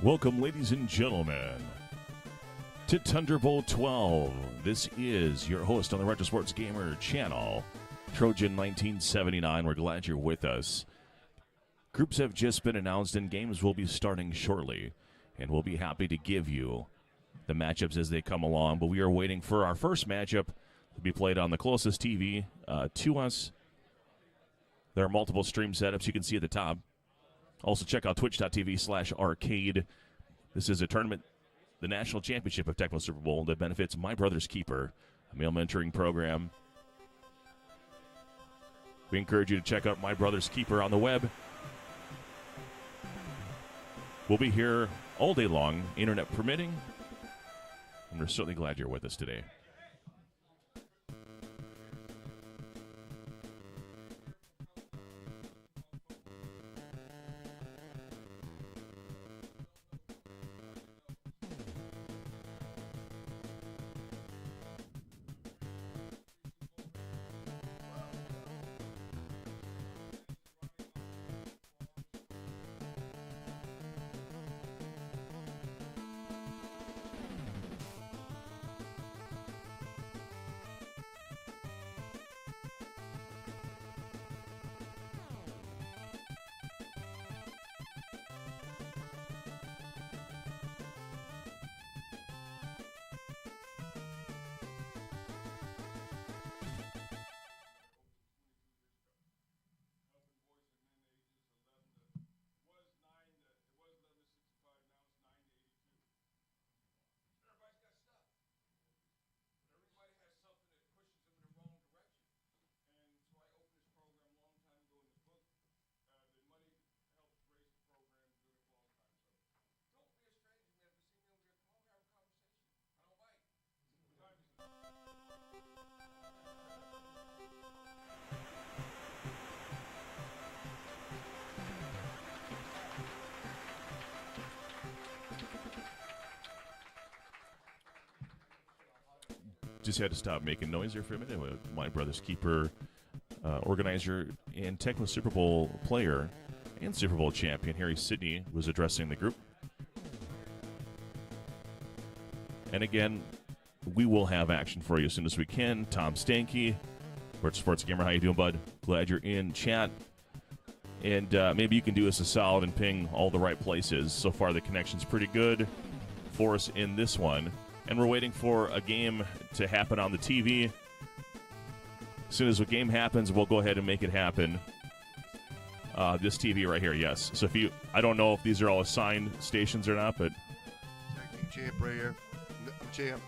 Welcome, ladies and gentlemen, to Tundra Bowl 12. This is your host on the Retro Sports Gamer channel, Trojan 1979. We're glad you're with us. Groups have just been announced and games will be starting shortly, and we'll be happy to give you the matchups as they come along. But we are waiting for our first matchup to be played on the closest TV to us. There are multiple stream setups you can see at the top. Also, check out twitch.tv/arcade. This is a tournament, the national championship of Tecmo Super Bowl, that benefits My Brother's Keeper, a male mentoring program. We encourage you to check out My Brother's Keeper on the web. We'll be here all day long, internet permitting, and we're certainly glad you're with us today. Just had to stop making noise here for a minute. My Brother's Keeper organizer and Tecmo Super Bowl player and Super Bowl champion Harry Sidney was addressing the group. And again, we will have action for you as soon as we can. Tom Stanky, Sports Gamer, how you doing, bud? Glad you're in chat. And maybe you can do us a solid and ping all the right places. So far, the connection's pretty good for us in this one. And we're waiting for a game to happen on the TV. As soon as a game happens, we'll go ahead and make it happen. This TV right here, yes. So if you, I don't know if these are all assigned stations or not, but Tag team champ right here. Champ.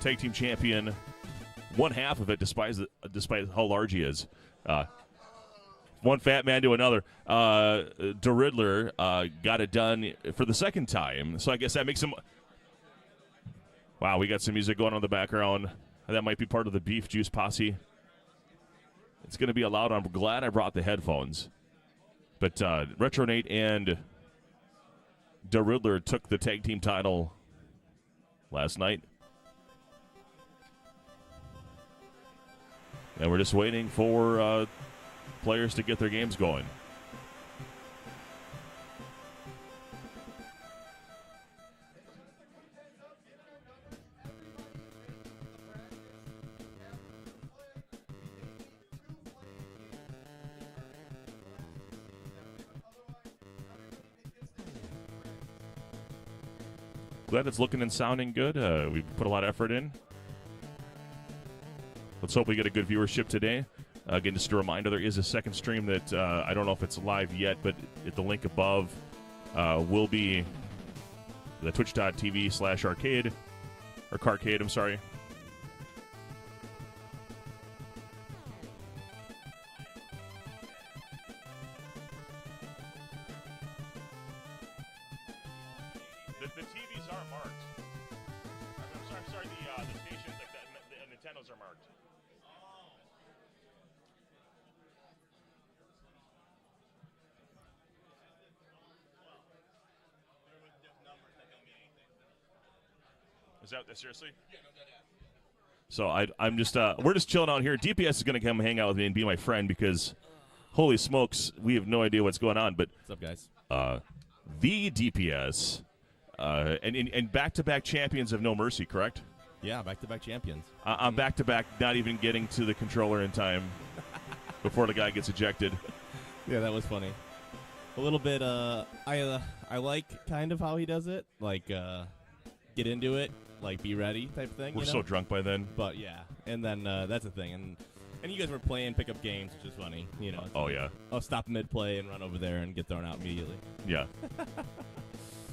Tag team champion, one half of it, despite how large he is. One fat man to another. The Riddler got it done for the second time, so I guess that makes him. Wow, we got some music going on in the background. That might be part of the Beef Juice Posse. It's going to be allowed. I'm glad I brought the headphones. But Retro Nate and the Riddler took the tag team title last night. And we're just waiting for players to get their games going. Glad it's looking and sounding good. We put a lot of effort in. Let's hope we get a good viewership today. Again, just a reminder, there is a second stream that I don't know if it's live yet, but at the link above will be the twitch.tv/arcade, or Carcade, I'm sorry. The TVs are marked. I'm sorry, the stations, like the Nintendos are marked. Is that seriously? Yeah, no, that is. So I'm just we're just chilling out here. DPS is going to come hang out with me and be my friend because, holy smokes, we have no idea what's going on. But what's up, guys? The DPS And back-to-back champions of No Mercy, correct? Yeah, back-to-back champions. I'm back-to-back, not even getting to the controller in time before the guy gets ejected. Yeah, that was funny. A little bit. I like kind of how he does it. Like, get into it, like be ready type thing. We're so drunk by then. But yeah, and then that's the thing. And you guys were playing pickup games, which is funny. Oh yeah. I'll stop mid-play and run over there and get thrown out immediately. Yeah.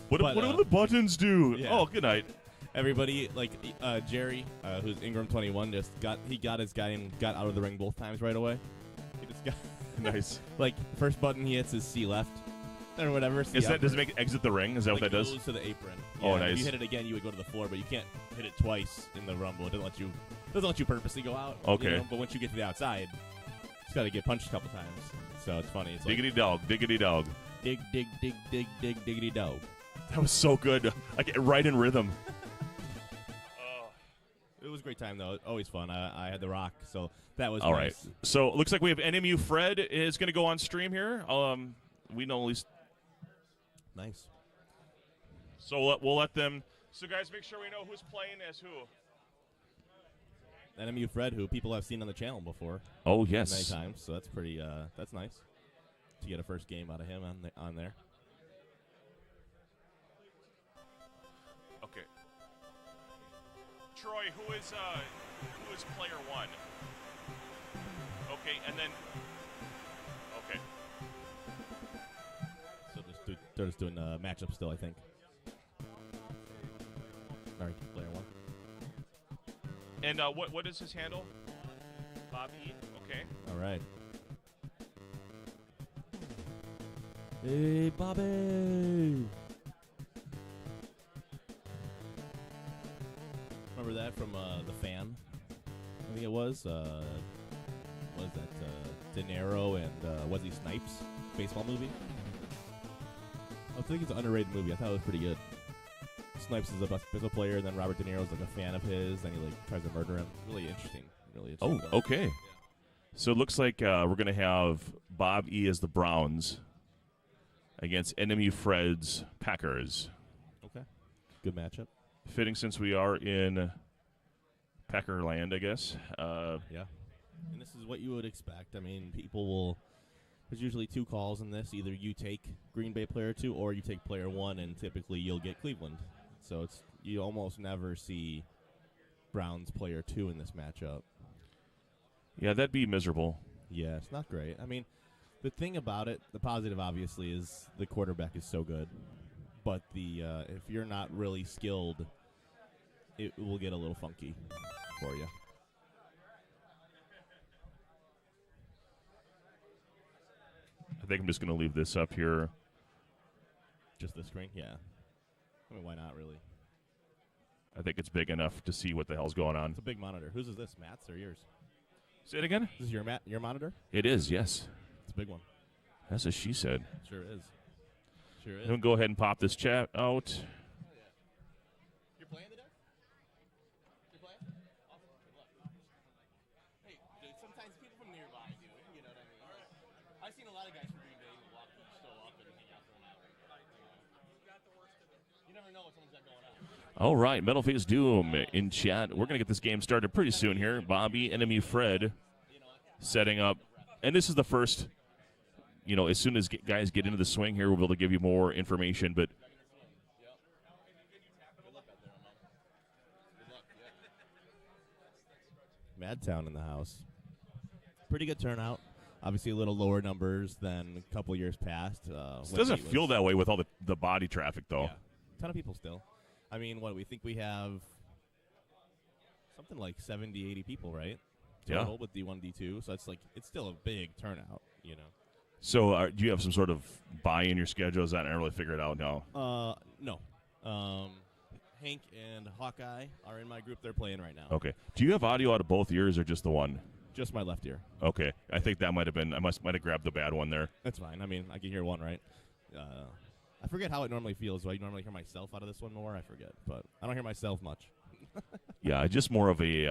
What do the buttons do? Yeah. Oh, good night. Everybody, like Jerry, who's Ingram 21, got his guy and got out of the ring both times right away. He just got nice. Like first button he hits is C left or whatever. Does it make it exit the ring? Is that what that does? Goes to the apron. Oh, Yeah, nice. If you hit it again, you would go to the floor, but you can't hit it twice in the rumble. It doesn't let you purposely go out. Okay. But once you get to the outside, it's got to get punched a couple times. So it's funny. It's Diggity dog, diggity dog. dig, diggity dog. That was so good. I get right in rhythm. It was a great time though. Always fun. I had the rock, so that was All nice. right. So it looks like we have NMU Fred is going to go on stream here. We know at least. Nice. So we'll let them. So guys, make sure we know who's playing as who. NMU Fred, who people have seen on the channel before. Oh yes. Many times. So that's pretty. That's nice to get a first game out of him on there. Okay. Troy, who is player one? Okay, and then. Okay. So they're just doing matchup still, I think. All right, player one. And what is his handle? Bobby. Okay. All right. Hey, Bobby. Remember that from The Fan? I think it was. Was that De Niro and Wesley Snipes baseball movie? I think it's an underrated movie. I thought it was pretty good. Snipes is a baseball player, and then Robert De Niro's like a fan of his, and he like tries to murder him. Really interesting. Oh, okay. Yeah. So it looks like we're going to have Bob E. as the Browns against NMU Fred's Packers. Okay. Good matchup. Fitting since we are in Packer land, I guess. Yeah. And this is what you would expect. I mean, there's usually two calls in this. Either you take Green Bay player 2 or you take player 1, and typically you'll get Cleveland. So you almost never see Browns player 2 in this matchup. Yeah, that'd be miserable. Yeah, it's not great. I mean, the thing about it, the positive obviously is the quarterback is so good. But if you're not really skilled, it will get a little funky for you. I think I'm just going to leave this up here. Just the screen? Yeah. I mean, why not, really? I think it's big enough to see what the hell's going on. It's a big monitor. Whose is this, Matt's or yours? Say it again? This is your monitor? It is, yes. It's a big one. That's what she said. Sure is. Sure is. We'll go ahead and pop this chat out. You're playing today? You're playing? Awesome. Good luck. Hey, dude, sometimes people from nearby do it. You know what I mean? I've seen a lot of guys from Green Bay who walk still up and hang out for an hour. You never know what someone's got going on. All right, Metal Face Doom in chat. We're going to get this game started pretty soon here. Bobby, NMU Fred setting up. And this is the first, as soon as guys get into the swing here, we'll be able to give you more information. But Madtown in the house. Pretty good turnout. Obviously a little lower numbers than a couple years past. It doesn't feel that way with all the body traffic, though. Yeah. Ton of people still. I mean, we think we have something like 70, 80 people, right? Total with D1, D2. So it's still a big turnout, So do you have some sort of buy in your schedule? Is that not really figured out now? No. Hank and Hawkeye are in my group. They're playing right now. Okay. Do you have audio out of both ears or just the one? Just my left ear. Okay. I think that might have been, I might have grabbed the bad one there. That's fine. I mean, I can hear one, right? I forget how it normally feels. Do I normally hear myself out of this one more? I forget. But I don't hear myself much. Yeah, just more of a,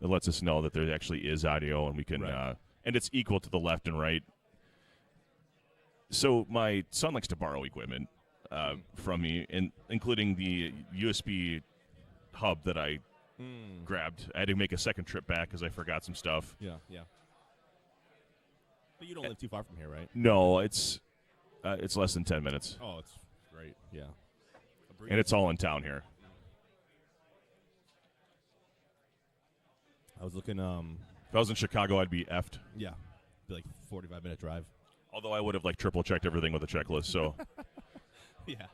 it lets us know that there actually is audio and we can, right. And it's equal to the left and right. So my son likes to borrow equipment. from me, including the USB hub that I grabbed. I had to make a second trip back because I forgot some stuff. Yeah. But you don't live too far from here, right? No, it's less than 10 minutes. Oh, it's great. Yeah. And it's all in town here. I was looking. If I was in Chicago, I'd be effed. Yeah, be like 45-minute drive. Although I would have triple checked everything with a checklist. So, yeah.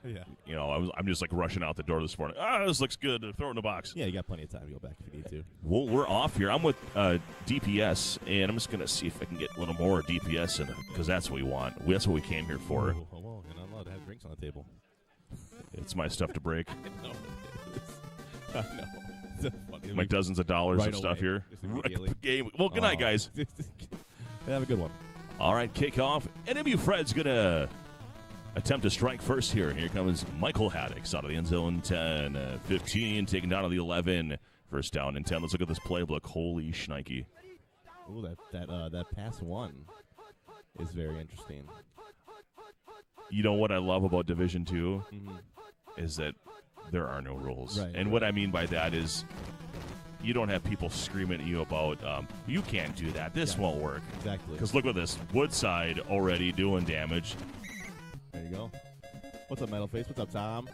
I'm just rushing out the door this morning. This looks good. Throw it in the box. Yeah, you got plenty of time to go back if you need to. Well, we're off here. I'm with DPS, and I'm just gonna see if I can get a little more DPS in it because that's what we want. That's what we came here for. Oh, well, you're not allowed to have drinks on the table. It's my stuff to break. I know. My dozens of dollars right of stuff away. here. Well, good night, guys. Have a good one. All right, kickoff. NMU Fred's going to attempt to strike first here. Here comes Michael Haddix out of the end zone. 10, 15, taken down to the 11. First down and 10. Let's look at this playbook. Holy shnikey. Ooh, that pass one is very interesting. You know what I love about Division II is that there are no rules. Right, and what I mean by that is you don't have people screaming at you about, you can't do that. This won't work. Exactly. Because look at this. Woodside already doing damage. There you go. What's up, Metalface? What's up, Tom?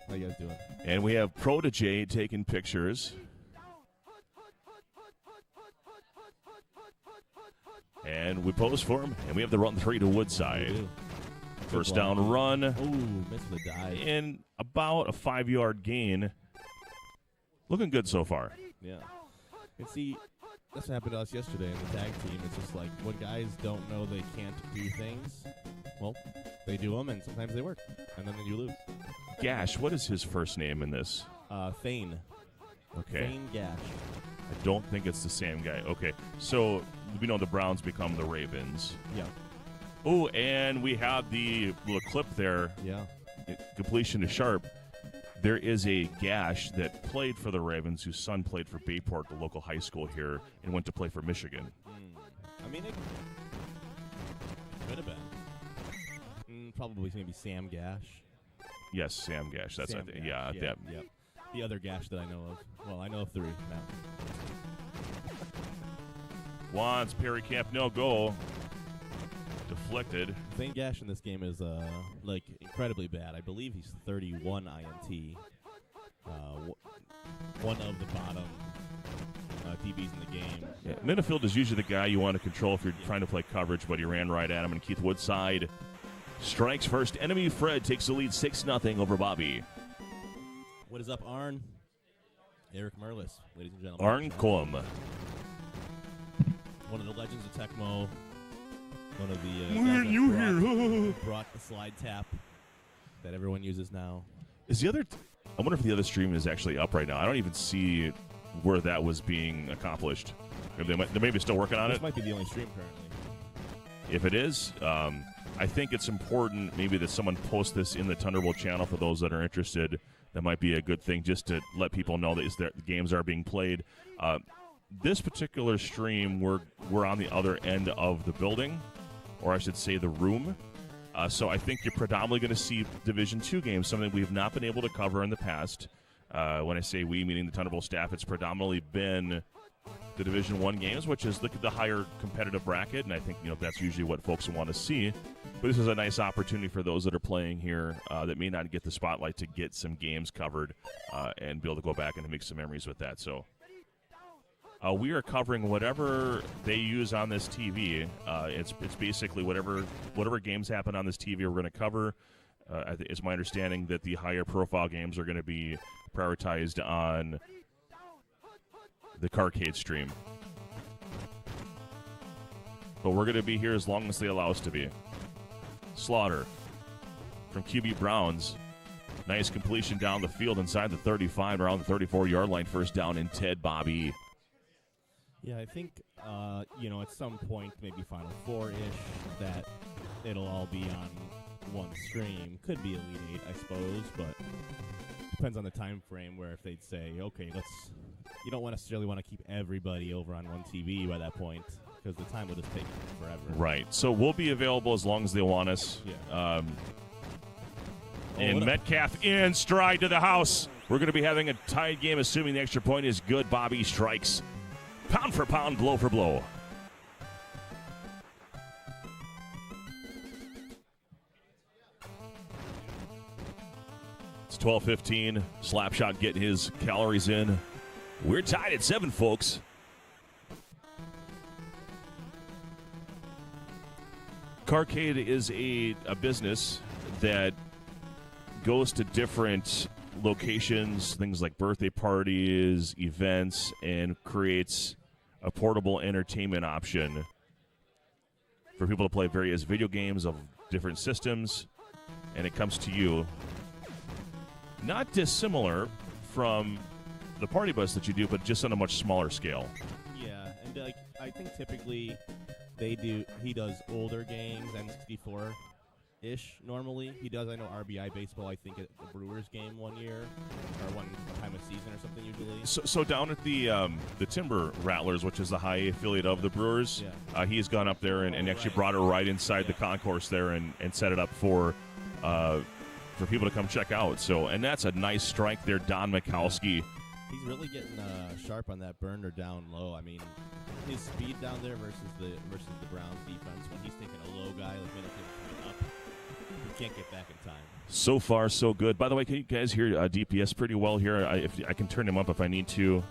How you guys doing? And we have Protege taking pictures. And we pose for him. And we have the run 3 to Woodside. First down run. Ooh, missed the dive. And about a 5-yard gain. Looking good so far. Yeah. And see, that's what happened to us yesterday in the tag team. It's just like when guys don't know they can't do things, well, they do them, and sometimes they work. And then you lose. Gash, what is his first name in this? Thane. Okay. Thane Gash. I don't think it's the same guy. Okay. So, we know the Browns become the Ravens. Yeah. Oh, and we have the little clip there. Yeah. Completion to Sharp. There is a Gash that played for the Ravens whose son played for Bayport, the local high school here, and went to play for Michigan. I mean, it could have been. Probably maybe Sam Gash. Yes, Sam Gash. That's Sam I think. Gash. Yeah. Yep. The other Gash that I know of. Well, I know of 3 now. Wants Perry Camp, no goal. Deflected. Thane Gash in this game is incredibly bad. I believe he's 31 INT. One of the bottom DBs in the game. Yeah, Minifield is usually the guy you want to control if you're trying to play coverage, but he ran right at him. And Keith Woodside strikes first. Enemy Fred takes the lead 6-0 over Bobby. What is up, Arn? Eric Merlis, ladies and gentlemen. Arn Colm. One of the legends of Tecmo. One of the When you hear brought the slide tap that everyone uses now. Is the other? I wonder if the other stream is actually up right now. I don't even see where that was being accomplished. They may be still working on This it. might be the only stream currently. If it is, I think it's important maybe that someone post this in the Thunderbolt channel for those that are interested. That might be a good thing just to let people know that the games are being played. This particular stream, we're on the other end of the building, or I should say the room. So I think you're predominantly going to see Division II games, something we have not been able to cover in the past. When I say we, meaning the Thunderbolt staff, it's predominantly been the Division I games, which is the higher competitive bracket, and I think that's usually what folks want to see. But this is a nice opportunity for those that are playing here that may not get the spotlight to get some games covered and be able to go back and make some memories with that. So we are covering whatever they use on this TV. It's basically whatever games happen on this TV we're going to cover. It's my understanding that the higher profile games are going to be prioritized on the Carcade stream. But we're going to be here as long as they allow us to be. Slaughter from QB Browns. Nice completion down the field inside the 35, around the 34-yard line. First down and Ted Bobby. Yeah, I think, at some point, maybe Final Four-ish, that it'll all be on one stream. Could be Elite 8, I suppose, but depends on the time frame where if they'd say, okay, you don't necessarily want to keep everybody over on one TV by that point, because the time will just take forever. Right. So we'll be available as long as they want us. Yeah. And Metcalf in stride to the house. We're going to be having a tied game, assuming the extra point is good. Bobby strikes. Pound for pound, blow for blow. It's 12:15. Slapshot getting his calories in. We're tied at 7, folks. Carcade is a business that goes to different locations, things like birthday parties, events, and creates a portable entertainment option for people to play various video games of different systems, and it comes to you. Not dissimilar from the party bus that you do, but just on a much smaller scale. Yeah, and like I think typically he does older games, N64 ish normally. He does, I know, RBI baseball, I think, at the Brewers game one year, or one time of season or something usually. So down at the Timber Rattlers, which is the high affiliate of the Brewers, he has gone up there and actually brought it right inside the concourse there and set it up for people to come check out. So, and that's a nice strike there, Don Mikowski. He's really getting sharp on that burner down low. I mean, his speed down there versus the Browns defense, when he's taking a low guy like Middleton coming up, he can't get back in time. So far, so good. By the way, can you guys hear DPS pretty well here? I can turn him up if I need to.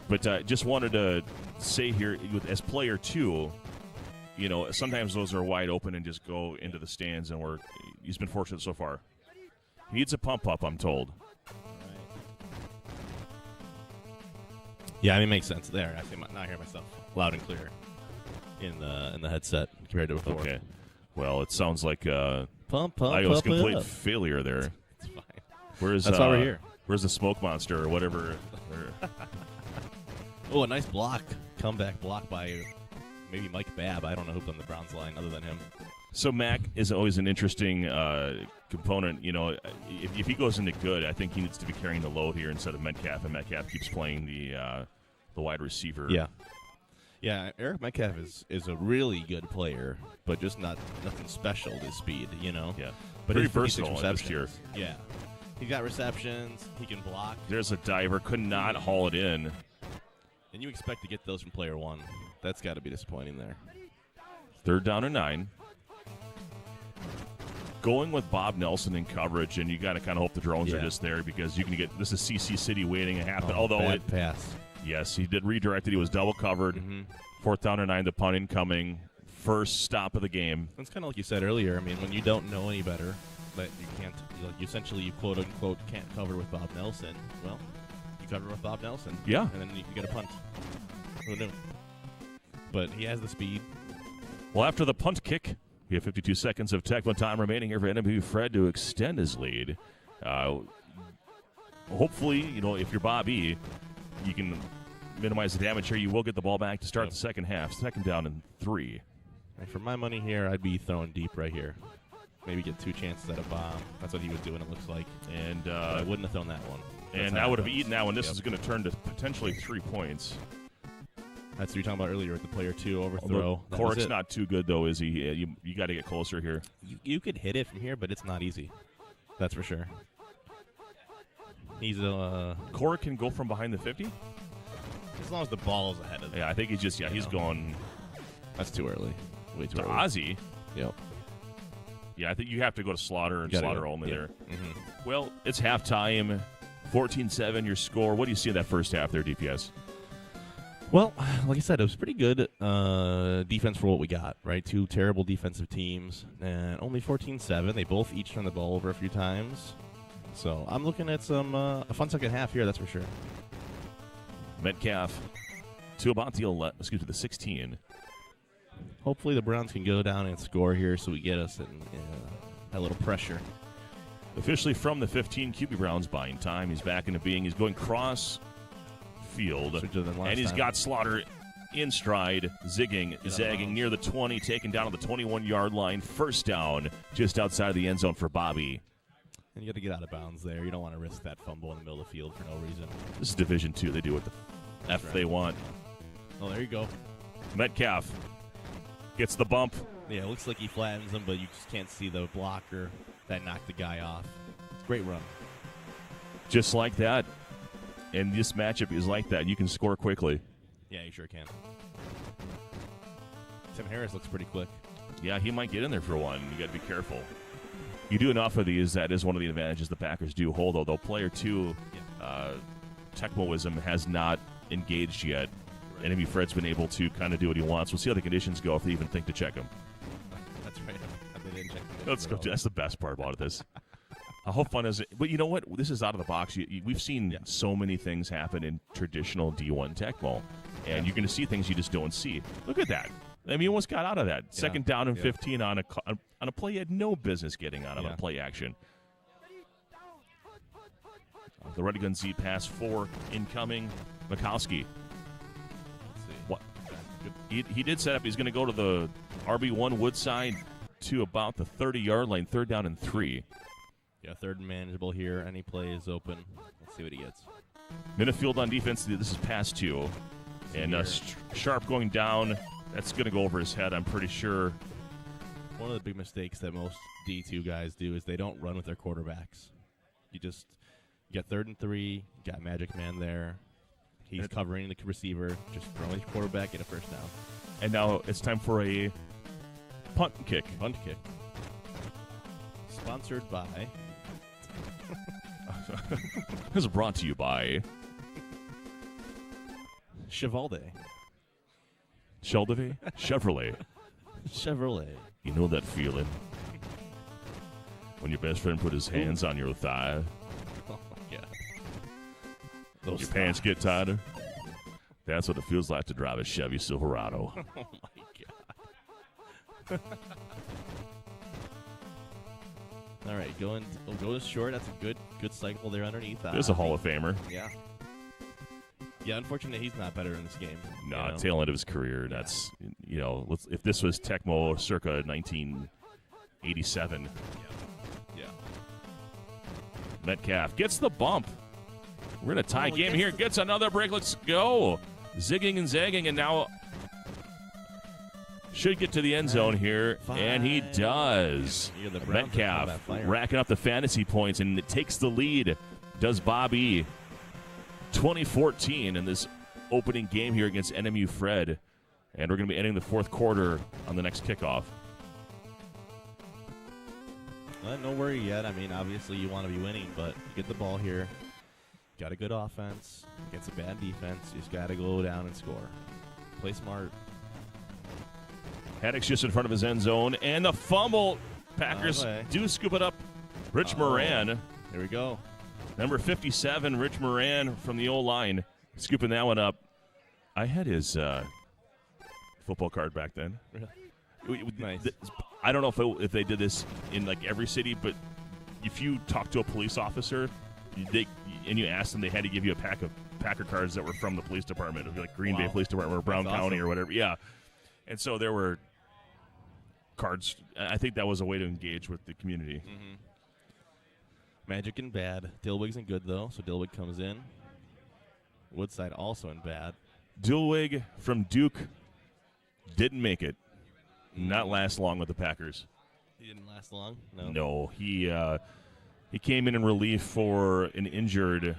But just wanted to say here, as player 2, you know, sometimes those are wide open and just go into the stands, and he's been fortunate so far. He needs a pump up, I'm told. Yeah, I mean, it makes sense there. I can now hear myself loud and clear in the headset compared to before. Okay. Well, it sounds like I pump was up complete up. failure there. It's fine. That's why we're here. Where's the smoke monster or whatever? Oh, a nice block. Comeback block by maybe Mike Babb. I don't know who's on the Browns line other than him. So Mac is always an interesting component. You know, if he goes into good, I think he needs to be carrying the load here instead of Metcalf, and Metcalf keeps playing the wide receiver. Yeah. Eric Metcalf is a really good player, but just nothing special with his speed. You know. Yeah. But very his versatile receptions. this year. Yeah. He got receptions. He can block. There's a diver. Could not haul it in. And you expect to get those from player 1. That's got to be disappointing there. 3rd down and 9. Going with Bob Nelson in coverage, and you got to kind of hope the drones are just there because you can get this is CC City waiting to happen. Although bad pass. Yes, he did redirect it. He was double covered. 4th down and 9. The punt incoming. First stop of the game. It's kind of like you said earlier. I mean, when you don't know any better, that you can't. You essentially, you quote unquote can't cover with Bob Nelson. Well, you cover with Bob Nelson. Yeah, and then you get a punt. Who knew? But he has the speed. Well, after the punt kick, we have 52 seconds of Tecmo time remaining here for NMB Fred to extend his lead. Hopefully, you know, if you're Bobby, you can minimize the damage here. You will get the ball back to start the second half. 2nd down and 3. And for my money here, I'd be throwing deep right here. Maybe get 2 chances at a bomb. That's what he was doing, it looks like. And I wouldn't have thrown that one. And I would have eaten that one. This is going to turn to potentially 3 points. That's what you were talking about earlier with the player 2 overthrow. Cork's not too good, though, is he? You got to get closer here. You could hit it from here, but it's not easy. That's for sure. He's Cork can go from behind the 50? As long as the ball is ahead of him. Yeah, I think he's just, he's going. That's too early. Way too early. Ozzy. Yep. Yeah, I think you have to go to Slaughter and Slaughter only there. Mm-hmm. Well, it's halftime. 14-7 your score. What do you see in that first half there, DPS? Well, like I said, it was pretty good defense for what we got, right? 2 terrible defensive teams, and only 14-7. They both each turned the ball over a few times. So I'm looking at a fun second half here, that's for sure. Metcalf to about the 16. Hopefully the Browns can go down and score here so we get us in a little pressure. Officially from the 15, QB Browns buying time. He's back into being. He's going cross field. And he's got Slaughter in stride, zagging near the 20, taken down on the 21-yard line. First down just outside of the end zone for Bobby. And you got to get out of bounds there. You don't want to risk that fumble in the middle of the field for no reason. This is Division II. They do what the F they want. Oh, there you go. Metcalf gets the bump, Yeah, it looks like he flattens him, but you just can't see the blocker that knocked the guy off. It's a great run. Just like that. And this matchup is like that. You can score quickly. Yeah, you sure can. Tim Harris looks pretty quick. Yeah, he might get in there for one. You got to be careful. You do enough of these, that is one of the advantages the Packers do hold, although player 2, Tecmoism, has not engaged yet. Right. Enemy Fred's been able to kind of do what he wants. We'll see how the conditions go if they even think to check him. That's right. They didn't check Let's go. That's the best part about this. How fun is it? But you know what? This is out of the box. We've seen so many things happen in traditional D1 Tecmo, and you're going to see things you just don't see. Look at that. I mean, you almost got out of that. Second down and 15 on a play you had no business getting on a play action. The Ready Gun Z pass 4 incoming. Mikowski. Let's see. What? He did set up. He's going to go to the RB1 Woodside to about the 30-yard line. 3rd down and 3. Yeah, 3rd and manageable here. Any play is open. Let's see what he gets. Minifield on defense. This is pass 2. And Sharp going down. That's going to go over his head, I'm pretty sure. One of the big mistakes that most D2 guys do is they don't run with their quarterbacks. You get 3rd and 3, you got Magic Man there. He's covering the receiver. Just throw your quarterback, get a first down. And now it's time for a punt and kick. Punt kick. Sponsored by... This is brought to you by... Chevrolet. Chevrolet. You know that feeling when your best friend put his hands on your thigh? Oh, my God. Your pants get tighter? That's what it feels like to drive a Chevy Silverado. Oh, my God. All right, we'll go to short. That's a good cycle there underneath. There's a Hall of Famer. Yeah. Yeah, unfortunately, he's not better in this game. No, tail end of his career. That's, if this was Tecmo circa 1987. Yeah. Metcalf gets the bump. We're in a tie game here. Gets another break. Let's go. Zigging and zagging, and now should get to the end zone here, and he does. Metcalf racking up the fantasy points, and it takes the lead. Does Bob E. 2014 in this opening game here against NMU Fred. And we're going to be ending the 4th quarter on the next kickoff. No worry yet. I mean, obviously you want to be winning, but you get the ball here. Got a good offense. Against a bad defense. You just got to go down and score. Play smart. Haddock's just in front of his end zone. And the fumble. Packers do scoop it up. Rich Moran. There we go. Number 57, Rich Moran from the O-line, scooping that one up. I had his football card back then. Really? Nice. I don't know if they did this in like every city, but if you talk to a police officer and you asked them, they had to give you a pack of Packer cards that were from the police department, of like Green Bay Police Department or Brown County or whatever. Yeah, and so there were cards. I think that was a way to engage with the community. Mm-hmm. Magic and bad. Dilwig's in good, though, so Dilwig comes in. Woodside also in bad. Dilwig from Duke didn't make it. Not last long with the Packers. He didn't last long? No, he came in relief for an injured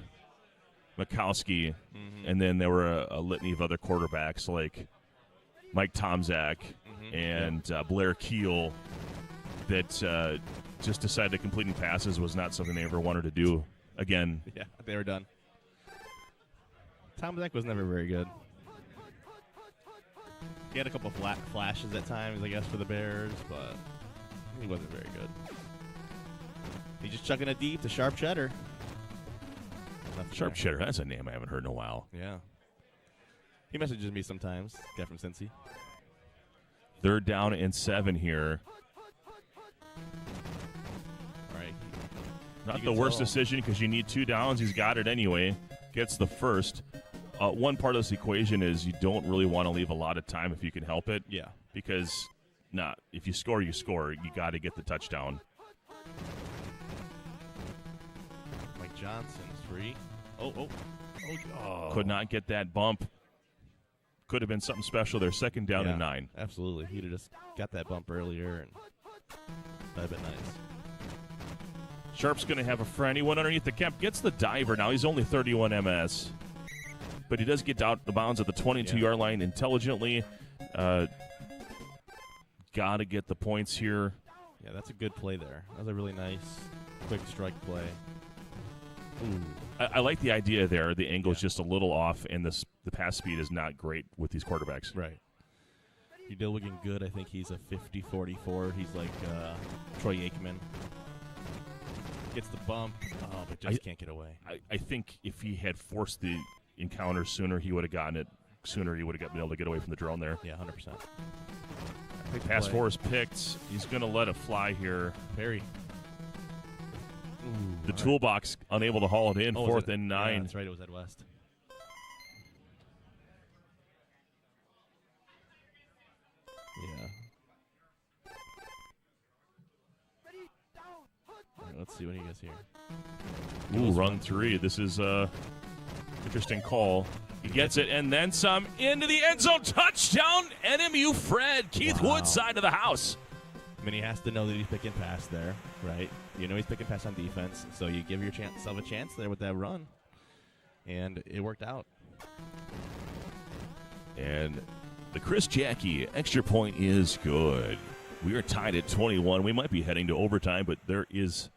Mikowski, and then there were a litany of other quarterbacks like Mike Tomczak and Blair Keel that just decided that completing passes was not something they ever wanted to do again. Yeah, they were done. Tomczak was never very good. He had a couple of flashes at times, I guess, for the Bears, but he wasn't very good. He's just chucking it deep to Sharp Cheddar. Sharp Cheddar, that's a name I haven't heard in a while. Yeah. He messages me sometimes, guy from Cincy. 3rd down and 7 here. Not the worst decision because you need 2 downs. He's got it anyway. Gets the first. One part of this equation is you don't really want to leave a lot of time if you can help it. Yeah. Because, if you score, you score. You got to get the touchdown. Mike Johnson, free. Oh. Could not get that bump. could have been something special there. Second down and 9. Absolutely. He'd have just got that bump earlier, and that'd been nice. Sharp's going to have a friend. He went underneath the cap, gets the diver. Now he's only 31 MS. But he does get out the bounds at the 22-yard line intelligently. Got to get the points here. Yeah, that's a good play there. That was a really nice, quick strike play. Ooh. I like the idea there. The angle is just a little off, and the pass speed is not great with these quarterbacks. Right. You're still looking good. I think he's a 50-44. He's like Troy Aikman. Gets the bump, but just can't get away. I think if he had forced the encounter sooner, he would have gotten it sooner. He would have been able to get away from the drone there. Yeah, 100%. Pass 4 is picked. He's going to let it fly here. Perry. The toolbox unable to haul it in. 4th and 9. Yeah, that's right. It was Ed West. Yeah. All right, let's see what he gets here. Ooh, run 3. This is a interesting call. He gets it, and then some into the end zone. Touchdown, NMU Fred. Keith Wood side of the house. I mean, he has to know that he's picking pass there, right? You know he's picking pass on defense, so you give yourself a chance there with that run. And it worked out. And the Chris Jackie extra point is good. We are tied at 21. We might be heading to overtime, but there is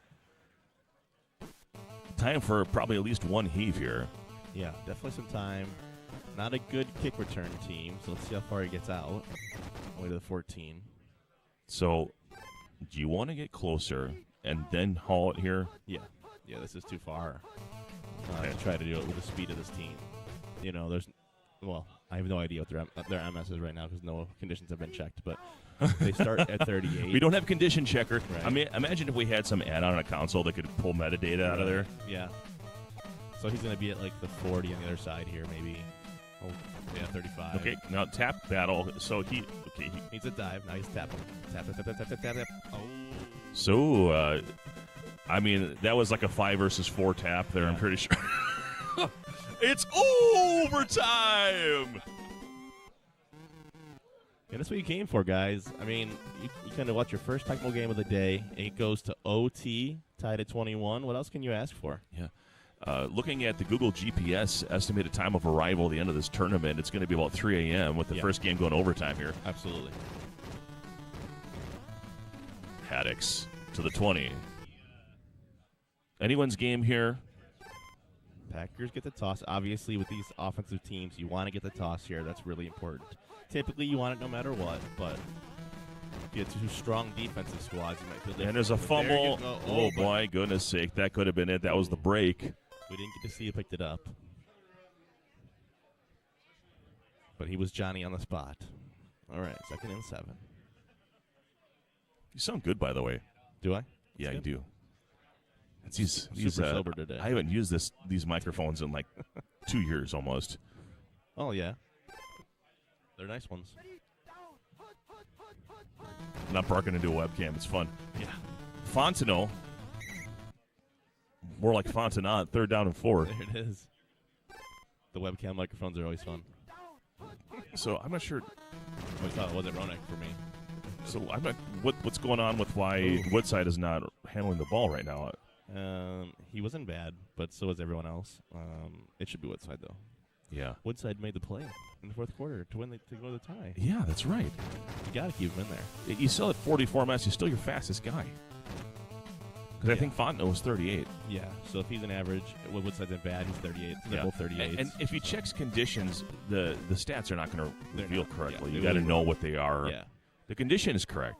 time for probably at least one heave here. Yeah, definitely some time. Not a good kick return team, so let's see how far he gets out. Way to the 14. So, do you want to get closer and then haul it here? Yeah. Yeah, this is too far. To try to do it with the speed of this team. You know, I have no idea what their MS is right now because no conditions have been checked, but they start at 38. We don't have condition checker. Right. I mean, imagine if we had some add-on on a console that could pull metadata out of there. Yeah. So he's going to be at like the 40 on the other side here, maybe. Oh, yeah, 35. Okay, now tap battle. So he needs a dive. Now he's tapping. Tap. Oh. So, I mean, that was like a 5 versus 4 tap there, I'm pretty sure. It's overtime! And that's what you came for, guys. I mean, you kind of watch your first Tecmo game of the day. It goes to OT, tied at 21. What else can you ask for? Yeah. Looking at the Google GPS estimated time of arrival at the end of this tournament, it's going to be about 3 a.m. with the first game going overtime here. Absolutely. Haddix to the 20. Anyone's game here? Packers get the toss. Obviously, with these offensive teams, you want to get the toss here. That's really important. Typically, you want it no matter what, but if you have two strong defensive squads, you might feel different. And there's a fumble. Oh, my but goodness sake. That could have been it. That was the break. we didn't get to see who picked it up. But he was Johnny on the spot. All right, 2nd and 7. You sound good, by the way. Do I? Yeah, you do. Super sober today. I haven't used these microphones in like 2 years almost. Oh, yeah. They're nice ones. Not barking into a webcam. It's fun. Yeah. Fontenot. More like Fontenot. 3rd down and 4. There it is. The webcam microphones are always fun. So I'm not sure. I thought it wasn't Ronek for me. So I'm not. What's going on with why Woodside is not handling the ball right now? He wasn't bad, but so was everyone else. It should be Woodside, though. Yeah. Woodside made the play in the 4th quarter to go to the tie. Yeah, that's right. You got to keep him in there. You still at 44 minutes. You're still your fastest guy. Because I think Fontenot was 38. Yeah, so if he's an average, Woodside's in bad, he's 38. So they're both 38. And if he checks conditions, the stats are not going to reveal correctly. Yeah, you got to know what they are. Yeah. The condition is correct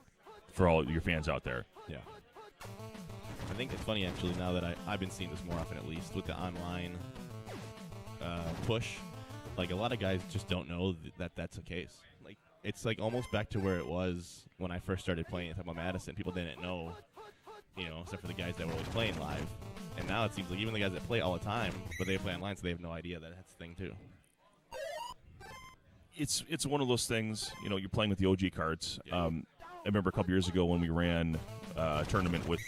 for all your fans out there. Yeah. I think it's funny, actually, now that I've been seeing this more often, at least, with the online push. Like, a lot of guys just don't know that that's the case. Like, it's like almost back to where it was when I first started playing at Tecmo Madison. People didn't know, except for the guys that were always playing live. And now it seems like even the guys that play all the time, but they play online, so they have no idea that that's a thing, too. It's one of those things, you're playing with the OG cards. Yeah. I remember a couple years ago when we ran a tournament with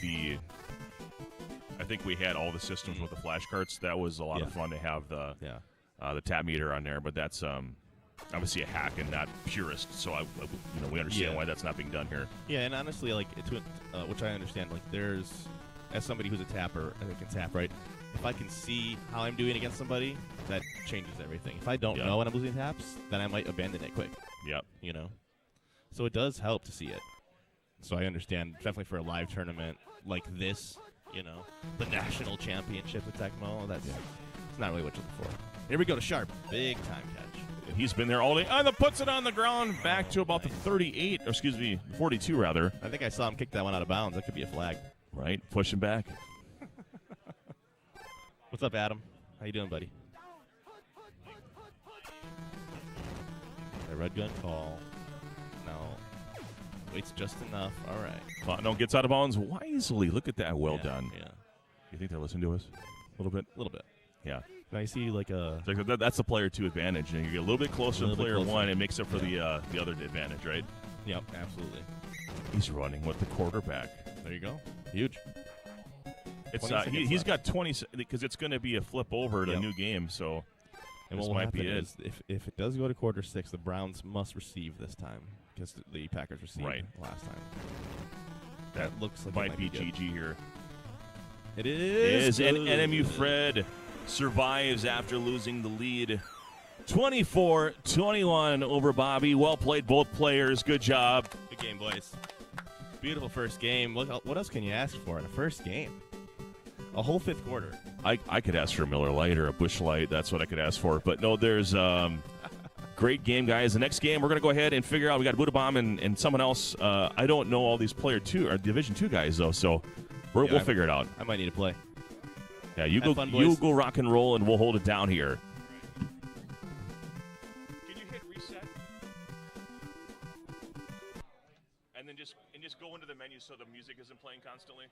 I think we had all the systems with the flash carts. That was a lot of fun to have the tap meter on there, but that's obviously a hack and not purist, so we understand why that's not being done here. Yeah, and honestly, like which I understand, like there's, as somebody who's a tapper, I can tap, right? If I can see how I'm doing against somebody, that changes everything. If I don't know when I'm losing taps, then I might abandon it quick. Yep. You know? So it does help to see it. So I understand, definitely for a live tournament like this, you know, the national championship with Tecmo, it's not really what you're looking for. Here we go to Sharp. Big time catch. He's been there all day. And puts it on the ground back to about the 38, or excuse me, 42 rather. I think I saw him kick that one out of bounds. That could be a flag. Right, pushing back. What's up, Adam? How you doing, buddy? The red gun call. No. Waits just enough. All right. No, gets out of bounds wisely. Look at that. Well done. Yeah. You think they're listening to us? A little bit? A little bit. Yeah. Can I see like a... That's the player 2 advantage. You get a little bit closer to player 1. It makes up for the other advantage, right? Yep, absolutely. He's running with the quarterback. There you go. Huge. It's he's got 20 because it's going to be a flip over to a new game. So and this what might be it. Is if it does go to quarter 6, the Browns must receive this time because the Packers received last time. That looks like might be GG here. It is. And NMU Fred survives after losing the lead. 24-21 over Bobby. Well played, both players. Good job. Good game, boys. Beautiful first game. What else can you ask for in a first game? A whole 5th quarter. I could ask for a Miller Lite or a Busch Light. That's what I could ask for. But no, there's great game, guys. The next game, we're going to go ahead and figure out. We got Buddha Bomb and someone else. I don't know all these player 2 or Division 2 guys, though, so we'll figure it out. I might need to play. Yeah, you go rock and roll, and we'll hold it down here. Can you hit reset? And then just go into the menu so the music isn't playing constantly.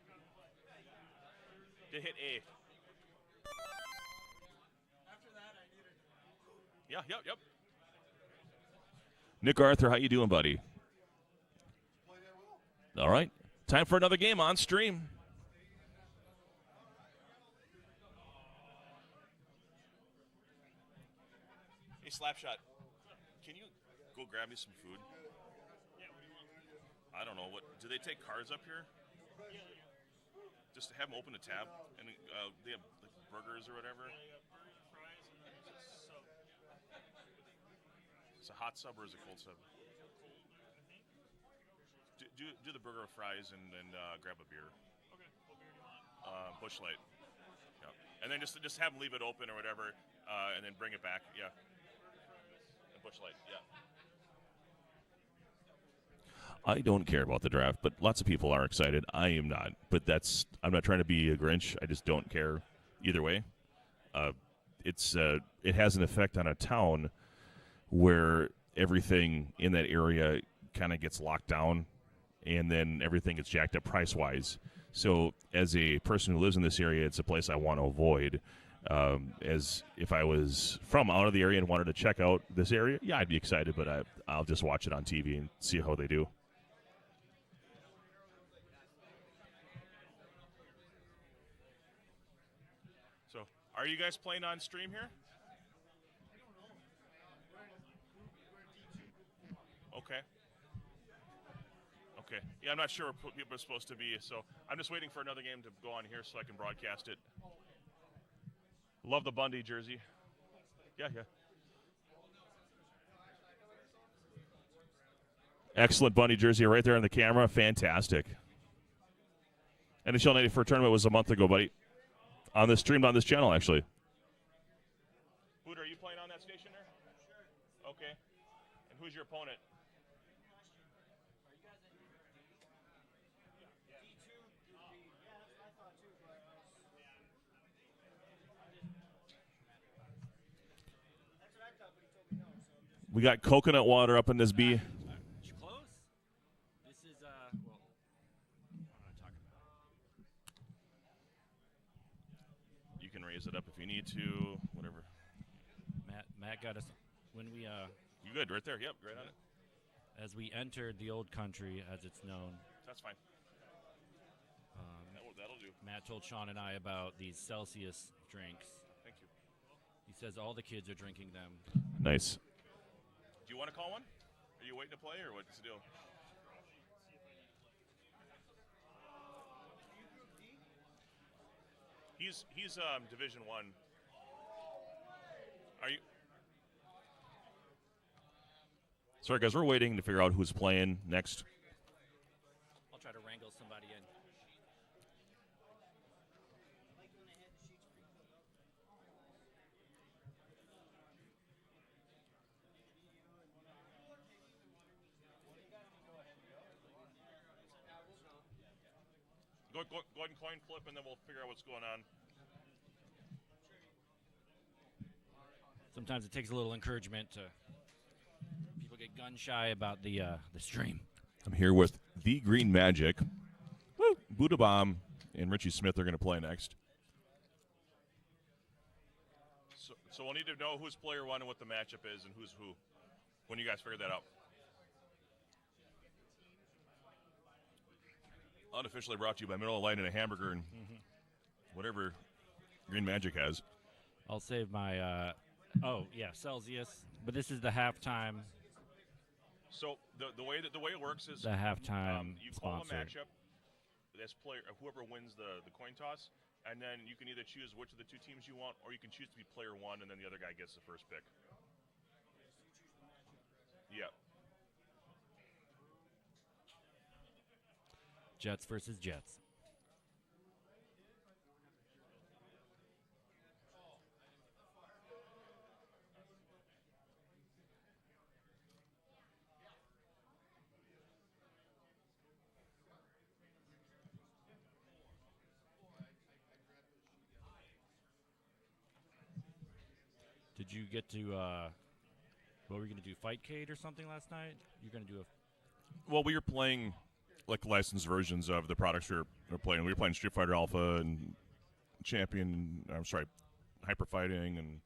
To hit A. After that, I needed. Yeah, yep. Nick Arthur, how you doing, buddy? All right, time for another game on stream. Hey, Slapshot, can you go grab me some food? Yeah, what do you want? I don't know. Do they take cars up here? Just have them open a tab, and they have like burgers or whatever. Yeah, burgers, fries, and then there's a sub. It's a hot sub or is it cold sub? Do the burger, fries, and grab a beer. Okay, what beer do you want? Busch Light. Yeah, and then just have them leave it open or whatever, and then bring it back. Yeah. And Busch Light. Yeah. I don't care about the draft, but lots of people are excited. I am not. But I'm not trying to be a Grinch. I just don't care either way. It has an effect on a town where everything in that area kind of gets locked down, and then everything gets jacked up price-wise. So as a person who lives in this area, it's a place I want to avoid. As if I was from out of the area and wanted to check out this area, yeah, I'd be excited, but I'll just watch it on TV and see how they do. Are you guys playing on stream here? Okay. Okay. Yeah, I'm not sure where people are supposed to be, so I'm just waiting for another game to go on here so I can broadcast it. Love the Bundy jersey. Yeah. Excellent Bundy jersey right there on the camera. Fantastic. NHL 94 tournament was a month ago, buddy. On this streamed on this channel, actually. Booter, are you playing on that station there? Sure. Okay. And who's your opponent? We got coconut water up in this B. Close? This is, well, what am I talking about? You can raise it up if you need to, whatever. Matt got us when we, You good, right there, yep, right on it. as we entered the old country, as it's known. That's fine. That'll do. Matt told Sean and I about these Celsius drinks. Thank you. He says all the kids are drinking them. Nice. Do you want to call one? Are you waiting to play, or what's the deal? He's Division 1. Are you? Sorry, guys, we're waiting to figure out who's playing next. I'll try to wrangle somebody in. Go ahead and coin flip, and then we'll figure out what's going on. Sometimes it takes a little encouragement to people get gun shy about the stream. I'm here with the Green Magic. Woo! Buddha Bomb and Richie Smith are going to play next. So we'll need to know who's player one and what the matchup is and who's who when you guys figure that out. Unofficially brought to you by Mineral Light and a Hamburger and whatever Green Magic has. I'll save my, Celsius. But this is the halftime. So the way it works is The halftime you call sponsor. a matchup. This player, whoever wins the coin toss, and then you can either choose which of the two teams you want, or you can choose to be player one, and then the other guy gets the first pick. Yeah. Jets versus Jets. Did you get to, what were you going to do, Fightcade or something last night? You're going to do a... Well, we were playing like licensed versions of the products we were playing. We were playing Street Fighter Alpha and Hyper Fighting and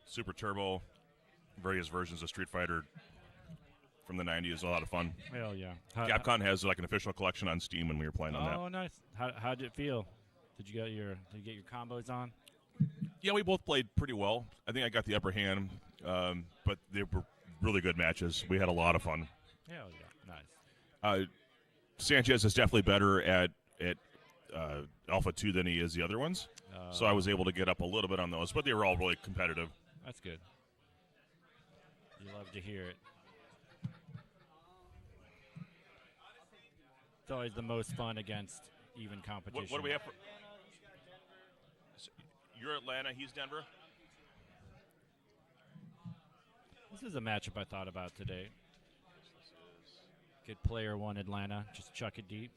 Super Turbo, various versions of Street Fighter from the 90s. A lot of fun. Hell yeah. Capcom has like an official collection on Steam, and we were playing on that. Oh, nice. How did it feel? Did you get your combos on? Yeah, we both played pretty well. I think I got the upper hand, but they were really good matches. We had a lot of fun. Hell yeah. Nice. Sanchez is definitely better at Alpha 2 than he is the other ones. So I was able to get up a little bit on those, but they were all really competitive. That's good. You love to hear it. It's always the most fun against even competition. What do we have for... You're Atlanta, he's Denver? This is a matchup I thought about today. Good player one, Atlanta. Just chuck it deep.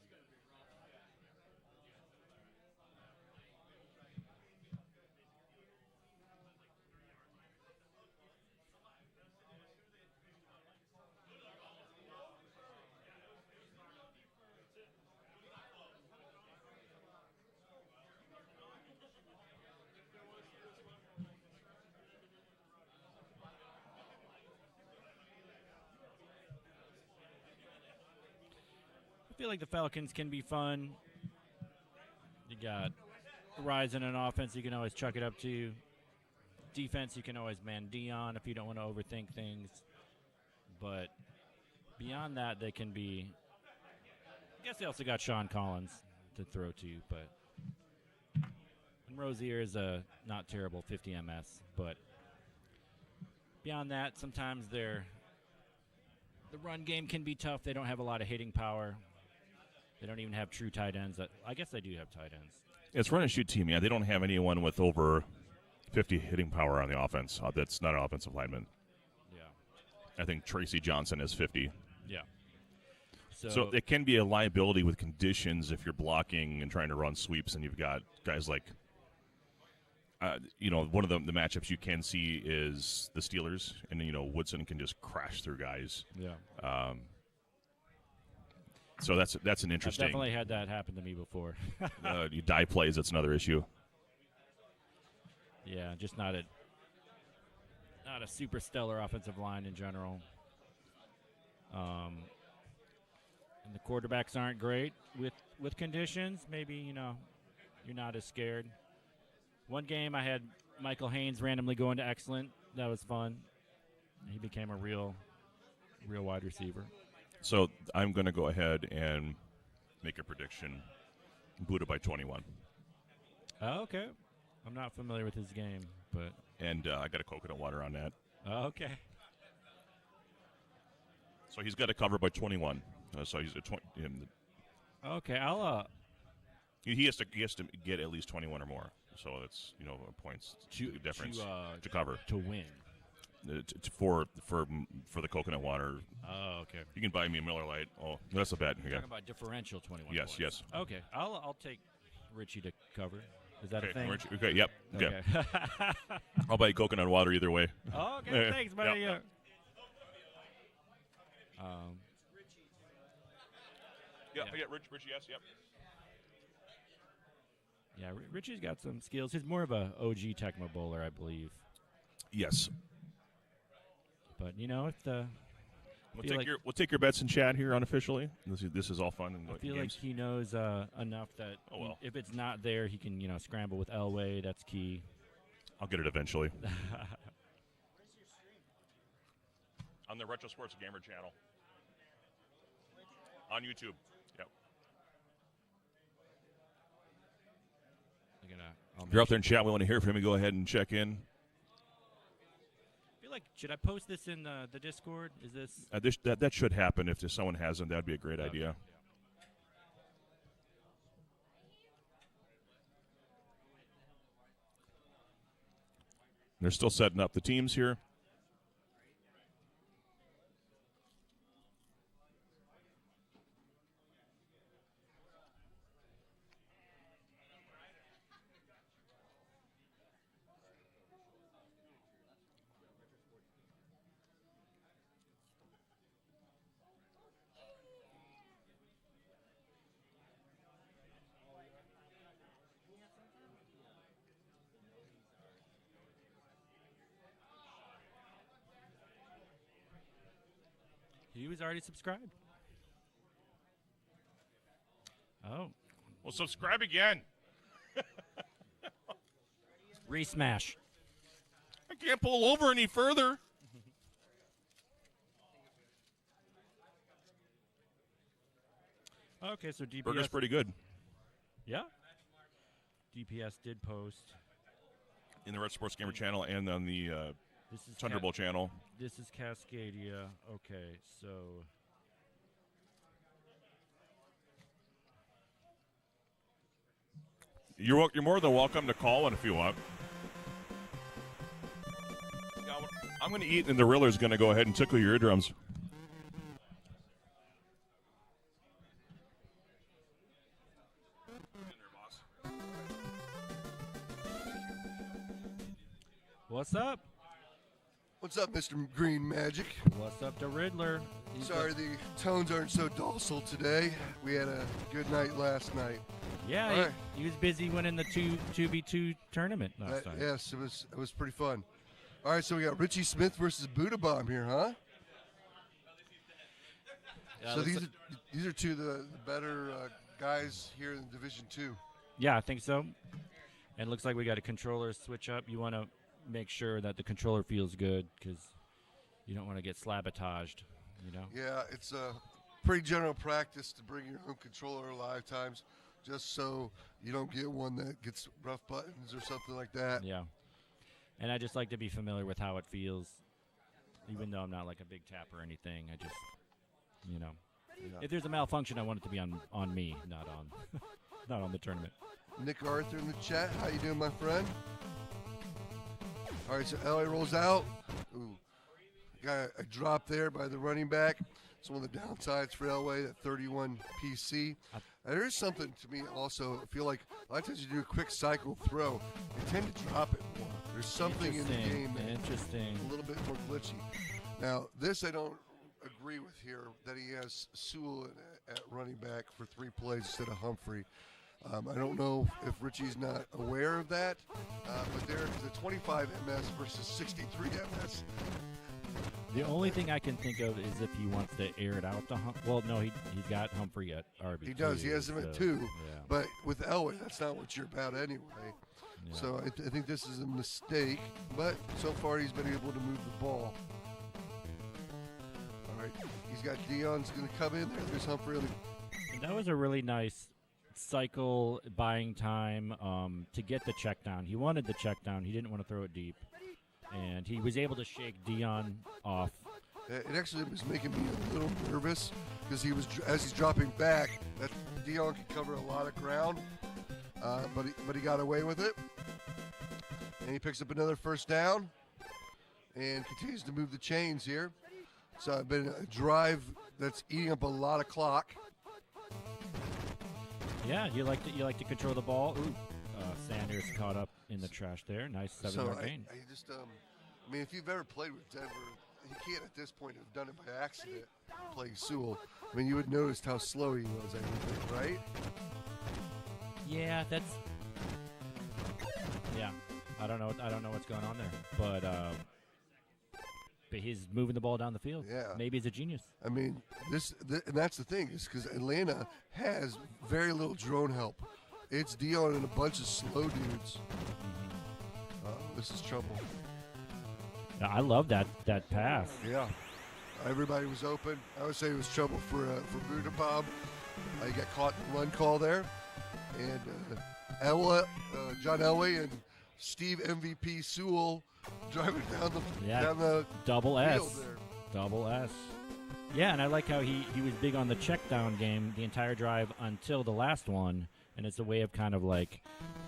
I feel like the Falcons can be fun. You got Ryzen on offense, you can always chuck it up to. Defense, you can always man D on if you don't want to overthink things. But beyond that, they can be... I guess they also got Sean Collins to throw to, but... And Rozier is a not terrible 50 MS, but beyond that, sometimes the run game can be tough. They don't have a lot of hitting power. They don't even have true tight ends. I guess they do have tight ends. It's run and shoot team. Yeah, they don't have anyone with over 50 hitting power on the offense. That's not an offensive lineman. Yeah. I think Tracy Johnson is 50. Yeah. So it can be a liability with conditions if you're blocking and trying to run sweeps, and you've got guys like, one of the matchups you can see is the Steelers, and Woodson can just crash through guys. Yeah. So that's an interesting. I've definitely had that happen to me before. You die plays. That's another issue. Yeah, just not a super stellar offensive line in general. And the quarterbacks aren't great with conditions. Maybe you're not as scared. One game I had Michael Haynes randomly going to excellent. That was fun. he became a real wide receiver. So I'm going to go ahead and make a prediction. Buddha by 21. Oh, okay. I'm not familiar with his game, but And I got a coconut water on that. okay. So he's got to cover by 21. So he's a 20. Okay, I'll He has to get at least 21 or more. So it's points difference to cover to win. It's for the coconut water. Oh, okay. You can buy me a Miller Lite. Oh, that's a bet. You're Yeah. talking about differential 21 Yes, points. yes. Okay, I'll take Richie to cover. Is that Okay, a thing? okay, yep. Okay. Okay. I'll buy you coconut water either way. Oh, okay, thanks, buddy. Yep. Yeah, Richie, yes, yep. Yeah, Richie's got some skills. He's more of a OG Tecmo bowler, I believe. Yes. But if the We'll take your bets in chat here unofficially. This is all fun and I feel games. like he knows enough that if it's not there, he can scramble with Elway. That's key. I'll get it eventually. On the Retro Sports Gamer channel. On YouTube. Yep. If you're out there in chat, we want to hear from you. Go ahead and check in. I feel like, should I post this in the Discord? Is this? That should happen. If someone hasn't, that'd be a great idea. Yeah. They're still setting up the teams here. He was already subscribed. Oh. Well, subscribe again. Re-smash. I can't pull over any further. Okay, so DPS. Burger's pretty good. Yeah. DPS did post. In the Red Sports Gamer channel and on the This is Tundra Bowl channel. This is Cascadia. Okay, so You're more than welcome to call in if you want. I'm going to eat, and the Riller's going to go ahead and tickle your eardrums. what's up? What's up, Mr. Green Magic? What's up to Riddler? Sorry the tones aren't so docile today. We had a good night last night. Yeah, All right. he was busy winning the 2v2 tournament last time. Yes, it was pretty fun. All right, so we got Richie Smith versus Buddha Bomb here, huh? Yeah, So these are two of the better guys here in Division 2. Yeah, I think so. And it looks like we got a controller switch up. You want to make sure that the controller feels good because you don't want to get slabotaged, Yeah, it's a pretty general practice to bring your own controller live times just so you don't get one that gets rough buttons or something like that. Yeah. And I just like to be familiar with how it feels, even though I'm not like a big tapper or anything. I just, if there's a malfunction, I want it to be on me, not on not on the tournament. Nick Arthur in the chat. How you doing, my friend? All right, so LA rolls out. Ooh, got a drop there by the running back. It's one of the downsides for Elway, that 31 PC. And there's something to me also. I feel like a lot of times you do a quick cycle throw, you tend to drop it more. There's something in the game that's a little bit more glitchy. Now, this I don't agree with here, that he has Sewell at running back for 3 plays instead of Humphrey. I don't know if Richie's not aware of that, but there's the 25 MS versus 63 MS. The only thing I can think of is if he wants to air it out to Well, no, he's got Humphrey at RB. He does. He has him at 2. Yeah. But with Elway, that's not what you're about anyway. Yeah. So I think this is a mistake. But so far, he's been able to move the ball. right. He's got Dion's going to come in there. There's Humphrey. And that was a really nice cycle buying time to get the check down. He wanted the check down. He didn't want to throw it deep. And he was able to shake Dion off. It actually was making me a little nervous because as he's dropping back, that Dion could cover a lot of ground, but he got away with it. And he picks up another first down and continues to move the chains here. So it's been a drive that's eating up a lot of clock. Yeah, you like to control the ball. Ooh, Sanders caught up in the trash there. Nice 7-yard gain. I mean, if you've ever played with Denver, he can't at this point have done it by accident playing Sewell. I mean, you would notice how slow he was, I think, right? Yeah, yeah. I don't know what's going on there, but he's moving the ball down the field. Yeah. Maybe he's a genius. I mean, and that's the thing, is because Atlanta has very little drone help. It's Dion and a bunch of slow dudes. This is trouble. I love that pass. Yeah. Everybody was open. I would say it was trouble for Buddha Bob. He got caught in the run call there. And John Elway and Steve MVP Sewell driving down the double field S. there. Double S. Yeah, and I like how he was big on the check down game the entire drive until the last one. And it's a way of kind of like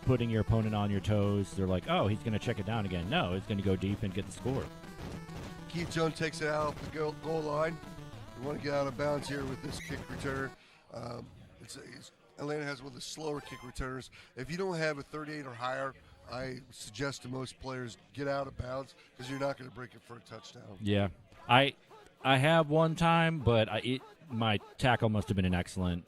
putting your opponent on your toes. They're like, oh, he's going to check it down again. No, he's going to go deep and get the score. Keith Jones takes it out of the goal line. We want to get out of bounds here with this kick returner. Atlanta has one of the slower kick returners. If you don't have a 38 or higher, I suggest to most players get out of bounds because you're not going to break it for a touchdown. Yeah. I have one time, but my tackle must have been an excellent.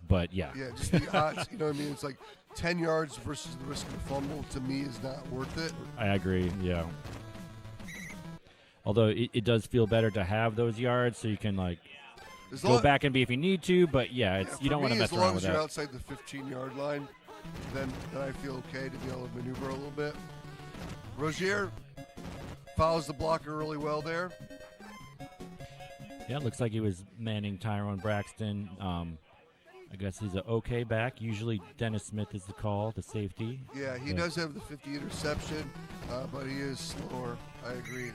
But yeah. Yeah, just the odds. You know what I mean? It's like 10 yards versus the risk of a fumble. To me, is not worth it. I agree. Yeah. Although it does feel better to have those yards, so you can go back and be if you need to. But yeah, you don't want to mess around with that. As long as you're outside the 15-yard line, then I feel okay to be able to maneuver a little bit. Rozier follows the blocker really well there. Yeah, it looks like he was manning Tyrone Braxton. I guess he's an okay back. Usually Dennis Smith is the call, the safety. Yeah, he does have the 50 interception, but he is slower. I agree.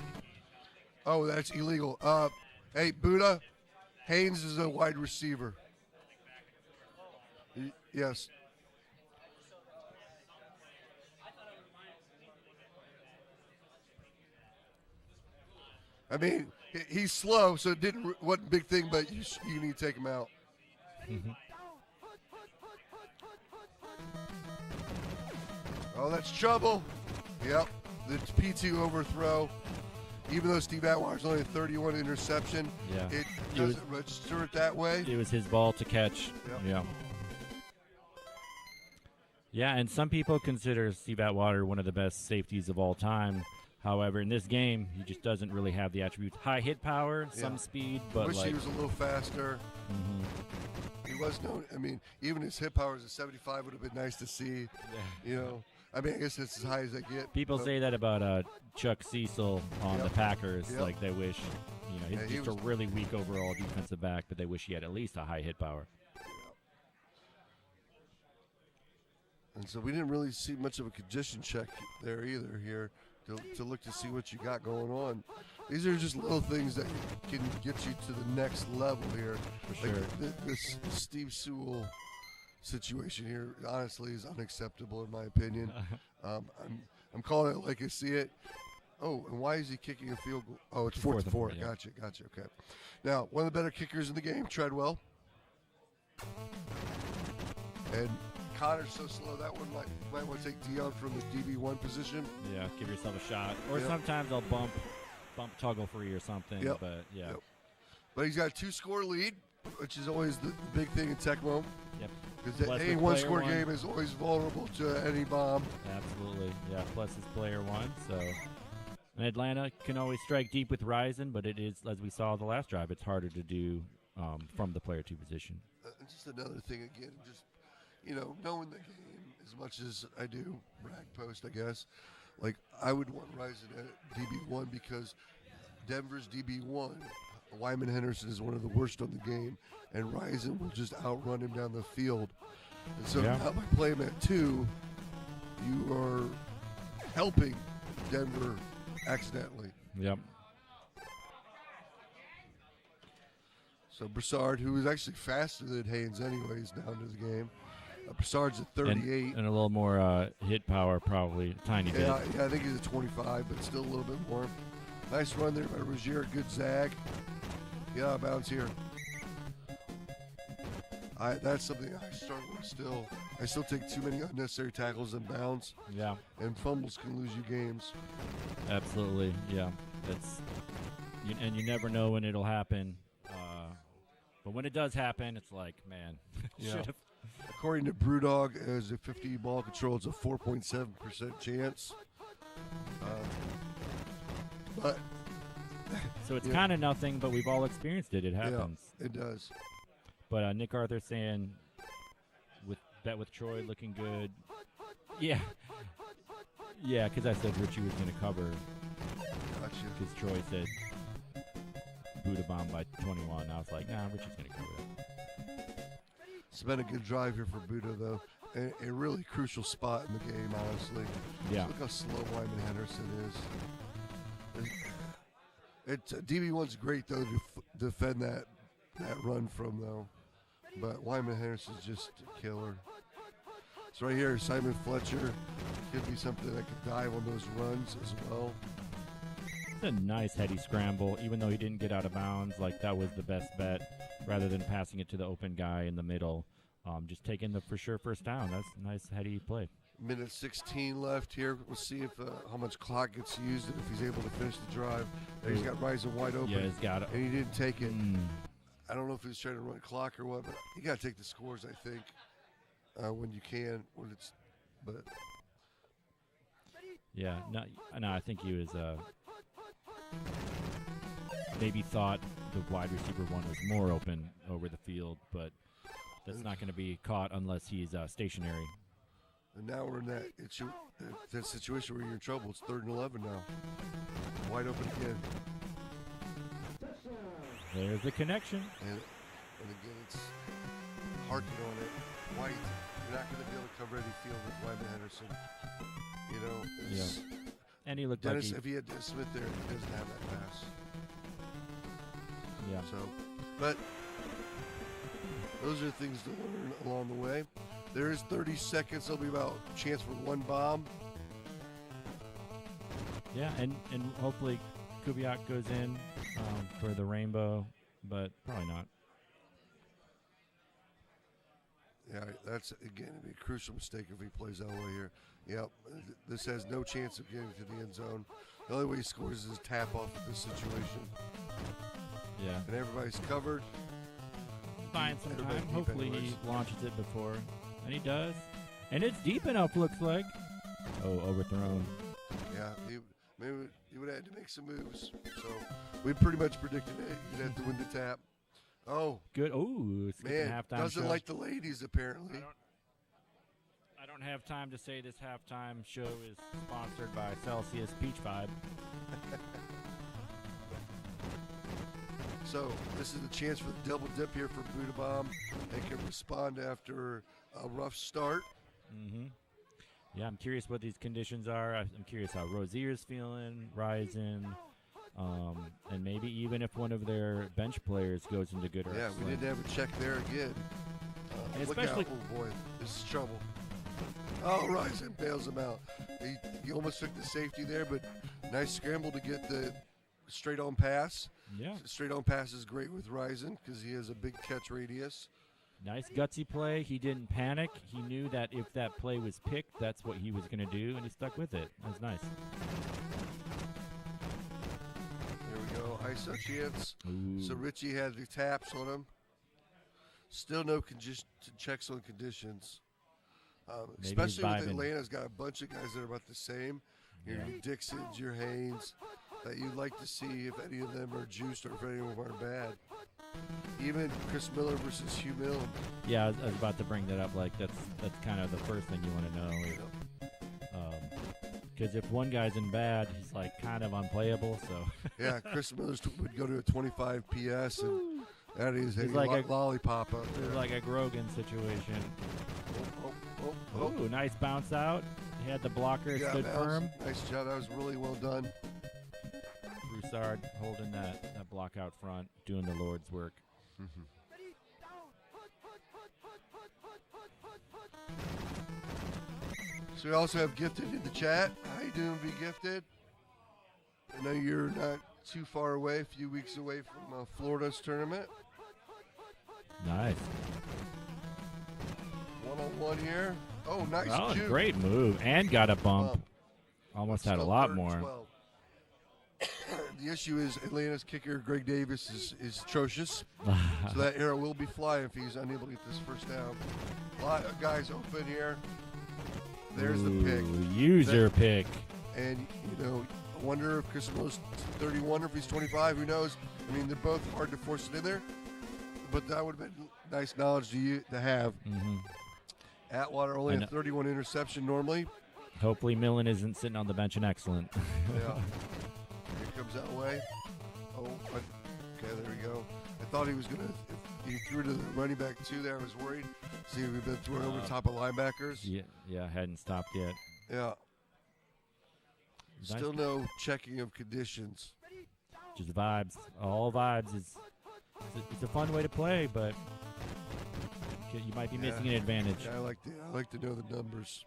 Oh, that's illegal. Hey, Buddha, Haynes is a wide receiver. Yes. I mean, he's slow, so it wasn't a big thing, but you need to take him out. Oh, that's trouble. Yep, the P2 overthrow. Even though Steve Atwater's only a 31 interception, it doesn't register it that way. It was his ball to catch. Yep. Yeah. Yeah, and some people consider Steve Atwater one of the best safeties of all time. However, in this game, he just doesn't really have the attributes. High hit power, some speed, but wish he was a little faster. He was known. I mean, even his hit power as a 75 would have been nice to see. You know, I mean, I guess it's as high as I get. People say that about Chuck Cecil on the Packers. Like they wish, he's just a really weak overall defensive back, but they wish he had at least a high hit power. And so we didn't really see much of a condition check there either here. To look to see what you got going on. These are just little things that can get you to the next level here. For sure. This Steve Sewell situation here, honestly, is unacceptable in my opinion. I'm calling it like I see it. Oh, and why is he kicking a field goal? Oh, it's 4th and 4. Yeah. Gotcha. Okay. Now, one of the better kickers in the game, Treadwell. And Connor's so slow that one might want to take Dion from the DB1 position. Yeah, give yourself a shot. Or sometimes I'll bump toggle free or something. Yep. But yeah. Yep. But he's got a 2-score lead, which is always the big thing in Tecmo. Yep. Because any one-score game is always vulnerable to any bomb. Absolutely. Yeah, plus his player one. So, and Atlanta can always strike deep with Ryzen, but it is, as we saw the last drive, it's harder to do from the player 2 position. Just another thing again, knowing the game as much as I do, rag post, I guess, like I would want Ryzen at DB1 because Denver's DB1 Wyman Henderson is one of the worst on the game, and Ryzen will just outrun him down the field. And so Yeah. now by playing him at 2, you are helping Denver accidentally. Yep. So Broussard, who is actually faster than Haynes anyways, down to the game. Broussard's at 38. And a little more hit power, probably a tiny bit. Yeah, I think he's at 25, but still a little bit more. Nice run there by Rozier. Good zag. Yeah, out of bounds here. That's something I struggle with still. I still take too many unnecessary tackles and bounds, Yeah, and fumbles can lose you games. absolutely. Yeah, and you never know when it'll happen. But when it does happen, it's like, man, Yeah. should have. According to Brewdog, as a 50 ball control, it's a 4.7% chance. But So it's Yeah. kind of nothing, but we've all experienced it. It happens. yeah, it does. But Nick Arthur saying, bet with Troy looking good. Yeah. Yeah, because I said Richie was going to cover Gotcha. because Troy said Buddha bomb by 21. I was like, nah, Richie's going to cover that. It's been a good drive here for Buddha, though. A really crucial spot in the game, honestly. Yeah. Look how slow Wyman Henderson is. DB1's great, though, to defend that run from, though. But Wyman Henderson's just a killer. So right here, Simon Fletcher could be something that could dive on those runs as well. It's a nice heady scramble, even though he didn't get out of bounds. Like, that was the best bet, rather than passing it to the open guy in the middle. Just taking the for sure first down. That's a nice heady play. Minute 16 left here. We'll see if how much clock gets used and if he's able to finish the drive. There he's got Ryzen wide open. Yeah, he's got it. And he didn't take it. Mm. I don't know if he was trying to run clock or what, but you got to take the scores, I think, when you can. But Yeah, no, I think he was maybe thought the wide receiver one was more open over the field, but that's not going to be caught unless he's stationary. and now we're in that situation where you're in trouble. It's 3rd and 11 now. Wide open again. There's the connection. And again, it's harking on it. White, you're not going to be able to cover any field with Wyman Henderson. You know, it's, And he looked Dennis, like if he had Dennis Smith there, he doesn't have that pass. yeah. So, but those are things to learn along the way. There is 30 seconds. There'll be about a chance for one bomb. Yeah, and hopefully Kubiak goes in for the rainbow, but probably not. Yeah, that's, again, it'd be a crucial mistake if he plays Elway here. Yep, this has no chance of getting to the end zone. The only way he scores is a tap off of this situation. Yeah. And everybody's covered. Buying some Everybody time. deep Hopefully he anyways. launches it before. And he does. And it's deep enough, looks like. Oh, overthrown. Yeah, maybe he would have had to make some moves. So we pretty much predicted it. You'd have to win the tap. Oh, Good. Oh, skipping man, halftime doesn't show. like the ladies apparently. I don't have time to say this halftime show is sponsored by Celsius Peach Vibe. So this is the chance for the double dip here for Buddha Bomb. They can respond after a rough start. Mm-hmm. Yeah, I'm curious what these conditions are. I'm curious how Rozier's feeling, Ryzen, and maybe even if one of their bench players goes into good Yeah, reps. we didn't have a check there again. And Look especially- out, oh boy, this is trouble. Oh, Ryzen bails him out. He almost took the safety there, but nice scramble to get the straight on pass. Yeah, Straight on pass is great with Ryzen because he has a big catch radius. nice gutsy play. He didn't panic. He knew that if that play was picked, that's what he was going to do, and he stuck with it. That was nice. There we go, ISO chance. Ooh. So Richie had the taps on him. Still no checks on conditions. he's Especially with vibing. Atlanta's got a bunch of guys that are about the same. Your Dixons, your Haynes, that you'd like to see if any of them are juiced or if any of them are bad. Even Chris Miller versus Hugh Milne. Yeah, I was about to bring that up. Like that's kind of the first thing you want to know. Because if one guy's in bad, he's like kind of unplayable. So Yeah, Chris Miller's would go to a 25 PS, and that is a It's like a- lollipop up it's there. like a Grogan situation. Oh. Ooh, nice bounce out. He had the blocker, Yeah, stood that was- firm. Nice job. That was really well done. Broussard holding that block out front, doing the Lord's work. So we also have Gifted in the chat. How you doing, Be Gifted? I know you're not too far away, a few weeks away from Florida's tournament. Nice. 1-on-1 here. Oh, nice Oh, juke. great move. And got a bump. Bump. Almost had a Still lot 3rd and more. 12. The issue is Atlanta's kicker, Greg Davis, is atrocious. So that arrow will be flying if he's unable to get this first down. A lot of guys open here. There's the pick. Ooh, user pick. And, you know, I wonder if Chris Miller's 31 or if he's 25. Who knows? I mean, they're both hard to force it in there. But that would have been nice knowledge to have. Mm-hmm. Atwater only a 31 interception normally. Hopefully Millen isn't sitting on the bench and excellent. Yeah. Here comes that way. Oh, okay, there we go. I thought he was going to, if he threw to the running back too there, I was worried. See if we've been throwing over the top of linebackers. Yeah, hadn't stopped yet. Yeah. Nice. Still no checking of conditions. Just vibes. All vibes. It's a fun way to play, but you might be missing an advantage. Yeah, I like to know the numbers.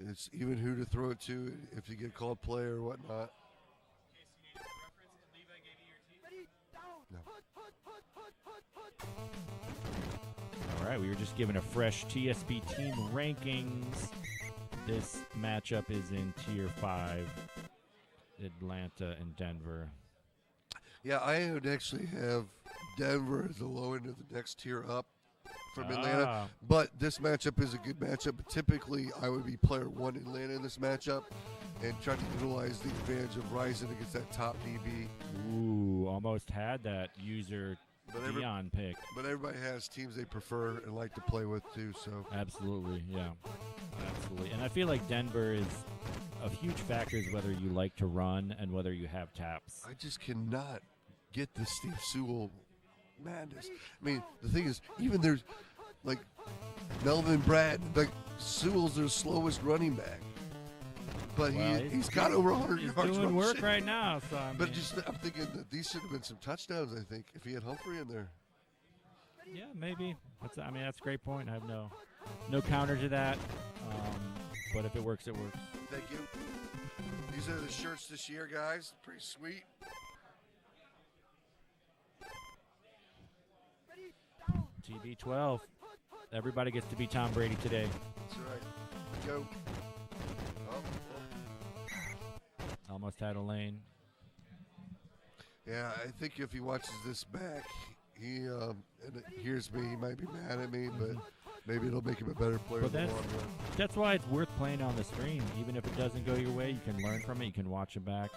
It's even who to throw it to if you get called play or whatnot. No. All right, we were just given a fresh TSP team rankings. This matchup is in Tier 5, Atlanta and Denver. Yeah, I would actually have Denver as the low end of the next tier up from Atlanta. But this matchup is a good matchup. But typically, I would be player 1 Atlanta in this matchup and try to utilize the advantage of Ryzen against that top DB. Ooh, almost had that user But Dion pick. But everybody has teams they prefer and like to play with too. So Absolutely, yeah. Absolutely. And I feel like Denver is a huge factor is whether you like to run and whether you have taps. I just cannot get the Steve Sewell madness. I mean, the thing is, even there's like Melvin Brad, like Sewell's their slowest running back, but he's got over 100 He's yards. doing work right now. So But I'm thinking that these should have been some touchdowns. I think if he had Humphrey in there. Yeah, maybe. That's a great point. I have no counter to that. But if it works, it works. Thank you. These are the shirts this year, guys. Pretty sweet. TB12. Everybody gets to be Tom Brady today. That's right. Go. Oh. Almost had a lane. Yeah, I think if he watches this back, he and hears me, he might be mad at me, but maybe it'll make him a better player in the long run. That's why it's worth playing on the stream. Even if it doesn't go your way, you can learn from it. You can watch it back.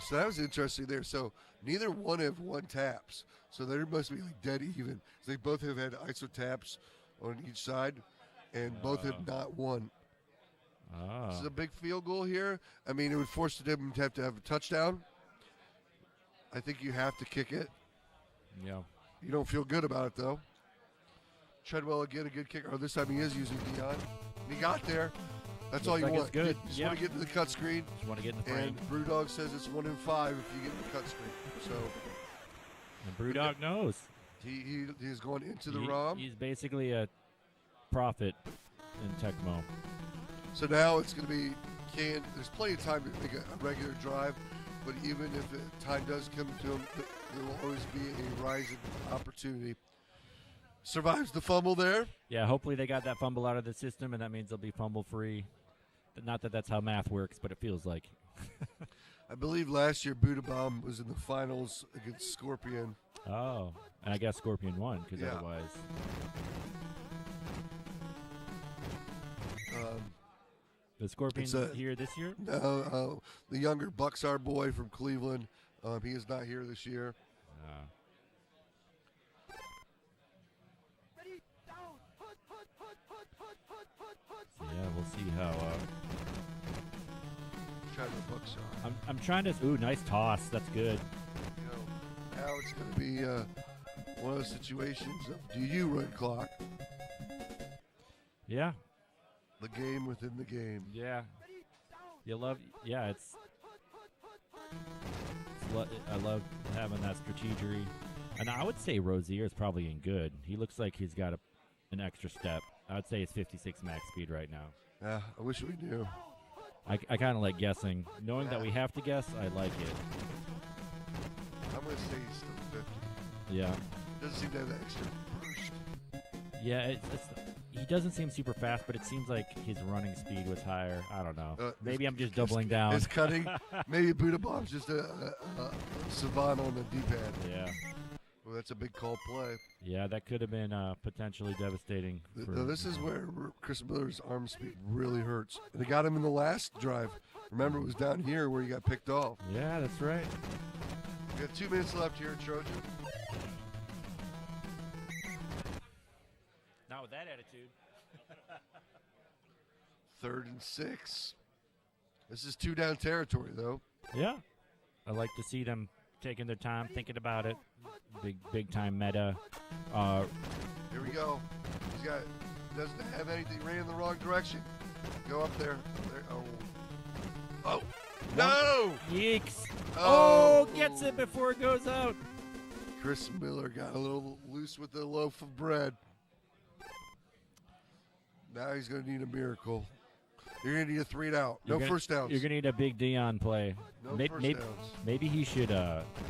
So that was interesting there. So neither one have won taps. So there must be like dead even. They both have had ISO taps on each side, and both have not won. This is a big field goal here. I mean, it would force them to have a touchdown. I think you have to kick it. Yeah. You don't feel good about it, though. Treadwell again, a good kicker. Oh, this time he is using Dion. He got there. That's all you like want. it's good. You just want to get into the cut screen. Just want to get in the frame. And Brewdog says it's 1 in 5 if you get in the cut screen. So. And Brewdog knows. He's going into the ROM. He's basically a prophet in Tecmo. So now it's going to be there's plenty of time to make a regular drive, but even if time does come to him, there will always be a rising opportunity. Survives the fumble there. Yeah, hopefully they got that fumble out of the system, and that means they'll be fumble-free. Not that that's how math works, but it feels like. I believe last year Budabaum was in the finals against Scorpion. Oh, and I guess Scorpion won, because Yeah. otherwise. The Scorpion's here this year? No, the younger Bucksar boy from Cleveland. He is not here this year. Yeah, we'll see how kind of a buckshot. I'm trying to. Ooh, nice toss. That's good. You know, now it's going to be one of those situations of do you run clock? Yeah. The game within the game. Yeah. You love. Yeah, it's I love having that strategery. And I would say Rozier is probably in good. He looks like he's got an extra step. I would say it's 56 max speed right now. Yeah, I wish we knew. I kind of like guessing. Knowing that we have to guess, I like it. I'm going to say he's still 50. Yeah. Doesn't seem to have that extra burst. Yeah, he doesn't seem super fast, but it seems like his running speed was higher. I don't know. Maybe I'm just doubling down. His cutting, maybe Buddha Bomb's just a savant on the D-pad. Yeah. Well, that's a big call play. Yeah, that could have been potentially devastating. This is where Chris Miller's arm speed really hurts. They got him in the last drive. Remember, it was down here where he got picked off. Yeah, that's right. We got 2 minutes left here, Trojan. Not with that attitude. 3rd and 6. This is 2 down territory, though. Yeah. I like to see them taking their time, thinking about it. Big time meta. Here we go. Doesn't have anything. Ran in the wrong direction. Go up there. Oh. No! Yeeks. Oh, gets it before it goes out. Chris Miller got a little loose with the loaf of bread. Now he's going to need a miracle. You're going to need a 3-and-out. No first downs. You're going to need a big Dion play. No first downs. Maybe he should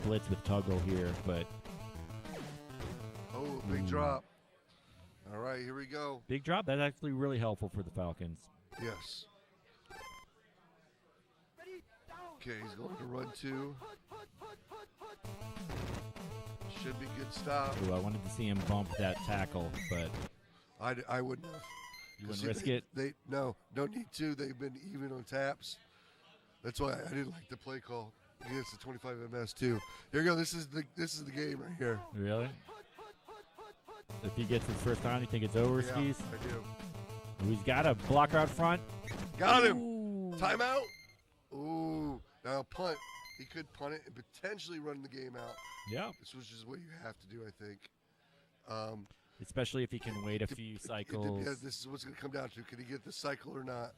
blitz with Tuggle here, but... Oh, big drop. All right, here we go. Big drop. That's actually really helpful for the Falcons. Yes. Okay, he's going to run 2. Should be good stop. Ooh, I wanted to see him bump that tackle, but... I wouldn't have. You wouldn't risk it? No, don't need to. They've been even on taps. That's why I didn't like the play call against the 25 MS too. Here we go. This is the game right here. Really? If he gets his first down, you think it's over, Yeah, Skis? I do. Ooh, he's got a blocker out front. Got him. Ooh. Timeout. Ooh. Now punt. He could punt it and potentially run the game out. Yeah. This was just what you have to do, I think. Especially if he can wait a few cycles. Yeah, this is what's going to come down to. Can he get the cycle or not?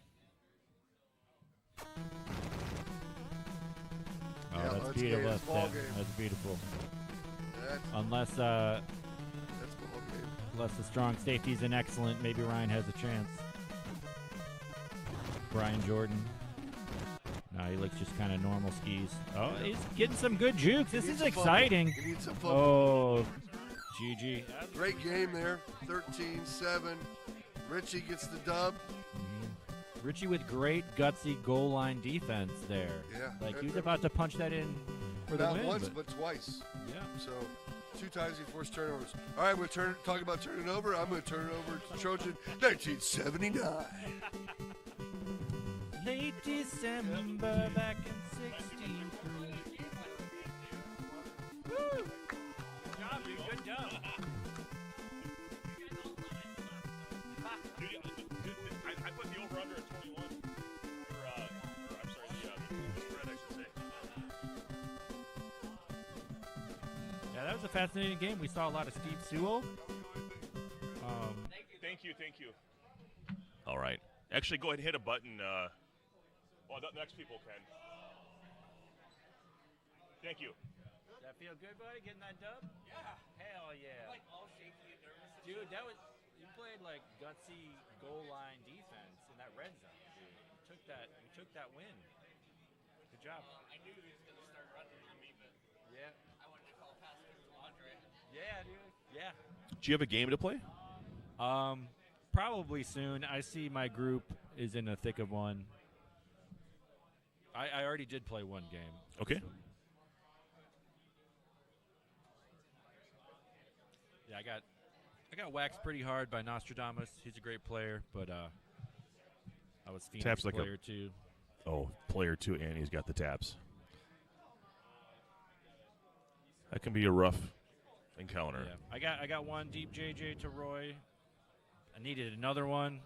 Oh, Yeah, that's let's beautiful. get it. Ball game. That's beautiful. That's Unless ball game. unless the strong safety's an excellent, maybe Ryan has a chance. Brian Jordan. No, he looks just kind of normal, Skis. Oh, he's getting some good jukes. This is exciting. He needs some fumble. Oh, GG. Great game there. 13-7. Richie gets the dub. Richie with great gutsy goal line defense there. Yeah. Like he was about to punch that in for the Not win. once, but twice. Yeah. So 2 times he forced turnovers. All right, we're talking about turning over. I'm going to turn it over to Trojan 1979. Late December back in 16. Woo! Good job, dude. Good job. I put the over under at 21. I'm sorry, the spread, I should say. Yeah, that was a fascinating game. We saw a lot of Steve Sewell. Thank you. All right. Actually, go ahead and hit a button. Well, the next people can. Thank you. Does that feel good, buddy? Getting that dub? Yeah. Hell yeah. Like all shaky and nervous. Dude, you played like gutsy goal line defense in that red zone, dude. You took that win. Good job. I knew he was going to start running on me, but Yeah. I wanted to call a pass to Andre. Yeah, dude. Yeah. Do you have a game to play? Probably soon. I see my group is in the thick of one. I already did play one game. Okay. Yeah, I got waxed pretty hard by Nostradamus. He's a great player, but I was Phoenix Taps like player too. Oh, player 2, and he's got the taps. That can be a rough encounter. Yeah, I got one deep JJ to Roy. I needed another one,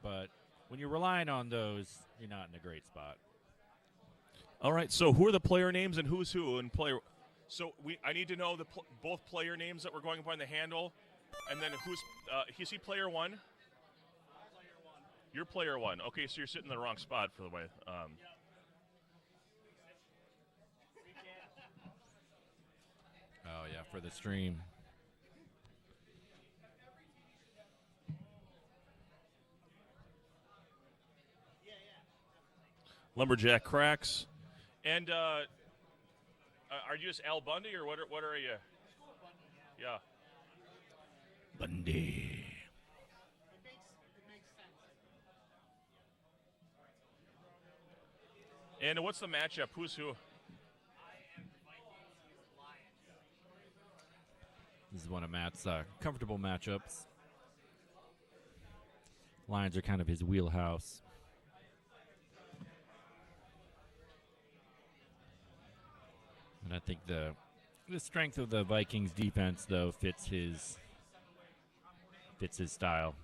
but when you're relying on those, you're not in a great spot. All right, so who are the player names and who's who and player? So I need to know both player names that we're going by in the handle, and then who's is he player one? Player one. You're player one. Okay, so you're sitting in the wrong spot for the way. Oh, yeah, for the stream. Lumberjack Cracks. And are you just Al Bundy, or what are you? Yeah. Bundy. It makes sense. And what's the matchup? Who's who? I am the Vikings, he's the Lions. This is one of Matt's comfortable matchups. Lions are kind of his wheelhouse. And I think the strength of the Vikings defense, though, fits his style.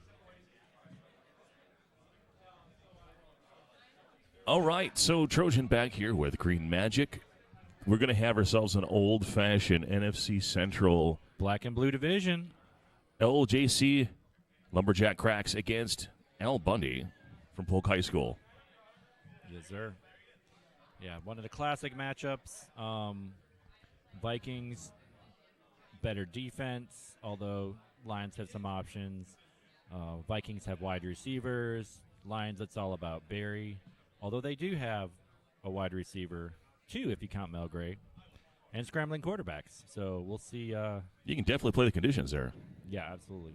All right, so Trojan back here with Green Magic. We're going to have ourselves an old-fashioned NFC Central Black and blue division. LJC Lumberjack Cracks against Al Bundy from Polk High School. Yes, sir. Yeah, one of the classic matchups. Vikings, better defense, although Lions have some options. Vikings have wide receivers. Lions, it's all about Barry. Although they do have a wide receiver, two if you count Mel Gray, and scrambling quarterbacks. So we'll see. You can definitely play the conditions there. Yeah, absolutely.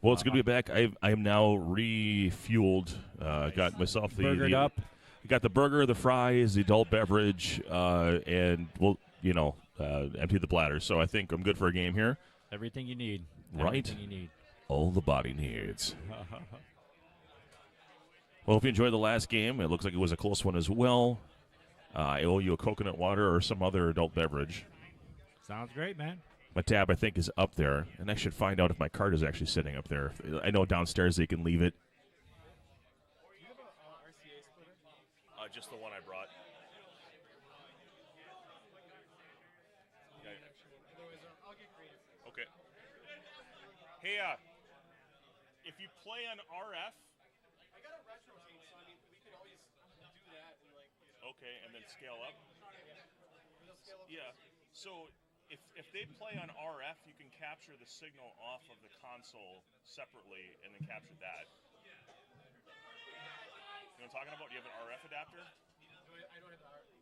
Well, it's good to be back. I am now refueled. Got myself Burgered up. Got the burger, the fries, the adult beverage, and we'll empty the bladder. So I think I'm good for a game here. Everything you need. Right. Everything you need. All the body needs. Well, if you enjoyed the last game, it looks like it was a close one as well. I owe you a coconut water or some other adult beverage. Sounds great, man. My tab, I think, is up there, and I should find out if my card is actually sitting up there. I know downstairs they can leave it. Do you have a RCA splitter? Just the one I brought. Otherwise, I'll get creative. Okay. Hey, if you play on RF, I got a retro team, so I mean, we could always do that and okay, and then scale up. It'll scale up. Yeah. So if they play on RF, you can capture the signal off of the console separately and then capture that. You know what I'm talking about? Do you have an RF adapter? I don't have the RF adapter.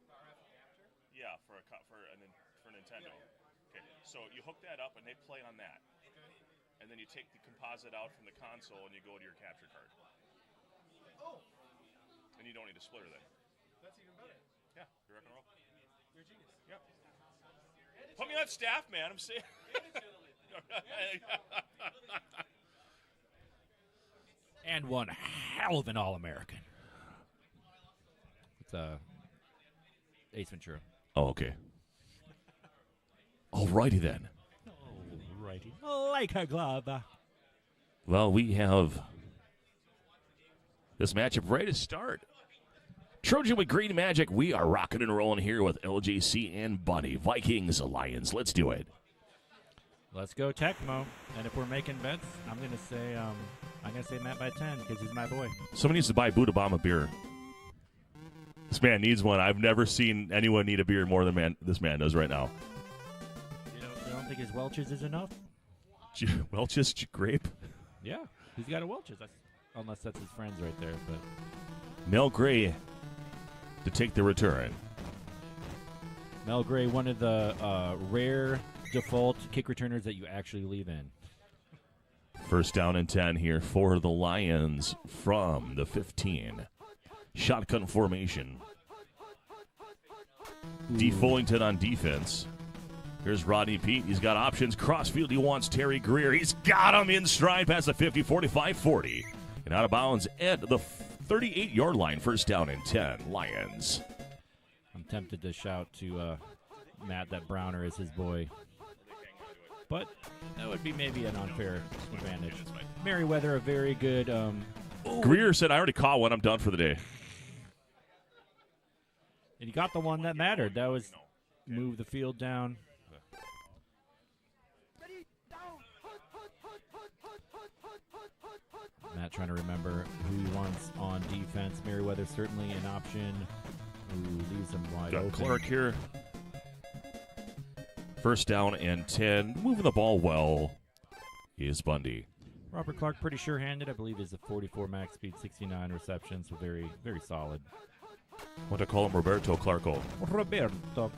Yeah, for Nintendo. Okay, so you hook that up and they play on that, and then you take the composite out from the console and you go to your capture card. Oh, And you don't need a splitter then. that's even better. Yeah, you're rock and roll. You're a genius. Yep. Put me on staff, man. I'm saying. And one hell of an All-American. It's Ace Ventura. Oh, okay. Alrighty then. Righty. Like a glove. Well, we have this matchup ready to start. Trojan with Green Magic. We are rocking and rolling here with LJC and Bunny. Vikings, Lions. Let's do it. Let's go Tecmo. And if we're making bets, I'm gonna say Matt by 10 because he's my boy. Somebody needs to buy Buddha Bomb a beer. This man needs one. I've never seen anyone need a beer more than this man does right now. You don't think his Welch's is enough? Welch's grape. Yeah, he's got a Welch's. Unless that's his friends right there. But Mel Gray to take the return. Mel Gray, one of the rare default kick returners that you actually leave in. First down and 10 here for the Lions from the 15. Shotgun formation. D. Fullington on defense. Here's Rodney Pete. He's got options. Crossfield, he wants Terry Greer. He's got him in stride past the 50, 45, 40. And out of bounds at the 38-yard line. First down and 10. Lions. I'm tempted to shout to Matt that Browner is his boy. But that would be maybe an unfair advantage. Merriweather, a very good... Greer said, I already caught one. I'm done for the day. And he got the one that mattered. That was move the field down. Matt trying to remember who he wants on defense. Merriweather certainly an option who leaves him wide Got open. Clark here. First down and 10. Moving the ball well is Bundy. Robert Clark pretty sure-handed. I believe is a 44 max speed, 69 receptions, so very, very solid. Want to call him Roberto Clarko. Roberto.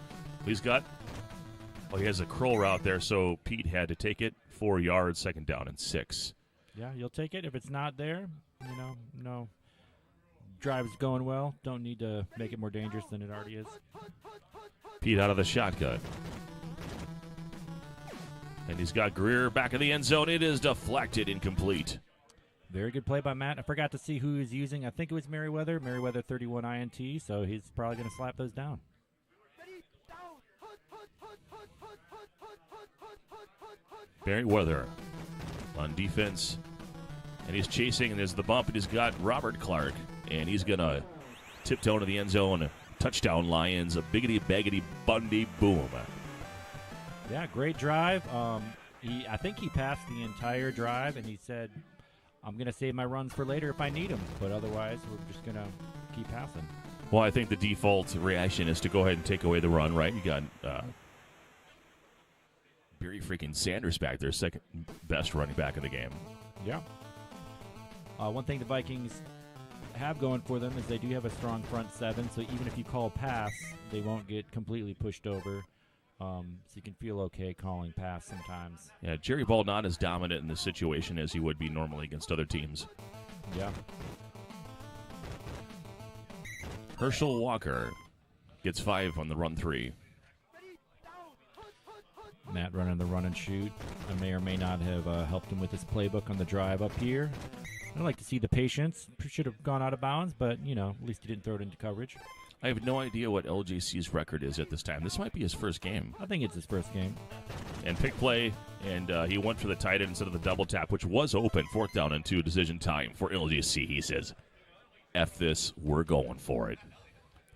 He's got, he has a curl route there, so Pete had to take it 4 yards, second down and 6. Yeah, you'll take it. If it's not there, no. Drive's going well. Don't need to make it more dangerous than it already is. Pete out of the shotgun. And he's got Greer back in the end zone. It is deflected, incomplete. Very good play by Matt. I forgot to see who he's using. I think it was Merriweather. Merriweather 31 INT, so he's probably going to slap those down. Merriweather on defense. And he's chasing, and there's the bump, and he's got Robert Clark. And he's going to tiptoe into the end zone. Touchdown, Lions. A biggity-baggity Bundy boom. Yeah, great drive. I think he passed the entire drive, and he said, I'm going to save my runs for later if I need them. But otherwise, we're just going to keep passing. Well, I think the default reaction is to go ahead and take away the run, right? You got Barry freaking Sanders back there, second best running back in the game. Yeah. One thing the Vikings have going for them is they do have a strong front seven, so even if you call pass, they won't get completely pushed over. So you can feel okay calling pass sometimes. Yeah, Jerry Ball not as dominant in this situation as he would be normally against other teams. Yeah. Herschel Walker gets 5 on the run 3. Matt running the run and shoot. I may or may not have helped him with his playbook on the drive up here. I'd like to see the patience. Should have gone out of bounds, but, at least he didn't throw it into coverage. I have no idea what LJC's record is at this time. This might be his first game. I think it's his first game. And pick play, and he went for the tight end instead of the double tap, which was open. 4th down and 2, decision time for LJC. He says, F this, we're going for it.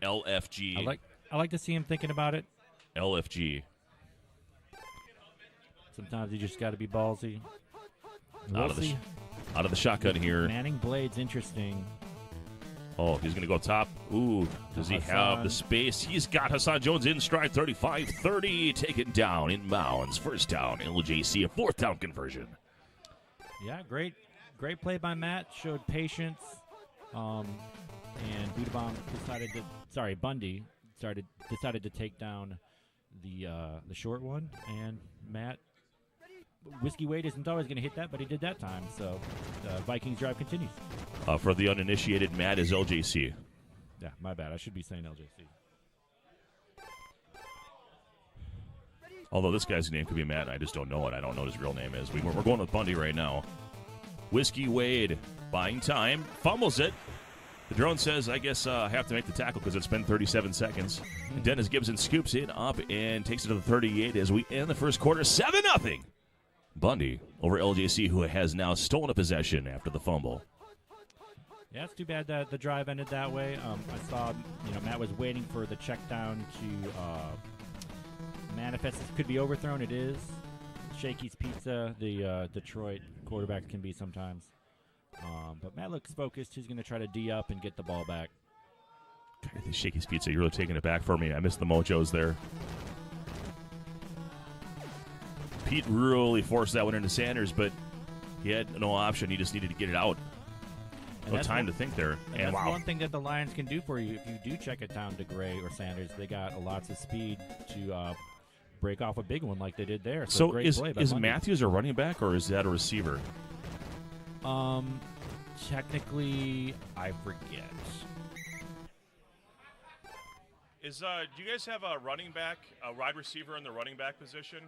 LFG. I like to see him thinking about it. LFG. Sometimes you just got to be ballsy. Out of the shotgun here. Manning Blade's interesting. Oh, he's going to go top. Ooh, does he have the space? He's got Hassan Jones in stride, 35-30, taken down in bounds. First down, LJC, a 4th down conversion. Yeah, great play by Matt. Showed patience. And Bundy decided to take down the short one. And Matt, Whiskey Wade isn't always going to hit that, but he did that time. So the Vikings drive continues. For the uninitiated, Matt is LJC. Yeah, my bad. I should be saying LJC. Although this guy's name could be Matt, and I just don't know it. I don't know what his real name is. We're going with Bundy right now. Whiskey Wade buying time, fumbles it. The drone says, I guess I have to make the tackle because it's been 37 seconds. And Dennis Gibson scoops it up and takes it to the 38 as we end the first quarter, 7-0. Bundy over LJC, who has now stolen a possession after the fumble. Yeah, it's too bad that the drive ended that way. I saw, Matt was waiting for the check down to manifest. This could be overthrown. It is. Shakey's Pizza, the Detroit quarterback can be sometimes. But Matt looks focused. He's going to try to D up and get the ball back. The Shakey's Pizza, you're really taking it back for me. I missed the mojos there. Pete really forced that one into Sanders, but he had no option. He just needed to get it out. No time to think there. And that's one thing that the Lions can do for you. If you do check it down to Gray or Sanders, they got lots of speed to break off a big one like they did there. So great is play by Bundy. Matthews a running back, or is that a receiver? Technically, I forget. Do you guys have a running back, a wide receiver in the running back position?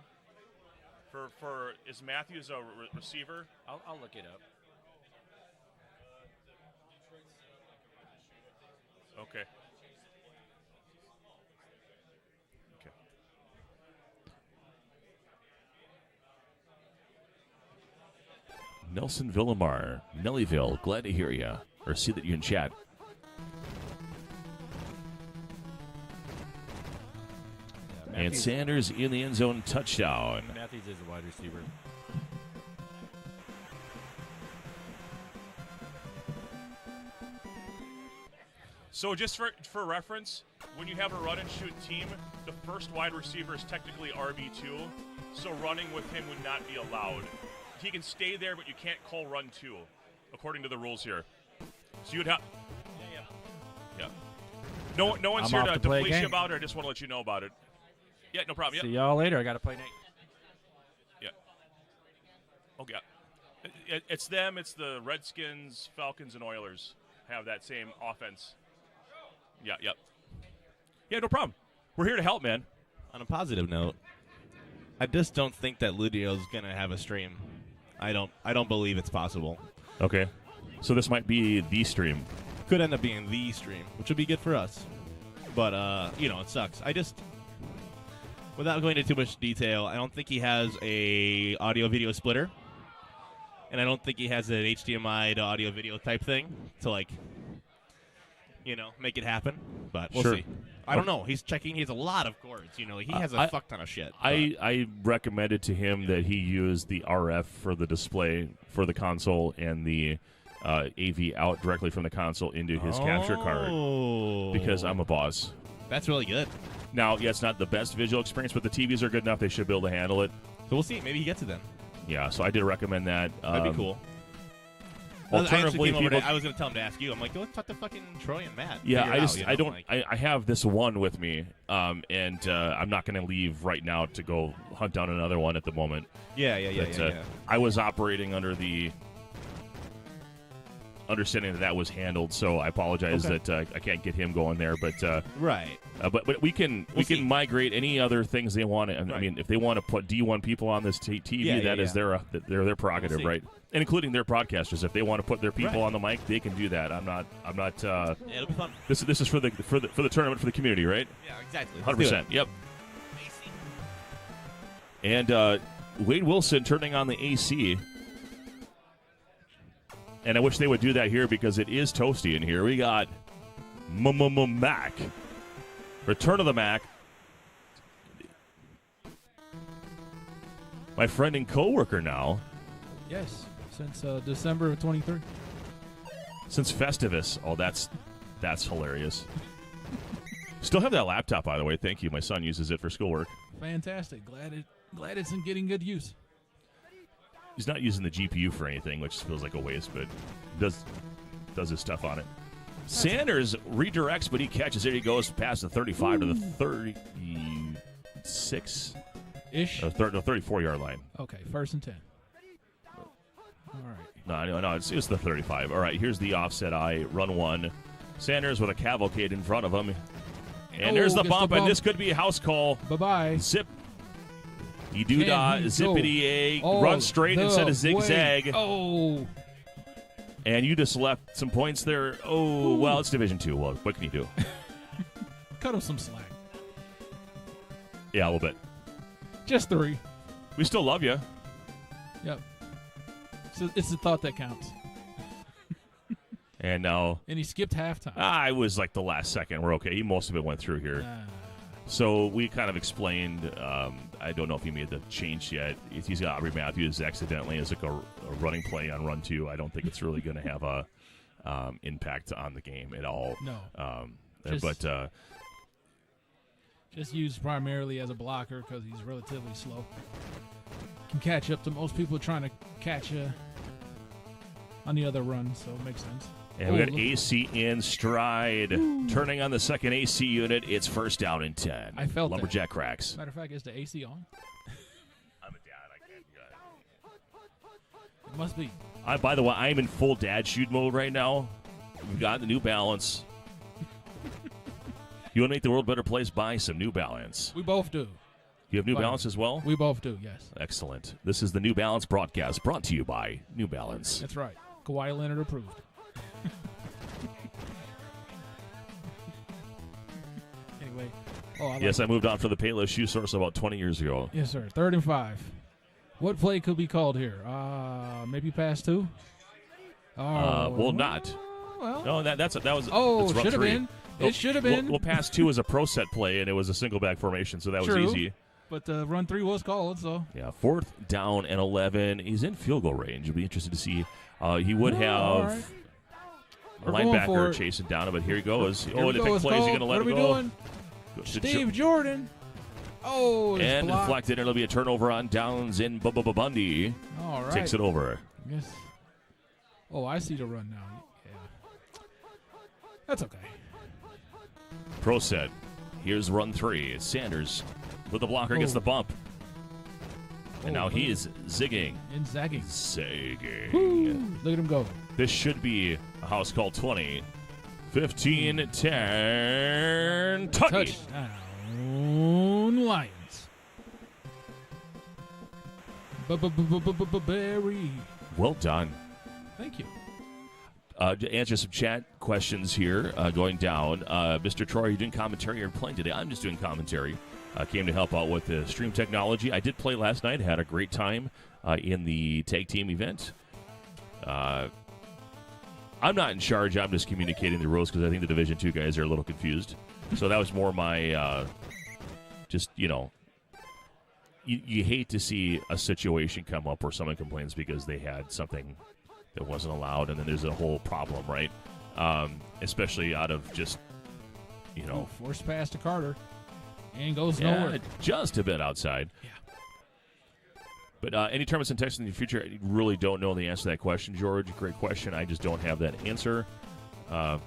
Is Matthews a receiver? I'll look it up. Okay. Nelson Villamar, Nellyville, glad to hear you, or see that you in chat. And Sanders in the end zone, touchdown. Matthews is a wide receiver. So just for reference, when you have a run and shoot team, the first wide receiver is technically RB2, so running with him would not be allowed. He can stay there, but you can't call run 2, according to the rules here. So you'd have... Yeah. No one's here to police you about it. I just want to let you know about it. Yeah, no problem. See y'all later. I got to play Nate. Yeah. Okay. It's them. It's the Redskins, Falcons, and Oilers have that same offense. Yeah, yep. Yeah, no problem. We're here to help, man. On a positive note, I just don't think that Ludio's going to have a stream. I don't believe it's possible. Okay. So this might be the stream. Could end up being the stream, which would be good for us. But, it sucks. Without going into too much detail, I don't think he has a audio-video splitter. And I don't think he has an HDMI to audio-video type thing to, make it happen. But we'll see. I don't know. He's checking. He has a lot of cords. He has a fuck ton of shit. I recommended to him that he use the RF for the display for the console and the AV out directly from the console into his capture card because I'm a boss. That's really good. Now, yeah, it's not the best visual experience, but the TVs are good enough. They should be able to handle it. So we'll see. Maybe he gets it then. Yeah, so I did recommend that. That'd be cool. Alternatively, I was going to tell him to ask you. I'm like, go talk to fucking Troy and Matt. Yeah, I have this one with me, and I'm not going to leave right now to go hunt down another one at the moment. Yeah. I was operating under the understanding that was handled, so I apologize that I can't get him going there. But right. But we can migrate any other things they want. I mean, if they want to put D1 people on this TV, that is their prerogative, right? And including their broadcasters, if they want to put their people on the mic, they can do that. I'm not. It'll be fun. This is for the tournament for the community, right? Yeah, exactly. 100%. Yep. And Wade Wilson turning on the AC. And I wish they would do that here because it is toasty in here. We got Mac. Return of the Mac. My friend and co-worker now. Yes, since December of 23. Since Festivus. Oh, that's hilarious. Still have that laptop, by the way. Thank you. My son uses it for schoolwork. Fantastic. Glad it's in getting good use. He's not using the GPU for anything, which feels like a waste, but does his stuff on it. Sanders redirects, but he catches it. He goes past the 35 to the 36-ish? The 34-yard line. Okay, 1st and 10. All right. No, it's the 35. All right, here's the offset eye, run one. Sanders with a cavalcade in front of him. And there's the bump, and this could be a house call. Bye-bye. Zip. You do zippity-a, run straight instead of zigzag. Oh. And you just left some points there. Oh, well, it's Division 2. Well, what can you do? Cut him some slack. Yeah, a little bit. Just 3. We still love you. Yep. So it's the thought that counts. And now... And he skipped halftime. I was like the last second. We're okay. Most of it went through here. So we kind of explained, I don't know if he made the change yet. If he's got Aubrey Matthews accidentally as like a running play on run 2, I don't think it's really going to have a impact on the game at all. No. Just used primarily as a blocker because he's relatively slow. Can catch up to most people trying to catch on the other run, so it makes sense. And we got AC in stride. Turning on the second AC unit. It's 1st down and 10. I felt Lumberjack cracks. Matter of fact, is the AC on? I'm a dad. I can't do that. It must be. By the way, I'm in full dad shoot mode right now. We've got the New Balance. You want to make the world a better place? Buy some New Balance. We both do. You have New Balance as well? We both do, yes. Excellent. This is the New Balance broadcast brought to you by New Balance. That's right. Kawhi Leonard approved. Anyway. I moved on for the Payless Shoe Source about 20 years ago. Yes, sir. 3rd and 5. What play could be called here? Maybe pass 2? Well, not. Well. No, that was. Oh, should have been. It should have been. Well, pass 2 was a pro set play, and it was a single back formation, so that was True. easy. But the run 3 was called, so. Yeah, 4th down and 11. He's in field goal range. It'll be interesting to see. He would have a linebacker chasing down him, but here he goes. Here the big play. Is he going to let it go? What are we doing? Steve Jordan. Oh, it's and blocked. deflected. It'll be a turnover on downs in Bundy. All right. Takes it over. Yes. Oh, I see the run now. Yeah. That's okay. Pro set. Here's run 3. Sanders with the blocker gets the bump. And now he is zigging. And zagging. Zagging. Woo. Look at him go. This should be a house call 20. 15, 10. Touchdown. Lions. Barry. Well done. Thank you. To answer some chat questions here going down. Mr. Troy, you doing commentary or playing today? I'm just doing commentary. Came to help out with the stream technology. I did play last night. Had a great time in the tag team event. I'm not in charge. I'm just communicating the rules because I think the Division II guys are a little confused. So that was more my you hate to see a situation come up where someone complains because they had something that wasn't allowed, and then there's a whole problem, right? Especially out of just, forced pass to Carter. And goes nowhere. Just a bit outside. Yeah. But any tournaments in Texas in the future, I really don't know the answer to that question, George. Great question. I just don't have that answer. A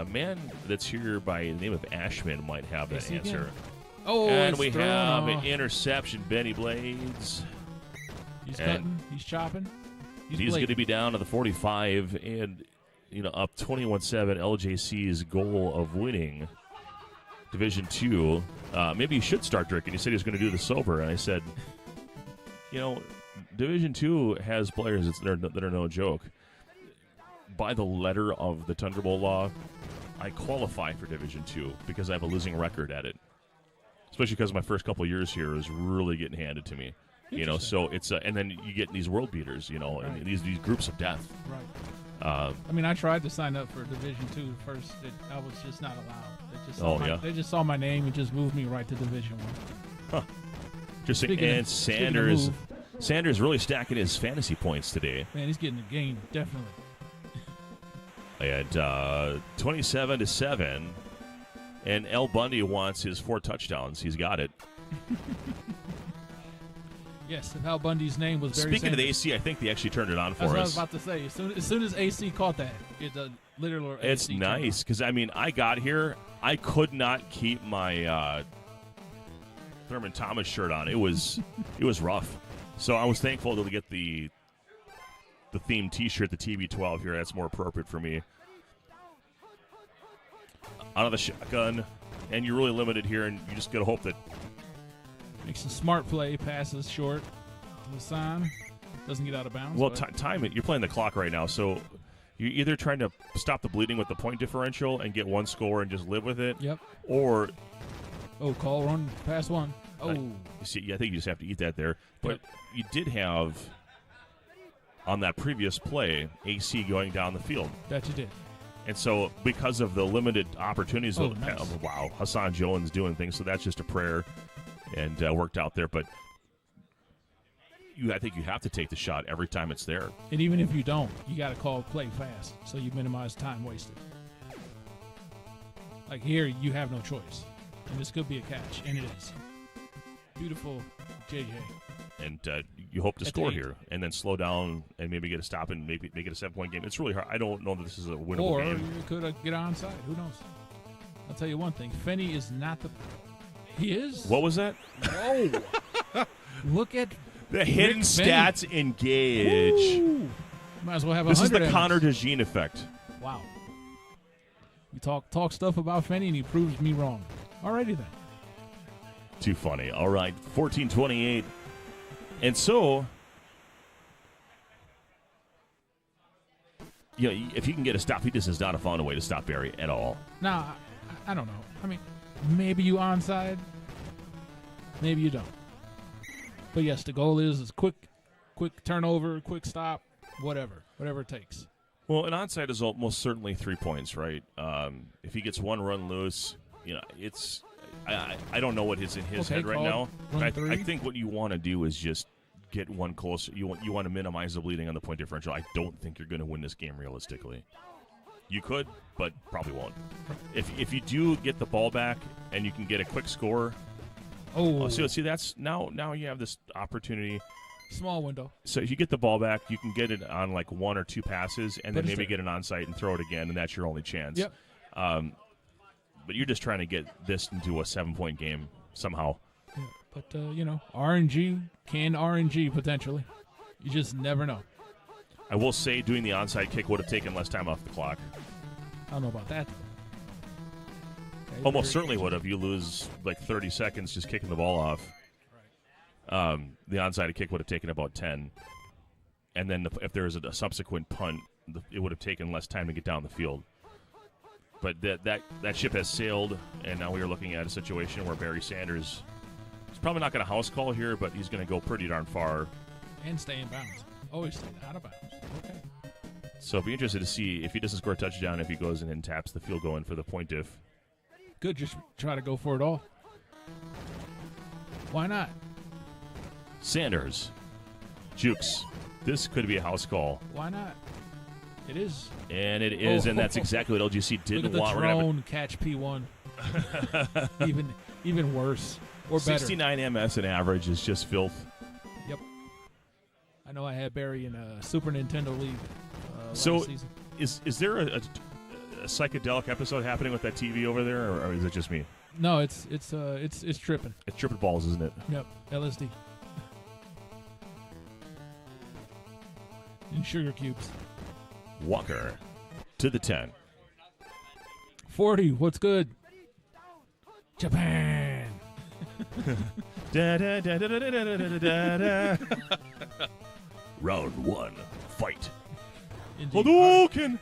man that's here by the name of Ashman might have that answer. Oh, and we have an interception. Benny Blades. He's cutting. He's chopping. He's going to be down to the 45 and, up 21-7. LJC's goal of winning Division II. Maybe he should start drinking. He said he was going to do this sober, and I said, Division II has players that are no joke. By the letter of the Tundra Bowl law, I qualify for Division II because I have a losing record at it. Especially because my first couple of years here is really getting handed to me. So it's and then you get these world beaters, right. and these groups of death. Right. I tried to sign up for Division II first. I was just not allowed. They just saw my name and just moved me right to Division I. Huh. And Sanders really stacking his fantasy points today. Man, he's getting the game, definitely. And 27-7. And L. Bundy wants his 4 touchdowns. He's got it. Yes, if Al Bundy's name was Barry Speaking Sanders. of the AC, I think they actually turned it on for us. That's what I was about to say. As soon as AC caught that, literally. It's AC nice because I got here, I could not keep my Thurman Thomas shirt on. It was rough. So I was thankful to get the themed T-shirt, the TB12 here. That's more appropriate for me. Out of the shotgun, and you're really limited here, and you just got to hope that. Makes a smart play, passes short. Hassan doesn't get out of bounds. Well, time it. You're playing the clock right now, so you're either trying to stop the bleeding with the point differential and get one score and just live with it. Yep. Or. Call run, pass one. Oh. You see, I think you just have to eat that there. But you did have, on that previous play, AC going down the field. That you did. And so, because of the limited opportunities, nice. Wow, Hassan Jones doing things. So that's just a prayer, and worked out there. But I think you have to take the shot every time it's there. And even if you don't, you got to call play fast so you minimize time wasted. Like here, you have no choice, and this could be a catch, and it is. Beautiful, JJ. And you hope to score here, and then slow down, and maybe get a stop, and maybe make it a 7-point game. It's really hard. I don't know that this is a winnable game. Or you could get onside. Who knows? I'll tell you one thing. Fenny is not the. He is. What was that? Whoa! Look at the hidden stats engage. Woo. Might as well have. This is the Connor DeJean effect. Wow. We talk stuff about Fenny, and he proves me wrong. Alrighty then. Too funny. All right, 14-28. And so, if he can get a stop, he just has not found a way to stop Barry at all. Nah, I don't know. I mean, maybe you onside, maybe you don't. But yes, the goal is quick turnover, quick stop, whatever it takes. Well, an onside is almost certainly 3 points, right? If he gets one run loose, it's. I don't know what is in his head right now. Run But I think what you want to do is just get one closer. You want to minimize the bleeding on the point differential. I don't think you're going to win this game realistically. You could, but probably won't. If you do get the ball back and you can get a quick score. See, that's now you have this opportunity. Small window. So if you get the ball back, you can get it on like 1 or 2 passes, and then maybe there. get an onside and throw it again, and that's your only chance. Yep. But you're just trying to get this into a 7-point game somehow. Yeah, but RNG can RNG potentially. You just never know. I will say doing the onside kick would have taken less time off the clock. I don't know about that. Okay, Almost certainly would have. You lose like 30 seconds just kicking the ball off. The onside kick would have taken about 10. And then if there was a subsequent punt, it would have taken less time to get down the field. But that ship has sailed, and now we are looking at a situation where Barry Sanders is probably not going to house call here, but he's going to go pretty darn far. And stay in bounds. Always stay out of bounds. Okay. So I'll be interested to see if he doesn't score a touchdown, if he goes in and taps the field goal in for the point diff. Good, just try to go for it all. Why not? Sanders. Jukes. This could be a house call. Why not? It is. And it is, and that's exactly what LGC didn't Look want. at the drone catch P1. even worse or better. 69 MS in average is just filth. Yep. I know I had Barry in a Super Nintendo League So last season. is there a psychedelic episode happening with that TV over there, or is it just me? No, it's tripping. It's tripping balls, isn't it? Yep, LSD. And sugar cubes. Walker to the 10. 40, what's good? Japan. Da, da, da, da, da, da, da, da, da, da. Round 1, fight. Indeed. Hadouken!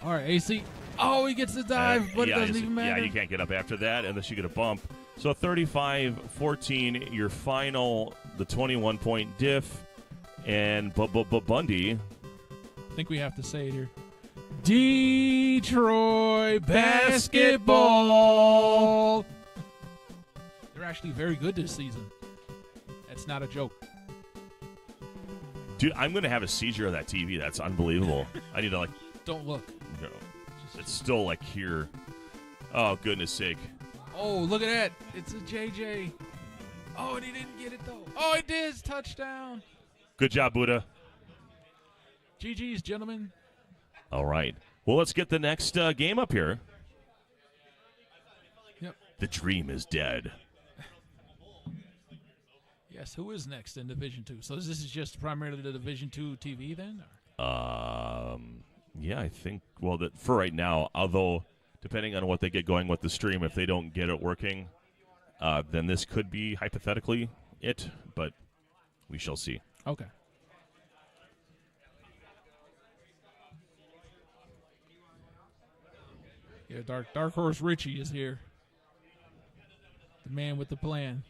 All right, AC. Oh, he gets the dive, but it doesn't even matter. Yeah, you can't get up after that unless you get a bump. So 35-14, your final, the 21-point diff, and Bundy. I think we have to say it here. Detroit basketball. They're actually very good this season. That's not a joke. Dude, I'm going to have a seizure of that TV. That's unbelievable. I need to, Don't look. No. It's still, here. Oh, goodness sake. Oh, look at that. It's a JJ. Oh, and he didn't get it, though. Oh, he did. Touchdown. Good job, Buddha. GG's, gentlemen. All right. Well, let's get the next game up here. Yep. The dream is dead. Yes, who is next in Division 2? So this is just primarily the Division 2 TV then? Yeah, I think, for right now, although depending on what they get going with the stream, if they don't get it working, then this could be hypothetically it, but we shall see. Okay. Yeah, Dark Horse Richie is here. The man with the plan.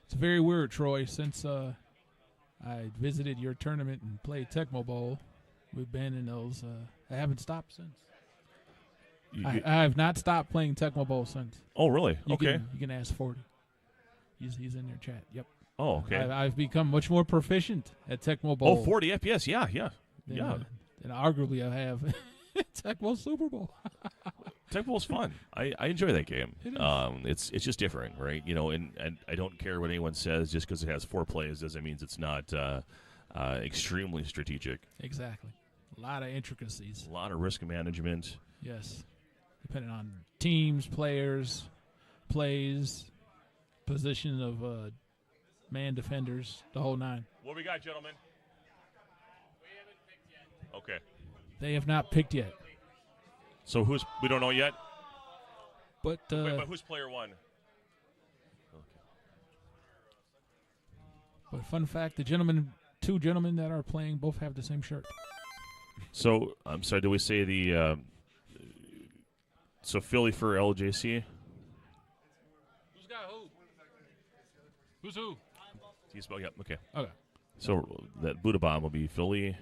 It's very weird, Troy, since I visited your tournament and played Tecmo Bowl. We've been in those. I haven't stopped since. I have not stopped playing Tecmo Bowl since. Oh, really? Okay. You can ask 40. He's in their chat. Yep. Oh, okay. I've become much more proficient at Tecmo Bowl. Oh, 40 FPS. Yeah. And arguably I have Tecmo Super Bowl. Tecmo Bowl's fun. I enjoy that game. It is. It's just different, right? And I don't care what anyone says. Just because it has 4 plays doesn't mean it's not extremely strategic. Exactly. A lot of intricacies. A lot of risk management. Yes. Depending on teams, players, plays, position of man defenders, the whole 9. What we got, gentlemen? Okay. They have not picked yet. So we don't know yet? But Wait, but who's player 1? But fun fact, the two gentlemen that are playing both have the same shirt. So, I'm sorry, did we say the so Philly for LJC? Who's got who? Who's who? Yep, okay. Okay. So that Buddha bomb will be Philly.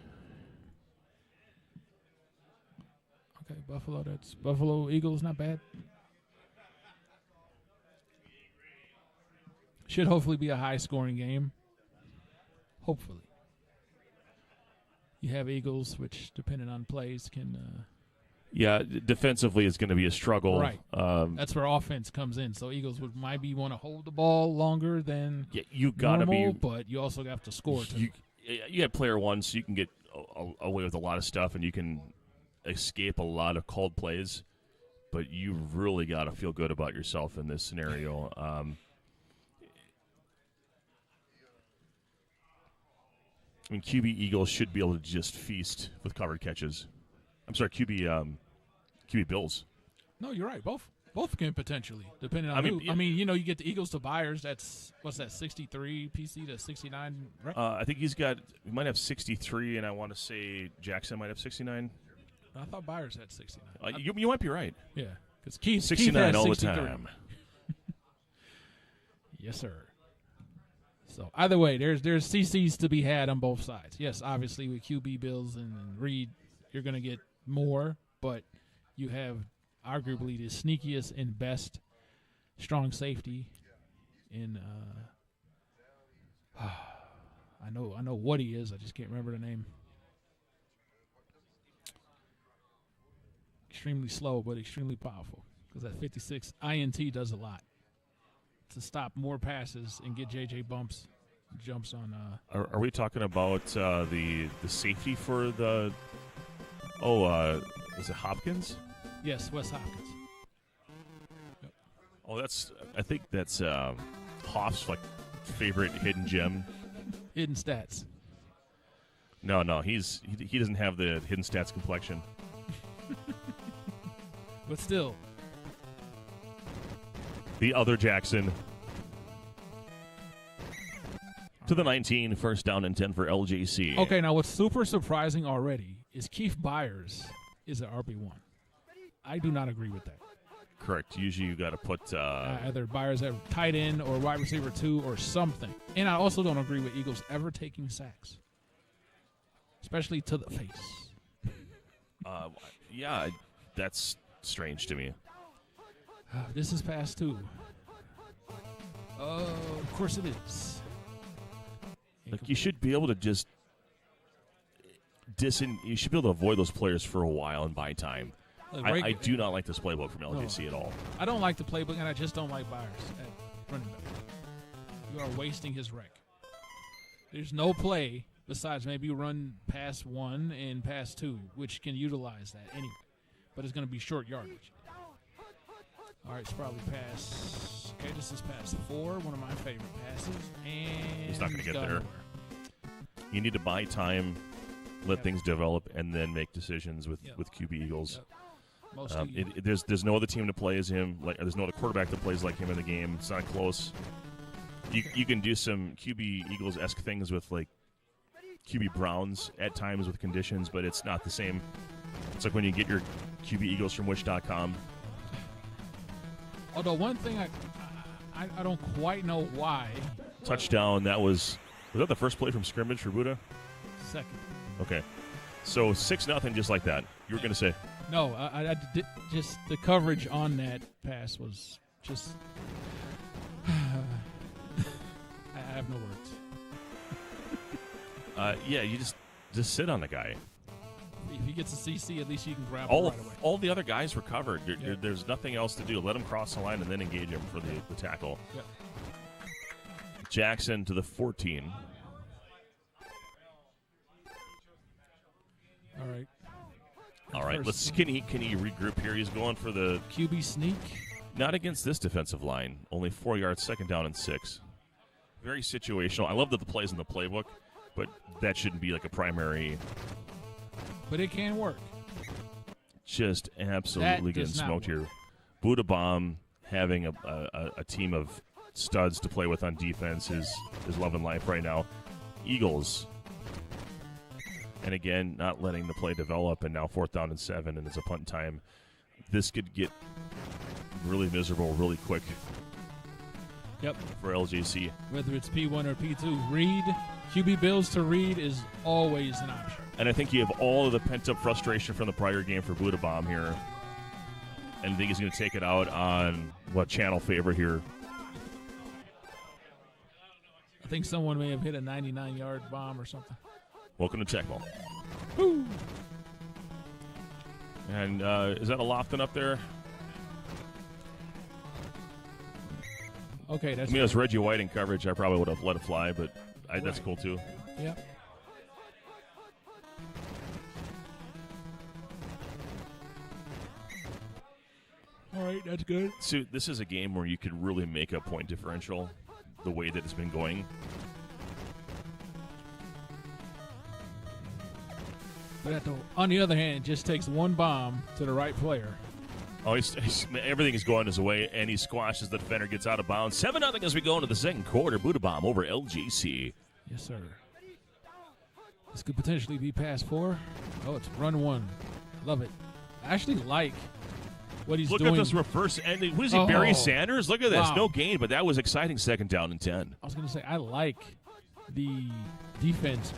Okay, Buffalo. That's Buffalo Eagles. Not bad. Should hopefully be a high-scoring game. Hopefully. You have Eagles, which, depending on plays, can... Yeah, defensively it's going to be a struggle. Right. That's where offense comes in. So Eagles might want to hold the ball longer than you gotta normal, be, but you also have to score, too. You have player one, so you can get away with a lot of stuff, and you can escape a lot of called plays, but you really got to feel good about yourself in this scenario. I mean, QB Eagles should be able to just feast with covered catches. I'm sorry, QB Bills. No, you're right. Both can potentially, depending on who. I mean, you get the Eagles to Byers. That's, what's that, 63 PC to 69, right? I think he might have 63, and I want to say Jackson might have 69. I thought Byers had 69. You might be right. Yeah, because Keith 69 has all 63. the time. Yes, sir. So either way, there's CCs to be had on both sides. Yes, obviously with QB Bills and Reed, you're going to get more, but you have arguably the sneakiest and best strong safety in I know what he is. I just can't remember the name. Extremely slow, but extremely powerful. Because at 56, INT does a lot to stop more passes and get JJ jumps on. Are we talking about the safety for the? Is it Hopkins? Yes, Wes Hopkins. Yep. Oh, I think that's Hoff's favorite hidden gem. Hidden stats. No, he doesn't have the hidden stats complexion. But still. The other Jackson. To the 19, first down and 10 for LJC. Okay, now what's super surprising already is Keith Byers is an RB1. I do not agree with that. Correct. Usually you got to put... either Byers at tight end or wide receiver 2 or something. And I also don't agree with Eagles ever taking sacks. Especially to the face. Yeah, that's strange to me. This is pass 2. Of course it is. You should be able to just you should be able to avoid those players for a while and buy time. I do not like this playbook from LJC at all. I don't like the playbook, and I just don't like Byers at running back. You are wasting his rec. There's no play besides maybe run pass 1 and pass 2, which can utilize that anyway. But it's going to be short yardage. All right, it's probably pass. Okay, this is pass 4, one of my favorite passes. And he's not going to get there. Nowhere. You need to buy time, let things develop, and then make decisions with QB Eagles. There's no other team to play as him. There's no other quarterback that plays like him in the game. It's not close. You can do some QB Eagles-esque things with QB Browns at times with conditions, but it's not the same. It's like when you get your QB Eagles from Wish.com. Although one thing I don't quite know why. Touchdown. Was that the first play from scrimmage for Buddha? Second. Okay. So 6-0 just like that. You were going to say? No, I did, just the coverage on that pass was just. I have no words. Yeah, you just sit on the guy. If he gets a CC, at least you can grab him all right away. All the other guys were covered. There's nothing else to do. Let him cross the line and then engage him for the tackle. Yep. Jackson to the 14. All right. Can he regroup here? He's going for the QB sneak. Not against this defensive line. Only 4 yards, second down and 6. Very situational. I love that the plays in the playbook, but that shouldn't be like a primary. But it can work. Just absolutely getting smoked here. Buddha Bomb having a team of studs to play with on defense is loving life right now. Eagles. And again, not letting the play develop, and now 4th down and 7, and it's a punt time. This could get really miserable really quick. Yep. for LJC. Whether it's P1 or P2, read, QB builds to read is always an option. And I think you have all of the pent-up frustration from the prior game for Buddha Bomb here. And I think he's going to take it out on, channel favorite here. I think someone may have hit a 99-yard bomb or something. Welcome to Tecmo. Woo! And is that a Lofton up there? Okay, that's I mean, it was Reggie White in coverage. I probably would have let it fly, but that's cool too. Yep. All right, that's good. So this is a game where you could really make a point differential the way that it's been going. But on the other hand, it just takes one bomb to the right player. Oh, everything is going his way, and he squashes the defender, gets out of bounds. 7-0 as we go into the second quarter. Buddha Bomb over LGC. Yes, sir. This could potentially be pass 4. Oh, it's run 1. Love it. I actually like what he's doing. doing. Look at this reverse ending. What is he, Barry Sanders? Look at this. Wow. No gain, but that was exciting. 2nd down and 10. I was going to say, I like the defense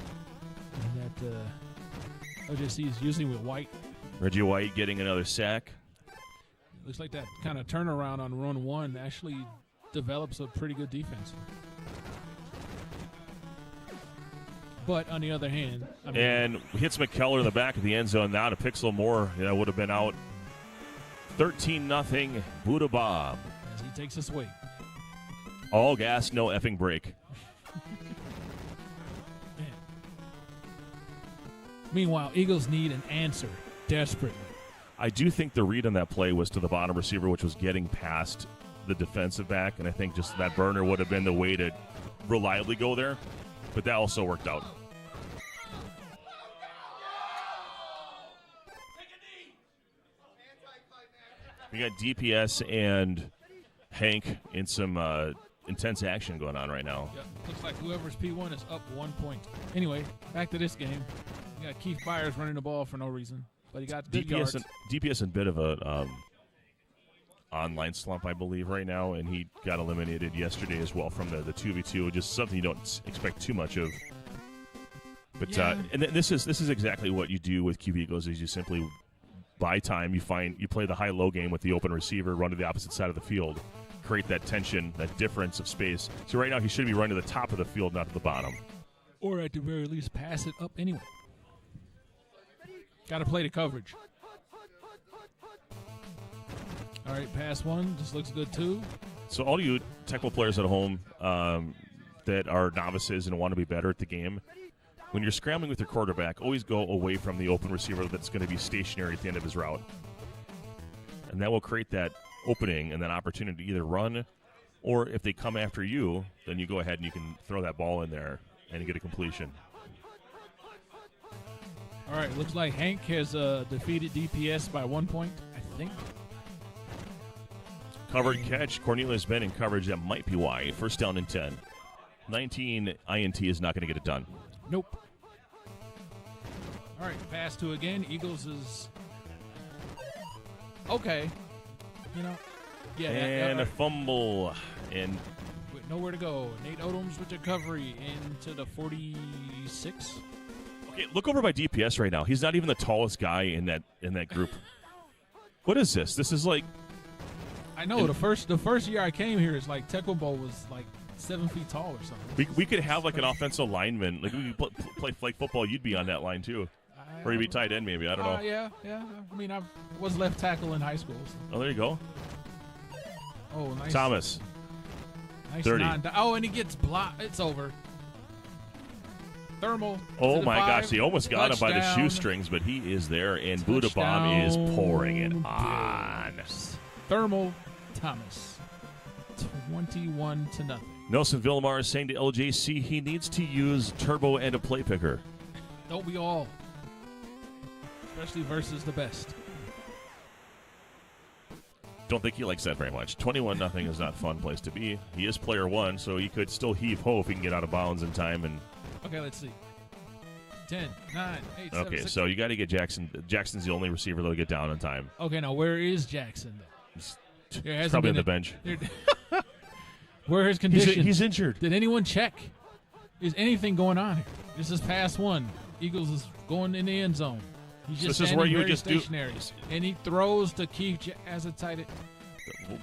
that OJC is using with White. Reggie White getting another sack. Looks like that kind of turnaround on run 1 actually develops a pretty good defense. But on the other hand, and hits McKellar in the back of the end zone. Now to Pixel Moore. That would have been out. 13-0 Buddha Bomb. As he takes a swing. All gas, no effing brake. Meanwhile, Eagles need an answer desperately. I do think the read on that play was to the bottom receiver, which was getting past the defensive back, and I think just that burner would have been the way to reliably go there, but that also worked out. We got DPS and Hank in some intense action going on right now. Yep. Looks like whoever's P1 is up 1 point. Anyway, back to this game. You got Keith Byers running the ball for no reason. But he got good yards. DPS in a bit of a online slump, I believe, right now, and he got eliminated yesterday as well from the 2v2. Just something you don't expect too much of. But and this is exactly what you do with QB Eagles is you simply buy time. You play the high-low game with the open receiver, run to the opposite side of the field, create that tension, that difference of space. So right now he should be running to the top of the field, not to the bottom. Or at the very least, pass it up anyway. Got to play the coverage. All right, pass 1. This looks good, too. So all you Tecmo players at home that are novices and want to be better at the game, when you're scrambling with your quarterback, always go away from the open receiver that's going to be stationary at the end of his route. And that will create that opening and that opportunity to either run, or if they come after you, then you go ahead and you can throw that ball in there and you get a completion. All right, looks like Hank has defeated DPS by 1 point, I think. Covered catch. Cornelius Ben in coverage. That might be why. 1st down and 10. 19 INT is not going to get it done. Nope. All right, pass 2 again. Eagles is okay. You know, yeah. And a fumble. And with nowhere to go. Nate Odoms with recovery into the 46. okay, look over by DPS right now. He's not even the tallest guy in that group. What is this? This is like. I know the first year I came here, it's like Tecmo Bowl was like 7 feet tall or something. We could have like an offensive lineman. Like we could play flag football. You'd be on that line too, or you'd be tight end maybe. I don't know. Yeah. I mean, I was left tackle in high school. So. Oh, there you go. Oh, nice. Thomas. Nice 30. And he gets blocked. It's over. Thermal. Oh my 5. gosh, he almost got him by the Touchdown. shoestrings, but he is there, and Buddha Bomb is pouring it on. Thermal Thomas. 21-0. Nelson Villamar is saying to LJC he needs to use turbo and a play picker. Don't we all? Especially versus the best. Don't think he likes that very much. 21-0 is not a fun place to be. He is player 1, so he could still heave ho if he can get out of bounds in time. And okay, let's see. 10, 9, 8, 7, okay, 6. so you got to get Jackson. Jackson's the only receiver that'll get down in time. Okay, now where is Jackson? He's probably on the bench. Where are his conditions? He's injured. Did anyone check? Is anything going on here? This is pass one. Eagles is going in the end zone. He's just this is where you would very just stationary. And he throws to keep as a tight end.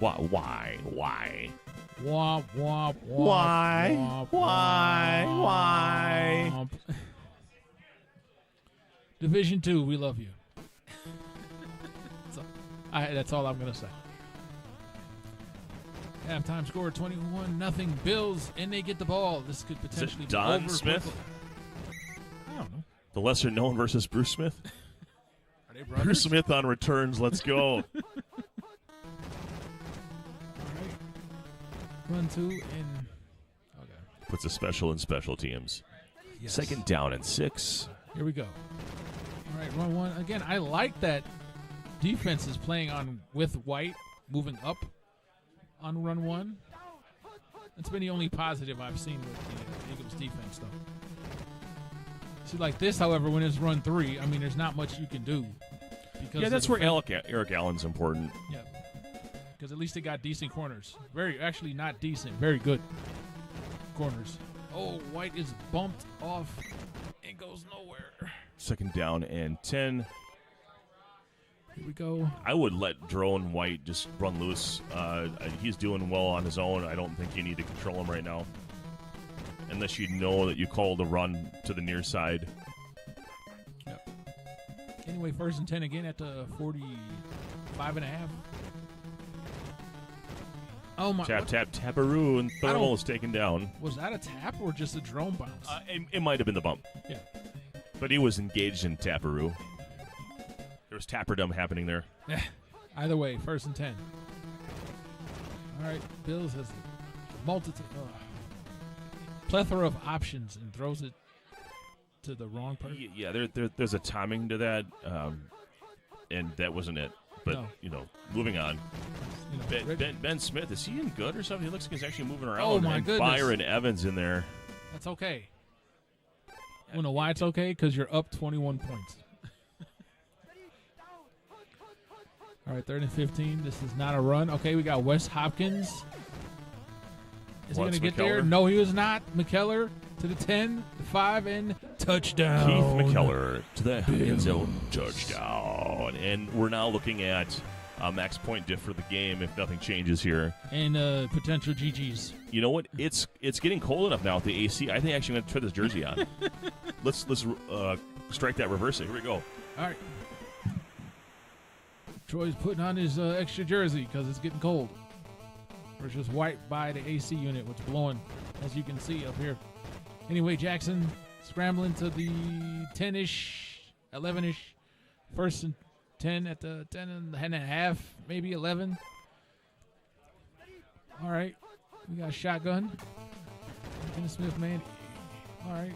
Why? Womp, womp, womp, Why? womp, Why? womp, Why? womp. Division 2, we love you. That's all I'm going to say. Halftime score 21-0 Bills, and they get the ball. This could potentially be Don over Smith? quickly. I don't know. The lesser known versus Bruce Smith. Are they brothers? Bruce Smith on returns. Let's go. All right. Run two and okay. Puts a special in special teams. Yes. Second down and 6. Here we go. All right, run one again. I like that defense is playing on with White moving up on run one. That's been the only positive I've seen with the Eagles defense, though. See, like this, however, when it's run 3, I mean, there's not much you can do. Because Yeah, that's where Eric Allen's important. Yeah, because at least they got decent corners. Actually not decent, very good corners. Oh, White is bumped off and goes nowhere. Second down and 10. Here we go. I would let Drone White just run loose. He's doing well on his own. I don't think you need to control him right now. Unless you know that you called a run to the near side. Yep. Anyway, 1st and 10 again at the 45.5. Oh my! Taparoo, and Thermal is taken down. Was that a tap or just a drone bounce? It might have been the bump. Yeah. But he was engaged in Taparoo. There was Tapperdom happening there. Yeah. Either way, 1st and 10. All right, Bills has a plethora of options and throws it to the wrong person. Yeah, there's a timing to that, and that wasn't it. But, No. moving on. You know, Ben Smith, is he in good or something? He looks like he's actually moving around. Oh, my and goodness. Byron Evans in there. That's okay. You know why it's okay? Because you're up 21 points. All right, 3rd and 15. This is not a run. Okay, we got Wes Hopkins. Is he going to get there? No, he was not. McKellar to the 10, the 5, and touchdown. Keith McKellar to the end zone touchdown. And we're now looking at max point diff for the game if nothing changes here. And potential GGs. You know what? It's getting cold enough now with the AC. I think actually I'm going to try this jersey on. Let's strike that reverse it. Here we go. All right. Troy's putting on his extra jersey because it's getting cold. Or it's just white by the AC unit, which is blowing, as you can see up here. Anyway, Jackson scrambling to the 10-ish, 11-ish. 1st and 10 at the 10 and a half, maybe 11. All right. We got a shotgun. Dennis Smith, man. All right.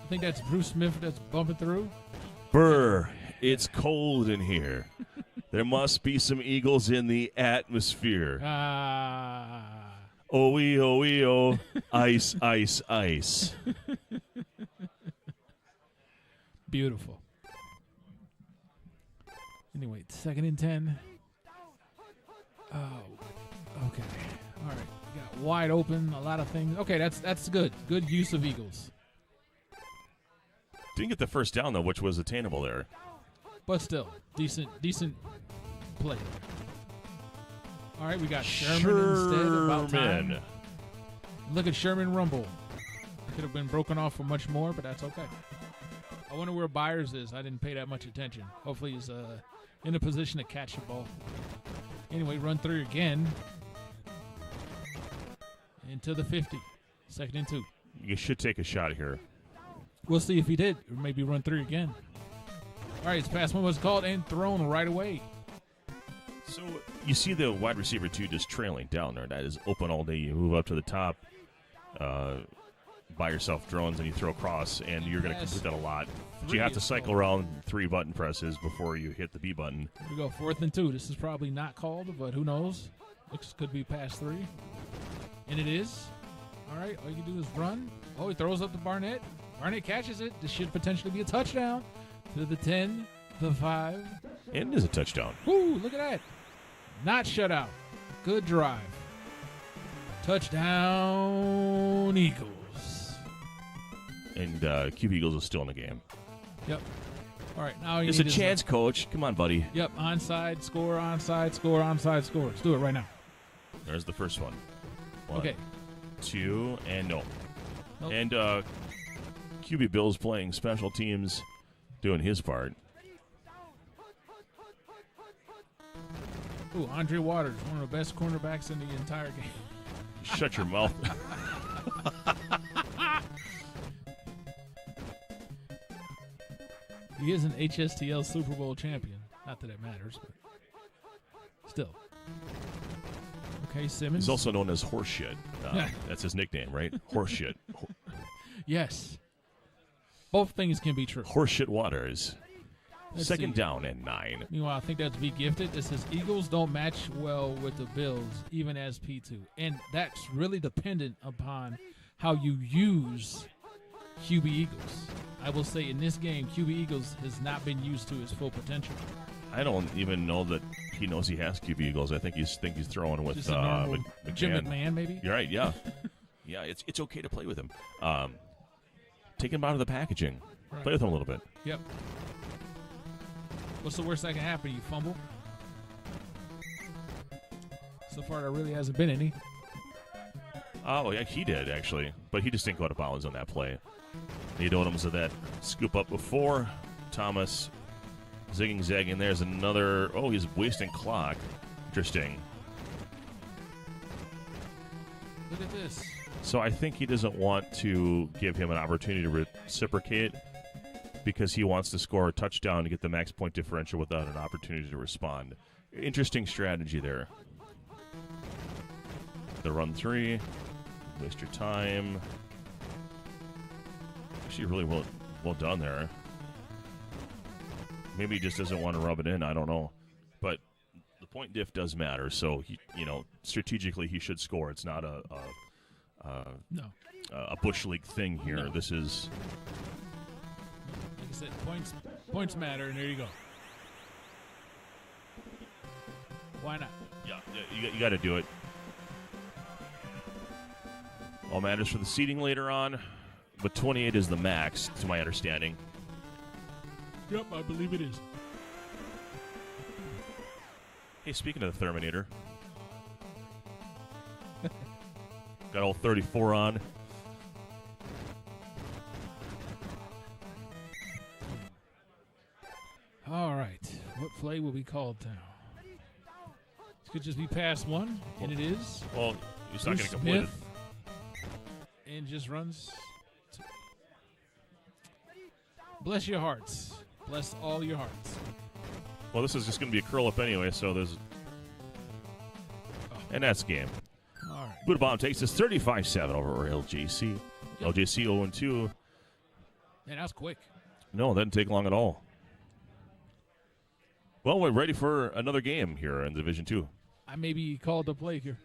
I think that's Bruce Smith that's bumping through. Burr, it's cold in here. There must be some Eagles in the atmosphere. Oh, ice, ice, ice. Beautiful. Anyway, 2nd and 10. Oh, okay. All right. We got wide open, a lot of things. Okay, that's good. Good use of Eagles. Didn't get the first down, though, which was attainable there. But still, decent play. All right, we got Sherman instead. About time. Look at Sherman rumble. It could have been broken off for much more, but that's okay. I wonder where Byers is. I didn't pay that much attention. Hopefully he's in a position to catch the ball. Anyway, run through again. Into the 50. 2nd and 2. You should take a shot here. We'll see if he did. Or maybe run through again. All right, his pass one was called and thrown right away. So you see the wide receiver 2 just trailing down there. That is open all day. You move up to the top, buy yourself drones, and you throw across, and you're going to complete that a lot. But you have to cycle around 3 button presses before you hit the B button. Here we go, 4th and 2. This is probably not called, but who knows? Looks could be past 3. And it is. All right, all you can do is run. Oh, he throws up to Barnett. Barnett catches it. This should potentially be a touchdown. To the 10, the 5. And it is a touchdown. Woo, look at that. Not shut out. Good drive. Touchdown, Eagles. And QB Eagles is still in the game. Yep. All right, now It's a chance, Coach. Come on, buddy. Yep, onside, score, onside, score, onside, score. Let's do it right now. There's the first one. Okay. 2, and no. Nope. And QB Bill's playing special teams, doing his part. Ooh, Andre Waters, one of the best cornerbacks in the entire game. Shut your mouth. He is an HSTL Super Bowl champion. Not that it matters, but still. Okay, Simmons. He's also known as Horseshit. That's his nickname, right? Horseshit. Yes. Both things can be true. Horseshit Waters. Let's Second see. down and 9. Meanwhile, I think that's be gifted. It says Eagles don't match well with the Bills, even as P2. And that's really dependent upon how you use QB Eagles. I will say in this game, QB Eagles has not been used to his full potential. I don't even know that he knows he has QB Eagles. I think he's throwing with Just a normal McMahon. Jim McMahon, maybe? You're right, yeah. Yeah, it's okay to play with him. Take him out of the packaging. Right. Play with him a little bit. Yep. What's the worst that can happen? You fumble? So far, there really hasn't been any. Oh, yeah, he did, actually. But he just didn't go out of bounds on that play. Nate Odoms of that scoop up before. Thomas zigging, zagging. There's another. Oh, he's wasting clock. Interesting. Look at this. So I think he doesn't want to give him an opportunity to reciprocate because he wants to score a touchdown to get the max point differential without an opportunity to respond. Interesting strategy there. The run 3. Waste your time. Actually, really well done there. Maybe he just doesn't want to rub it in. I don't know. But the point diff does matter. So, strategically he should score. It's not a Bush League thing here. No. This is... Like I said, points matter, and there you go. Why not? Yeah, you got to do it. All matters for the seeding later on, but 28 is the max, to my understanding. Yep, I believe it is. Hey, speaking of the Therminator, got all 34 on. All right. What play will be called now? This could just be pass 1, and it is. Well, he's not going Bruce to complete it. Smith, and just runs. Bless your hearts. Bless all your hearts. Well, this is just going to be a curl up anyway, so there's... And that's game. All right. Buddha Bomb takes us 35-7 over LJC. Yep. LJC 0-2. Man, that was quick. No, that didn't take long at all. Well, we're ready for another game here in Division 2. I may be called to play here.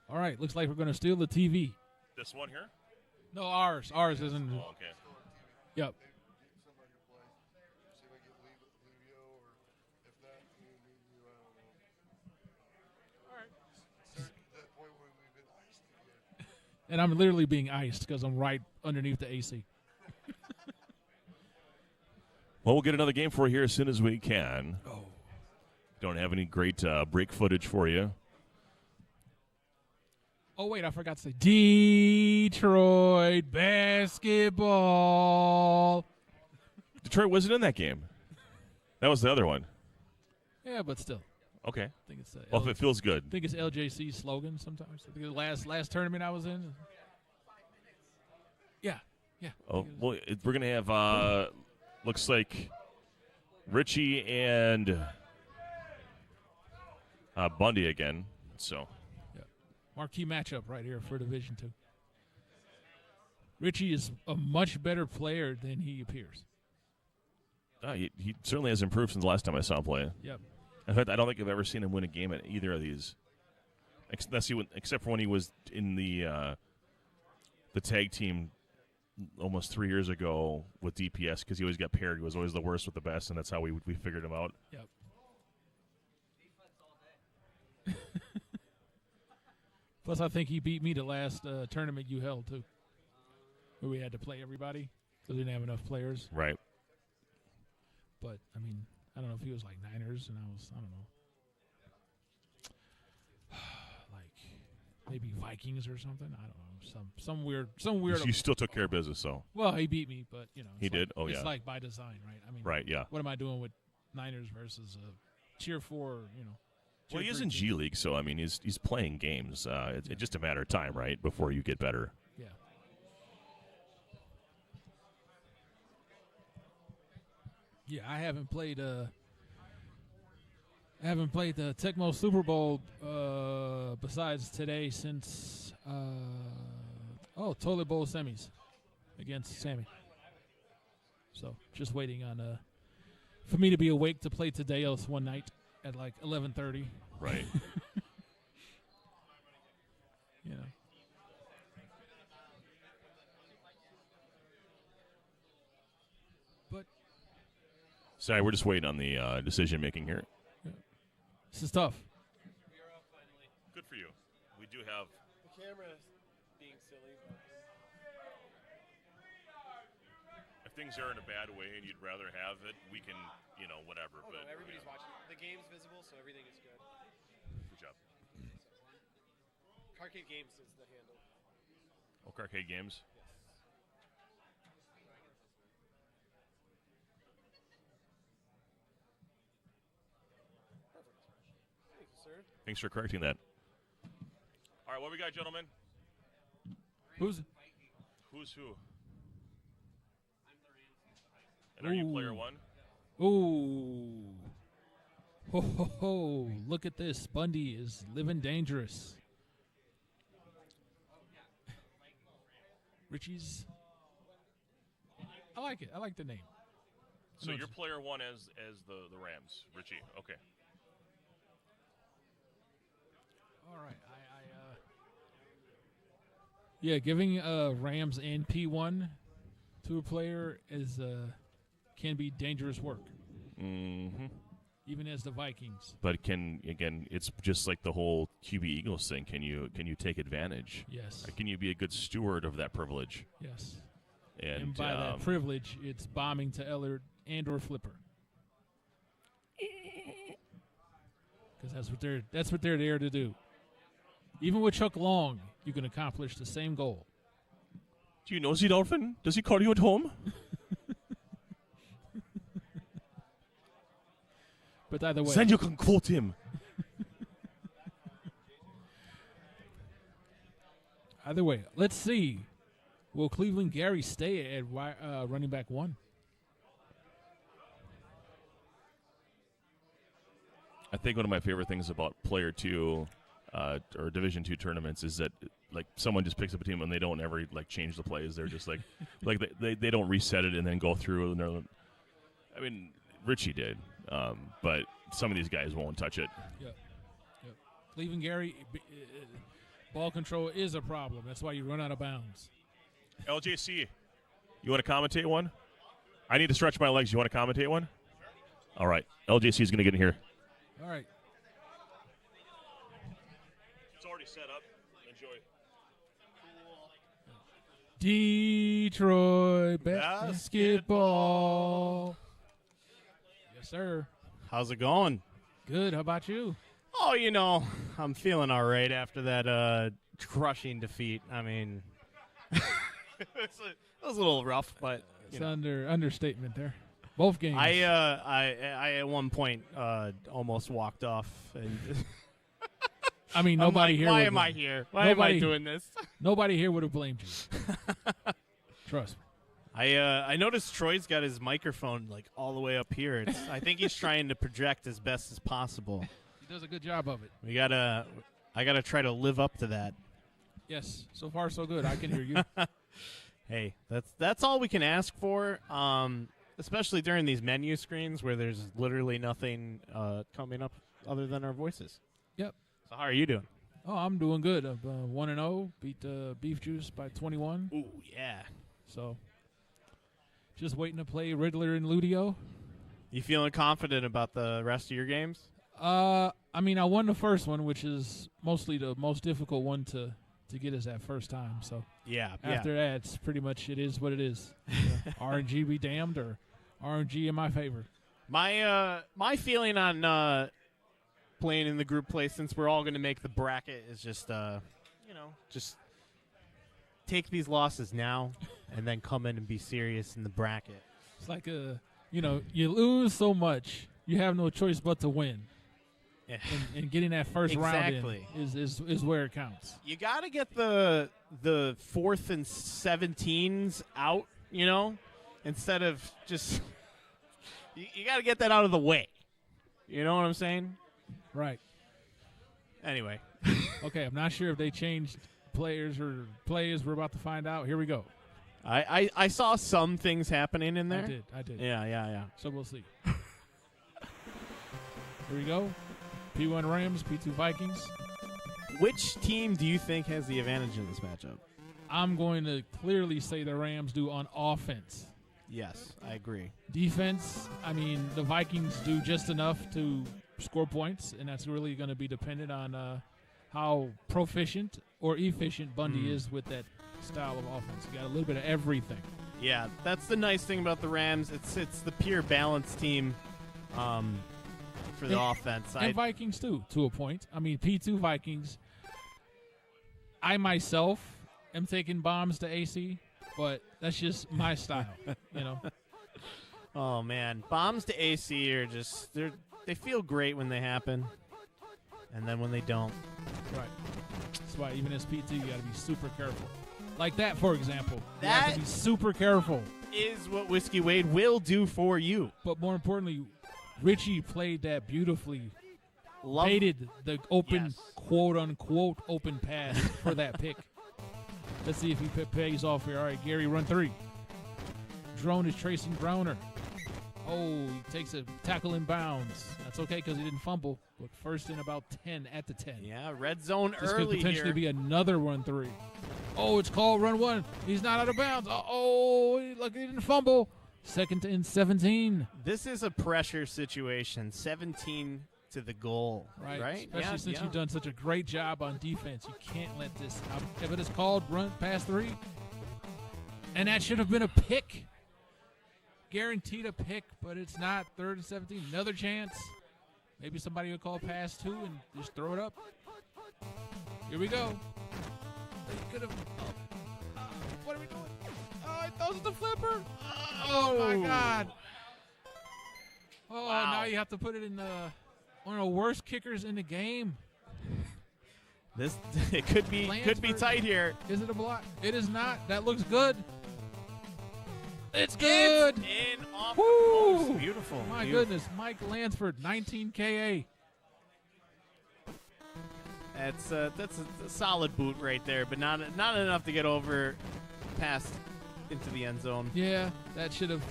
All right. Looks like we're going to steal the TV. This one here? No, ours. Ours isn't. Oh, okay. Yep. And I'm literally being iced because I'm right underneath the AC. Well, we'll get another game for you here as soon as we can. Oh. Don't have any great break footage for you. Oh, wait, I forgot to say Detroit basketball. Detroit wasn't in that game. That was the other one. Yeah, but still. Okay. I think it's Well, if it feels good. I think it's LJC's slogan sometimes. I think the last tournament I was in. Yeah. Oh, well, we're going to have, looks like Richie and Bundy again. So, Marquee matchup right here for Division 2. Richie is a much better player than he appears. he certainly has improved since the last time I saw him play. Yep. In fact, I don't think I've ever seen him win a game at either of these, except for when he was in the tag team almost 3 years ago with DPS, because he always got paired. He was always the worst with the best, and that's how we figured him out. Yep. Plus, I think he beat me the last tournament you held, too, where we had to play everybody because we didn't have enough players. Right. But, I mean, I don't know if he was like Niners and I don't know. Like maybe Vikings or something. I don't know. Some weird. You still took care of business, though. Well, he beat me, but, you know. He did? Oh, it's yeah. like by design, right? I mean, Right, yeah. What am I doing with Niners versus Tier 4, you know? Well, he is in G League, so, I mean, he's playing games. It's just a matter of time, right, before you get better. Yeah. Yeah, I haven't played the Tecmo Super Bowl besides today since Toilet Bowl semis against Sammy. So just waiting on for me to be awake to play today else one night at like 11:30. Right. You know. But Sorry, we're just waiting on the decision making here. this is tough. Good for you. We do have. The camera is being silly. If things are in a bad way and you'd rather have it, we can, whatever. Oh, but no, everybody's watching. The game's visible, so everything is good. Good job. Carcade Games is the handle. Oh, Carcade Games. Thank you, sir. Thanks for correcting that. All right, what we got, gentlemen? Who's who? And are you player one? Ooh. Ho, ho, ho. Look at this. Bundy is living dangerous. Richie's. I like it. I like the name. So you're player one as the Rams, Richie. Okay. All right. Yeah, giving Rams and P1 to a player is can be dangerous work. Mm-hmm. Even as the Vikings. But it's just like the whole QB Eagles thing. Can you take advantage? Yes. Or can you be a good steward of that privilege? Yes. And by that privilege, it's bombing to Ellard and or Flipper. Because that's what they're there to do. Even with Chuck Long, you can accomplish the same goal. Do you know Z Dolphin? Does he call you at home? But either way, Then you can quote him. Either way, let's see. Will Cleveland Gary stay at running back one? I think one of my favorite things about Player 2 or Division 2 tournaments is that like someone just picks up a team and they don't ever like change the plays. They're just like they don't reset it and then go through. And I mean, Richie did, but some of these guys won't touch it. Yep. Cleveland Gary, ball control is a problem. That's why you run out of bounds. LJC, you want to commentate one? I need to stretch my legs. You want to commentate one? All right. LJC is going to get in here. All right. It's already set up. Enjoy. Detroit basketball. Yes, sir. How's it going? Good. How about you? Oh, I'm feeling all right after that crushing defeat. I mean, it was a little rough, but it's understatement there. Both games. I at one point almost walked off. And I mean, nobody here. Why am I here? Why am I doing this? Nobody here would have blamed you. Trust me. I noticed Troy's got his microphone like all the way up here. I think he's trying to project as best as possible. He does a good job of it. I gotta try to live up to that. Yes, so far so good. I can hear you. Hey, that's all we can ask for. Especially during these menu screens where there's literally nothing coming up other than our voices. Yep. So how are you doing? Oh, I'm doing good. I'm 1-0. Beat Beef Juice by 21. Ooh, yeah. So, just waiting to play Riddler and Ludio. You feeling confident about the rest of your games? I mean, I won the first one, which is mostly the most difficult one to get us that first time. So Yeah. after that, it's pretty much it is what it is. RNG be damned, or RNG in my favor. My feeling on playing in the group play, since we're all going to make the bracket, is just just take these losses now and then come in and be serious in the bracket. It's like you lose so much, you have no choice but to win. Yeah. And getting that first Exactly. round in is where it counts. You got to get the 4th and 17s out, instead of just you got to get that out of the way. You know what I'm saying? Right. Anyway. Okay, I'm not sure if they changed players or plays. We're about to find out. Here we go. I saw some things happening in there. I did. Yeah. So we'll see. Here we go. P1 Rams, P2 Vikings. Which team do you think has the advantage in this matchup? I'm going to clearly say the Rams do on offense. Yes, I agree. Defense, I mean, the Vikings do just enough to score points, and that's really going to be dependent on how proficient or efficient Bundy is with that style of offense. You got a little bit of everything. Yeah, that's the nice thing about the Rams. It's the pure balance team for the offense. And Vikings, too, to a point. I mean, P2 Vikings, I myself am taking bombs to AC, but that's just my style, Oh, man. Bombs to AC are just they feel great when they happen, and then when they don't. Right. That's why even as P2, you got to be super careful. Like that, for example. You That have to be super careful. is what Whiskey Wade will do for you. But more importantly, Richie played that beautifully. Baited the open, quote-unquote, open pass for that pick. Let's see if he pays off here. All right, Gary, run 3. Drone is tracing Browner. Oh, he takes a tackle in bounds. That's okay because he didn't fumble. But first and about 10 at the 10. Yeah, red zone This early could potentially here. be another run 3. Oh, it's called run 1. He's not out of bounds. Oh, look, he didn't fumble. 2nd and 17. This is a pressure situation. 17 to the goal. Right? Especially since you've done such a great job on defense. You can't let this out. If it is called run pass 3, and that should have been a pick. Guaranteed a pick, but it's not. 3rd and 17. Another chance. Maybe somebody would call pass 2 and just throw it up. Here we go. They could have. What are we doing? Oh, he throws it the flipper. Oh, my God. Oh, Wow. now you have to put it in one of the worst kickers in the game. This it could be Lansford. tight here. Is it a block? It is not. That looks good. It's good. It's in off Woo. the post. Beautiful. My Beautiful. goodness, Mike Lansford, 19 KA. That's a solid boot right there, but not enough to get over past into the end zone. Yeah, that should have.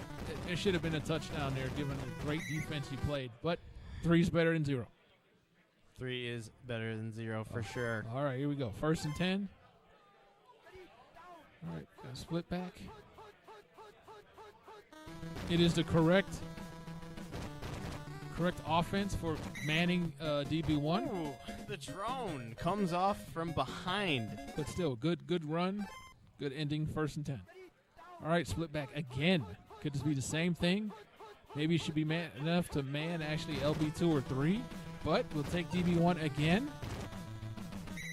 It should have been a touchdown there, given the great defense he played. But 3's better than 0. 3 is better than 0 for sure. All right, here we go. 1st and 10. All right, got a split back. It is the correct offense for Manning DB1, Ooh, the drone comes off from behind. but still good run, good ending. 1st and 10. All right, split back again. Could this be the same thing? Maybe it should be man enough to man actually LB2 or 3, but we'll take DB1 again.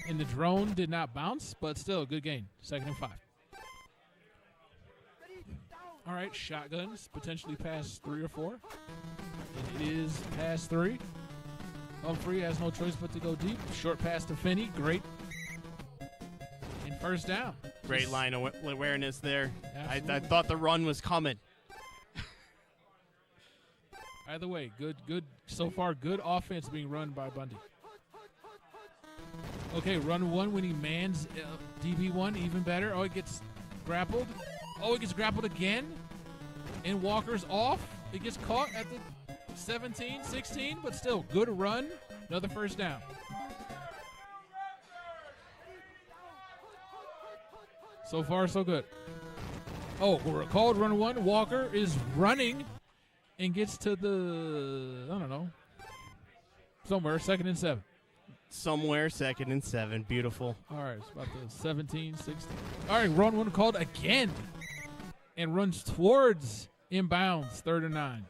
And the drone did not bounce, but still a good gain. 2nd and 5. All right, shotguns, potentially past 3 or 4. And it is past 3. Humphrey has no choice but to go deep. Short pass to Finney, great. And 1st down. Great line of awareness there. I Absolutely. thought the run was coming. Either way, good. So far, good offense being run by Bundy. Okay, run 1 when he mans DB1, even better. Oh, he gets grappled. Oh, he gets grappled again. And Walker's off. He gets caught at the 17, 16, but still, good run. Another 1st down. So far, so good. Oh, we're called run 1. Walker is running and gets to the, I don't know, Somewhere, 2nd and 7. Somewhere, 2nd and 7. Beautiful. All right, it's about the 17, 16. All right, run one called again. And runs towards inbounds, 3rd and 9.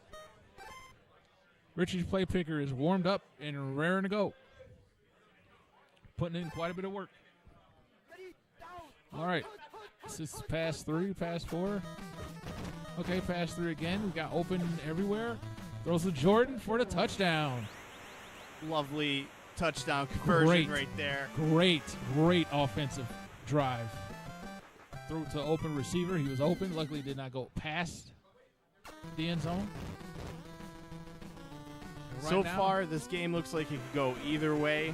Richie's play picker is warmed up and raring to go. Putting in quite a bit of work. All right. This is pass 3, pass 4. Okay, pass 3 again. We got open everywhere. Throws to Jordan for the touchdown. Lovely touchdown conversion right there. Great offensive drive. Threw to open receiver. He was open. Luckily, did not go past the end zone. So far, this game looks like it could go either way.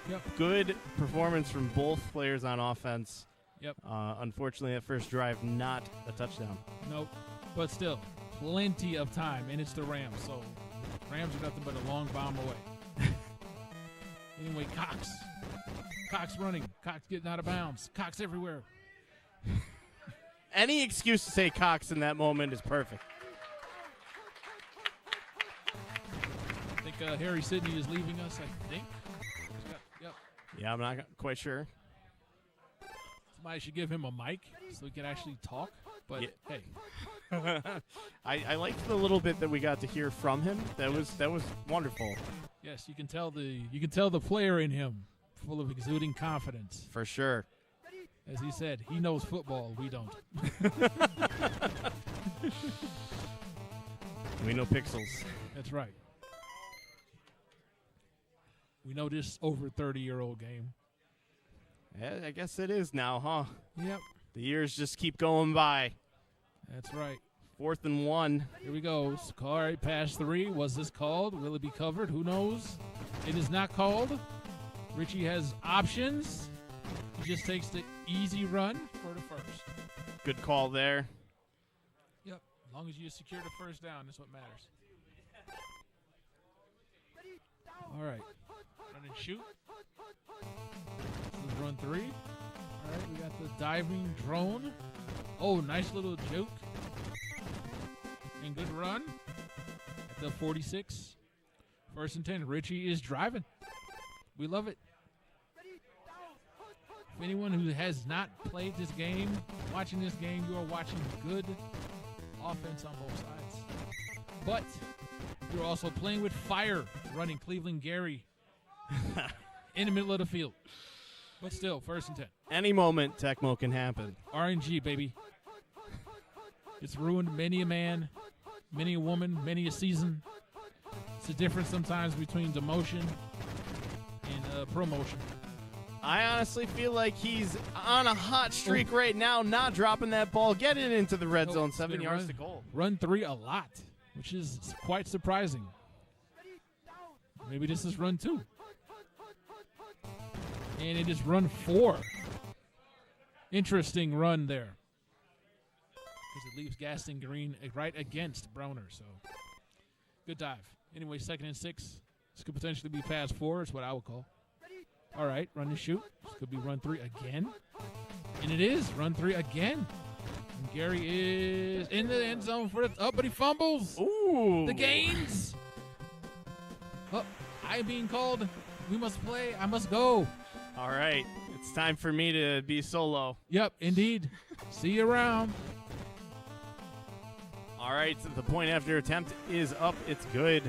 Yep. Good performance from both players on offense. Yep. Unfortunately, that first drive, not a touchdown. Nope. But still, plenty of time, and it's the Rams. So, Rams are nothing but a long bomb away. Anyway, Cox. Cox running. Cox getting out of bounds. Cox everywhere. Any excuse to say Cox in that moment is perfect. I think Harry Sidney is leaving us, I think. Yep. Yeah, I'm not quite sure. Somebody should give him a mic so he can actually talk. But, hey. I liked the little bit that we got to hear from him. That was wonderful. Yes, you can tell the player in him, full of exuding confidence. For sure. As he said, he knows football. We don't. We know pixels. That's right. We know this over 30-year-old game. Yeah, I guess it is now, huh? Yep. The years just keep going by. That's right. 4th and 1. Here we go. All right, pass 3. Was this called? Will it be covered? Who knows? It is not called. Richie has options. He just takes the easy run for the first. Good call there. Yep. As long as you secure the first down, that's what matters. All right. Run and shoot. This is run 3. All right, we got the diving drone. Oh, nice little joke. And good run at the 46. 1st and 10. Richie is driving. We love it. If anyone who has not played this game, watching this game, you are watching good offense on both sides. But you're also playing with fire, running Cleveland Gary in the middle of the field. But still, 1st and 10. Any moment, Tecmo can happen. RNG, baby. It's ruined many a man, many a woman, many a season. It's the difference sometimes between demotion and promotion. I honestly feel like he's on a hot streak right now, not dropping that ball, getting into the red zone, 7 yards to goal. Run 3 a lot, which is quite surprising. Maybe this is run 2. And it is run 4. Interesting run there. Because it leaves Gaston Green right against Browner. So, good dive. Anyway, 2nd and 6. This could potentially be pass 4. Is what I would call. All right, run and shoot. This could be run 3 again. And it is run 3 again. And Gary is in the end zone for the but he fumbles. Ooh. The gains. Oh, I being called. We must play. I must go. All right. It's time for me to be solo. Yep, indeed. See you around. All right. So the point after attempt is up. It's good.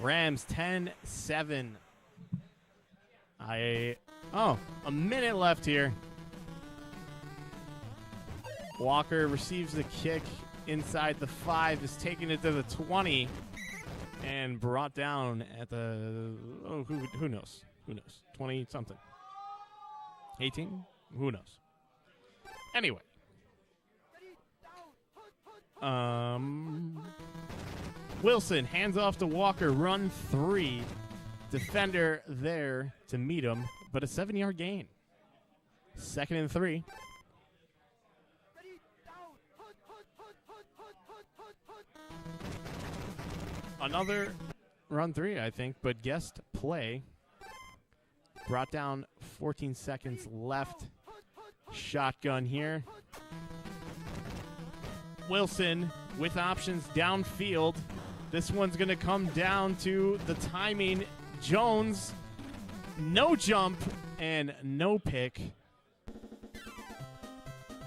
Rams 10-7. A minute left here. Walker receives the kick inside the 5, is taking it to the 20, and brought down at the, who knows? 20-something. 18? Who knows? Anyway. Wilson hands off to Walker, run 3. Defender there to meet him, but a 7-yard gain. 2nd and 3. Another run 3, I think, but guest play. Brought down 14 seconds left. Shotgun here. Wilson with options downfield. This one's going to come down to the timing. Jones, no jump and no pick.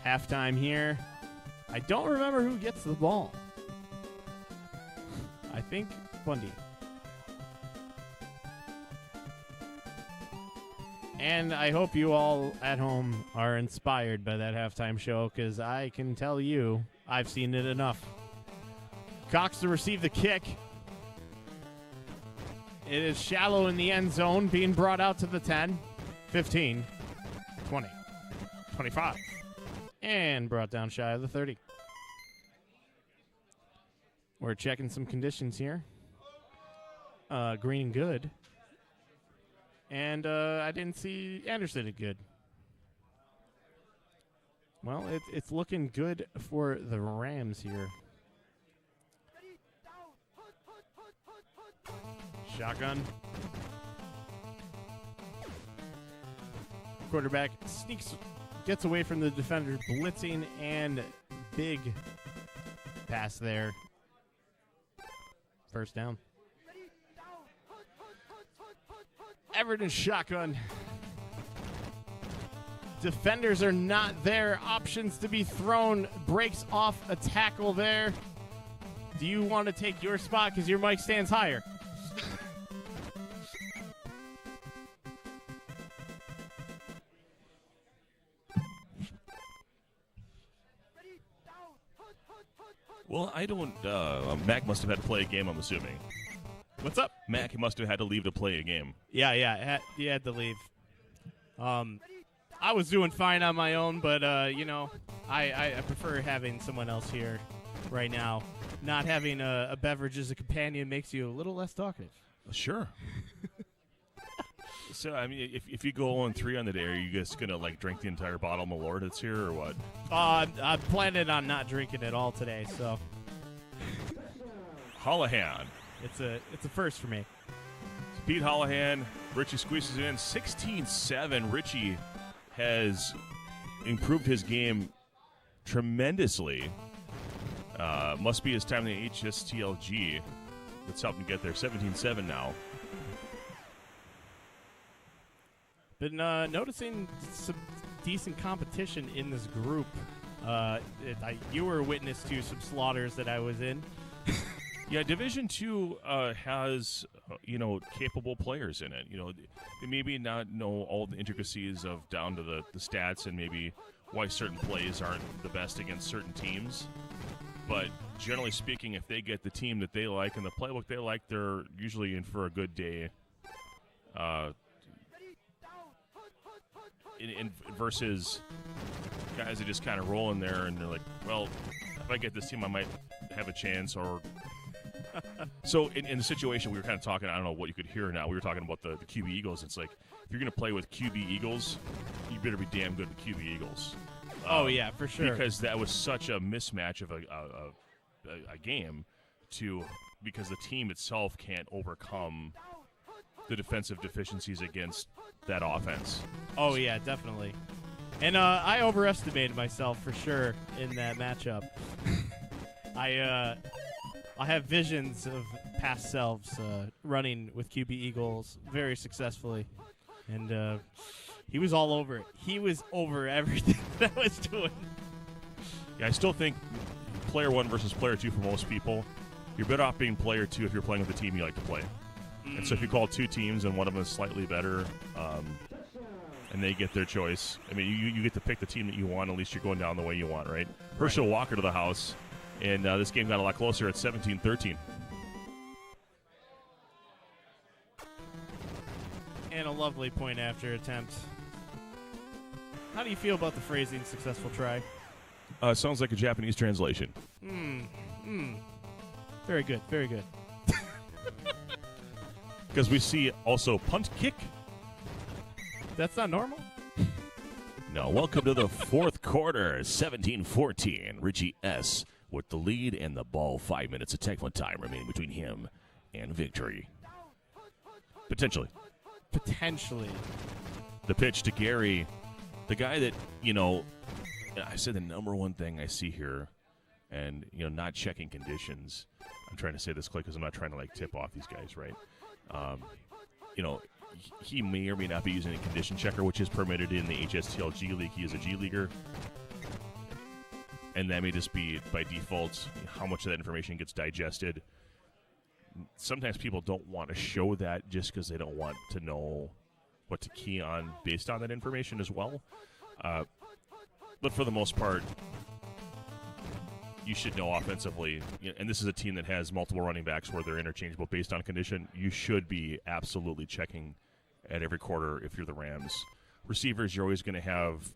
Halftime here. I don't remember who gets the ball. I think Bundy. And I hope you all at home are inspired by that halftime show, because I can tell you I've seen it enough. Cox to receive the kick. It is shallow in the end zone, being brought out to the 10, 15, 20, 25, and brought down shy of the 30. We're checking some conditions here. Green and good. And I didn't see Anderson at good. Well, it's looking good for the Rams here. Shotgun. Quarterback sneaks, gets away from the defender, blitzing, and big pass there. First down. Everton shotgun. Defenders are not there. Options to be thrown. Breaks off a tackle there. Do you want to take your spot because your mic stands higher? Well, I don't. Mac must have had to play a game, I'm assuming. What's up? Mac must have had to leave to play a game. Yeah, he had to leave. I was doing fine on my own, but, I prefer having someone else here right now. Not having a beverage as a companion makes you a little less talkative. Sure. So, I mean, if you go 0-3 on the day, are you just going to, drink the entire bottle of Malort that's here, or what? I'm planning on not drinking at all today, so. Holohan. It's a first for me. Pete Holohan. Richie squeezes it in. 16-7. Richie has improved his game tremendously. Must be his time in the HSTLG that's helping get there. 17-7 now. Been noticing some decent competition in this group. You were a witness to some slaughters that I was in. Yeah, Division II has, capable players in it. They maybe not know all the intricacies of down to the stats and maybe why certain plays aren't the best against certain teams. But generally speaking, if they get the team that they like and the playbook they like, they're usually in for a good day. Versus guys that just kind of roll in there and they're like, well, if I get this team, I might have a chance. Or so in the situation we were kind of talking, I don't know what you could hear now. We were talking about the QB Eagles. It's like, if you're going to play with QB Eagles, you better be damn good with QB Eagles. Oh, yeah, for sure. Because that was such a mismatch of a game because the team itself can't overcome the defensive deficiencies against that offense. Oh, yeah, definitely. And I overestimated myself for sure in that matchup. I have visions of past selves running with QB Eagles very successfully. And he was all over it. He was over everything that I was doing. Yeah, I still think player 1 versus player 2 for most people, you're better off being player 2 if you're playing with the team you like to play. And so if you call 2 teams and one of them is slightly better and they get their choice, I mean, you get to pick the team that you want. At least you're going down the way you want, right? Herschel Walker to the house, and this game got a lot closer at 17-13. And a lovely point after attempt. How do you feel about the phrasing "successful try"? Sounds like a Japanese translation. Very good, very good. Because we see also punt kick. That's not normal? No. Welcome to the fourth quarter, 17-14. Richie S. with the lead and the ball. 5 minutes of Tecmo time remaining between him and victory. Potentially. The pitch to Gary, the guy that, I said the number one thing I see here, and, not checking conditions. I'm trying to say this quick because I'm not trying to, tip off these guys, right? he may or may not be using a condition checker, which is permitted in the HSTL G League. He is a G Leaguer. And that may just be, by default, how much of that information gets digested. Sometimes people don't want to show that just because they don't want to know what to key on based on that information as well. But for the most part, you should know offensively, and this is a team that has multiple running backs where they're interchangeable based on condition. You should be absolutely checking at every quarter if you're the Rams. Receivers, you're always going to have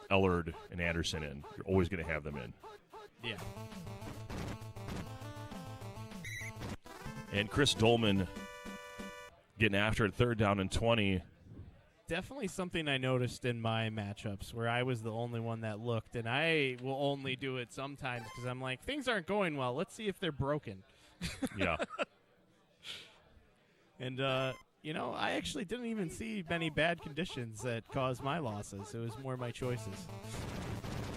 Ellard and Anderson in. You're always going to have them in. Yeah. And Chris Dolman getting after it, 3rd down and 20. Definitely something I noticed in my matchups where I was the only one that looked, and I will only do it sometimes because I'm like, things aren't going well. Let's see if they're broken. Yeah. And, I actually didn't even see many bad conditions that caused my losses. It was more my choices.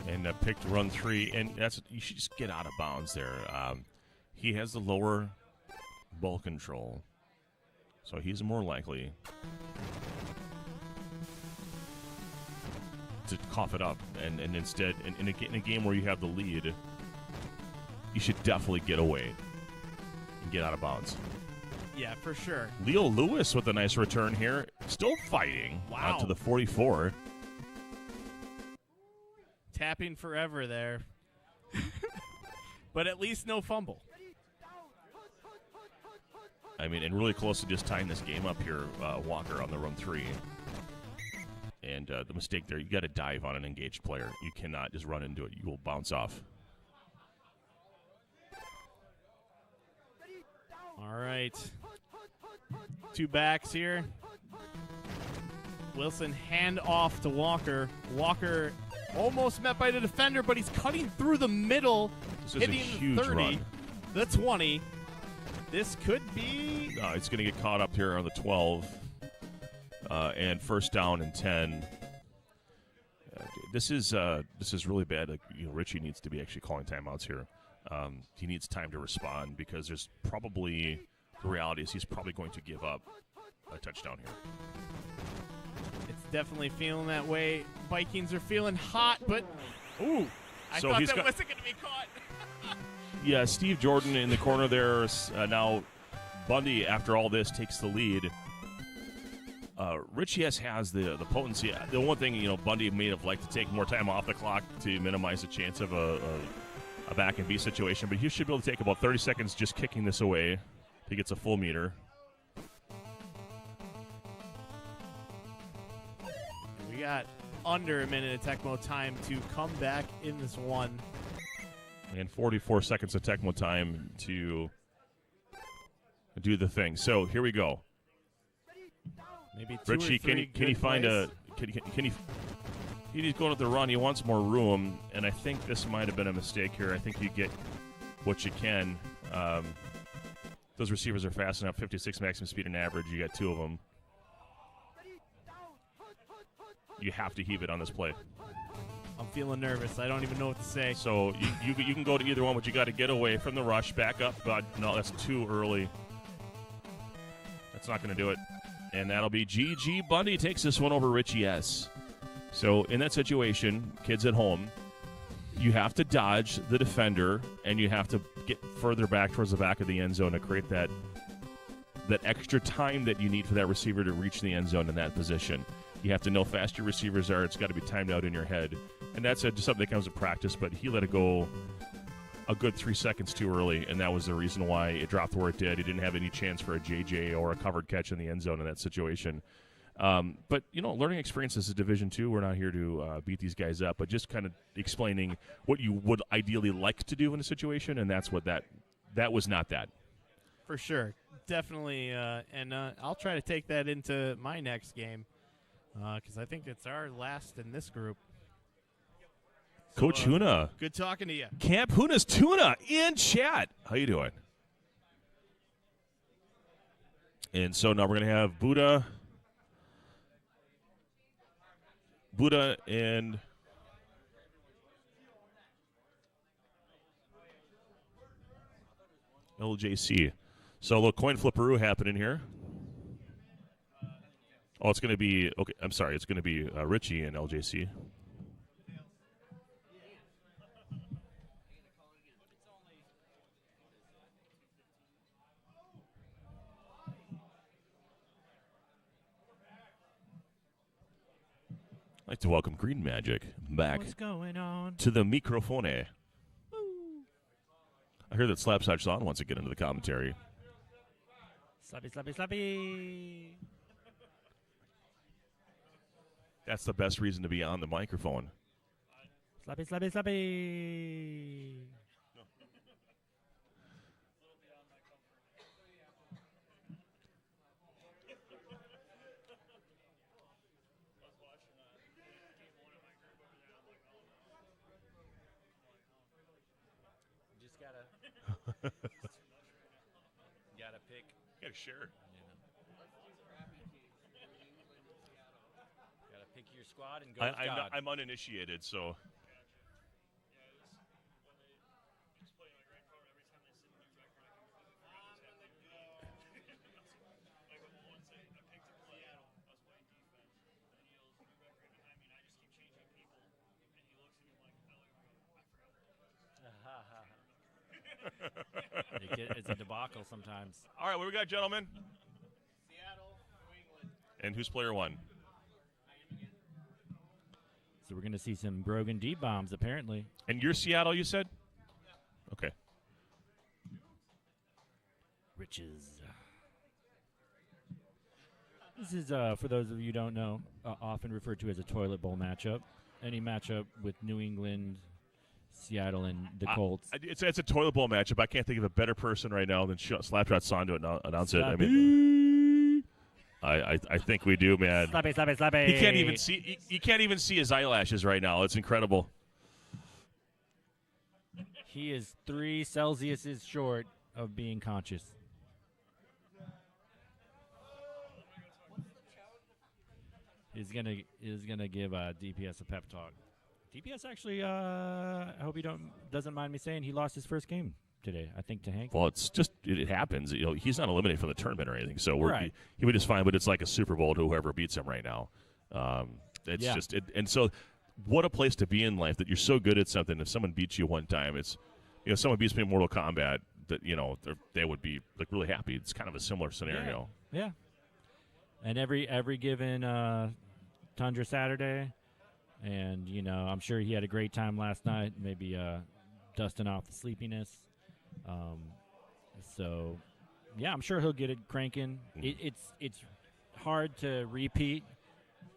And picked run 3, and you should just get out of bounds there. He has the lower ball control, so he's more likely to cough it up, and instead, in a game where you have the lead, you should definitely get away and get out of bounds. Yeah, for sure. Leo Lewis with a nice return here, still fighting. Wow. Onto the 44. Tapping forever there. But at least no fumble. I mean, and really close to just tying this game up here, Walker on the run 3. And the mistake there, you got to dive on an engaged player. You cannot just run into it. You will bounce off. All right. 2 backs here. Wilson hand off to Walker. Walker almost met by the defender, but he's cutting through the middle, This is hitting a huge 30, run. the 20. This could be... No, it's going to get caught up here on the 12. And 1st down and 10. This is really bad. Like, Richie needs to be actually calling timeouts here. He needs time to respond because there's probably, the reality is he's probably going to give up a touchdown here. It's definitely feeling that way. Vikings are feeling hot, but ooh, I So thought he's that got- wasn't going to be caught. Yeah, Steve Jordan in the corner there. Now Bundy, after all this, takes the lead. Rich, yes, has the potency. The one thing, Bundy may have liked to take more time off the clock to minimize the chance of a back and B situation, but he should be able to take about 30 seconds just kicking this away. He gets a full meter. We got under a minute of Tecmo time to come back in this one. And 44 seconds of Tecmo time to do the thing. So here we go. Maybe 2 Richie, or 3 can he good find plays. he's going at the run. He wants more room, and I think this might have been a mistake here. I think you get what you can. Those receivers are fast enough, 56 maximum speed and average. You got 2 of them. You have to heave it on this play. I'm feeling nervous. I don't even know what to say. So you can go to either one, but you got to get away from the rush, back up. But no, that's too early. That's not going to do it. And that'll be G.G. Bundy takes this one over Richie S. So in that situation, kids at home, you have to dodge the defender, and you have to get further back towards the back of the end zone to create that extra time that you need for that receiver to reach the end zone in that position. You have to know how fast your receivers are. It's got to be timed out in your head. And that's just something that comes with practice, but he let it go a good 3 seconds too early, and that was the reason why it dropped where it did. He didn't have any chance for a JJ or a covered catch in the end zone in that situation. But, learning experience is a Division II. We're not here to beat these guys up, but just kind of explaining what you would ideally like to do in a situation, and that's what that was not that. For sure. Definitely. And I'll try to take that into my next game because I think it's our last in this group. Coach Huna. Good talking to you. Camp Huna's Tuna in chat. How you doing? And so now we're going to have Buddha and LJC. So a little coin flipperoo happening here. Oh, it's going to be okay. I'm sorry. It's going to be Richie and LJC. I'd like to welcome Green Magic back What's going on? to the microphone. I hear that Slapshot's on wants to get into the commentary. Slappy, slappy, slappy. That's the best reason to be on the microphone. Slappy, slappy, slappy. Just gotta pick. You got to share. Gotta pick your squad and go with God. I'm uninitiated, so. It's a debacle sometimes. All right, what we got, gentlemen? Seattle, New England. And who's player one? So we're going to see some Brogan D-bombs, apparently. And you're Seattle, you said? Okay. Riches. This is, for those of you who don't know, often referred to as a toilet bowl matchup. Any matchup with New England, Seattle, and the Colts. It's a toilet bowl matchup. I can't think of a better person right now than Slapshot Son to announce it. I Slappy. mean, I think we do, man. Slappy, slappy, slappy. He can't even see. You can't even see his eyelashes right now. It's incredible. He is 3 Celsiuses short of being conscious. He's gonna give DPS a pep talk. DPS actually, I hope he doesn't mind me saying he lost his first game today. I think to Hank. Well, it's just it happens. You know, he's not eliminated from the tournament or anything, so Right. he would just fine. But it's like a Super Bowl to whoever beats him right now. It's Yeah. just and so what a place to be in life that you're so good at something. If someone beats you one time, it's someone beats me in Mortal Kombat. That they would be like really happy. It's kind of a similar scenario. Yeah. And every given Tundra Saturday, and I'm sure he had a great time last night. Maybe dusting off the sleepiness. So, yeah, I'm sure he'll get it cranking. It's hard to repeat.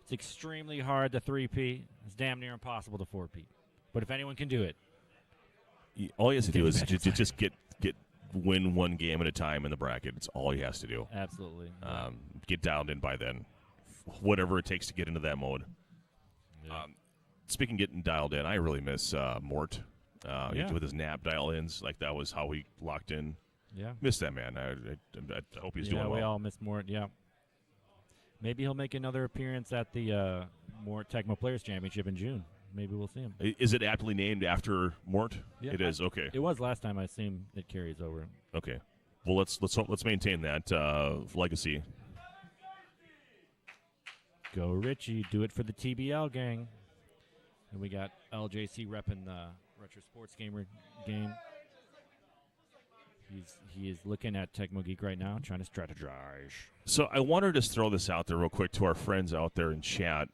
It's extremely hard to three-peat. It's damn near impossible to four-peat. But if anyone can do it, All he has to do is just win one game at a time in the bracket. It's all he has to do. absolutely. Get dialed in by then, whatever it takes to get into that mode. Yeah. Speaking of getting dialed in, I really miss Mort with his nap dial-ins. Like that was how he locked in. Yeah. Miss that man. I hope he's Yeah, doing we well. all miss Mort. Yeah. Maybe he'll make another appearance at the Mort Tecmo Players Championship in June. Maybe we'll see him. Is it aptly named after Mort? Yeah. It is. Okay. It was last time. I assume it carries over. Okay. Well, let's maintain that legacy. Go Richie. Do it for the TBL gang. And we got LJC repping the Retro Sports Gamer game. He is looking at Tecmo Geek right now, trying to strategize. So I want to just throw this out there real quick to our friends out there in chat.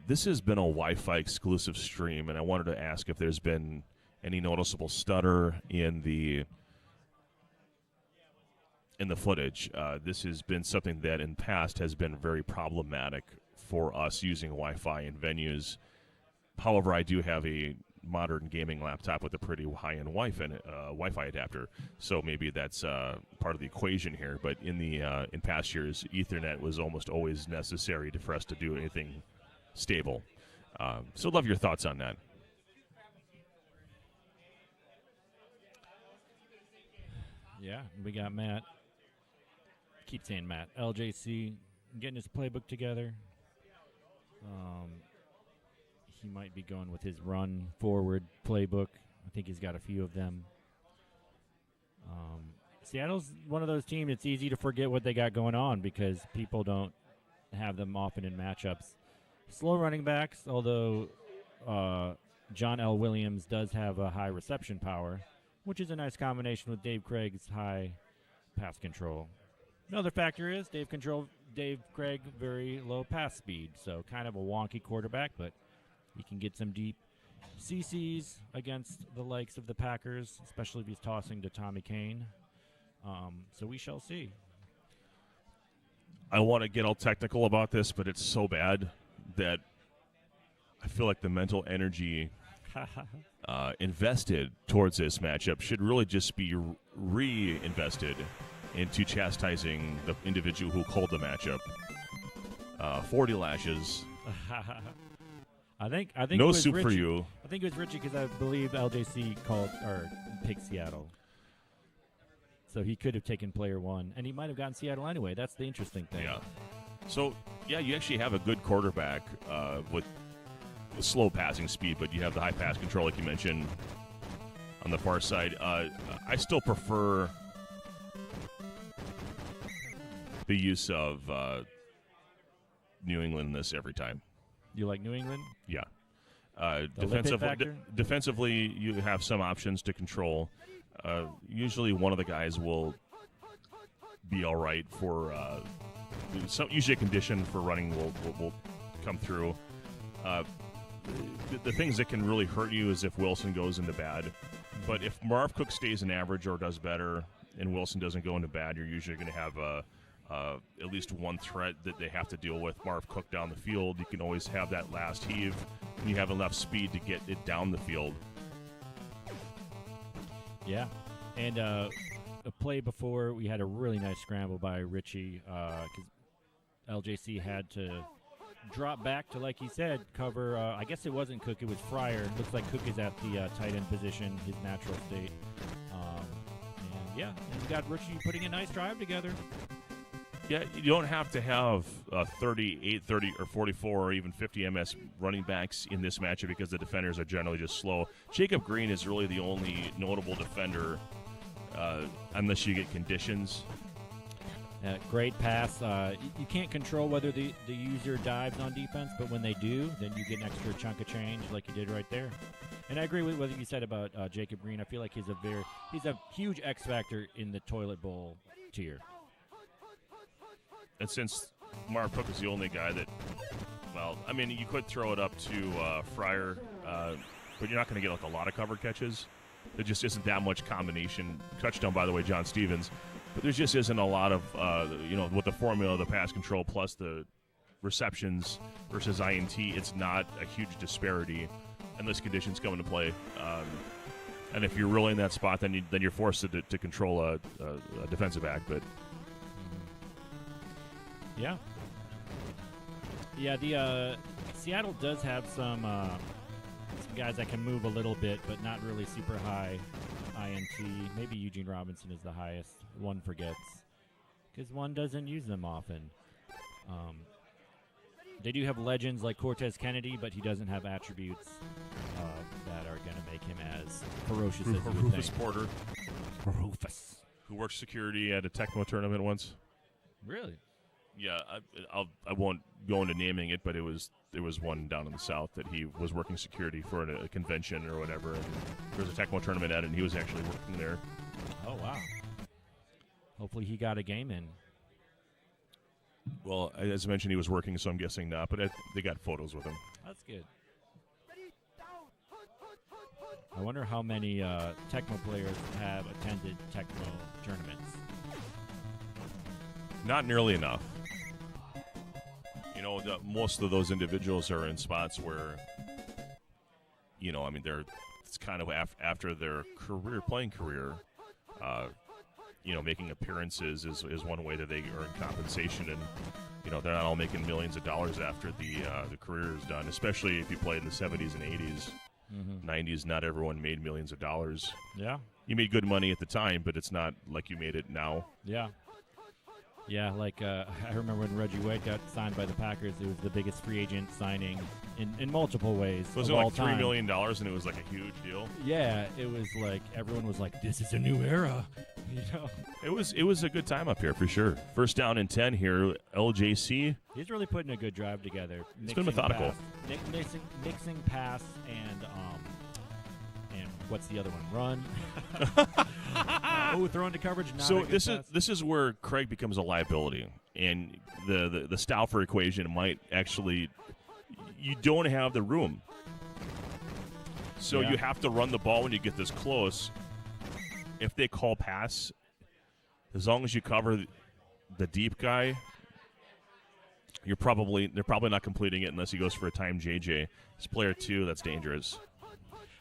This has been a Wi-Fi exclusive stream, and I wanted to ask if there's been any noticeable stutter in the footage. This has been something that in past has been very problematic for us using Wi-Fi in venues. However, I do have a modern gaming laptop with a pretty high-end Wi-Fi adapter, so maybe that's part of the equation here. But in past years, Ethernet was almost always necessary for us to do anything stable. So, love your thoughts on that. Yeah, we got Matt. Keep saying Matt. LJC getting his playbook together. He might be going with his run forward playbook. I think he's got a few of them. Seattle's one of those teams. It's easy to forget what they got going on because people don't have them often in matchups. Slow running backs, although John L. Williams does have a high reception power, which is a nice combination with Dave Craig's high pass control. Another factor is Dave Craig, very low pass speed, so kind of a wonky quarterback, but he can get some deep CCs against the likes of the Packers, especially if he's tossing to Tommy Kane. So we shall see. I want to get all technical about this, but it's so bad that I feel like the mental energy invested towards this matchup should really just be reinvested into chastising the individual who called the matchup. 40 lashes. I think no it was soup Richie. for you. I think it was Richie because I believe LJC called or picked Seattle. So he could have taken player one, and he might have gotten Seattle anyway. That's the interesting thing. Yeah. So, yeah, you actually have a good quarterback with slow passing speed, but you have the high pass control, like you mentioned, on the far side. I still prefer the use of New England in this every time. You like New England? Yeah. lipid factor? Defensively, you have some options to control. Usually one of the guys will be all right for usually a condition for running will come through. The things that can really hurt you is if Wilson goes into bad. But if Marv Cook stays in average or does better and Wilson doesn't go into bad, you're usually going to have at least one threat that they have to deal with. Marv Cook down the field, you can always have that last heave, and you have enough speed to get it down the field. Yeah, and a play before, we had a really nice scramble by Richie because LJC had to drop back to, like he said, cover. I guess it wasn't Cook, it was Fryer. Looks like Cook is at the tight end position, his natural state. And yeah, and you got Richie putting a nice drive together. Yeah, you don't have to have 38, 30, or 44, or even 50 MS running backs in this matchup because the defenders are generally just slow. Jacob Green is really the only notable defender unless you get conditions. Great pass. You can't control whether the user dives on defense, but when they do, then you get an extra chunk of change like you did right there. And I agree with what you said about Jacob Green. I feel like he's a huge X factor in the toilet bowl tier. And since Marv Cook is the only guy that, well, I mean, you could throw it up to Fryer, but you're not going to get like a lot of cover catches. There just isn't that much combination. Touchdown, by the way, John Stevens. But there just isn't a lot of, with the formula of the pass control plus the receptions versus INT, it's not a huge disparity unless conditions come into play. And if you're really in that spot, then you're forced to control a defensive back. But yeah, the Seattle does have some guys that can move a little bit, but not really super high INT. Maybe Eugene Robinson is the highest. One forgets because one doesn't use them often. They do have legends like Cortez Kennedy, but he doesn't have attributes that are going to make him as ferocious as you would Rufus think. Porter, Rufus, who worked security at a Tecmo tournament once. Really? Yeah, I won't go into naming it, but there was one down in the South that he was working security for a convention or whatever. And there was a Tecmo tournament at it, and he was actually working there. Oh, wow. Hopefully he got a game in. Well, as I mentioned, he was working, so I'm guessing not, but they got photos with him. That's good. I wonder how many Tecmo players have attended Tecmo tournaments. Not nearly enough. Most of those individuals are in spots where, it's kind of after their playing career, making appearances is one way that they earn compensation, and they're not all making millions of dollars after the career is done. Especially if you played in the 70s and 80s, 90s. Not everyone made millions of dollars. Yeah, you made good money at the time, but it's not like you made it now. Yeah. Yeah, like I remember when Reggie White got signed by the Packers, it was the biggest free agent signing in multiple ways. Was it like $3 million, and it was like a huge deal? Yeah, it was like everyone was like, "This is a new era. You know, It was a good time up here for sure. First down and 10 here. LJC. he's really putting a good drive together. It's been methodical. Mixing pass and what's the other one? Run. Thrown to coverage. Not So a good pass. this is where Craig becomes a liability, and the Stauffer equation might actually, you don't have the room. So Yeah. you have to run the ball when you get this close. If they call pass, as long as you cover the deep guy, they're probably not completing it unless he goes for a time JJ. It's player 2, that's dangerous.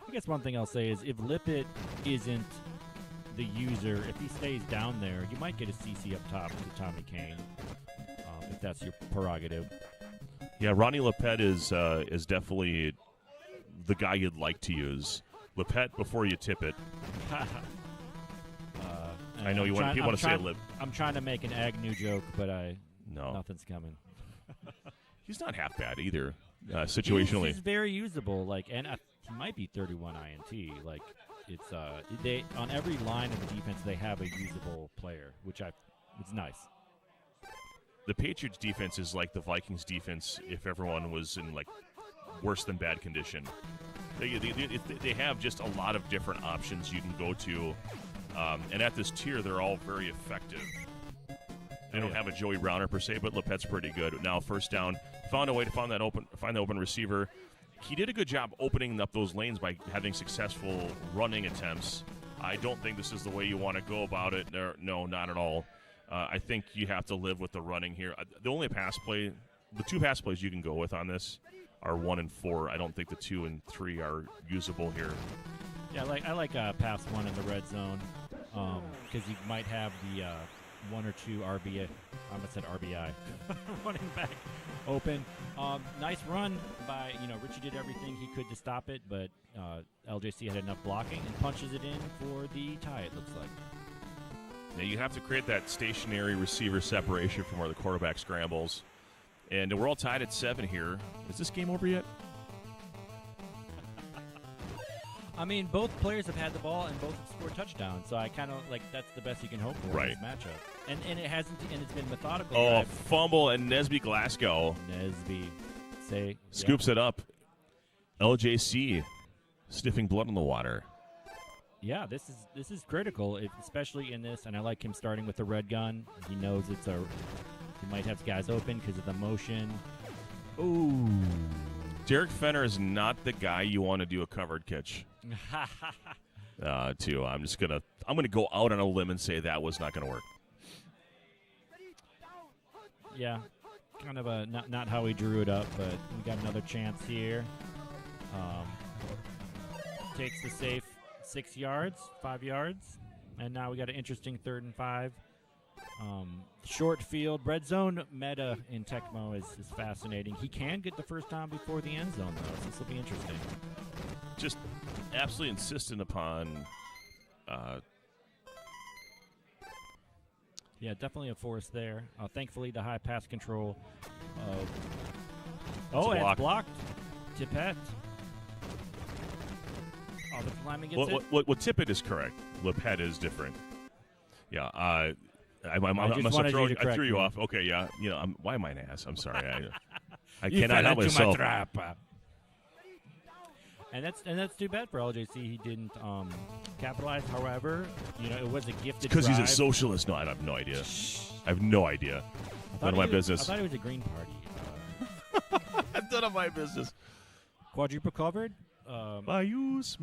I guess one thing I'll say is if Lippett isn't the user, if he stays down there, you might get a CC up top to Tommy Kane, if that's your prerogative. Yeah, Ronnie Lepet is definitely the guy you'd like to use. Lepet before you tip it. I know people want to say Lip. I'm trying to make an Agnew joke, but No. nothing's coming. He's not half bad either, situationally. He's very usable, and he might be 31 INT. It's they on every line of the defense they have a usable player, which it's nice. The Patriots defense is like the Vikings defense if everyone was in worse than bad condition. They have just a lot of different options you can go to, and at this tier they're all very effective. They don't have a Joey Browner per se, but Lepet's pretty good. Now first down, found a way to find the open receiver. He did a good job opening up those lanes by having successful running attempts. I don't think this is the way you want to go about it. No, not at all. I think you have to live with the running here. The two pass plays you can go with on this are 1 and 4. I don't think the 2 and 3 are usable here. Yeah, I like pass 1 in the red zone because you might have the 1 or 2 RBI. I almost said RBI. Running back open. Nice run by, Richie did everything he could to stop it, but LJC had enough blocking and punches it in for the tie, it looks like. Now you have to create that stationary receiver separation from where the quarterback scrambles. And we're all tied at 7 here. Is this game over yet? I mean, both players have had the ball and both have scored touchdowns, so I kind of that's the best you can hope for in this matchup. And it hasn't, and it's been methodical. Oh, fumble, and Nesby Glasgow scoops it up. LJC sniffing blood in the water. Yeah, this is critical, especially in this, and I like him starting with the red gun. He knows he might have guys open because of the motion. Ooh. Derek Fenner is not the guy you want to do a covered catch to. I'm gonna go out on a limb and say that was not gonna work. Yeah, kind of not how he drew it up, but we got another chance here. Takes the safe 6 yards, 5 yards, and now we got an interesting 3rd and 5. Short field, red zone meta in Tecmo is fascinating. He can get the first down before the end zone, though, so this will be interesting. Just absolutely insistent upon. Yeah, definitely a force there. Thankfully, the high pass control. It's blocked. Tippett. Oh, the lineman gets it. What Tippett is correct. Lepet is different. Yeah. I threw you off. Okay, yeah. Why am I an ass? I'm sorry. I cannot help myself. And that's too bad for LJC. He didn't capitalize. However, it was a gifted because he's a drive. socialist. No, I have no idea. I have no idea. None of my business. I thought it was a Green Party. None of my business. Quadruple covered. That was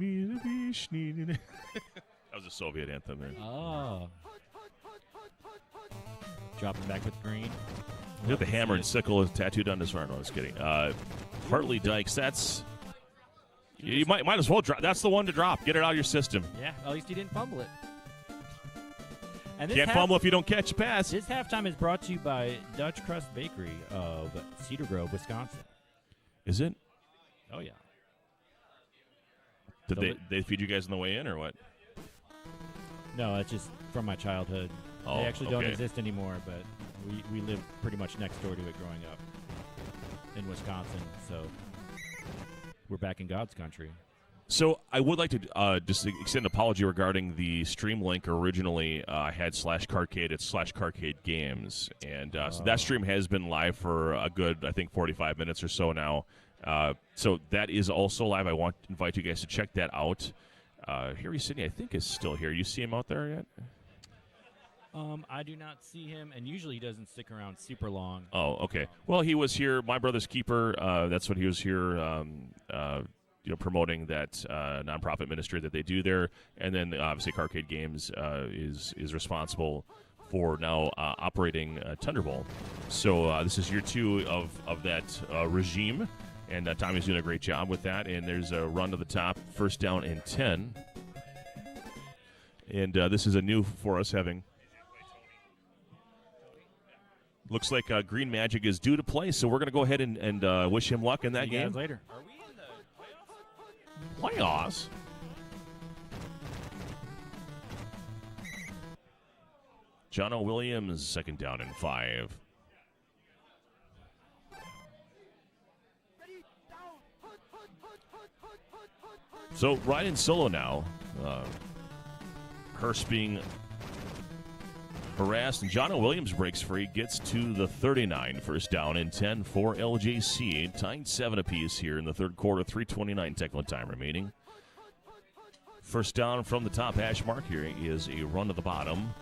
a Soviet anthem, man. Oh. Dropping back with green. You got the hammer and sickle tattooed on his arm. No, I was kidding. Hartley Dykes, that's... You might as well drop. That's the one to drop. Get it out of your system. Yeah, at least he didn't fumble it. And Can't fumble if you don't catch a pass. This halftime is brought to you by Dutch Crust Bakery of Cedar Grove, Wisconsin. Is it? Oh, yeah. Did they feed you guys on the way in or what? No, it's just from my childhood. Oh, they actually don't exist anymore, but we lived pretty much next door to it growing up in Wisconsin, so we're back in God's country. So I would like to just extend an apology regarding the stream link. Originally, I had /Carcade at /Carcade Games, and so that stream has been live for a good, I think, 45 minutes or so now. So that is also live. I want to invite you guys to check that out. Harry Sidney, I think, is still here. You see him out there yet? I do not see him, and usually he doesn't stick around super long. Oh, okay. Well, he was here. My Brother's Keeper. That's what he was here. Promoting that nonprofit ministry that they do there, and then obviously Carcade Games is responsible for now operating Tundra Bowl. So this is year 2 of that regime, and Tommy's doing a great job with that. And there's a run to the top, first down and 10, and this is a new for us having. Looks like Green Magic is due to play, so we're going to go ahead and wish him luck in that game. Later. Playoffs? John O. Williams, second down and 5. So riding solo now. Hurst being harassed, and John O. Williams breaks free, gets to the 39, first down and 10 for LJC. Tying 7 apiece here in the third quarter, 3:29 Tecmo time remaining. First down from the top hash mark. Here is a run to the bottom.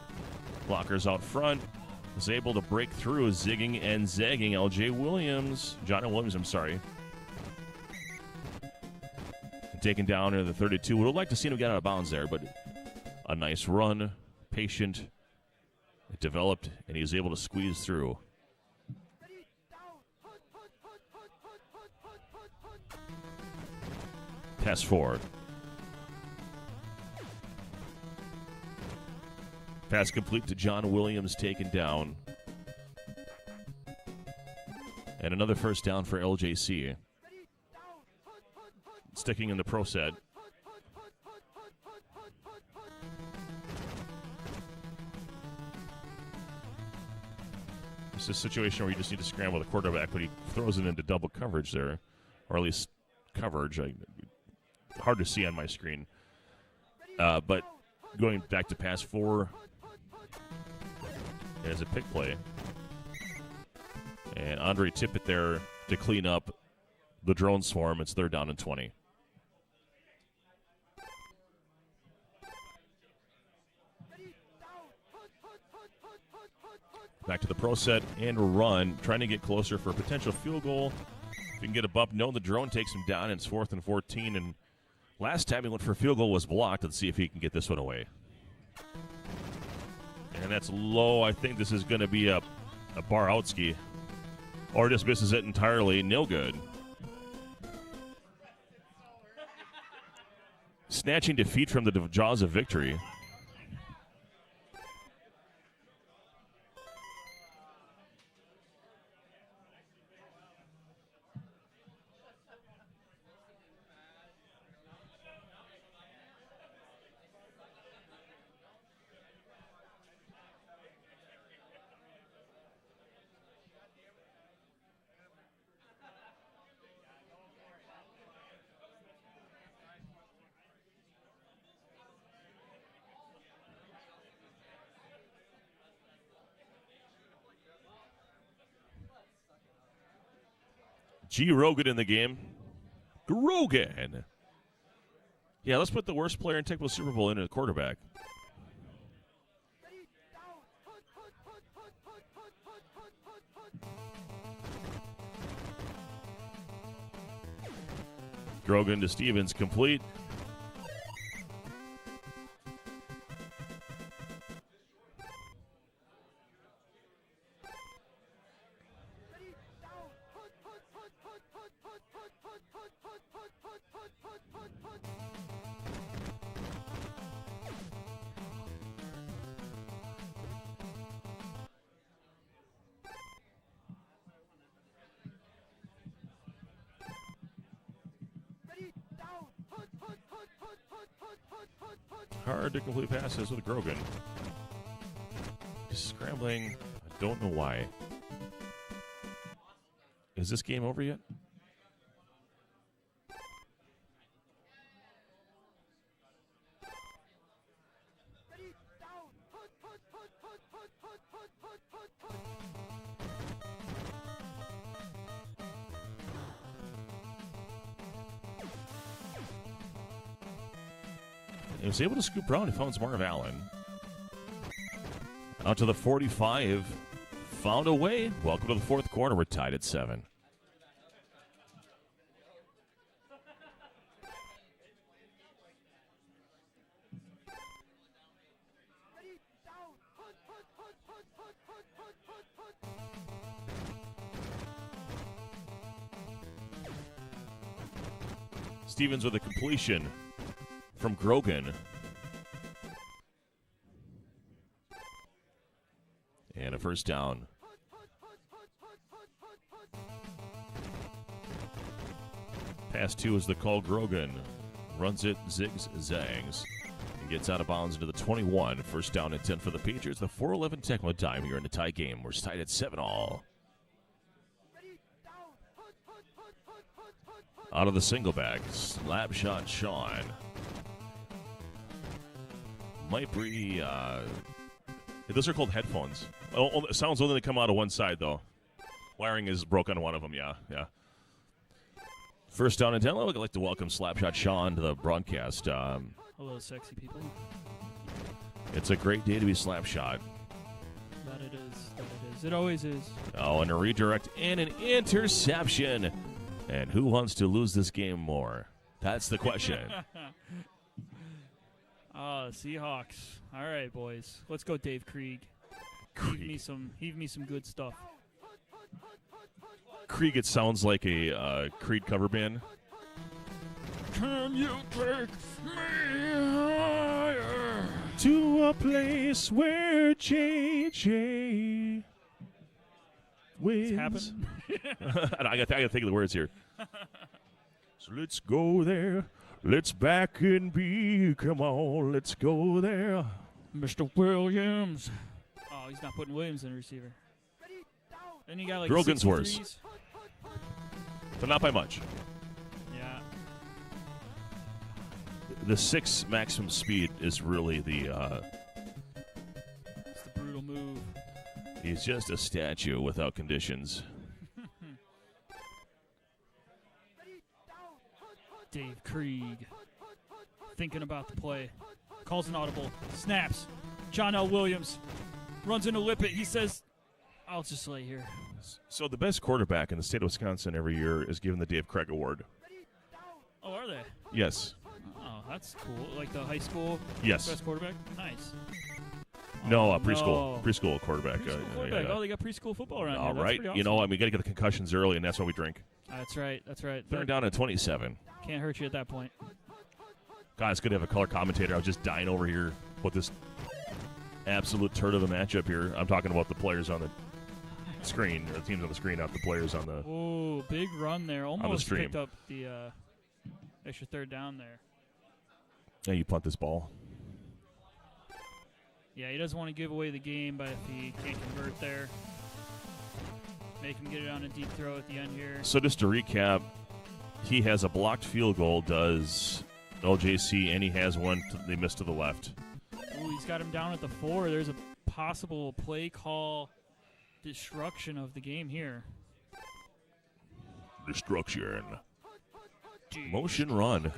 Blockers out front. Was able to break through, zigging and zagging. John O. Williams, I'm sorry. Taken down to the 32. Would have liked to see him get out of bounds there, but a nice run, patient. It developed, and he was able to squeeze through. Pass forward. Pass complete to John Williams, taken down. And another first down for LJC. Sticking in the pro set. It's a situation where you just need to scramble the quarterback, but he throws it into double coverage there, or at least coverage. Hard to see on my screen. But going back to pass 4, there's a pick play. And Andre Tippett there to clean up the drone swarm. It's third down and 20. Back to the pro set and run, trying to get closer for a potential field goal. If you can get a bump, no, the drone takes him down. It's 4th and 14. And last time he went for a field goal was blocked. Let's see if he can get this one away. And that's low. I think this is going to be a bar out ski. Or just misses it entirely. No good. Snatching defeat from the jaws of victory. G. Rogan in the game. Rogan. Yeah, let's put the worst player in Tecmo Super Bowl in a quarterback. Grogan to Stevens, complete. Hard to complete passes with Grogan. Just scrambling. I don't know why. Is this game over yet? He was able to scoop around. He found Marv Allen. Out to the 45. Found a way. Welcome to the fourth quarter. We're tied at 7. Stevens with a completion from Grogan. And a first down. Pass 2 is the call. Grogan runs it, zigs, zags, and gets out of bounds into the 21. First down and 10 for the Patriots. The 4:11 Tecmo time here in the tie game. We're tied at 7-all. Out of the single back, slap shot Sean. Might be, those are called headphones. Oh, sounds only come out of one side, though. Wiring is broken on one of them, yeah. First down and 10. I'd like to welcome Slapshot Sean to the broadcast. Hello, sexy people. It's a great day to be Slapshot. That it is. That it is. It always is. Oh, and a redirect and an interception. And who wants to lose this game more? That's the question. Seahawks. All right, boys. Let's go, Dave Krieg. Heave me some good stuff. Krieg, it sounds like a Creed cover band. Can you take me higher? To a place where JJ wins. It's happened. I gotta think of the words here. So let's go there. Let's back and be. Come on, let's go there. Mr. Williams. Oh, he's not putting Williams in receiver. Then you got like Grogan's 63s. worse. But not by much. Yeah. The 6 maximum speed is really the. It's the brutal move. He's just a statue without conditions. Dave Krieg. Thinking about the play. Calls an audible. Snaps. John L. Williams. Runs into Lippett. He says, I'll just lay here. So the best quarterback in the state of Wisconsin every year is given the Dave Craig Award. Oh, are they? Yes. Oh, that's cool. Like the high school Yes. best quarterback? Nice. No, Oh, preschool. no. Preschool quarterback. Preschool quarterback. Oh, they got preschool football around All here. That's right. pretty awesome. You know, we got to get the concussions early, and that's why we drink. That's right. That's right. They're down at 27. Can't hurt you at that point. God, it's good to have a color commentator. I was just dying over here with this absolute turd of a matchup here. I'm talking about the players on the screen, or the teams on the screen, not the players on the. Oh, big run there. Almost stream. picked up the extra third down there. Yeah, you punt this ball. Yeah, he doesn't want to give away the game, but if he can't convert there, make him get it on a deep throw at the end here. So just to recap, he has a blocked field goal, does LJC, and he has one they missed to the left. Ooh, he's got him down at the 4. There's a possible play call destruction of the game here. Destruction. Motion run.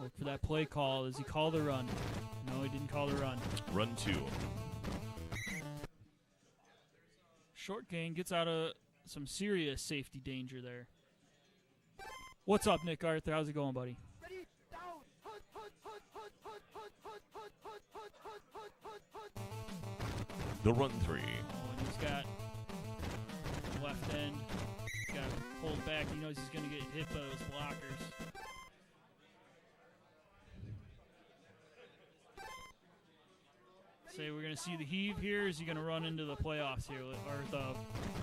Look for that play call. Does he call the run? No, he didn't call the run. Run 2. Short gain gets out of some serious safety danger there. What's up, Nick Arthur? How's it going, buddy? The run 3. Oh, and he's got left end. He's got to hold back. He knows he's going to get hit by those blockers. Say we're going to see the heave here. Is he going to run into the playoffs here, or the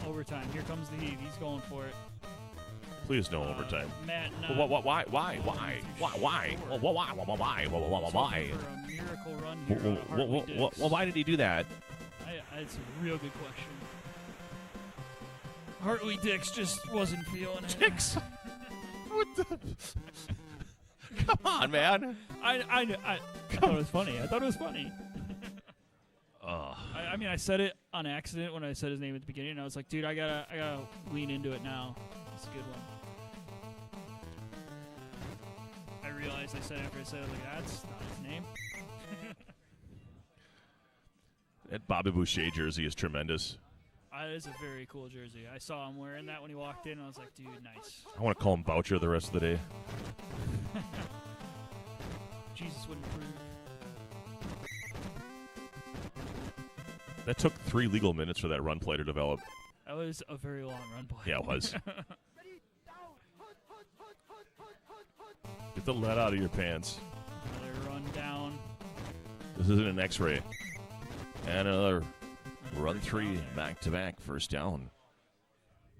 overtime? Here comes the heave. He's going for it. Please no overtime. Matt, Why? Why? Why? Why? Why? For a miracle run here. Hartley Dix. Well, why did he do that? It's a real good question. Hartley Dix just wasn't feeling it. Dix? What the? Come on, man. I thought it was funny. I thought it was funny. I mean, I said it on accident when I said his name at the beginning. And I was like, dude, I gotta lean into it now. It's a good one. I realized I said after I said it, like, that's not his name. That Bobby Boucher jersey is tremendous. That is a very cool jersey. I saw him wearing that when he walked in, and I was like, dude, nice. I want to call him Boucher the rest of the day. Jesus wouldn't approve. That took 3 legal minutes for that run play to develop. That was a very long run play. Yeah, it was. Get the lead out of your pants. Another run down. This isn't an X-ray. And another run 3 back-to-back first down.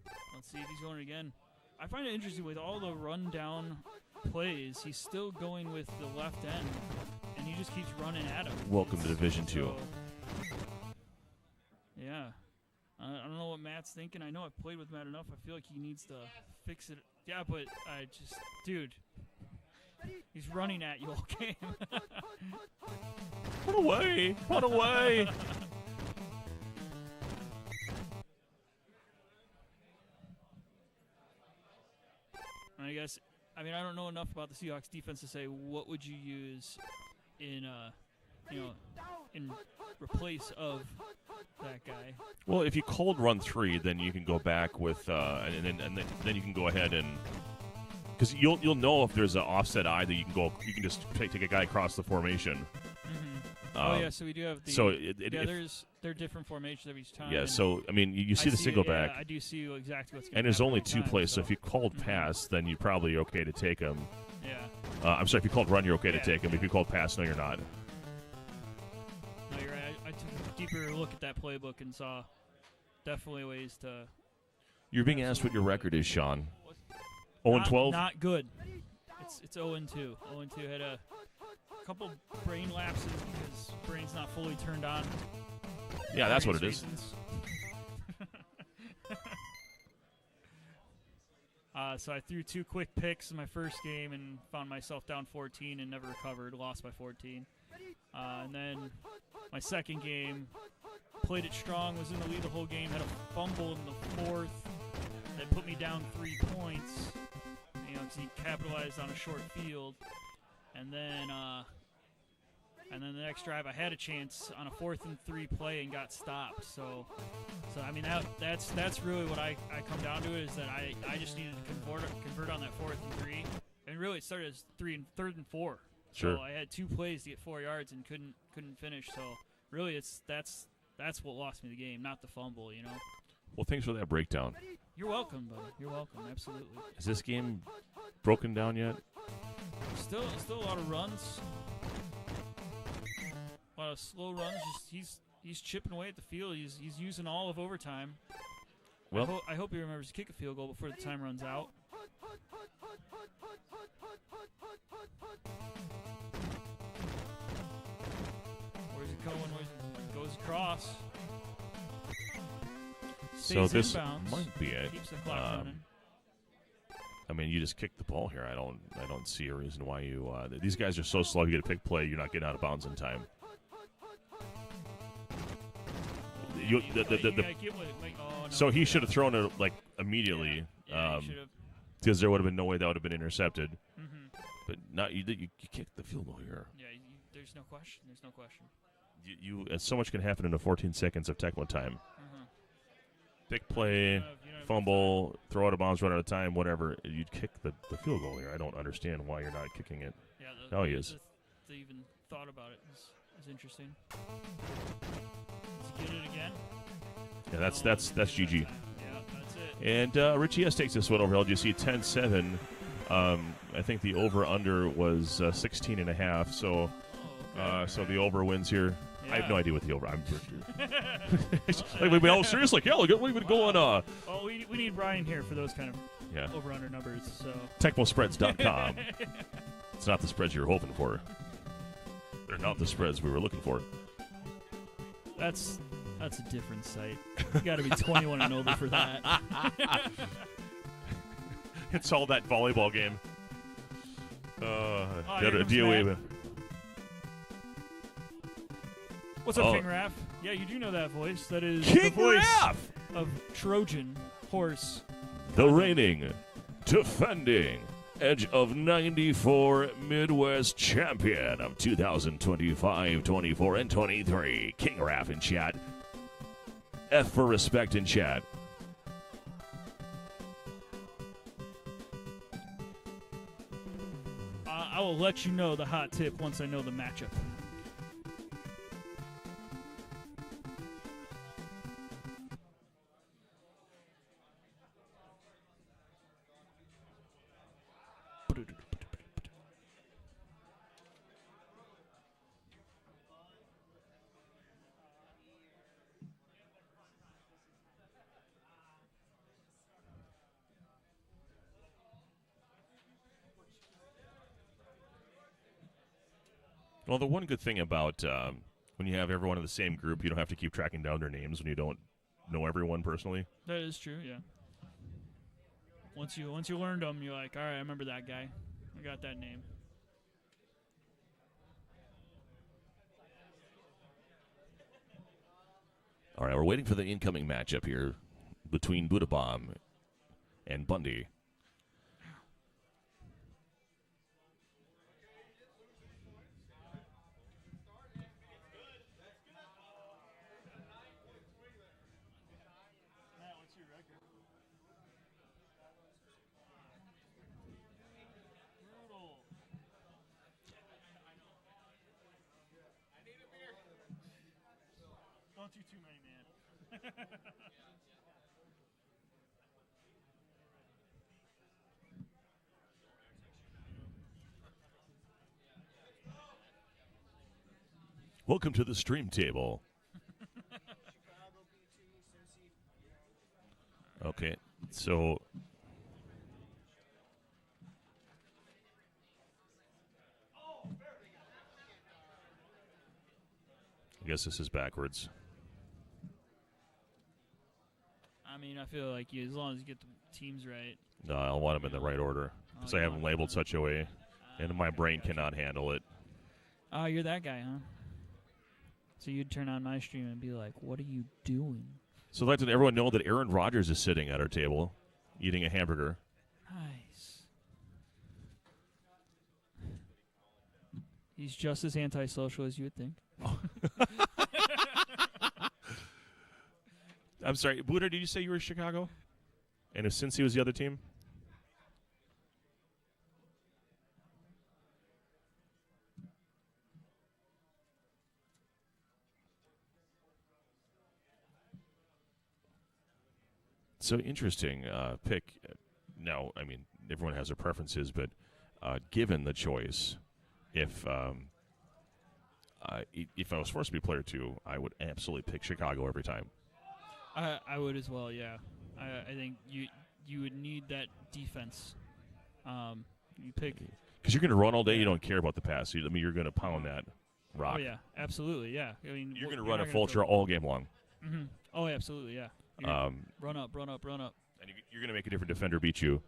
Let's see if he's going again. I find it interesting with all the run down plays, he's still going with the left end, and he just keeps running at him. Welcome to Division 2. So, yeah. I don't know what Matt's thinking. I know I've played with Matt enough. I feel like he needs to fix it. Yeah, but I just, dude, he's running at you all game. Put away! Put away! I guess, I mean, I don't know enough about the Seahawks defense to say what would you use in, in replace of that guy. Well, if you cold run 3, then you can go back with, and then you can go ahead and, because you'll know if there's an offset eye that you can just take a guy across the formation. Oh yeah, so we do have the. So they're different formations every time. Yeah, so I mean, you see the single back. I do see exactly what's going on. And there's only 2 plays, so if you called pass, then you're probably okay to take him. Yeah. I'm sorry, if you called run, you're okay to take him. If you called pass, no, you're not. No, you're right. I took a deeper look at that playbook and saw definitely ways to. You're being asked what your record is, Sean. 0-12. Not good. It's 0-2. 0-2 had a couple brain lapses because brain's not fully turned on. Yeah, that's what it is. So I threw 2 quick picks in my first game and found myself down 14 and never recovered, lost by 14. And then my second game, played it strong, was in the lead the whole game, had a fumble in the 4th that put me down 3 points, because he capitalized on a short field. And then the next drive, I had a chance on a 4th and 3 play and got stopped. So I mean that's really what I come down to, is that I just needed to convert on that 4th and 3, and really it started as 3rd and 4. Sure. So I had 2 plays to get 4 yards and couldn't finish. So really that's what lost me the game, not the fumble. Well, thanks for that breakdown. You're welcome, buddy. You're welcome. Absolutely. Is this game broken down yet? Still a lot of runs. A lot of slow runs. Just he's chipping away at the field. He's using all of overtime. Well, I hope he remembers to kick a field goal before the time runs out. Where's it going? It goes across. So Stays this inbounds. might be it. Keeps the clock running. I mean, you just kicked the ball here. I don't see a reason why you. These guys are so slow. You get a pick play, you're not getting out of bounds in time. So he should have thrown it like immediately, because there would have been no way that would have been intercepted. But not you kicked the field goal here. Yeah, there's no question. There's no question. So much can happen in the 14 seconds of Tecmo time. Big play, fumble, throw out of bounds, run out of time, whatever. You'd kick the field goal here. I don't understand why you're not kicking it. Yeah, now he is. They even thought about it is interesting. Does he get it again? Yeah, that's GG. Yeah, that's it. And Richie S takes this one over LGC 10-7. I think the over/under was 16.5. So, so the over wins here. Yeah. I have no idea what the over. I'm like, we all serious. Like, yeah, look, what are we going on? Oh, we need Brian here for those kind of over/under numbers. So TecmoSpreads.com. It's not the spreads you were hoping for. They're not the spreads we were looking for. That's a different site. You got to be 21 and over for that. It's all that volleyball game. DOA. What's up, King Raph? Yeah, you do know that voice. That is King the voice Raph! of Trojan Horse. The reigning, defending, Edge of 94 Midwest champion of 2025, 24, and 23. King Raff in chat. F for respect in chat. I will let you know the hot tip once I know the matchup. Well, the one good thing about when you have everyone in the same group, you don't have to keep tracking down their names when you don't know everyone personally. That is true, yeah. Once you learned them, you're like, all right, I remember that guy. I got that name. All right, we're waiting for the incoming matchup here between Buddha Bomb and Bundy. Don't do too many, man. Welcome to the stream table. Okay, so I guess this is backwards. I mean, I feel like as long as you get the teams right. No, I want them in the right order because I have them labeled such a way, and my brain cannot handle it. Oh, you're that guy, huh? So you'd turn on my stream and be like, what are you doing? So I'd like to let everyone know that Aaron Rodgers is sitting at our table eating a hamburger. Nice. He's just as antisocial as you would think. I'm sorry, Buddha, did you say you were Chicago? And if Cincy was the other team? So interesting pick. Now, I mean, everyone has their preferences, but given the choice, if I was forced to be player 2, I would absolutely pick Chicago every time. I would as well, yeah. I think you would need that defense. You pick because you're going to run all day. You don't care about the pass. I mean, you're going to pound that rock. Oh yeah, absolutely, yeah. I mean, you're going to run a vulture all game long. Mm-hmm. Oh, absolutely, yeah. Run up. And you're going to make a different defender beat you.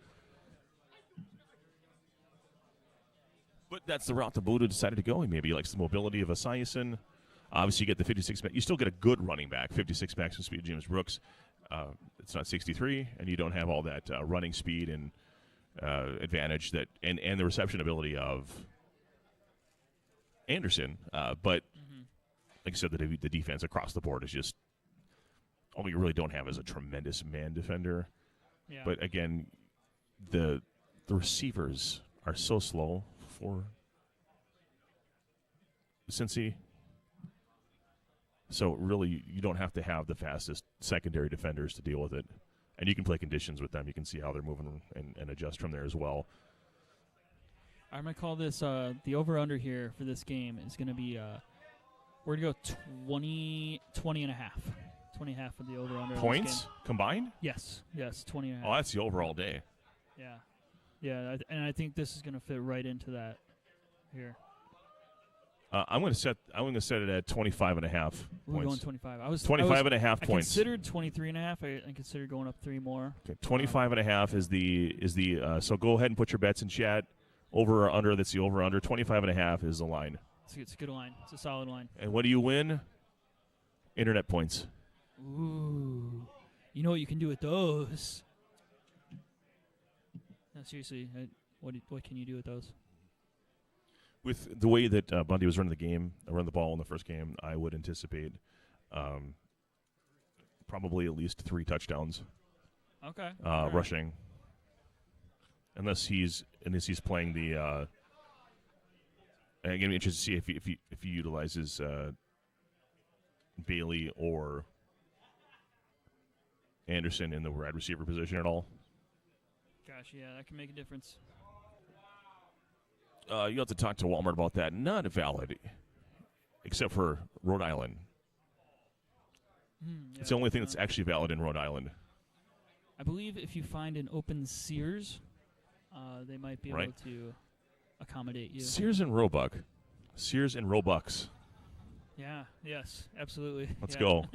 But that's the route the Buddha decided to go. Maybe he likes the mobility of Esiason. Obviously, you get the 56 max. You still get a good running back, 56 maximum speed, James Brooks. It's not 63, and you don't have all that running speed and advantage that and the reception ability of Anderson. But like I said, the defense across the board is just all you really don't have is a tremendous man defender. Yeah. But again, the receivers are so slow for Cincy. So really, you don't have to have the fastest secondary defenders to deal with it. And you can play conditions with them. You can see how they're moving and adjust from there as well. I'm going to call this the over-under here for this game is going to be we're going to go 20 and a half. 20 and a half for the over-under. Points combined? Yes, 20 and a half. Oh, that's the overall day. Yeah. Yeah, and I think this is going to fit right into that here. I'm going to set it at 25 and a half We're points. going 25. I was 25 and a half I points. considered 23 and a half. I considered going up 3 more. Okay, 25 and a half is the so go ahead and put your bets in chat. Over or under, that's the over under. 25 and a half is the line. It's a good line. It's a solid line. And what do you win? Internet points. Ooh. You know what you can do with those? No, seriously. what can you do with those? With the way that Bundy was running the ball in the first game, I would anticipate probably at least 3 touchdowns. Okay. Rushing, unless he's playing the. I'm gonna be interested to see if he utilizes Bailey or Anderson in the wide receiver position at all. Gosh, yeah, that can make a difference. You have to talk to Walmart about that. Not valid, except for Rhode Island. It's the only thing that's actually valid in Rhode Island. I believe if you find an open Sears, they might be able to accommodate you. Sears and Roebuck. Sears and Roebucks. Yeah, yes, absolutely. Let's go.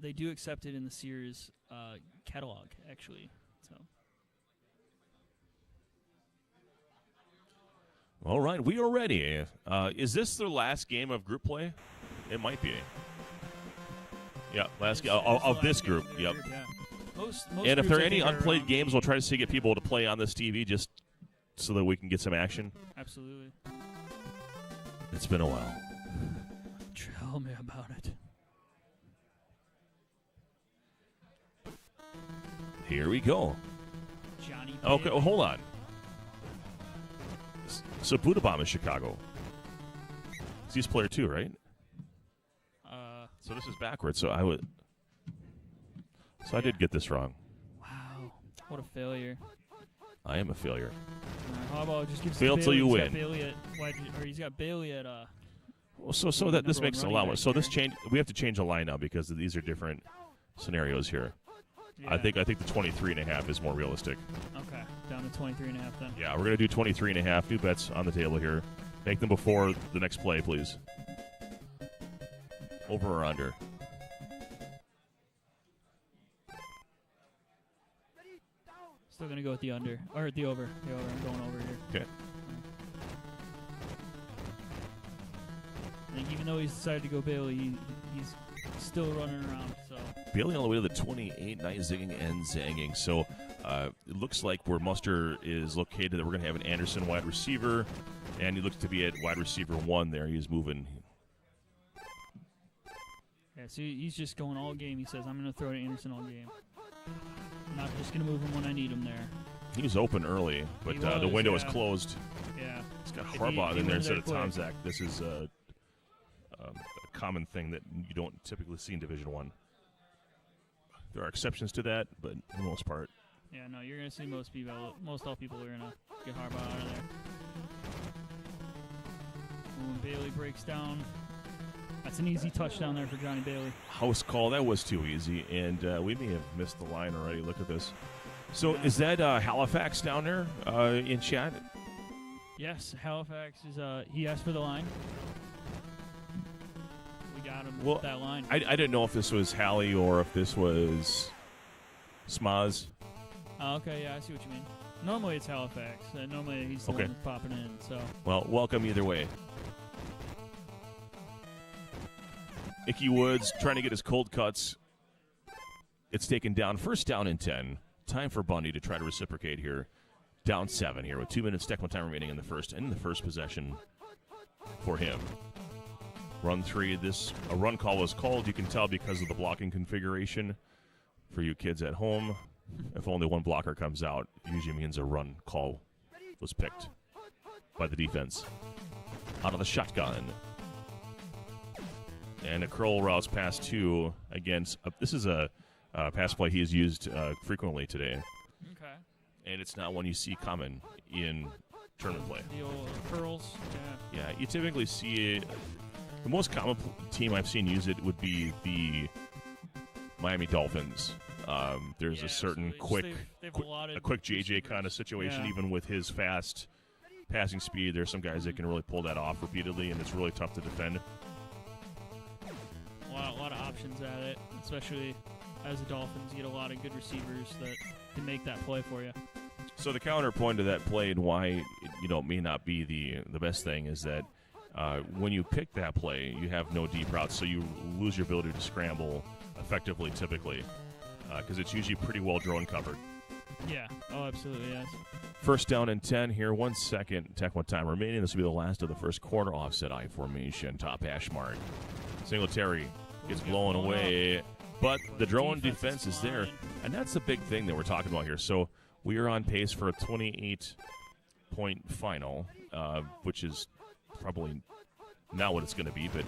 They do accept it in the Sears catalog, actually. So. All right, we are ready. Is this the last game of group play? It might be. Yeah, last game of this group. Yep. Yeah. Most and if there are groups, I any think, unplayed games, we'll try to see get people to play on this TV just so that we can get some action. Absolutely. It's been a while. Tell me about it. Here we go. Johnny. Okay, well, hold on. So Budabom is Chicago. He's player 2, right? So this is backwards. So I did get this wrong. Wow, what a failure. I am a failure. How about just give Fail till you win. He's got Bailey at Well, so that this makes a lot more. So this change. We have to change a line now because these are different scenarios here. Yeah. I think the 23.5 is more realistic. Okay, down to 23.5 then. Yeah, we're gonna do 23.5. New bets on the table here. Make them before the next play, please. Over or under? Still gonna go with the under or the over. The over. I'm going over here. Okay. I think even though he's decided to go Bailey, he's still running around. So Bailey all the way to the 28, nice zigging and zagging. So it looks like where Muster is located, that we're going to have an Anderson wide receiver, and he looks to be at wide receiver 1 there. He's moving. yeah, so he's just going all game. He says, "I'm going to throw to Anderson all game. I'm not just going to move him when I need him there." He's open early, but the window is closed. Yeah. He's got If Harbaugh he in there wins instead that of quick. Tomzak. This is a common thing that you don't typically see in Division 1. There are exceptions to that, but for the most part. Yeah, no, you're going to see most all people are going to get Harbaugh out of there. When Bailey breaks down, that's an easy touchdown there for Johnny Bailey. House call, that was too easy, and we may have missed the line already. Look at this. So is that Halifax down there in chat? Yes, Halifax is. He asked for the line. We got him Well, with that line. I didn't know if this was Hallie or if this was Smaz. Oh, okay, yeah, I see what you mean. Normally it's Halifax. Normally he's the Okay. one that's popping in. So Well, welcome either way. Icky Woods trying to get his cold cuts. It's taken down. First down and 10. Time for Bundy to try to reciprocate here. Down 7 here with 2 minutes Tecmo time remaining in the first possession for him. Run 3. A run call was called. You can tell because of the blocking configuration. For you kids at home, if only one blocker comes out, it usually means a run call was picked by the defense. Out of the shotgun. And a curl routes pass 2 against. This is a pass play he has used frequently today. okay. And it's not one you see common in tournament play. The old curls. Yeah. Yeah, you typically see it. The most common team I've seen use it would be the Miami Dolphins. There's Yeah, a certain so quick they've a lot of JJ receivers. kind of situation. Yeah. Even with his fast passing speed, there's some guys that can really pull that off repeatedly, and it's really tough to defend. A lot of options at it, especially as the Dolphins get a lot of good receivers that can make that play for you. So the counterpoint to that play and why it may not be the best thing is that when you pick that play, you have no deep routes, so you lose your ability to scramble effectively, typically, because it's usually pretty well drone covered. Yeah. Oh, absolutely, yes. First down and 10 here. 1 second Tecmo time remaining. This will be the last of the first quarter. Offset I formation. Top hash mark. Singletary gets blown away, but the drone defense is there. And that's the big thing that we're talking about here. So we are on pace for a 28-point final, which is probably not what it's going to be, but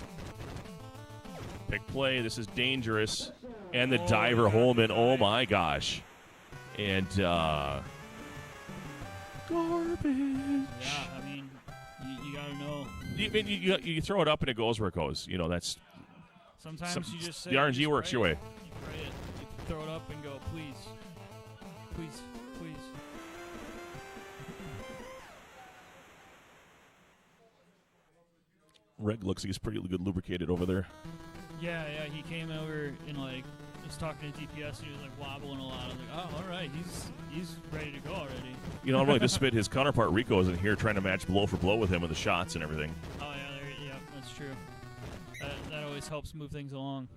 pick play. This is dangerous. And the diver Holman. Oh, my gosh. And garbage. Yeah, I mean, you got to know. You throw it up and it goes where it goes. You know, that's sometimes you just say the RNG works pray your way. You pray it. You throw it up and go, please, please, please. Reg looks like he's pretty good lubricated over there. Yeah, he came over and like was talking to DPS and he was like wobbling a lot. I was like, oh, all right, he's ready to go already. You know, I'm really disappointed his counterpart Rico isn't here trying to match blow for blow with him with the shots and everything. Oh yeah, that's true. That always helps move things along.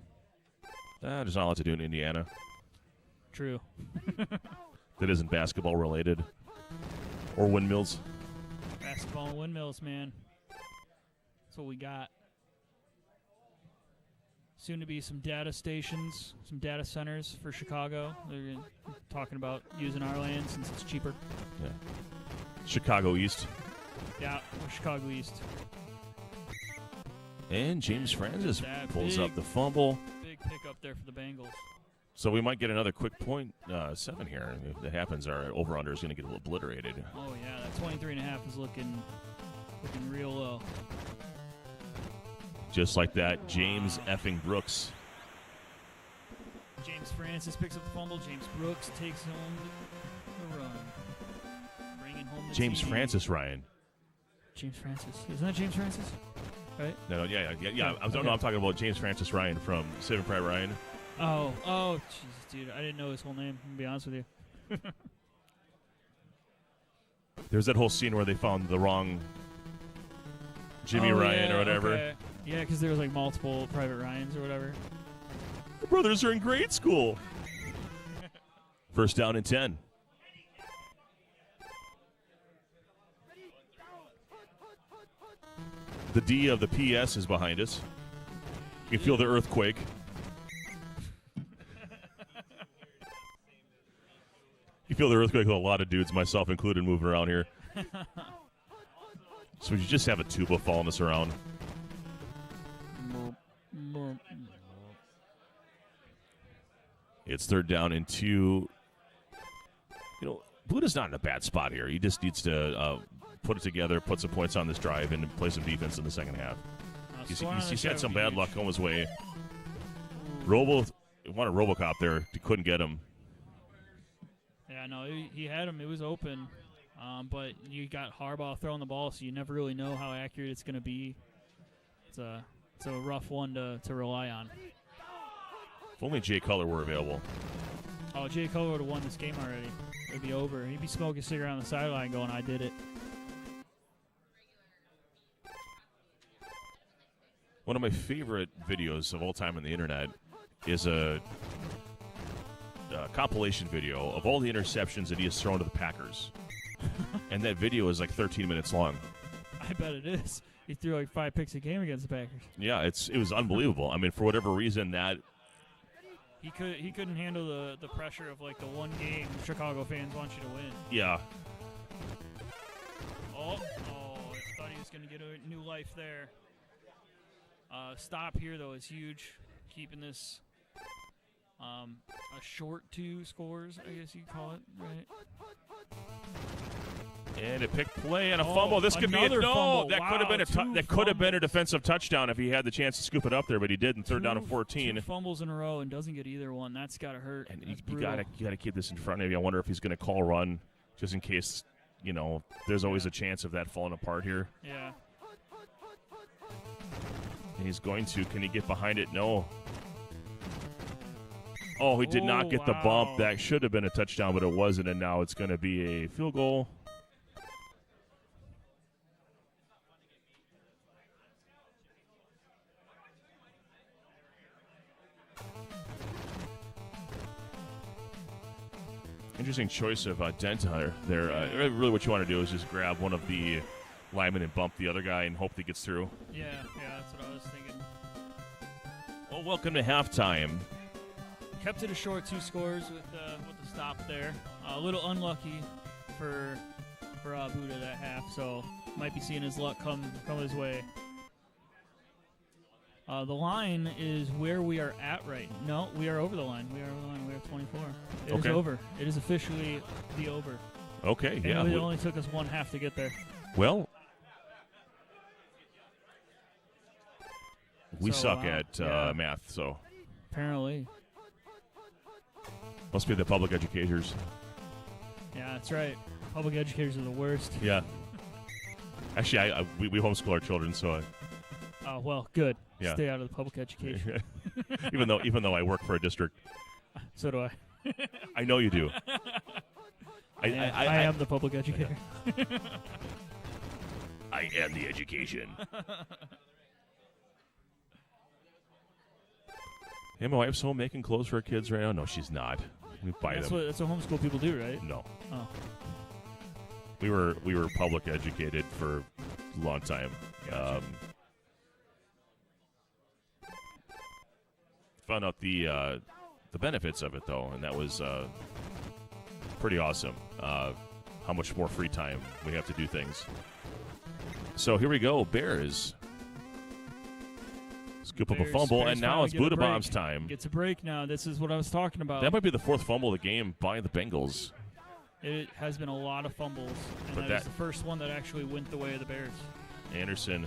There's not a lot to do in Indiana True. that isn't basketball related or windmills. Basketball and windmills, man. That's what we got. Soon to be some data stations, some data centers for Chicago. They're talking about using our land since it's cheaper. Yeah. Chicago East. Yeah, we're Chicago East. And James Francis That pulls big- up the fumble. Big pick up there for the Bengals. So we might get another quick point 7 here. If that happens, our over-under is going to get obliterated. Oh, yeah, that 23.5 is looking real low. Just like that, James effing Brooks. James Francis picks up the fumble. James Brooks takes home the run. Bringing home the James TD. Francis, Ryan. James Francis. Isn't that James Francis? Right? No, yeah. Okay. I'm talking about James Francis Ryan from Saving Private Ryan. Oh, Jesus, dude. I didn't know his whole name, to be honest with you. There's that whole scene where they found the wrong Jimmy Ryan or whatever. Okay. Yeah, because there was like multiple Private Ryans or whatever. The brothers are in grade school. First down and 10. The D of the PS is behind us. You can feel the earthquake. You feel the earthquake with a lot of dudes, myself included, moving around here. So you just have a tuba following us around. It's third down and 2. You know, Buddha's not in a bad spot here. He just needs to put it together, put some points on this drive, and play some defense in the second half. He's had some bad luck on his way. Wanted Robocop there. He couldn't get him. Yeah, no, he had him. It was open. But you got Harbaugh throwing the ball, so you never really know how accurate it's going to be. It's a rough one to rely on. If only Jay Cutler were available. Oh, Jay Cutler would have won this game already. It'd be over. He'd be smoking a cigarette on the sideline going, I did it. One of my favorite videos of all time on the internet is a compilation video of all the interceptions that he has thrown to the Packers. And that video is like 13 minutes long. I bet it is. He threw like 5 picks a game against the Packers. Yeah, it was unbelievable. I mean, for whatever reason, that he couldn't handle the pressure of like the one game Chicago fans want you to win. Yeah. Oh, I thought he was going to get a new life there. Stop here though is huge. Keeping this a short 2 scores, I guess you'd call it, right? And a pick play and a fumble. This could be a fumble. That could have been a defensive touchdown if he had the chance to scoop it up there, but he didn't. Third down and 14. 2 fumbles in a row and doesn't get either one. That's got to hurt. And That's you brutal. gotta keep this in front of you. I wonder if he's going to call run just in case. You know, there's always a chance of that falling apart here. Yeah. And he's going to. Can he get behind it? No. Oh, he did not get the bump. That should have been a touchdown, but it wasn't, and now it's going to be a field goal. Interesting choice of Denta there. Really what you want to do is just grab one of the linemen and bump the other guy and hope he gets through. Yeah, that's what I was thinking. Well, welcome to halftime. Kept it a short 2 scores with the stop there. A little unlucky for Buddha that half, so might be seeing his luck come his way. The line is where we are at right now. No, we are over the line. We are over the line. We are 24. It is over. It is officially the over. Okay, and yeah. It only took us 1 half to get there. Well, we suck at math, so. Apparently. Must be the public educators. Yeah, that's right. Public educators are the worst. Yeah. Actually, we homeschool our children, so. Oh, well, good. Yeah. Stay out of the public education. even though I work for a district. So do I. I know you do. I am the public educator. I am the education. Hey, my wife's home making clothes for her kids right now. No, she's not. We buy them. That's what homeschool people do, right? No. Oh. We were public educated for a long time. Gotcha. Found out the benefits of it though, and that was pretty awesome. How much more free time we have to do things. So here we go, Bears. Scoop up a fumble, Bears and now it's Buddha Bomb's time. Gets a break now. This is what I was talking about. That might be the 4th fumble of the game by the Bengals. It has been a lot of fumbles, and that is the first one that actually went the way of the Bears. Anderson.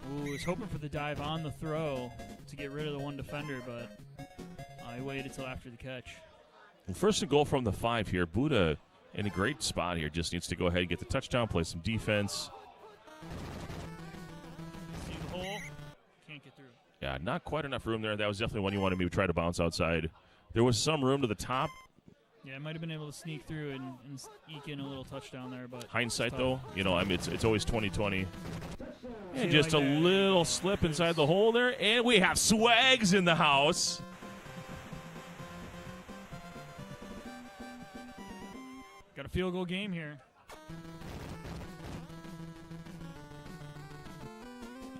Ooh, was hoping for the dive on the throw to get rid of the one defender, but I waited till after the catch. And 1st and goal from the 5 here. Buddha in a great spot here. Just needs to go ahead and get the touchdown, play some defense. See the hole? Can't get through. Yeah, not quite enough room there. That was definitely one you wanted me to try to bounce outside. There was some room to the top. Yeah, I might have been able to sneak through and eke in a little touchdown there, but hindsight, though, it's always 20/20. And See, just like a that. little slip inside the hole there, and we have Swags in the house. Got a field goal game here.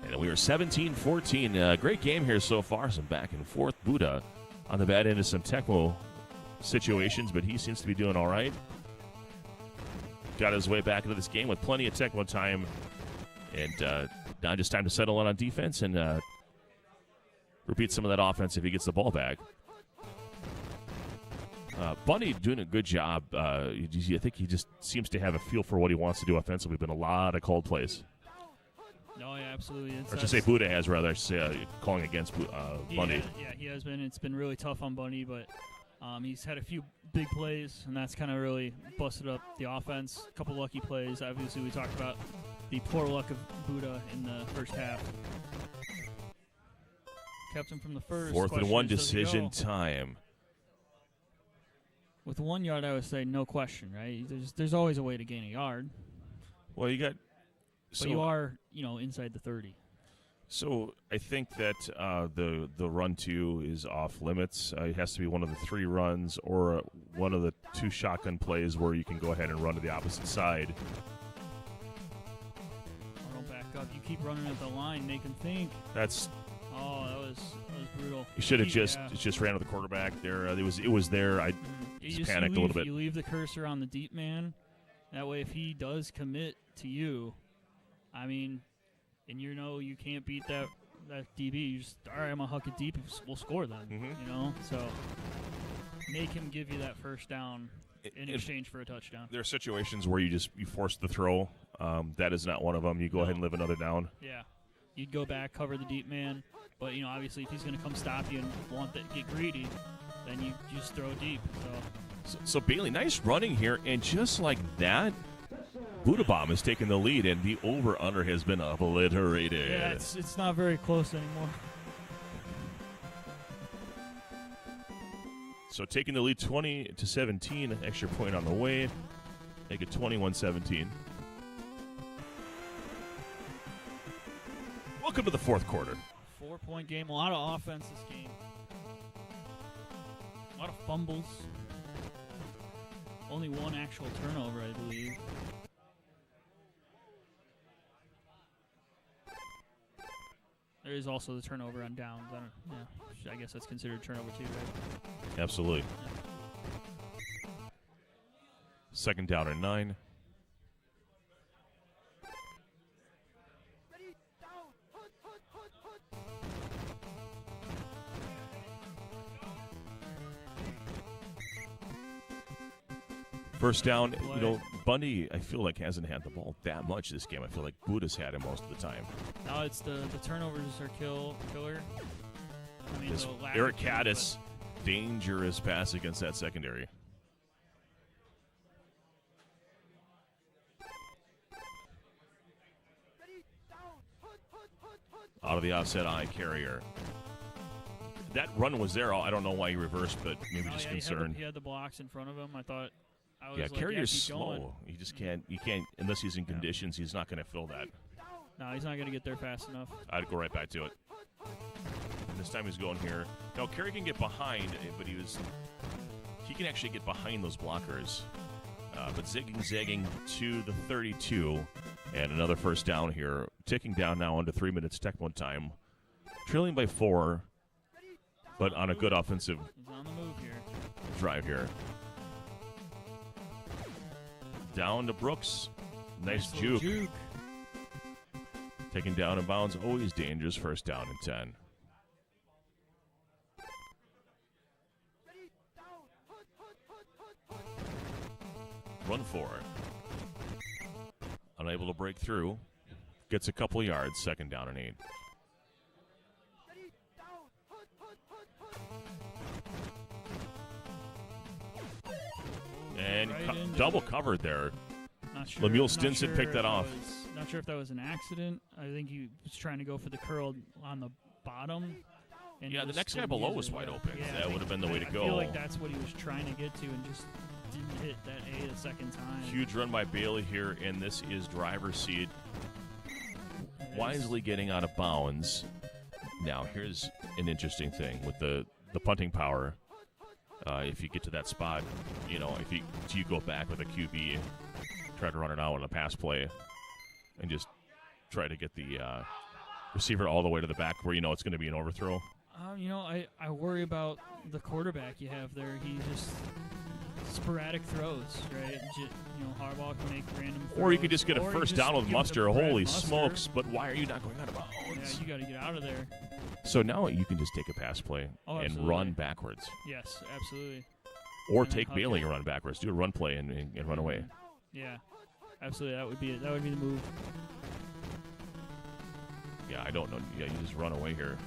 And we are 17-14. Great game here so far. Some back and forth. Buddha on the bad end of some Tecmo situations, but he seems to be doing all right. Got his way back into this game with plenty of Tecmo time. And now just time to settle in on defense and repeat some of that offense if he gets the ball back. Bunny doing a good job. I think he just seems to have a feel for what he wants to do offensively. Been a lot of cold plays. No, yeah, absolutely. Or to say Buddha has, rather, calling against Bunny. Yeah, he has been. It's been really tough on Bunny, but he's had a few big plays, and that's kind of really busted up the offense. A couple lucky plays. Obviously, we talked about the poor luck of Buddha in the first half. Kept him from the first. 4th and 1 Does he decision go? time. With 1 yard, I would say no question, right? There's always a way to gain a yard. Well, you got... But you are, inside the 30. So I think that the run 2 is off limits. It has to be one of the 3 runs or one of the 2 shotgun plays where you can go ahead and run to the opposite side. Oh, don't back up. You keep running at the line, make him think. That's... Oh, that was brutal. You should have just ran to the quarterback there. It was there. I just panicked a little bit. You leave the cursor on the deep man. That way, if he does commit to you, and you can't beat that DB. You just, all right, I'm going to huck it deep. We'll score then, So make him give you that first down in exchange for a touchdown. There are situations where you force the throw. That is not one of them. You go ahead and live another down. Yeah. You'd go back, cover the deep man. But, obviously, if he's going to come stop you and get greedy, then you just throw deep. So Bailey, nice running here. And just like that, Buddha Bomb has taken the lead, and the over-under has been obliterated. Yeah, it's not very close anymore. So taking the lead 20-17, an extra point on the way. Make it 21-17. Welcome to the 4th quarter. 4-point game, a lot of offense this game. A lot of fumbles. Only one actual turnover, I believe. There is also the turnover on downs. I guess that's considered turnover too, right? Absolutely. Second down and 9. First down, Bundy, I feel like, hasn't had the ball that much this game. I feel like Buddha's had it most of the time. Now it's the turnovers are killer. I mean, the lack Eric of kill, Caddis, dangerous pass against that secondary. Out of the offset eye carrier. That run was there. I don't know why he reversed, but maybe just concerned. He had the blocks in front of him. I thought. Carrier's slow. He just can't. You can't unless he's in conditions. He's not going to fill that. No, he's not going to get there fast enough. I'd go right back to it. And this time he's going here. Now Carrier can get behind, but he can actually get behind those blockers. But zagging to the 32, and another first down here. Ticking down now under 3 minutes Tecmo time. Trailing by 4, but on a good offensive on the move here. Drive here. Down to Brooks. Nice juke. Taken down in bounds. Always dangerous. First down and 10. Run for it. Unable to break through. Gets a couple yards. Second down and 8. And double covered there. Lemuel Stinson picked that off. Not sure if that was an accident. I think he was trying to go for the curl on the bottom. And the next guy below was wide open. Yeah, that would have been the way to go. I feel like that's what he was trying to get to and just didn't hit that A the second time. Huge run by Bailey here, and this is driver's seat. Wisely getting out of bounds. Now, here's an interesting thing with the punting power. If you get to that spot, if you go back with a QB, try to run it out on a pass play, and just try to get the receiver all the way to the back where it's going to be an overthrow. I worry about the quarterback you have there. He just sporadic throws, right? Harbaugh can make random throws. Or you could just get a first down with Muster. Holy smokes, but why are you not going out of bounds? Yeah, you got to get out of there. So now you can just take a pass play and run backwards. Yes, absolutely. Or take Bailey and run backwards. Do a run play and run away. Yeah, absolutely. That would be the move. Yeah, I don't know. Yeah, you just run away here.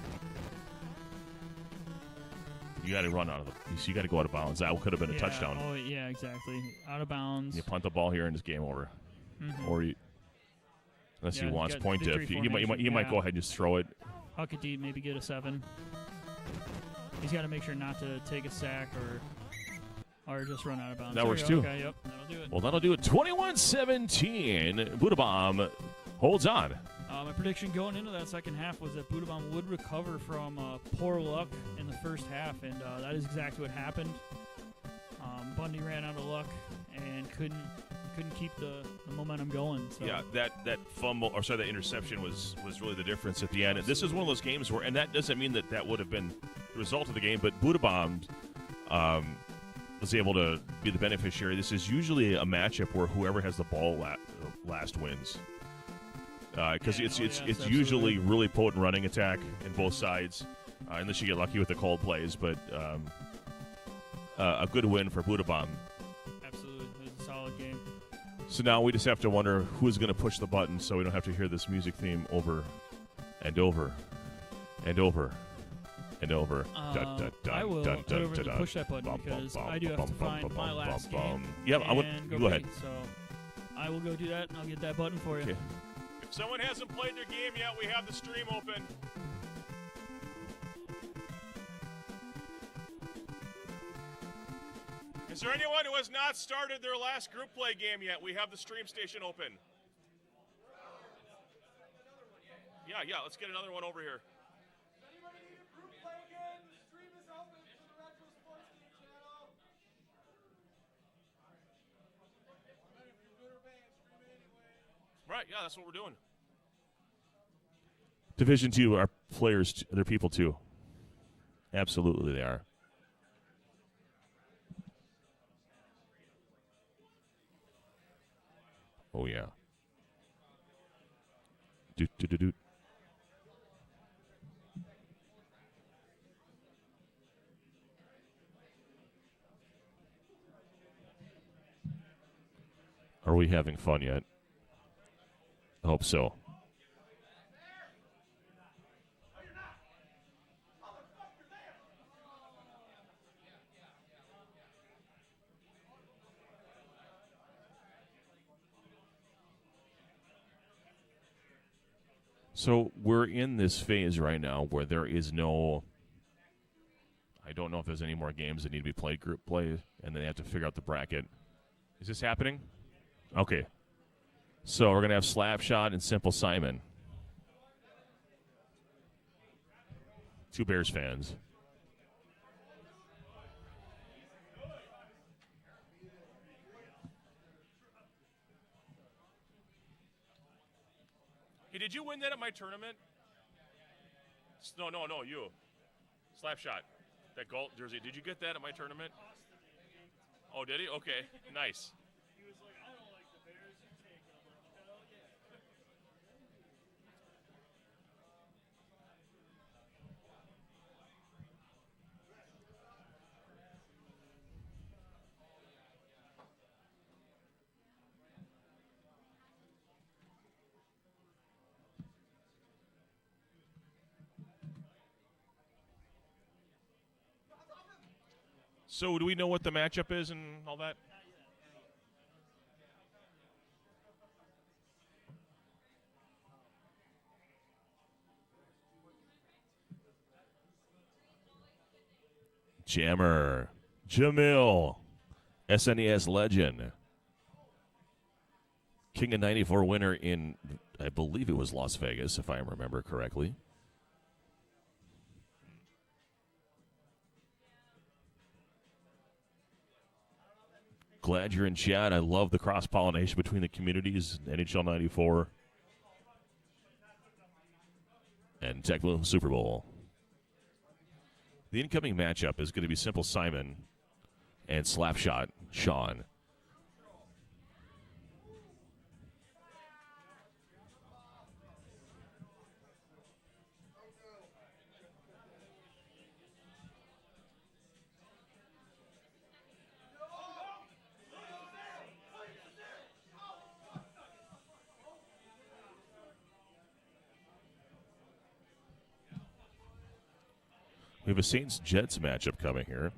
You got to run out of you got to go out of bounds. That could have been a touchdown. Oh, yeah, exactly. Out of bounds. You punt the ball here and it's game over. Mm-hmm. Or unless he wants point to. You might go ahead and just throw it. Huck it deep, maybe get a 7. He's got to make sure not to take a sack or just run out of bounds. That works too. Okay, yep, that'll do it. Well, that'll do it. 21-17. Budabom holds on. My prediction going into that second half was that Budabom would recover from poor luck in the first half, and that is exactly what happened. Bundy ran out of luck and couldn't keep the momentum going. So. Yeah, that fumble, that interception was really the difference at the end. This is one of those games where, and that doesn't mean that would have been the result of the game, but Budabom was able to be the beneficiary. This is usually a matchup where whoever has the ball last wins. Because it's usually really potent running attack in both sides, unless you get lucky with the cold plays. But a good win for Budabom. Absolutely, it was a solid game. So now we just have to wonder who's going to push the button, so we don't have to hear this music theme over and over and over and over. I will head over to push that button because I do have to find my last game. Yep, go ahead. So I will go do that, and I'll get that button for you. Okay. If someone hasn't played their game yet, we have the stream open. Is there anyone who has not started their last group play game yet? We have the stream station open. Yeah, let's get another one over here. Anybody need a group play again? The stream is open to the Retro Sports Game Right, yeah, that's what we're doing. Division 2 are players, they're people too. Absolutely, they are. Oh, yeah. Doot, doot, doot, doot. Are we having fun yet? I hope so. So we're in this phase right now where there is no, I don't know if there's any more games that need to be played, group play, and then they have to figure out the bracket. Is this happening? Okay. So we're going to have Slapshot and Simple Simon. 2 Bears fans. Hey, did you win that at my tournament? No, you. Slapshot. That gold jersey. Did you get that at my tournament? Oh, did he? Okay, nice. He was like, I don't like the Bears. You take it. I'm like, hell yeah. So do we know what the matchup is and all that? Jammer. Jamil. SNES legend. King of 94 winner in, I believe it was Las Vegas, if I remember correctly. Glad you're in chat. I love the cross-pollination between the communities, NHL 94 and Tecmo Super Bowl. The incoming matchup is going to be Simple Simon and Slapshot Sean. We have a Saints-Jets matchup coming here.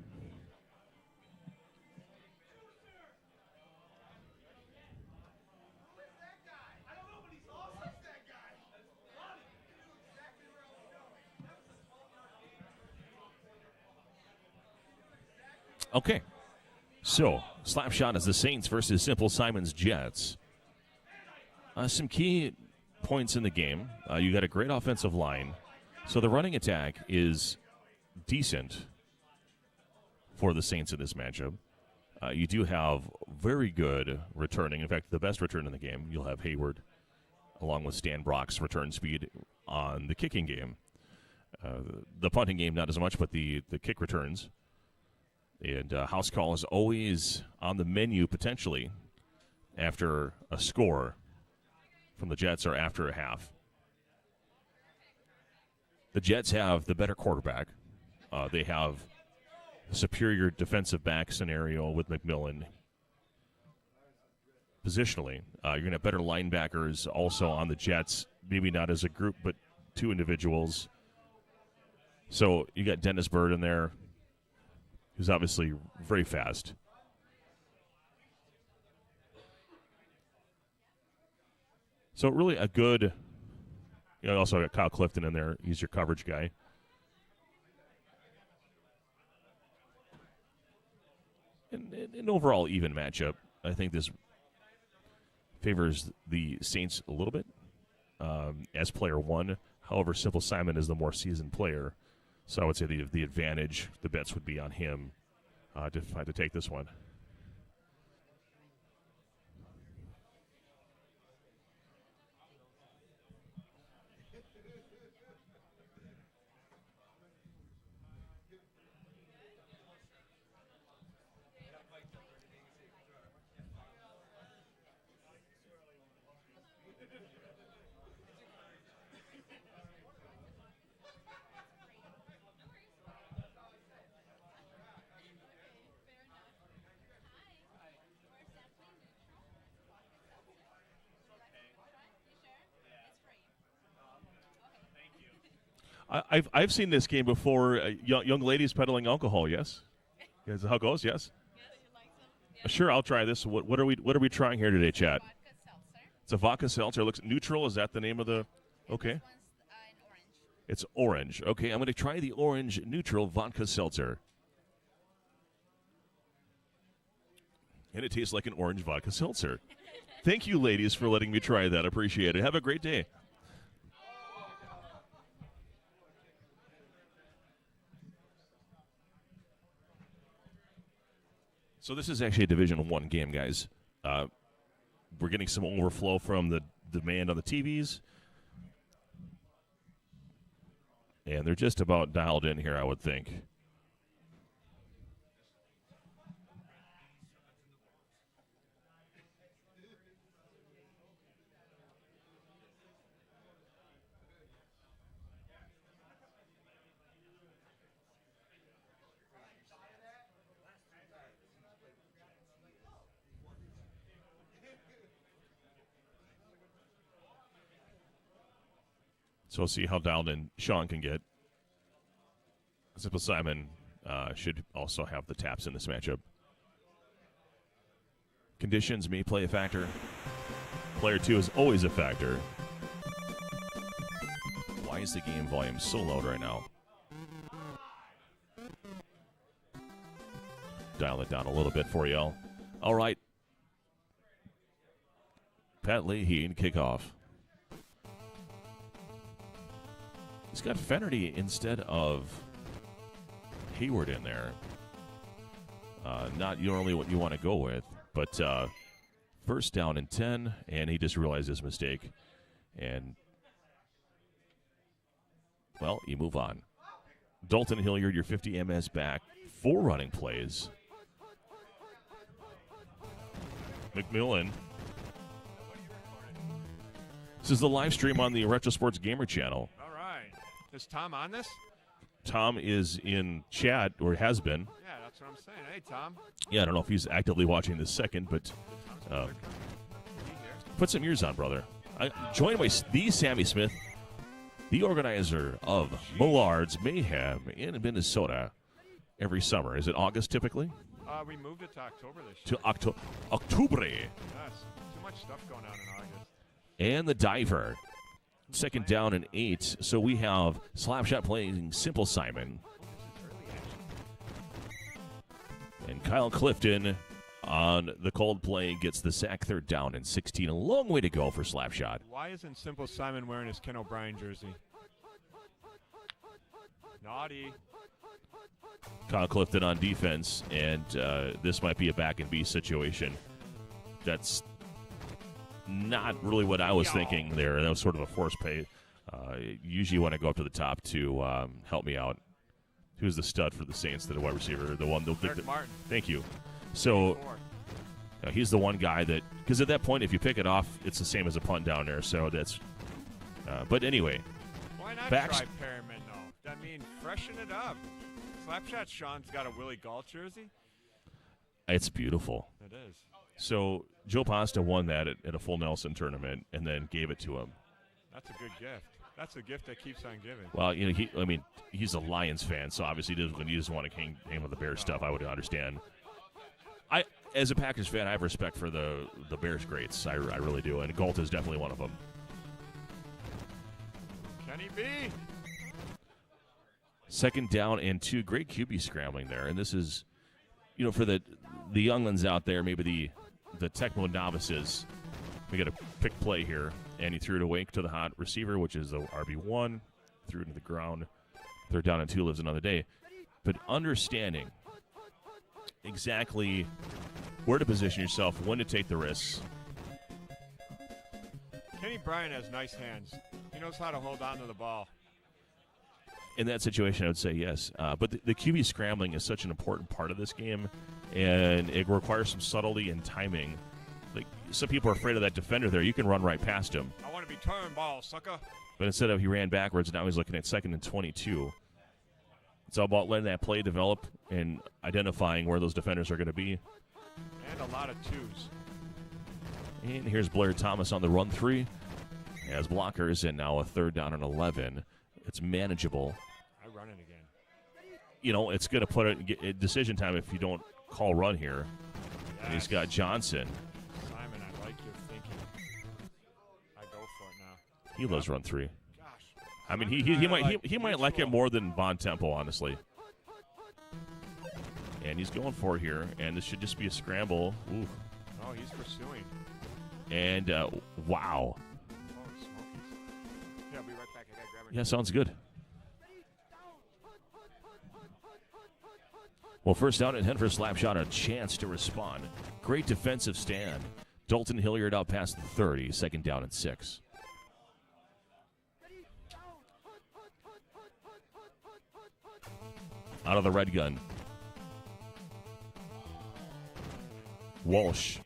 Okay. So, Slapshot is the Saints versus Simple Simon's Jets. Some key points in the game. You got a great offensive line. So the running attack is decent for the Saints in this matchup. You do have very good returning. In fact, the best return in the game. You'll have Hayward along with Stan Brock's return speed on the kicking game. The punting game, not as much, but the kick returns. And house call is always on the menu potentially after a score from the Jets or after a half. The Jets have the better quarterback. They have a superior defensive back scenario with McMillan. Positionally, you're going to have better linebackers also on the Jets, maybe not as a group, but 2 individuals. So you got Dennis Bird in there, who's obviously very fast. So really a good, also got Kyle Clifton in there. He's your coverage guy. An overall even matchup. I think this favors the Saints a little bit as player 1. However, Simple Simon is the more seasoned player. So I would say the advantage, the bets would be on him to take this one. I've seen this game before. Young ladies peddling alcohol. Yes, is that how it goes? Yes. Sure, I'll try this. What are we trying here today, Chad? It's a vodka seltzer. Looks neutral. Is that the name of the? Okay. It's orange. Okay, I'm going to try the orange neutral vodka seltzer. And it tastes like an orange vodka seltzer. Thank you, ladies, for letting me try that. Appreciate it. Have a great day. So this is actually a Division I game, guys. We're getting some overflow from the demand on the TVs. And they're just about dialed in here, I would think. So we'll see how dialed in Sean can get. Simple Simon should also have the taps in this matchup. Conditions may play a factor. Player 2 is always a factor. Why is the game volume so loud right now? Dial it down a little bit for y'all. All right. Pat Leahy in kickoff. He's got Fennerty instead of Hayward in there. Not normally what you want to go with, but first down and 10, and he just realized his mistake. And, well, you move on. Dalton Hilliard, your 50 MS back. 4 running plays. McMillan. This is the live stream on the Retro Sports Gamer channel. Is Tom on this? Tom is in chat, or has been. Yeah, that's what I'm saying. Hey, Tom. Yeah, I don't know if he's actively watching this second, but put some ears on, brother. Joined by the Sammy Smith, the organizer of Millard's Mayhem in Minnesota every summer. Is it August typically? We moved it to October this year. To October. Yes. Too much stuff going on in August. And the diver. Second down and 8. So we have Slapshot playing Simple Simon. And Kyle Clifton on the cold play gets the sack. Third down and 16. A long way to go for Slapshot. Why isn't Simple Simon wearing his Ken O'Brien jersey? Naughty. Kyle Clifton on defense, and this might be a back and B situation. That's not really what I was thinking there. That was sort of a force pay. Usually when I go up to the top to help me out. Who's the stud for the Saints, the wide receiver? The one. Martin. Thank you. So he's the one guy that, because at that point, if you pick it off, it's the same as a punt down there. So that's. But anyway. Why not try Perriman, though? I mean, freshen it up. Slapshot Sean's got a Willie Gault jersey. It's beautiful. It is. So Joe Pasta won that at a full Nelson tournament and then gave it to him. That's a good gift. That's a gift that keeps on giving. Well, you know, he's a Lions fan, so obviously he doesn't want to hang with the Bears stuff. I would understand. As a Packers fan, I have respect for the Bears greats. I really do, and Gault is definitely one of them. Can he be? Second down and 2. Great QB scrambling there, and this is, you know, for the younglings out there, maybe the Tecmo novices. We got a pick play here, and he threw it away to the hot receiver, which is the RB1. Threw it into the ground. Third down and 2 lives another day. But understanding exactly where to position yourself, when to take the risks. Kenny Bryan has nice hands. He knows how to hold on to the ball. In that situation, I would say yes. But the QB scrambling is such an important part of this game, and it requires some subtlety and timing. Like, some people are afraid of that defender there. You can run right past him. I want to be turnball, sucker. But instead of he ran backwards, now he's looking at 2nd and 22. It's all about letting that play develop and identifying where those defenders are going to be. And a lot of twos. And here's Blair Thomas on the run 3. As blockers, and now a third down and 11. It's manageable. I run it again. It's going to put a decision time if you don't call run here. Yes. And he's got Johnson. Simon, I like your thinking. I go for it now. He loves run 3. Gosh. I mean, Simon he and I might like it mutual. more than Von Tempo, honestly. And he's going for it here, and this should just be a scramble. Ooh. Oh, he's pursuing. And wow. Holy smokies. Yeah, I'll be right back. I gotta grab it. Yeah, sounds good. Well, first down and head for a slap shot, a chance to respond. Great defensive stand. Dalton Hilliard out past the 30, second down and 6. Out of the red gun. Walsh.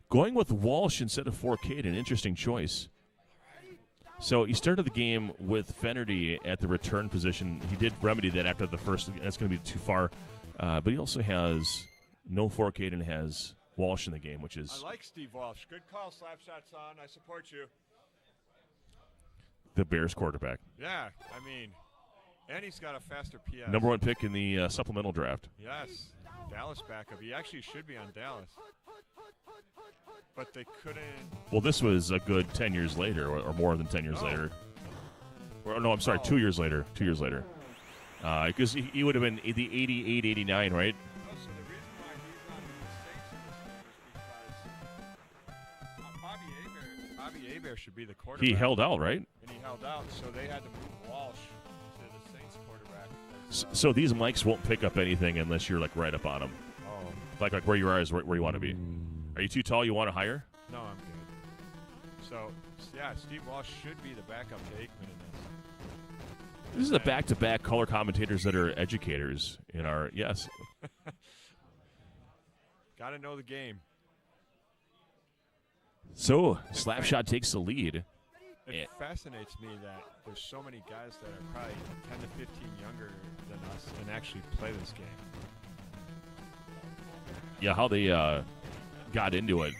Going with Walsh instead of Carcade, an interesting choice. So he started the game with Fennerty at the return position. He did remedy that after the first. That's going to be too far. But he also has no Carcade and has Walsh in the game, which is I like Steve Walsh. Good call, Slapshot's on. I support you. the Bears quarterback. Yeah, I mean, and he's got a faster PS. Number 1 pick in the supplemental draft. Yes, Dallas backup. He actually should be on Dallas. But they couldn't. Well, this was a good 10 years later, or more than 10 years Oh. later. Or, no, I'm sorry, 2 years later. 2 years later. Because he would have been the 88, 89, right? Oh, so the reason why he's not in the Saints in this game is because Bobby Hebert should be the quarterback. He held out, right? And he held out, so they had to move Walsh to the Saints quarterback. So these mics won't pick up anything unless you're like right up on them. Oh. Like where you are is where you want to be. Are you too tall? You want to hire? No, I'm good. So, yeah, Steve Walsh should be the backup to Aikman in this. This is the back-to-back color commentators that are educators in our yes. Got to know the game. So Slapshot takes the lead. It fascinates me that there's so many guys that are probably 10 to 15 younger than us and actually play this game. Yeah, how they got into it.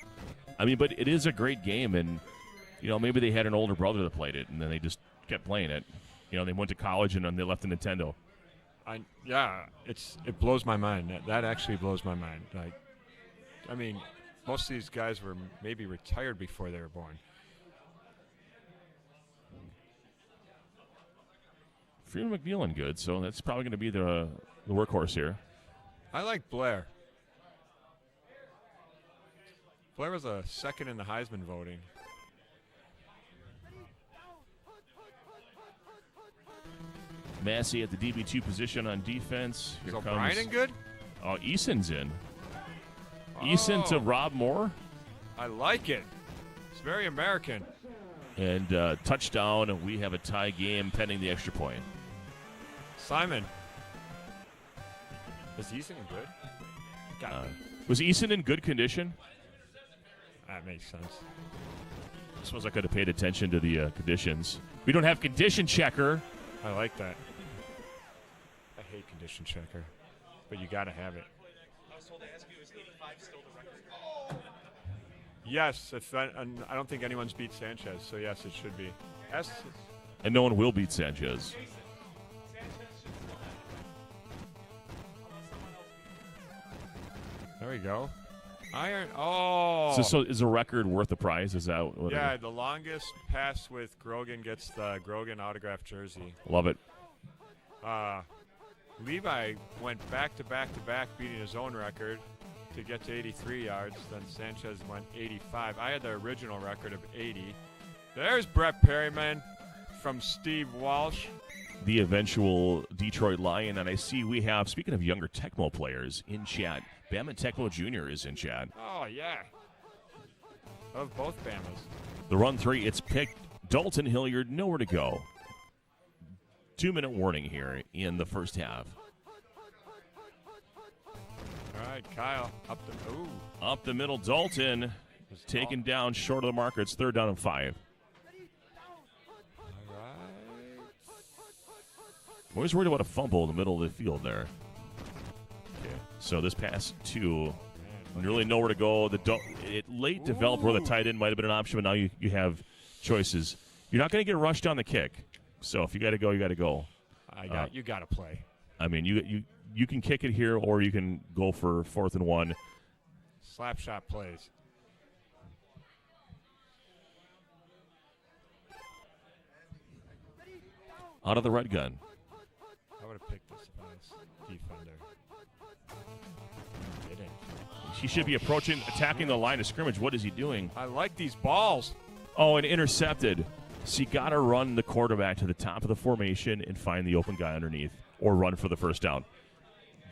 I mean, but it is a great game, and maybe they had an older brother that played it, and then they just kept playing it. They went to college and then they left the Nintendo. It blows my mind. That actually blows my mind. Like, I mean, most of these guys were maybe retired before they were born. Freeman McNeil good, so that's probably going to be the workhorse here. I like Blair. Blair was a second in the Heisman voting. Massey at the DB2 position on defense. Is Here O'Brien comes, good? Oh, Eason's in. Eason to Rob Moore. I like it. It's very American. And touchdown. We have a tie game pending the extra point. Simon. Is Eason good? Was Eason in good condition? That makes sense. I suppose I could have paid attention to the conditions. We don't have condition checker. I like that. I hate condition checker, but you got to have it. I was told to ask you, is 85 still the record? Yes, and I don't think anyone's beat Sanchez, so yes, it should be. And no one will beat Sanchez. There we go. Iron. Oh. So is a record worth the prize? Is that what Yeah, the longest pass with Grogan gets the Grogan autographed jersey. Love it. Levi went back to back to back, beating his own record to get to 83 yards. Then Sanchez went 85. I had the original record of 80. There's Brett Perryman from Steve Walsh. The eventual Detroit Lion. And I see we have, speaking of younger Tecmo players, in chat, Bama Tecmo Jr. is in chat. Oh, yeah. Of both Bamas. The run 3, it's picked. Dalton Hilliard, nowhere to go. 2-minute warning here in the first half. All right, Kyle. Up the middle, Dalton taken down short of the marker. It's 3rd down and 5. All right. I'm always worried about a fumble in the middle of the field there. Okay, so this pass to really nowhere to go. It late developed where the tight end might have been an option, but now you have choices. You're not going to get rushed on the kick. So if you got to go, you got to go. You got to play. I mean, you can kick it here, or you can go for 4th and 1. Slap shot plays. Out of the red gun. I would have picked this if I was defender. Didn't. He should be attacking the line of scrimmage. What is he doing? I like these balls. Oh, and intercepted. So you got to run the quarterback to the top of the formation and find the open guy underneath, or run for the first down.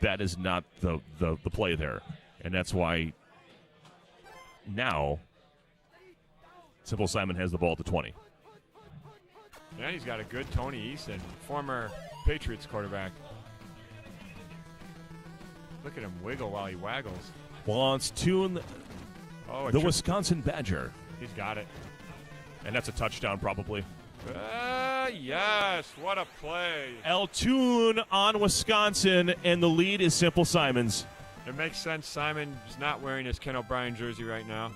That is not the play there. And that's why now Simple Simon has the ball at the 20. And he's got a good Tony Eason, former Patriots quarterback. Look at him wiggle while he waggles. Wants to the Wisconsin Badger. He's got it. And that's a touchdown probably. Yes, what a play. Eltoon on Wisconsin, and the lead is Simple Simon's. It makes sense. Simon is not wearing his Ken O'Brien jersey right now.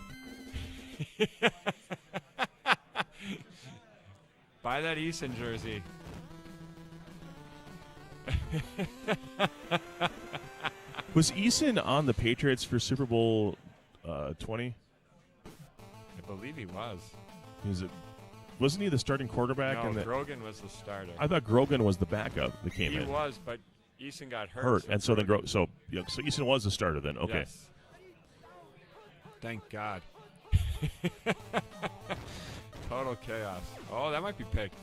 Buy that Eason jersey. Was Eason on the Patriots for Super Bowl 20? I believe he was. Wasn't he the starting quarterback? No, Grogan was the starter. I thought Grogan was the backup that came in. He was, but Eason got hurt. And so then so Eason was the starter then. Okay. Yes. Thank God. Total chaos. Oh, that might be picked.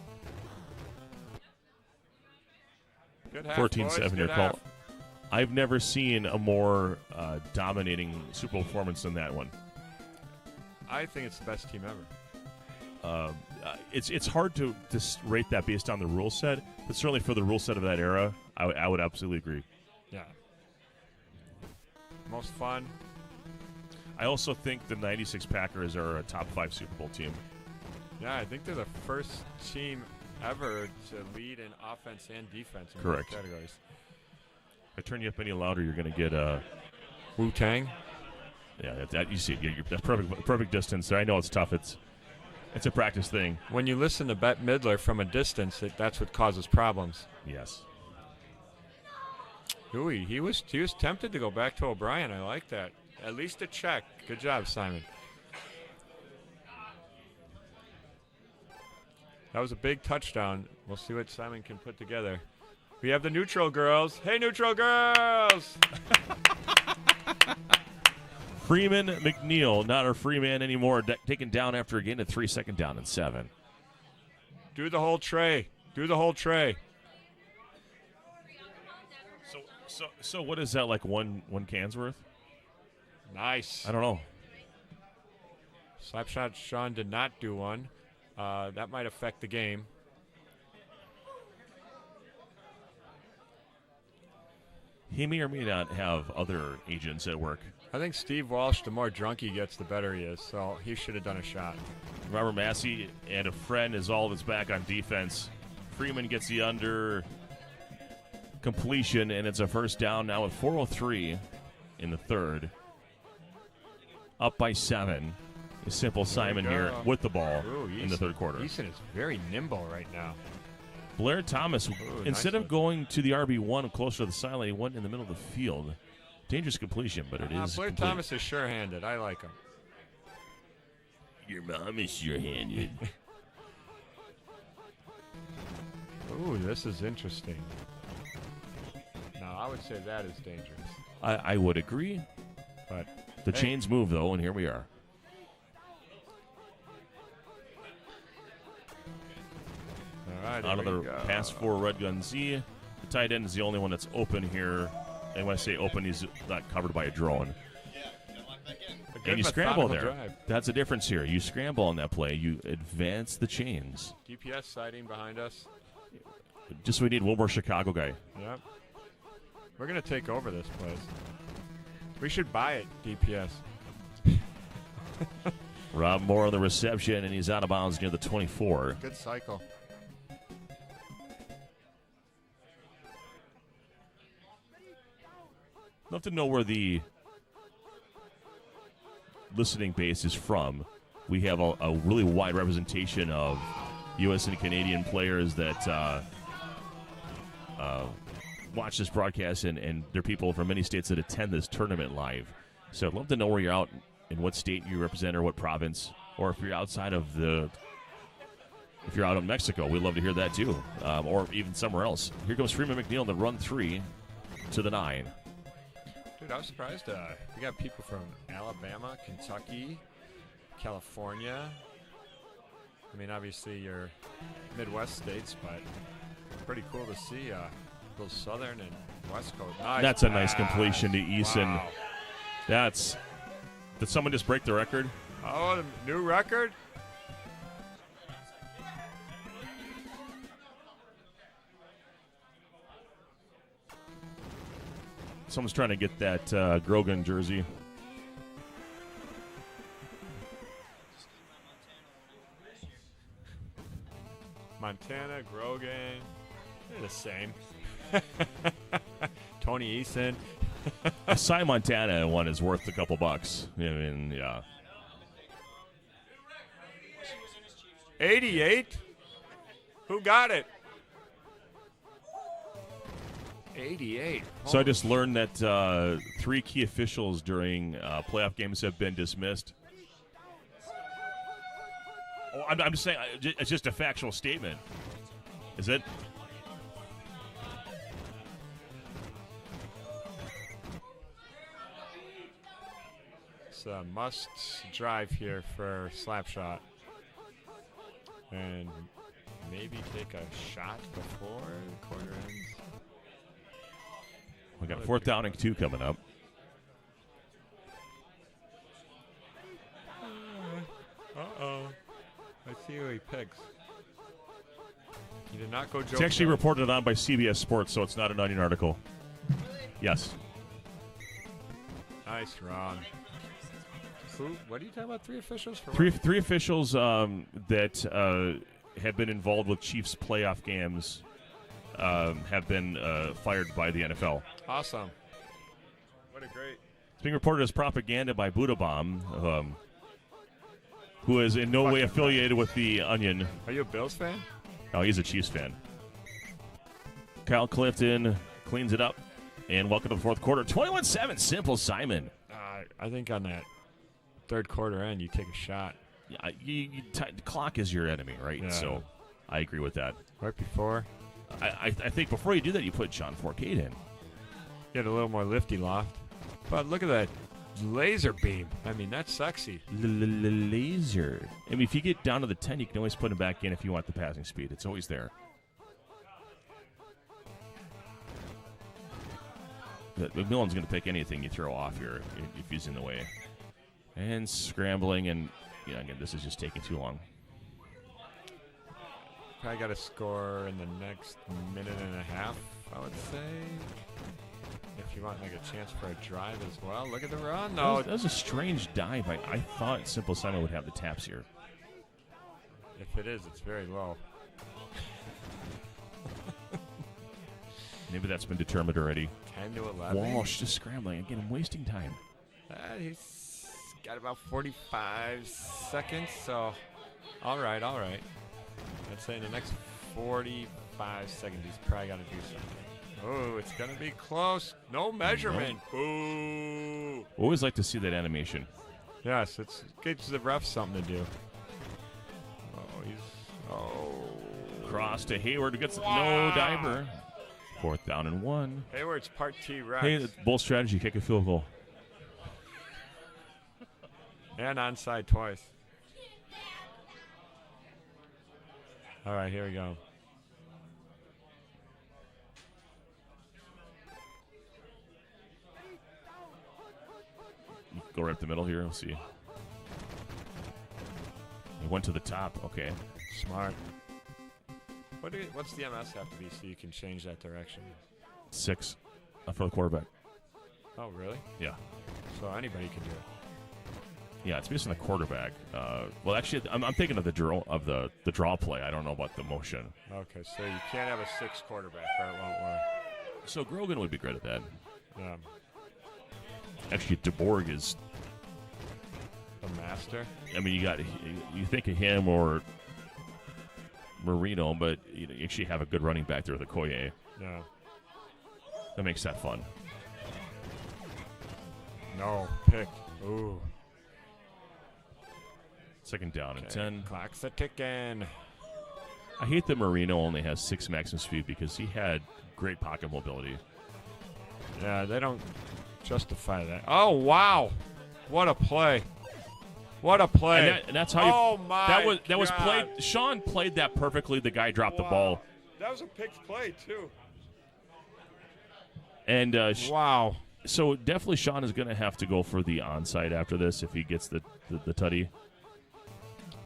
Good half, 14-7 your call. I've never seen a more dominating Super Bowl performance than that one. I think it's the best team ever. It's hard to rate that based on the rule set, but certainly for the rule set of that era, I would absolutely agree. Yeah. Most fun. I also think the 96 Packers are a top 5 Super Bowl team. Yeah, I think they're the first team ever to lead in offense and defense in Correct. both categories. If I turn you up any louder, you're going to get Wu-Tang. Yeah, you see, that's perfect distance. I know it's tough. It's a practice thing. When you listen to Bette Midler from a distance, that's what causes problems. Yes. Ooh, he was tempted to go back to O'Brien. I like that. At least a check. Good job, Simon. That was a big touchdown. We'll see what Simon can put together. We have the neutral girls. Hey, neutral girls! Freeman McNeil, not a free man anymore, taken down after a gain of 3, second down and 7. Do the whole tray. Do the whole tray. So what is that, like one can's worth? Nice. I don't know. Slapshot Sean did not do one. That might affect the game. He may or may not have other agents at work. I think Steve Walsh, the more drunk he gets, the better he is. So he should have done a shot. Robert Massey and a friend is all that's back on defense. Freeman gets the under completion, and it's a first down now with 4:03 in the third. Up by 7. Is Simple Simon here with the ball in the third quarter. Eason is very nimble right now. Blair Thomas, instead of going to the RB1 closer to the sideline, he went in the middle of the field. Dangerous completion, but it is Blair complete. Thomas is sure-handed. I like him. Your mom is sure-handed. Ooh, this is interesting. Now, I would say that is dangerous. I would agree. But the chains move, though, and here we are. All right, out of the pass for Red Gun Z. The tight end is the only one that's open here. And when I say open, he's not covered by a drone. And you scramble there. Drive. That's the difference here. You scramble on that play. You advance the chains. DPS sighting behind us. Just we need one more Chicago guy. Yep. We're going to take over this place. We should buy it, DPS. Rob Moore on the reception, and he's out of bounds near the 24. Good cycle. Love to know where the listening base is from. We have a really wide representation of U.S. and Canadian players that watch this broadcast, and there are people from many states that attend this tournament live. So I'd love to know where you're out, in what state you represent, or what province, or if you're outside of if you're out in Mexico, we'd love to hear that too, or even somewhere else. Here comes Freeman McNeil to run 3 to the 9. Dude, I was surprised. We got people from Alabama, Kentucky, California. I mean, obviously your Midwest states, but pretty cool to see those Southern and West Coast. Nice That's a nice pass. completion to Eason. Wow. Did someone just break the record? Oh, the new record? Someone's trying to get that Grogan jersey. Montana, Grogan, they're the same. Tony Eason. A Cy Montana one is worth a couple bucks. I mean, yeah. 88? Who got it? 88. So I just learned that 3 key officials during playoff games have been dismissed. Oh, I'm just saying, it's just a factual statement. Is it? It's a must drive here for Slapshot. And maybe take a shot before the quarter ends. We got 4th down and 2 coming up. Uh-oh. Let's see who he picks. He did not go Joe. It's actually reported on by CBS Sports, so it's not an Onion article. Yes. Nice run. Who? What are you talking about? 3 officials for Three officials that have been involved with Chiefs playoff games have been fired by the NFL. Awesome. What a great. It's being reported as propaganda by Buddha Bomb, who is in no way affiliated with the Onion. Are you a Bills fan? Oh, he's a Chiefs fan. Kyle Clifton cleans it up, and welcome to the 4th quarter. 21-7, Simple Simon. I think on that 3rd quarter end, you take a shot. Yeah, the clock is your enemy, right? Yeah. So I agree with that. Right before. I think before you do that, you put Sean Forcade in. Get a little more lifty loft. But look at that laser beam. I mean, that's sexy. Laser. I mean, if you get down to the 10, you can always put him back in if you want the passing speed. It's always there. McMillan's going to pick anything you throw off here if he's in the way. And scrambling, and again, this is just taking too long. Probably got to score in the next minute and a half, I would say. If you want like a chance for a drive as well. Look at the run. No, That was a strange dive. I thought Simple Simon would have the taps here. if it is, it's very low. Maybe that's been determined already. 10 to 11. Walsh just scrambling. Again, I'm wasting time. He's got about 45 seconds, so all right. I'd say in the next 45 seconds, he's probably got to do something. Oh, it's going to be close. No measurement. Boo. Always like to see that animation. Yes, it gives the refs something to do. Cross to Hayward. Gets no diver. 4th down and 1. Hayward's part T-Rex. Hey, bold strategy. Kick a field goal. And onside twice. All right, here we go. Go right up the middle here. We'll see. He went to the top. Okay. Smart. What's the MS have to be so you can change that direction? 6 for the quarterback. Oh, really? Yeah. So anybody can do it. Yeah, it's based on the quarterback. Well, actually, I'm thinking of the draw play. I don't know about the motion. Okay, so you can't have a 6 quarterback, or it won't work. So Grogan would be great at that. Yeah. Actually, DeBorg is The master. I mean, you think of him or Marino, but you actually have a good running back there with Okoye. Yeah. That makes that fun. No, pick. Ooh. Second down and 10. Clock's a ticking. I hate that Marino only has 6 maximum speed because he had great pocket mobility. Yeah, they don't justify that. Oh, wow. What a play. What a play. And that's how you. Oh, my That was God. played. Sean played that perfectly. The guy dropped the ball. That was a picked play, too. And wow. So definitely Sean is going to have to go for the onside after this if he gets the tutty.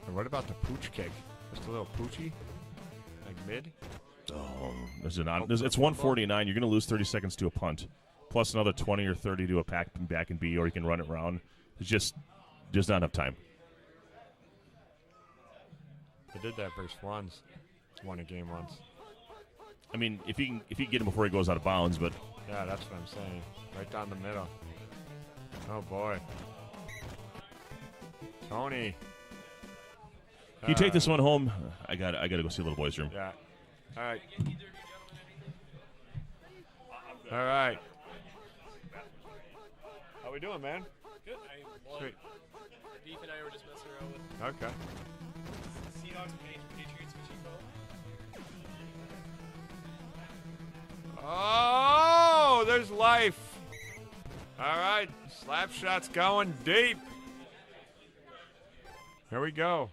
And what about the pooch kick? Just a little poochy? Like mid? Oh, it's 149. You're going to lose 30 seconds to a punt, plus another 20 or 30 to a back and B, or you can run it around. It's just not enough time. I did that versus ones. Won a game once. I mean, if you can get him before he goes out of bounds, but yeah, that's what I'm saying. Right down the middle. Oh boy, Tony. Can you take this one home? I got to go see Little Boy's room. Yeah. All right. All right. How we doing, man? Good. Sweet. Beef and I were just messing around with Okay. Seahawks and Patriots with Chico. Oh, there's life. All right, slap shots going deep. Here we go.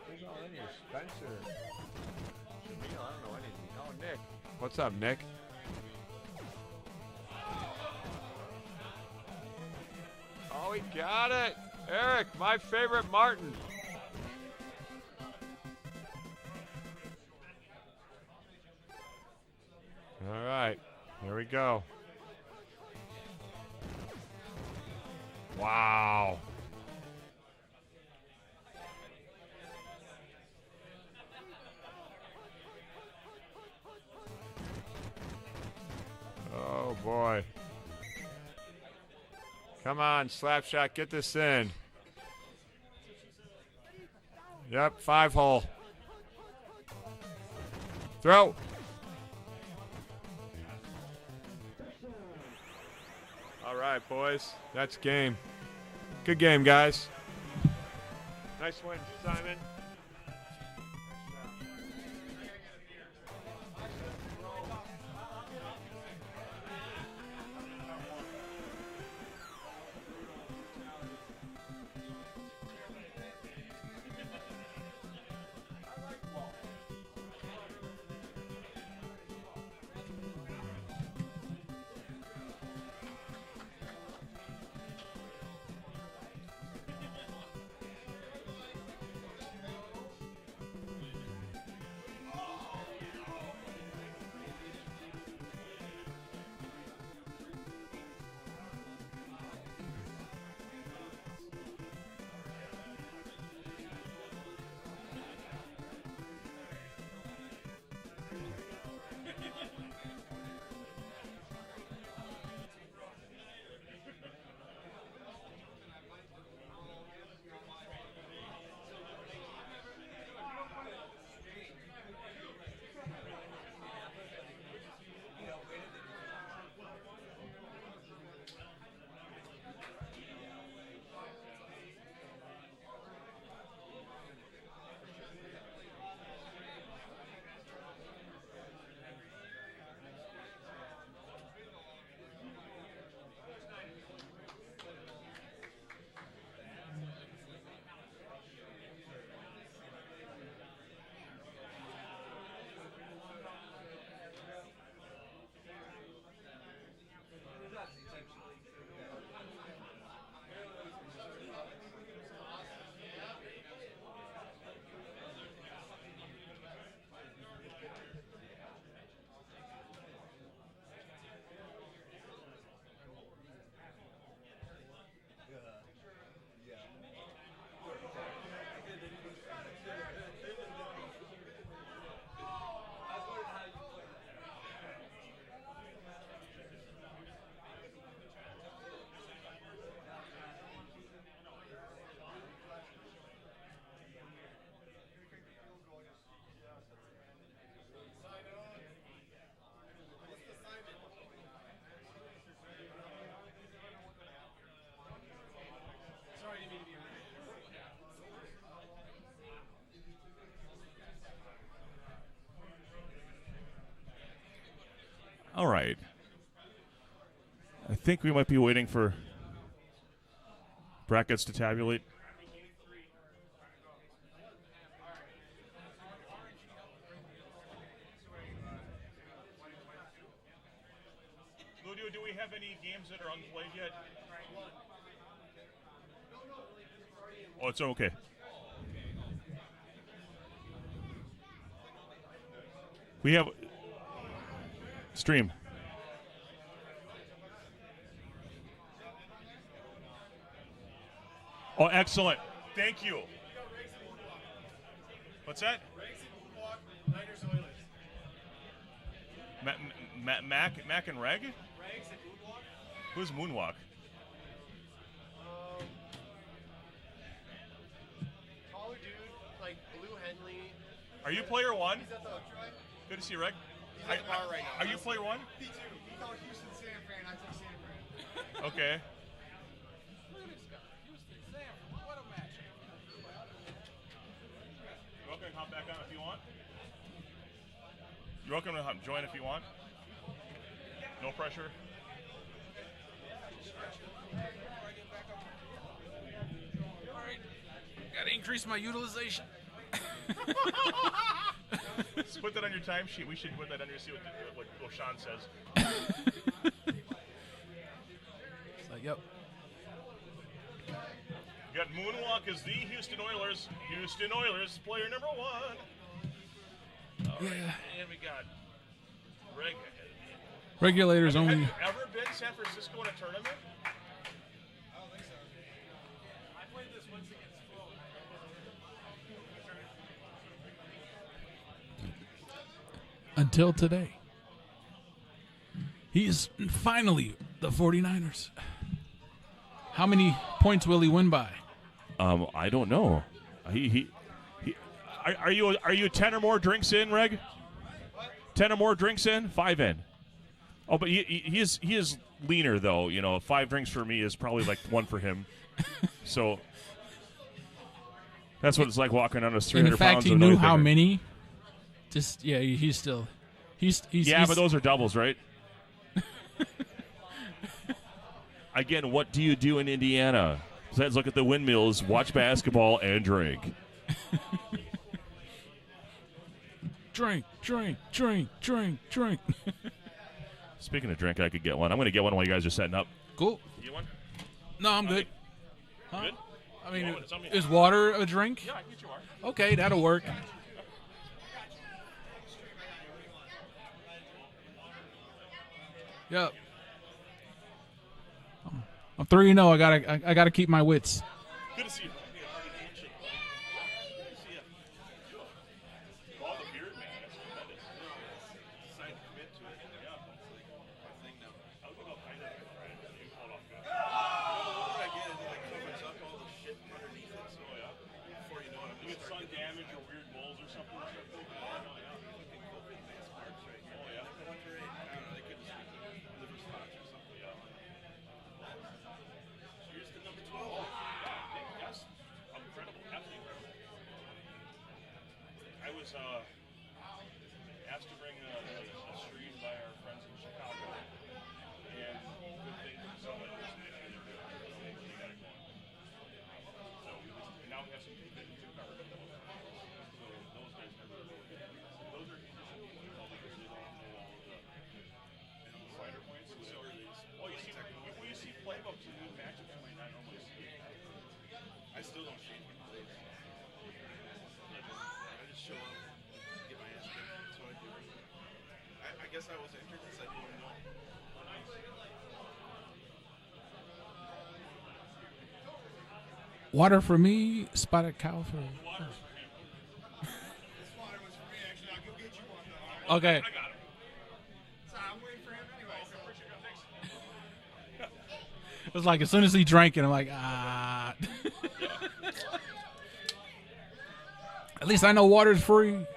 Who's all in here? Spencer. I don't know anything. Oh, Nick. What's up, Nick? Oh, he got it. Eric, my favorite Martin. All right, here we go. Wow. Oh, boy. Come on, Slapshot, get this in. Yep, 5-hole. Throw. All right, boys. That's game. Good game, guys. Nice win, Simon. think we might be waiting for brackets to tabulate. Ludio, do we have any games that are unplayed yet? Oh, it's okay. We have stream. Oh, excellent. Thank you. What's that? Mac and Reg? Who's Moonwalk? Taller dude, like Blue Henley. Are you player one? He's at the right? Good to see you, Reg. He's at the bar right now. Are you player one? He too. He called Houston San Fran. I took San Fran. Okay. Look at this guy. Houston San Fran. What a match. You're welcome to hop back on if you want. You're welcome to join if you want. No pressure. Got to increase my utilization. Put that on your timesheet. We should put that on your see what Sean says. It's like, yep. You got Moonwalk as the Houston Oilers. Houston Oilers, player number one. All right. And we got Greg. Regulators Have only. you ever been to San Francisco in a tournament? I don't think so. I played this once against Flo. Until today. He's finally the 49ers. How many points will he win by? I don't know. Are you 10 or more drinks in, Reg? 10 or more drinks in? 5 in. Oh, but he is leaner though. 5 drinks for me is probably like 1 for him. So that's what it's like walking on those 300 In fact, pounds. he knew how many. Just he's still. He's but those are doubles, right? Again, what do you do in Indiana? Besides look at the windmills, watch basketball, and drink. Drink. Speaking of drink, I could get one. I'm going to get one while you guys are setting up. Cool. You get one? No, I'm good. Huh? Good? I mean, It's on me. is water a drink? Yeah, I can get you water. Okay, that'll work. Yep. I'm 3-0. I gotta keep my wits. Good to see you. Oh, the beard, man. That's tremendous. Decided to commit to it. Yeah. I was about kind of right. You pulled off good. What I get is it like covers up all the shit underneath it. So yeah, before you know it, I'm You get sun damage or weird moles or something. Oh yeah. I went to I don't know. They couldn't see liver spots or something. Yeah. Cheers to number 12. Yes. Incredible. Absolutely incredible. I was asked to bring a stream by our friends in Chicago. And good thing for someone who's an issue they're doing. They got it going. So now we have some people to cover. So those guys never really get it. Those are decent people because they don't know all the fighter points. Well, you see playbooks and new matchups you might not normally see. I still don't change my plays. I just show up, get my ass kicked. That's what I do. I guess I was injured because I didn't even know. Water for me, spotted cow for. This water was for me, actually. I'll go get you one, though. Okay. I got him. So I'm waiting for him anyway. So. It was like as soon as he drank it, I'm like, ah. At least I know water's free. Nice.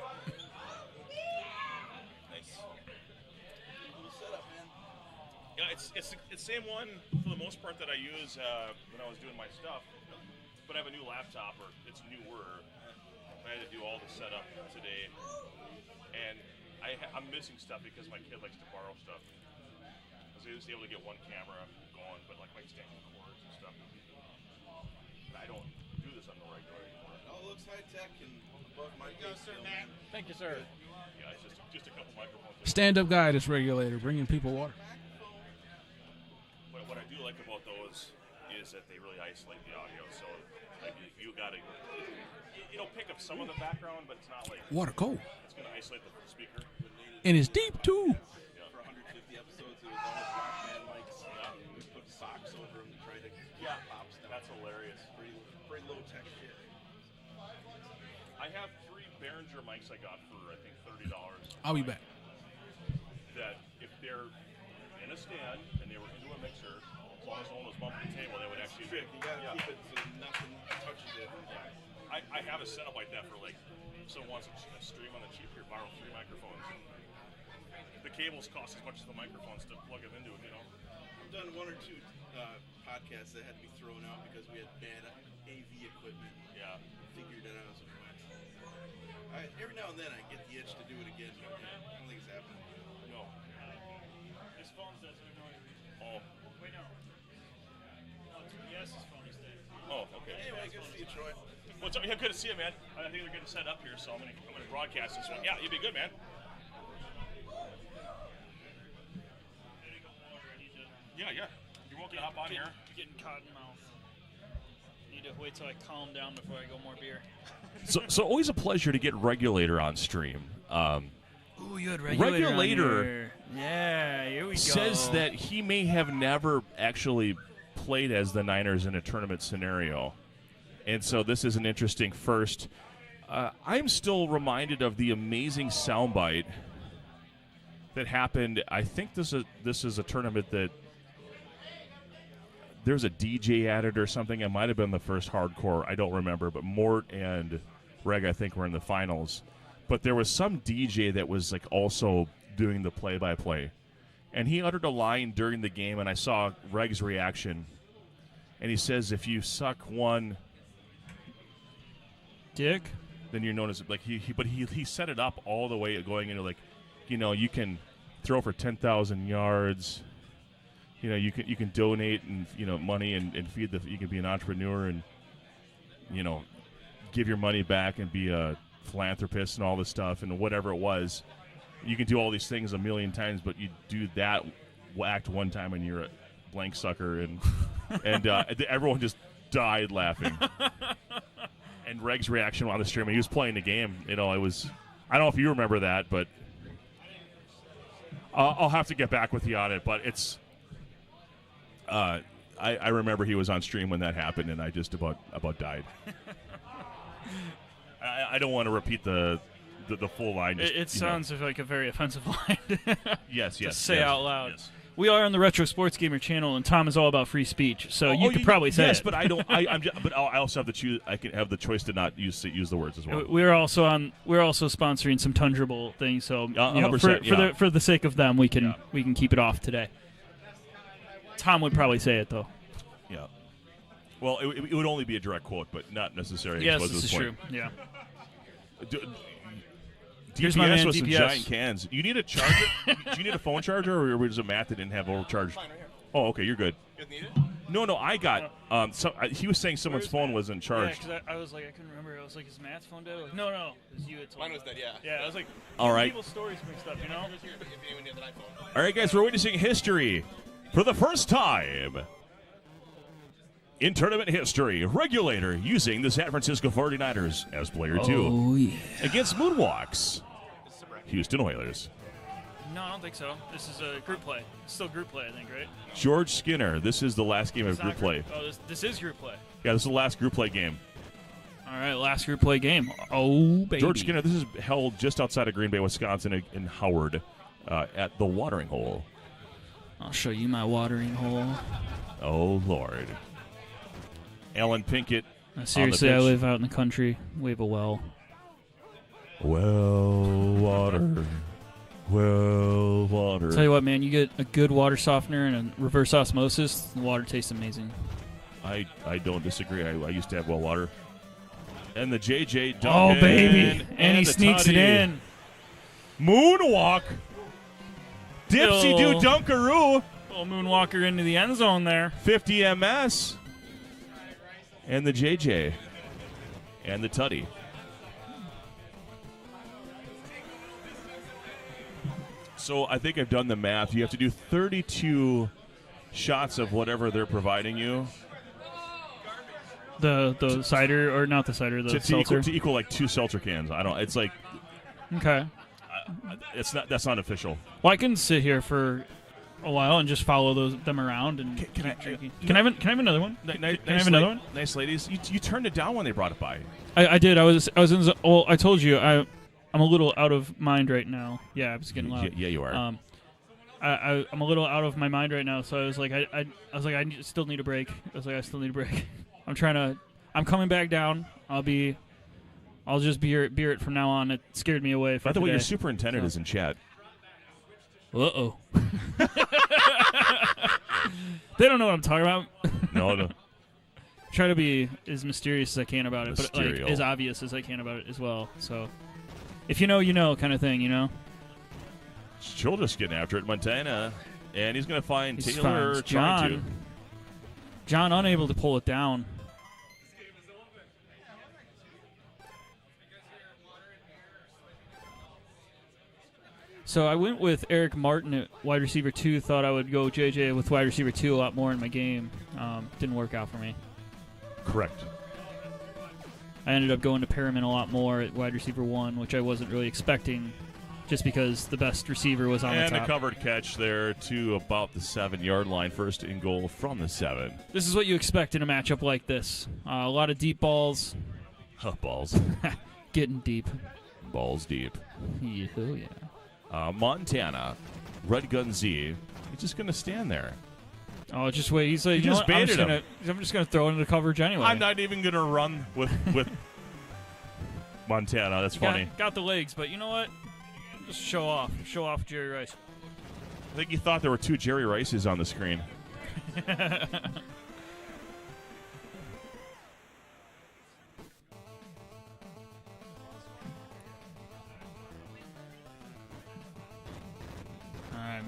Yeah, it's the same one for the most part that I use when I was doing my stuff. But I have a new laptop, or it's newer. I had to do all the setup today, and I'm missing stuff because my kid likes to borrow stuff. because they was able to get one camera going, but like extending cords and stuff. I don't do this on the regular anymore. Oh, it looks high tech and above my pay scale. Thank you, sir. Yeah, it's just a couple microphones. Stand-up guy, this regulator, bringing people water. What I do like about those is that they really isolate the audio. So like you got to, it'll pick up some of the background, but it's not like Water cold. it's going to isolate the speaker. And it's deep, too. For 150 episodes, it was all Rockman mics. We put socks over them to try to keep pops down. That's hilarious. Pretty low tech shit. I have 3 Behringer mics I got for I think $30. I'll be back. That if they're in a stand and they were into a mixer, as long as no one was bumping the table, they would actually. Trick. You gotta keep it so nothing touches it. I have a setup like that for like if someone wants a stream on the cheap here, borrow 3 microphones. The cables cost as much as the microphones to plug them into it, you know. I've done 1 or 2 podcasts that had to be thrown out because we had bad AV equipment. Yeah. Figured it out as we went. Every now and then I get the itch to do it again, but I don't think it's happening. No. His phone says we're going to. Oh. Wait, no. Yes, his phone is dead. Oh, okay. Anyway, good to see you, Troy. What's up? Yeah, good to see you, man. I think they're getting set up here, so I'm gonna broadcast this one. Yeah, you'd be good, man. Yeah. You're welcome to hop on here. Getting cotton mouth. Need to wait till I calm down before I go more beer. So always a pleasure to get Regulator on stream. Ooh, you had Regulator. Regulator yeah, here we go. says that he may have never actually played as the Niners in a tournament scenario. And so this is an interesting first. I'm still reminded of the amazing soundbite that happened. I think this is a tournament that there's a DJ at it or something. It might have been the first hardcore. I don't remember. But Mort and Reg, I think, were in the finals. But there was some DJ that was like also doing the play-by-play. And he uttered a line during the game, and I saw Reg's reaction. And he says, if you suck one dick, then you're known as like he set it up all the way going into like, you know, you can throw for 10,000 yards. You know, you can donate and money and feed you can be an entrepreneur and give your money back and be a philanthropist and all this stuff and whatever it was. You can do all these things a million times, but you do that act one time and you're a blank sucker and everyone just died laughing. And Reg's reaction on the stream, he was playing the game. It was, I don't know if you remember that, but I'll have to get back with you on it. But it's, I remember he was on stream when that happened, and I just about died. I don't want to repeat the full line. It sounds like a very offensive line. Yes. To say yes, out loud. Yes. We are on the Retro Sports Gamer channel, and Tom is all about free speech, so you could probably say yes, it. but I don't. But I also have to choose. I can have the choice to not use the words as well. We're also sponsoring some Tundra Bowl things, so for the sake of them, we can keep it off today. Tom would probably say it though. Yeah. Well, it would only be a direct quote, but not necessarily. Yes, this is true. Yeah. Here's my man, with some giant cans. You need a charger? Do you need a phone charger, or was it Matt that didn't have overcharged? Oh, okay, you're good. You guys need it? No, I got. He was saying someone's phone was in charge. Yeah, because I was like, I couldn't remember. I was like, is Matt's phone dead? Like, no, it was you. Mine was dead, yeah. Yeah, I was like, all right. People's stories mixed up, you know. All right, guys, we're witnessing history for the first time. In tournament history, Regulator using the San Francisco 49ers as player 2 against Moonwalks, Houston Oilers. No, I don't think so. This is a group play. It's still group play, I think, right? George Skinner, this is the last game of group play. Oh, this is group play. Yeah, this is the last group play game. All right, last group play game. Oh, baby. George Skinner, this is held just outside of Green Bay, Wisconsin, in Howard at the Watering Hole. I'll show you my watering hole. Oh, Lord. Alan Pinkett. Seriously, I live out in the country. We have a well. Water. Tell you what, man, you get a good water softener and a reverse osmosis, the water tastes amazing. I don't disagree. I used to have well water. And the JJ Duncan. Oh, baby. And he sneaks Tutty. it in. Moonwalk. Dipsy do Dunkaroo. Little moonwalker into the end zone there. 50 MS. And the JJ. And the Tutty. So I think I've done the math. You have to do 32 shots of whatever they're providing you. The cider, or not the cider, the seltzer. To equal like 2 seltzer cans. I don't. It's like. Okay. It's not. That's not official. Well, I can sit here for a while and just follow them around and Can I drinking. Can I have another one? Can I have another one? Nice ladies. You turned it down when they brought it by. I did. I was in. Well, I told you I'm a little out of mind right now. Yeah, I was getting loud. Yeah, you are. I'm a little out of my mind right now. So I was like, I still need a break. I was like, I still need a break. I'm coming back down. I'll just beer it from now on. It scared me away. By the way, your superintendent is in chat. Uh-oh. They don't know what I'm talking about. No. Try to be as mysterious as I can about it, but like, Mysterio. as obvious as I can about it as well. So, if you know, you know, kind of thing, you know. Childress getting after it, Montana, and he's going to find He's Taylor fine. trying to. John unable to pull it down. So I went with Eric Martin at wide receiver 2. Thought I would go JJ with wide receiver 2 a lot more in my game. Didn't work out for me. Correct. I ended up going to Perriman a lot more at wide receiver 1, which I wasn't really expecting, just because the best receiver was on the top. And a covered catch there to about the 7-yard line. First and goal from the 7. This is what you expect in a matchup like this. A lot of deep balls. Balls. Getting deep. Balls deep. Oh, yeah. Montana, Red Gun Z. He's just going to stand there. Oh, just wait. He's like, He just baited him. I'm just gonna throw it into coverage anyway. I'm not even going to run with Montana. That's funny. Got the legs, but you know what? Just show off. Show off Jerry Rice. I think he thought there were 2 Jerry Rices on the screen.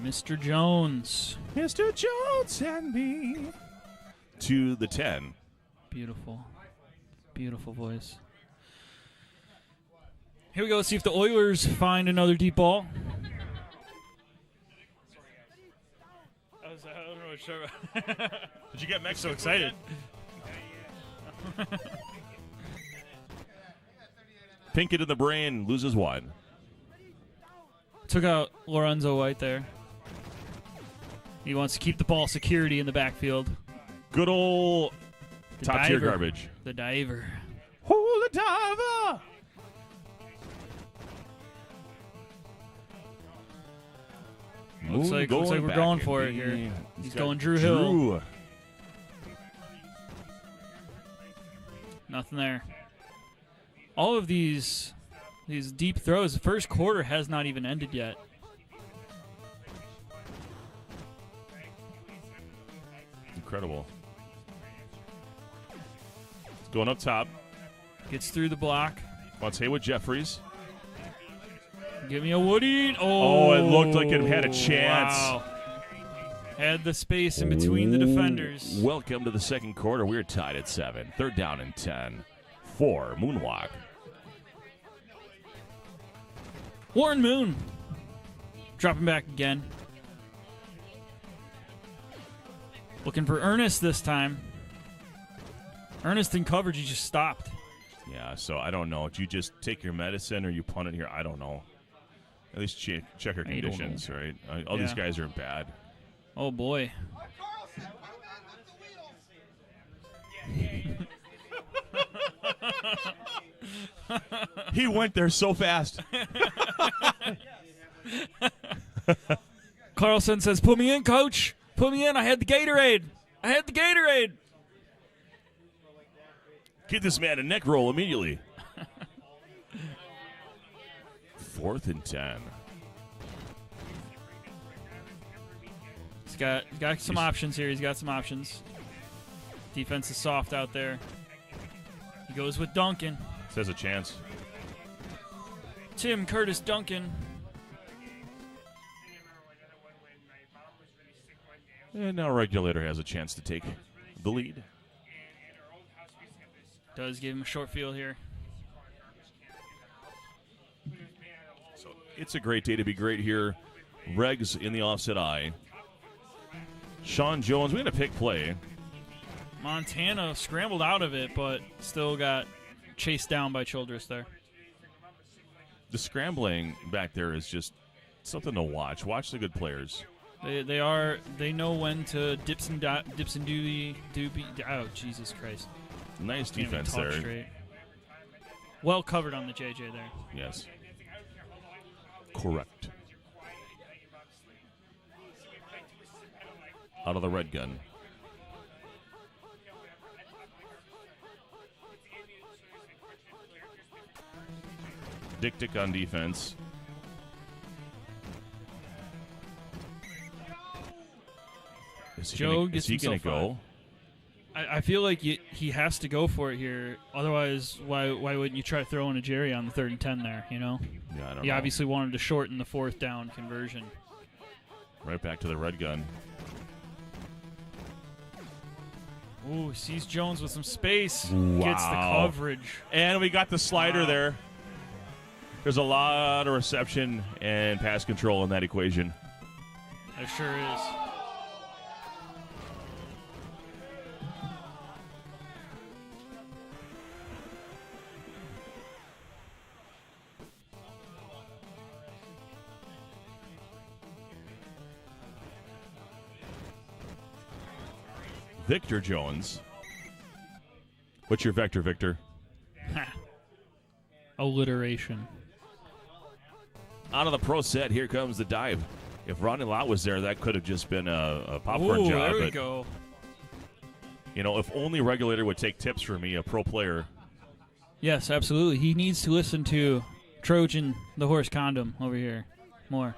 Mr. Jones. Mr. Jones and me. To the 10. Beautiful. Beautiful voice. Here we go. Let's see if the Oilers find another deep ball. I don't know what show. Did you get Mexico? So excited. Pinkett in the brain, loses 1. Took out Lorenzo White there. He wants to keep the ball security in the backfield. Good old top-tier garbage. The diver. Oh, the diver! Looks like we're going for it here. He's going Drew Hill. Nothing there. All of these deep throws, the first quarter has not even ended yet. Incredible. It's going up top. Gets through the block. Wants Haywood Jeffries. Give me a Woody. Oh, it looked like it had a chance. Wow. Had the space in between the defenders. Welcome to the second quarter. We're tied at 7. 3rd down and 10. 4, Moonwalk. Warren Moon. Dropping back again. Looking for Ernest this time. Ernest in coverage, he just stopped. Yeah, so I don't know. Do you just take your medicine or you punt it here? I don't know. At least check our conditions, right? All these guys are bad. Oh, boy. He went there so fast. Carlson says, put me in, coach. Put me in. I had the Gatorade. Get this man a neck roll immediately. 4th and 10. He's got some options here. He's got some options. Defense is soft out there. He goes with Duncan. Says a chance. Tim Curtis Duncan. And now Regulator has a chance to take the lead. Does give him a short field here. So it's a great day to be great here. Regs in the offset eye. Sean Jones, we're going to pick play. Montana scrambled out of it, but still got chased down by Childress there. The scrambling back there is just something to watch. Watch the good players. They know when to dips and doobie. Oh, Jesus Christ. Nice Can't even defense talk there. straight. Well covered on the JJ there. Yes. Correct. Out of the red gun. Dick on defense. Is Joe he going to go? I feel like he has to go for it here. Otherwise, why wouldn't you try to throw in a Jerry on the 3rd and 10 there, you know? Yeah, I don't know. He obviously wanted to shorten the 4th down conversion. Right back to the red gun. Ooh, sees Jones with some space. Wow. Gets the coverage. And we got the slider Wow. there. There's a lot of reception and pass control in that equation. It sure is. Victor Jones. What's your vector, Victor? Alliteration. Out of the pro set, here comes the dive. If Ronnie Lott was there, that could have just been a popcorn Ooh, job. there we but, go. You know, if only Regulator would take tips from me, a pro player. Yes, absolutely. He needs to listen to Trojan, the horse condom over here more.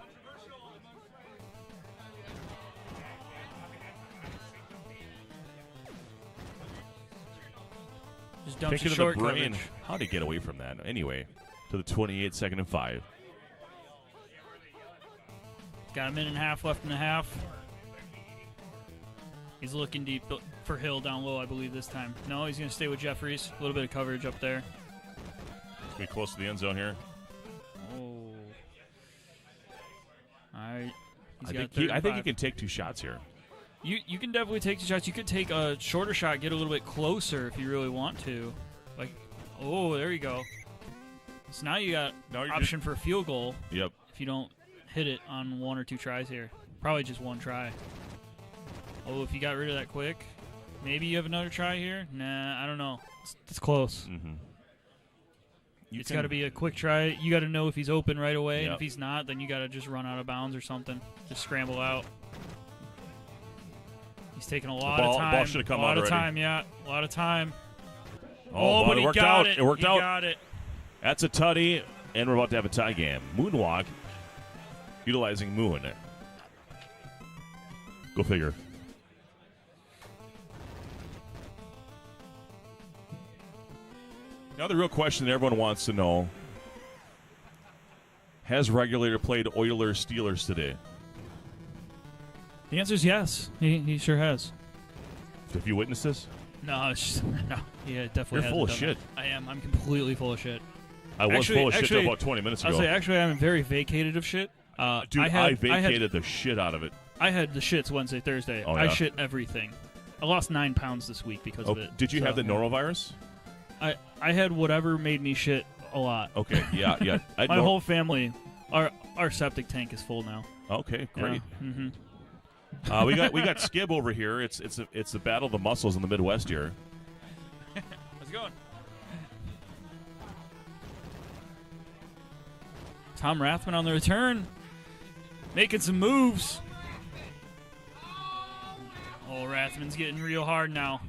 Just dumps Kick you it to short the brain. coverage. How'd he get away from that? Anyway, to the 28, 2nd and 5. Got a minute and a half left in the half. He's looking deep for Hill down low, I believe, this time. No, he's going to stay with Jeffries. A little bit of coverage up there. Be close to the end zone here. Oh. All right. I think he can take 2 shots here. You can definitely take 2 shots. You could take a shorter shot, get a little bit closer if you really want to. Like, oh, there you go. So now you got option for a field goal. Yep. If you don't hit it on 1 or 2 tries here. Probably just 1 try. Oh, if you got rid of that quick, maybe you have another try here? Nah, I don't know. It's close. Mm-hmm. It's got to be a quick try. You got to know if he's open right away. Yep. And if he's not, then you got to just run out of bounds or something. Just scramble out. He's taking a lot of time. Ball should have come out already. A lot of time, yeah. A lot of time. Oh, but it he worked got out. it. It worked He out. got it. That's a tutty, and we're about to have a tie game. Moonwalk, utilizing Moon. Go figure. Now the real question that everyone wants to know, has Regulator played Oilers Steelers today? The answer is yes. He sure has. Have you witnessed this? No, it's just, no. Yeah, definitely. You're full of hasn't done shit. that. I am. I'm completely full of shit. I was full of shit till about 20 minutes ago. I'll say, actually, I'm very vacated of shit. Dude, I vacated the the shit out of it. I had the shits Wednesday, Thursday. Oh, I yeah? shit everything. I lost 9 pounds this week because of it. Did you So, have the yeah. norovirus? I had whatever made me shit a lot. Okay, yeah. My whole family, our septic tank is full now. Okay, great. Yeah. Mm-hmm. We got Skib over here. It's the battle of the muscles in the Midwest here. How's it going? Tom Rathman on the return, making some moves. Oh, Rathman's getting real hard now.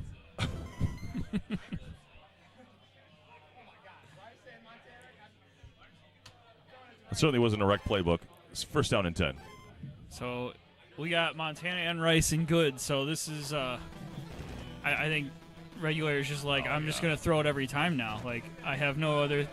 It certainly wasn't a rec playbook. It's 1st down and 10. So we got Montana and Rice in good. So this is, I think, Regulator is just like, I'm just going to throw it every time now. Like, I have no other.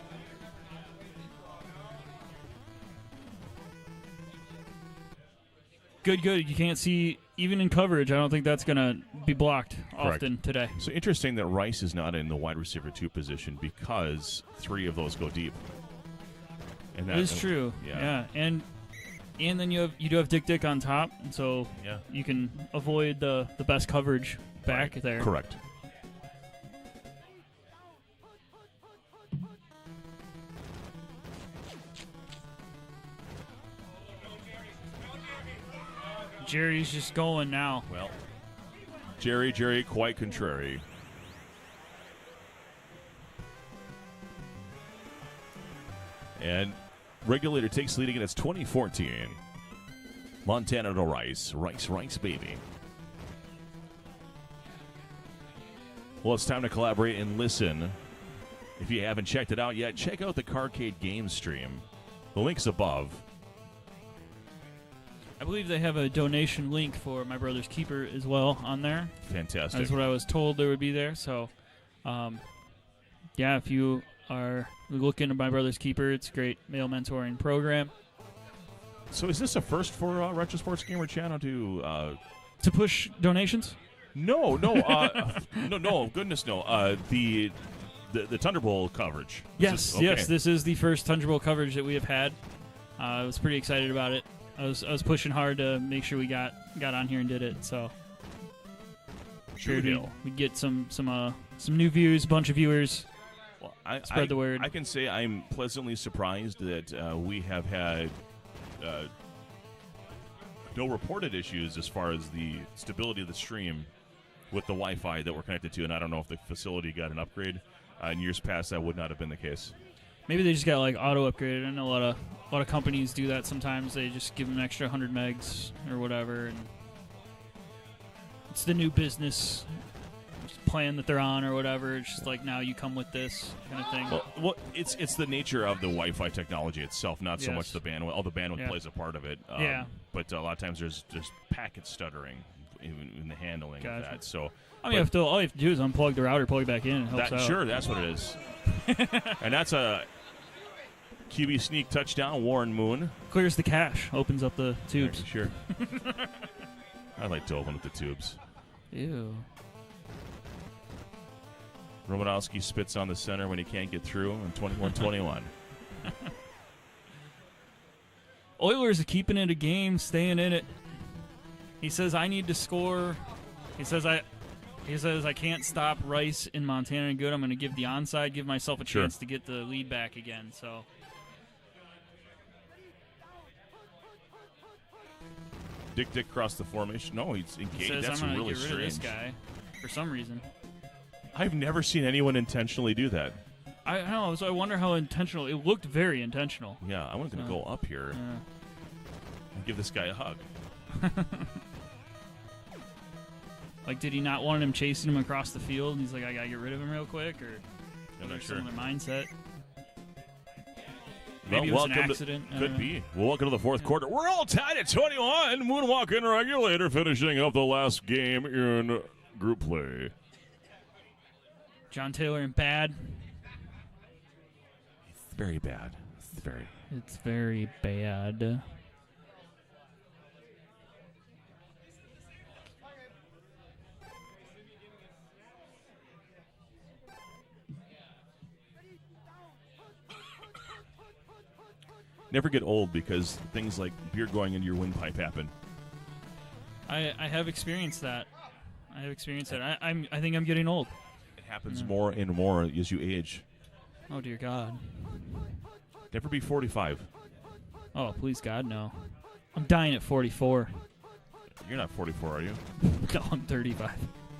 Good. You can't see, even in coverage, I don't think that's going to be blocked Correct. often today. So interesting that Rice is not in the wide receiver 2 position because 3 of those go deep. And That is true. Yeah. And then you do have Dick on top, so Yeah. you can avoid the best coverage back there. Correct. Jerry's just going now. Well, Jerry, quite contrary. And Regulator takes lead again. It's 2014. Montana to Rice. Rice, baby. Well, it's time to collaborate and listen. If you haven't checked it out yet, check out the Carcade game stream. The link's above. I believe they have a donation link for My Brother's Keeper as well on there. Fantastic. That's what I was told there would be there. So, yeah, if you are looking at My Brother's Keeper, it's a great male mentoring program. So is this a first for Retro Sports Gamer Channel to push donations? No, goodness no. The Tundra Bowl coverage. Yes, this is the first Tundra Bowl coverage that we have had. I was pretty excited about it. I was pushing hard to make sure we got on here and did it. So Sure we get some new views, bunch of viewers. Well, spread the word. I can say I'm pleasantly surprised that we have had no reported issues as far as the stability of the stream with the Wi-Fi that we're connected to, and I don't know if the facility got an upgrade. In years past, that would not have been the case. Maybe they just got like auto upgraded. I know a lot of companies do that sometimes. They just give them an extra 100 megs or whatever, and it's the new business plan that they're on or whatever. It's just like, now you come with this kind of thing. Well, it's the nature of the Wi-Fi technology itself, not so Yes. much the bandwidth. All the bandwidth Yeah. plays a part of it. Yeah. But a lot of times there's packet stuttering in the handling of Gotcha. that. So I mean, all you have to do is unplug the router, plug it back in. It helps out. Sure, that's what it is. And that's a QB sneak touchdown, Warren Moon. Clears the cache, opens up the tubes. Sure. I like to open up the tubes. Ew. Romanowski spits on the center when he can't get through in 21-21. Oilers are keeping it a game, staying in it. He says, I need to score. He says, I can't stop Rice in Montana and good. I'm going to give the onside, give myself a chance to get the lead back again. So Dick crossed the formation. No, he's engaged. he says, That's I'm going really to get rid of strange. this guy for some reason. I've never seen anyone intentionally do that. I don't know, so I wonder how intentional. It looked very intentional. Yeah, I was going to go up here and give this guy a hug. Like, did he not want him chasing him across the field? And he's like, I got to get rid of him real quick? Or I'm not some sure. other mindset? Well, Maybe it was an accident. Could be. Well, welcome to the fourth quarter. We're all tied at 21. Moonwalk and Regulator finishing up the last game in group play. John Taylor and bad. It's very bad. It's very bad. Never get old because things like beer going into your windpipe happen. I have experienced that. I think I'm getting old. It happens more and more as you age. Oh, dear God. Never be 45. Oh, please, God, no. I'm dying at 44. You're not 44, are you? No, I'm 35.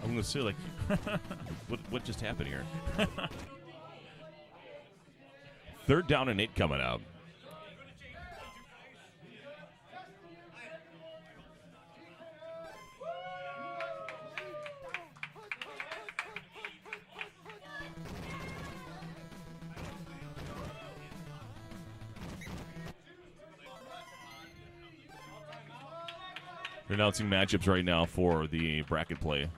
I'm going to say, like, what just happened here? 3rd down and 8 coming out. They're announcing matchups right now for the bracket play.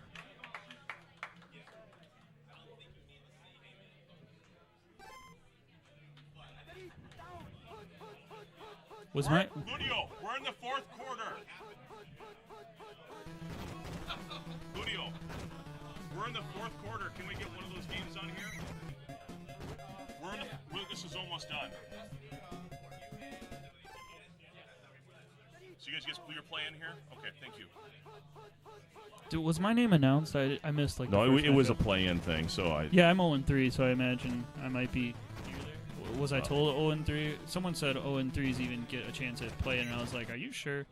Was my Ludio, we're in the fourth quarter. in the fourth quarter. Can we get one of those games on here? This is almost done. So you guys, you're playing here? Okay, thank you. Dude, was my name announced? I missed like. No, the first it was a matchup. play-in thing. So I. Yeah, I'm 0-3, so I imagine I might be. Was I told 0-3? Someone said 0-3s even get a chance at play, and I was like, "Are you sure?"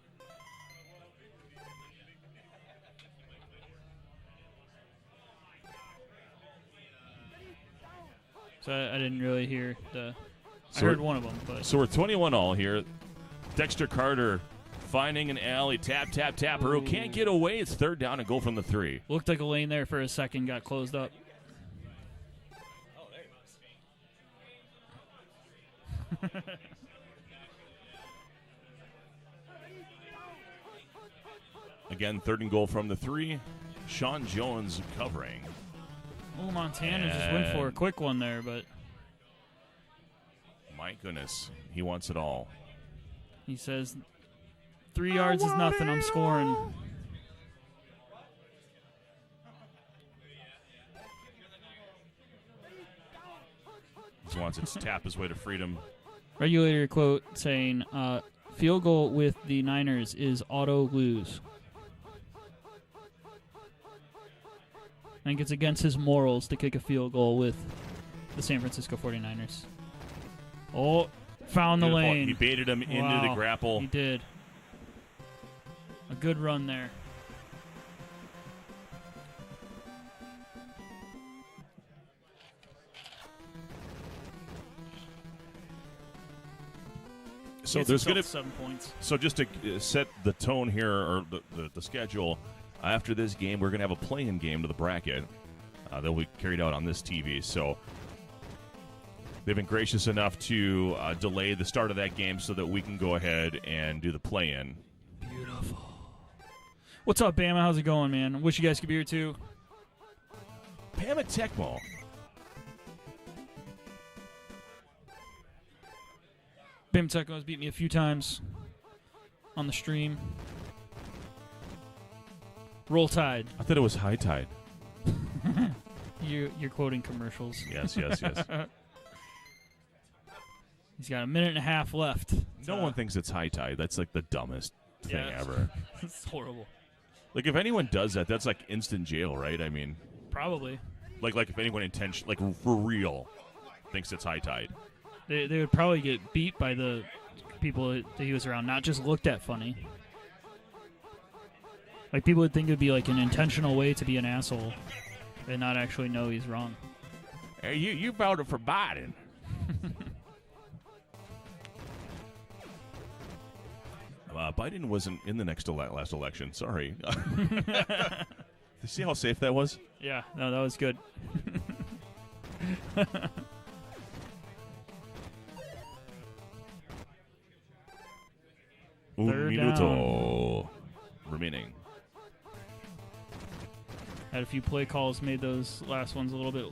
So I didn't really hear the. I heard one of them, but So we're 21-all here. Dexter Carter finding an alley. Tap, tap, tap. Hero can't get away. It's third down and goal from the 3. looked like a lane there for a second, got closed up. Again, third and goal from the 3. Sean Jones covering. Oh, Montana just went for a quick one there, but My goodness, he wants it all. he says 3 yards is nothing. I'm scoring. He wants it to tap his way to freedom. Regulator quote saying, field goal with the Niners is auto lose. I think it's against his morals to kick a field goal with the San Francisco 49ers. Oh, found the Beautiful. lane. He baited him into the Wow, grapple. He did. A good run there. So Gets there's himself going to 7 points. So just to set the tone here, or the schedule, after this game, we're going to have a play-in game to the bracket that will be carried out on this TV. So they've been gracious enough to delay the start of that game so that we can go ahead and do the play-in. Beautiful. What's up, Bama? How's it going, man? Wish you guys could be here, too. Bama Tecmo. Bama Tecmo has beat me a few times on the stream. Roll Tide. I thought it was High Tide. You're quoting commercials. Yes, yes, yes. He's got a minute and a half left. No one thinks it's High Tide. That's like the dumbest thing ever. It's horrible. Like, if anyone does that, that's like instant jail, right? I mean, Probably. like if anyone like for real thinks it's High Tide. They would probably get beat by the people that he was around, not just looked at funny. Like, people would think it would be like an intentional way to be an asshole and not actually know he's wrong. Hey, you voted for Biden. Biden wasn't in the last election. Sorry. See how safe that was? Yeah, no, that was good. Un Third minuto remaining. Had a few play calls, made those last ones a little bit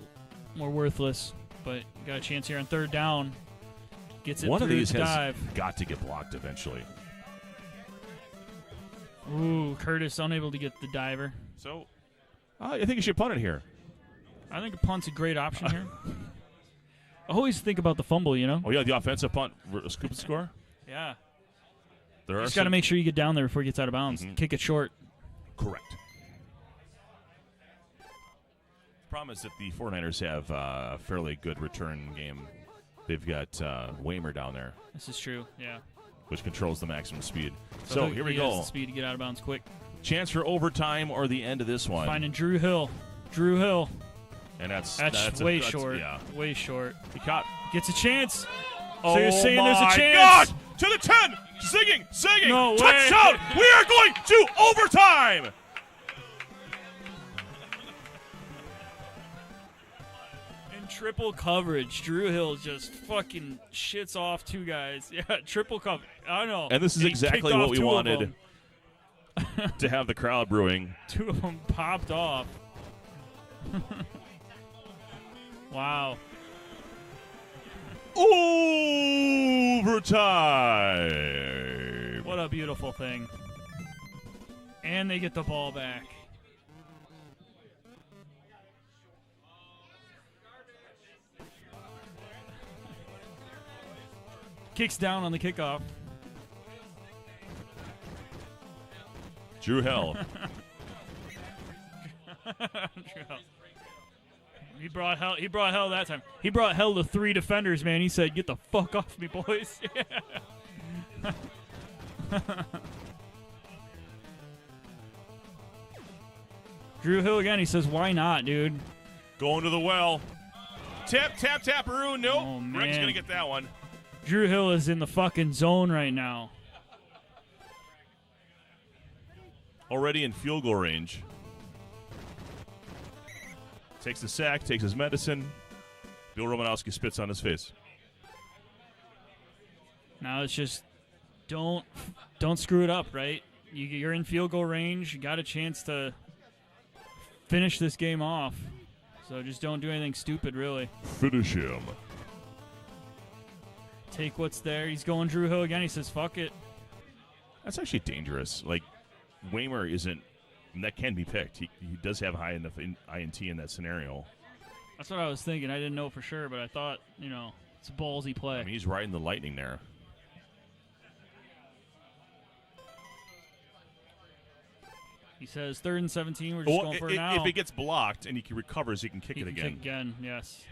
more worthless, but got a chance here on third down. Gets it One through of these the has dive. got to get blocked eventually. Ooh, Curtis unable to get the diver. So, I think you should punt it here. I think a punt's a great option here. I always think about the fumble, you know? Oh, yeah, the offensive punt. Scoop and score? Yeah. There are Just got to some- make sure you get down there before he gets out of bounds. Kick it short. Correct. The problem is that the 49ers have a fairly good return game. They've got Waymer down there, This is true, yeah. which controls the maximum speed. So here we he has go. the speed to get out of bounds quick. Chance for overtime or the end of this one. Finding Drew Hill. Drew Hill. And that's way that's- short. Yeah. Way short. He caught. Gets a chance. Oh So you're saying my there's a chance? God! To the 10! Singing! No way. Touchdown! We are going to overtime! In triple coverage, Drew Hill just fucking shits off 2 guys. Yeah, triple coverage. I know. And this is he exactly kicked what off we 2 of wanted them. to have the crowd brewing. 2 of them popped off. Wow. Overtime! What a beautiful thing. And they get the ball back. Kicks down on the kickoff. Drew Hill. He brought hell. He brought hell that time. He brought hell to 3 defenders, man. He said, "Get the fuck off me, boys." Drew Hill again. He says, "Why not, dude?" Going to the well. Tap, tap, taparoo. Nope. Oh, man. Greg's going to get that one. Drew Hill is in the fucking zone right now. Already in field goal range. Takes the sack, takes his medicine. Bill Romanowski spits on his face. Now it's just don't screw it up, right? You're in field goal range. You got a chance to finish this game off. So just don't do anything stupid, really. Finish him. Take what's there. He's going Drew Hill again. He says, "Fuck it." That's actually dangerous. Like, Waymer isn't. That can be picked. He does have high enough INT in that scenario. That's what I was thinking. I didn't know for sure, but I thought, it's a ballsy play. I mean, he's riding the lightning there. He says 3rd and 17. We're just going for it now. If it gets blocked and he recovers, he can kick it again. Kick again, yes.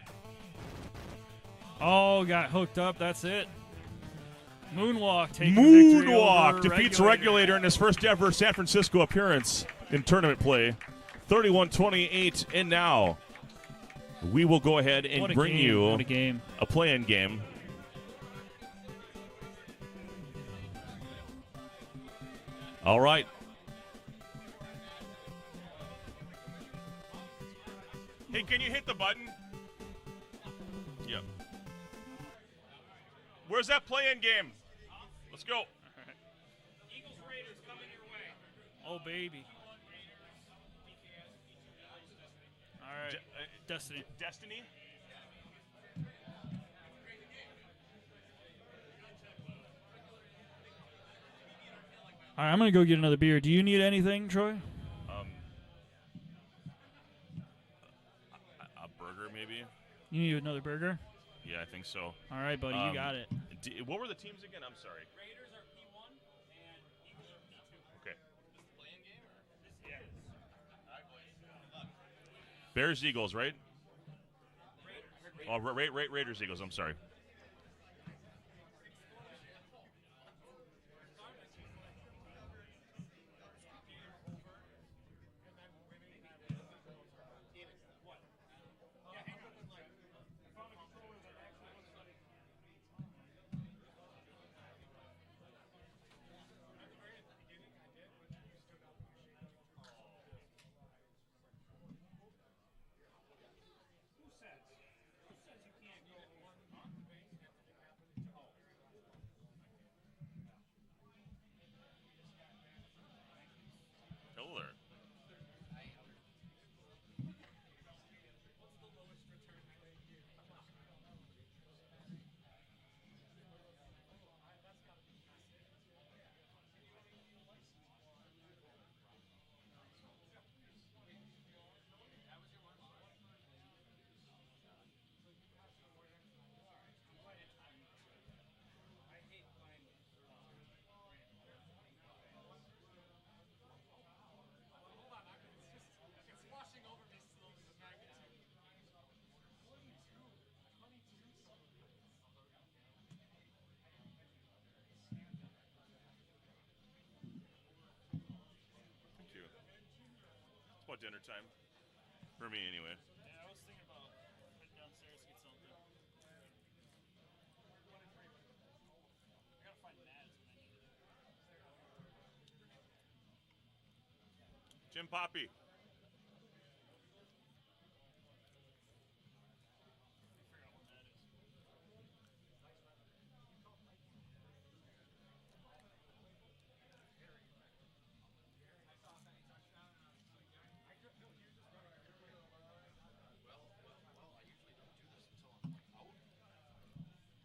Oh, got hooked up. That's it. Moonwalk taking victory over defeats Regulator in his first ever San Francisco appearance in tournament play. 31-28, and now we will go ahead and bring you a play-in game. All right. Hey, can you hit the button? Yep. Where's that play-in game? Let's go. Eagles Raiders coming your way. Oh, baby. All right. Destiny. Destiny? All right, I'm going to go get another beer. Do you need anything, Troy? A burger, maybe? You need another burger? Yeah, I think so. All right, buddy, you got it. What were the teams again? I'm sorry. Raiders are P1 and Eagles are P2. Okay. Playing game? Yeah. Bears, Eagles, right? Raiders, Eagles. I'm sorry. Dinner time. For me, anyway. Yeah, I was thinking about heading downstairs to get something. I gotta find Mads when I need it. Jim Poppy.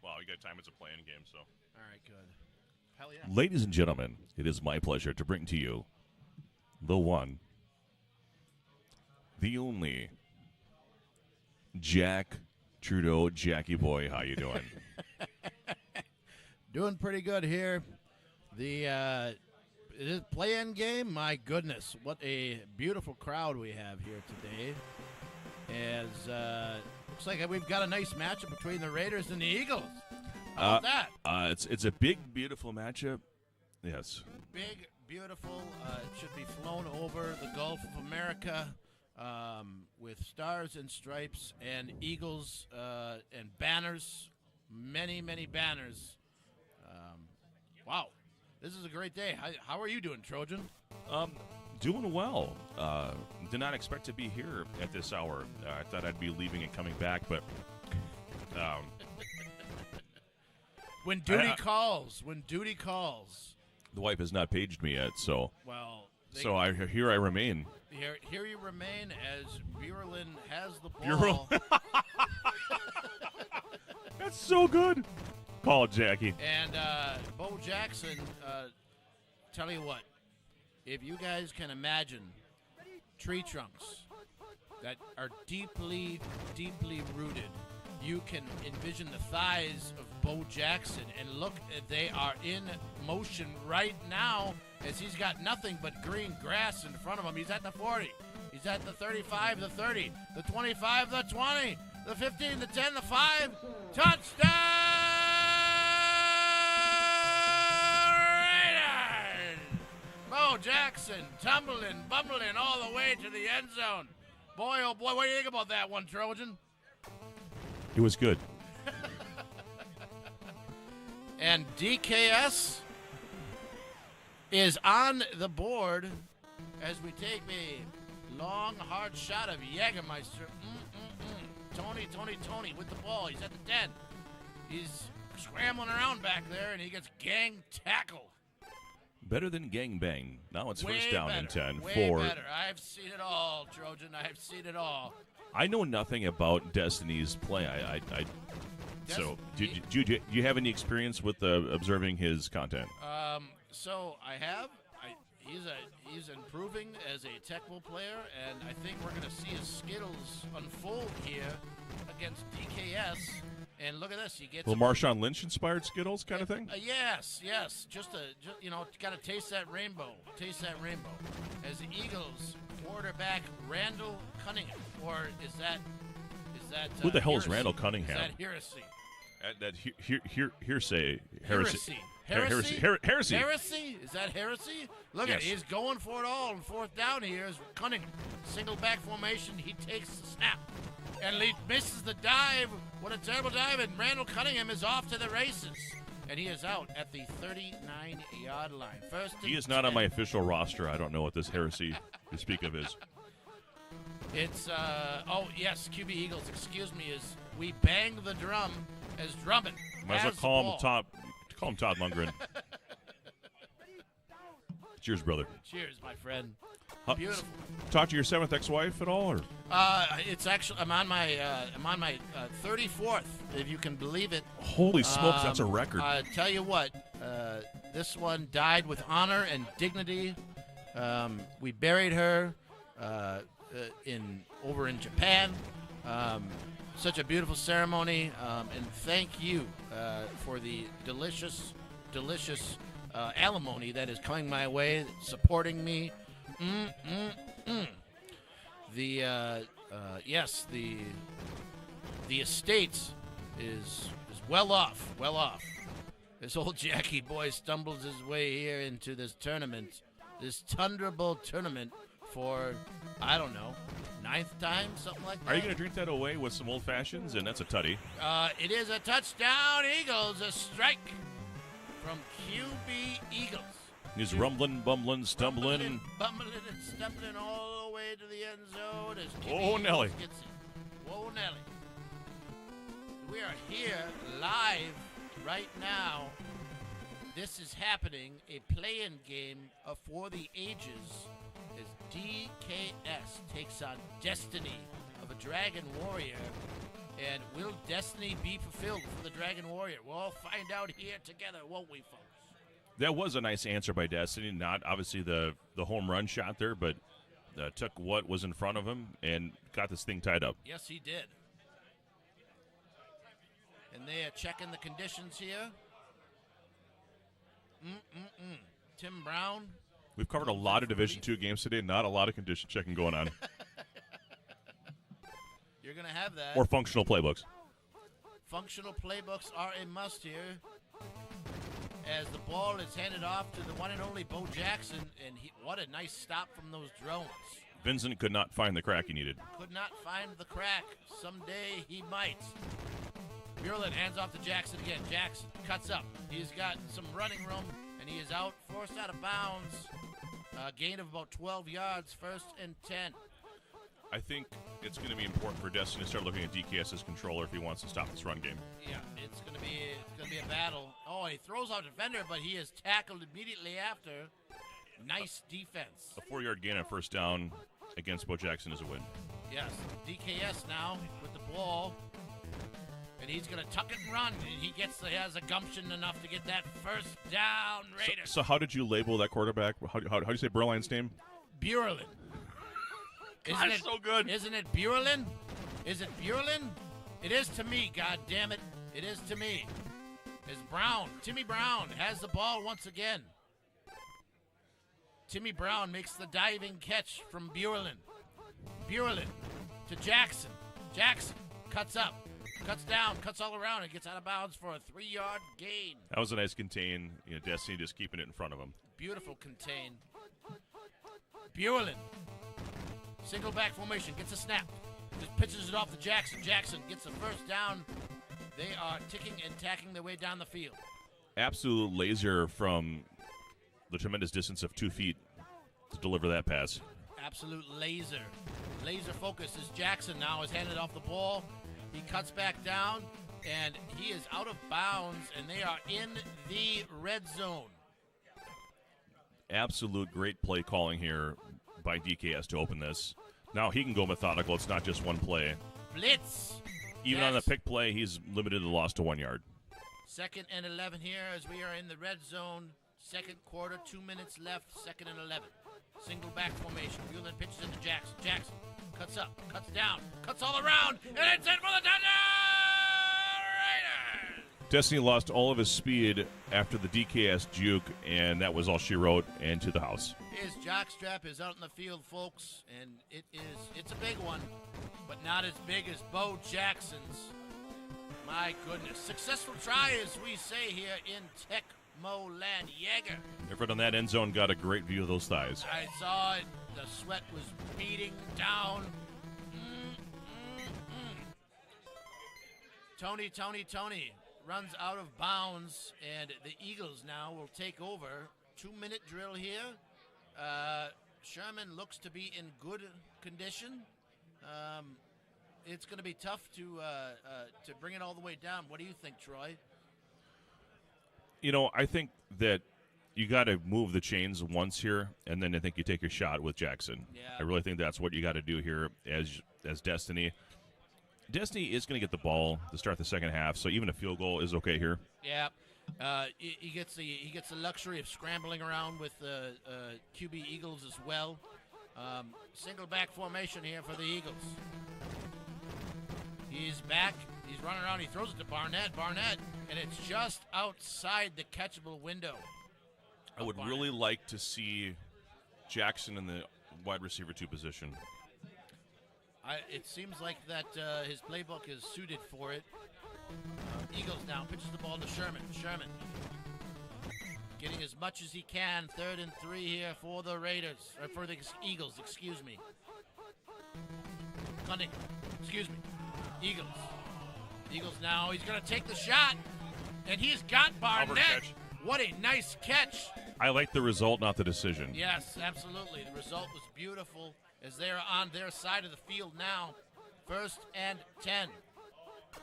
Wow, you got time. It's a playing game, so. All right, good. Hell yeah. Ladies and gentlemen, it is my pleasure to bring to you the one, the only, Jack Trudeau. Jackie boy, how you doing? Doing pretty good here. The play-in game, my goodness, what a beautiful crowd we have here today. As looks like we've got a nice matchup between the Raiders and the Eagles. How about that? It's a big, beautiful matchup. Yes. Big, beautiful. It should be flown over the Gulf of America with stars and stripes and eagles and banners. Many, many banners. Wow. This is a great day. How are you doing, Trojan? Doing well. Did not expect to be here at this hour. I thought I'd be leaving and coming back, but when duty calls. The wife has not paged me yet, so here I remain. Here you remain as Buerlin has the ball. That's so good. Call it, Jackie. And Bo Jackson, tell you what, if you guys can imagine tree trunks that are deeply, deeply rooted, you can envision the thighs of Bo Jackson, and look, they are in motion right now as he's got nothing but green grass in front of him. He's at the 40. He's at the 35, the 30, the 25, the 20, the 15, the 10, the 5. Touchdown! Raiders! Bo Jackson tumbling, bumbling all the way to the end zone. Boy, oh boy, what do you think about that one, Trojan? It was good. And DKS is on the board as we take a long, hard shot of Jägermeister. Tony with the ball. He's at the 10. He's scrambling around back there, and he gets gang tackled. Better than gangbang. Now it's Way first down better, and 10 way for. better. I've seen it all, Trojan. I've seen it all. I know nothing about Destiny's play. So, do you have any experience with observing his content? So I have. He's improving as a Tecmo player, and I think we're going to see his skills unfold here against DKS. And look at this, he gets Well, Marshawn Lynch inspired Skittles kind of thing. Yes. Just got to taste that rainbow. As the Eagles quarterback Randall Cunningham, or is that? Who the hell heresy? is Randall Cunningham? Is that heresy? Hearsay. Heresy. Heresy. Is that heresy? Look Yes. at it. He's going for it all on fourth down here. Is Cunningham. Single back formation. He takes the snap. And he misses the dive. What a terrible dive. And Randall Cunningham is off to the races. And he is out at the 39-yard line. First and He is not 10. on my official roster. I don't know what this heresy you speak of is. It's, QB Eagles, excuse me, is we bang the drum as Drummond Might as well has call the him ball. Call him Todd Lundgren. Cheers, brother. Cheers, my friend. Huh? Beautiful. Talk to your seventh ex-wife at all, or? It's actually I'm on my 34th, if you can believe it. Holy smokes, that's a record. I tell you what, this one died with honor and dignity. We buried her over in Japan. Such a beautiful ceremony, and thank you for the delicious alimony that is coming my way, supporting me. The estate is well off. This old Jackie boy stumbles his way here into this tournament, this Tundra Bowl tournament for, I don't know, 9th time, something like that. Are you going to drink that away with some old fashions? And that's a tutty. It is a touchdown, Eagles, a strike from QB Eagles. He's rumbling, bumbling, stumbling. Bumbling and stumbling all the way to the end zone. As QB Whoa, Nelly. Eagles gets it. Whoa, Nelly. We are here live right now. This is happening, a play-in game for the ages as DKS takes on Destiny of a Dragon Warrior. And will destiny be fulfilled for the Dragon Warrior? We'll all find out here together, won't we, folks? That was a nice answer by Destiny. Not obviously the home run shot there, but took what was in front of him and got this thing tied up. Yes, he did. And they are checking the conditions here. Tim Brown. We've covered a lot of Division II games today, not a lot of condition checking going on. You're going to have that. Or functional playbooks. Functional playbooks are a must here. As the ball is handed off to the one and only Bo Jackson, and what a nice stop from those drones. Vincent could not find the crack he needed. Could not find the crack. Someday he might. Burlin hands off to Jackson again. Jackson cuts up. He's got some running room, and he is out, forced out of bounds. Gain of about 12 yards, 1st and 10. I think it's going to be important for Destiny to start looking at DKS's controller if he wants to stop this run game. Yeah, it's going to be a battle. Oh, he throws out defender, but he is tackled immediately after. Nice defense. A 4-yard gain on first down against Bo Jackson is a win. Yes, DKS now with the ball, and he's going to tuck it and run. And he has a gumption enough to get that first down. Raiders. So how did you label that quarterback? How do you say Berline's name? Burlin. God, it's so good. Isn't it Burlin? Is it Burlin? It is to me, God damn it. It is to me. Is Brown. Timmy Brown has the ball once again. Timmy Brown makes the diving catch from Burlin. Burlin to Jackson. Jackson cuts up, cuts down, cuts all around, and gets out of bounds for a 3-yard gain. That was a nice contain. Destiny just keeping it in front of him. Beautiful contain. Burlin. Single back formation, gets a snap. Just pitches it off to Jackson. Jackson gets a first down. They are ticking and tacking their way down the field. Absolute laser from the tremendous distance of 2 feet to deliver that pass. Absolute laser. Laser focus as Jackson now is handed off the ball. He cuts back down, and he is out of bounds, and they are in the red zone. Absolute great play calling here by DKS to open this. Now he can go methodical. It's not just one play. Blitz. Even on the pick play, he's limited the loss to 1 yard. 2nd and 11 here as we are in the red zone. Second quarter, 2 minutes left. 2nd and 11. Single back formation. Bueller pitches into Jackson. Jackson cuts up, cuts down, cuts all around, and it's in for the touchdown! Raiders! Destiny lost all of his speed after the DKS juke, and that was all she wrote, and to the house. His jockstrap is out in the field, folks, and it's a big one, but not as big as Bo Jackson's. My goodness. Successful try, as we say here in Tecmo Land. Jaeger. Everyone on that end zone got a great view of those thighs. I saw it. The sweat was beating down. Tony runs out of bounds, and the Eagles now will take over. 2-minute drill here. Sherman looks to be in good condition. It's going to be tough to bring it all the way down. What do you think, Troy? I think that you got to move the chains once here, and then I think you take your shot with Jackson. Yeah. I really think that's what you got to do here as Destiny. Destiny is going to get the ball to start the second half, so even a field goal is okay here. Yeah. He gets the luxury of scrambling around with the QB Eagles as well. Single back formation here for the Eagles. He's back. He's running around. He throws it to Barnett, and it's just outside the catchable window. I would really like to see Jackson in the wide receiver 2 position. It seems like that his playbook is suited for it. Eagles now pitches the ball to Sherman. Sherman getting as much as he can. 3rd and 3 here for the Raiders, or for the Eagles. Excuse me. Cunningham. Excuse me. Eagles. Eagles now. He's going to take the shot, and he's got Barnett. What a nice catch. I like the result, not the decision. Yes, absolutely. The result was beautiful as they're on their side of the field now. 1st and 10.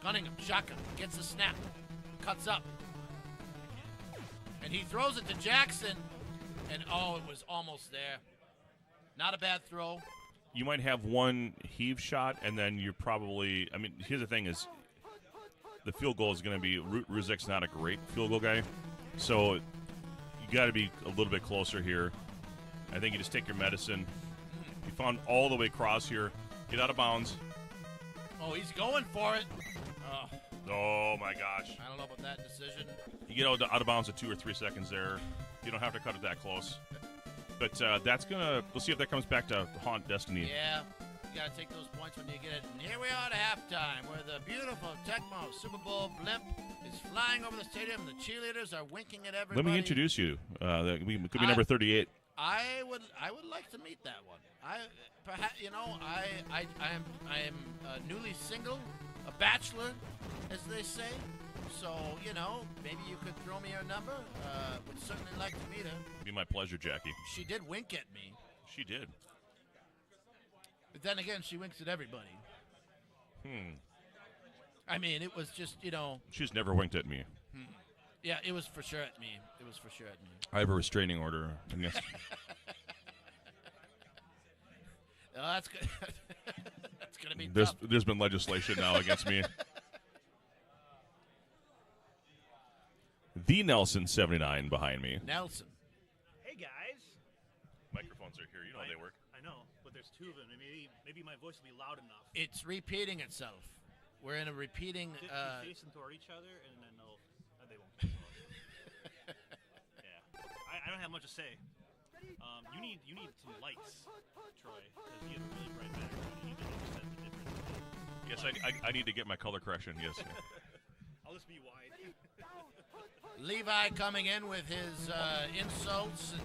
Cunningham, shotgun, gets the snap, cuts up. And he throws it to Jackson, and it was almost there. Not a bad throw. You might have one heave shot, and then you're probably, here's the thing is, the field goal is going to be, Ruzek's not a great field goal guy, so you got to be a little bit closer here. I think you just take your medicine. You found all the way across here, get out of bounds. Oh, he's going for it. Oh, my gosh. I don't know about that decision. You get out of bounds at 2 or 3 seconds there. You don't have to cut it that close. But that's going to – we'll see if that comes back to haunt Destiny. Yeah, you got to take those points when you get it. And here we are at halftime where the beautiful Tecmo Super Bowl blimp is flying over the stadium. The cheerleaders are winking at everybody. Let me introduce you. It could be number 38. I would like to meet that one. I am newly single, a bachelor, as they say. So, maybe you could throw me her number. Would certainly like to meet her. It'd be my pleasure, Jackie. She did wink at me. She did. But then again, she winks at everybody. I mean, it was just, She's never winked at me. Yeah, it was for sure at me. I have a restraining order. Yes. Oh, that's good. That's going to be tough. There's been legislation now against me. The Nelson 79 behind me. Nelson. Hey, guys. Microphones are here. You know how they work. I know, but there's two of them. Maybe my voice will be loud enough. It's repeating itself. We're in a repeating... Be facing toward each other, and then they won't. Yeah. I don't have much to say. You need some lights, Troy, because you have a really bright background. You need to understand the difference. Yes, I need to get my color correction, yes. I'll just be wide. Levi coming in with his insults and,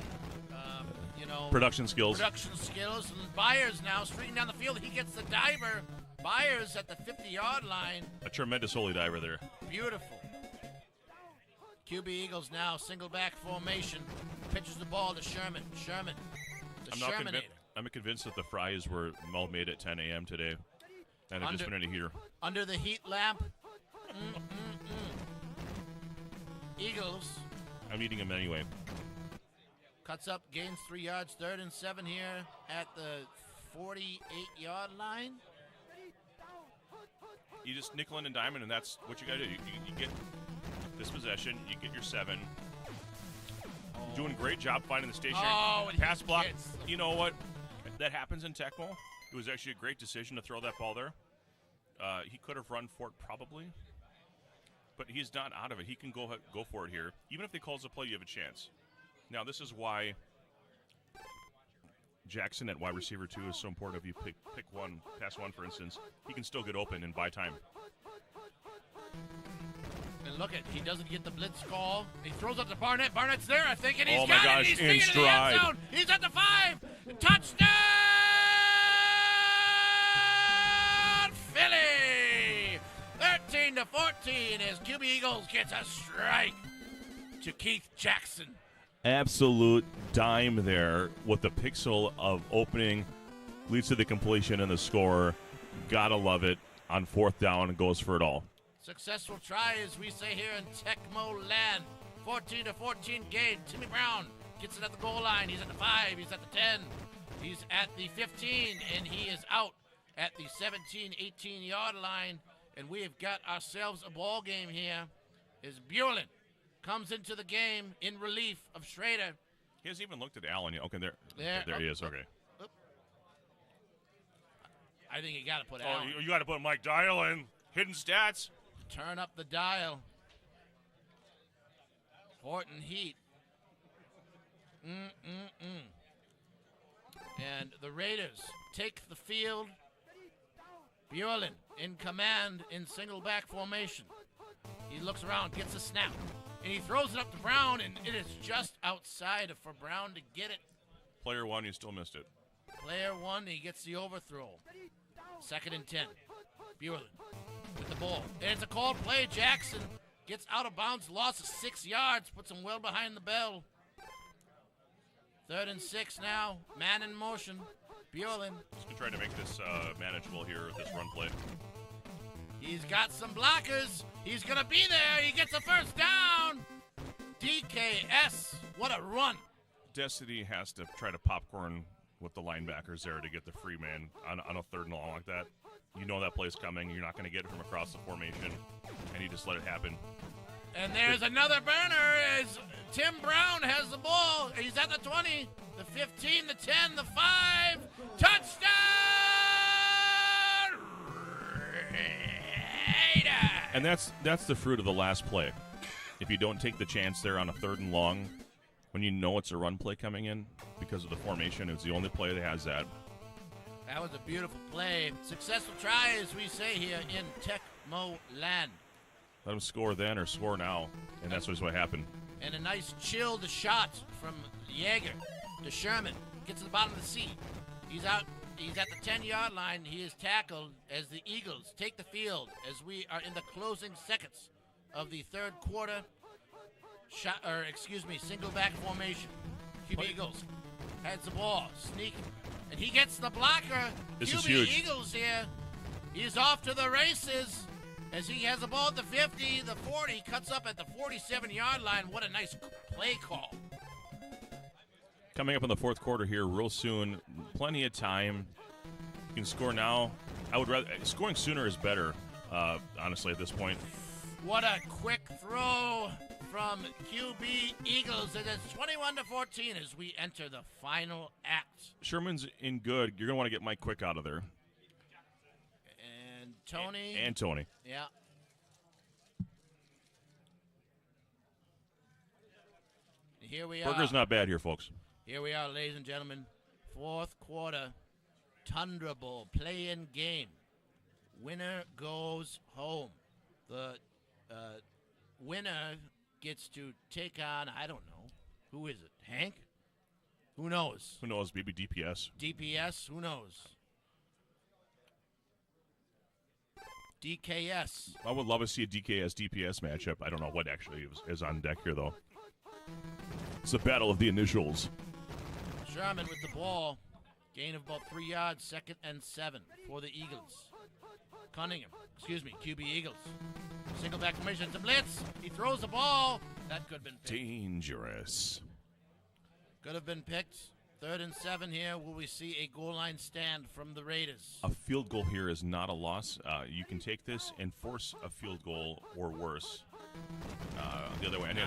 production skills. And Byers now streaking down the field. He gets the diver. Byers at the 50-yard line. A tremendous holy diver there. Beautiful. QB Eagles now single back formation. Pitches the ball to Sherman. I'm convinced that the fries were all made at 10 a.m. today, and I just went in a heater. Under the heat lamp. Eagles. I'm eating them anyway. Cuts up, gains 3 yards, 3rd and 7 here at the 48-yard line. You just nickel and diamond, and that's what you got to do. You get this possession, you get your 7. Doing a great job finding the station. Pass block. You know what? That happens in Tecmo. It was actually a great decision to throw that ball there. He could have run for it probably, but he's not out of it. He can go for it here. Even if they calls a play, you have a chance. Now, this is why Jackson at wide receiver 2 is so important. If you pick one, pass one, for instance, he can still get open and buy time. And look at, he doesn't get the blitz call. He throws up to Barnett. Barnett's there, I think, and he's my got gosh, it. He's in the end zone. He's at the 5. Touchdown, Philly! 13-14 as QB Eagles gets a strike to Keith Jackson. Absolute dime there with the pixel of opening, leads to the completion and the score. Gotta love it. On 4th down and goes for it all. Successful try, as we say here in Tecmo land. 14-14 gain. Timmy Brown gets it at the goal line. He's at the 5. He's at the 10. He's at the 15, and he is out at the 17, 18-yard line. And we have got ourselves a ball game here. As Buellin comes into the game in relief of Schrader. He hasn't even looked at Allen yet. Okay, there he is. Okay. I think you got to put Allen. You got to put Mike Dial in. Hidden stats. Turn up the dial. Horton Heat. And the Raiders take the field. Buellin in command in single back formation. He looks around, gets a snap, and he throws it up to Brown, and it is just outside for Brown to get it. Player 1, you still missed it. Player 1, he gets the overthrow. 2nd and 10. Buellin with the ball. And it's a called play. Jackson gets out of bounds, loss of 6 yards, puts him well behind the bell. 3rd and 6 now. Man in motion. Buellin. Just going to try to make this manageable here with this run play. He's got some blockers. He's going to be there. He gets a 1st down. DKS. What a run. Destiny has to try to popcorn with the linebackers there to get the free man on a 3rd and long like that. You know that play's coming. You're not going to get it from across the formation, and you just let it happen. And there's another burner as Tim Brown has the ball. He's at the 20, the 15, the 10, the 5. Touchdown, And that's the fruit of the last play. If you don't take the chance there on a 3rd and long, when you know it's a run play coming in because of the formation, it's the only play that has that. That was a beautiful play. Successful try, as we say here in Tecmo land. Let them score then or score now, and that's what happened. And a nice chilled shot from Yeager to Sherman. Gets to the bottom of the seat. He's out. He's at the 10-yard line. He is tackled as the Eagles take the field as we are in the closing seconds of the 3rd quarter. Single back formation. QB Eagles has the ball, sneaking, and he gets the blocker. This QB is huge. Eagles here. He's off to the races as he has the ball at the 50, the 40, cuts up at the 47-yard line. What a nice play call. Coming up in the 4th quarter here real soon. Plenty of time. You can score now. I would rather scoring sooner is better, honestly, at this point. What a quick throw from QB Eagles. It is 21-14 as we enter the final act. Sherman's in good. You're going to want to get Mike Quick out of there. And Tony. And Tony. Yeah. Here we are. Burger's not bad here, folks. Here we are, ladies and gentlemen. 4th quarter Tundra Bowl play-in game. Winner goes home. The winner gets to take on, I don't know. Who is it? Hank? Who knows? Who knows? Maybe DPS. DPS? Who knows? DKS. I would love to see a DKS-DPS matchup. I don't know what actually is on deck here, though. It's the battle of the initials. Sherman with the ball. Gain of about 3 yards, 2nd and 7 for the Eagles. QB Eagles. Single back formation, it's a blitz. He throws the ball. That could have been picked. Dangerous. Could have been picked. 3rd and 7 here. Will we see a goal line stand from the Raiders? A field goal here is not a loss. You can take this and force a field goal or worse. The other way, and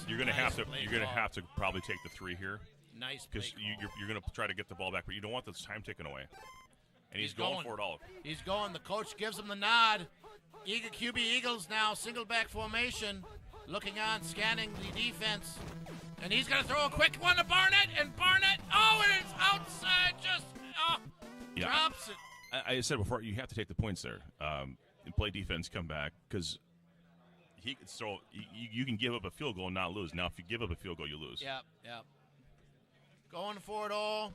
you're going to have to probably take the 3 here. Nice, because you're going to try to get the ball back, but you don't want this time taken away. And he's going for it all. He's going. The coach gives him the nod. QB Eagles now single back formation, looking on, scanning the defense, and he's going to throw a quick one to Barnett, and Barnett, and it's outside, drops it. I said before, you have to take the points there and play defense, come back, because he could throw. You can give up a field goal and not lose. Now, if you give up a field goal, you lose. Yep. Going for it all.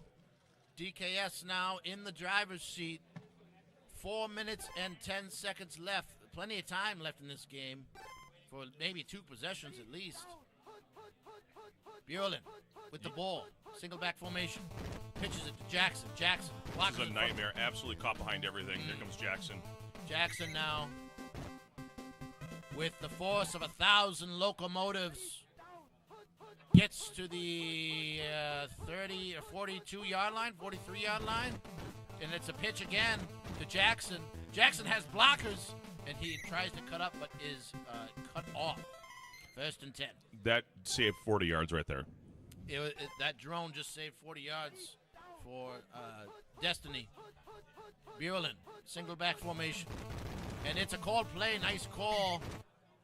DKS now in the driver's seat. 4 minutes and 10 seconds left. Plenty of time left in this game for maybe 2 possessions at least. Bueller with the ball. Single back formation. Pitches it to Jackson. Jackson. This is a nightmare. Absolutely caught behind everything. Here comes Jackson. Jackson now with the force of 1,000 locomotives. Gets to the 30 or 42-yard line, 43-yard line, and it's a pitch again to Jackson. Jackson has blockers, and he tries to cut up, but is cut off. 1st and 10. That saved 40 yards right there. That drone just saved 40 yards for Destiny. Bueller, single back formation, and it's a called play. Nice call.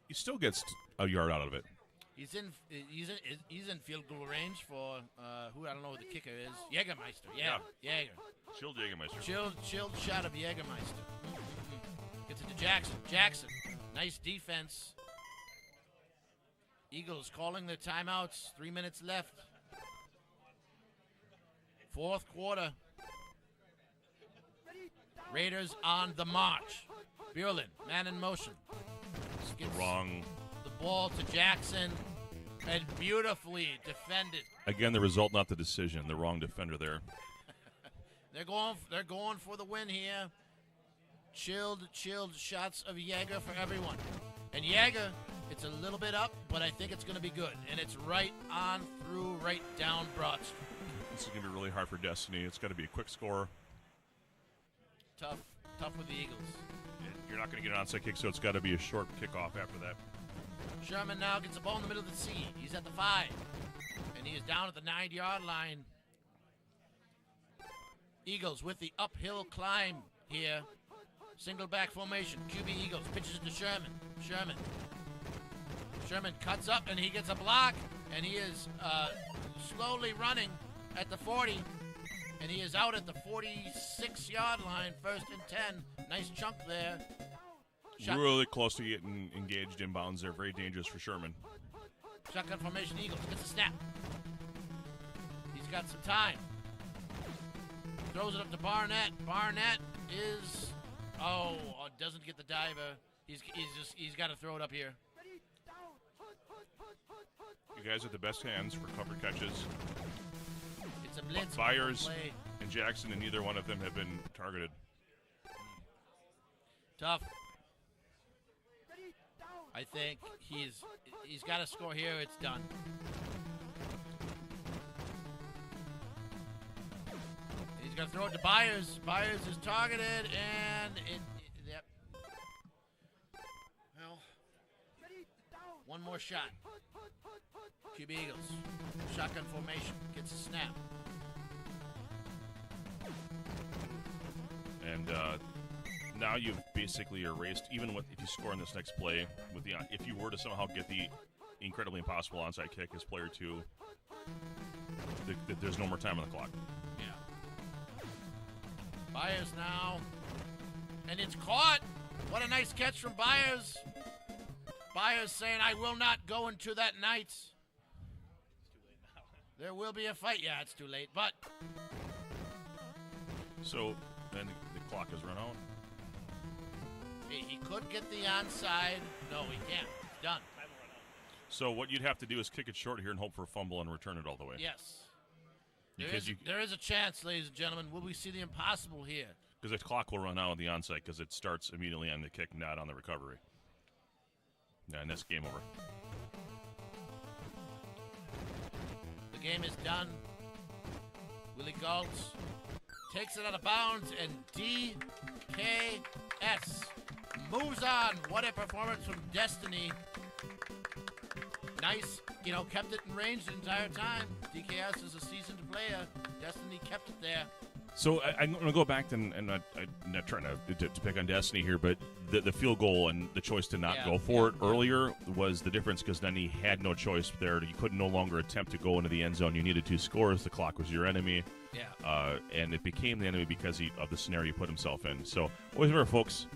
He still gets a yard out of it. He's in field goal range for who I don't know who the kicker is. Jägermeister. Yeah. Jäger. Chilled Jägermeister. Chilled shot of Jägermeister. Gets it to Jackson. Jackson. Nice defense. Eagles calling their timeouts. 3 minutes left. 4th quarter. Raiders on the march. Bueller, man in motion. Gets wrong. The ball to Jackson, and beautifully defended. Again, the result, not the decision. The wrong defender there. They're going for the win here. Chilled shots of Jäger for everyone. And Jäger, it's a little bit up, but I think it's going to be good. And it's right on through, right down Broad Street. This is going to be really hard for Destiny. It's got to be a quick score. Tough with the Eagles. You're not going to get an onside kick, so it's got to be a short kickoff after that. Sherman now gets the ball in the middle of the C. He's at the 5. And he is down at the 9-yard line. Eagles with the uphill climb here. Single back formation. QB Eagles pitches it to Sherman. Sherman cuts up and he gets a block, and he is slowly running at the 40, and he is out at the 46-yard line. 1st and 10. Nice chunk there. Really close to getting engaged inbounds there. Very dangerous for Sherman. Shotgun formation, Eagles gets a snap. He's got some time. Throws it up to Barnett. Barnett is doesn't get the diver. He's got to throw it up here. You guys have the best hands for cover catches. It's a blitz. Byers and Jackson, and neither one of them have been targeted. Tough. I think he's got to score here. It's done. He's going to throw it to Byers. Byers is targeted, and yep. Well, one more shot. QB Eagles. Shotgun formation. Gets a snap. And now you've basically erased, even with if you score in this next play, with the if you were to somehow get the incredibly impossible onside kick as player 2, there's no more time on the clock. Yeah. Byers now, and it's caught. What a nice catch from Byers. Byers saying, "I will not go into that night." There will be a fight. Yeah, it's too late, but so then the clock has run out. He could get the onside. No, he can't. It's done. So what you'd have to do is kick it short here and hope for a fumble and return it all the way. Yes. Because there is a chance, ladies and gentlemen. Will we see the impossible here? Because the clock will run out on the onside because it starts immediately on the kick, not on the recovery. Yeah, and that's game over. The game is done. Willie Galtz takes it out of bounds, and DKS moves on. What a performance from Destiny. Nice, kept it in range the entire time. DKS is a seasoned player. Destiny kept it there. So I'm going to go back and I'm not trying to pick on Destiny here, but the field goal and the choice to not go for it earlier was the difference, because then he had no choice there. You could no longer attempt to go into the end zone. You needed 2 scores. The clock was your enemy. Yeah. And it became the enemy because of the scenario he put himself in. So always remember, folks,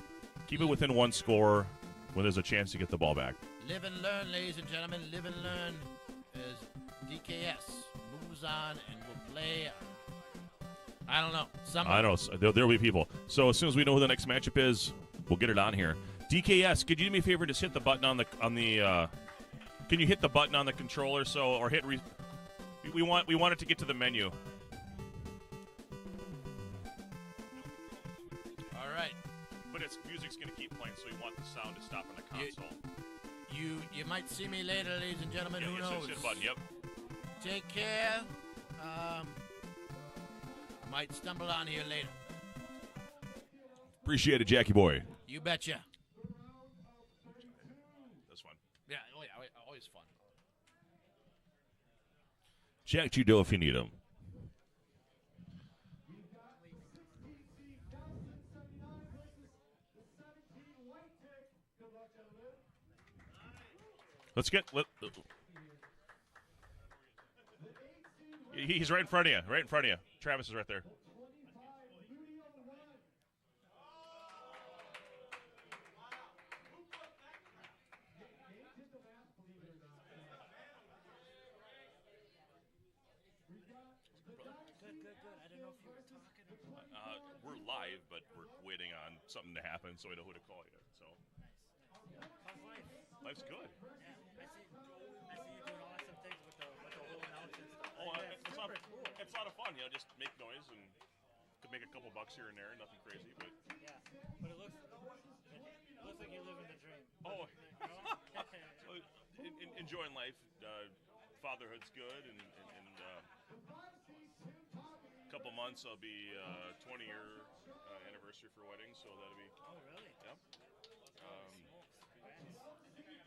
keep it within 1 score when there's a chance to get the ball back. Live and learn, ladies and gentlemen. Live and learn as DKS moves on and will play. I don't know. I know. There'll be people. So as soon as we know who the next matchup is, we'll get it on here. DKS, could you do me a favor? Just hit the button on the. Can you hit the button on the controller? Or hit. We want it to get to the menu. All right. But music's gonna keep playing, so we want the sound to stop on the console. You might see me later, ladies and gentlemen. Who knows? Hit the button. Yep. Take care. Might stumble on here later. Appreciate it, Jackie boy. You betcha. That's fun. Yeah, always fun. Jack Judo if you need him. Let's get. He's right in front of you. Right in front of you. Travis is right there. We're live, but we're waiting on something to happen, so we know who to call yet. So. Life's good. I see you doing awesome things with the little announcements. It's a lot of fun, just make noise and could make a couple bucks here and there, nothing crazy, but yeah. But it looks like you're living the dream. Oh, enjoying life. Fatherhood's good, and a couple months I'll be 20-year anniversary for wedding, so that'll be. Oh, really? Yep.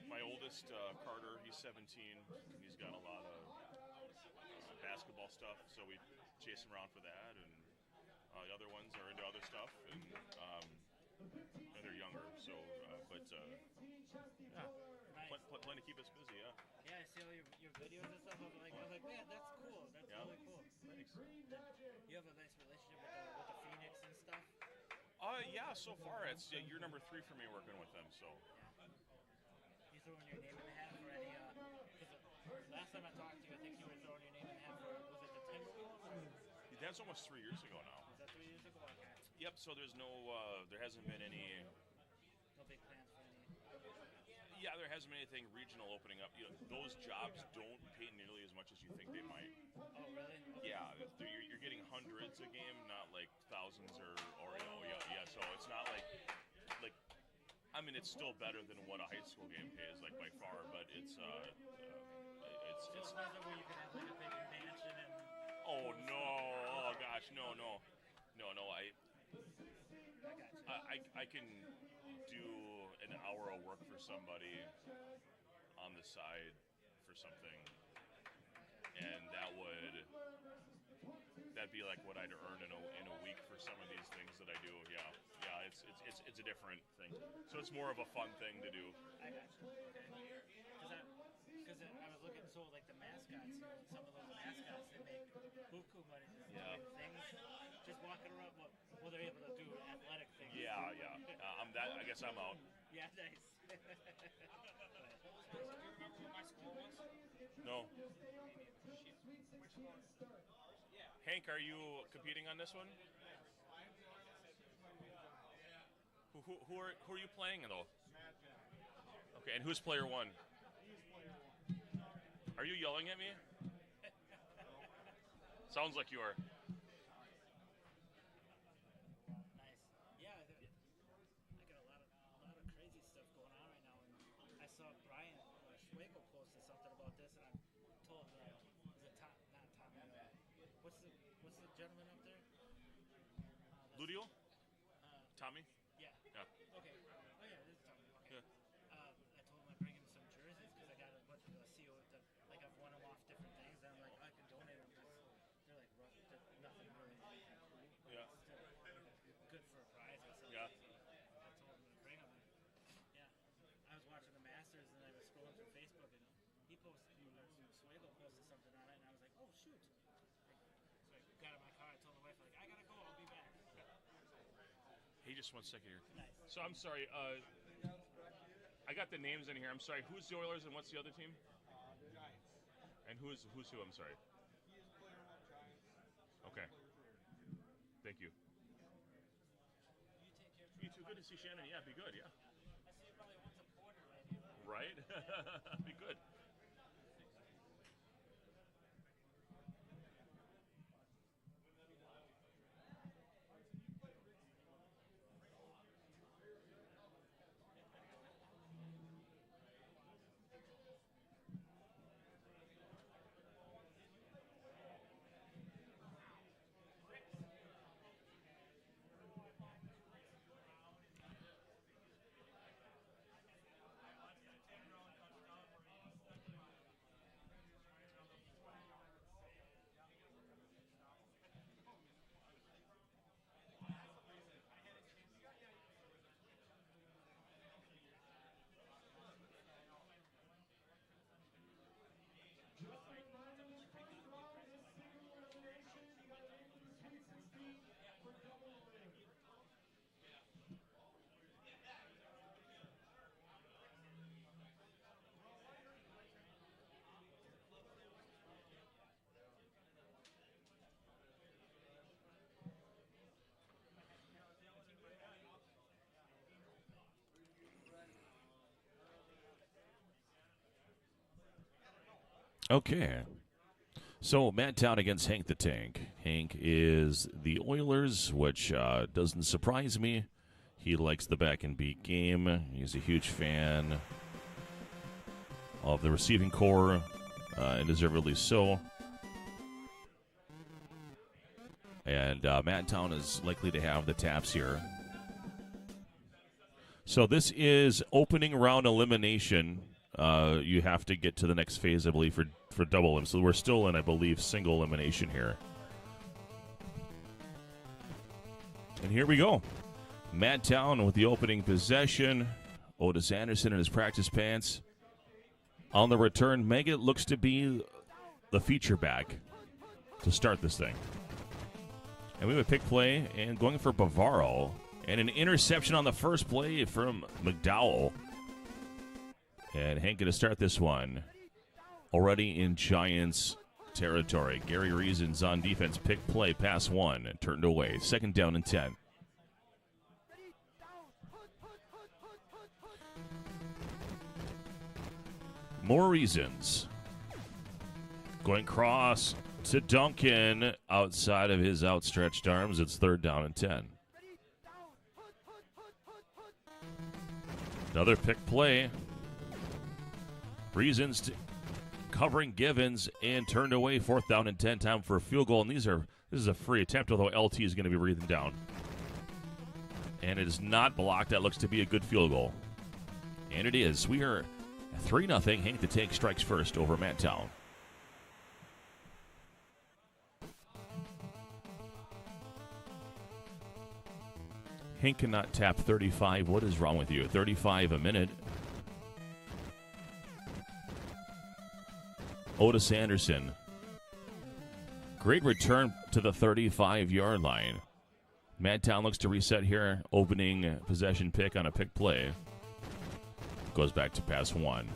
My oldest, Carter, he's 17. He's got a lot of basketball stuff, so we chase him around for that. And the other ones are into other stuff. And And they're younger, so but yeah, plan to keep us busy. Yeah. Yeah, I see all your videos and stuff. I was like, man, that's cool. That's really cool. Thanks. You have a nice relationship with the Phoenix and stuff. Yeah. So far, it's year number 3 for me working with them. So. You throwing your name in the hat for any? Because last time I talked to you, I think you were throwing your name in the hat for was it the Timberwolves? That's almost 3 years ago now. Was that 3 years ago? Okay. Yep. So there's no, there hasn't been any. No big plans for any. Yeah, there hasn't been anything regional opening up. Those jobs don't pay nearly as much as you think they might. Oh, really? Yeah, you're getting hundreds a game, not like thousands or yeah. So it's not like I mean, it's still better than what a high school game pays, like by far. But it's it's not where you can have like a big mansion and. Oh no! Oh gosh, no. I can do an hour of work for somebody on the side for something, and that'd be like what I'd earn in a week for some of these things that I do. Yeah, it's a different thing. So it's more of a fun thing to do. I got you. Because I was looking, so like the mascots, some of those mascots, they make buku money just doing things, just walking around. Well, they're able to do athletic things. Yeah. I guess I'm out. Yeah, nice. Do you remember what my score was? No. Hank, are you competing on this one? Who are you playing though? Okay, and who's player 1? Are you yelling at me? Sounds like you are. Nice. Yeah, I got a lot of crazy stuff going on right now, and I saw Brian Schwagel posted something about this, and I'm told is it Tom? Not Tommy. What's the gentleman up there? Ludio? Tommy? Yeah. Yeah. Okay. Oh yeah, this is Tommy. Okay. Yeah. I told him I'd bring him some jerseys because I got a bunch of CO. Like I've won them off different things, and I'm like, I can donate them because they're like rough, they're nothing really. Yeah. Good for a prize or something. Yeah. So I told him to bring them. Yeah. I was watching the Masters and I was scrolling through Facebook and he posted, Swagel posted something on it, and I was like, oh shoot. So I got in my car. I told my wife, like, I gotta go. I'll be back. Hey, just 1 second here. Nice. So I'm sorry. I got the names in here. I'm sorry. Who's the Oilers and what's the other team? Giants. And who's who? I'm sorry. He is player 1 Giants. Okay. Thank you. You take care. You too. Good to see Shannon. Yeah, be good. Yeah. I see you probably once a quarter, maybe. Right? Be good. Okay. So, Matt Town against Hank the Tank. Hank is the Oilers, which doesn't surprise me. He likes the back and beat game. He's a huge fan of the receiving core, and deservedly so. And Matt Town is likely to have the taps here. So this is opening round elimination. You have to get to the next phase, I believe, for double elim. So we're still in, I believe, single elimination here. And here we go. Madtown with the opening possession. Otis Anderson in his practice pants. On the return, Meggett looks to be the feature back to start this thing. And we have a pick play and going for Bavaro. And an interception on the first play from McDowell. And Hank going to start this one. Already in Giants territory. Gary Reasons on defense. Pick play, pass one, and turned away. 2nd down and 10. More Reasons. Going cross to Duncan outside of his outstretched arms. It's 3rd down and 10. Another pick play. Reasons covering Givens and turned away. 4th down and 10. Time for a field goal. And this is a free attempt, although LT is going to be breathing down. And it is not blocked. That looks to be a good field goal. And it is. We are 3-0. Hank the Tank strikes first over Madtown. Hank cannot tap 35. What is wrong with you? 35 a minute. Otis Anderson. Great return to the 35-yard line. Madtown looks to reset here. Opening possession pick on a pick play. Goes back to pass one.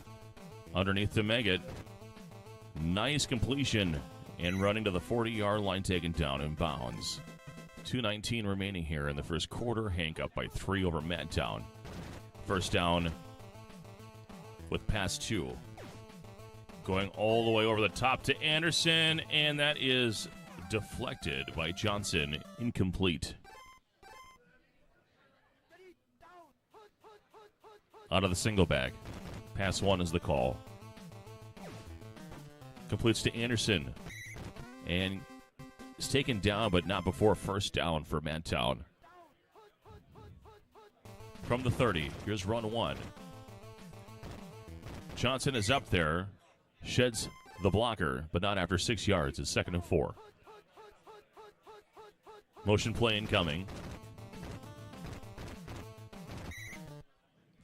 Underneath to Meggett. Nice completion. And running to the 40-yard line, taken down in bounds. 2:19 remaining here in the first quarter. Hank up by 3 over Madtown. First down with pass 2. Going all the way over the top to Anderson, and that is deflected by Johnson. Incomplete. Out of the single bag. Pass 1 is the call. Completes to Anderson. And is taken down, but not before first down for Madtown. From the 30, here's run 1. Johnson is up there. Sheds the blocker, but not after 6 yards. It's 2nd and 4. Motion play incoming.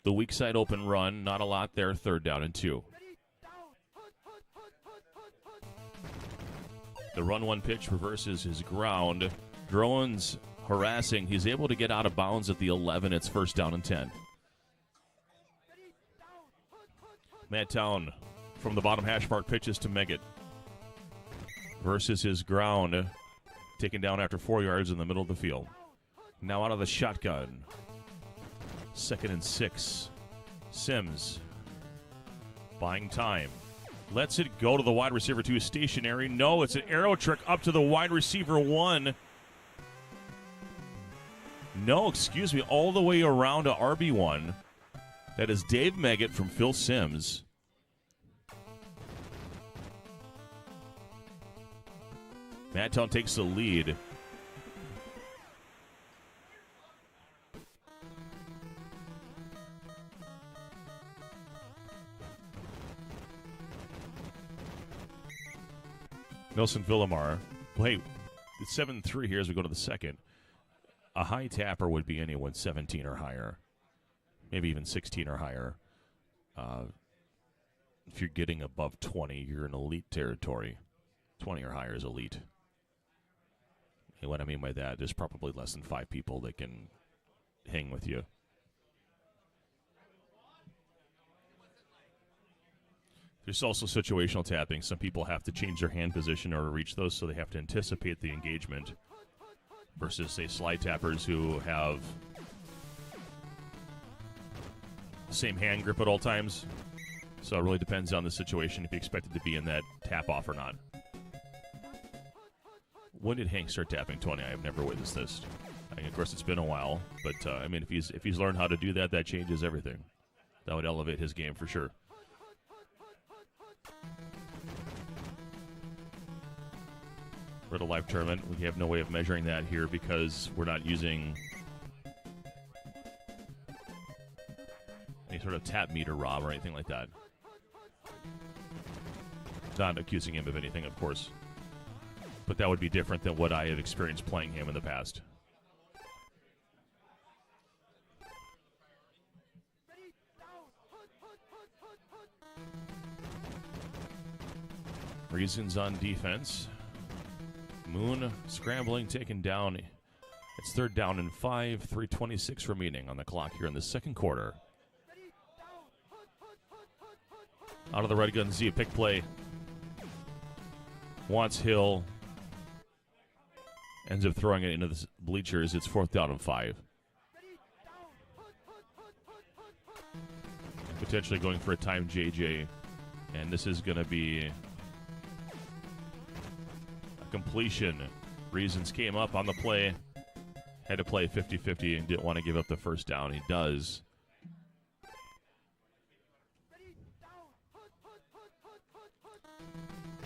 The weak side open run, not a lot there. 3rd down and 2. The run 1 pitch reverses his ground. Drones harassing. He's able to get out of bounds at the 11. It's 1st down and 10. Madtown from the bottom hash mark pitches to Meggett. Versus his ground. Taken down after 4 yards in the middle of the field. Now out of the shotgun. 2nd and 6. Sims. Buying time. Lets it go to the wide receiver 2. Stationary. No, it's an arrow trick up to the wide receiver 1. No, excuse me. All the way around to RB1. That is Dave Meggett from Phil Sims. Madtown takes the lead. Nelson Villamar. Wait, it's 7-3 here as we go to the second. A high tapper would be anyone 17 or higher. Maybe even 16 or higher. If you're getting above 20, you're in elite territory. 20 or higher is elite. And what I mean by that, there's probably less than 5 people that can hang with you. There's also situational tapping. Some people have to change their hand position in order to reach those, so they have to anticipate the engagement. Versus, say, slide tappers who have the same hand grip at all times. So it really depends on the situation if you expect it to be in that tap off or not. When did Hank start tapping 20? I have never witnessed this. I mean, of course, it's been a while, but I mean, if he's learned how to do that, that changes everything. That would elevate his game for sure. For the live tournament, we have no way of measuring that here because we're not using any sort of tap meter, Rob, or anything like that. Not accusing him of anything, of course. But that would be different than what I have experienced playing him in the past. Reasons on defense. Moon scrambling, taken down. It's 3rd down and 5, 3:26 remaining on the clock here in the second quarter. Out of the red gun, Z, a pick play. Wants Hill. Ends up throwing it into the bleachers. It's 4th down and 5. Potentially going for a time JJ. And this is going to be a completion. Reasons came up on the play. Had to play 50-50 and didn't want to give up the first down. He does.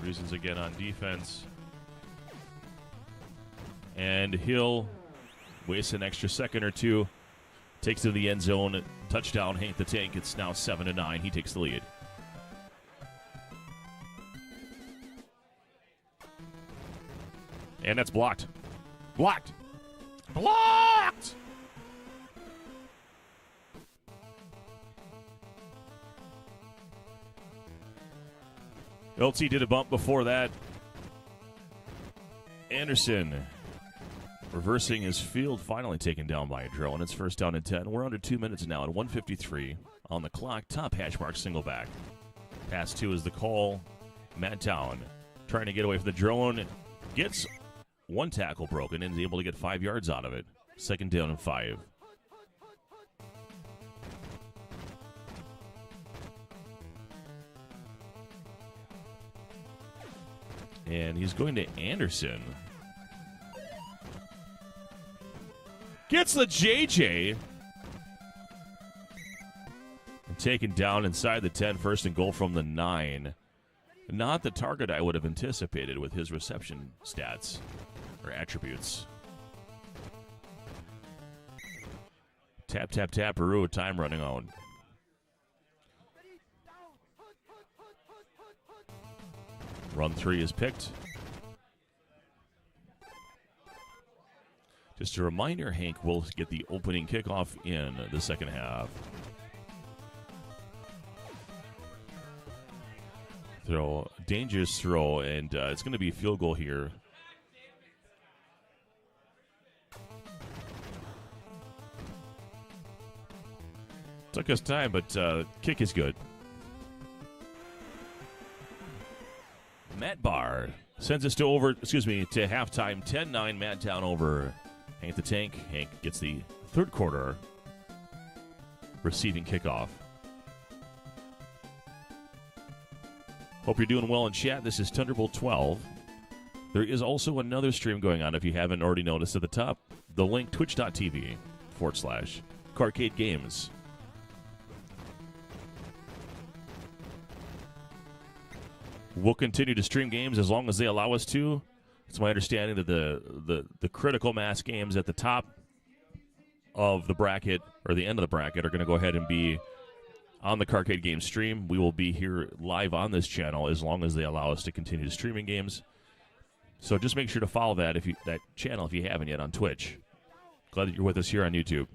Reasons again on defense. And Hill wastes an extra second or two. Takes it to the end zone. Touchdown, Hank the Tank. It's now 7-9. He takes the lead. And that's blocked. Blocked. Blocked! LT did a bump before that. Anderson reversing his field, finally taken down by a drill, and it's 1st down and 10. We're under 2 minutes now at 1:53 on the clock. Top hash mark single back. Pass 2 is the call. Matt Town trying to get away from the drone. Gets one tackle broken and is able to get 5 yards out of it. 2nd down and 5. And he's going to Anderson. Gets the JJ. And taken down inside the 10, 1st and goal from the 9. Not the target I would have anticipated with his reception stats or attributes. Tap, tap, tap, Peru, time running out. Run 3 is picked. Just a reminder, Hank will get the opening kickoff in the second half. Throw, dangerous throw, and it's going to be a field goal here. Took us time, but kick is good. Matt Barr sends us to halftime. 10-9, Matt Town over Hank the Tank. Hank gets the 3rd quarter receiving kickoff. Hope you're doing well in chat. This is Thunderbolt 12. There is also another stream going on if you haven't already noticed at the top. The link, twitch.tv/Carcade Games. We'll continue to stream games as long as they allow us to. It's my understanding that the critical mass games at the top of the bracket, or the end of the bracket, are going to go ahead and be on the Carcade Games stream. We will be here live on this channel as long as they allow us to continue streaming games. So just make sure to follow that channel if you haven't yet on Twitch. Glad that you're with us here on YouTube.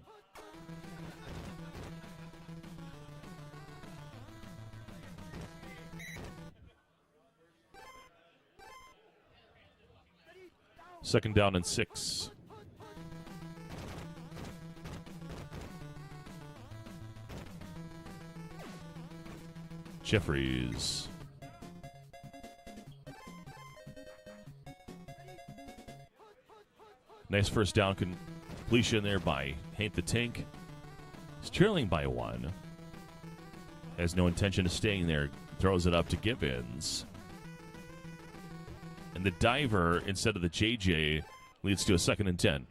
Second down and 6. Jeffries. Nice 1st down completion there by Hank the Tank. He's trailing by 1. Has no intention of staying there. Throws it up to Gibbons. And the diver, instead of the JJ, leads to a 2nd and 10.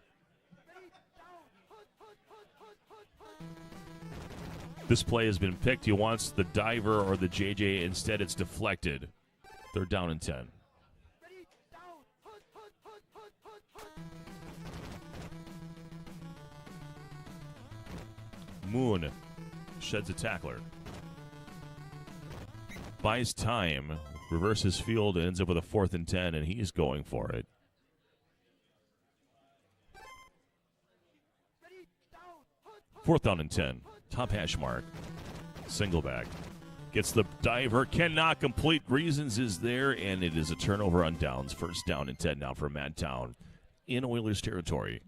This play has been picked. He wants the diver or the JJ. Instead, it's deflected. 3rd down and 10. Moon sheds a tackler. Buys time. Reverses field, ends up with a 4th and 10, and he's going for it. Fourth down and 10. Top hash mark. Single back. Gets the diver, cannot complete. Reasons is there, and it is a turnover on downs. First down and 10 now for Madtown in Oilers territory.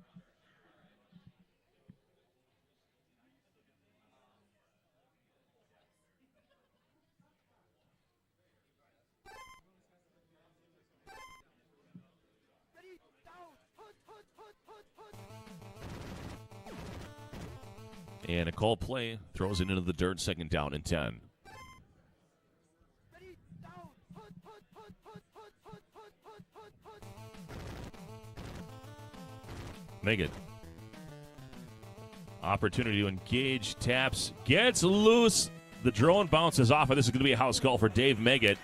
And a call play throws it into the dirt. Second down and 10. Megan. Opportunity to engage. Taps. Gets loose. The drone bounces off, and this is going to be a house call for Dave Meggett.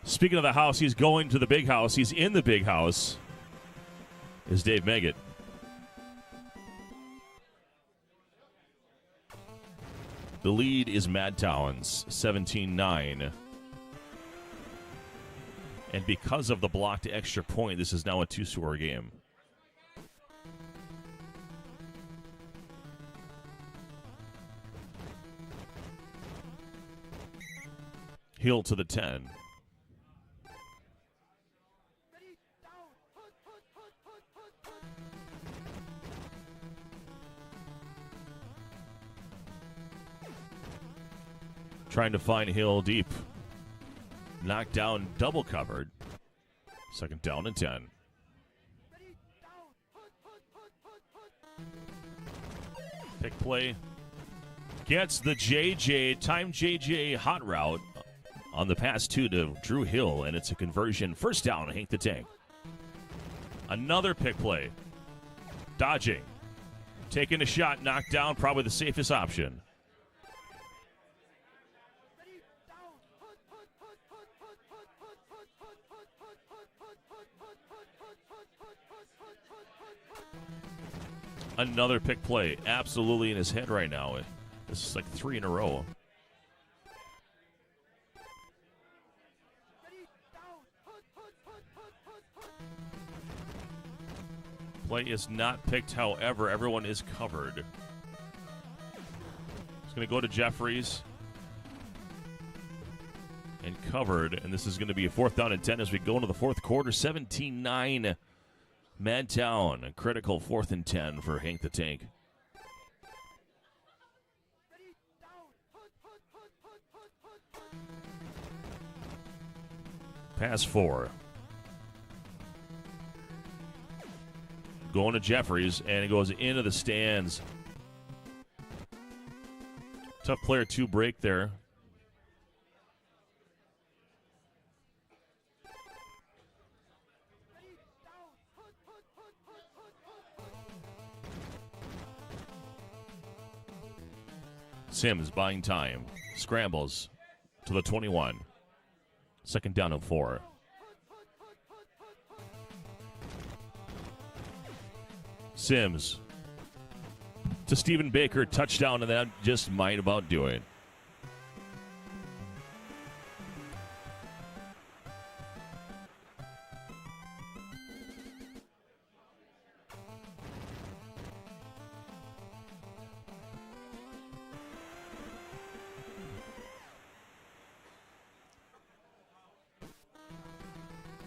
Speaking of the house, he's going to the big house. He's in the big house. Is Dave Meggett. The lead is Madtown's 17-9. And because of the blocked extra point, this is now a two-score game. Hill to the 10. Trying to find Hill deep. Knocked down, double covered. Second down and 10. Pick play. Gets the JJ, time JJ hot route on the pass to Drew Hill, and it's a conversion. First down, Hank the Tank. Another pick play. Dodging. Taking a shot, knocked down, probably the safest option. Another pick play. Absolutely in his head right now. This is like 3 in a row. Play is not picked, however. Everyone is covered. It's going to go to Jeffries. And covered. And this is going to be a 4th down and 10 as we go into the fourth quarter. 17-9. Madtown. A critical 4th and 10 for Hank the Tank. Pass 4. Going to Jeffries, and it goes into the stands. Tough player to break there. Sims buying time. Scrambles to the 21. Second down and 4. Sims to Stephen Baker. Touchdown, and that just might about do it.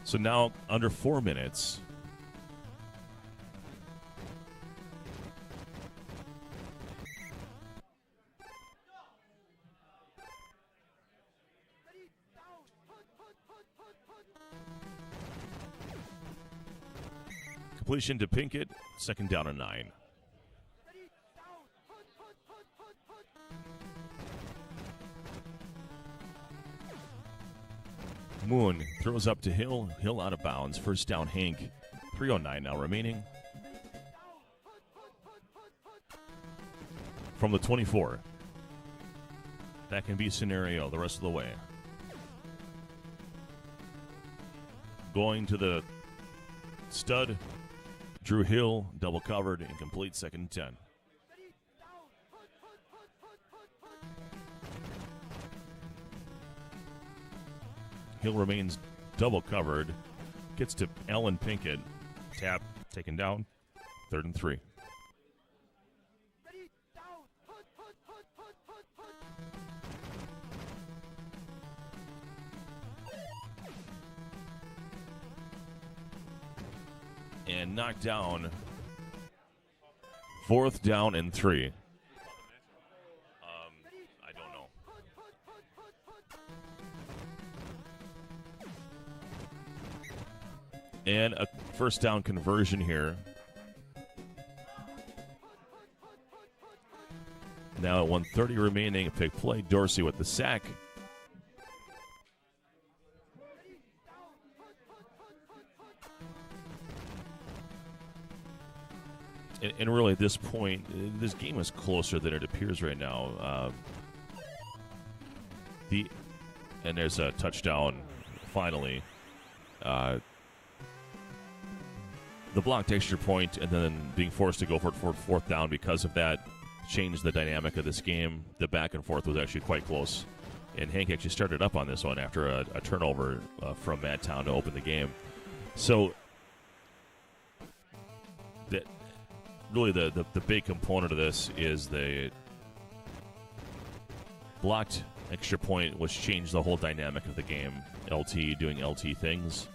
So now under 4 minutes. Completion to Pinkett. Second down and 9. Moon throws up to Hill. Hill out of bounds. First down, Hank. 3:09 now remaining. From the 24. That can be scenario the rest of the way. Going to the stud. Drew Hill, double covered, incomplete, second and 10. Hill remains double covered. Gets to Ellen Pinkett. Tap, taken down. 3rd and 3. and knocked down. 4th down and 3. I don't know. And a first down conversion here. Now at 1:30 remaining, pick play. Dorsey with the sack. And really, at this point, this game is closer than it appears right now. And there's a touchdown, finally. The blocked extra point, and then being forced to go for it for 4th down because of that changed the dynamic of this game. The back and forth was actually quite close. And Hank actually started up on this one after a turnover from Madtown to open the game. So, really the big component of this is the blocked extra point, which changed the whole dynamic of the game. LT doing LT things.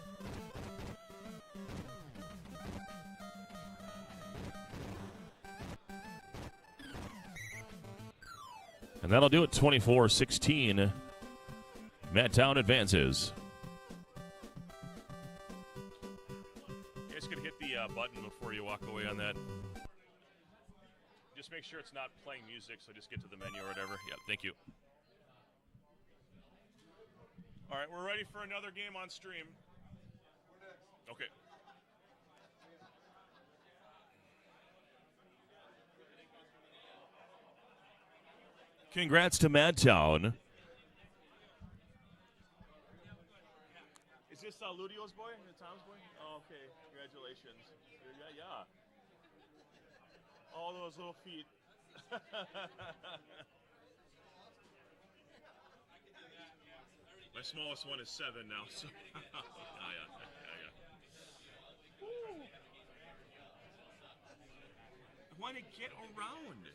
And that'll do it. 24-16. Madtown advances. You guys could hit the button before you walk away on that. Just make sure it's not playing music, so just get to the menu or whatever. Yeah, thank you. All right, we're ready for another game on stream. Okay. Congrats to Madtown. Is this Ludio's boy? Tom's boy? Oh, okay. Congratulations. Yeah. All those little feet. My smallest one is 7 now, so. yeah. Woo. I want to get around.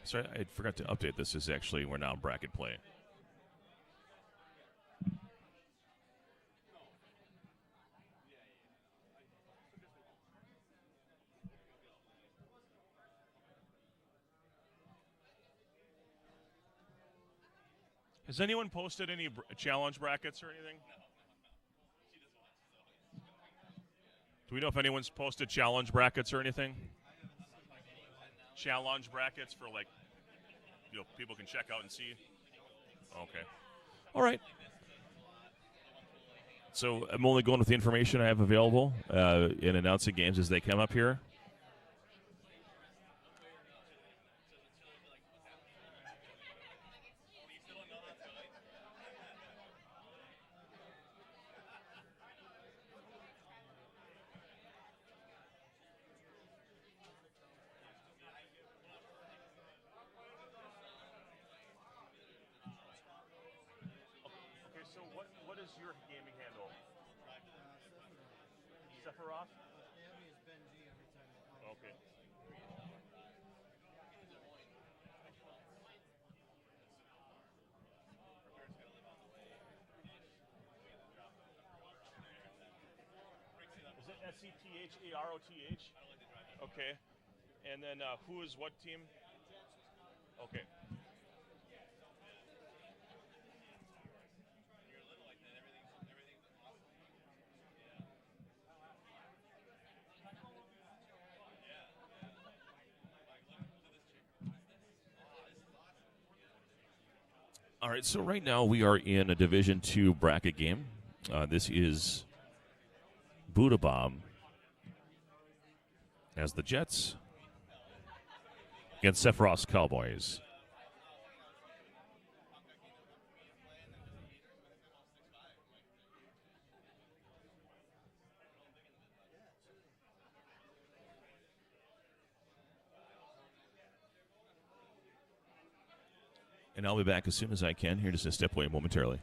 Sorry, I forgot to update this. Is actually, we're now in bracket play. Has anyone posted any challenge brackets or anything? Do we know if anyone's posted challenge brackets or anything? Challenge brackets for, like, people can check out and see. Okay. All right. So I'm only going with the information I have available in announcing games as they come up here. S-E-P-H-A-R-O-T-H? Okay. And then who is what team? Okay. All right, so right now we are in a Division II bracket game. This is Buddha Bomb as the Jets against Sephiroth's Cowboys. And I'll be back as soon as I can. Here, just to step away momentarily.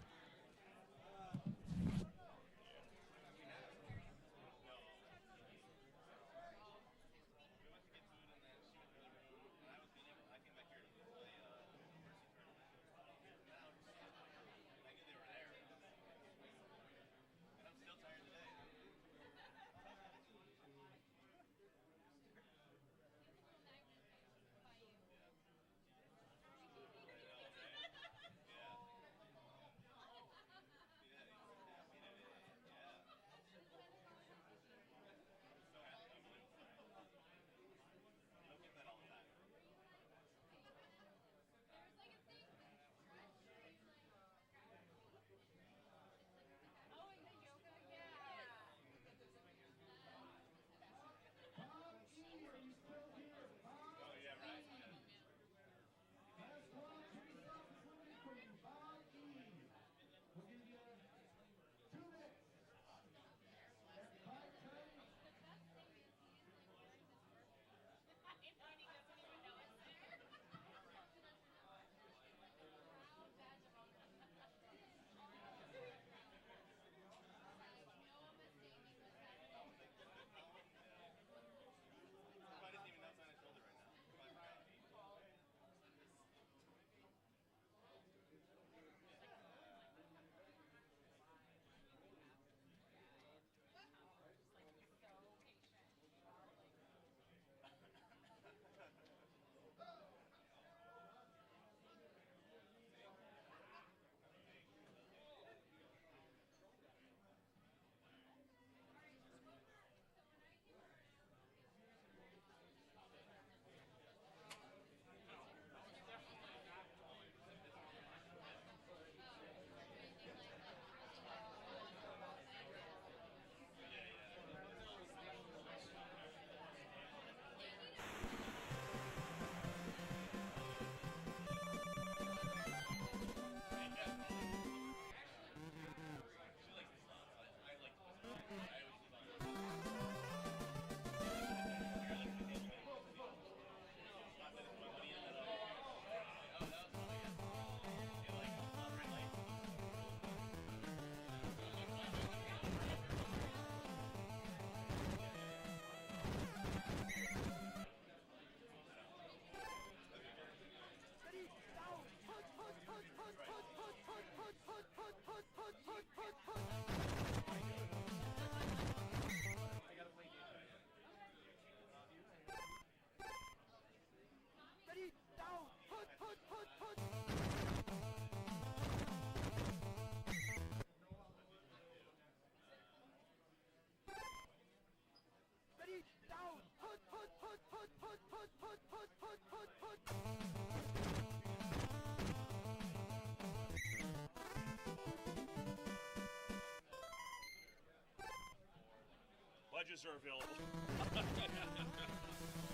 Pledges are available.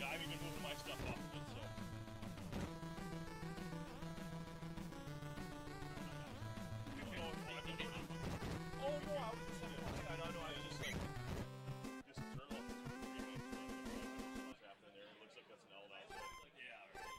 Yeah, I've even moved my stuff off of it, so. Oh, no, I was just saying. I know, I was just like, this turtle is pretty much what's happening there. It looks like that's an L now, so. Yeah, right.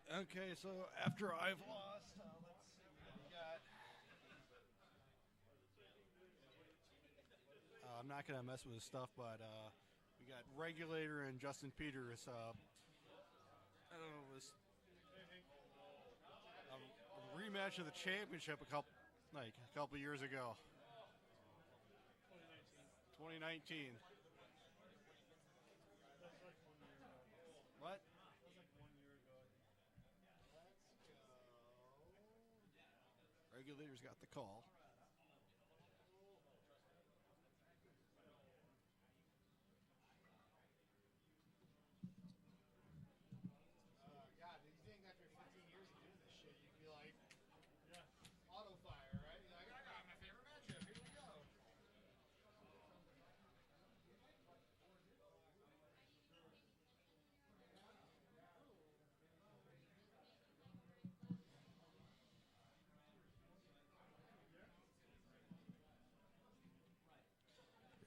Okay, so after I've lost, let's see what we got. I'm not going to mess with his stuff, but we got Regulator and Justin Peters. I don't know, it was a rematch of the championship a couple years ago. 2019. What? Regulators got the call. God, do you think after 15 years of doing this shit, you'd be like, auto fire, right? You're like, I got my favorite matchup. Here we go.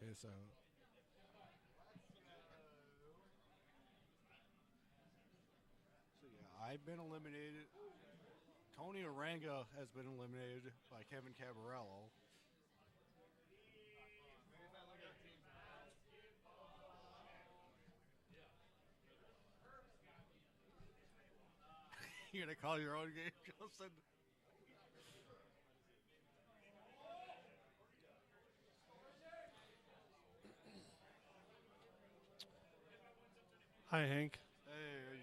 Okay, so yeah, I've been eliminated. Tony Oranga has been eliminated by Kevin Cabarello. You're gonna call your own game, Justin? Hi, Hank. Hey,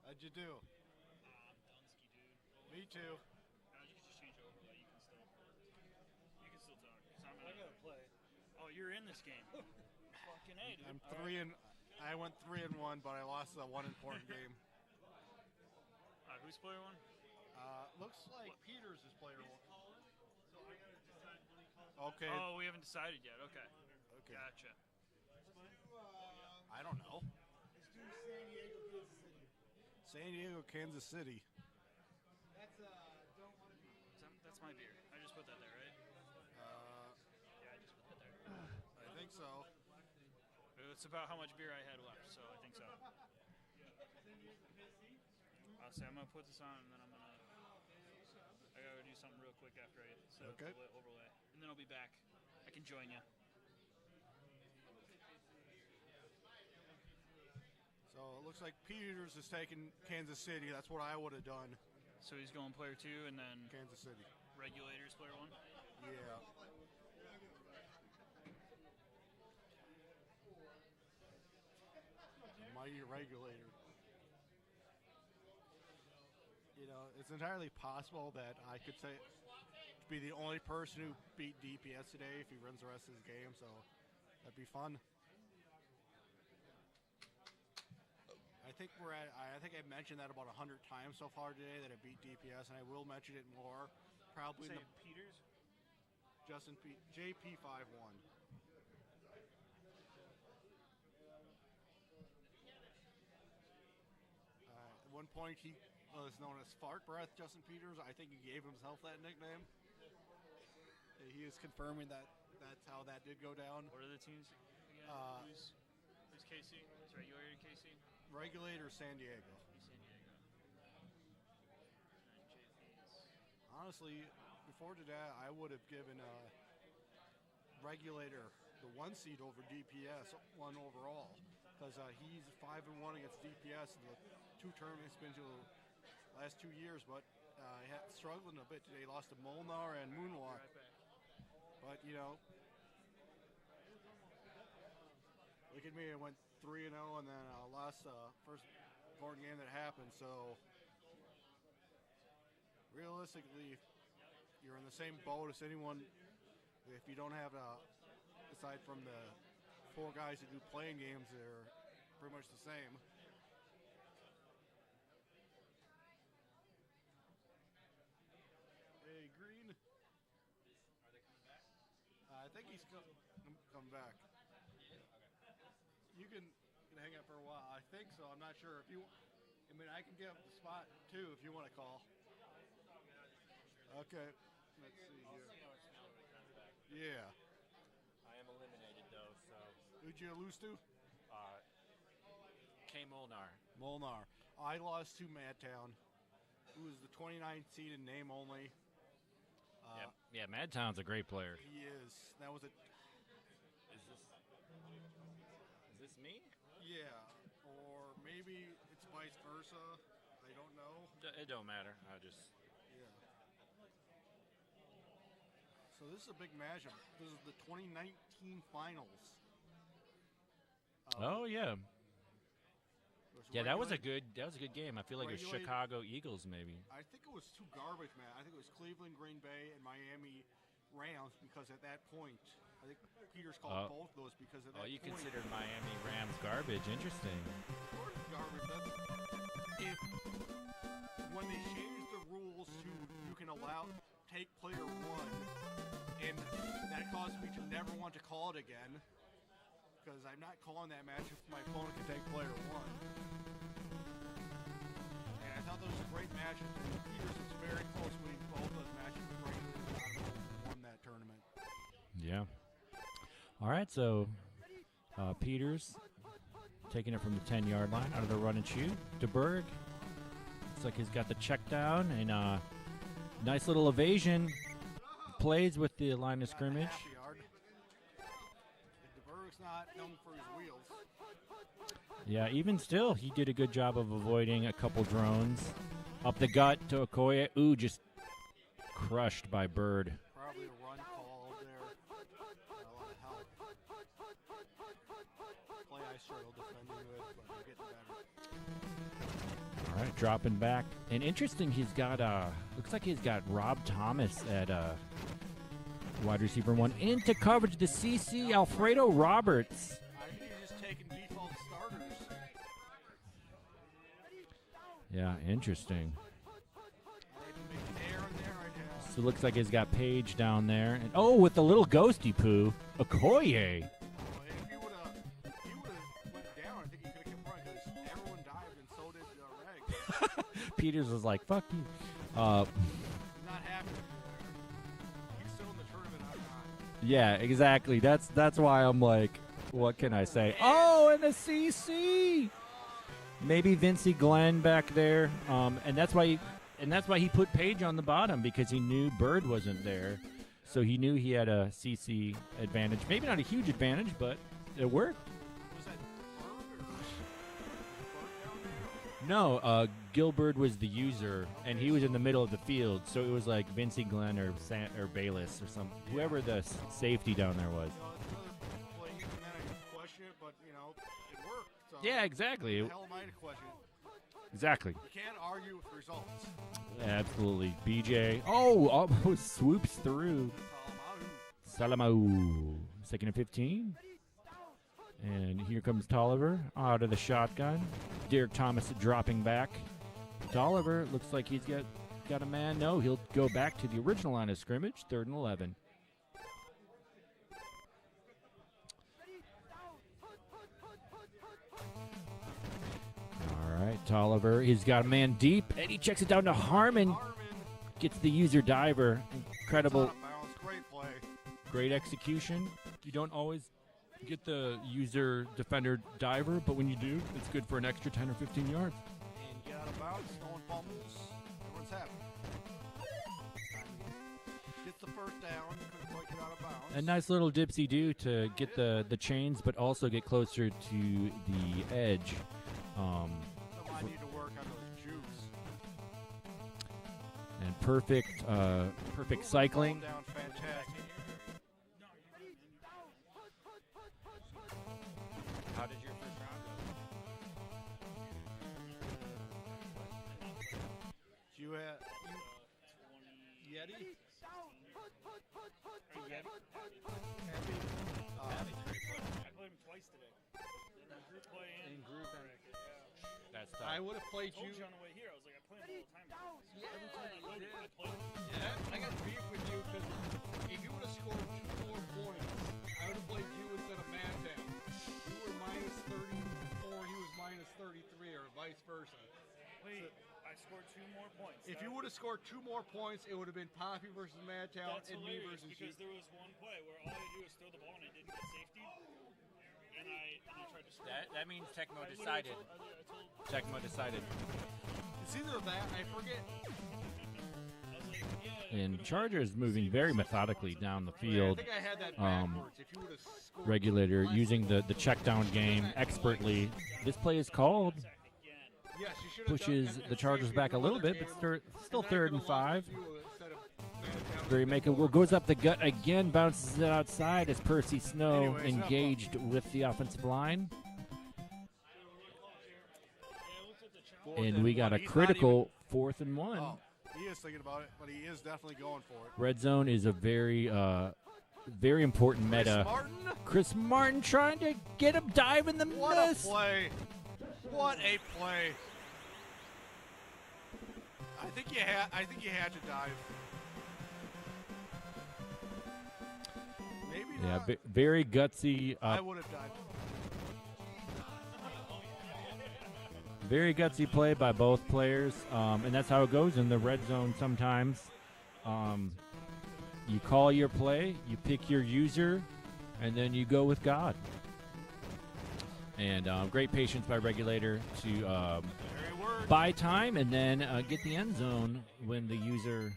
how'd you do? Dunsky, dude. Me too. You can just change over, but you can still talk. I gotta play. Oh, you're in this game. Fucking A, dude. I'm I went 3-1, but I lost the one important game. Who's player one? Looks like Peters is player one. So I gotta decide when he calls. Okay. Oh, we haven't decided yet. Okay. Okay. Gotcha. I don't know. Let's do San San Diego, Diego, Kansas City. Kansas City. That's don't want to be. That's my beer. I just put that there, right? Yeah, I just put that there. I think so. It's about how much beer I had left, so I think so. I'll say I'm gonna put this on, and then I gotta do something real quick after I set up the overlay, and then I'll be back. I can join you. So it looks like Peters is taking Kansas City. That's what I would have done. So he's going player 2, and then Kansas City. Regulators player 1. Yeah. Mighty Regulator. You know, it's entirely possible that I could say be the only person who beat DPS today if he runs the rest of his game, so that'd be fun. I think I think I've mentioned that about 100 times so far today that I beat DPS, and I will mention it more. Probably Say Peters? Justin JP51. At one point, he was known as Fart Breath Justin Peters. I think he gave himself that nickname. He is confirming that that's how that did go down. What are the teams again? Who's KC? Is Regulator KC? Regulator San Diego. San Diego. Honestly, before today, I would have given Regulator the 1 seed over DPS, 1 overall, because he's 5-1 against DPS in the 2 tournaments been to the last 2 years, but he had struggling a bit today. He lost to Molnar and Moonwalk. But, you know, look at me. I went 3-0 and then lost the first important game that happened. So, realistically, you're in the same boat as anyone. If you don't have, aside from the 4 guys that do playing games, they're pretty much the same. Hey, Green. Are they coming back? I think he's coming back. You can hang out for a while. I think so. I'm not sure. If you, I mean, I can give up the spot too if you want to call. Okay. Let's see I'll here. see how it smells when it comes back. Yeah. I am eliminated though, so. Who'd you lose to? K. Molnar. Molnar. I lost to Madtown, who is the 29th seed in name only. Yeah, Madtown's a great player. He is. That was a. Is this me? Yeah, or maybe it's vice versa. I don't know. It don't matter. I just. Yeah. So this is a big matchup. This is the 2019 finals. Oh yeah. Yeah, that was a regulated- good game. I feel like it was regulated- Chicago Eagles maybe. I think it was two garbage matches. I think it was Cleveland, Green Bay, and Miami Rams because at that point, I think Peters called both those because at that you point. considered Miami Rams garbage. Interesting. Garbage. If when they changed the rules to you can take player one, and that caused me to never want to call it again because I'm not calling that match if my opponent can take player one. And I thought those were great matches, and Peters was very close winning both those matches. Won that tournament. Yeah. All right, so Peters taking it from the 10-yard line out of the run and shoot. DeBerg, looks like he's got the check down and nice little evasion. Plays with the line of scrimmage. DeBerg's not known for his wheels. Yeah, even still, he did a good job of avoiding a couple drones. Up the gut to Okoye. Ooh, just crushed by Bird. Probably a run call there. Not a lot of help. Play I struggle defending with, but they're getting better. All right, dropping back. And interesting, he's got, looks like he's got Rob Thomas at wide receiver 1. Into coverage, the CC, Alfredo Roberts. I think he's just taking default starters. Yeah, interesting. So it looks like he's got Page down there. And oh, with the little ghosty poo, Okoye. If he would have went down, I think he could have kept running because everyone dived and so did Reg. Peters was like, fuck you. Not happy. He's still in the tournament on time. Yeah, exactly. That's why I'm like, what can I say? Oh, and the CC. Maybe Vincey Glenn back there. And that's why he put Page on the bottom because he knew Bird wasn't there. So he knew he had a CC advantage. Maybe not a huge advantage, but it worked. No, Gilbert was the user, and he was in the middle of the field, so it was like Vincey Glenn or Bayless or some whoever the safety down there was. Question it, but it worked. So Yeah, exactly. The hell am I to question it? Exactly. You can't argue with results. Absolutely. BJ. Oh, almost swoops through. Salamau. 2nd and 15. And here comes Tolliver out of the shotgun. Derek Thomas dropping back. Tolliver looks like he's got a man. No, he'll go back to the original line of scrimmage. 3rd and 11. All right, Tolliver. He's got a man deep, and he checks it down to Harmon. Gets the user diver. Incredible. Great play. Great execution. You don't always get the user defender diver, but when you do, it's good for an extra 10 or 15 yards. And get out of bounds, no one fumbles, everyone's happy. Gets the first down, couldn't quite get out of bounds. A nice little dipsy do to get the chains, but also get closer to the edge. I need to work on those juice. And perfect cycling. Down fantastic. How did your first round go? You had Yeti? Yeti? I played him twice today. Group play and group. That's tough. I would have played I told you. you on the way here. I was like, I play him all the time. Every time I go, I play him. Yeah, I got beef with you because if you would have scored 2 more points, I would have played you instead of Madtown. You were minus 34, he was minus 33, or vice versa. Wait, I scored 2 more points. If you would have scored 2 more points, it would have been Poppy versus Madtown That's and me hilarious versus because you. there was one play where all I do is throw the ball and I didn't get safety. That means Tecmo decided. Tecmo decided. It's either that, I forget. And Chargers moving very methodically down the field. I think I had that backwards. If you would've scored Regulator using the check down game expertly. This play is called. Yes, you should've Pushes done- the Chargers back a little bit, but still and I 3rd and could've lost 5. a few instead of batted down. Very makeable. Goes up the gut again, bounces it outside as Percy Snow Anyways, engaged with the offensive line. And we got a critical 4th and 1. Oh, he is thinking about it, but he is definitely going for it. Red zone is a very, very important meta. Chris Martin trying to get him diving the What miss. a play! What a play! I think you had to dive. Maybe Yeah, not. very gutsy. I would have dived. Very gutsy play by both players, and that's how it goes in the red zone sometimes. You call your play, you pick your user, and then you go with God. And great patience by Regulator to buy time and then get the end zone when the user,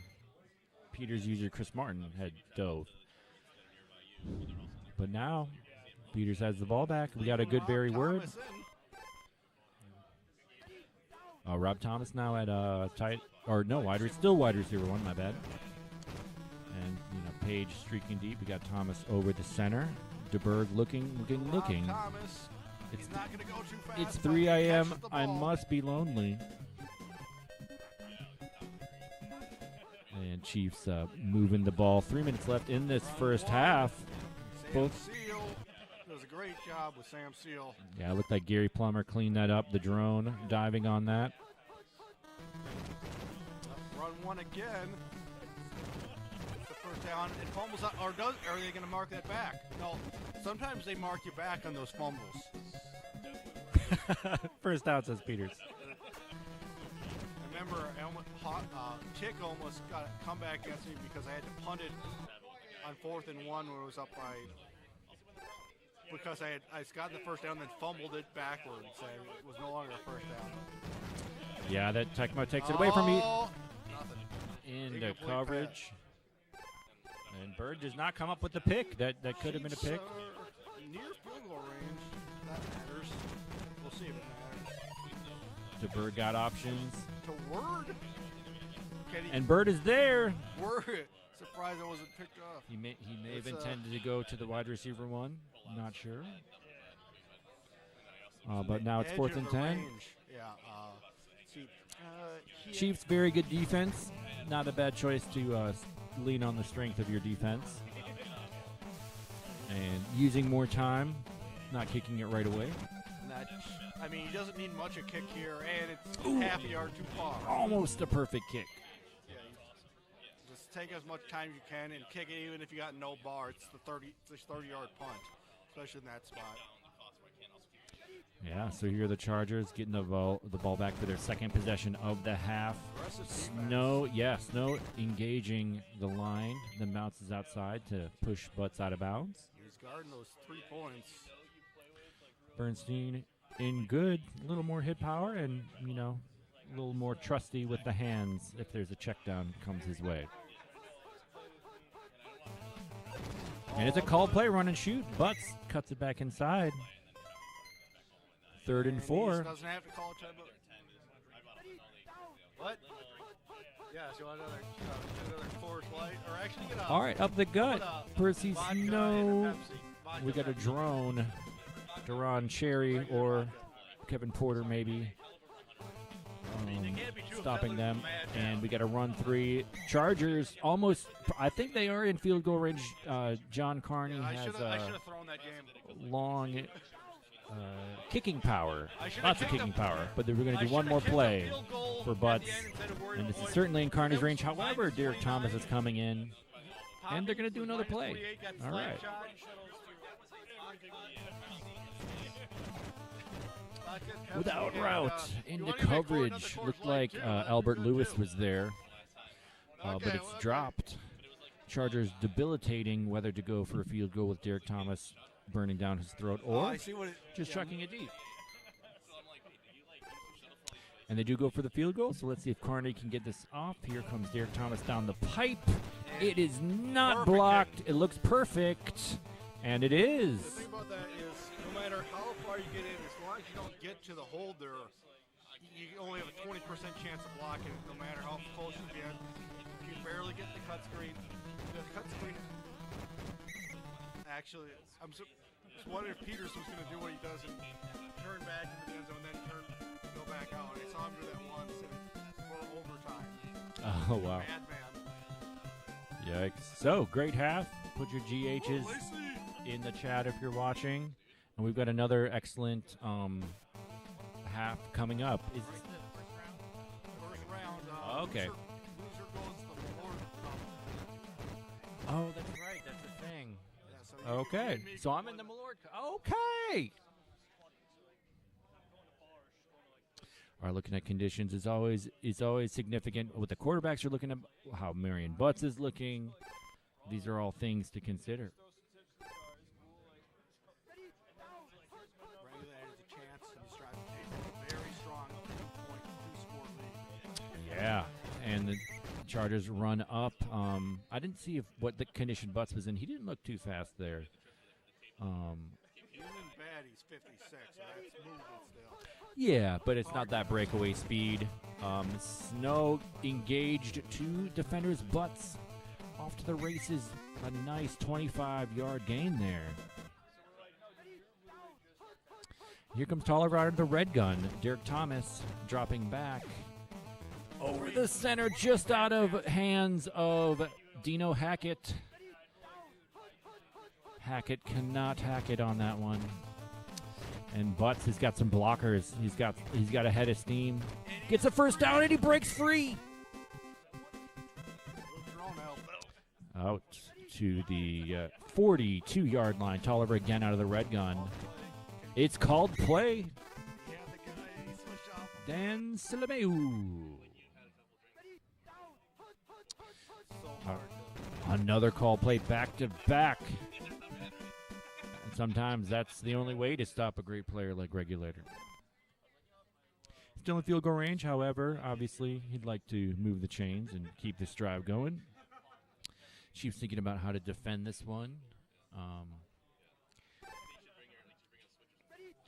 Peter's user, Chris Martin, had dove. But now, Peters has the ball back. We got a good Barry Word. Rob Thomas now at still wide receiver 1, my bad. And Page streaking deep. We got Thomas over the center. DeBerg looking. Thomas, he's not going to go too fast. It's 3 a.m. I must be lonely. And Chiefs moving the ball. 3 minutes left in this first half. Sam Seal does a great job with Sam Seal. Yeah, it looked like Gary Plummer cleaned that up. The drone diving on that. Run one again. It's the first down. It fumbles out, or are they going to mark that back? No. Sometimes they mark you back on those fumbles. First down, says Peters. I remember Tick almost got a comeback against me because I had to punt it on 4th and 1 when it was up by. Because I got the first down, then fumbled it backwards, and it was no longer a first down. Yeah, that Tecmo takes it away from me. Nothing. Into coverage. And Bird does not come up with the pick. That could have been a pick. Near field goal range. That matters. We'll see if it matters. DeBerg got options. To Word. And Bird is there. Word. Surprised I wasn't picked off. He may have intended to go to the wide receiver 1. Not sure. But now it's 4th and 10. Range. Yeah. Chiefs, very good defense. Not a bad choice to lean on the strength of your defense. And using more time, not kicking it right away. He doesn't need much a kick here, and it's half a yard too far. Almost a perfect kick. Yeah, just take as much time as you can and kick it, even if you got no bar. It's the 30-yard punt, especially in that spot. Yeah, so here are the Chargers getting the ball back for their second possession of the half. Snow engaging the line, then bounces outside to push Butts out of bounds. He's guarding those 3 points. Bernstein in good, a little more hit power, and a little more trusty with the hands if there's a check down comes his way. And it's a called play, run and shoot. Butts cuts it back inside. 3rd and 4. Doesn't have to call a timeout. What? Yeah, so another Coors Light, or actually get a. All right, up the gut. Percy vodka and a Snow. Pepsi. We got a drone. Duran Cherry or Kevin Porter maybe. Stopping them. And we got a run 3. Chargers almost, I think they are in field goal range. John Carney has I should have thrown that game. long kicking power. Lots of kicking power. But they were going to do one more play for Butts. And this is certainly in Carney's range. However, Derek Thomas is coming in. And they're going to do another play. All right. Without route into coverage. Looked like Albert Lewis was there. But it's dropped. Chargers debilitating whether to go for a field goal with Derek Thomas burning down his throat, or I see what it, just yeah, chucking it deep. And they do go for the field goal, so let's see if Carney can get this off. Here comes Derek Thomas down the pipe. It is not blocked. It looks perfect, and it is. The thing about that is, no matter how far you get in, as long as you don't get to the holder, you only have a 20% chance of blocking it, no matter how close you get. If you barely get the cut screen, actually, I'm just wondering if Peters was going to do what he does and turn back into the end zone, then go back out. I saw him do that once for overtime. Oh, wow. Madman. Yikes. So, great half. Put your GHs in the chat if you're watching. And we've got another excellent half coming up. Is First round. Okay. Loser goes to the Lord. Oh, that's right. That's the thing. Yeah, so you Okay. and me So can I'm in win the Malort. Okay. All right, looking at conditions is always significant. What the quarterbacks are looking at, how Marion Butts is looking. These are all things to consider. Regulators a chance and you strive to take a very strong 2-point, 2-score lead. Yeah, and the Chargers run up. I didn't see what the condition Butts was in. He didn't look too fast there. Even bad, he's 56, so that's movement still. Yeah, but it's not that breakaway speed. Snow engaged two defenders' butts off to the races. A nice 25-yard gain there. Here comes Tolliver out of the red gun. Derek Thomas dropping back over the center, just out of hands of Dino Hackett. Hackett cannot hack it on that one. And Butts has got some blockers. He's got a head of steam. Gets a first down and he breaks free. Out to the 42-yard line. Tolliver again out of the red gun. It's called play. Dan Silameu. Another call play back to back. And sometimes that's the only way to stop a great player like Regulator. Still in field goal range, however, obviously he'd like to move the chains and keep this drive going. Chiefs thinking about how to defend this one.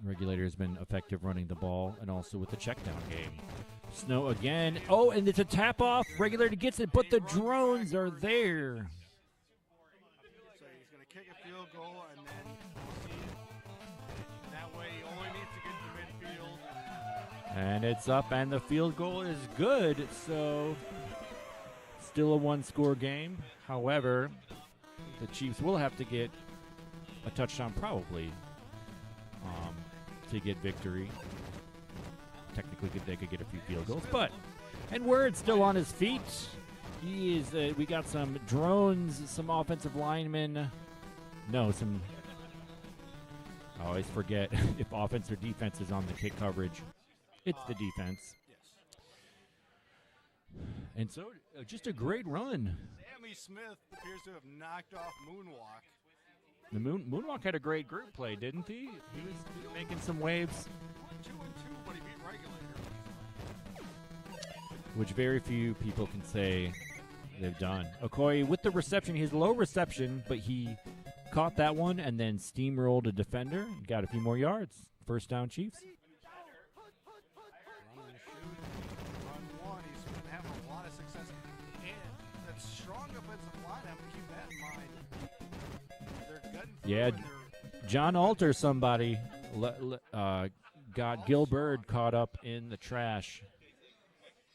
Regulator has been effective running the ball and also with the check down game. Snow again. Oh, and it's a tap off. Regulator gets it, but the drones are there. So he's going to kick a field goal, and then see that way he only needs to get to midfield. And it's up, and the field goal is good. So still a one-score game. However, the Chiefs will have to get a touchdown probably to get victory. Technically, they could get a few field goals, and Word's still on his feet. He is. We got some drones, some offensive linemen. No, some. I always forget if offense or defense is on the kick coverage. It's the defense. Yes. And so, just a great run. Sammy Smith appears to have knocked off Moonwalk. The Moonwalk had a great group play, didn't he? He was making some waves. 2-2, but he beat Regulator. Which very few people can say they've done. Okoye with the reception, he has low reception, but he caught that one and then steamrolled a defender and got a few more yards. First down, Chiefs. Run and shoot. Run one. He's been having a lot of success. And that strong offensive line, I'm going to keep that in mind. They're gutting through Yeah, and they're John Alter, somebody got Gil Bird caught up in the trash.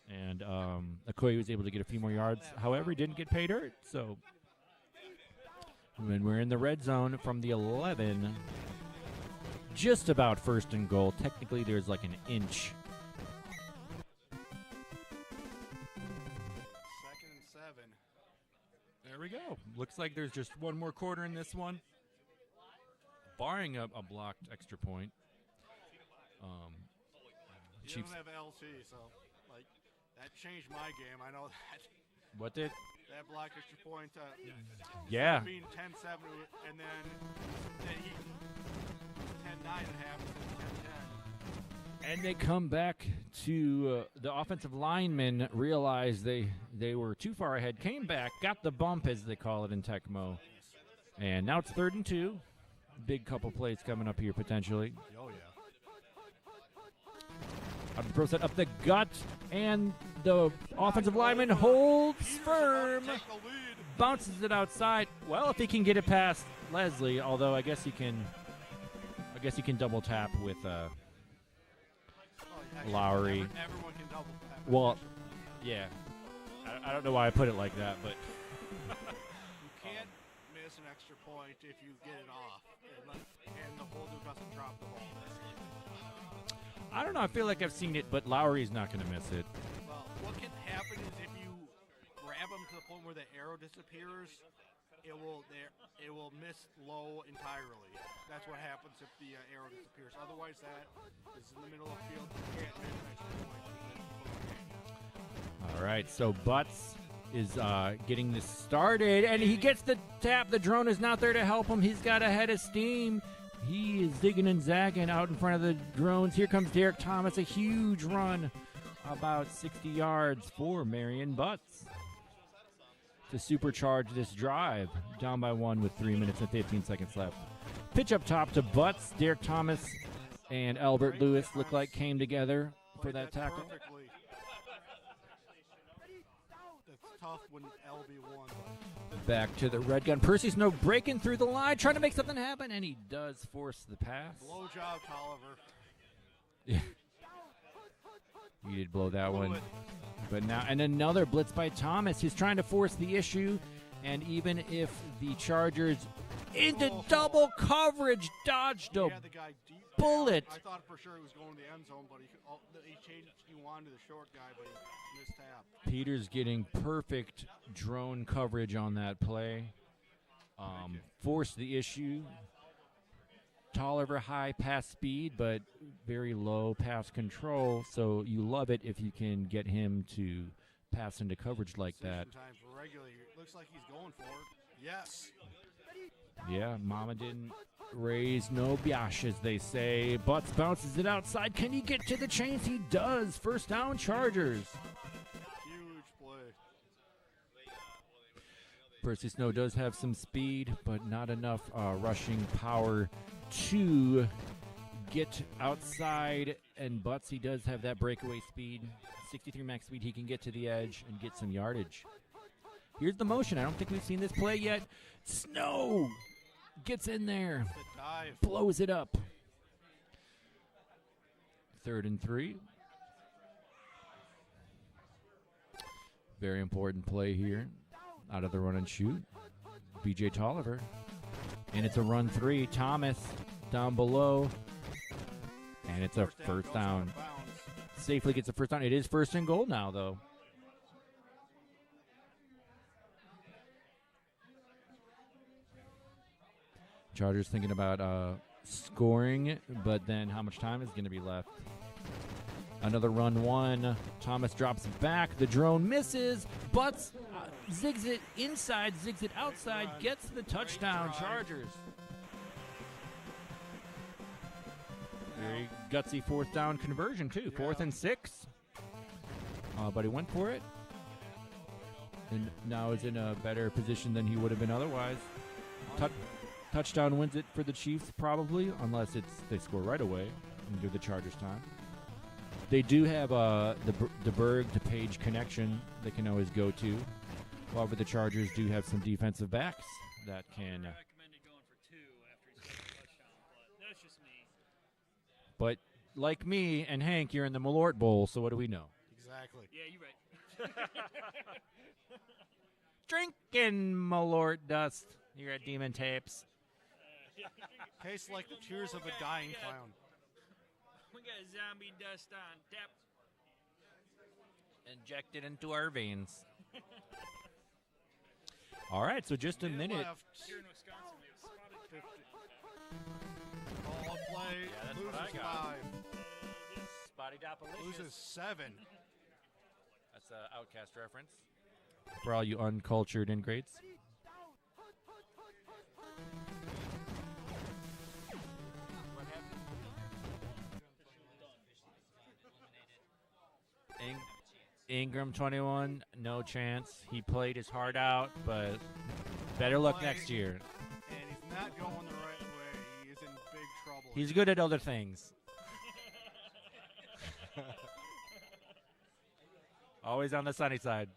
And Okoye was able to get a few more yards. However, he didn't get paid dirt. So when we're in the red zone from the 11, just about first and goal. Technically, there's like an inch. 2nd and 7. There we go. Looks like there's just one more quarter in this one. Barring a blocked extra point. You Chiefs. don't have LT, so like that changed my game. I know that. What did? that block extra point. Yeah. Being 10-7, and then he 10-9 and a half instead of 10-10. And they come back to the offensive linemen, realized they were too far ahead, came back, got the bump, as they call it in Tecmo. And now it's 3rd and 2. Big couple plays coming up here potentially. Oh, yeah. Up the pro set, up the gut, and the offensive lineman holds firm, bounces it outside. Well, if he can get it past Leslie, although I guess he can double tap with Lowry. Everyone can double tap. Well, yeah. I don't know why I put it like that, but You can't miss an extra point if you get it off, and the holder doesn't drop the ball. I don't know. I feel like I've seen it, but Lowry's not going to miss it. Well, what can happen is if you grab them to the point where the arrow disappears, it will miss low entirely. That's what happens if the arrow disappears. Otherwise, that is in the middle of the field. You can't miss an extra point. All right, so Butts is getting this started, and he gets the tap. The drone is not there to help him. He's got a head of steam. He is zigging and zagging out in front of the drones. Here comes Derek Thomas, a huge run, about 60 yards for Marion Butts to supercharge this drive. Down by 1 with 3 minutes and 15 seconds left. Pitch up top to Butts. Derek Thomas and Albert Lewis look like came together for that tackle. Perfectly. That's tough when LB won. Back to the red gun. Percy Snow breaking through the line, trying to make something happen, and he does force the pass. Blow job, Tolliver. Yeah. You did blow that one. But now, and another blitz by Thomas. He's trying to force the issue, and even if the Chargers into double coverage dodged a The guy deep bullet. down. I thought for sure he was going to the end zone, but he changed. He wanted the short guy, but he missed tap. Peters getting perfect drone coverage on that play. Forced the issue. Tolliver high pass speed, but very low pass control. So you love it if you can get him to pass into coverage like that. Time for regular. Looks like he's going for it. Yes. Yeah, Mama didn't raise no biash, as they say. Butts bounces it outside. Can he get to the chains? He does. First down, Chargers. Huge play. Percy Snow does have some speed, but not enough rushing power to get outside. And Butts, he does have that breakaway speed. 63 max speed. He can get to the edge and get some yardage. Here's the motion. I don't think we've seen this play yet. Snow gets in there, blows it up. 3rd and 3. Very important play here. Out of the run and shoot. BJ Tolliver. And it's a run 3. Thomas down below. And it's a first down. Safely gets a first down. It is 1st and goal now, though. Chargers thinking about scoring, but then how much time is going to be left? Another run 1. Thomas drops back. The drone misses. Butts zigs it inside, zigs it outside, gets the touchdown. Chargers. Very gutsy 4th down conversion, too. 4th and 6. But he went for it. And now is in a better position than he would have been otherwise. Touchdown wins it for the Chiefs, probably, unless they score right away and give the Chargers time. They do have the Berg to Page connection they can always go to. However, the Chargers do have some defensive backs that can. I recommended going for 2 after he scored a touchdown, but that's just me. But like me and Hank, you're in the Malort Bowl, so what do we know? Exactly. Yeah, you're right. Drinking Malort dust. You're at Demon Tapes. Tastes like the tears of a dying clown. We got zombie dust on tap. Injected into our veins. All right, so just a minute. Here in Wisconsin, we have spotted Ball play. Yeah, that's what Loses I got. 5. Spotty Dopalicious. Loses 7. That's an Outcast reference. for all you uncultured ingrates. Ingram 21, no chance. He played his heart out, but better luck next year. And he's not going the right way. He is in big trouble. He's good at other things. Always on the sunny side.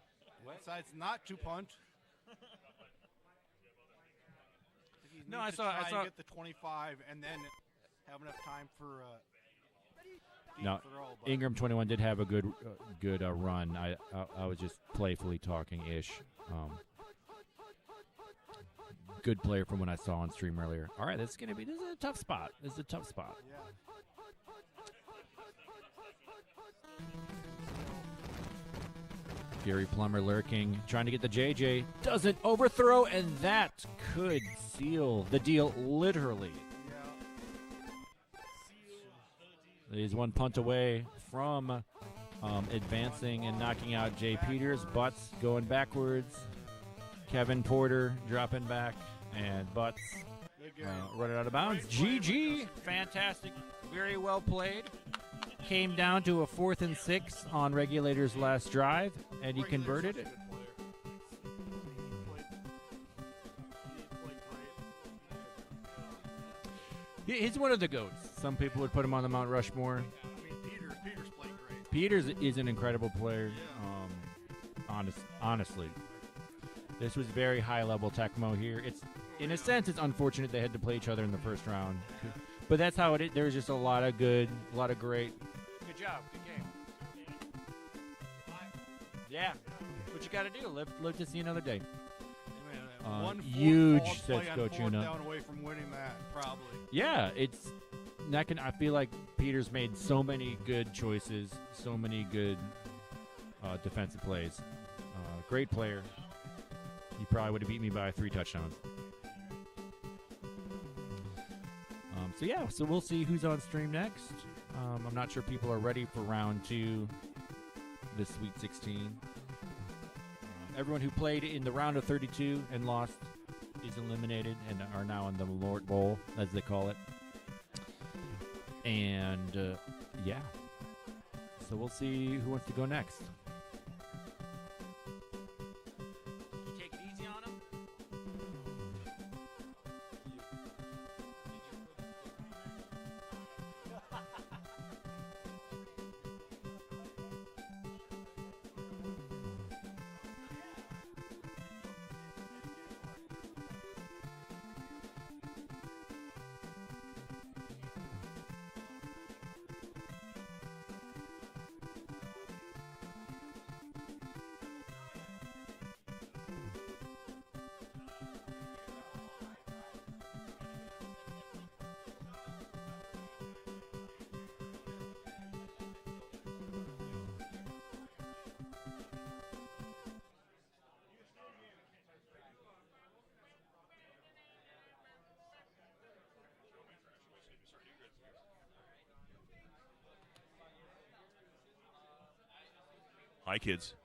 Decides not to punt. No, Needs I to saw- try I saw- and get the 25 and then have enough time for deep No, throw. But Ingram 21 did have a good run. I was just playfully talking ish. Good player from what I saw on stream earlier. All right, this is a tough spot. This is a tough spot. Yeah. Gary Plummer lurking, trying to get the JJ. Doesn't overthrow, and that could seal the deal literally. He's one punt away from advancing and knocking out Jay Peters. Butts going backwards. Kevin Porter dropping back, and Butts running out of bounds. GG. Fantastic. Very well played. Came down to a 4th and 6 on Regulator's last drive, and he converted it. He's one of the GOATs. Some people would put him on the Mount Rushmore. I mean, Peters played great. Peters is an incredible player. Honestly, this was very high-level Tecmo here. It's, in a sense, it's unfortunate they had to play each other in the first round, but that's how it is. There was just a lot of great. Good job, good game. Yeah, what you got to do? Live to see another day. One Huge, false says play on Coach fourth Una. down away from winning that, probably. Yeah, I feel like Peters made so many good choices, so many good defensive plays. Great player. He probably would have beat me by 3 touchdowns. So we'll see who's on stream next. I'm not sure people are ready for round 2, the Sweet 16. Everyone who played in the round of 32 and lost is eliminated and are now in the Lord Bowl, as they call it. And, so we'll see who wants to go next. Take it easy on him. Hi, kids.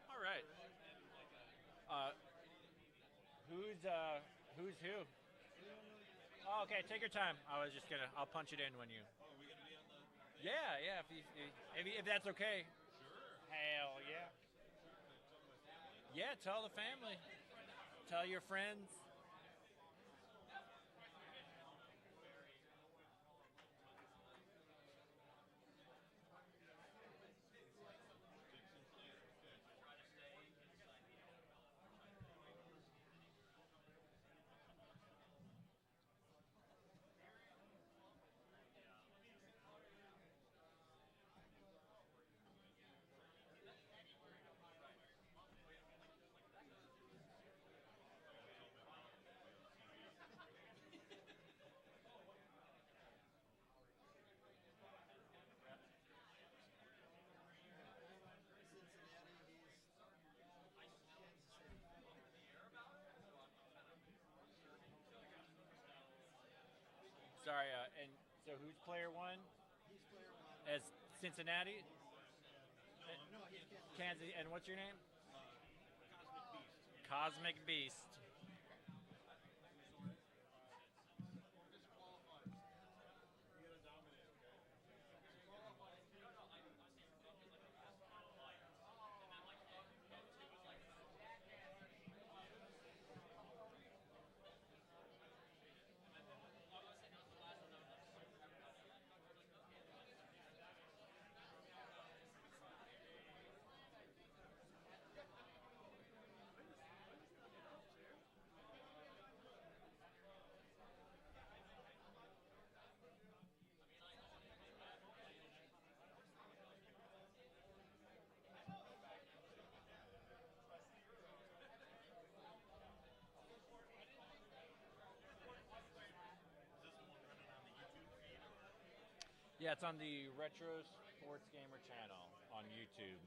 All right. Who's who? Oh, okay, take your time. I'll punch it in when you. Yeah. If that's okay. Sure. Hell yeah. Yeah, tell the family. Tell your friends. Sorry, and so who's player one? As Cincinnati? Kansas. And what's your name? Cosmic Beast. Yeah, it's on the Retro Sports Gamer channel on YouTube.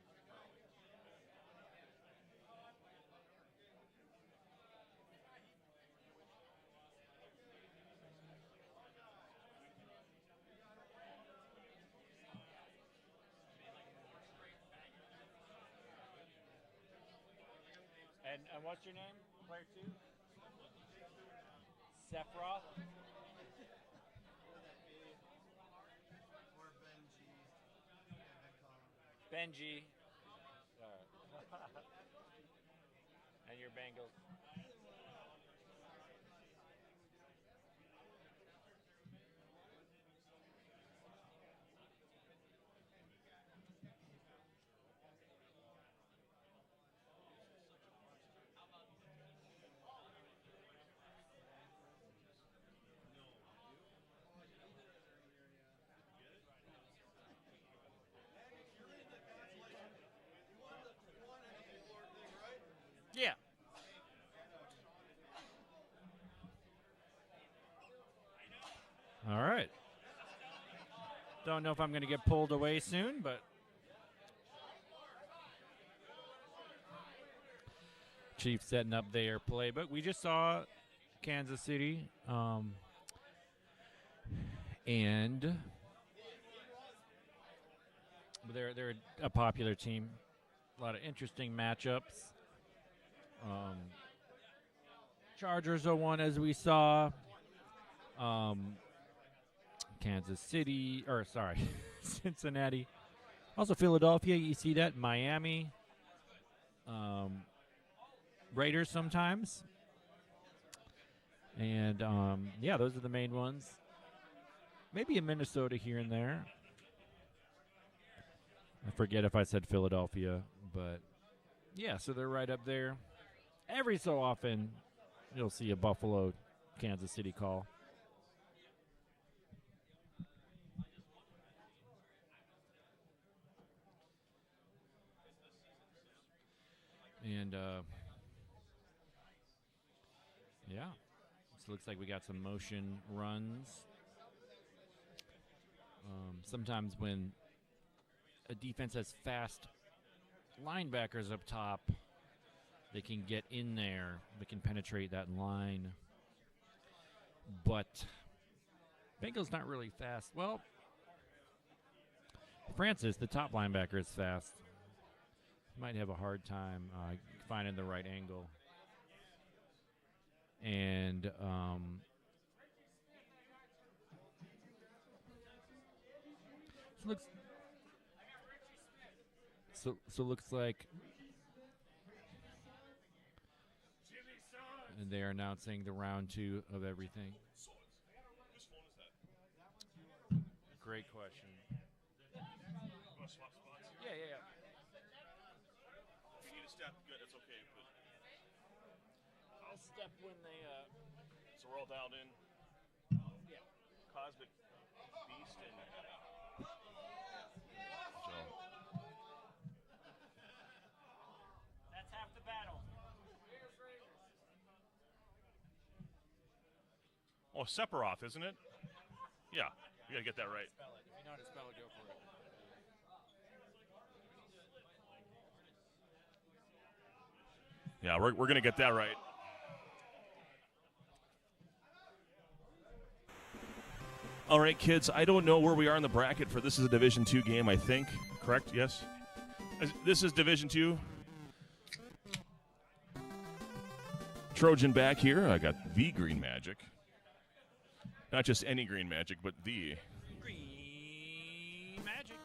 And what's your name, player two? Sephiroth? Or Benji. Benji. And your Bengals. Yeah. All right. Don't know if I'm going to get pulled away soon, but Chiefs setting up their playbook. We just saw Kansas City, and they're a popular team. A lot of interesting matchups. Chargers are one, as we saw. Kansas City, or sorry, Cincinnati. Also Philadelphia, you see that. Miami. Raiders sometimes. And, yeah, those are the main ones. Maybe in Minnesota here and there. I forget if I said Philadelphia, but, yeah, so they're right up there. Every so often, you'll see a Buffalo, Kansas City call. And, yeah, so looks like we got some motion runs. Sometimes when a defense has fast linebackers up top, they can get in there. They can penetrate that line. But Bengals not really fast. Well, Francis, the top linebacker, is fast. Might have a hard time finding the right angle. And looks like and they are announcing the round 2 of everything. Great question. Yeah. If you need a step, good, that's okay. But I'll step when they so we're all dialed in. Yeah. Cosmic Beast and That's half the battle. Oh, Sephiroth, isn't it? Yeah, you gotta get that right. If you know how to spell it, go for it. Yeah, we're gonna get that right. All right, kids, I don't know where we are in the bracket for this is a Division II game, I think. Correct? Yes? This is Division II. Trojan back here. I got the Green Magic. Not just any Green Magic, but the. Green Magic.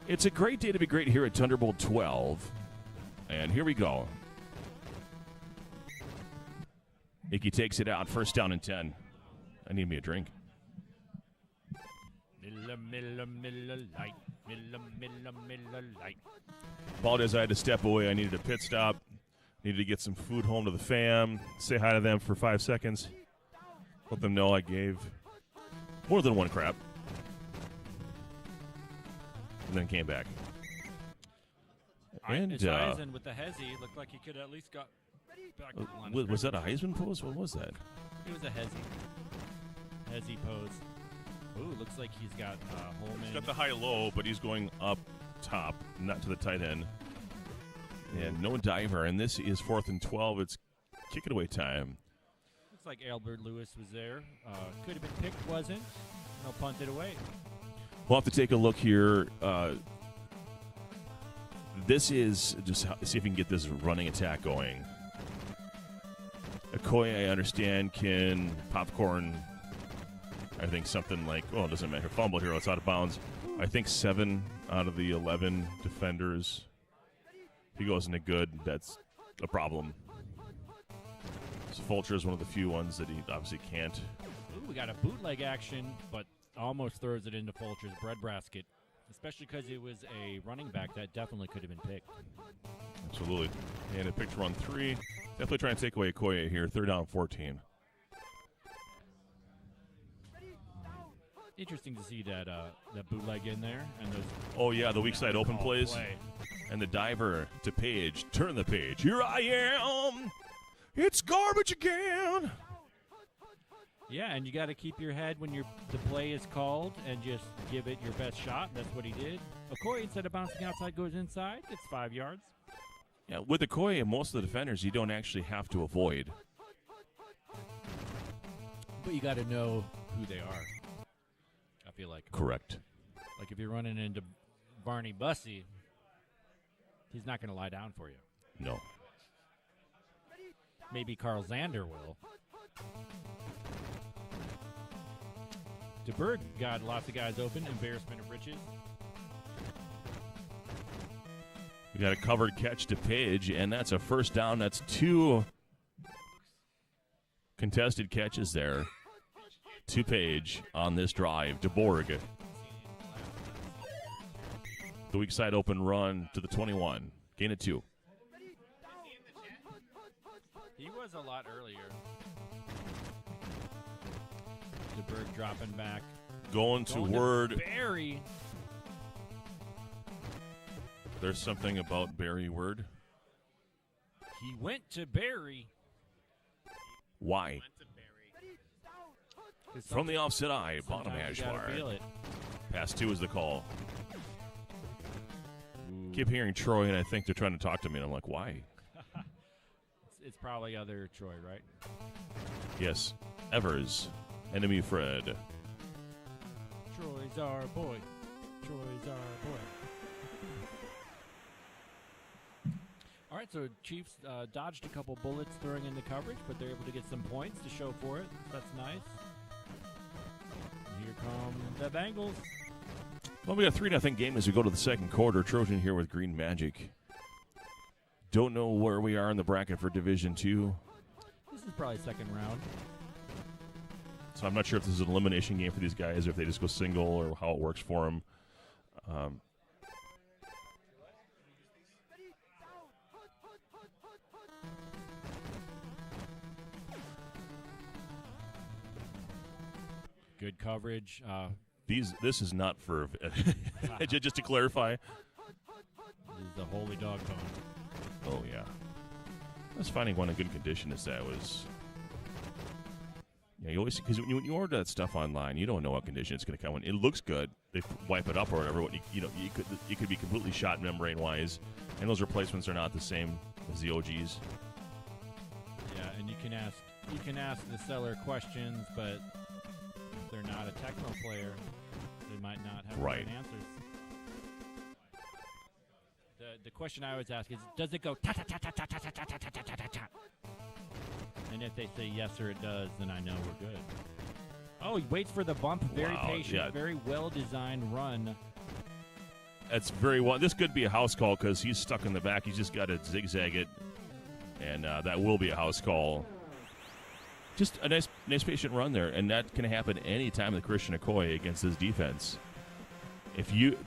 It's a great day to be great here at Thunderbolt 12. And here we go. Icky takes it out. First down and 10. I need me a drink. Miller light. Miller light. Apologize, I had to step away. I needed a pit stop. Needed to get some food home to the fam. Say hi to them for 5 seconds. Let them know I gave more than one crap. And then came back. And It's Eisen with the hezzy. Looked like he could at least got back to the line of was that a scrimmage. Heisman pose? What was that? It was a hezzy. Hezzy pose. Ooh, looks like he's got Holman. He's got the high-low, but he's going up top, not to the tight end. And no diver, and this is 4th and 12. It's kick-it-away time. Looks like Albert Lewis was there. Could have been picked, wasn't. No, punt it away. We'll have to take a look here. This is just see if we can get this running attack going. Okoye, I understand, can popcorn. I think something like, it doesn't matter. Fumble here, it's out of bounds. I think 7 out of the 11 defenders. If he goes into good, that's a problem. So Fulcher is one of the few ones that he obviously can't. Ooh, we got a bootleg action, but almost throws it into Fulcher's breadbasket. Especially because it was a running back that definitely could have been picked. Absolutely. And it picked run 3. Definitely trying to take away Okoye here. 3rd down, 14. Interesting to see that bootleg in there and those. Oh yeah, the weak side open plays, play. And the diver to Page. Turn the page. Here I am. It's garbage again. Yeah, and you got to keep your head when the play is called and just give it your best shot. That's what he did. Okoye, instead of bouncing outside, goes inside. Gets 5 yards. Yeah, with Okoye and most of the defenders, you don't actually have to avoid. But you got to know who they are. I feel like. Correct. Like if you're running into Barney Bussey, he's not going to lie down for you. No. Maybe Carl Zander will. DeBerg got lots of guys open. Embarrassment of riches. We got a covered catch to Page, and that's a first down. That's 2 contested catches there to Page on this drive. DeBorg. The weak side open run to the 21. Gain of 2. He was a lot earlier. DeBerg dropping back. Going to Word. Barry. There's something about Barry Word. He went to Barry. Why? From the offset eye, bottom Sometimes hash you gotta bar. feel it. Pass 2 is the call. Keep hearing Troy, and I think they're trying to talk to me, and I'm like, why? It's probably other Troy, right? Yes. Evers. Enemy Fred. Troy's our boy. Troy's our boy. All right, so Chiefs dodged a couple bullets throwing into coverage, but they're able to get some points to show for it. That's nice. And here come the Bengals. Well, we got a 3-0 game as we go to the second quarter. Trojan here with Green Magic. Don't know where we are in the bracket for Division II. This is probably second round. So I'm not sure if this is an elimination game for these guys or if they just go single or how it works for them. Good coverage. This is not for just to clarify. This is the holy dog cone. Oh yeah, I was finding one in good condition as that was. Yeah, you always because when you order that stuff online, you don't know what condition it's going to come in. It looks good. They wipe it up or whatever. You could be completely shot membrane wise, and those replacements are not the same as the OGs. Yeah, and you can ask the seller questions, but if they're not Tecmo player, they might not have Right. the right answers. The question I always ask is, does it go ta ta ta ta ta ta ta ta ta ta ta ta ta? And if they say yes or it does, then I know we're good. Oh, he waits for the bump. Very Wow, patient, yeah. very well-designed run. That's very well. This could be a house call because he's stuck in the back. He's just got to zigzag it, and that will be a house call. Just a nice patient run there, and that can happen any time with Christian Okoye against his defense. If you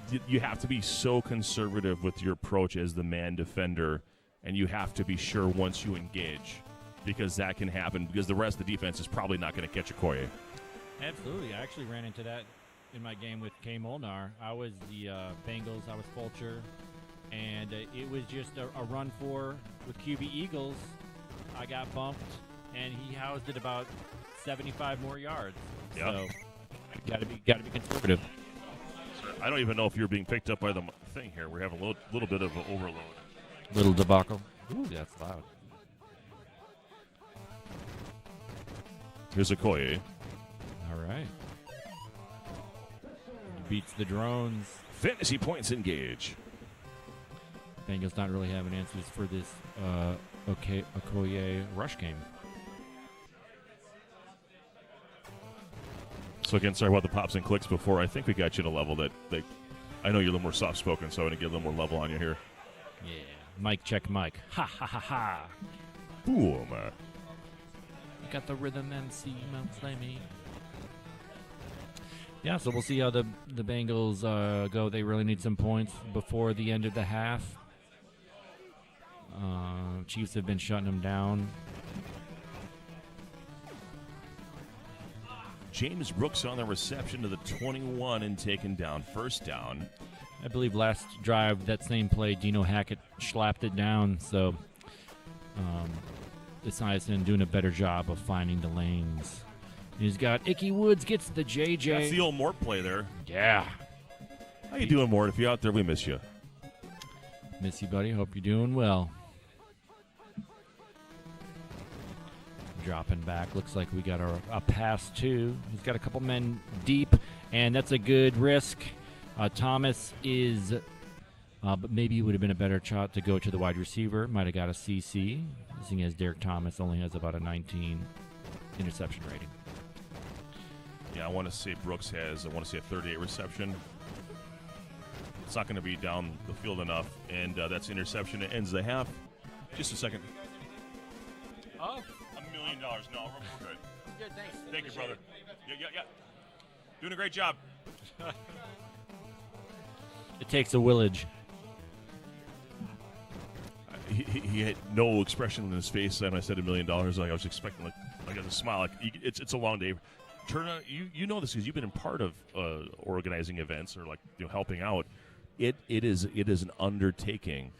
have to be so conservative with your approach as the man defender, and you have to be sure once you engage, because that can happen. Because the rest of the defense is probably not going to catch Okoye. Absolutely. I actually ran into that in my game with K. Molnar. I was the Bengals. I was Fulcher. And it was just a run with QB Eagles. I got bumped, and he housed it about 75 more yards. Yep. So, got to be conservative. I don't even know if you're being picked up by the thing here. We're having a little bit of an overload. Little debacle. Ooh, that's loud. Here's Okoye. All right. Beats the drones. Fantasy points engage. Bengals not really having answers for this Okoye rush game. So again, sorry about the pops and clicks before. I think we got you at a level that I know you're a little more soft-spoken, so I'm going to get a little more level on you here. Yeah. Mic check mic. Ha ha ha ha. Boom. Got the rhythm MC Flamey. Yeah, so we'll see how the Bengals go. They really need some points before the end of the half. Chiefs have been shutting them down. James Brooks on the reception to the 21 and taken down. First down. I believe last drive, that same play, Dino Hackett slapped it down. So Esiason doing a better job of finding the lanes. He's got Icky Woods, gets the JJ. That's the old Mort play there. Yeah. How you doing, Mort? If you're out there, we miss you. Miss you, buddy. Hope you're doing well. Dropping back. Looks like we got a pass, too. He's got a couple men deep, and that's a good risk. Thomas is, but maybe it would have been a better shot to go to the wide receiver. Might have got a CC, seeing as Derek Thomas only has about a 19 interception rating. Yeah, I want to say Brooks has, a 38 reception. It's not going to be down the field enough, and that's interception. It ends the half. Just a second. $1 million. No, we're good. Good, thanks. Thank you, brother. Yeah. Doing a great job. It takes a village. He had no expression in his face when I said $1 million. Like I was expecting, like a smile. Like it's a long day. Turna, you know this because you've been a part of organizing events or helping out. It is an undertaking.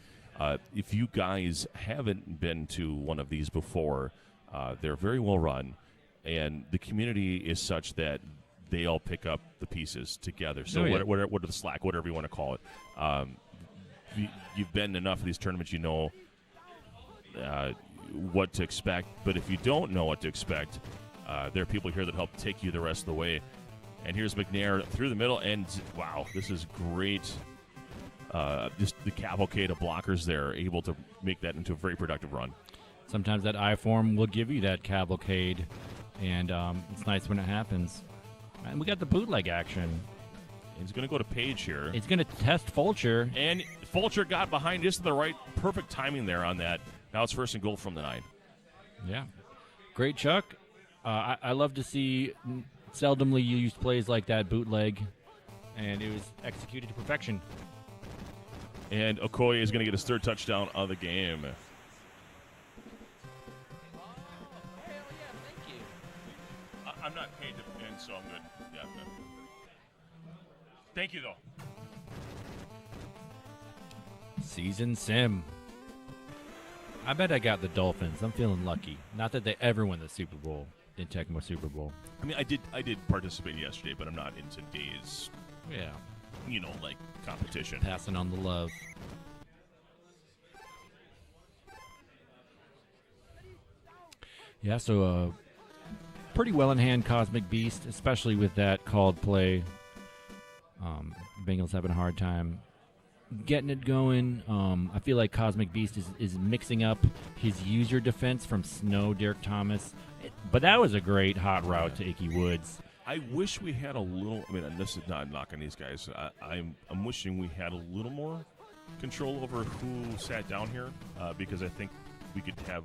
If you guys haven't been to one of these before, they're very well run, and the community is such that they all pick up the pieces together. So what are the slack, whatever you want to call it. You've been enough of these tournaments, you know what to expect. But if you don't know what to expect, there are people here that help take you the rest of the way. And here's McNair through the middle, and wow, this is great. Just the cavalcade of blockers there, able to make that into a very productive run. Sometimes that I-form will give you that cavalcade, and it's nice when it happens. And we got the bootleg action. He's going to go to Page here. He's going to test Fulcher. And Fulcher got behind just the right, perfect timing there on that. Now it's first and goal from the 9. Yeah. Great, Chuck. I love to see seldomly used plays like that, bootleg, and it was executed to perfection. And Okoye is going to get his third touchdown of the game. I'm not paid to win, so I'm good. Yeah. Thank you, though. Season sim. I bet I got the Dolphins. I'm feeling lucky. Not that they ever win the Super Bowl in Tecmo Super Bowl. I mean, I did participate yesterday, but I'm not in today's, competition. Passing on the love. Yeah, so pretty well in hand, Cosmic Beast, especially with that called play. Bengals having a hard time getting it going. I feel like Cosmic Beast is mixing up his user defense from Snow, Derek Thomas. But that was a great hot route to Icky Woods. I wish we had a little. I mean, and this is not knocking these guys. I'm wishing we had a little more control over who sat down here because I think we could have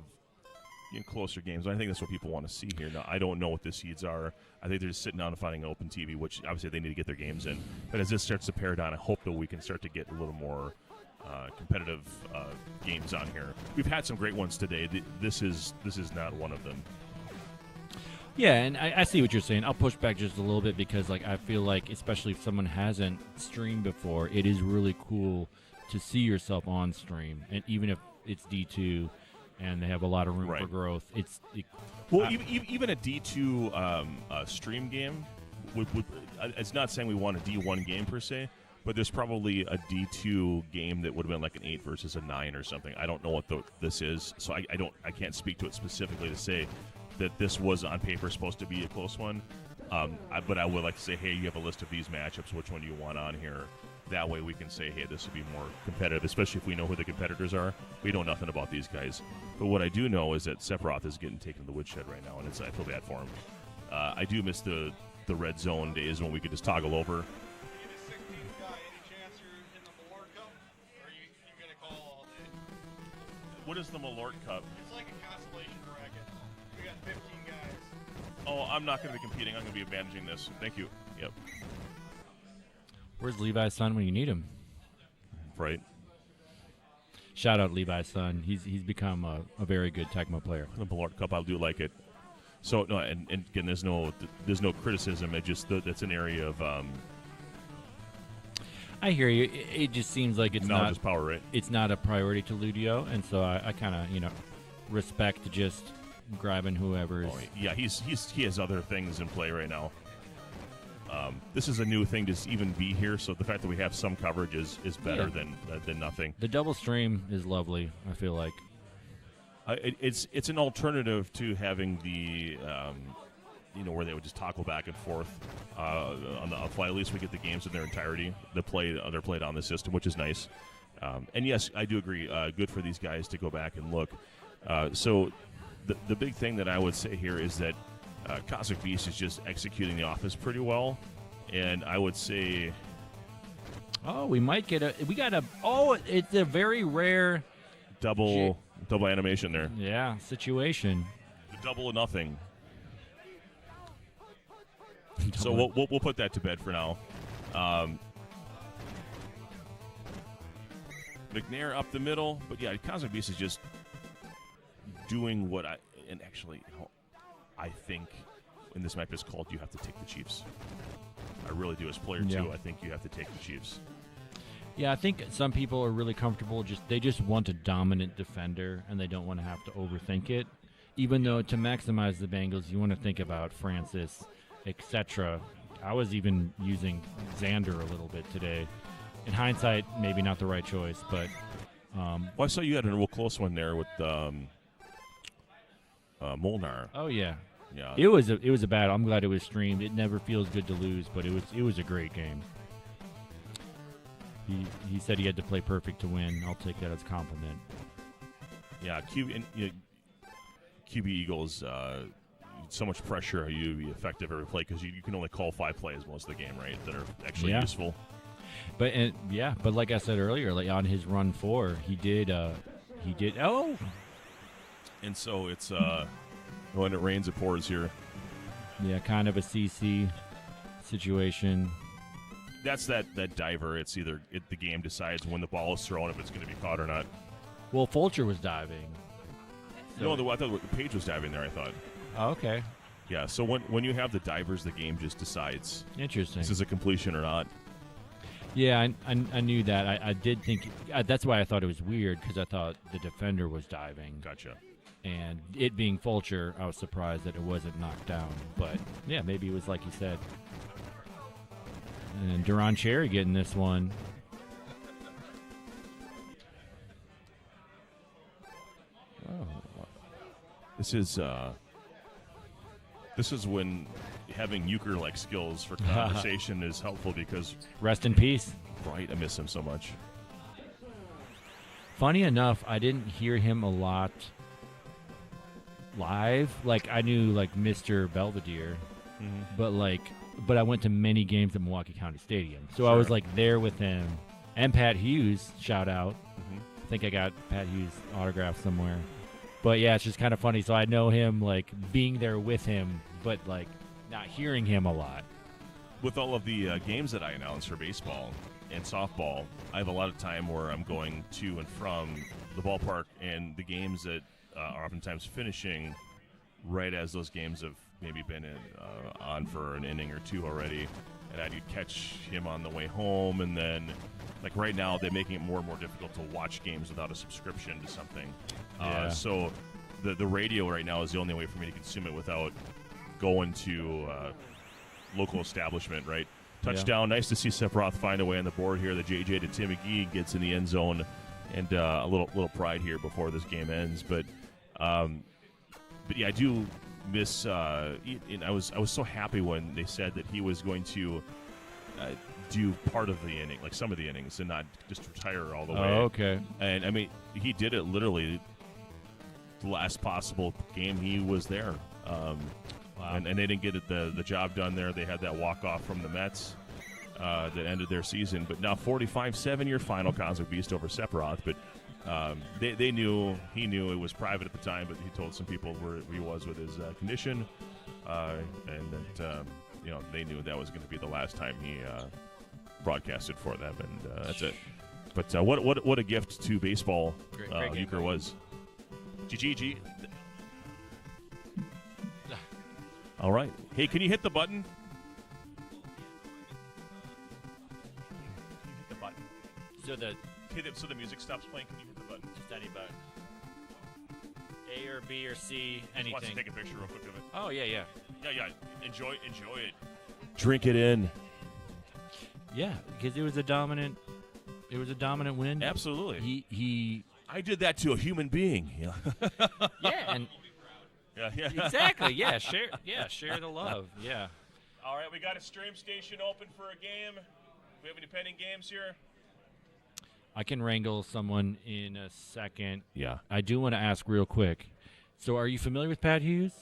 closer games. I think that's what people want to see here. Now, I don't know what the seeds are. I think they're just sitting down and finding open TV, which obviously they need to get their games in. But as this starts to pare down, I hope that we can start to get a little more competitive games on here. We've had some great ones today. This is not one of them. Yeah, and I see what you're saying. I'll push back just a little bit because I feel like, especially if someone hasn't streamed before, it is really cool to see yourself on stream. And even if it's D2 and they have a lot of room for growth, even a D2 stream game, it's not saying we want a D1 game per se, but there's probably a D2 game that would have been like an 8 versus a 9 or something. I don't know what this is, so I can't speak to it specifically to say that this was on paper supposed to be a close one. But I would like to say, hey, you have a list of these matchups. Which one do you want on here? That way we can say, hey, this would be more competitive, especially if we know who the competitors are. We know nothing about these guys. But what I do know is that Sephiroth is getting taken to the woodshed right now, and I feel bad for him. I do miss the red zone days when we could just toggle over. What is the Malort Cup? It's like a consolation bracket. We got 15 guys. Oh, I'm not going to be competing. I'm going to be managing this. Thank you. Yep. Where's Levi's son when you need him? Right. Shout out Levi's son. He's become a very good Tecmo player. The Malort Cup, I do like it. So no, and again, there's no criticism. It just that's an area of. I hear you. It just seems like it's not just power, right? It's not a priority to Ludio, and so I kind of respect just grabbing whoever's. Oh, yeah, he has other things in play right now. This is a new thing to even be here, so the fact that we have some coverage is better than nothing. The double stream is lovely, I feel like. It's an alternative to having the where they would just toggle back and forth on the fly. At least we get the games in their entirety. They're played on the system, which is nice. And yes, I do agree. Good for these guys to go back and look. So the big thing that I would say here is that Cosmic Beast is just executing the office pretty well, and I would say, we might get it's a very rare double animation there. Yeah, situation. Double or nothing. So we'll put that to bed for now. McNair up the middle, but yeah, Cosmic Beast is just doing what I think when this map is called, you have to take the Chiefs. I really do. As player 2, I think you have to take the Chiefs. Yeah, I think some people are really comfortable. They just want a dominant defender, and they don't want to have to overthink it. Even though to maximize the Bengals, you want to think about Francis, etc. I was even using Xander a little bit today. In hindsight, maybe not the right choice, but. Well, I saw you had a real close one there with Molnar. Oh yeah. Yeah. It was a battle. I'm glad it was streamed. It never feels good to lose, but it was a great game. He said he had to play perfect to win. I'll take that as a compliment. Yeah, QB Eagles, so much pressure. You be effective every play because you can only call 5 plays most of the game, right? That are actually useful. But like I said earlier, like on his run 4, he did. Oh. And so it's when it rains, it pours here. Yeah, kind of a CC situation. That's that diver. It's either the game decides when the ball is thrown if it's going to be caught or not. Well, Fulcher was diving. So. No, I thought Page was diving there. I thought. Oh, okay. Yeah. So when you have the divers, the game just decides. Interesting. This is a completion or not. Yeah, I knew that. I did think that's why I thought it was weird because I thought the defender was diving. Gotcha. And it being Fulcher, I was surprised that it wasn't knocked down. But yeah, maybe it was like you said. And Duran Cherry getting this one. Oh. This is This is when having euchre-like skills for conversation is helpful because... Rest in peace. Right, I miss him so much. Funny enough, I didn't hear him a lot live. Like, I knew, like, Mr. Belvedere, but I went to many games at Milwaukee County Stadium. So I was, like, there with him. And Pat Hughes, shout out. I think I got Pat Hughes' autograph somewhere. But, yeah, it's just kind of funny. So I know him, like, being there with him, but, like, not hearing him a lot. With all of the games that I announce for baseball and softball, I have a lot of time where I'm going to and from the ballpark, and the games that are oftentimes finishing right as those games have maybe been on for an inning or two already, and I do catch him on the way home. And then, like right now, they're making it more and more difficult to watch games without a subscription to something. So the radio right now is the only way for me to consume it without going to local establishment, right? Touchdown. Nice to see Sephiroth find a way on the board here. The JJ to Tim McGee gets in the end zone, and a little pride here before this game ends. But yeah, I do miss. And I was so happy when they said that he was going to do part of the inning, like some of the innings, and not just retire all the way. Oh, okay. And I mean, he did it literally the last possible game he was there. Wow. And they didn't get it, the job done there. They had that walk-off from the Mets that ended their season. But now 45-7 your final, Cosmic Beast over Sephiroth. But he knew it was private at the time, but he told some people where he was with his condition. And that, they knew that was going to be the last time he broadcasted for them. And that's it. But what a gift to baseball euchre was. GG. All right. Hey, can you hit the button? Hit the button. So the music stops playing. Can you hit the button? Just any button. A or B or C, anything. Just wants to take a picture real quick of it. Oh, yeah. Yeah. Enjoy it. Drink it in. Yeah, because it was a dominant win. Absolutely. He I did that to a human being. Yeah, and yeah. Exactly. Yeah, share the love. Yeah. All right, we got a stream station open for a game. We have any pending games here? I can wrangle someone in a second. Yeah. I do want to ask real quick. So, are you familiar with Pat Hughes?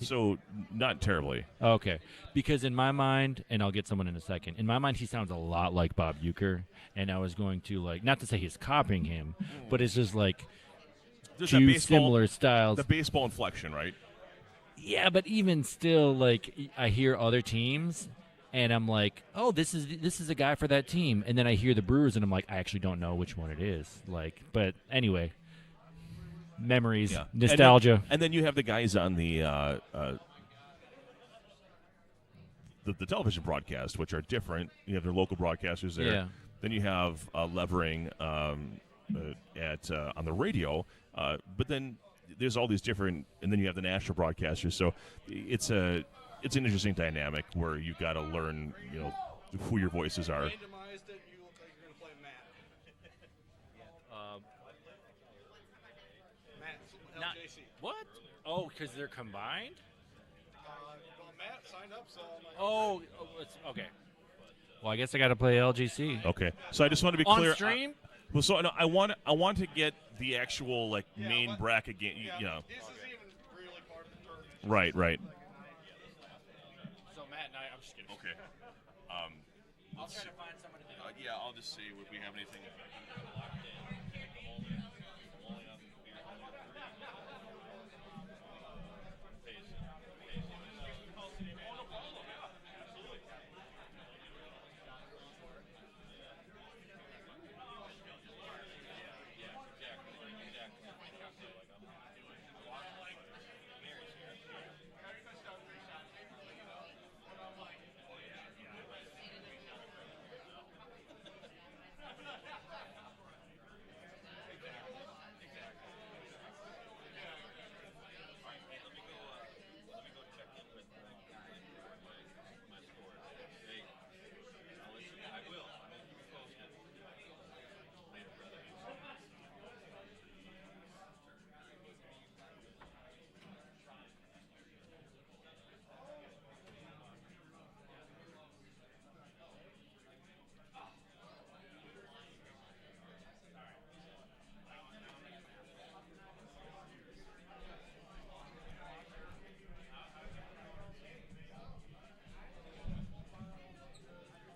So, not terribly. Okay. Because in my mind, and I'll get someone in a second, in my mind, he sounds a lot like Bob Uecker. And I was going to, not to say he's copying him, but it's just like There's two similar styles. The baseball inflection, right? Yeah, but even still, I hear other teams, and I'm like, oh, this is a guy for that team. And then I hear the Brewers, and I'm like, I actually don't know which one it is. But anyway, memories, nostalgia. And then you have the guys on the television broadcast, which are different. You have their local broadcasters there. Yeah. Then you have Levering on the radio. But then there's all these different, and then you have the national broadcasters. So it's an interesting dynamic where you've got to learn, who your voices are. What? Oh, because they're combined? Matt signed up, so I'm like, Oh, okay. Well, I guess I got to play LGC. Okay. So I just want to be On clear. stream? Well, so no, I want to get the actual main bracket game. This is even really part of the tournament. Right. So Matt and I'm just kidding. Okay. I'll try to find someone to do it. Yeah, I'll just see if we have anything.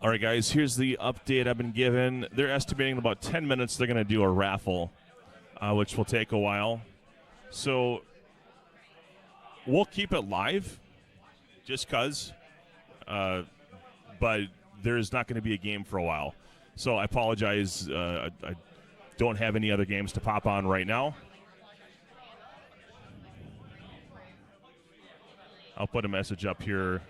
All right, guys, here's the update I've been given. They're estimating in about 10 minutes they're going to do a raffle, which will take a while. So we'll keep it live just because, but there's not going to be a game for a while. So I apologize. I don't have any other games to pop on right now. I'll put a message up here.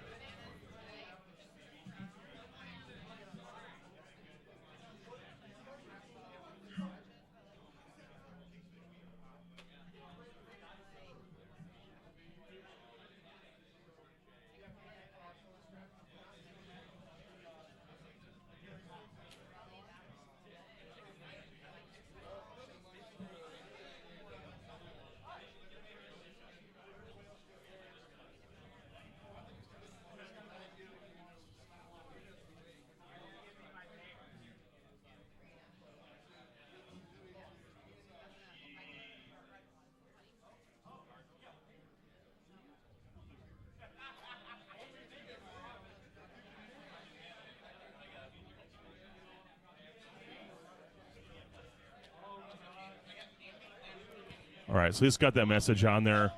All right, so he's got that message on there.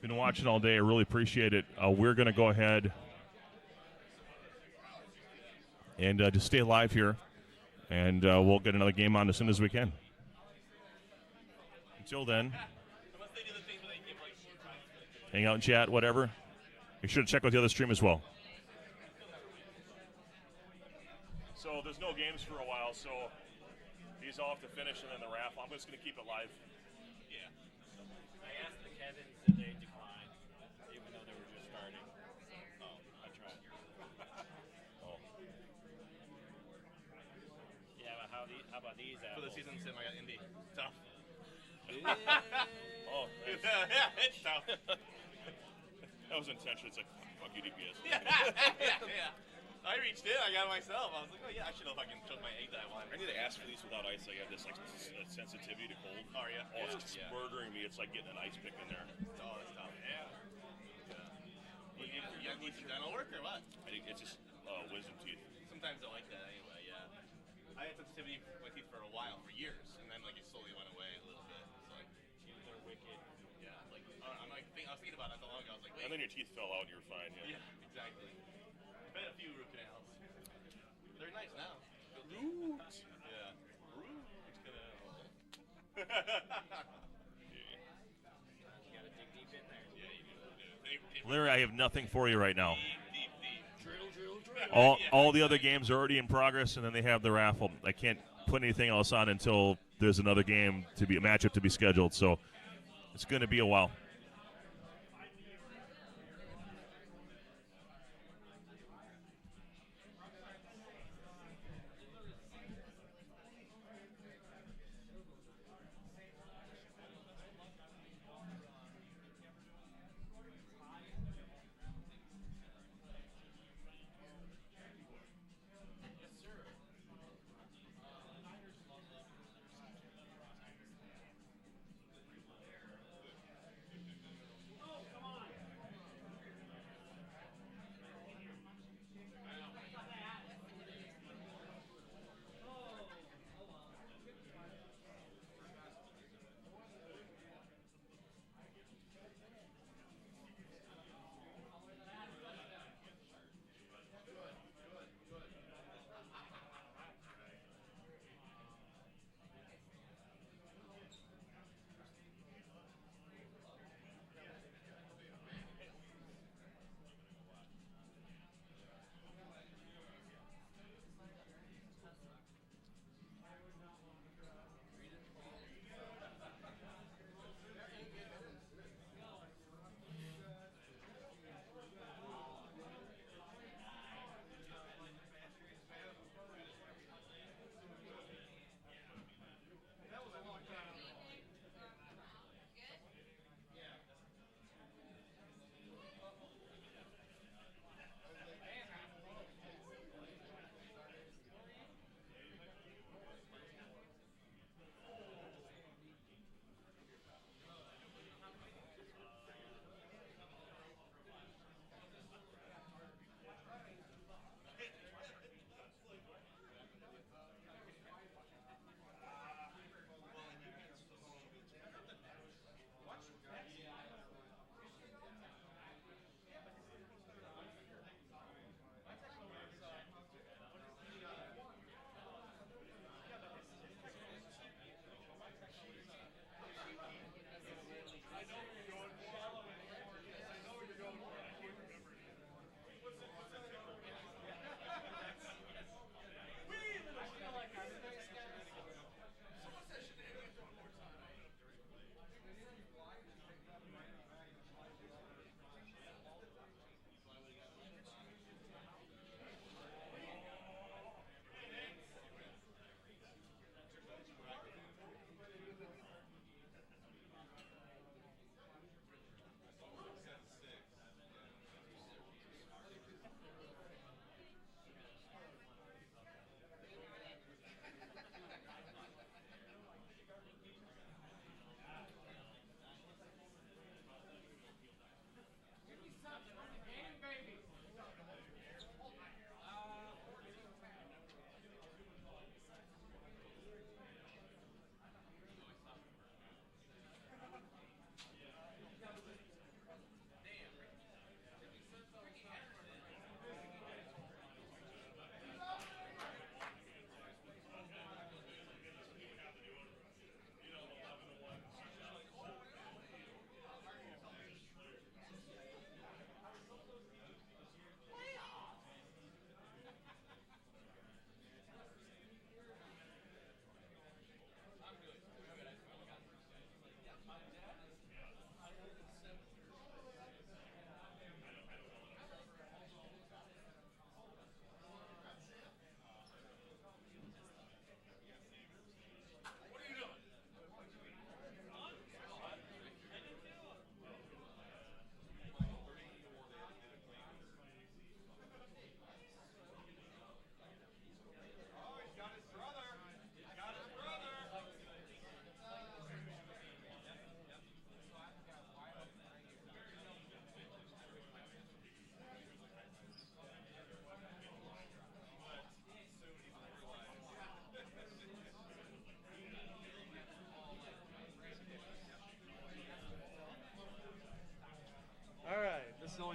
Been watching all day. I really appreciate it. We're going to go ahead and just stay live here, and we'll get another game on as soon as we can. Until then, hang out and chat, whatever. Make sure to check out the other stream as well. So there's no games for a while, so these all have to finish and then the raffle. I'm just going to keep it live. Yeah. I asked the Kevins and they declined, even though they were just starting. Oh, I tried. Oh. Yeah, but how about these apples? For the season sim, I got Indy. Tough. Oh, yeah, it's tough. That was intentional. It's like, fuck you, DPS. yeah. I reached in, I got it myself. I was like, oh yeah, I should have fucking took my egg that one. I need to ask for these without ice. I have this like sensitivity to cold. Oh yeah. Oh, it's just murdering me. It's like getting an ice pick in there. Oh, that's tough. Yeah. You need some dental work or what? I think it's just wisdom teeth. Sometimes I like that anyway. Yeah. I had sensitivity for my teeth for a while, for years, and then like it slowly went away a little bit. It's like They're wicked. yeah, like I'm like I was thinking about it not so long ago. I was like, wait. And then your teeth fell out and you were fine. Yeah. Yeah, exactly. I've had a few root canals. They're nice now. Root. Yeah. Root canals. You gotta dig deep in there. Yeah, you do. Larry, I have nothing for you right now. Drill. All the other games are already in progress, and then they have the raffle. I can't put anything else on until there's another game to be a matchup to be scheduled. So it's going to be a while.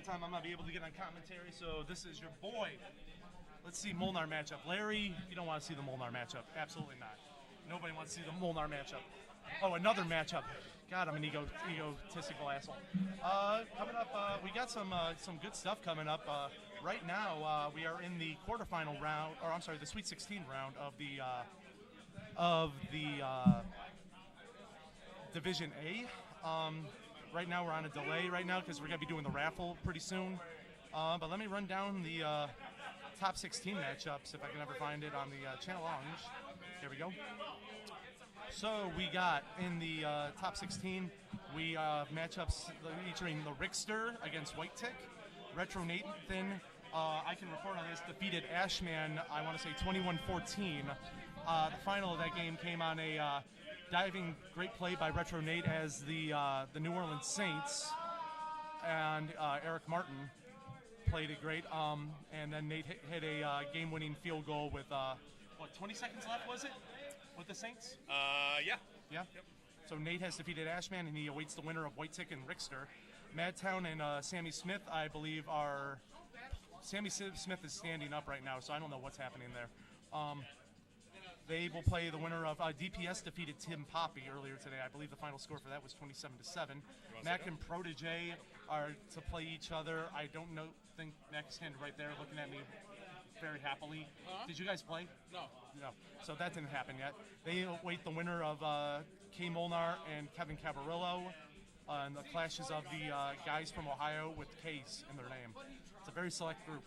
time I'm gonna be able to get on commentary. So this is your boy. Let's see Molnar matchup. Larry, you don't want to see the Molnar matchup. Absolutely not. Nobody wants to see the Molnar matchup. Oh, another matchup. God, I'm an egotistical asshole. Coming up, we got some good stuff coming up. Right now, we are in the quarterfinal round, or I'm sorry, the Sweet 16 round of the Division A. Right now, we're on a delay right now because we're gonna be doing the raffle pretty soon. But let me run down the top 16 matchups if I can ever find it on the channel lounge. Here we go. So we got in the top 16, we matchups featuring the Rickster against White Tick. Retro Nathan, I can report on this, defeated Ashman, I want to say 21-14. The final of that game came on a diving great play by Retro Nate as the New Orleans Saints and Eric Martin played it great. And then Nate hit a game-winning field goal with 20 seconds left, was it? With the Saints? Yeah. Yeah? Yep. So Nate has defeated Ashman, and he awaits the winner of White Tick and Rickster. Madtown and Sammy Smith, I believe, are... Sammy Smith is standing up right now, so I don't know what's happening there. They will play the winner of... DPS defeated Tim Poppy earlier today. I believe the final score for that was 27-7. Mac and Protege are to play each other. I don't think Mac's hand right there looking at me very happily. Did you guys play? No. No. So that didn't happen yet. They await the winner of Kay Molnar and Kevin Cabarillo and the clashes of the guys from Ohio with K's in their name. It's a very select group.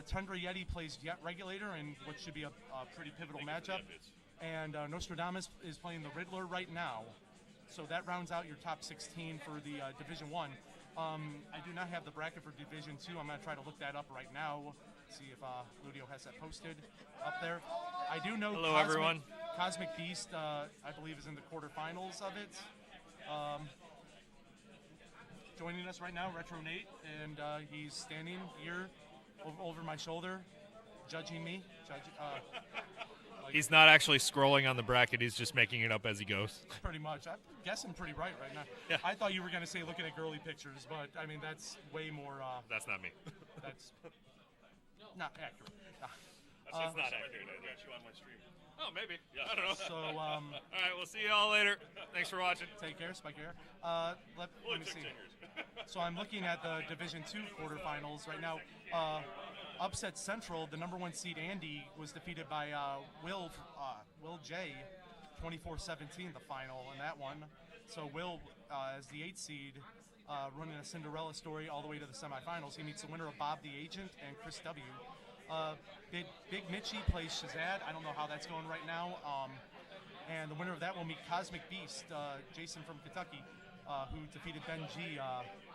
Tundra Yeti plays Jet Regulator in what should be a pretty pivotal matchup. And Nostradamus is playing the Riddler right now. So that rounds out your top 16 for the Division 1. I do not have the bracket for Division 2. I'm going to try to look that up right now. See if Ludio has that posted up there. I do know Hello, everyone. Cosmic Beast, I believe, is in the quarterfinals of it. Joining us right now, Retro Nate, and he's standing here over my shoulder, judging me. He's not actually scrolling on the bracket. He's just making it up as he goes. Pretty much. I'm guessing pretty right now. Yeah. I thought you were going to say looking at girly pictures, but, I mean, that's way more... That's not me. That's not accurate. That's not accurate. I got you on my stream. Oh, maybe. Yeah. I don't know. So, all right, we'll see you all later. Thanks for watching. Take care, Spike here. Let me see. So I'm looking at the Division 2 quarterfinals right now. Upset Central, the number 1 seed Andy was defeated by Will J, 24-17 the final in that one. So Will, as the 8th seed, running a Cinderella story all the way to the semifinals. He meets the winner of Bob the Agent and Chris W. Big Mitchie plays Shazad. I don't know how that's going right now. And the winner of that will meet Cosmic Beast, Jason from Kentucky, who defeated Ben G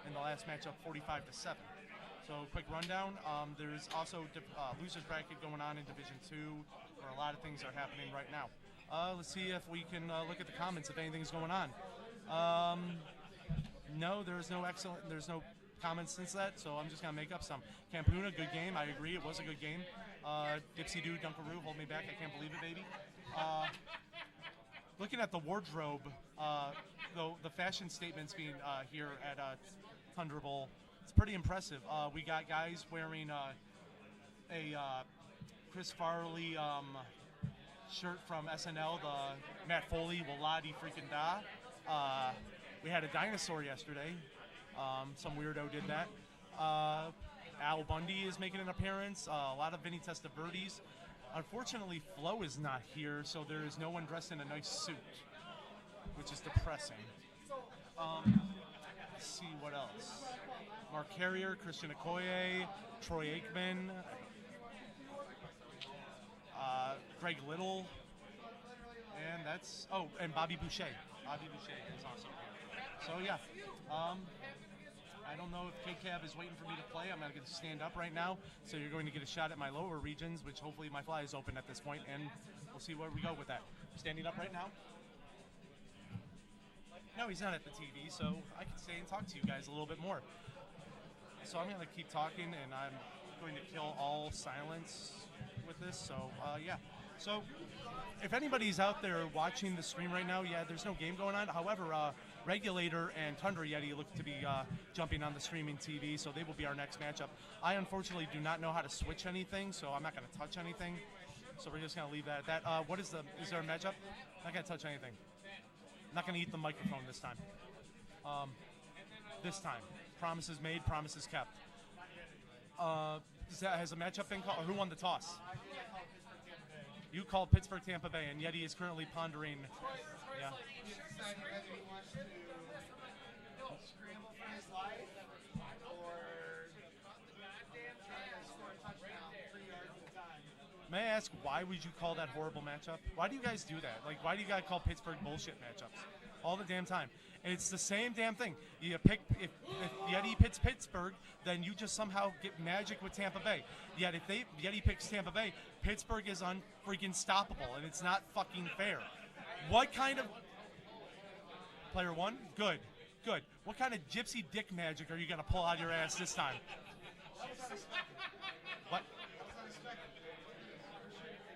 in the last matchup 45-7. So quick rundown. There's also losers bracket going on in Division 2, where a lot of things are happening right now. Let's see if we can look at the comments if anything's going on. No, there's no comments since that, so I'm just going to make up some. Campuna, good game. I agree. It was a good game. Dipsy Doo, Dunkaroo, hold me back. I can't believe it, baby. Looking at the wardrobe, the fashion statements being here at Tundra Bowl, it's pretty impressive. We got guys wearing a Chris Farley shirt from SNL, the Matt Foley, Waladi freaking da. We had a dinosaur yesterday. Some weirdo did that. Al Bundy is making an appearance. A lot of Vinny Testaverdes. Unfortunately, Flo is not here, so there is no one dressed in a nice suit, which is depressing. Let's see what else. Mark Carrier, Christian Okoye, Troy Aikman, Greg Little, and that's... Oh, and Bobby Boucher. Bobby Boucher is also here. So, yeah. I don't know if K-Cab is waiting for me to play. I'm going to stand up right now, so you're going to get a shot at my lower regions, which hopefully my fly is open at this point, and we'll see where we go with that. Standing up right now. No, he's not at the TV, so I can stay and talk to you guys a little bit more. So I'm going to keep talking, and I'm going to kill all silence with this. So, yeah. So, if anybody's out there watching the stream right now, yeah, there's no game going on. However, Regulator and Tundra Yeti look to be jumping on the streaming TV, so they will be our next matchup. I unfortunately do not know how to switch anything, so I'm not going to touch anything. So we're just going to leave that at that. Is there a matchup? Not going to touch anything. Not going to eat the microphone this time. This time. Promises made, promises kept. Has a matchup been called? Or who won the toss? You called Pittsburgh Tampa Bay, and Yeti is currently pondering. Yeah. May I ask, why would you call that horrible matchup? Why do you guys do that? Like, why do you guys call Pittsburgh bullshit matchups all the damn time? And it's the same damn thing. You pick if Yeti picks Pittsburgh, then you just somehow get magic with Tampa Bay. Yet if Yeti picks Tampa Bay, Pittsburgh is unfreaking stoppable, and it's not fucking fair. What kind of player one? Good. What kind of gypsy dick magic are you gonna pull out of your ass this time? What?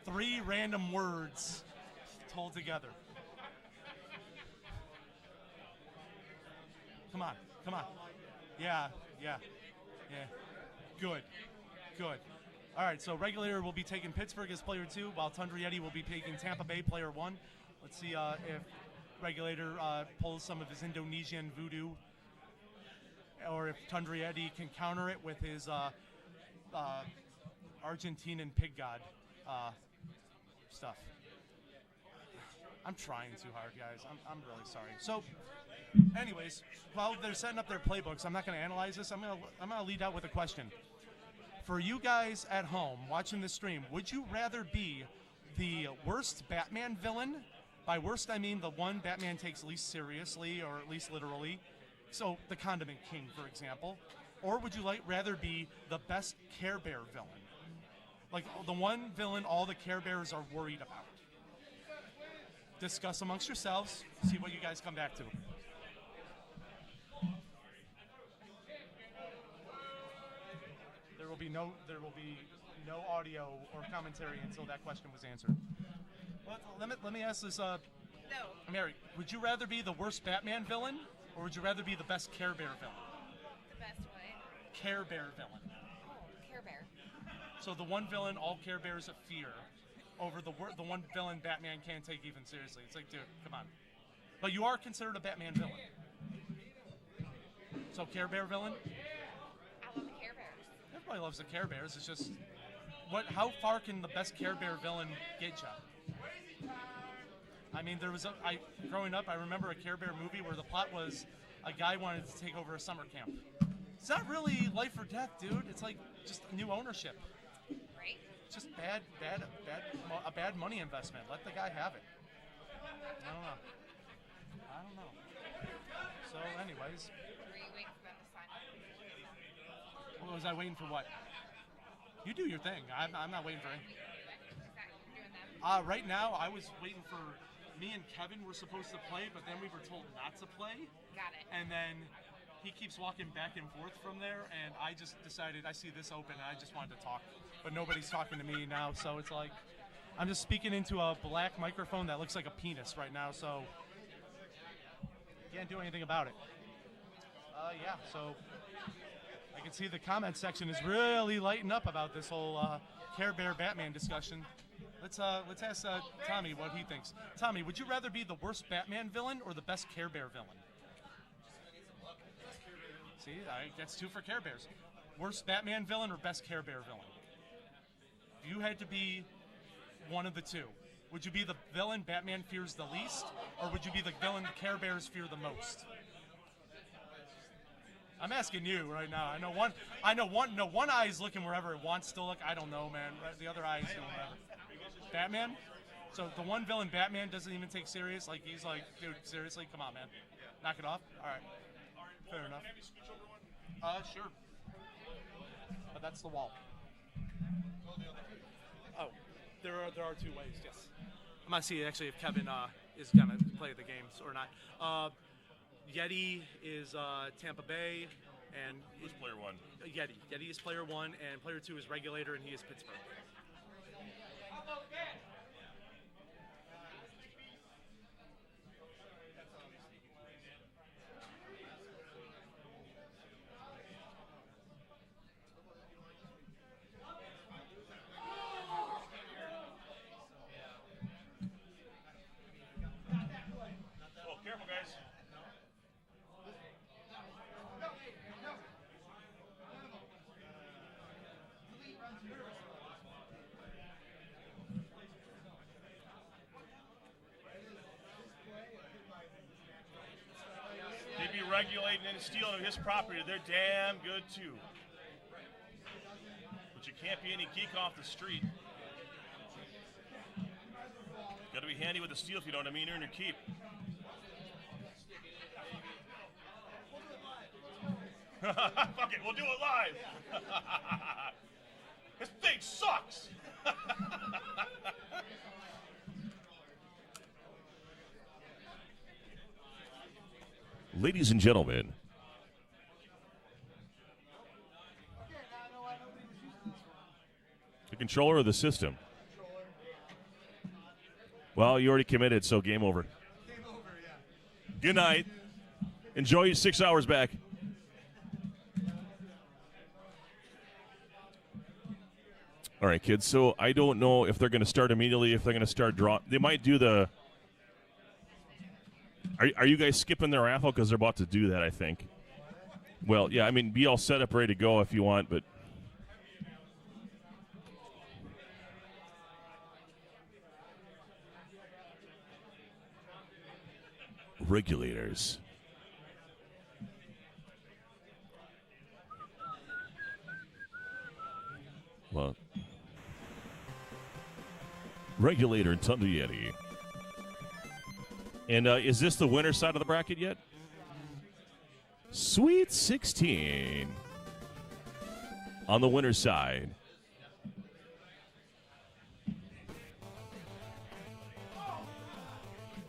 3 random words told together. Come on. Yeah. Good. All right, so Regulator will be taking Pittsburgh as player 2, while Tundra Yeti will be taking Tampa Bay player 1. Let's see if Regulator pulls some of his Indonesian voodoo, or if Tundra Yeti can counter it with his Argentinian pig god stuff. I'm trying too hard, guys. I'm really sorry. So, anyways, while they're setting up their playbooks, I'm not going to analyze this. I'm gonna lead out with a question. For you guys at home watching the stream, would you rather be the worst Batman villain? By worst, I mean the one Batman takes least seriously, or at least literally. So, the Condiment King, for example. Or would you rather be the best Care Bear villain? Like the one villain all the Care Bears are worried about. Discuss amongst yourselves. See what you guys come back to. There will be no audio or commentary until that question was answered. Let me ask this. No. Mary, would you rather be the worst Batman villain, or would you rather be the best Care Bear villain? The best what? Care Bear villain. Oh, Care Bear. So the one villain all Care Bears fear, over the one villain Batman can't take even seriously. It's like, dude, come on. But you are considered a Batman villain. So Care Bear villain? I love the Care Bears. Everybody loves the Care Bears. It's just, how far can the best Care Bear villain get you? I mean, growing up, I remember a Care Bear movie where the plot was a guy wanted to take over a summer camp. It's not really life or death, dude. It's like just new ownership. Right. It's just a bad money investment. Let the guy have it. I don't know. So, anyways. Were you waiting for them to sign up? What was I waiting for? What? You do your thing. I'm not waiting for anything. Right now, I was waiting for. Me and Kevin were supposed to play, but then we were told not to play. Got it. And then he keeps walking back and forth from there, and I just decided, I see this open, and I just wanted to talk. But nobody's talking to me now, so it's like, I'm just speaking into a black microphone that looks like a penis right now, so can't do anything about it. Yeah, so I can see the comment section is really lighting up about this whole Care Bear Batman discussion. Let's ask Tommy what he thinks. Tommy, would you rather be the worst Batman villain or the best Care Bear villain? See, that's 2 for Care Bears. Worst Batman villain or best Care Bear villain? If you had to be one of the 2, would you be the villain Batman fears the least, or would you be the villain Care Bears fear the most? I'm asking you right now. I know one eye is looking wherever it wants to look. I don't know, man. The other eye is doing whatever. Batman? So the one villain Batman doesn't even take serious? Like, he's like, dude, seriously? Come on, man. Knock it off? All right. Fair enough. Sure. But that's the wall. Oh, there are 2 ways, yes. I'm going to see, actually, if Kevin is going to play the games or not. Yeti is Tampa Bay, and... Who's player 1? Yeti. Yeti is player 1, and player 2 is Regulator, and he is Pittsburgh. and stealing his property, they're damn good too. But you can't be any geek off the street. Got to be handy with the steal if you know what I mean. Earn your keep. Fuck it, we'll do it live. This thing sucks. Ladies and gentlemen, the controller or the system? Well, you already committed, so game over. Good night. Enjoy your 6 hours back. All right, kids. So I don't know if they're going to start immediately, if they're going to start draw. They might do the. Are you guys skipping the raffle because they're about to do that? I think. Well, yeah. I mean, be all set up, ready to go if you want, but. Regulators. Well, regulator and Tundra Yeti. And is this the winner side of the bracket yet? Sweet 16 on the winner's side.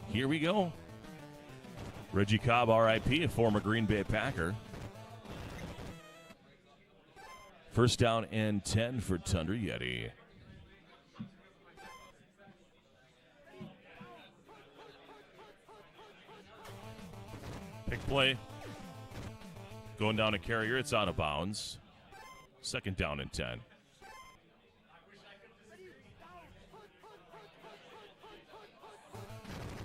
Here we go. Reggie Cobb, RIP, a former Green Bay Packer. First down and 10 for Tundra Yeti. Big play. Going down to Carrier. It's out of bounds. Second down and 10.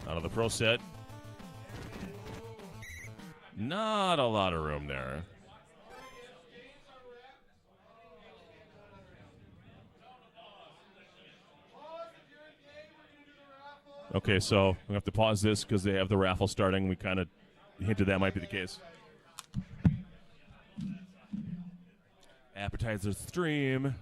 Out of the pro set. Not a lot of room there. Okay, so we have to pause this because they have the raffle starting. We kind of hinted that might be the case. Appetizer stream.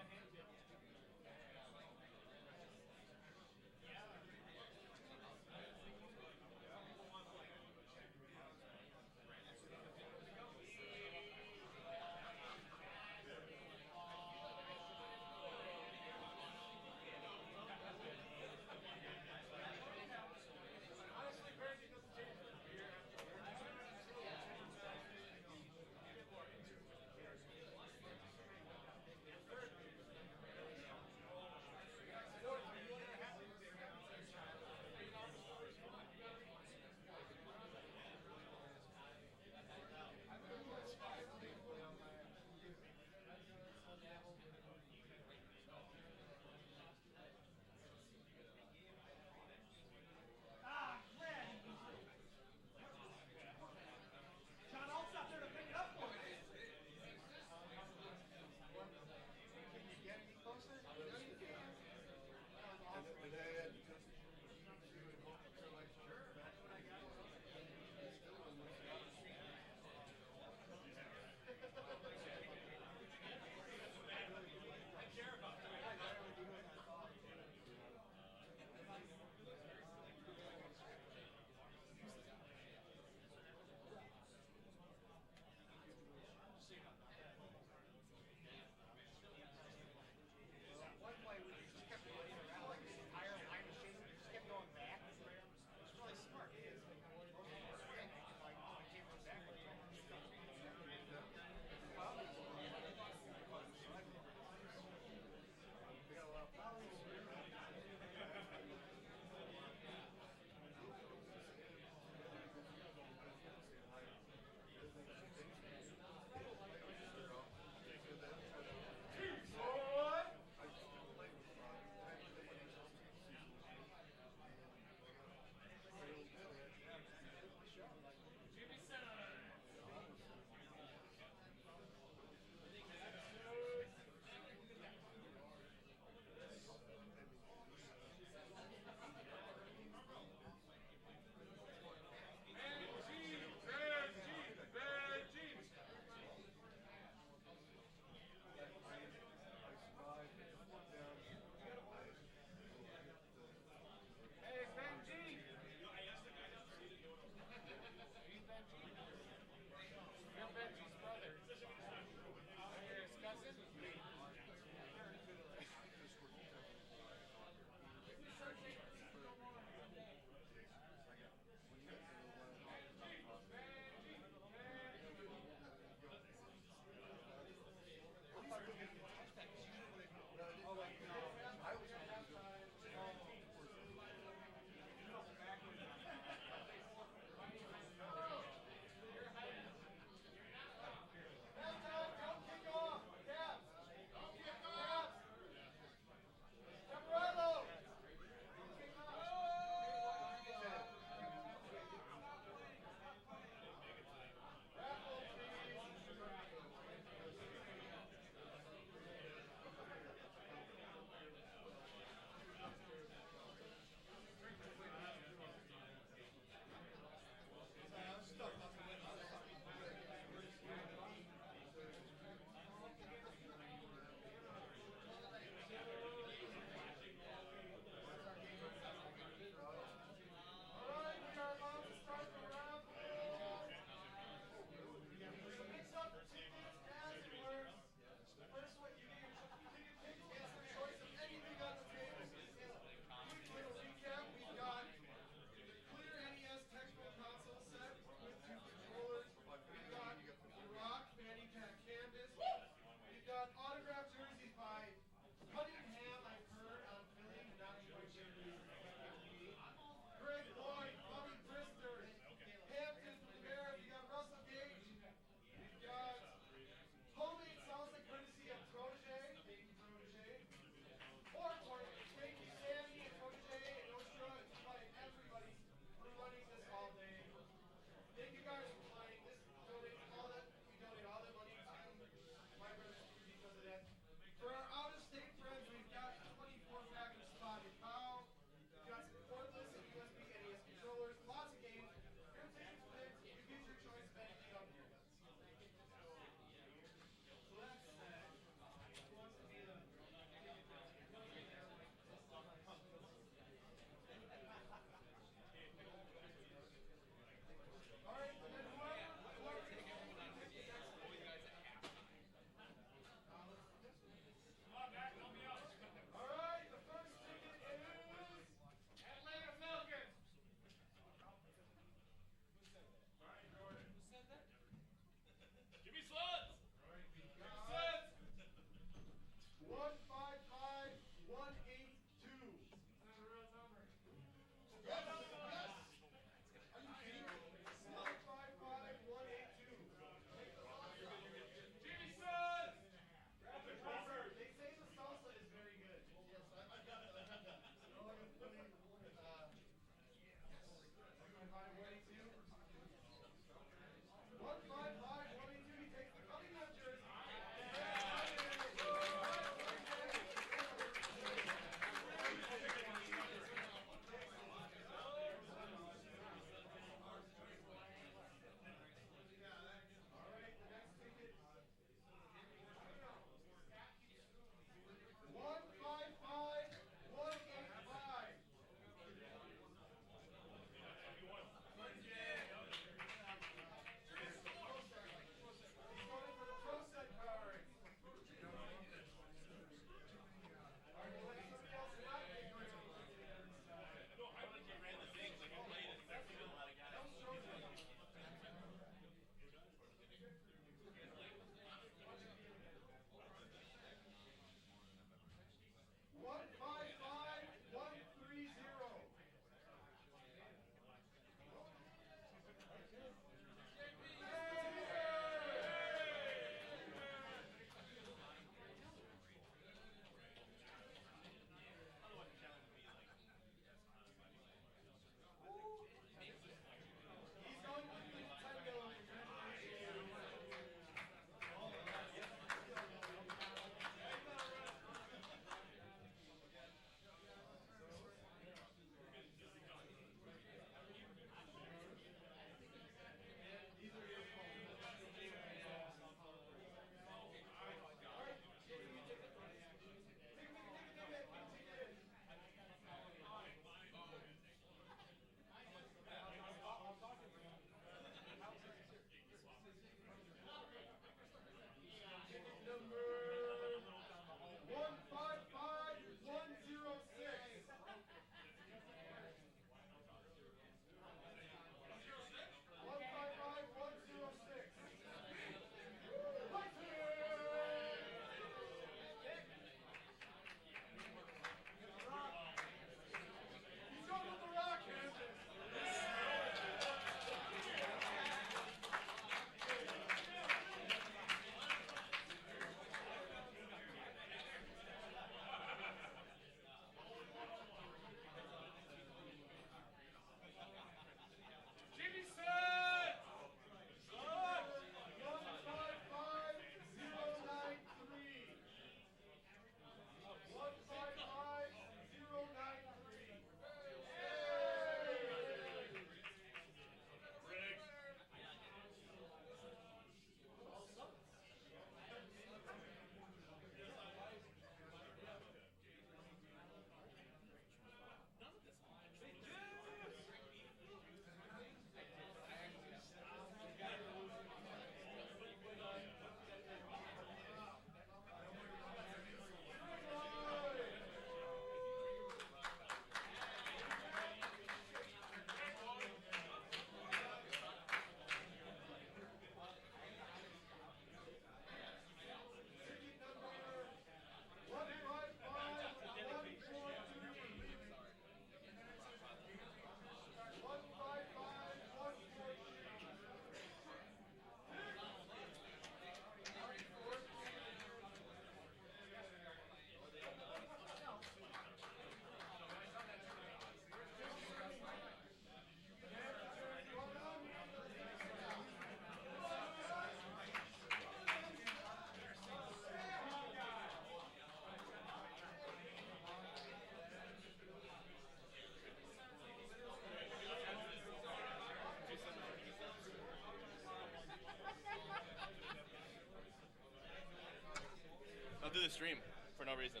I'll do the stream for no reason.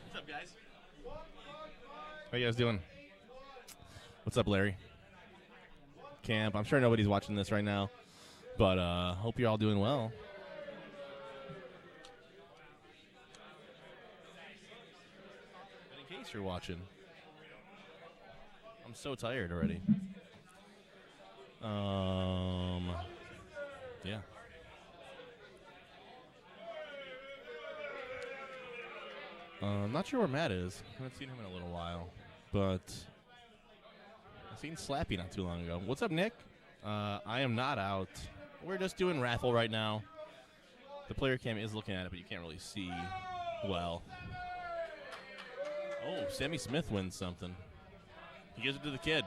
What's up, guys? How you guys doing? What's up, Larry? Camp. I'm sure nobody's watching this right now, but hope you're all doing well. But in case you're watching, I'm so tired already. Yeah. I'm not sure where Matt is. I haven't seen him in a little while, but I've seen Slappy not too long ago. What's up, Nick? I am not out. We're just doing raffle right now. The player cam is looking at it, but you can't really see well. Oh, Sammy Smith wins something. He gives it to the kid.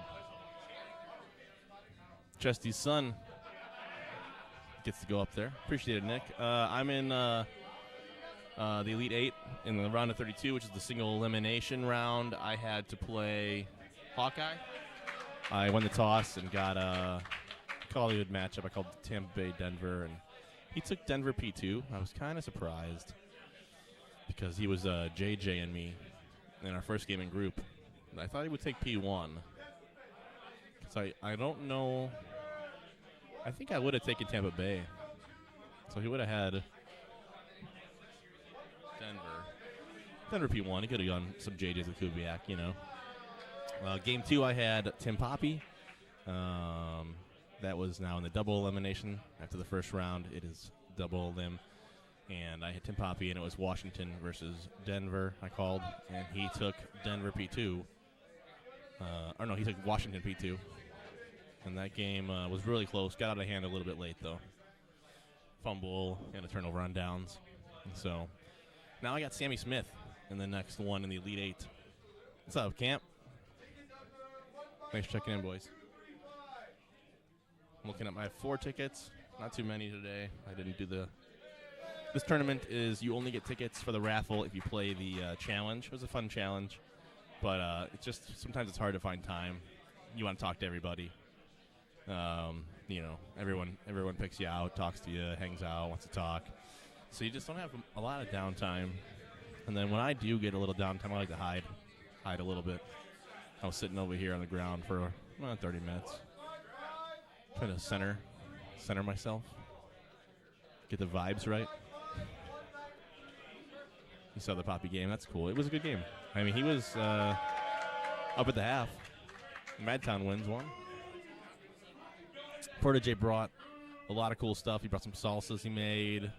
Chesty's son gets to go up there. Appreciate it, Nick. I'm in the Elite 8 in the round of 32, which is the single elimination round. I had to play Hawkeye. I won the toss and got a Hollywood matchup. I called Tampa Bay Denver, and he took Denver P2. I was kind of surprised because he was JJ and me in our first game in group. I thought he would take P1. So I don't know. I think I would have taken Tampa Bay. So he would have had Denver P1. He could have gone some JJs with Kubiak, you know. Game 2, I had Tim Poppy. That was now in the double elimination. After the first round, it is double elim. And I had Tim Poppy, and it was Washington versus Denver, I called. And he took Denver P2. Or no, he took Washington P2. And that game was really close. Got out of hand a little bit late, though. Fumble and a turnover on downs. And so now I got Sammy Smith in the next one in the Elite 8. What's up, Camp? Thanks for checking in, boys. I'm looking at my 4 tickets. Not too many today. I didn't do the... This tournament is you only get tickets for the raffle if you play the challenge. It was a fun challenge. But it's just sometimes it's hard to find time. You want to talk to everybody. You know, everyone picks you out, talks to you, hangs out, wants to talk. So you just don't have a lot of downtime. And then when I do get a little downtime, I like to hide a little bit. I was sitting over here on the ground for 30 minutes. Trying to center myself. Get the vibes right. You saw the Poppy game. That's cool. It was a good game. I mean, he was up at the half. Madtown wins one. Protege brought a lot of cool stuff. He brought some salsas he made.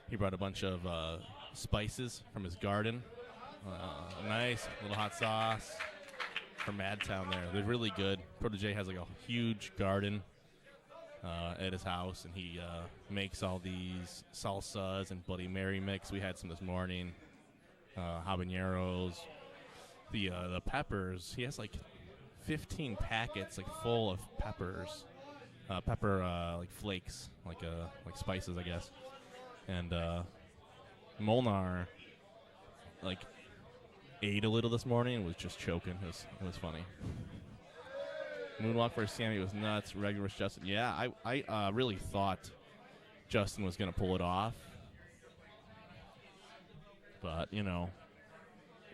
He brought a bunch of spices from his garden. Nice little hot sauce from Madtown there. They're really good. Protege has like a huge garden at his house, and he makes all these salsas and Bloody Mary mix. We had some this morning. Habaneros. The peppers. He has like 15 packets like full of peppers. Pepper like flakes, like spices, I guess. And Molnar like ate a little this morning and was just choking. It was funny. Moonwalk versus Sammy was nuts. Regular versus Justin. Yeah, I really thought Justin was going to pull it off. But, you know,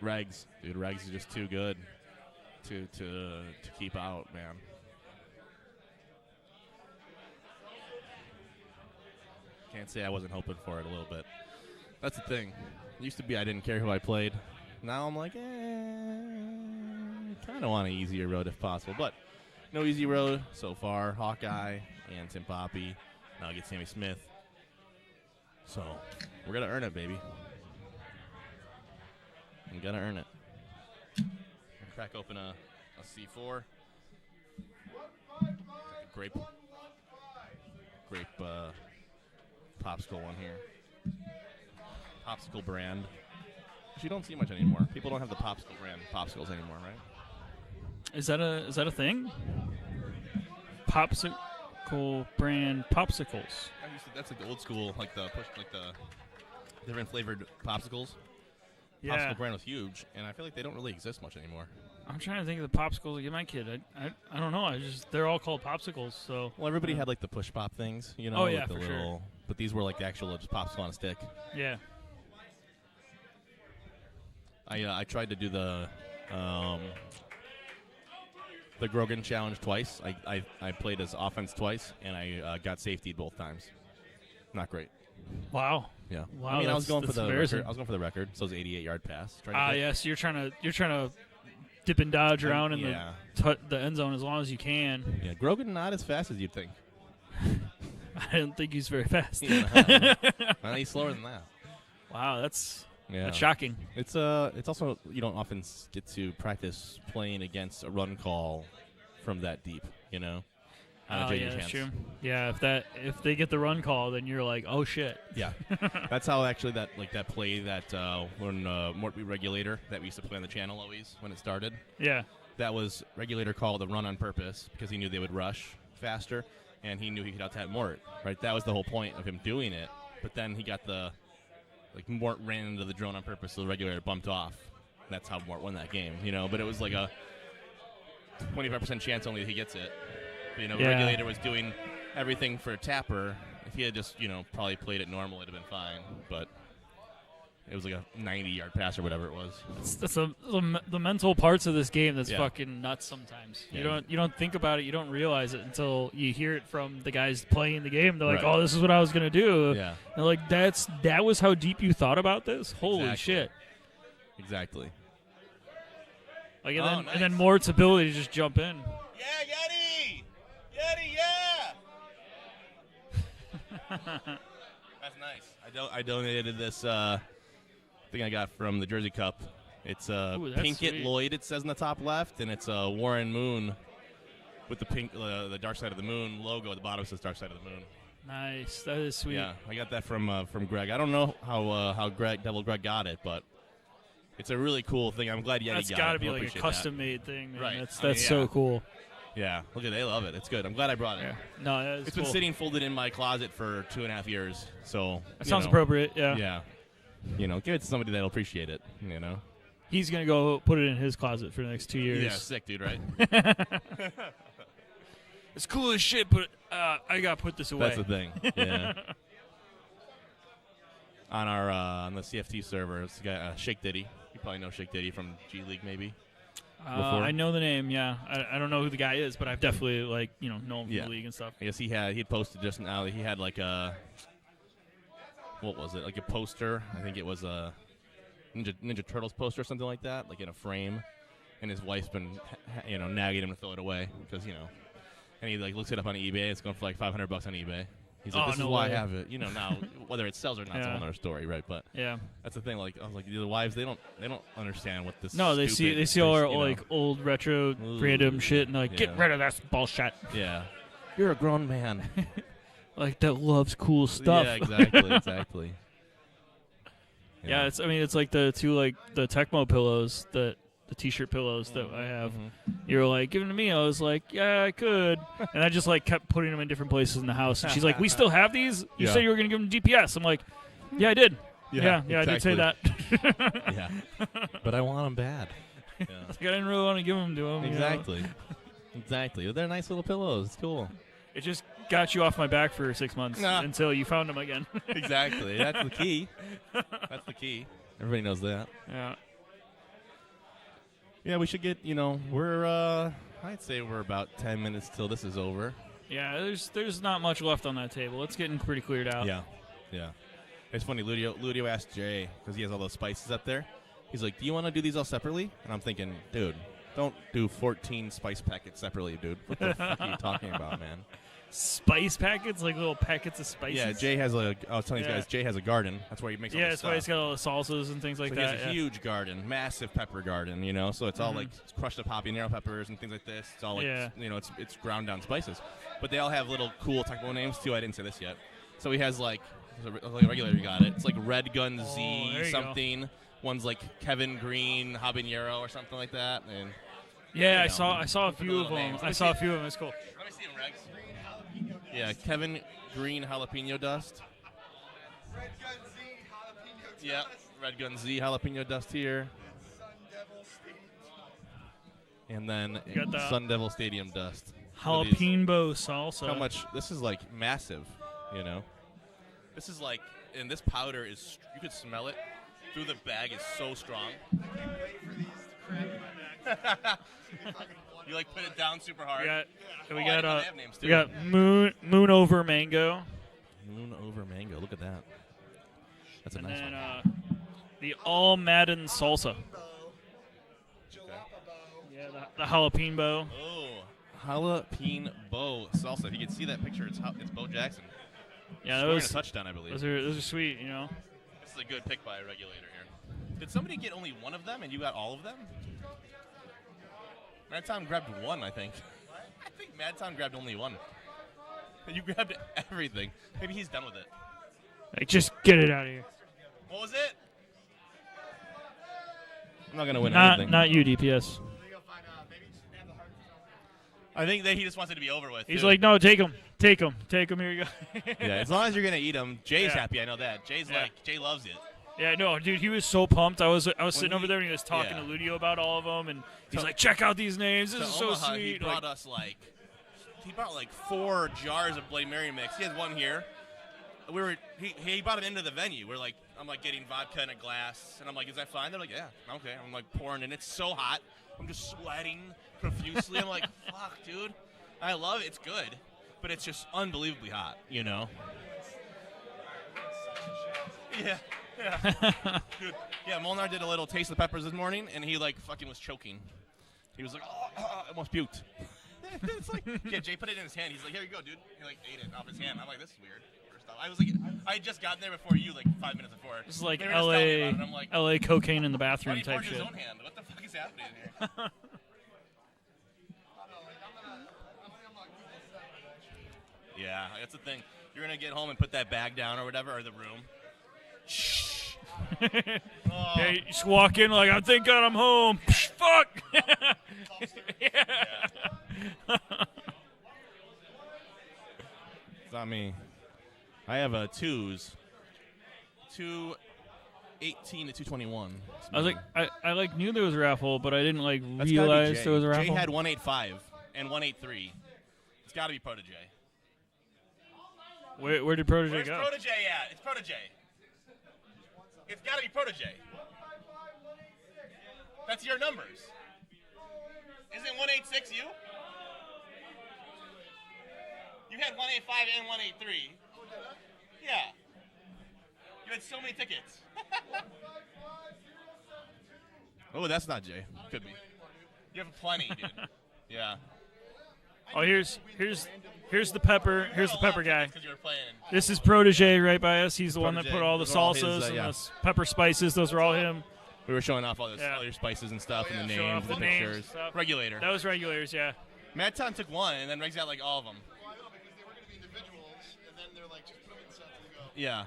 Regs is just too good to keep out, man. Can't say I wasn't hoping for it a little bit. That's the thing. It used to be I didn't care who I played. Now I'm like, kind of want an easier road if possible. But no easy road so far. Hawkeye and Tim Poppy. Now I get Sammy Smith. So we're going to earn it, baby. I'm going to earn it. Crack open a C4. Grape popsicle one here. Popsicle brand. Which you don't see much anymore. People don't have the popsicle brand popsicles anymore, right? Is that a thing? Popsicle brand popsicles. That's like the old school, like the different flavored popsicles. Yeah. Popsicle brand was huge, and I feel like they don't really exist much anymore. I'm trying to think of the popsicles to get my kid. I don't know. They're all called popsicles. So Well, everybody had like the push pop things, you know. Oh, yeah, with the for sure. little, but these were like the actual just popsicle on a stick. Yeah. I tried to do the Grogan challenge twice. I played as offense twice, and I got safety both times. Not great. Wow. Yeah. Wow. I mean, I was going for that's the embarrassing. record. I was going for the record. So it was 88-yard pass. Yes. You're trying to dip and dodge around in yeah. the end zone as long as you can. Yeah. Grogan not as fast as you'd think. I didn't think he's very fast. Yeah. Well, he's slower than that. Wow, that's Yeah. shocking. It's also you don't often get to practice playing against a run call from that deep, you know. Oh, yeah, that's true. Yeah, if they get the run call, then you're like, oh shit. Yeah, that's how actually that play that when Mort Regulator that we used to play on the channel always when it started. Yeah. That was Regulator called a run on purpose because he knew they would rush faster, and he knew he could out-tap Mort. Right, that was the whole point of him doing it. But then he got Mort ran into the drone on purpose, so the Regulator bumped off. And that's how Mort won that game, you know. But it was like a 25% chance only that he gets it. You know, Yeah. Regulator was doing everything for a tapper. If he had just, probably played it normal, it'd have been fine. But it was like a 90-yard pass or whatever it was. That's the mental parts of this game that's Yeah. fucking nuts sometimes. Yeah. You don't think about it, you don't realize it until you hear it from the guys playing the game. They're like, Right. "Oh, this is what I was gonna do." Yeah. They're like, that was how deep you thought about this. Holy Exactly. shit! Exactly. Like, Oh, and then Mort's ability to just jump in. Yeah, Yeti! Yeti, yeah! That's nice. I donated this thing I got from the Jersey Cup. It's Ooh, that's Pinkett sweet. Lloyd, it says in the top left, and it's Warren Moon with the Dark Side of the Moon logo at the bottom. It says Dark Side of the Moon. Nice, that is sweet. Yeah, I got that from Greg. I don't know how Devil Greg got it, but it's a really cool thing. I'm glad Yeti got it. That's got to be I like a appreciate custom-made thing, man. Right. That's I mean, so yeah. cool. Yeah, look at they love it. It's good. I'm glad I brought it. Yeah. No, that is it's cool. been sitting folded in my closet for 2.5 years. So That sounds appropriate, yeah. Yeah. Give it to somebody that'll appreciate it. He's gonna go put it in his closet for the next 2 years. Yeah, sick dude, right? It's cool as shit, but I gotta put this away. That's the thing. Yeah. On our on the CFT server, it's a guy, Shake Diddy. You probably know Shake Diddy from G League, maybe. I know the name, yeah. I don't know who the guy is, but I've definitely know him from Yeah. the league and stuff. I guess he had posted just now that he had like a what was it? Like a poster. I think it was a Ninja Turtles poster or something like that, like in a frame. And his wife's been nagging him to throw it away because and he looks it up on eBay. It's going for like $500 on eBay. He's like, this is why I have it. Now whether it sells or not is Yeah. another story, right? But yeah, that's the thing. Like I was like, the wives they don't understand what this. No, they see all our old retro random shit and they're like, get Yeah. rid of that bullshit. Yeah, you're a grown man. That loves cool stuff. Yeah, exactly. Yeah, it's like the two the Tecmo pillows the T-shirt pillows that I have. You were like, give them to me. I was like, yeah, I could. And I just kept putting them in different places in the house. And she's like, we still have these? You Yeah. said you were going to give them to DPS. I'm like, yeah, I did. Yeah, I did say that. Yeah, but I want them bad. Yeah. I didn't really want to give them to him. Exactly. Exactly. They're nice little pillows. It's cool. It just got you off my back for 6 months until you found them again. Exactly. That's the key. That's the key. Everybody knows that. Yeah. Yeah, we should get, we're, I'd say we're about 10 minutes till this is over. Yeah, there's not much left on that table. It's getting pretty cleared out. Yeah. It's funny, Ludio asked Jay, because he has all those spices up there. He's like, do you want to do these all separately? And I'm thinking, dude, don't do 14 spice packets separately, dude. What the fuck are you talking about, man? Spice packets, like little packets of spices. Yeah, Jay has I was telling you guys, Jay has a garden. That's where he makes all Yeah, the that's stuff. why he's got all the salsas and things like So that. he has a huge garden, massive pepper garden, So it's all like crushed up habanero peppers and things like this. It's all like, it's ground down spices. But they all have little cool Tecmo names too. I didn't say this yet. So he has like a regular, you got it. It's like Red Gun Z there you something. go. One's like Kevin Green habanero or something like that. And Yeah, I saw a few of them. names. I saw a few of them. It's cool. Let me see them, Regs. Yeah, Kevin Green jalapeno dust. Red Gun Z jalapeno Yeah, Red Gun Z jalapeno dust here. Sun Devil State. and then You got the Sun Devil Stadium dust. Jalapeno salsa. How much? This is like massive, you know. This is like, and this powder is. You could smell it through the bag. It's so strong. You like put it down super hard. We got moon over mango. Moon over mango. Look at that. That's a And nice then one. the all Madden salsa. Yeah, the jalapeno. Oh, jalapeno salsa. If you can see that picture, it's Bo Jackson. Yeah, scoring those a touchdown, I believe. Those are sweet, you know. This is a good pick by a regulator here. Did somebody get only one of them, and you got all of them? Mad Tom grabbed one, I think. I think Mad Tom grabbed only one. You grabbed everything. Maybe he's done with it. Like, just get it out of here. What was it? I'm not gonna win anything. Not you, DPS. I think that he just wants it to be over with. He's too. like, no, take him. Here you go. Yeah, as long as you're gonna eat them. Jay's Yeah. happy. I know that. Jay's Jay loves it. Yeah, no, dude, he was so pumped. I was sitting he- over there and he was talking yeah. to Ludio about all of them, and he's To- like, check out these names. This To is so Omaha, sweet. He brought us he brought like 4 jars of Bloody Mary mix. He has one here. He brought it into the venue. I'm like getting vodka in a glass, and I'm like, is that fine? They're like, yeah, okay. I'm like pouring, and it's so hot. I'm just sweating profusely. I'm like, fuck, dude. I love it. It's good, but it's just unbelievably hot, you know? Yeah. Dude, yeah, Molnar did a little taste of the peppers this morning, and he fucking was choking. He was like, I almost puked. It's like, yeah, Jay put it in his hand. He's like, here you go, dude. He ate it off his hand. I'm like, this is weird. First off, I was like, I had just gotten there before you, 5 minutes before. This is like They were just telling me about it, and I'm like, LA cocaine in the why bathroom did he type pour it in shit. his own hand? What the fuck is happening here? Yeah, that's the thing. You're gonna get home and put that bag down or whatever, or the room. Shh. Yeah, you just walk in like, I think I'm home. Psh, fuck. It's not me. I have a 2s. 218 to 221. I was like, I knew there was a raffle, but I didn't That's gotta be realize Jay. there was a raffle. Jay had 185 and 183. It's got to be Protege. Where did Protege Where's go? Protege at? It's Protege. It's got to be Protege. That's your numbers. Isn't 186 you? You had 185 and 183. Yeah. You had so many tickets. Oh, that's not Jay. Could be. You have plenty, dude. Yeah. Oh, here's the pepper. Here's the pepper guy. 'Cause you were playing. This is Protege right by us. He's the one that Protege. put all the Those are all his, salsas and yeah. the pepper spices. Those are all him. We were showing off all Yeah. your spices and stuff, and the Showing names, off the the names pictures. and stuff. Regulator. That was regulators, yeah. Matt Town took one, and then Regs got all of them. Yeah.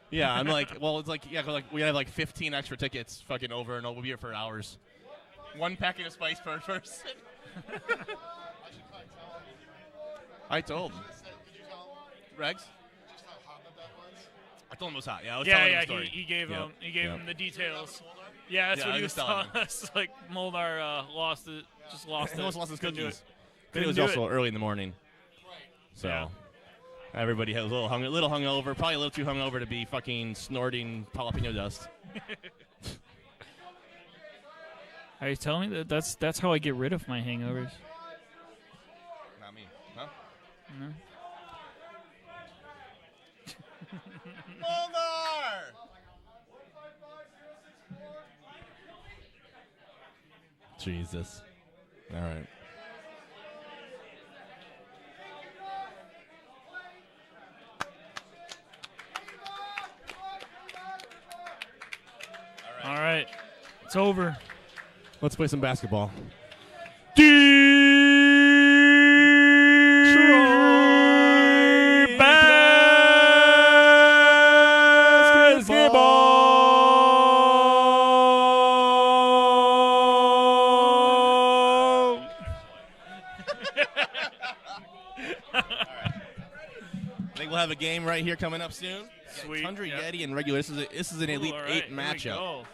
Yeah, I'm like, well, it's like, yeah, 'cause, we have 15 extra tickets fucking over, and we'll be here for hours. One packet of spice per person. I told him. Regs? I told him it was hot. Yeah, I was telling him the story. He gave Yep. him Yep. him the details. Yeah, that's Yeah, what I he was was telling telling us. Like Molnar lost it, just lost He it. almost lost his Couldn't do cookies. it. But it was Couldn't do also early in the morning. So Yeah. everybody had a little hungover, probably a little too hungover to be fucking snorting jalapeno dust. Are you telling me that's how I get rid of my hangovers? Not me. Huh? No. Molnar! Jesus. All right. All right. It's over. Let's play some basketball. I think we'll have a game right here coming up soon. Sweet. Tundra Yep. Yeti and regular. This is an Elite Ooh, all right, 8 here we matchup. go.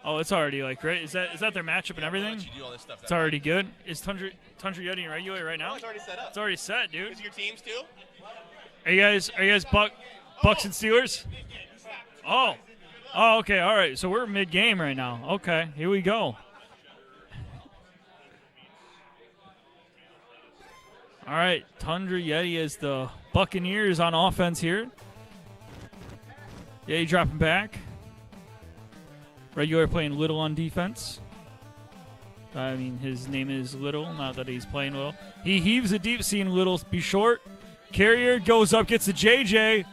Oh, it's already like great. Is that their matchup and everything? let you do all this stuff It's that already good. Is Tundra Yeti in regular right now? Oh, it's already set up. It's already set, dude. Is your teams too? Are you guys Bucks and Steelers? Oh, okay, all right. So we're mid game right now. Okay, here we go. All right, Tundra Yeti is the Buccaneers on offense here. Yeti dropping back. Regular playing Little on defense. I mean, his name is Little, not that he's playing Little. He heaves a deep, seeing Little be short. Carrier goes up, gets a JJ,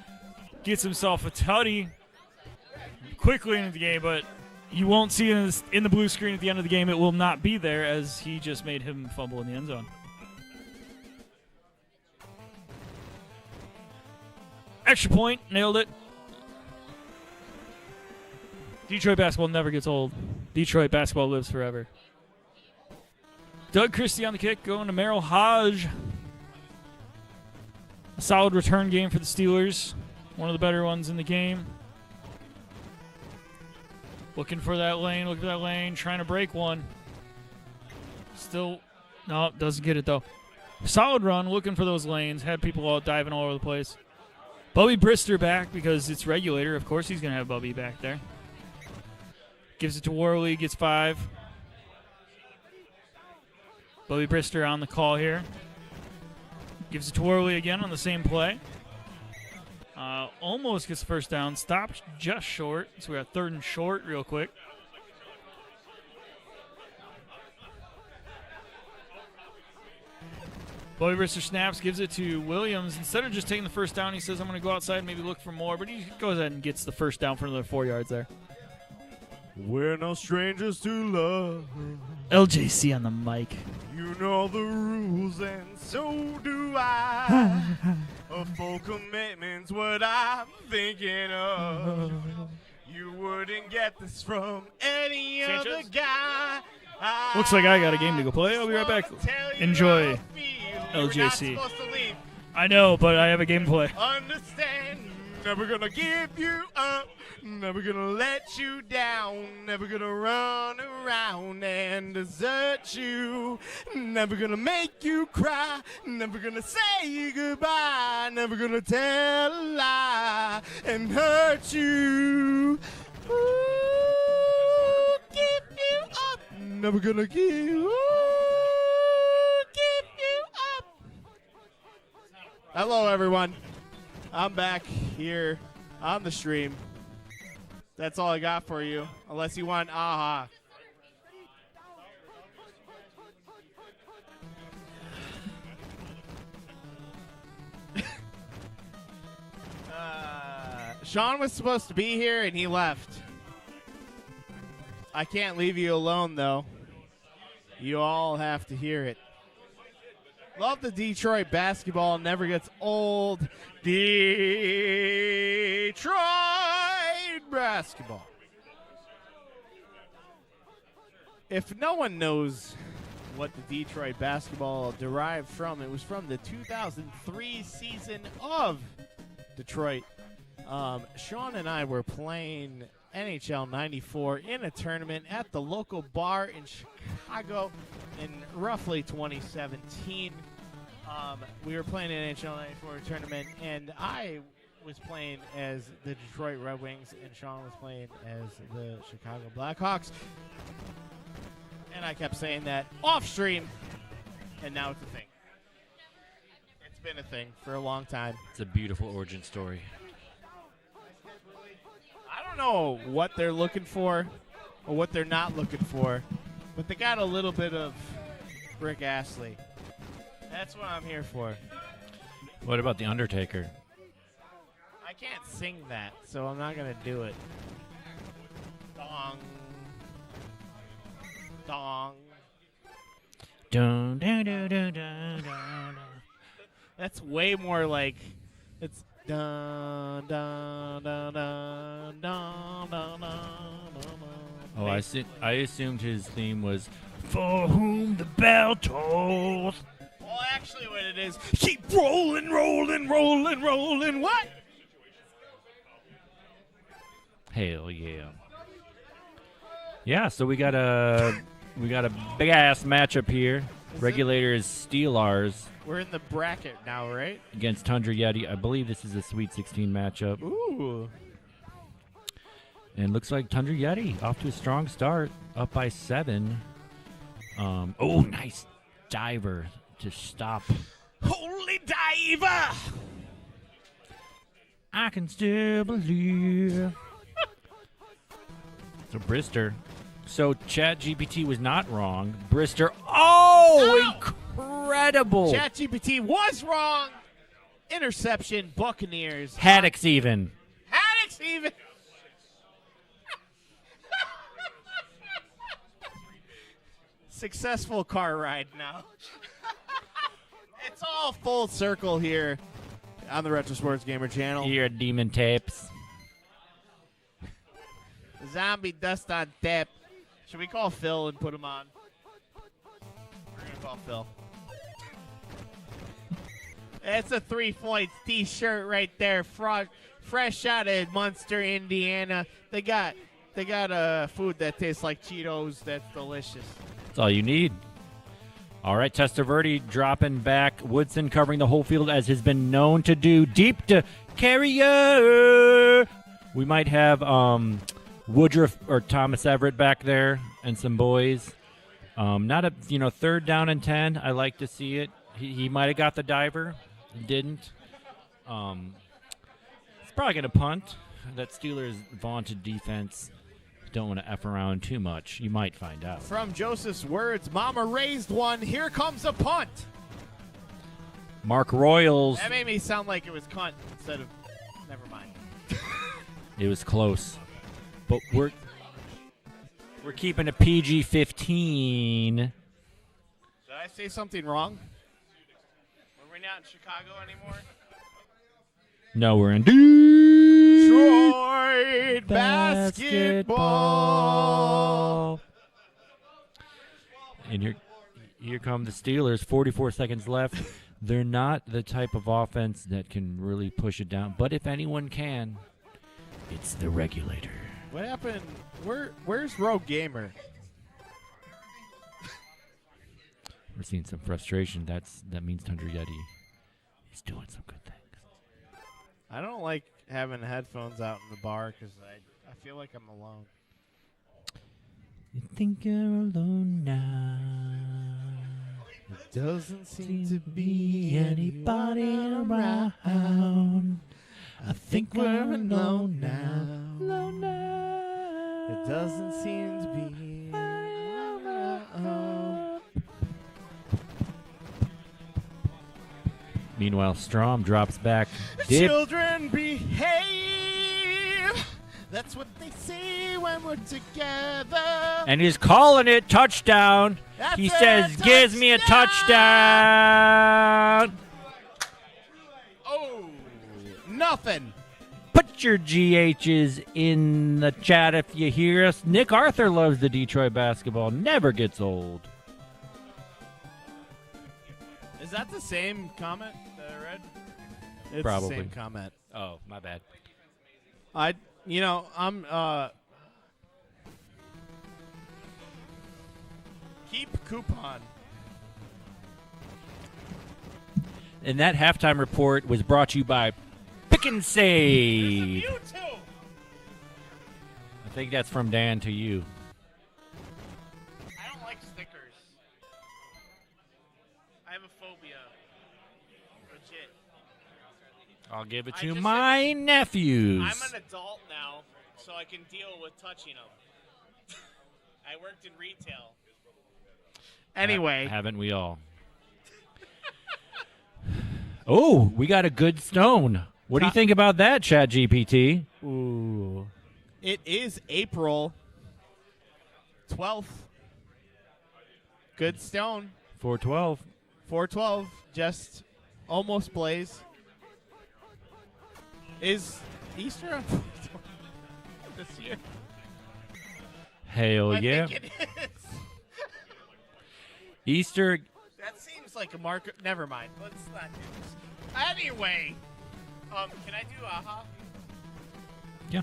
gets himself a tutty quickly into the game, but you won't see it in the blue screen at the end of the game. It will not be there as he just made him fumble in the end zone. Extra point, nailed it. Detroit basketball never gets old. Detroit basketball lives forever. Doug Christie on the kick, going to Merrill Hodge. A solid return game for the Steelers. One of the better ones in the game. Looking for that lane, trying to break one. Still, no, doesn't get it though. Solid run, looking for those lanes. Had people all diving all over the place. Bubby Brister back because it's regulator. Of course he's going to have Bubby back there. Gives it to Worley, gets 5. Bubby Brister on the call here. Gives it to Worley again on the same play. Almost gets the first down. Stopped just short. So we got 3rd and short real quick. Bobby Brister snaps, gives it to Williams. Instead of just taking the first down, he says, I'm going to go outside and maybe look for more. But he goes ahead and gets the first down for another 4 yards there. We're no strangers to love. LJC on the mic. You know the rules, and so do I. A full commitment's what I'm thinking of. You wouldn't get this from any other guy. Looks like I got a game to go play. I'll be right back. Enjoy, LJC. I know, but I have a game to play. Understand, never gonna give you up. Never gonna let you down. Never gonna run around and desert you. Never gonna make you cry. Never gonna say goodbye. Never gonna tell a lie and hurt you. Ooh, give you up. Never gonna give you up. Hello, everyone. I'm back here on the stream. That's all I got for you, unless you want aha. Sean was supposed to be here, and he left. I can't leave you alone, though. You all have to hear it. Love the Detroit basketball. Never gets old. Detroit basketball. If no one knows what the Detroit basketball derived from, it was from the 2003 season of Detroit. Sean and I were playing NHL 94 in a tournament at the local bar in Chicago in roughly 2017. We were playing an NHL 94 tournament, and I was playing as the Detroit Red Wings, and Sean was playing as the Chicago Blackhawks. And I kept saying that off stream, and now it's a thing. It's been a thing for a long time. It's a beautiful origin story. I don't know what they're looking for or what they're not looking for, but they got a little bit of Rick Astley. That's what I'm here for. What about The Undertaker? I can't sing that, so I'm not going to do it. Dong. Dong. Dun, dun, dun, dun, dun, dun. That's way more like it's dun dun dun dun dun dun dun. Oh, I assumed his theme was For Whom the Bell Tolls. Well, actually, what it is, keep rolling, rolling, rolling, rolling. What? Hell yeah. Yeah, so we got a big ass matchup here. Regulators Steelers We're in the bracket now, right? against Tundra Yeti. I believe this is a Sweet 16 matchup. Ooh. And looks like Tundra Yeti off to a strong start, up by 7. Oh, nice diver to stop. Holy diver! I can still believe. So Brister. So ChatGPT was not wrong. Brister. Oh, incredible. ChatGPT was wrong. Interception, Buccaneers. Haddock's even. Haddock's even. Successful car ride now. It's all full circle here on the Retro Sports Gamer channel. Here at Demon Tapes. Zombie dust on tap. Should we call Phil and put him on? We're going to call Phil. That's a 3 points t-shirt right there. Fresh out of Munster, Indiana. They got food that tastes like Cheetos. That's delicious. That's all you need. All right, Testaverde dropping back. Woodson covering the whole field as has been known to do. Deep to carrier. We might have Woodruff or Thomas Everett back there and some boys. Not a 3rd down and 10. I like to see it. He might have got the diver. He didn't. It's probably going to punt. That Steelers vaunted defense. Don't want to F around too much. You might find out. From Joseph's words, Mama raised one. Here comes a punt. Mark Royals. That made me sound like it was cunt instead of. Never mind. It was close. But we're keeping a PG-15. Did I say something wrong? Are we not in Chicago anymore? No, we're in Detroit basketball. And here come the Steelers. 44 seconds left. They're not the type of offense that can really push it down. But if anyone can, it's the regulator. What happened? Where's Rogue Gamer? We're seeing some frustration. That means Tundra Yeti is doing some good things. I don't like having headphones out in the bar because I feel like I'm alone. You think you're alone now. It doesn't seem to be anybody around. I think we're alone now. Alone now. It doesn't seem to be around. Meanwhile, Strom drops back. Dip. Children behave. That's what they say when we're together. And he's calling it touchdown. That's He it, says, gives me a touchdown. Oh, nothing. Put your GHs in the chat if you hear us. Nick Arthur loves the Detroit basketball. Never gets old. Is that the same comment that I read? It's Probably. the same comment. Oh, my bad. I'm keep coupon. And that halftime report was brought to you by Pick and Save. YouTube. I think that's from Dan to you. I don't like stickers. I have a phobia. Legit. I'll give it I to just- my nephews. I'm an adult now, so I can deal with touching them. I worked in retail. Anyway. Haven't we all? Oh, we got a good stone. What do you think about that, ChatGPT? Ooh. It is April 12th. Good stone. 412. 412. Just almost blaze. Is Easter on 412 this year? Hell I yeah. think it is. Easter. That seems like a marker. Never mind. Let's not do this. Anyway, can I do aha? Yeah.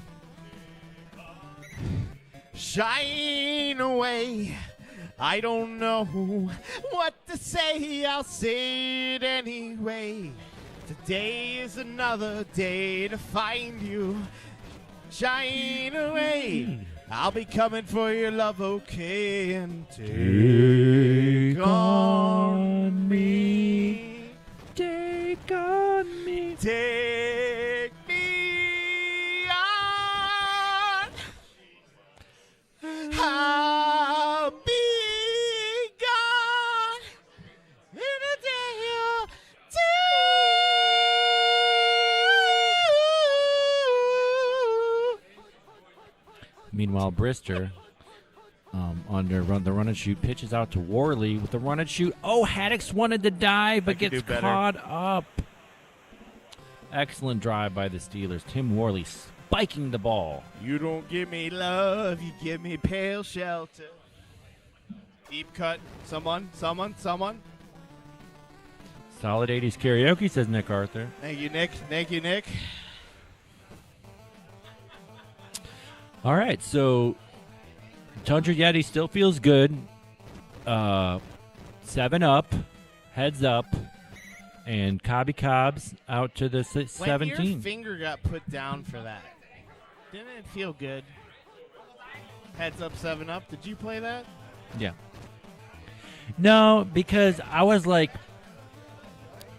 shine away. I don't know what to say, I'll say it anyway. Today is another day to find you. Shine away. I'll be coming for your love, okay? And take on me. Take on me. Take me on. I'll be gone in a day or two. Meanwhile, Brister, on the run and shoot, pitches out to Worley with the run and shoot. Oh, Haddix wanted to dive, but gets caught up. Excellent drive by the Steelers. Tim Worley spiking the ball. You don't give me love, you give me pale shelter. Deep cut. Someone. Solid 80s karaoke, says Nick Arthur. Thank you, Nick. Thank you, Nick. All right, so Tundra Yeti still feels good. 7 up, heads up, and Cobby Cobbs out to the 17. When your finger got put down for that, didn't it feel good? Heads up, 7 up. Did you play that? Yeah. No, because I was like,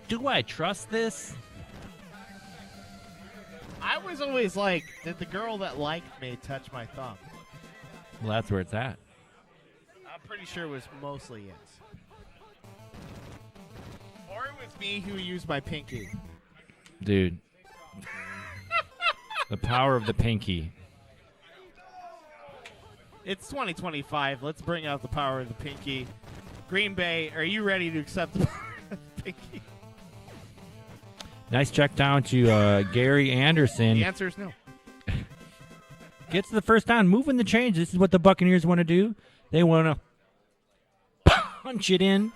do I trust this? I was always like, did the girl that liked me touch my thumb? Well, that's where it's at. I'm pretty sure it was mostly yes. Or it was me who used my pinky. Dude. The power of the pinky. It's 2025. Let's bring out the power of the pinky. Green Bay, are you ready to accept the power of the pinky? Nice check down to Gary Anderson. The answer is no. Gets the first down, moving the chains. This is what the Buccaneers want to do. They want to punch it in,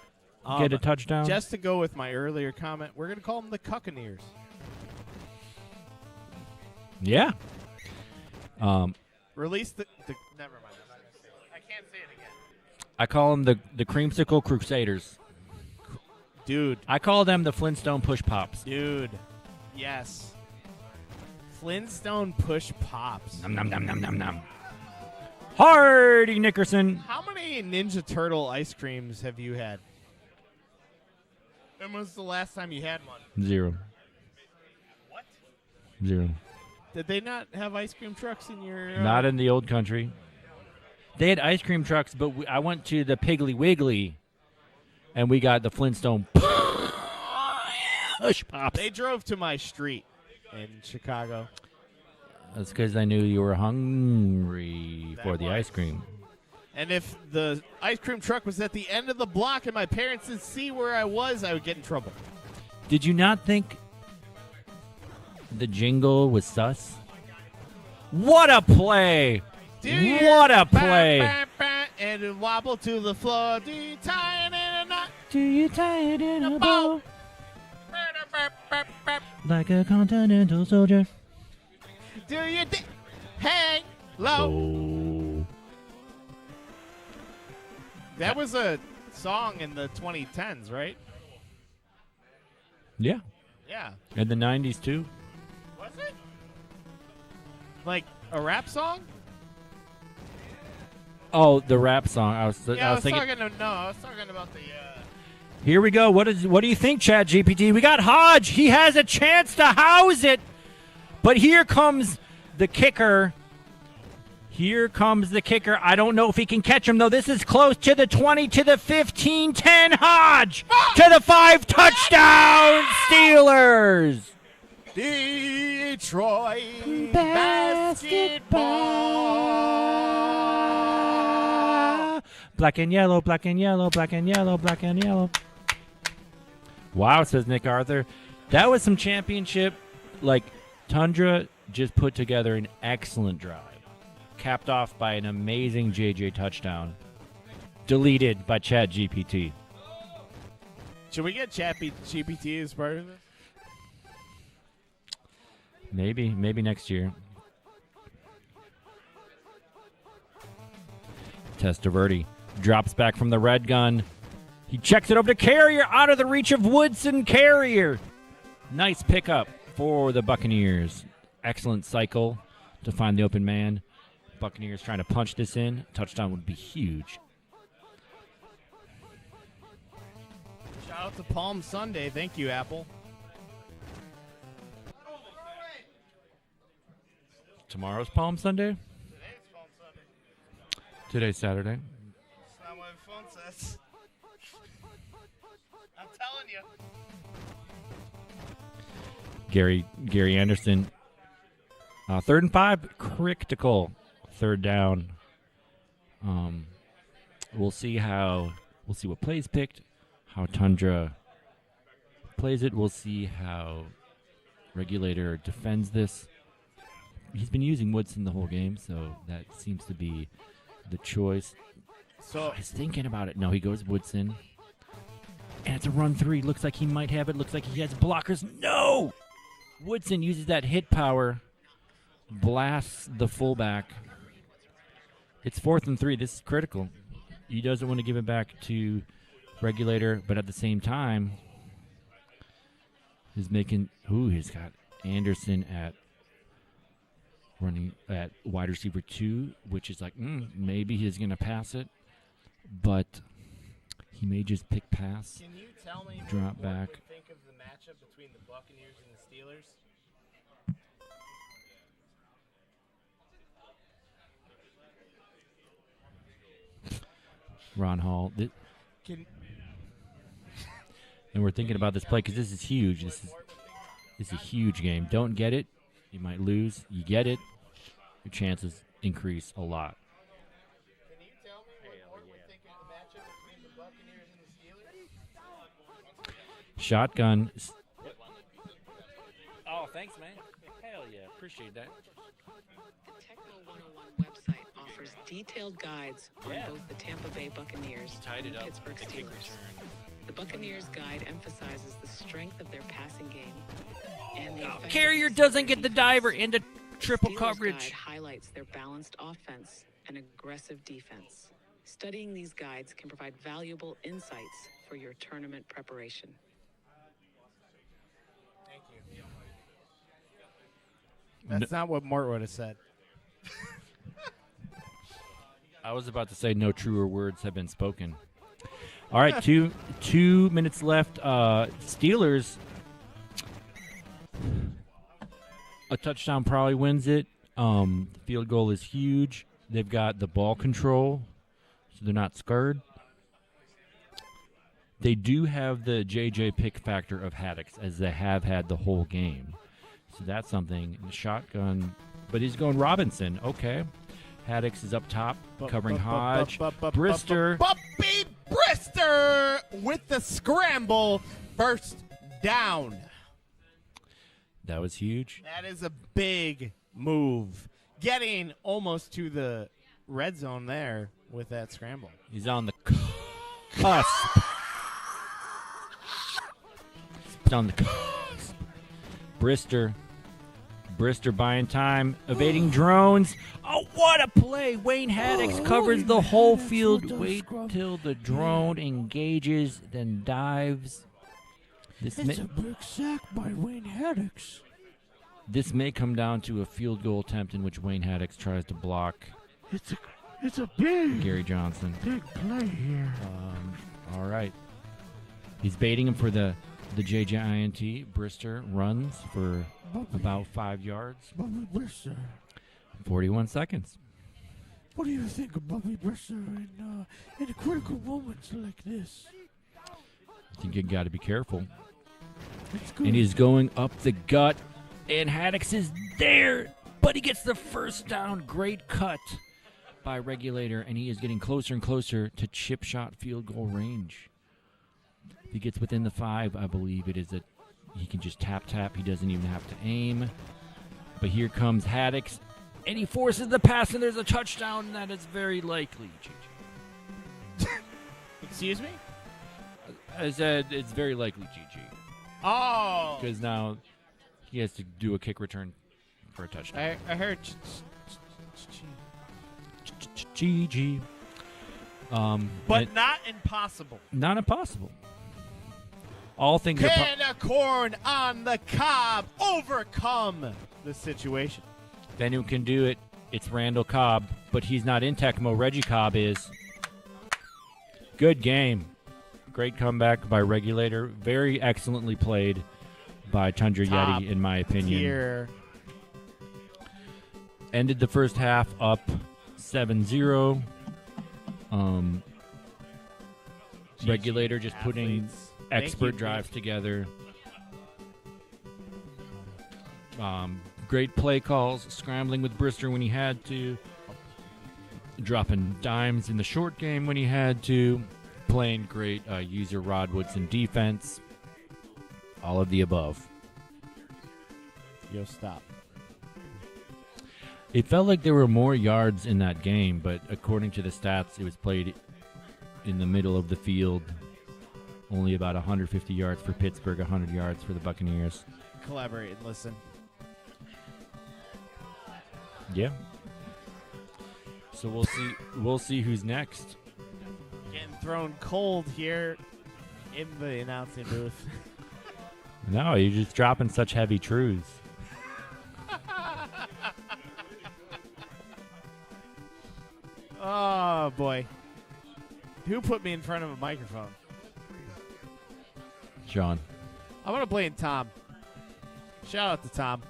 get a touchdown. Just to go with my earlier comment, we're going to call them the Cuccaneers. Yeah. Release the never mind. I'm not gonna say it. I can't say it again. I call them the Creamsicle Crusaders. Dude. I call them the Flintstone Push Pops. Dude. Yes. Flintstone Push Pops. Nom, nom, nom, nom, nom, nom. Hardy Nickerson. How many Ninja Turtle ice creams have you had? When was the last time you had one? 0. What? 0. Did they not have ice cream trucks in your... Not in the old country. They had ice cream trucks, but I went to the Piggly Wiggly, and we got the Flintstone Push Pops. They drove to my street in Chicago. That's because I knew you were hungry for the ice cream. And if the ice cream truck was at the end of the block and my parents didn't see where I was, I would get in trouble. Did you not think the jingle was sus? What a play! What a play! And it wobble to the floor. Do you tie it in a knot? Do you tie it in a bow? Like a continental soldier. Do you hang low? Oh. That was a song in the 2010s, right? Yeah. Yeah. In the 90s, too. Was it? Like a rap song? Oh, the rap song. I was thinking. I was talking about the... Here we go. What do you think, Chat GPT? We got Hodge. He has a chance to house it. But here comes the kicker. Here comes the kicker. I don't know if he can catch him, though. This is close to the 20, to the 15, 10. Hodge to the 5. Touchdown, Steelers. Detroit basketball. Black and yellow, black and yellow, black and yellow, black and yellow. Wow, says Nick Arthur. That was some championship. Like, Tundra just put together an excellent drive. Capped off by an amazing JJ touchdown. Deleted by Chat GPT. Should we get Chat GPT as part of this? Maybe next year. Testaverde drops back from the red gun. He checks it over to Carrier, out of the reach of Woodson. Carrier. Nice pickup for the Buccaneers. Excellent cycle to find the open man. Buccaneers trying to punch this in. Touchdown would be huge. Shout out to Palm Sunday. Thank you, Apple. Tomorrow's Palm Sunday? Today's Saturday. That's not what my phone says. I'm telling you. Gary Anderson. 3rd and 5, critical. 3rd down. We'll see what plays picked, how Tundra plays it. We'll see how Regulator defends this. He's been using Woodson the whole game, so that seems to be the choice. So I was thinking about it. No, he goes Woodson. And it's a run 3. Looks like he might have it. Looks like he has blockers. No! Woodson uses that hit power. Blasts the fullback. It's 4th and 3. This is critical. He doesn't want to give it back to Regulator, but at the same time, he's got Anderson at running at wide receiver 2, which is like, maybe he's going to pass it, but he may just pick pass. Can you tell me drop what back. you think of the matchup between the Buccaneers and the Steelers? Ron Hall. And we're thinking about this play because this is huge. This is a huge game. Don't get it, you might lose. You get it, your chances increase a lot. Can you tell me what would think of the matchup between the Buccaneers and the Steelers? Shotgun. Oh, thanks, man. Hell yeah, appreciate that. The Tecmo 101 website offers detailed guides on both the Tampa Bay Buccaneers and Pittsburgh Steelers. The Buccaneers guide emphasizes the strength of their passing game and the Carrier doesn't get the diver into triple Steelers coverage. Guide highlights their balanced offense and aggressive defense. Studying these guides can provide valuable insights for your tournament preparation. Thank you. That's not what Mort would have said. I was about to say no truer words have been spoken. All right, 2 minutes left. Steelers, a touchdown probably wins it. The field goal is huge. They've got the ball control, so they're not scared. They do have the JJ pick factor of Haddix, as they have had the whole game. So that's something. The shotgun, but he's going Robinson. Okay. Haddix is up top, covering Hodge. Brister. Buppy Brister with the scramble. First down. That was huge. That is a big move. Getting almost to the red zone there with that scramble. He's on the cusp. He's on the cusp. Brister buying time, evading drones. Oh, what a play. Wayne Haddix covers the whole field. Wait till the drone engages, then dives. It's a big sack by Wayne Haddix. This may come down to a field goal attempt in which Wayne Haddix tries to block. It's a big Gary Johnson. Big play here. All right. He's baiting him for the JJINT. Brister runs for about 5 yards. Bobby Brister. 41 seconds. What do you think of Bobby Brister in critical moments like this? I think you got to be careful. It's good. And he's going up the gut. And Haddix is there, but he gets the first down. Great cut by Regulator, and he is getting closer and closer to chip shot field goal range. If he gets within the 5, I believe it is that he can just tap. He doesn't even have to aim. But here comes Haddix, and he forces the pass, and there's a touchdown. That is very likely. Excuse me? I said it's very likely, GG. Oh. Because now he has to do a kick return for a touchdown. I heard. GG. But not impossible. Not impossible. All things are Can a corn on the cob overcome the situation? If anyone can do it, it's Randall Cobb, but he's not in Tecmo. Reggie Cobb is. Good game. Great comeback by Regulator. Very excellently played by Tundra Top Yeti, in my opinion. tier. Ended the first half up 7-0. Regulator just putting expert drives together. Great play calls, scrambling with Brister when he had to, dropping dimes in the short game when he had to, playing great user Rod Woodson defense. All of the above. Yo, stop. It felt like there were more yards in that game, but according to the stats, it was played in the middle of the field. Only about 150 yards for Pittsburgh, 100 yards for the Buccaneers. Collaborate and listen. Yeah. So we'll see who's next. Getting thrown cold here in the announcing booth. No, you're just dropping such heavy truths. Oh, boy. Who put me in front of a microphone? Sean. I'm going to blame Tom. Shout out to Tom.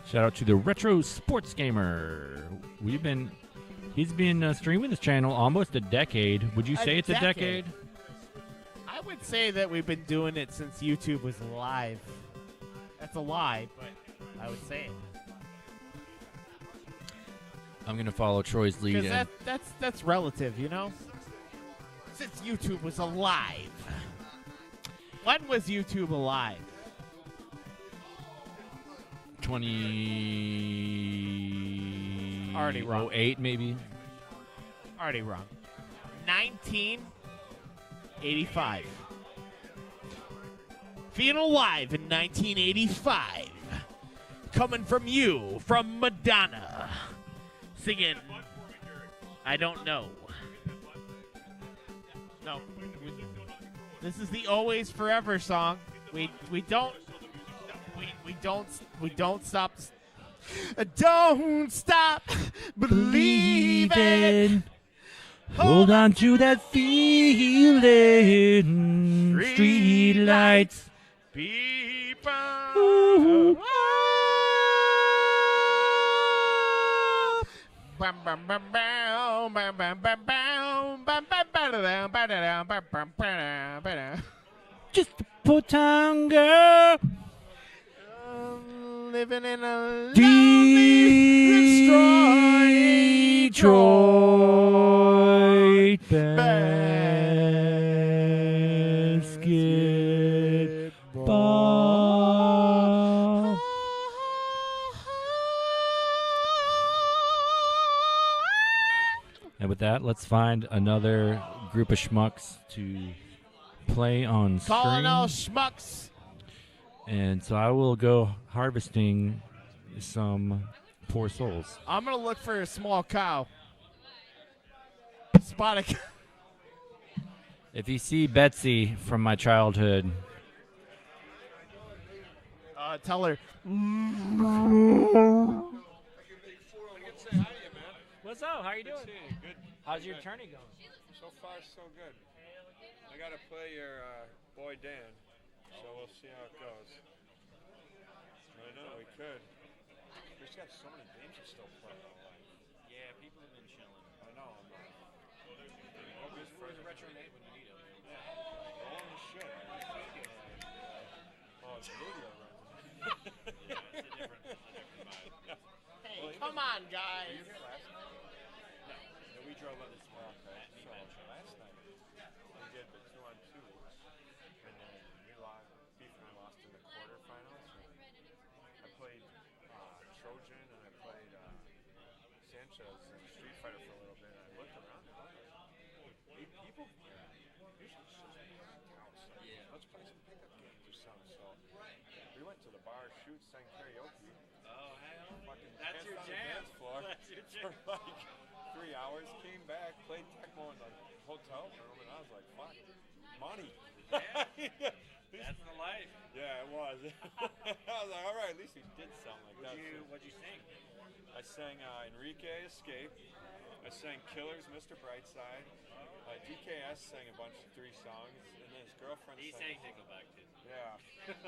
Shout out to the Retro Sports Gamer. He's been streaming this channel almost a decade. Would you say it's a decade? I would say that we've been doing it since YouTube was live. That's a lie, but I would say it. I'm going to follow Troy's lead. Because that's relative, you know? Since YouTube was alive. When was YouTube alive? 2008 Already wrong. maybe. Already wrong. 1985. Being alive in 1985. Coming from you, from Madonna. Singing, I don't know. No. This is the Always Forever song. We don't stop. Don't stop believing. Hold on to that feeling. Street lights. People. Bam, bam, bam, bam, bam, bam, bam, bam, bam, bam, bam. Just a poor town girl. Living in a Detroit basketball. And with that, let's find another group of schmucks to play on stream. Calling all schmucks. And so I will go harvesting some poor souls. I'm going to look for a small cow. Spot a cow. If you see Betsy from my childhood, tell her. What's up? How you doing? Good. How's your tourney going? So far, so good. I got to play your boy Dan, so we'll see how it goes. I know, we could. We just got so many games to still play. Yeah, people have been chilling. I know. Where's the Retro Nate when you need him? Yeah. Holy shit. Oh, it's video Yeah, it's a different vibe. Hey, come on, guys. Were you here last night? No. We drove up this morning. So last night we did the 2-on-2, and then we lost. Beef and I lost in the quarterfinals. I played Trojan and I played Sanchez in Street Fighter for a little bit. And I looked around and I was like, 8 people here. Usually it's just packed house. Yeah. Let's play some pickup games or something. So we went to the bar, shoot, sang karaoke. Oh, hell. Fucking That's danced your on the jam. dance floor That's your jam. for like 3 3 hours, came back, played Tecmo in the hotel room, and I was like, fuck, money. Yeah. That's the life. Yeah, it was. I was like, all right, at least we did something like that. What'd you sing? I sang Enrique Escape. I sang Killers, Mr. Brightside. DKS sang a bunch of 3 songs, and then his girlfriend He sang Nickelback too. Yeah,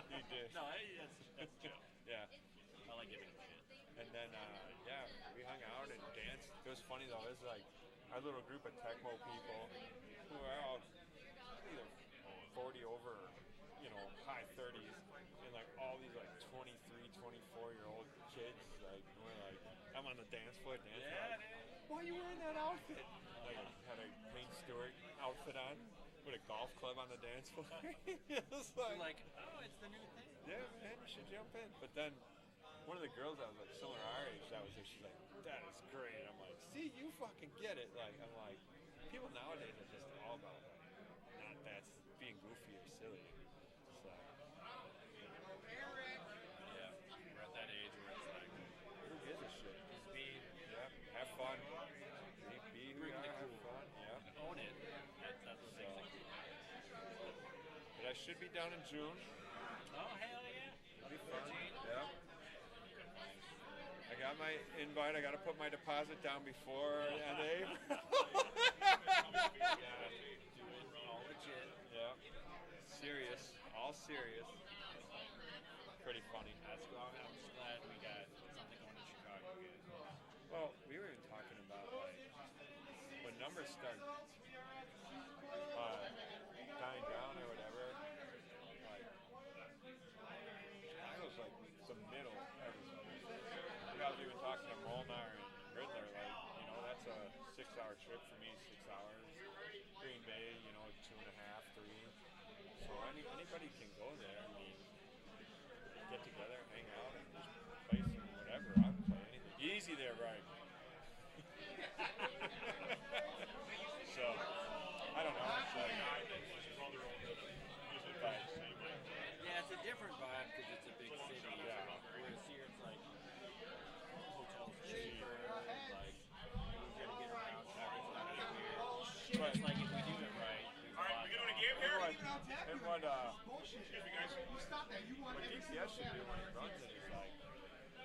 he did. No, that's chill. Yeah. I like giving him shit. And then, yeah, we hung out and danced. It was funny though, it was like our little group of Tecmo people who are all either 40 over, you know, high 30s, and like all these like 23, 24-year-old kids, like, we're like, I'm on the dance floor dancing. Yeah, like, why are you wearing that outfit? Like, I had a Payne Stewart outfit on with a golf club on the dance floor. It was like, oh, it's the new thing. Yeah, man, you should jump in. But then one of the girls that was like similar to our age, that was there, she's like, that is great. I'm like, see, you fucking get it. Like, I'm like, people nowadays are just all about like, not that's being goofy or silly. So, Yeah, we're at that age where it's like, who gives a shit? Just be. Yeah, have fun. Be who you are, have fun. Yeah. Own it. That's what makes it cool. But I should be down in June. Oh, hell yeah. It'll be fun. Yeah. I got my invite. I got to put my deposit down before the end of April. Do it all legit. Yeah. Serious. All serious. Pretty funny. I'm just glad we got something going in Chicago again. Well, we were even talking about like when numbers start dying down or whatever. Like Chicago's like the middle of everything. I was even talking to Molnar and Riddler, like, you know, that's a 6-hour trip for me, 6 hours. Green Bay, you know, 2.5, 3. So anybody can go there. I mean, get together, hang out, and just play some whatever. I'll play anything. Easy there, right? So, I don't know. It's like, yeah, it's a different vibe because it's a big city. Yeah. Whereas here it's like hotels cheaper, like we're gonna get around traffic's not as weird. But it's like if we do it right. Alright, we doing a game here? And what DCS should do when he runs it is like,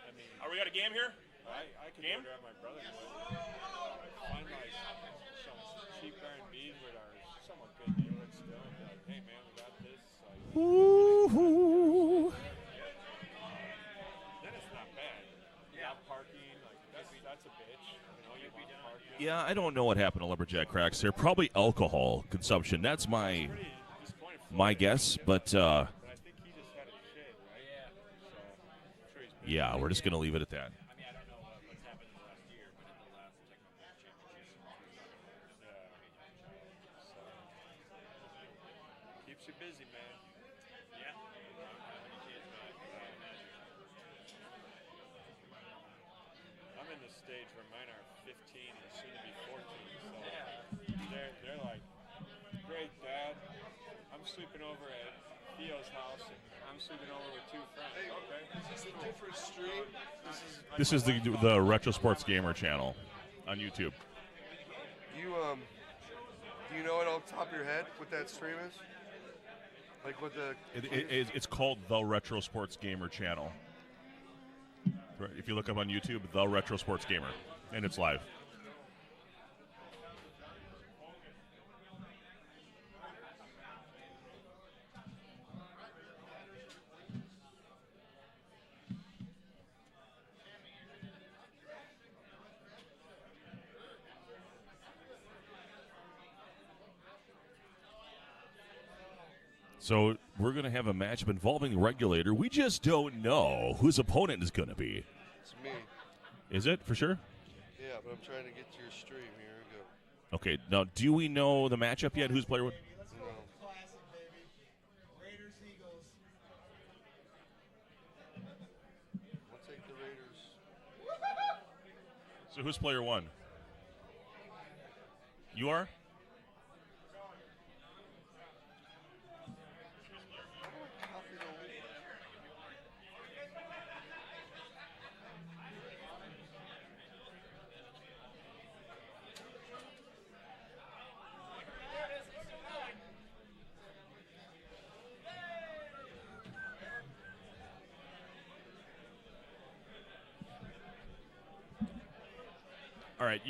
I mean, Are we got a game here? I could Game? go grab my brother and find like some cheap R&Bs with our somewhat good neighborhood still and be like, hey man, we got this. Like, then it's not bad. Yeah, parking, like that's a bitch. You know, you want parking. Yeah, I don't know what happened to Lumberjack Cracks there. Probably alcohol consumption. That's my guess. But I think he just had a kid, right? Yeah. So I'm sure he's yeah, we're just gonna leave it at that. I mean, I don't know what's happened in the last year, but in the last Tecmo championship, so keeps you busy, man. yeah. How many kids, man? I'm in the stage where mine are 15 and soon to be 14. So they're like, great, Dad. I'm sleeping over at Theo's house, and I'm sleeping over with 2 friends. Hey, okay. Is this a different stream? This is the Retro Sports Gamer channel on YouTube. Do you know it off the top of your head what that stream is? Like what the... It's called the Retro Sports Gamer channel. If you look up on YouTube, the Retro Sports Gamer, and it's live. So we're going to have a matchup involving the regulator. We just don't know whose opponent is going to be. It's me. Is it for sure? Yeah, but I'm trying to get to your stream. Here we go. Okay. Now, do we know the matchup yet? Who's player one? No. Raiders, Eagles. I'll take the Raiders. So who's player one? You are? All right.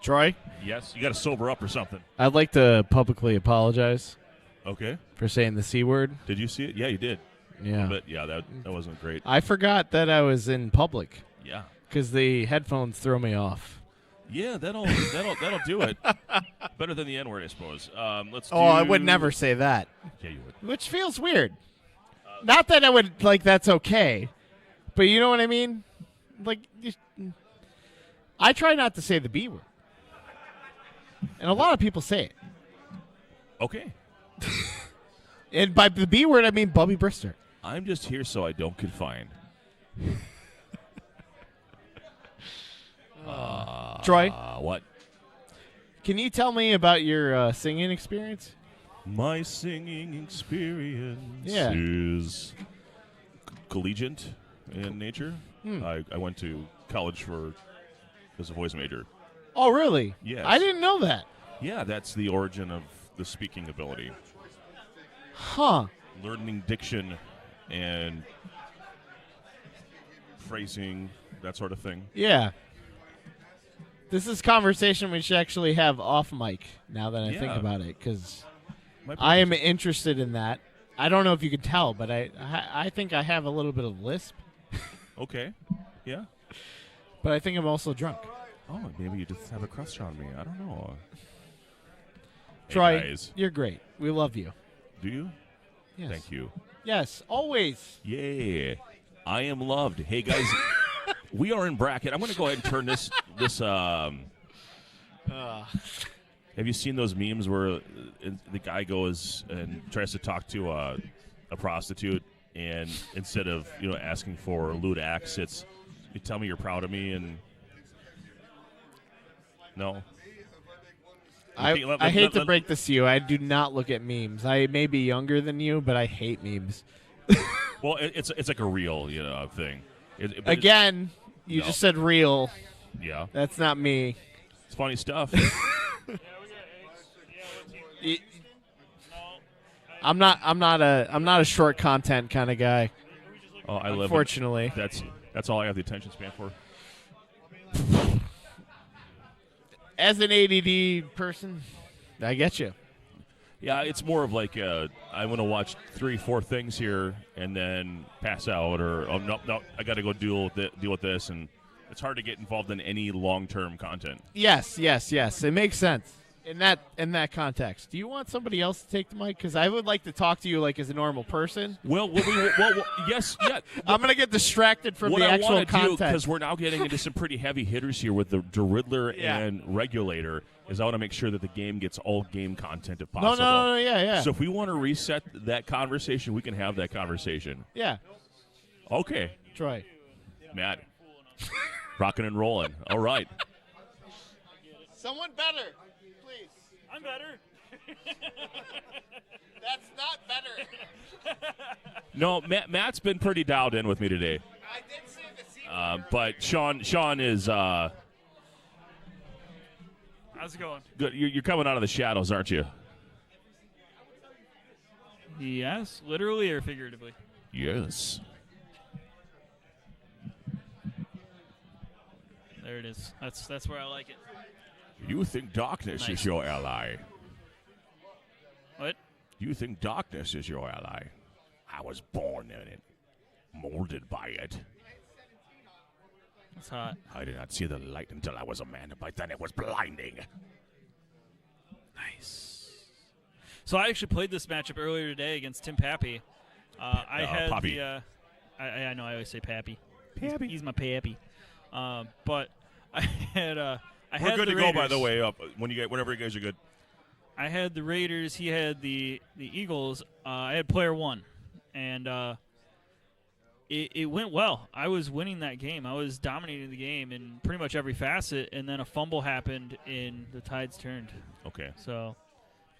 Troy? Yes, you got to sober up or something. I'd like to publicly apologize. Okay. For saying the C word. Did you see it? Yeah, you did. Yeah. But yeah, that wasn't great. I forgot that I was in public. Yeah. Because the headphones throw me off. Yeah, that'll do it. Better than the N-word, I suppose. Let's. Oh, I would never say that. Yeah, you would. Which feels weird. Not that I would that's okay, but you know what I mean. Like, I try not to say the B word, and a lot of people say it. Okay. And by the B word, I mean Bubby Brister. I'm just here so I don't confine. Troy? What? Can you tell me about your singing experience? My singing experience Yeah. is collegiate in nature. Hmm. I went to college as a voice major. Oh, really? Yes. I didn't know that. Yeah, that's the origin of the speaking ability. Huh. Learning diction and phrasing, that sort of thing. Yeah. This is conversation we should actually have off mic now that I think Yeah. about it, because Might be I am interested in that. I don't know if you can tell, but I think I have a little bit of lisp. Okay. Yeah. But I think I'm also drunk. Oh, maybe you just have a crush on me. I don't know. Hey, Troy, guys. you're great. We love you. Do you? Yes. Thank you. Yes, always. Yeah. I am loved. Hey, guys. We are in bracket. I'm going to go ahead and turn this. Have you seen those memes where the guy goes and tries to talk to a prostitute, and instead of asking for lewd acts, it's you tell me you're proud of me, and no. I hate to break this to you. I do not look at memes. I may be younger than you, but I hate memes. Well, it's like a real thing. Again, you just said real. Yeah. That's not me. It's funny stuff. I'm not a short content kind of guy. Oh, I live. Unfortunately, that's all I have the attention span for. As an ADD person, I get you. Yeah, it's more of like I want to watch 3-4 things here and then pass out, or no, I got to go deal with this, and it's hard to get involved in any long-term content. Yes. It makes sense in that context. Do you want somebody else to take the mic? Because I would like to talk to you like as a normal person. Well, yes, yeah. I'm gonna get distracted from what the I actual want to do, content because we're now getting into some pretty heavy hitters here with the Riddler Yeah. and Regulator. Is I want to make sure that the game gets all game content if possible. No, yeah. So if we want to reset that conversation, we can have that conversation. Yeah. Okay. Troy. Matt. Rocking and rolling. All right. Someone better, please. I'm better. That's not better. No, Matt's been pretty dialed in with me today. I did say the C But Sean is How's it going? good. You're coming out of the shadows, aren't you? Yes, literally or figuratively? Yes. There it is. That's where I like it. You think darkness Nice. is your ally. What? You think darkness is your ally. I was born in it, molded by it. That's hot. I did not see the light until I was a man. By then it was blinding. Nice. So I actually played this matchup earlier today against Tim Pappy. I had Poppy. the. I know I always say Pappy. Pappy. He's my Pappy. But I had. We're good to go, by the way. Whenever you guys are good. I had the Raiders. He had the Eagles. I had player one, and it went well. I was winning that game. I was dominating the game in pretty much every facet, and then a fumble happened, and the tides turned. Okay. So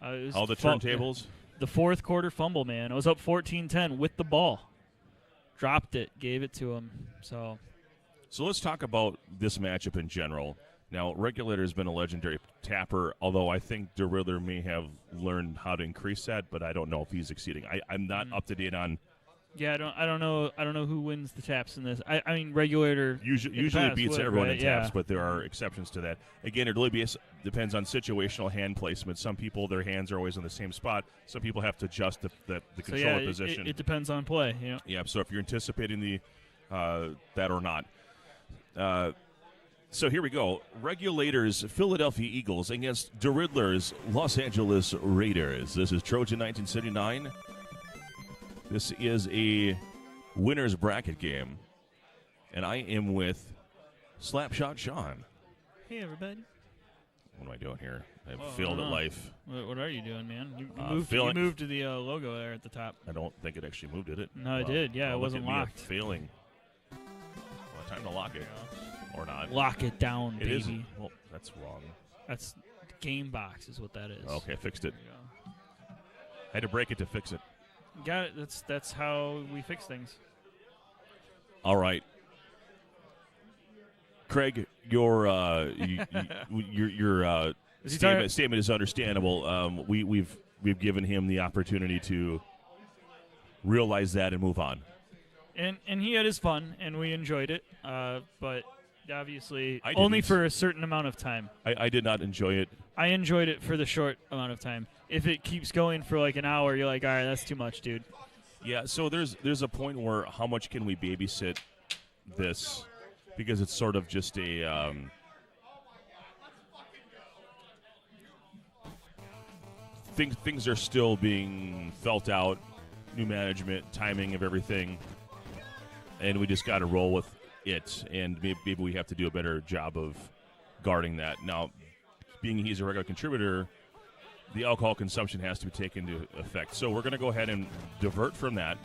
it was All the turntables? The fourth quarter fumble, man. I was up 14-10 with the ball. Dropped it, gave it to him. So let's talk about this matchup in general. Now, Regulator has been a legendary tapper, although I think DeRiddler may have learned how to increase that, but I don't know if he's exceeding. I'm not up to date on Yeah, I don't know who wins the taps in this. I mean, regulator usually beats everyone in taps, yeah. but there are exceptions to that. Again, it really depends on situational hand placement. Some people, their hands are always in the same spot. Some people have to adjust the controller position. It depends on play. Yeah. Yeah. So if you're anticipating that or not. So here we go. Regulators, Philadelphia Eagles against the Riddlers, Los Angeles Raiders. This is Trojan 1979. This is a winner's bracket game. And I am with Slapshot Sean. Hey, everybody. What am I doing here? I've failed at life. What are you doing, man? You moved to the logo there at the top. I don't think it actually moved, did it? No, it did. Yeah, it wasn't locked. Failing. Well, time to lock it. Or not. Lock it down, baby. It is. Well, that's wrong. That's game box is what that is. Okay, fixed it. I had to break it to fix it. Got it. That's how we fix things. All right. Craig, your statement is understandable. We've given him the opportunity to realize that and move on. And he had his fun, and we enjoyed it. But obviously, I only didn't. for a certain amount of time. I did not enjoy it. I enjoyed it for the short amount of time. If it keeps going for like an hour, you're like, all right, that's too much, dude. Yeah, so there's a point where how much can we babysit this? Because it's sort of just a things are still being felt out, new management, timing of everything, and we just got to roll with it. And maybe we have to do a better job of guarding that. Now, being he's a regular contributor, the alcohol consumption has to be taken into effect. So we're going to go ahead and divert from that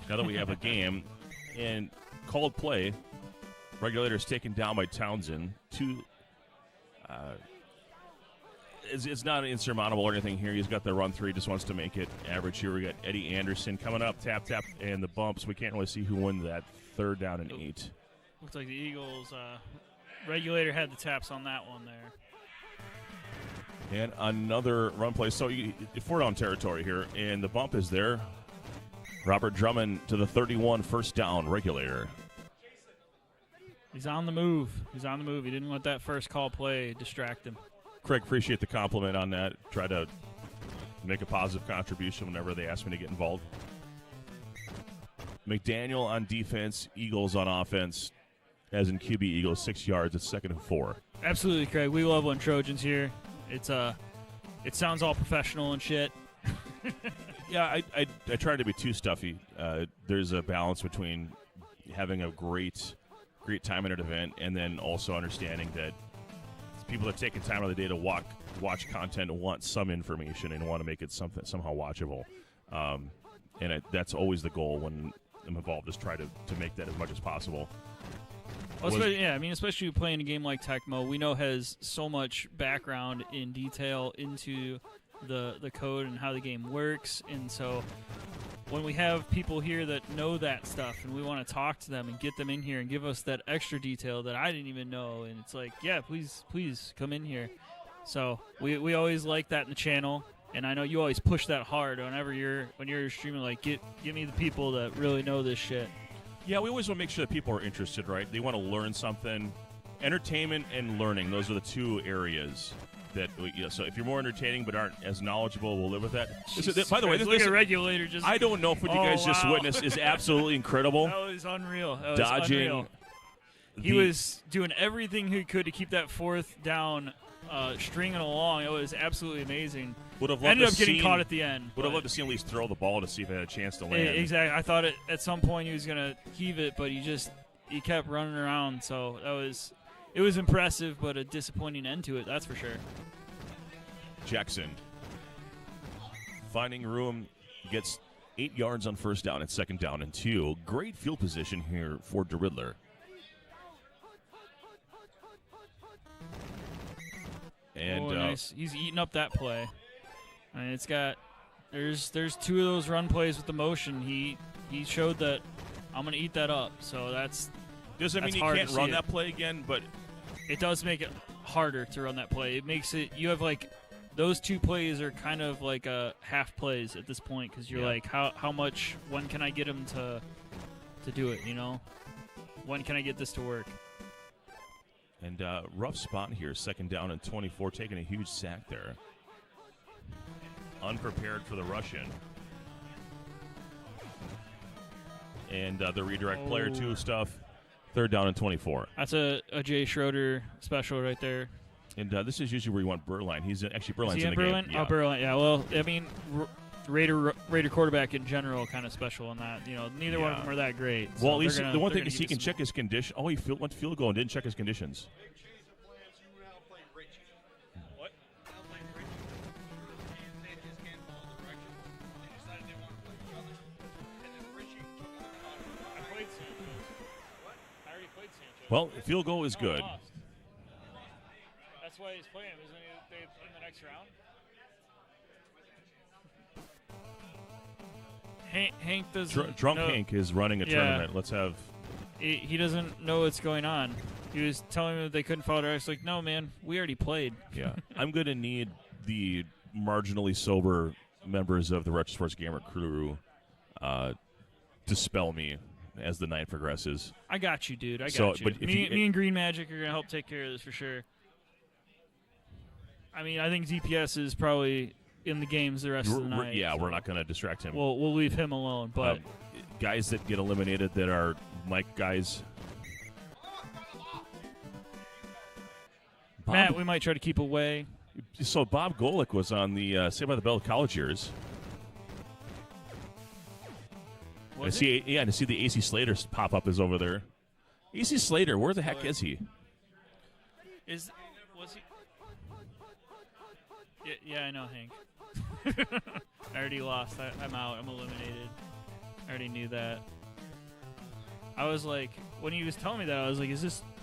now that we have a game. And called play, Regulators taken down by Townsend. It's not insurmountable or anything here. He's got the run three, just wants to make it average here. We got Eddie Anderson coming up, tap, and the bumps. We can't really see who won that 3rd down and 8. Looks like the Eagles regulator had the taps on that one there. And another run play. So 4-down territory here, and the bump is there. Robert Drummond to the 31, 1st down, regulator. He's on the move. He didn't let that first call play distract him. Craig, appreciate the compliment on that. Try to make a positive contribution whenever they ask me to get involved. McDaniel on defense, Eagles on offense. As in QB Eagles, 6 yards. It's 2nd and 4. Absolutely, Craig. We love when Trojans here. It sounds all professional and shit. Yeah, I try to be too stuffy. There's a balance between having a great time at an event and then also understanding that people are taking time out of the day to watch content and want some information and want to make it somehow watchable. And that's always the goal when I'm involved, is try to make that as much as possible. Well, especially playing a game like Tecmo, we know has so much background in detail into the code and how the game works, and so when we have people here that know that stuff and we want to talk to them and get them in here and give us that extra detail that I didn't even know, and it's like, yeah, please come in here. So we always like that in the channel, and I know you always push that hard when you're streaming, like, give me the people that really know this shit. Yeah, we always want to make sure that people are interested, right? They want to learn something. Entertainment and learning, those are the two areas that so if you're more entertaining but aren't as knowledgeable, we'll live with that. By the way, this regulator just, I don't know if what you guys just witnessed is absolutely incredible. That was unreal. Dodging. Unreal. He was doing everything he could to keep that 4th down stringing along. It was absolutely amazing. Ended up getting caught at the end. Would have loved to see him at least throw the ball to see if it had a chance to land. Exactly. I thought at some point he was going to heave it, but he kept running around. So it was impressive, but a disappointing end to it, that's for sure. Jackson finding room, gets 8 yards on 1st down and 2nd down and 2. Great field position here for the Riddler. And nice. He's eating up that play. I mean, there's 2 of those run plays with the motion. He showed that I'm going to eat that up. So doesn't mean you can't run that play again, but it does make it harder to run that play. It makes it, you have like those two plays are kind of like half plays at this point because you're like, how much? When can I get him to do it? You know, when can I get this to work? And rough spot here, 2nd down and 24, taking a huge sack there. Unprepared for the Russian. And the redirect player 2 stuff, 3rd down and 24. That's a Jay Schroeder special right there. And this is usually where you want Berline. He's actually Berline's in the Berline? game. Yeah. Oh, Berline. Yeah. Well, I mean, Raider quarterback in general kind of special in that. You know, neither one of them are that great. Well, so at least the one thing is he can check his condition. Oh, he went to field goal and didn't check his conditions. What? I played Sanchez. What? I already played Sanchez. Well, field goal is good. That's why he's playing, isn't he? In the next round. Hank doesn't. Drunk Hank is running a tournament. Let's have. He doesn't know what's going on. He was telling me that they couldn't follow it. I was like, no, man, we already played. Yeah, I'm going to need the marginally sober members of the Retro Sports Gamer crew to spell me as the night progresses. I got you, dude. I got you. But me and Green Magic are going to help take care of this for sure. I mean, I think ZPS is probably in the games the rest of the night. Yeah, we're not going to distract him. We'll leave him alone. But guys that get eliminated that are Mike guys. Matt, we might try to keep away. So Bob Golick was on the Saved by the Bell college years. To see the AC Slater pop up is over there. AC Slater, where the heck is he? Was he? Yeah, I know, Hank. I already lost. I'm out. I'm eliminated. I already knew that. I was like, when he was telling me that, I was like,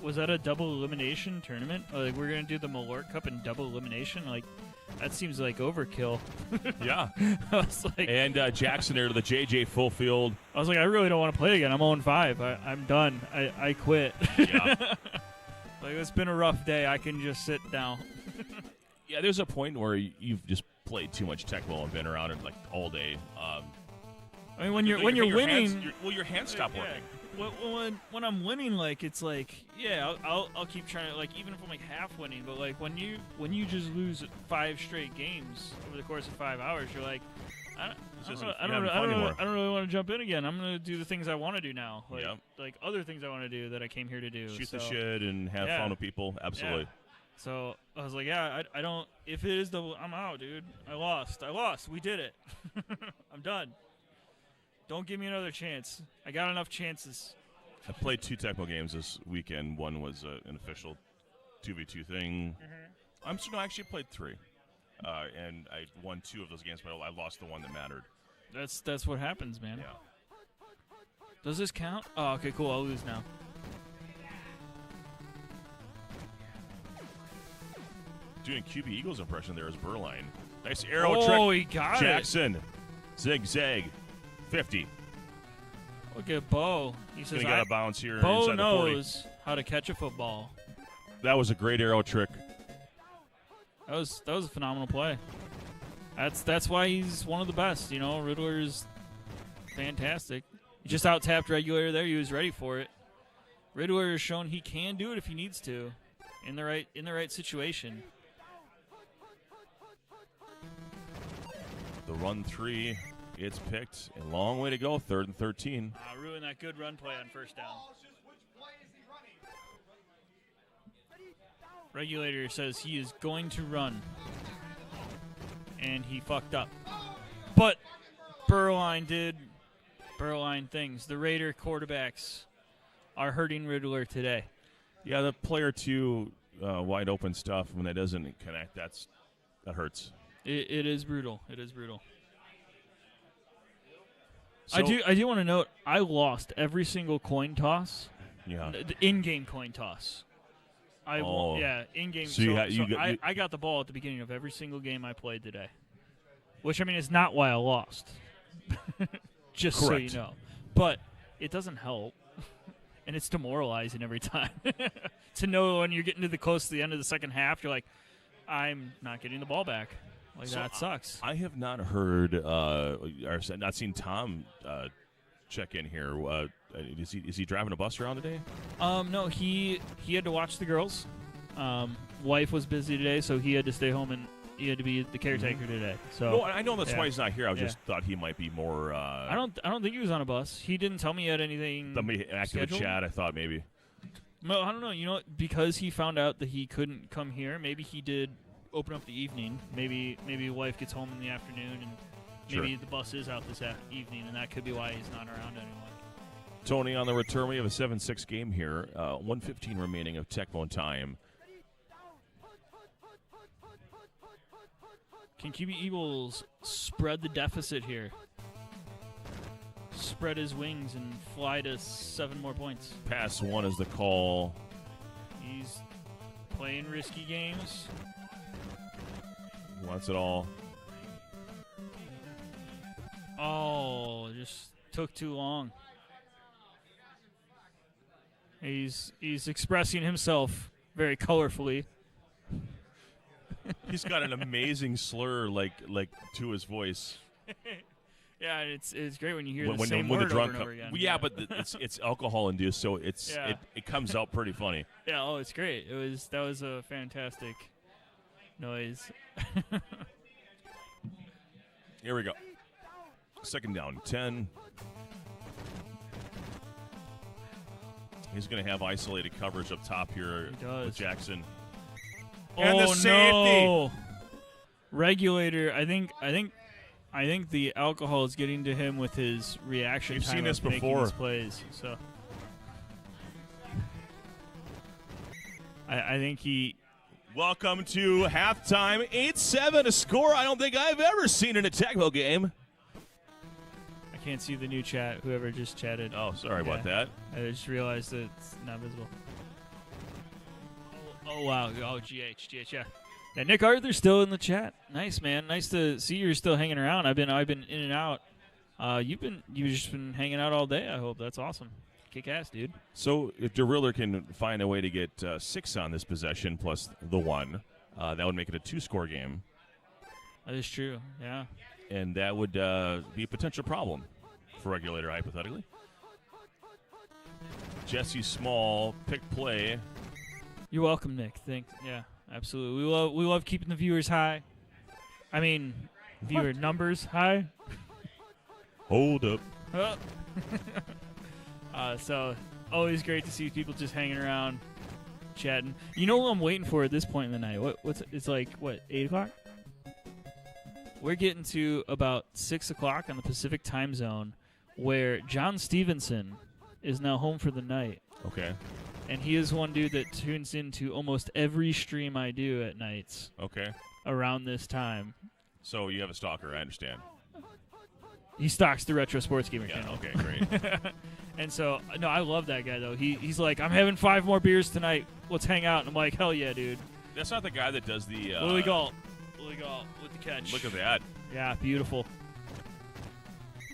was that a double elimination tournament? Like, we're going to do the Malort Cup in double elimination? Like, that seems like overkill. Yeah. I was like, and Jackson there to the JJ full field. I was like, I really don't want to play again. I'm 0-5. I'm done. I quit. Yeah. Like, it's been a rough day. I can just sit down. Yeah, there's a point where you've just played too much Tecmo and been around it like all day. I mean, when you're winning, your hands stop working. When I'm winning, like it's like I'll keep trying to, like, even if I'm like half winning, but like when you just lose 5 straight games over the course of 5 hours, you're like, I don't really want to jump in again. I'm gonna do the things I want to do now, like other things I want to do that I came here to do. Shoot the shit and have fun with people. Absolutely. Yeah. So I was like, I don't. If it is double, I'm out, dude. I lost. We did it. I'm done. Don't give me another chance. I got enough chances. I played 2 Tecmo games this weekend. One was an official 2v2 thing. Mm-hmm. I actually played 3, and I won 2 of those games, but I lost the one that mattered. That's what happens, man. Yeah. Does this count? Oh, okay, cool. I'll lose now. Doing QB Eagles impression there is Berline. Nice arrow trick. Oh, he got Jackson. Zigzag. 50. Look at Bo. He says, he got a bounce here Bo inside the 40. knows how to catch a football. That was a great arrow trick. That was a phenomenal play. That's why he's one of the best. You know, Riddler's fantastic. He just out-tapped Regulator there. He was ready for it. Riddler has shown he can do it if he needs to, in the right situation. The run 3, it's picked. A long way to go. 3rd and 13. Ruined that good run play on first down. Regulator says he is going to run, and he fucked up. But Berline did Berline things. The Raider quarterbacks are hurting Riddler today. Yeah, the player 2 wide open stuff, when that doesn't connect, that hurts. It is brutal. It is brutal. So, I do want to note, I lost every single coin toss. Yeah. The in-game coin toss. In-game. So I got the ball at the beginning of every single game I played today. Which, I mean, is not why I lost. Just correct. so you know. But it doesn't help. And it's demoralizing every time. To know when you're getting close to the end of the second half, you're like, I'm not getting the ball back. Like, So that sucks. I have not heard or not seen Tom check in here. Is he driving a bus around today? No, he had to watch the girls. Wife was busy today, so he had to stay home and he had to be the caretaker today. So no, I know that's yeah. why he's not here. I Yeah. just thought he might be more. I don't think he was on a bus. He didn't tell me he had anything. Somebody active in scheduled. chat. I thought maybe. No, I don't know. You know, because he found out that he couldn't come here. Maybe he did open up the evening. Maybe wife gets home in the afternoon, and maybe Sure. the bus is out this evening, and that could be why he's not around anymore. Tony on the return. We have a 7-6 game here. 1:15 remaining of Tecmo time. Can QB Eagles spread the deficit here? Spread his wings and fly to 7 more points. Pass one is the call. He's playing risky games. He wants it all. Oh, just took too long. He's expressing himself very colorfully. He's got an amazing slur, like to his voice. Yeah, it's great when you hear when the same the word drunk over and over again. Well, yeah, but it's alcohol induced, so Yeah. it comes out pretty funny. Yeah, oh, it's great. That was a fantastic noise. Here we go. Second down, 10. He's going to have isolated coverage up top here with Jackson. And the safety. No. Regulator, I think the alcohol is getting to him with his reaction You've time seen this of making before. his plays. So I think he. Welcome to halftime. 8-7, a score I don't think I've ever seen in a Tecmo game. I can't see the new chat. Whoever just chatted. Oh, sorry about that. I just realized that it's not visible. Oh wow! Oh, GH, yeah. Yeah, Nick Arthur's still in the chat. Nice, man. Nice to see you're still hanging around. I've been in and out. You've just been hanging out all day. I hope that's awesome. Kick ass, dude. So if DeRiller can find a way to get 6 on this possession plus the 1, that would make it a 2-score game. That is true. Yeah. And that would be a potential problem for Regulator, hypothetically. Jesse Small, pick play. You're welcome, Nick. Thanks. Yeah, absolutely. We love keeping the viewers high. I mean, viewer numbers high. Hold up. So always great to see people just hanging around, chatting. You know what I'm waiting for at this point in the night? It's like 8 o'clock? We're getting to about 6 o'clock on the Pacific time zone, where John Stevenson is now home for the night. Okay. And he is one dude that tunes into almost every stream I do at nights. Okay. Around this time. So you have a stalker, I understand. He stalks the Retro Sports Gamer channel. Okay, great. And so, no, I love that guy, though. He's like, I'm having 5 more beers tonight. Let's hang out. And I'm like, hell yeah, dude. That's not the guy that does the... Willie Galt with the catch. Look at that. Yeah, beautiful.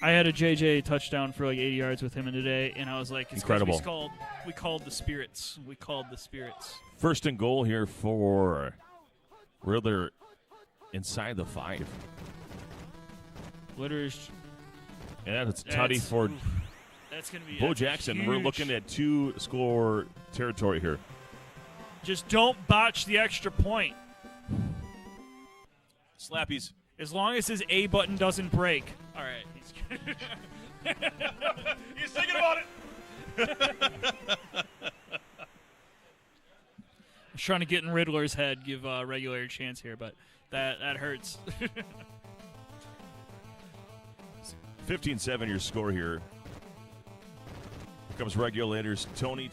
I had a JJ touchdown for like 80 yards with him in today, and I was like, it's incredible. We called the spirits. We called the spirits. First and goal here for Riddler inside the 5. Litter's. And that's tutty for that's gonna be Bo Jackson. huge. We're looking at 2-score territory here. Just don't botch the extra point. Slappies. As long as his A button doesn't break. All right. He's thinking about it. I'm trying to get in Riddler's head, give Regulator a chance here, but that hurts. 15-7 your score here. Here comes Regulators. Tony.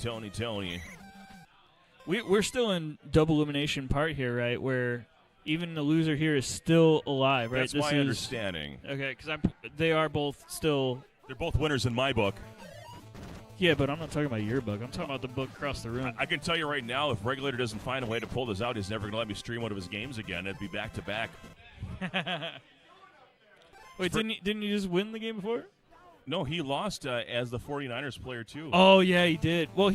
We're still in double elimination part here, right? Where even the loser here is still alive, right? That's my understanding. Okay, because they are both still. They're both winners in my book. Yeah, but I'm not talking about your book. I'm talking about the book across the room. I can tell you right now, if Regulator doesn't find a way to pull this out, he's never going to let me stream one of his games again. It'd be back-to-back. Wait, didn't he just win the game before? No, he lost as the 49ers player, too. Oh, yeah, he did. Well,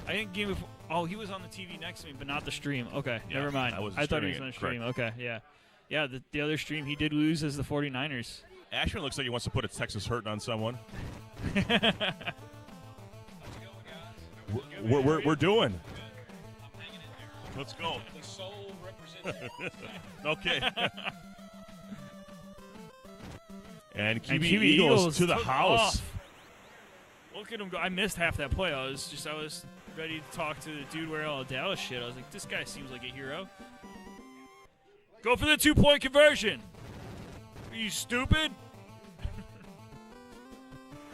I think game before. Oh, he was on the TV next to me, but not the stream. Okay, Yeah, never mind. I was I thought he was streaming on it, the stream. correct. Okay, yeah. Yeah, the other stream, he did lose as the 49ers. Ashman looks like he wants to put a Texas hurting on someone. We're doing. Let's go. The sole representative. Okay. And QB QB Eagles to the took house. off. Look at him go. I missed half that play. I was ready to talk to the dude wearing all the Dallas shit. I was like, this guy seems like a hero. Go for the 2-point conversion. Are you stupid?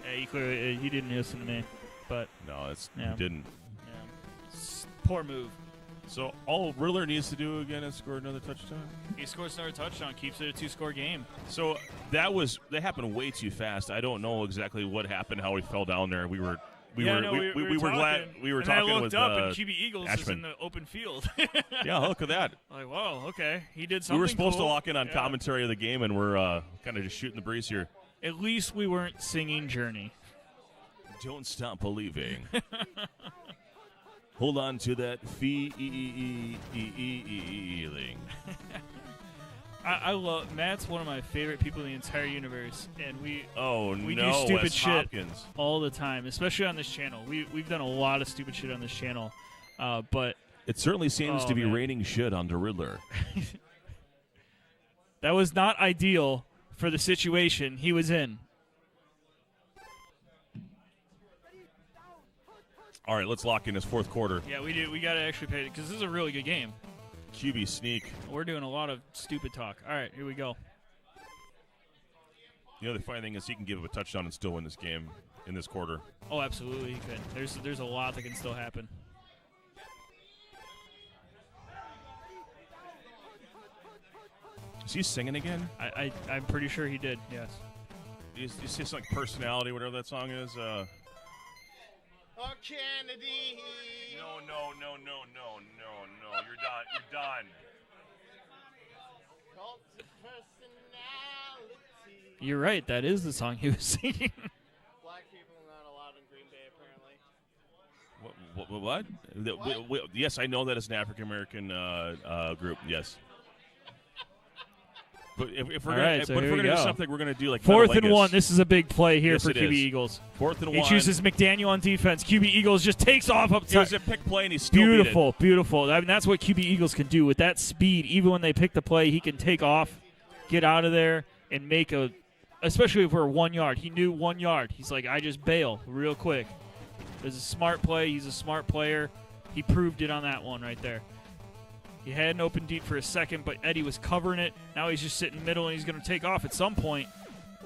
Yeah, he clearly he didn't listen to me, but No, he didn't. Yeah. Poor move. So all Riddler needs to do again is score another touchdown. He scores another touchdown, keeps it a 2-score game. So that happened way too fast. I don't know exactly what happened, how he fell down there. We were glad we were and talking I looked with up and QB Eagles is Ashman. in the open field. Yeah, look at that. Like, whoa, okay, he did something. We were supposed cool. to lock in on Yeah. commentary of the game, and we're kind of just shooting the breeze here. At least we weren't singing Journey. Don't stop believing. Hold on to that feeling. I love Matt's one of my favorite people in the entire universe, and we do no, stupid Wes shit Hopkins. all the time, especially on this channel. We've done a lot of stupid shit on this channel, but It certainly seems to be man. raining shit on the Riddler. that was not ideal for the situation he was in. All right, let's lock in this fourth quarter. Yeah, we do. We got to actually pay it because this is a really good game. QB sneak. We're doing a lot of stupid talk. All right, here we go. The other funny thing is he can give up a touchdown and still win this game in this quarter. Oh, absolutely, he could. There's a lot that can still happen. Is he singing again? I'm pretty sure he did. Yes. Is this like personality, whatever that song is? Oh, Kennedy. No. You're done. You're done. Cult of personality. You're right. That is the song he was singing. Black people are not allowed in Green Bay, apparently. What? Yes, I know that it's an African American group. Yes. But if we're All gonna, right, so but if here we're we gonna do go. something, we're gonna do like 4th and Metalegis. 1. This is a big play here Yes, for it QB is. Eagles. 4th and He 1. chooses McDaniel on defense. QB Eagles just takes off up It top. was a pick play, and he still beat it. Beautiful. I mean, that's what QB Eagles can do with that speed. Even when they pick the play, he can take off, get out of there, and make a. Especially if we're 1 yard. He knew 1 yard. He's like, I just bail real quick. It was a smart play. He's a smart player. He proved it on that one right there. He had an open deep for a second, but Eddie was covering it. Now he's just sitting middle, and he's going to take off at some point.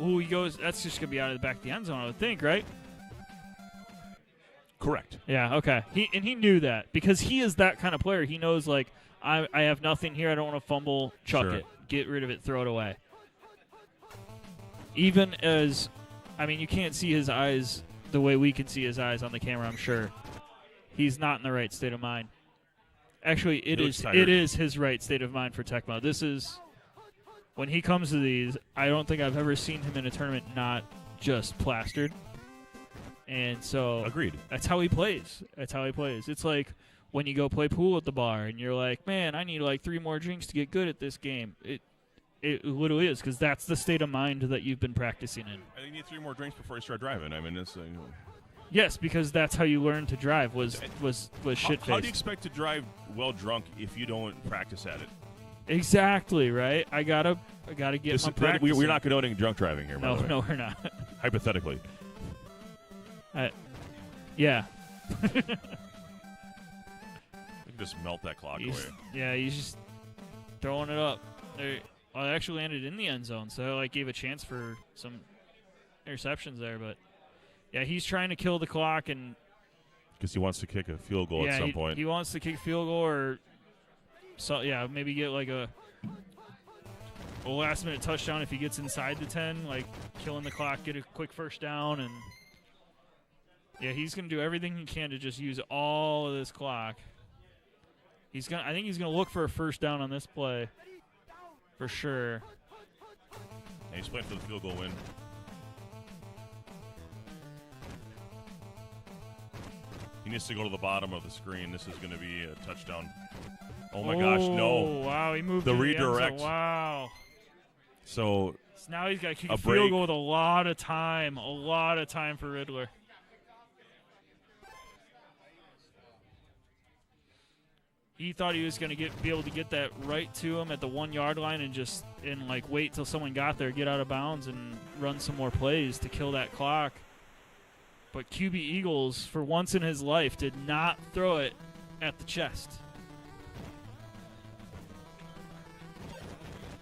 Ooh, he goes. That's just going to be out of the back of the end zone, I would think, right? Correct. Yeah, okay. He knew that because he is that kind of player. He knows, like, I have nothing here. I don't want to fumble. Chuck Sure. it. Get rid of it. Throw it away. Even as, I mean, you can't see his eyes the way we can see his eyes on the camera, I'm sure. He's not in the right state of mind. Actually, it is his right state of mind for Tecmo. This is, when he comes to these, I don't think I've ever seen him in a tournament not just plastered. And so agreed. That's how he plays. It's like when you go play pool at the bar and you're like, man, I need like 3 more drinks to get good at this game. It literally is, because that's the state of mind that you've been practicing in. I think you need 3 more drinks before you start driving. I mean, it's. Yes, because that's how you learn to drive. Was shit-faced. How do you expect to drive well drunk if you don't practice at it? Exactly right. I gotta get my practice. We're not condoning drunk driving here. By the way. No, we're not. Hypothetically. Yeah. You can just melt that clock away. Yeah, he's just throwing it up. It actually landed in the end zone, so like gave a chance for some interceptions there. But yeah, he's trying to kill the clock, and because he wants to kick a field goal at some point. He wants to kick a field goal, or maybe get like a last minute touchdown if he gets inside the 10, like killing the clock, get a quick first down, and yeah, he's gonna do everything he can to just use all of this clock. I think he's gonna look for a first down on this play, for sure. And he's playing for the field goal win. He needs to go to the bottom of the screen. This is going to be a touchdown. Oh, my gosh, no. Wow, he moved the to the end zone. redirect. Wow. So now he's got to kick a a field break. goal with a lot of time. A lot of time for Riddler. He thought he was going to be able to get that right to him at the 1 yard line and like wait till someone got there, get out of bounds, and run some more plays to kill that clock. But QB Eagles, for once in his life, did not throw it at the chest.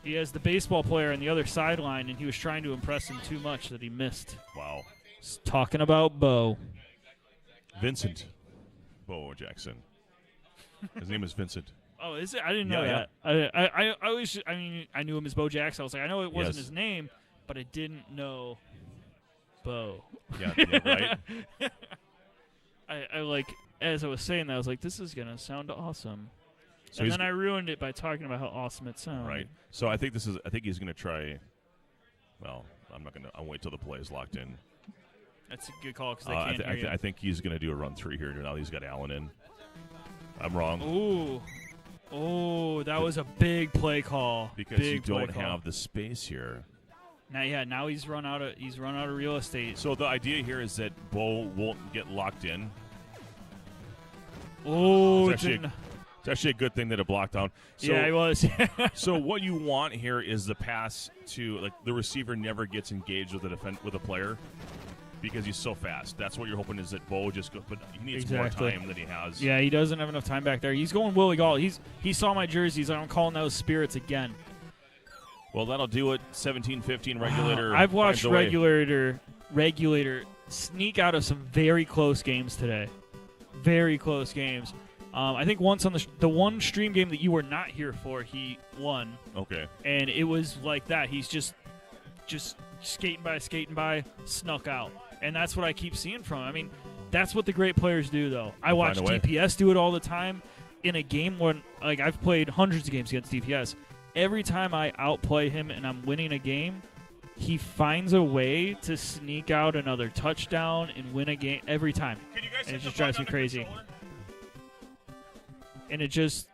He has the baseball player on the other sideline, and he was trying to impress him too much that he missed. Wow. Talking about Bo. Vincent Bo Jackson. His name is Vincent. Oh, is it? I didn't know that. I always, I mean, I knew him as Bo Jackson. I was like, I know it wasn't his name, but I didn't know Bo. Yeah, right. I like, as I was saying that, I was like, this is gonna sound awesome. So and then I ruined it by talking about how awesome it sounded. Right. So I think he's gonna try. Well, I'm not gonna. I'll wait till the play is locked in. That's a good call because they can't hear you. I think he's gonna do a run 3 here. Now he's got Allen in. I'm wrong. Ooh. Oh, that was a big play call. Because you big don't have the space here. Now he's run out of real estate. So the idea here is that Bo won't get locked in. Oh, it's actually a good thing that it blocked down. So, yeah, it was. So what you want here is the pass to, like, the receiver never gets engaged with a player because he's so fast. That's what you're hoping is that Bo just goes, but he needs more time than he has. Yeah, he doesn't have enough time back there. He's going Willie Gall. He saw my jerseys. I'm calling those spirits again. Well, that'll do it. 17-15 Regulator. I've watched Regulator sneak out of some very close games today. Very close games. I think once on the one stream game that you were not here for, he won. Okay. And it was like that. He's just skating by, snuck out. And that's what I keep seeing from him. I mean, that's what the great players do, though. I watch DPS do it all the time in a game when, like, I've played hundreds of games against DPS. Every time I outplay him and I'm winning a game, he finds a way to sneak out another touchdown and win a game every time. And it just drives me crazy. And it just,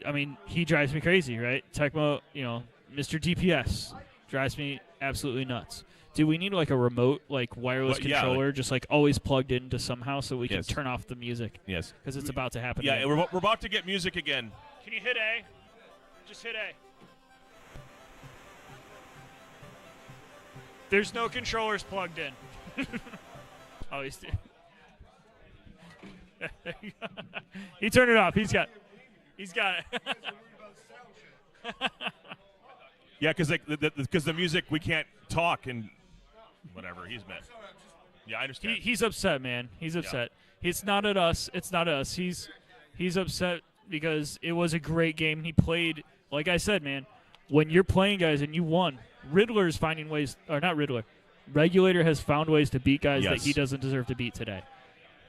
I mean, he drives me crazy, right? Tecmo, Mr. DPS drives me absolutely nuts. Do we need like a remote, like wireless controller, just like always plugged into somehow so we can turn off the music? Yes. Because it's about to happen. Yeah, again. we're about to get music again. Can you hit A? Just hit A. There's no controllers plugged in. Oh, he's... He turned it off. He's got it. Yeah, because the music, we can't talk and whatever. He's mad. Yeah, I understand. He's upset, man. He's upset. It's not at us. It's not us. He's upset because it was a great game. He played, like I said, man, when you're playing guys and you won, Riddler's finding ways, or not Riddler, Regulator has found ways to beat guys that he doesn't deserve to beat today.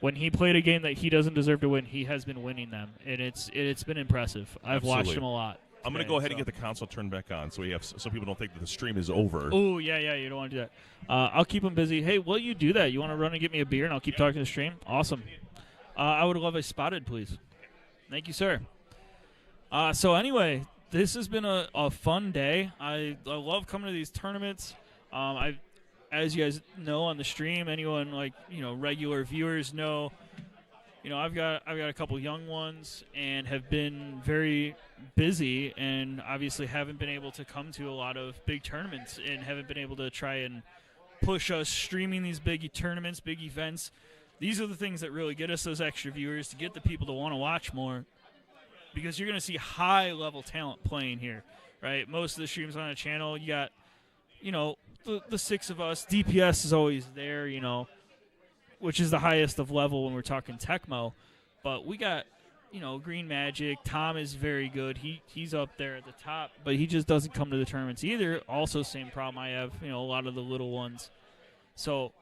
When he played a game that he doesn't deserve to win, he has been winning them, and it's been impressive. I've watched him a lot. I'm going to go ahead and get the console turned back on so people don't think that the stream is over. Oh, yeah, you don't want to do that. I'll keep him busy. Hey, will you do that? You want to run and get me a beer, and I'll keep talking to the stream? Awesome. I would love a spotted, please. Thank you, sir. So anyway, this has been a fun day. I love coming to these tournaments. As you guys know on the stream, anyone regular viewers know, I've got a couple young ones and have been very busy and obviously haven't been able to come to a lot of big tournaments and haven't been able to try and push us streaming these big tournaments, big events. These are the things that really get us those extra viewers, to get the people to want to watch more, because you're going to see high-level talent playing here, right? Most of the streams on the channel, you got, the six of us. DPS is always there, which is the highest of level when we're talking Tecmo. But we got, Green Magic. Tom is very good. He's up there at the top, but he just doesn't come to the tournaments either. Also, same problem I have, a lot of the little ones. So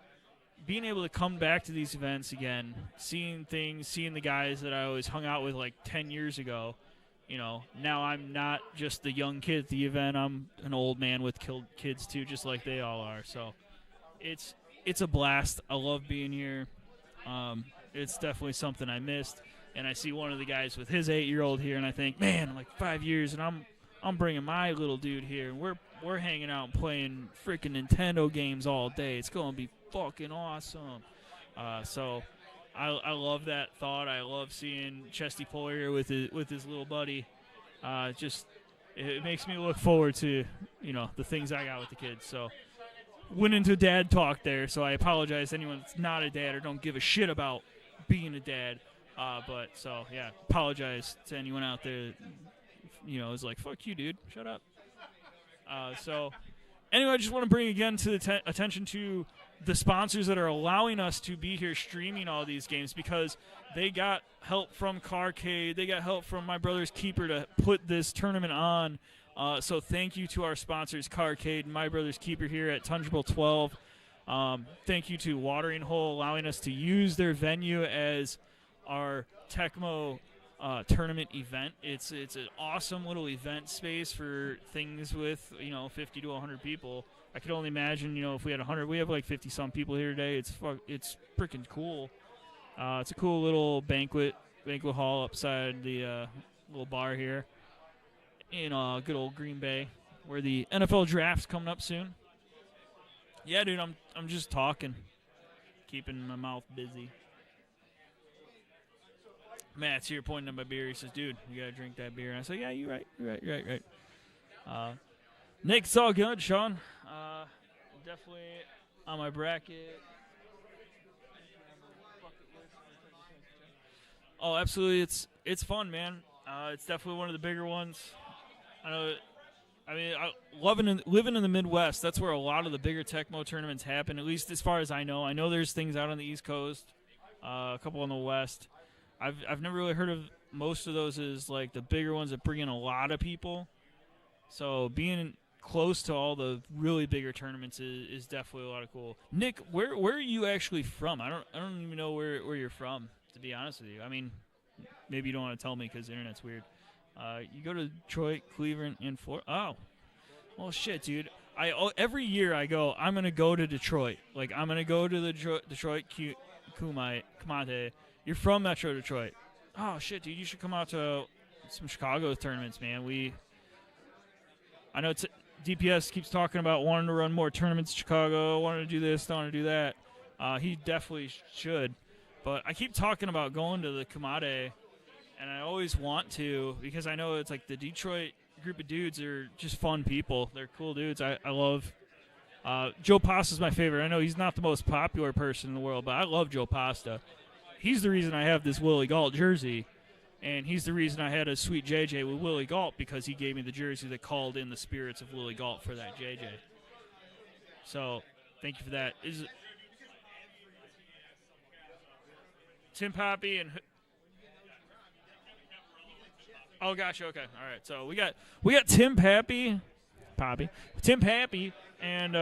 being able to come back to these events again, seeing the guys that I always hung out with like 10 years ago, now I'm not just the young kid at the event. I'm an old man with kids too, just like they all are. So it's a blast. I love being here. it's definitely something I missed. And I see one of the guys with his 8-year-old here, and I think, man, like 5 years, and I'm bringing my little dude here, and we're hanging out and playing freaking Nintendo games all day. It's gonna be fucking awesome. So I love that thought. I love seeing Chesty Puller here with his little buddy. It makes me look forward to the things I got with the kids. So went into dad talk there. So I apologize to anyone that's not a dad or don't give a shit about being a dad. Apologize to anyone out there. Is like, fuck you, dude. Shut up. Anyway, I just want to bring again to the attention to the sponsors that are allowing us to be here streaming all these games, because they got help from Carcade. They got help from My Brother's Keeper to put this tournament on. So thank you to our sponsors, Carcade and My Brother's Keeper here at Tundra Bowl 12. Thank you to Watering Hole, allowing us to use their venue as our Tecmo tournament event. It's an awesome little event space for things with 50 to 100 people. I could only imagine if we had 100. We have like 50 some people here today. It's freaking cool. It's a cool little banquet hall upside the little bar here in good old Green Bay, where the NFL draft's coming up soon. Yeah, dude, I'm just talking, keeping my mouth busy. Matt's here pointing at my beer. He says, dude, you got to drink that beer. And I say, yeah, you're right. Nick, it's all good, Sean. Definitely on my bracket. Oh, absolutely. It's fun, man. It's definitely one of the bigger ones. I know. I mean, living in the Midwest, that's where a lot of the bigger Tecmo tournaments happen, at least as far as I know. I know there's things out on the East Coast, a couple on the West. I've never really heard of most of those as like the bigger ones that bring in a lot of people. So being close to all the really bigger tournaments is definitely a lot of cool. Nick, where are you actually from? I don't even know where you're from, to be honest with you. I mean, maybe you don't want to tell me because the internet's weird. You go to Detroit, Cleveland, and Florida. Oh, well, shit, dude. Every year I go, I'm gonna go to Detroit. Like I'm gonna go to the Detroit Kumate. You're from Metro Detroit. Oh, shit, dude. You should come out to some Chicago tournaments, man. I know DPS keeps talking about wanting to run more tournaments in Chicago, wanting to do this, wanting to do that. He definitely should. But I keep talking about going to the Kumate, and I always want to because I know it's like the Detroit group of dudes are just fun people. They're cool dudes. I love Joe Pasta's my favorite. I know he's not the most popular person in the world, but I love Joe Pasta. He's the reason I have this Willie Galt jersey, and he's the reason I had a sweet JJ with Willie Galt, because he gave me the jersey that called in the spirits of Willie Galt for that JJ. So, thank you for that. Is Tim Poppy and oh, gotcha. Okay, all right. So we got Tim Pappy, and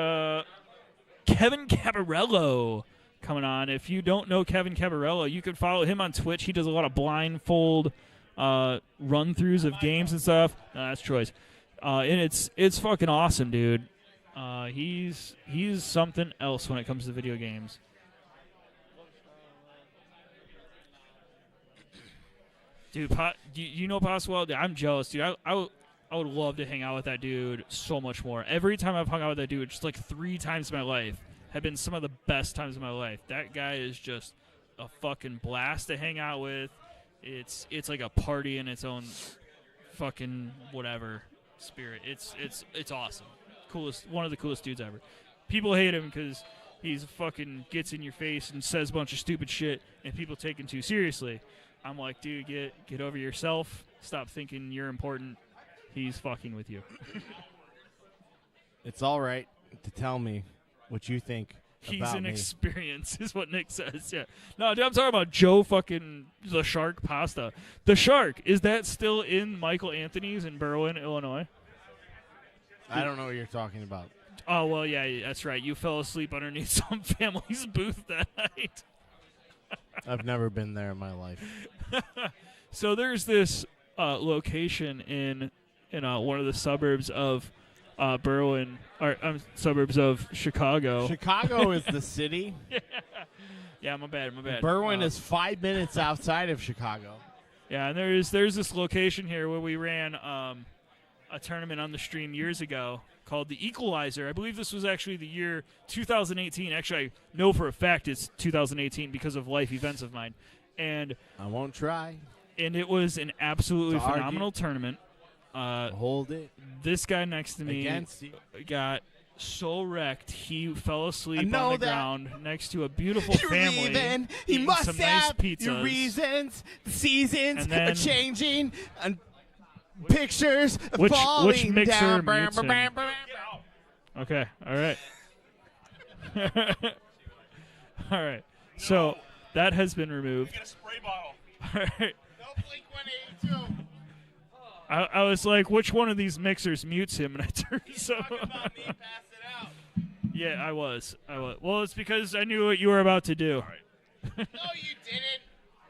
Kevin Cabarello coming on. If you don't know Kevin Cabarello, you can follow him on Twitch. He does a lot of blindfold run-throughs of games and stuff. No, that's Troy's. And it's fucking awesome, dude. He's something else when it comes to video games. Dude, you know Paz well? I'm jealous, dude. I would love to hang out with that dude so much more. Every time I've hung out with that dude, just like 3 times in my life, have been some of the best times of my life. That guy is just a fucking blast to hang out with. It's like a party in its own fucking whatever spirit. It's awesome. One of the coolest dudes ever. People hate him because he's fucking gets in your face and says a bunch of stupid shit, and people take him too seriously. I'm like, dude, get over yourself. Stop thinking you're important. He's fucking with you. It's all right to tell me what you think He's about an me. experience, is what Nick says. Yeah. No, dude, I'm talking about Joe fucking the Shark Pasta. The Shark, is that still in Michael Anthony's in Berwyn, Illinois? I don't know what you're talking about. Oh, well, yeah, that's right. You fell asleep underneath some family's booth that night. I've never been there in my life. So there's this location in one of the suburbs of Berwyn, or suburbs of Chicago. Chicago is the city? Yeah. Yeah, my bad. Berwyn is 5 minutes outside of Chicago. Yeah, and there's this location here where we ran a tournament on the stream years ago called the Equalizer. I believe this was actually the year 2018. Actually, I know for a fact it's 2018 because of life events of mine. And I won't try. And it was an absolutely To argue. phenomenal tournament. Hold it. This guy next to me Against you. got so wrecked he fell I asleep know on the that. ground next to a beautiful family. He eating must some have nice pizzas. your reasons. The seasons And then- are changing. And pictures Which falling mixer down. mutes him? Okay, all right. All right. So that has been removed. Get a spray bottle. All right. I was like, which one of these mixers mutes him? And I turned so. Yeah, I was. Well, it's because I knew what you were about to do. No, you didn't.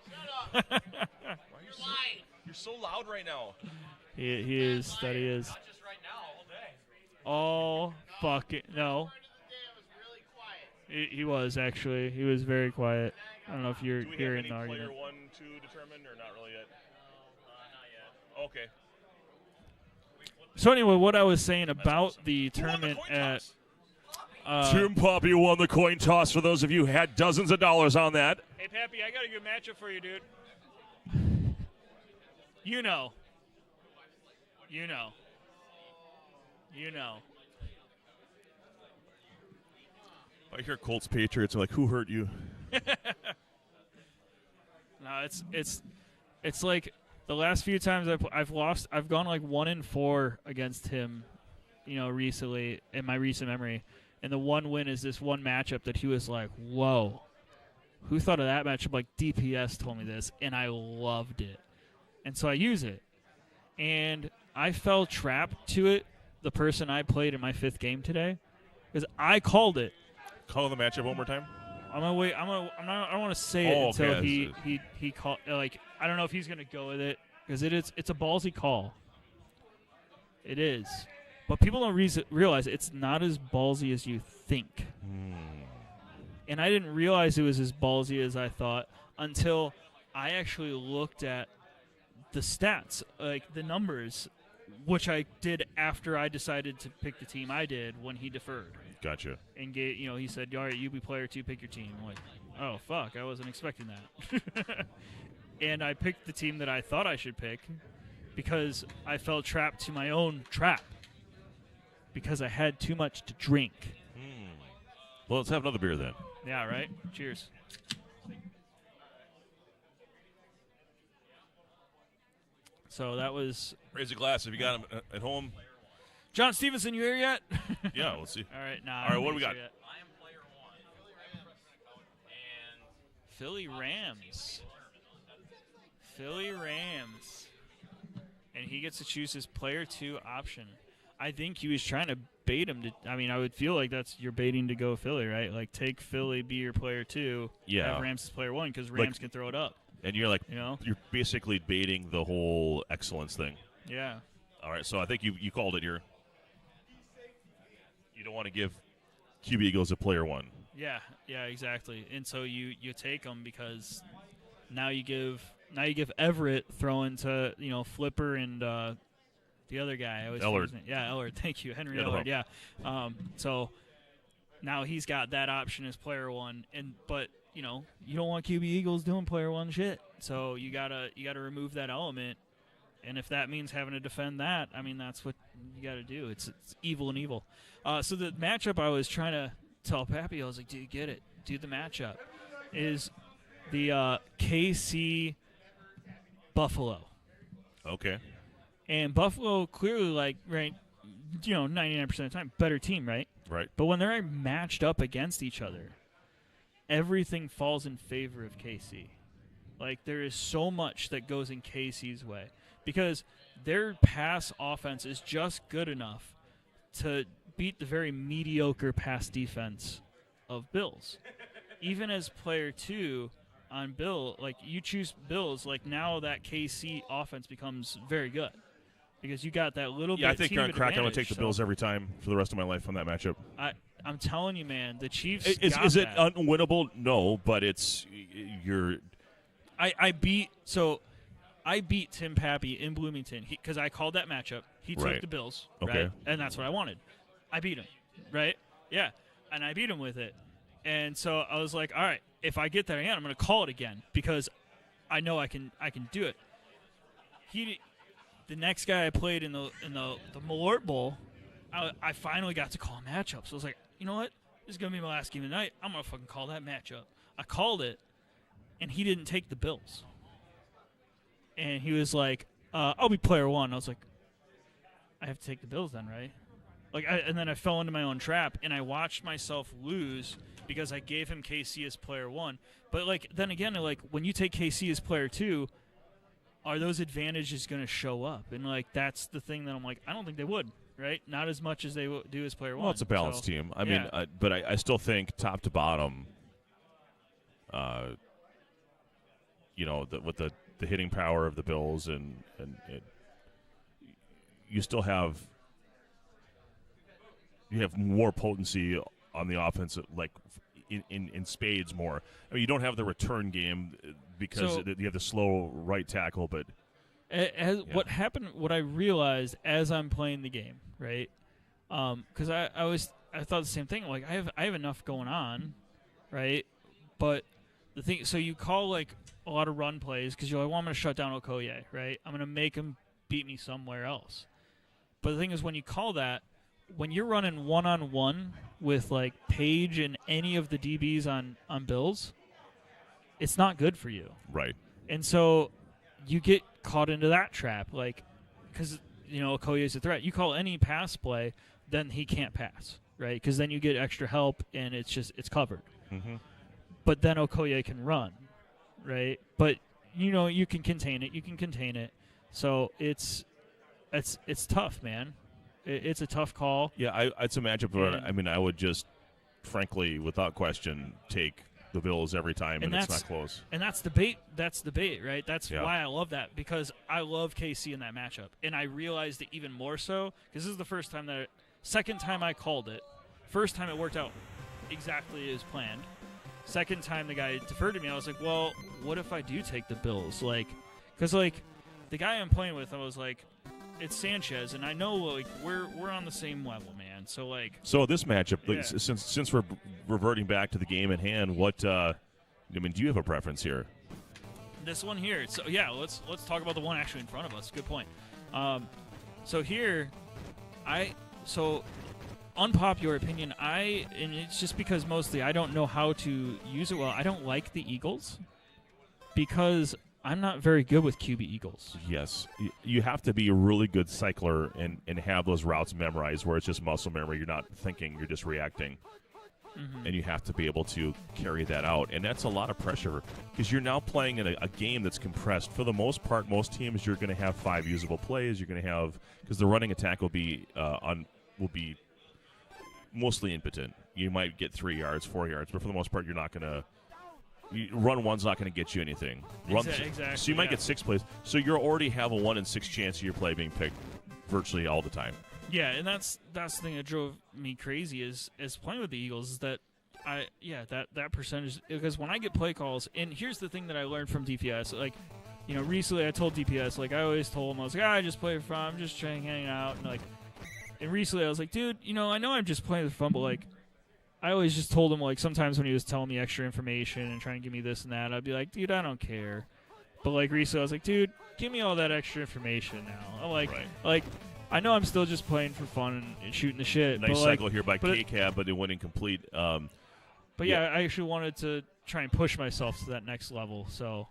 Shut up. You're lying. You're so loud right now. He is. That he is. Not just right now, all day. All fucking no. He was actually. He was very quiet. I don't know if you're Do we have hearing any the argument. player 1, 2 determined, or not really yet? Not yet. Okay. So anyway, what I was saying about the tournament at Tim Poppy won the coin toss. For those of you who had dozens of dollars on that. Hey, Pappy, I got a good matchup for you, dude. You know. I hear Colts Patriots are like, who hurt you? No, it's like the last few times I've lost. I've gone like 1-4 against him, recently in my recent memory. And the one win is this one matchup that he was like, "Whoa, who thought of that matchup?" Like DPS told me this, and I loved it, and so I use it. And I fell trapped to it. The person I played in my 5th game today, because I called it. Call the matchup one more time. I'm gonna wait. I don't want to say it until okay. he called. Like I don't know if he's gonna go with it because it's a ballsy call. It is, but people don't realize it's not as ballsy as you think. And I didn't realize it was as ballsy as I thought until I actually looked at the stats, like the numbers, which I did after I decided to pick the team I did when he deferred. Gotcha. And he said, "All right, you be player 2, pick your team." I'm like, oh fuck, I wasn't expecting that. And I picked the team that I thought I should pick because I fell trapped to my own trap because I had too much to drink. Well, let's have another beer then. Yeah, right. Cheers. So that was. Raise a glass if you got them at home. John Stevenson, you here yet? Yeah, let's see. All right, All right, what do we got? I am player 1. Philly Rams. Philly Rams. And he gets to choose his player 2 option. I think he was trying to bait him to. I mean, I would feel like you're baiting to go Philly, right? Like take Philly, be your player 2. Yeah. Have Rams as player 1 because Rams can throw it up. And you're like, you're basically baiting the whole excellence thing. Yeah. All right, so I think you called it here. You don't want to give QB Eagles a player 1. Yeah, exactly. And so you take them because now you give Everett throwing to Flipper and the other guy. Ellard. Yeah, Ellard. Thank you, Henry Yeah, no Ellard. Yeah. So now he's got that option as player 1, but you don't want QB Eagles doing player 1 shit. So you gotta remove that element. And if that means having to defend that, I mean, that's what you got to do. It's evil and evil. So the matchup I was trying to tell Pappy, I was like, dude, get it. Dude, the matchup is the KC Buffalo. Okay. And Buffalo clearly, 99% of the time, better team, right? Right. But when they're matched up against each other, everything falls in favor of KC. Like, there is so much that goes in KC's way. Because their pass offense is just good enough to beat the very mediocre pass defense of Bills. Even as player 2 on Bill, you choose Bills, now that KC offense becomes very good. Because you got that little bit I of think team on crack, I'm going to advantage, take the Bills every time for the rest of my life on that matchup. I'm telling you, man, the Chiefs. Is it that. unwinnable? No, but it's you're. I beat Tim Pappy in Bloomington because I called that matchup. He took Right. the Bills, Okay. right? And that's what I wanted. I beat him, right? Yeah, and I beat him with it. And so I was like, all right, if I get that again, I'm going to call it again because I know I can do it. The next guy I played in the Malort Bowl, I finally got to call a matchup. So I was like, you know what? This is going to be my last game of the night. I'm going to fucking call that matchup. I called it, and he didn't take the Bills. And he was like, I'll be player one. I was like, I have to take the Bills then, right? And then I fell into my own trap, and I watched myself lose because I gave him KC as player one. But, then again, when you take KC as player two, are those advantages going to show up? And, that's the thing that I'm like, I don't think they would, right? Not as much as they do as player one. Well, it's a balanced team. I mean, but I still think top to bottom, with the hitting power of the Bills and you still have more potency on the offense, in spades more. I mean, you don't have the return game because you have the slow right tackle, but what happened, what I realized as I'm playing the game, right? Because I thought the same thing. Like I have enough going on, right? But the thing, so you call a lot of run plays because you're like, well, I'm going to shut down Okoye, right? I'm going to make him beat me somewhere else. But the thing is, when you call that, when you're running one-on-one with Page and any of the DBs on Bills, it's not good for you. Right. And so you get caught into that trap, because Okoye is a threat. You call any pass play, then he can't pass, right? Because then you get extra help and it's covered. Mm-hmm. But then Okoye can run, right? But you can contain it. You can contain it. So it's tough, man. It's a tough call. Yeah, it's a matchup where I would just, frankly, without question, take the Bills every time, and it's not close. And that's debate. That's debate, right? That's why I love that, because I love KC in that matchup, and I realized it even more so because this is the second time I called it. First time it worked out exactly as planned. Second time the guy deferred to me, I was like, well, what if I do take the Bills? Because the guy I'm playing with, I was like, it's Sanchez, and I know we're on the same level, man. So this matchup, since we're reverting back to the game at hand, what do you have a preference here? This one here. So let's talk about the one actually in front of us. Good point. So here, unpopular opinion, and it's just because mostly I don't know how to use it well. I don't like the Eagles because I'm not very good with QB Eagles. Yes. You have to be a really good cycler and have those routes memorized where it's just muscle memory. You're not thinking, you're just reacting. Mm-hmm. And you have to be able to carry that out. And that's a lot of pressure because you're now playing in a game that's compressed. For the most part, most teams, you're going to have 5 usable plays. You're going to have – because the running attack will be mostly impotent. You might get 3 yards, 4 yards, but for the most part, you're not going to – run one's not going to get you anything. Exactly. So you might get 6 plays. So you already have a 1 in 6 chance of your play being picked virtually all the time. Yeah, and that's the thing that drove me crazy is playing with the Eagles is that that percentage, because when I get play calls, and here's the thing that I learned from DPS, recently I told DPS, I always told him, I was like, I just play for fun, I'm just trying to hang out, and recently I was like, dude, I know I'm just playing for fun, but I always just told him, sometimes when he was telling me extra information and trying to give me this and that, I'd be like, dude, I don't care. But, recently I was like, dude, give me all that extra information now. I'm I know I'm still just playing for fun and shooting the shit. Nice cycle here by K-Cab, but it went incomplete. I actually wanted to try and push myself to that next level. So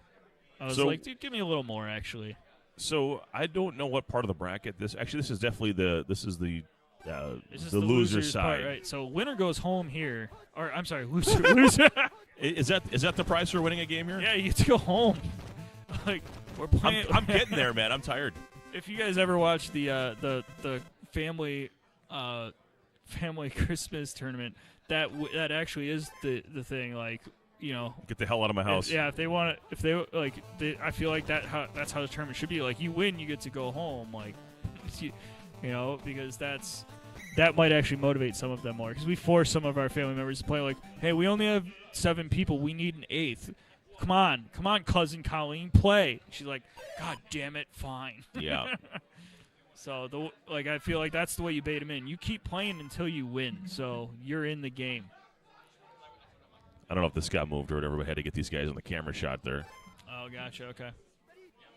I was like, dude, give me a little more, actually. So I don't know what part of the bracket this is definitely the loser side, part, right? So winner goes home here, or I'm sorry, loser. Is that the prize for winning a game here? Yeah, you get to go home. We're playing. I'm getting there, man. I'm tired. If you guys ever watch the family Christmas tournament, that actually is the thing. Get the hell out of my house. If they want it, I feel like that's how the tournament should be. You win, you get to go home. Because that might actually motivate some of them more because we force some of our family members to play like, hey, we only have 7 people. We need an 8th. Come on, cousin Colleen, play. She's like, God damn it, fine. Yeah. So, I feel like that's the way you bait them in. You keep playing until you win, so you're in the game. I don't know if this got moved or whatever, but I had to get these guys on the camera shot there. Oh, gotcha, okay.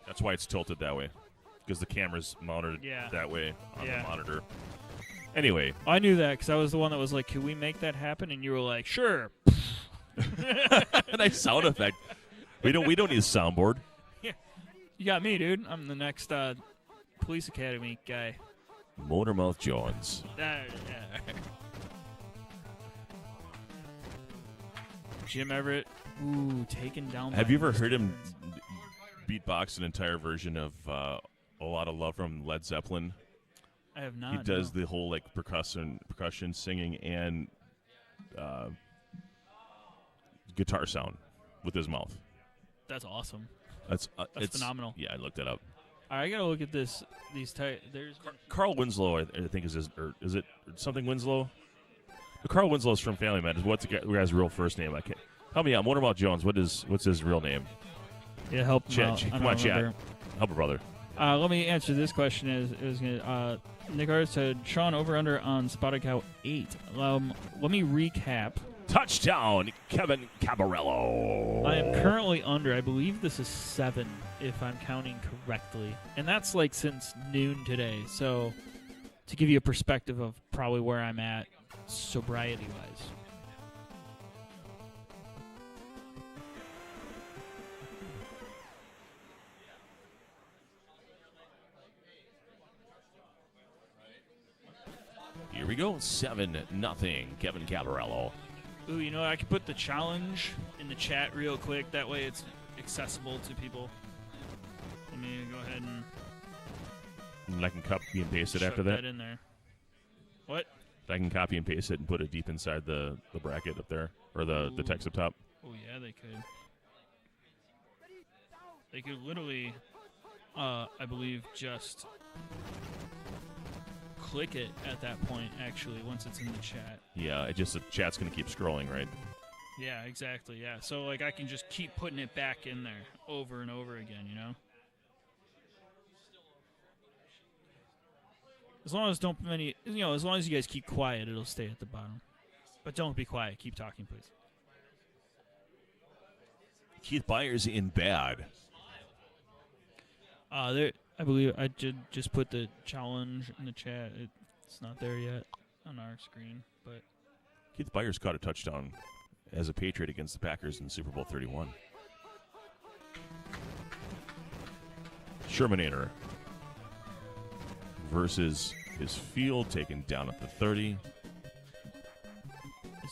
That's why it's tilted that way, because the camera's mounted that way on the monitor. Anyway. I knew that because I was the one that was like, can we make that happen? And you were like, sure. Nice sound effect. We don't need a soundboard. Yeah, you got me, dude. I'm the next police academy guy. Motormouth Jones. Jim Everett. Ooh, taken down. Have you ever heard him beatbox an entire version of "A Lot of Love" from Led Zeppelin? I have not. He does the whole percussion, singing, and guitar sound with his mouth. That's awesome. That's phenomenal. Yeah, I looked it up. All right, I gotta look at this. There's Carl Winslow, I think is it something Winslow? Carl Winslow's from Family Man. What's the guy's real first name? I can't. Help me out. Motormouth Jones. What's his real name? Yeah, help him out. Come on, chat. Help a brother. Let me answer this question. Nick Hart said Sean over under on Spotted Cow 8. Let me recap. Touchdown, Kevin Cabarello. I am currently under. I believe this is 7, if I'm counting correctly, and that's like since noon today. So, to give you a perspective of probably where I'm at, sobriety-wise. Here we go, 7-0, Kevin Cabarello. Ooh, you know, I could put the challenge in the chat real quick. That way it's accessible to people. Let me go ahead and I can copy and paste it after that in there. What? I can copy and paste it and put it deep inside the bracket up there, or the text up top. Oh, yeah, they could. They could literally, I believe, just click it at that point, actually, once it's in the chat. Yeah, the chat's going to keep scrolling, right? Yeah, exactly, yeah. So, I can just keep putting it back in there over and over again, you know? As long as as long as you guys keep quiet, it'll stay at the bottom. But don't be quiet. Keep talking, please. Keith Byers in bad. I believe I did just put the challenge in the chat. It's not there yet on our screen, but Keith Byers caught a touchdown as a Patriot against the Packers in Super Bowl 31. Shermanator versus his field, taken down at the 30.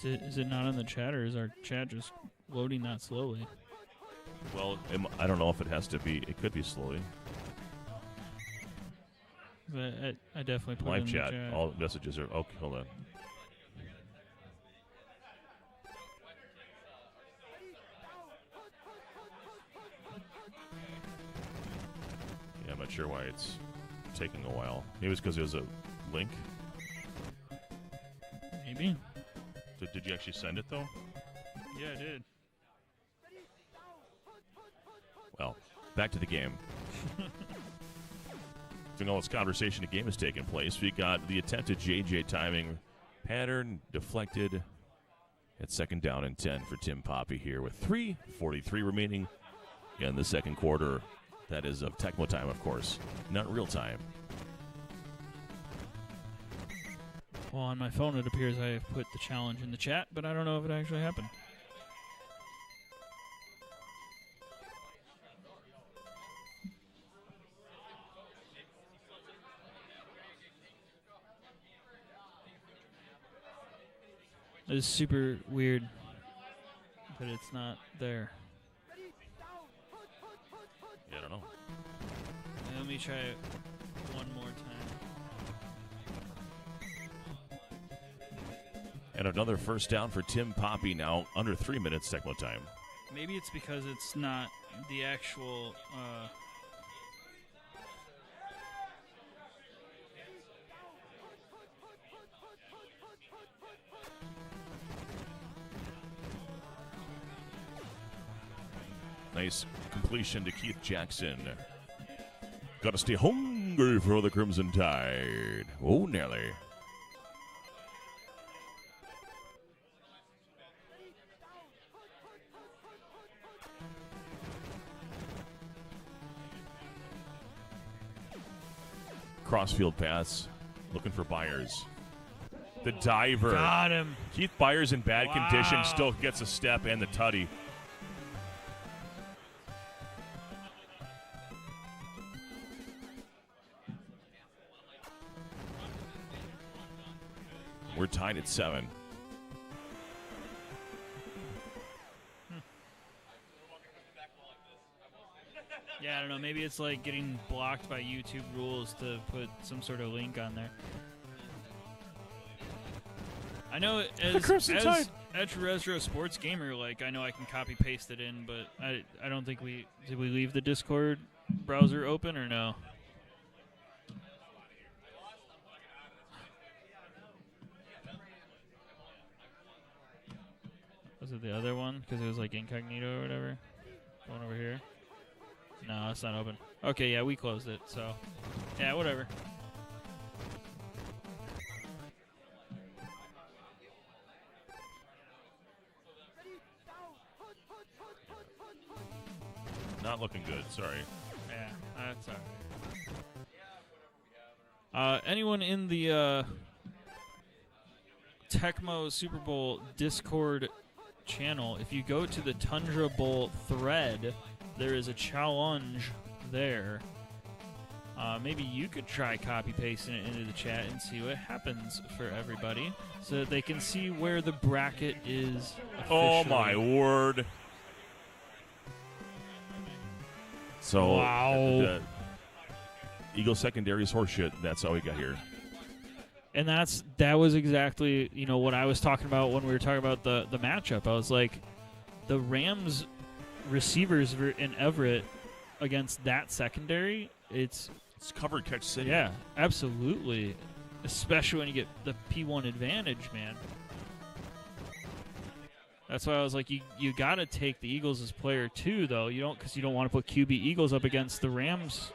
Is it not in the chat, or is our chat just loading that slowly? Well, I don't know if it has to be. It could be slowly. But I definitely put live it in chat. the chat. All messages are. Okay, hold on. Yeah, I'm not sure why it's taking a while. Maybe it was because it was a link. Maybe. Did you actually send it though? Yeah, I did. Well, back to the game. All this conversation, the game has taken place. We got the attempted JJ timing pattern deflected at 2nd down and 10 for Tim Poppy here with 3:43 remaining in the second quarter. That is of Tecmo time, of course, not real time. Well, on my phone, it appears I have put the challenge in the chat, but I don't know if it actually happened. It's super weird, but it's not there. Yeah, I don't know. Let me try it one more time. And another first down for Tim Poppy now, under 3 minutes Tecmo time. Maybe it's because it's not the actual... Nice completion to Keith Jackson. Got to stay hungry for the Crimson Tide. Oh, Nelly. Crossfield pass. Looking for Byers. The diver. Got him. Keith Byers in bad condition still gets a step and the tutty. We're tied at 7. Yeah, I don't know. Maybe it's like getting blocked by YouTube rules to put some sort of link on there. I know as Retro Sports Gamer, like I know I can copy paste it in, but I don't think did we leave the Discord browser open or no? Was it the other one? Because it was like incognito or whatever. Going over here. No, it's not open. Okay, yeah, we closed it. So, yeah, whatever. Not looking good. Sorry. Yeah, that's all right. Anyone in the Tecmo Super Bowl Discord channel, if you go to the Tundra Bowl thread, there is a challenge there. Maybe you could try copy pasting it into the chat and see what happens for everybody, so that they can see where the bracket is officially. Oh my word! So wow. The Eagle secondary's horseshit. That's all we got here. And that was exactly what I was talking about when we were talking about the matchup. I was like, the Rams receivers in Everett against that secondary, it's covered catch city. Yeah, absolutely. Especially when you get the P1 advantage, man. That's why I was like, you got to take the Eagles as player 2, though. Because you don't want to put QB Eagles up against the Rams.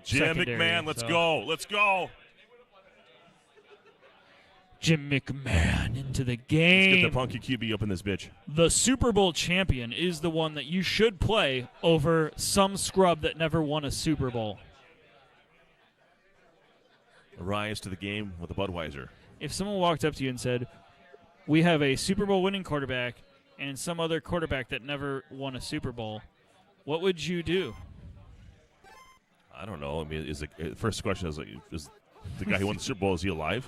Jim McMahon, let's go. Let's go. Jim McMahon into the game. Let's get the punky QB up in this bitch. The Super Bowl champion is the one that you should play over some scrub that never won a Super Bowl. A rise to the game with a Budweiser. If someone walked up to you and said, we have a Super Bowl winning quarterback and some other quarterback that never won a Super Bowl, what would you do? I don't know. I mean, the first question is the guy who won the Super Bowl, is he alive?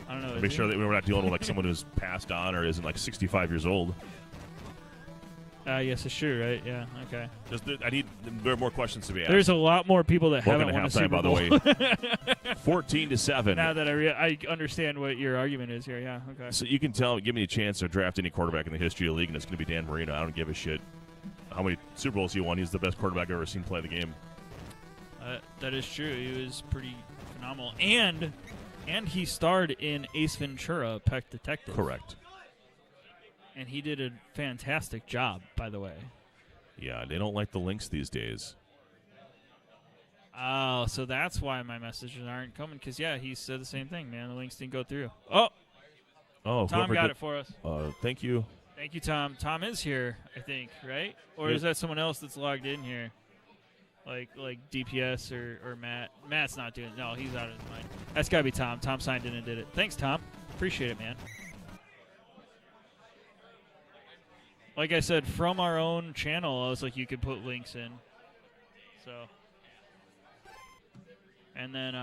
I don't know. Make sure that we're not dealing with like someone who's passed on or isn't like 65 years old. Yes, it's true, right? Yeah, okay. There are more questions to be asked. There's a lot more people that Welcome haven't won a halftime, Super Bowl. by the way. 14-7. Now that I understand what your argument is here, yeah, okay. So you can give me a chance to draft any quarterback in the history of the league, and it's going to be Dan Marino. I don't give a shit how many Super Bowls he won. He's the best quarterback I've ever seen play the game. That is true. He was pretty phenomenal. And he starred in Ace Ventura, Pet Detective. Correct. And he did a fantastic job, by the way. Yeah, they don't like the links these days. Oh, so that's why my messages aren't coming. Because, yeah, he said the same thing, man. The links didn't go through. Oh, Tom got it for us. Thank you. Thank you, Tom. Tom is here, I think, right? Or is that someone else that's logged in here? Like DPS or Matt. Matt's not doing it. No, he's out of his mind. That's got to be Tom. Tom signed in and did it. Thanks, Tom. Appreciate it, man. Like I said, from our own channel, I was like, you could put links in. So. And then,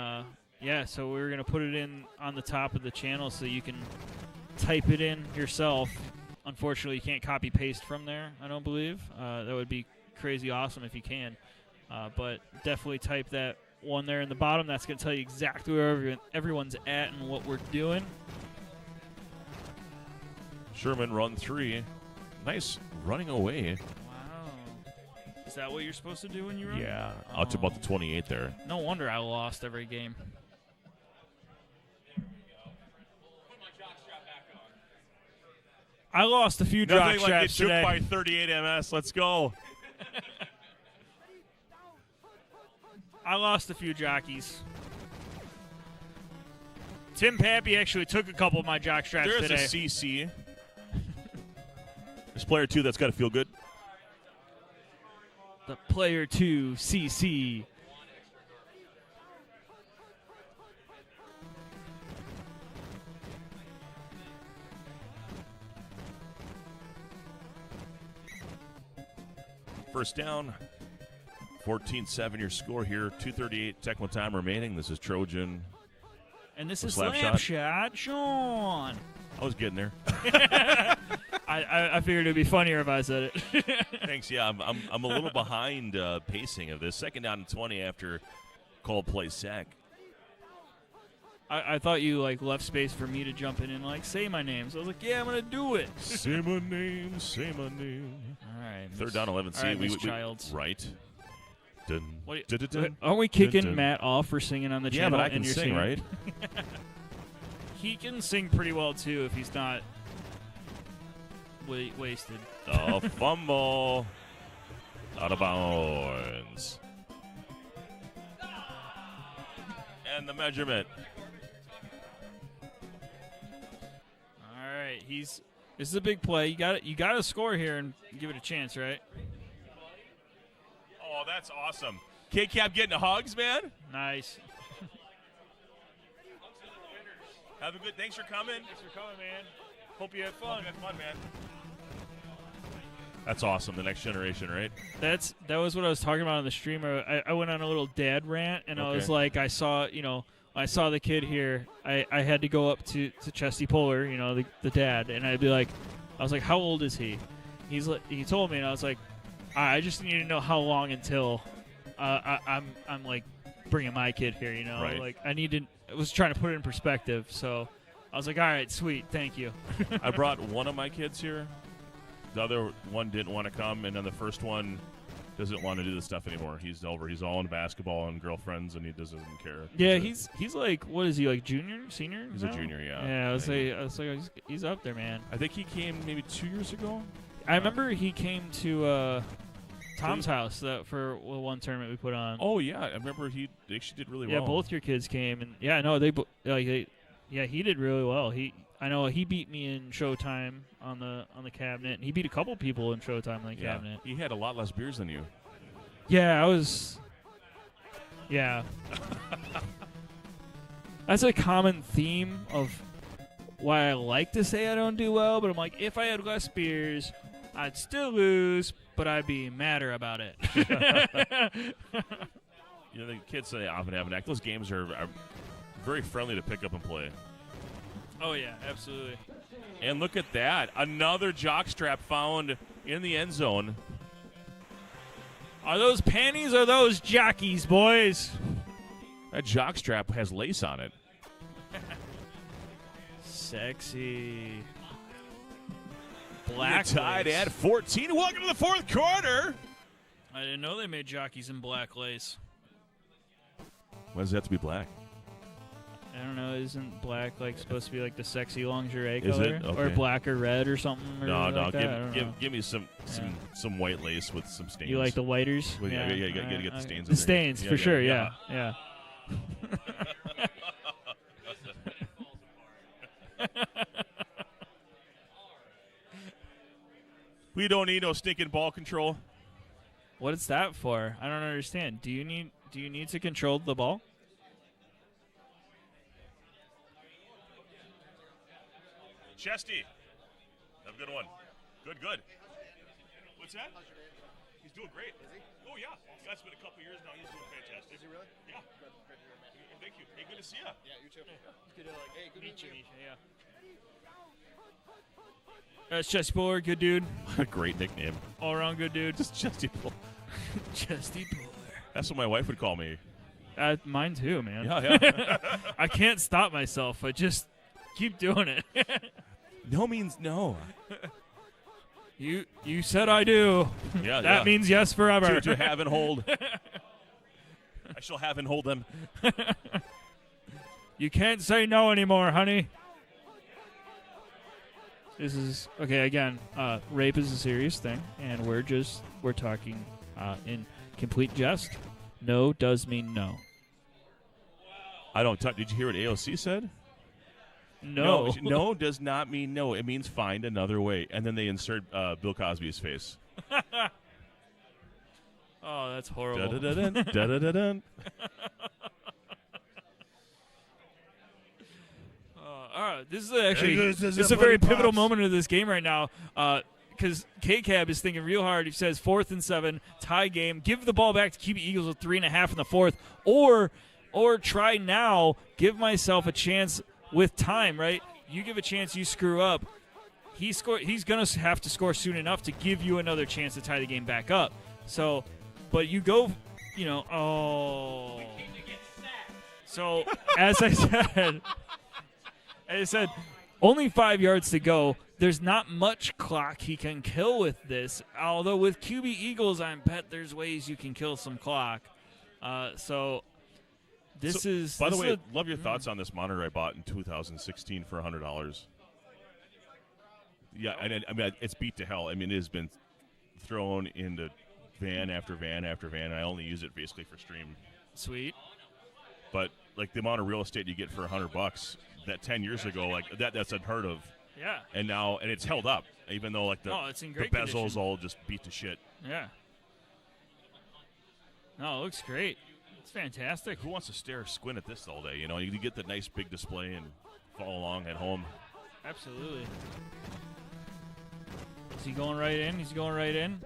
so we were going to put it in on the top of the channel so you can type it in yourself. Unfortunately, you can't copy-paste from there, I don't believe. That would be crazy awesome if you can. But definitely type that one there in the bottom. That's going to tell you exactly where everyone's at and what we're doing. Sherman run 3. Nice running away. Wow. Is that what you're supposed to do when you run? Yeah, out to about the 28 there. No wonder I lost every game. I lost a few jock Nothing like get straps today. juked by 38 MS. Let's go. I lost a few jockeys. Tim Pappy actually took a couple of my jock straps There's today. a CC. There's player 2 that's got to feel good. The player 2 CC. First down. 14-7 your score here. 2:38 Tecmo time remaining. This is Trojan. And this with is Slapshot Sean. I was getting there. I figured it'd be funnier if I said it. Thanks. Yeah, I'm a little behind pacing of this. Second down and 20 after call play sack. I thought you left space for me to jump in and say my name. So I was like, yeah, I'm gonna do it. Say my name. Say my name. All right. Third down 11. All right, Miss Childs. Right. Dun, What, dun, dun, dun, aren't we kicking dun, dun. Matt off for singing on the Yeah, channel? but I can and you're sing, singing? right? He can sing pretty well too if he's not wasted. The fumble. Out of bounds. And the measurement. All right, this is a big play. You got to score here and give it a chance, right? Oh, that's awesome. K-Cap getting hugs, man. Nice. Have a good. Thanks for coming. Thanks for coming, man. Hope you had fun. Hope you had fun, man. That's awesome. The next generation, right? That was what I was talking about on the stream. I went on a little dad rant, and I was like, I saw the kid here. I had to go up to Chesty Polar, the dad, and I'd be like, I was like, how old is he? He told me, and I was like, I just need to know how long until I'm like bringing my kid here, Right. Like I was trying to put it in perspective, so I was like, all right, sweet, thank you. I brought one of my kids here. The other one didn't want to come, and then the first one doesn't want to do this stuff anymore. He's over. He's all in basketball and girlfriends, and he doesn't care. Yeah, he's like, what is he, like junior, senior? He's a junior, yeah. Yeah, I was like, he's up there, man. I think he came maybe 2 years ago. I remember he came to Tom's house for one tournament we put on. Oh yeah, I remember he actually did really well. Yeah, both your kids came, and yeah, no, he did really well. I know he beat me in Showtime on the cabinet, and he beat a couple people in Showtime on the cabinet. He had a lot less beers than you. Yeah, Yeah. That's a common theme of why I like to say I don't do well, but I'm like, if I had less beers, I'd still lose, but I'd be madder about it. The kids say often have an act. Those games are very friendly to pick up and play. Oh, yeah, absolutely. And look at that. Another jockstrap found in the end zone. Are those panties or those jockeys, boys? That jockstrap has lace on it. Sexy. Black tied lace. at 14. Welcome to the fourth quarter. I didn't know they made jockeys in black lace. Why does it have to be black? I don't know. Isn't black supposed to be like the sexy lingerie Is color, it? Okay. or black or red or something? Or No. like that? I don't know. Give me some white lace with some stains. You like the whiters? Well, yeah, you got to Alright, get the okay. stains. The in there. stains for sure. Yeah. We don't need no stinking ball control. What is that for? I don't understand. Do you need to control the ball? Chesty. Have a good one. Good. What's that? He's doing great. Is he? Oh, yeah. That's been a couple years now. He's doing fantastic. Is he really? Yeah. Thank you. Hey, good to see you. Yeah, you too. Good to good meet you. Yeah. That's Chesty Puller, good dude. What a great nickname. All around good dude. Just Chesty Puller. Chesty Puller. That's what my wife would call me. Mine too, man. Yeah. I can't stop myself. I just keep doing it. No means no. You said I do. Yeah, that means yes forever. To have and hold. I shall have and hold them. You can't say no anymore, honey. This is okay. Again, rape is a serious thing, and we're talking in complete jest. No does mean no. I don't. Did you hear what AOC said? No. No does not mean no. It means find another way. And then they insert Bill Cosby's face. Oh, that's horrible. Da-da-da-dun, da-da-da-dun. All right, this is actually this is a very pivotal moment of this game right now because K-Cab is thinking real hard. He says 4th and 7, tie game. Give the ball back to QB Eagles with 3.5 in the 4th, or try now. Give myself a chance with time. Right, you give a chance, you screw up. He's gonna have to score soon enough to give you another chance to tie the game back up. So, but you go, So as I said, only 5 yards to go. There's not much clock he can kill with this. Although with QB Eagles, I bet there's ways you can kill some clock. By the way, love your thoughts on this monitor I bought in 2016 for $100. Yeah, and it's beat to hell. I mean, it has been thrown into van after van after van, and I only use it basically for stream. Sweet. But like the amount of real estate you get for $100, that 10 years ago, like that's unheard of. Yeah. And it's held up, even though like it's in the great bezels condition. all just beat to shit. Yeah. No, it looks great. It's fantastic. Who wants to stare squint at this all day? You get the nice big display and follow along at home. Absolutely. Is he going right in? He's going right in.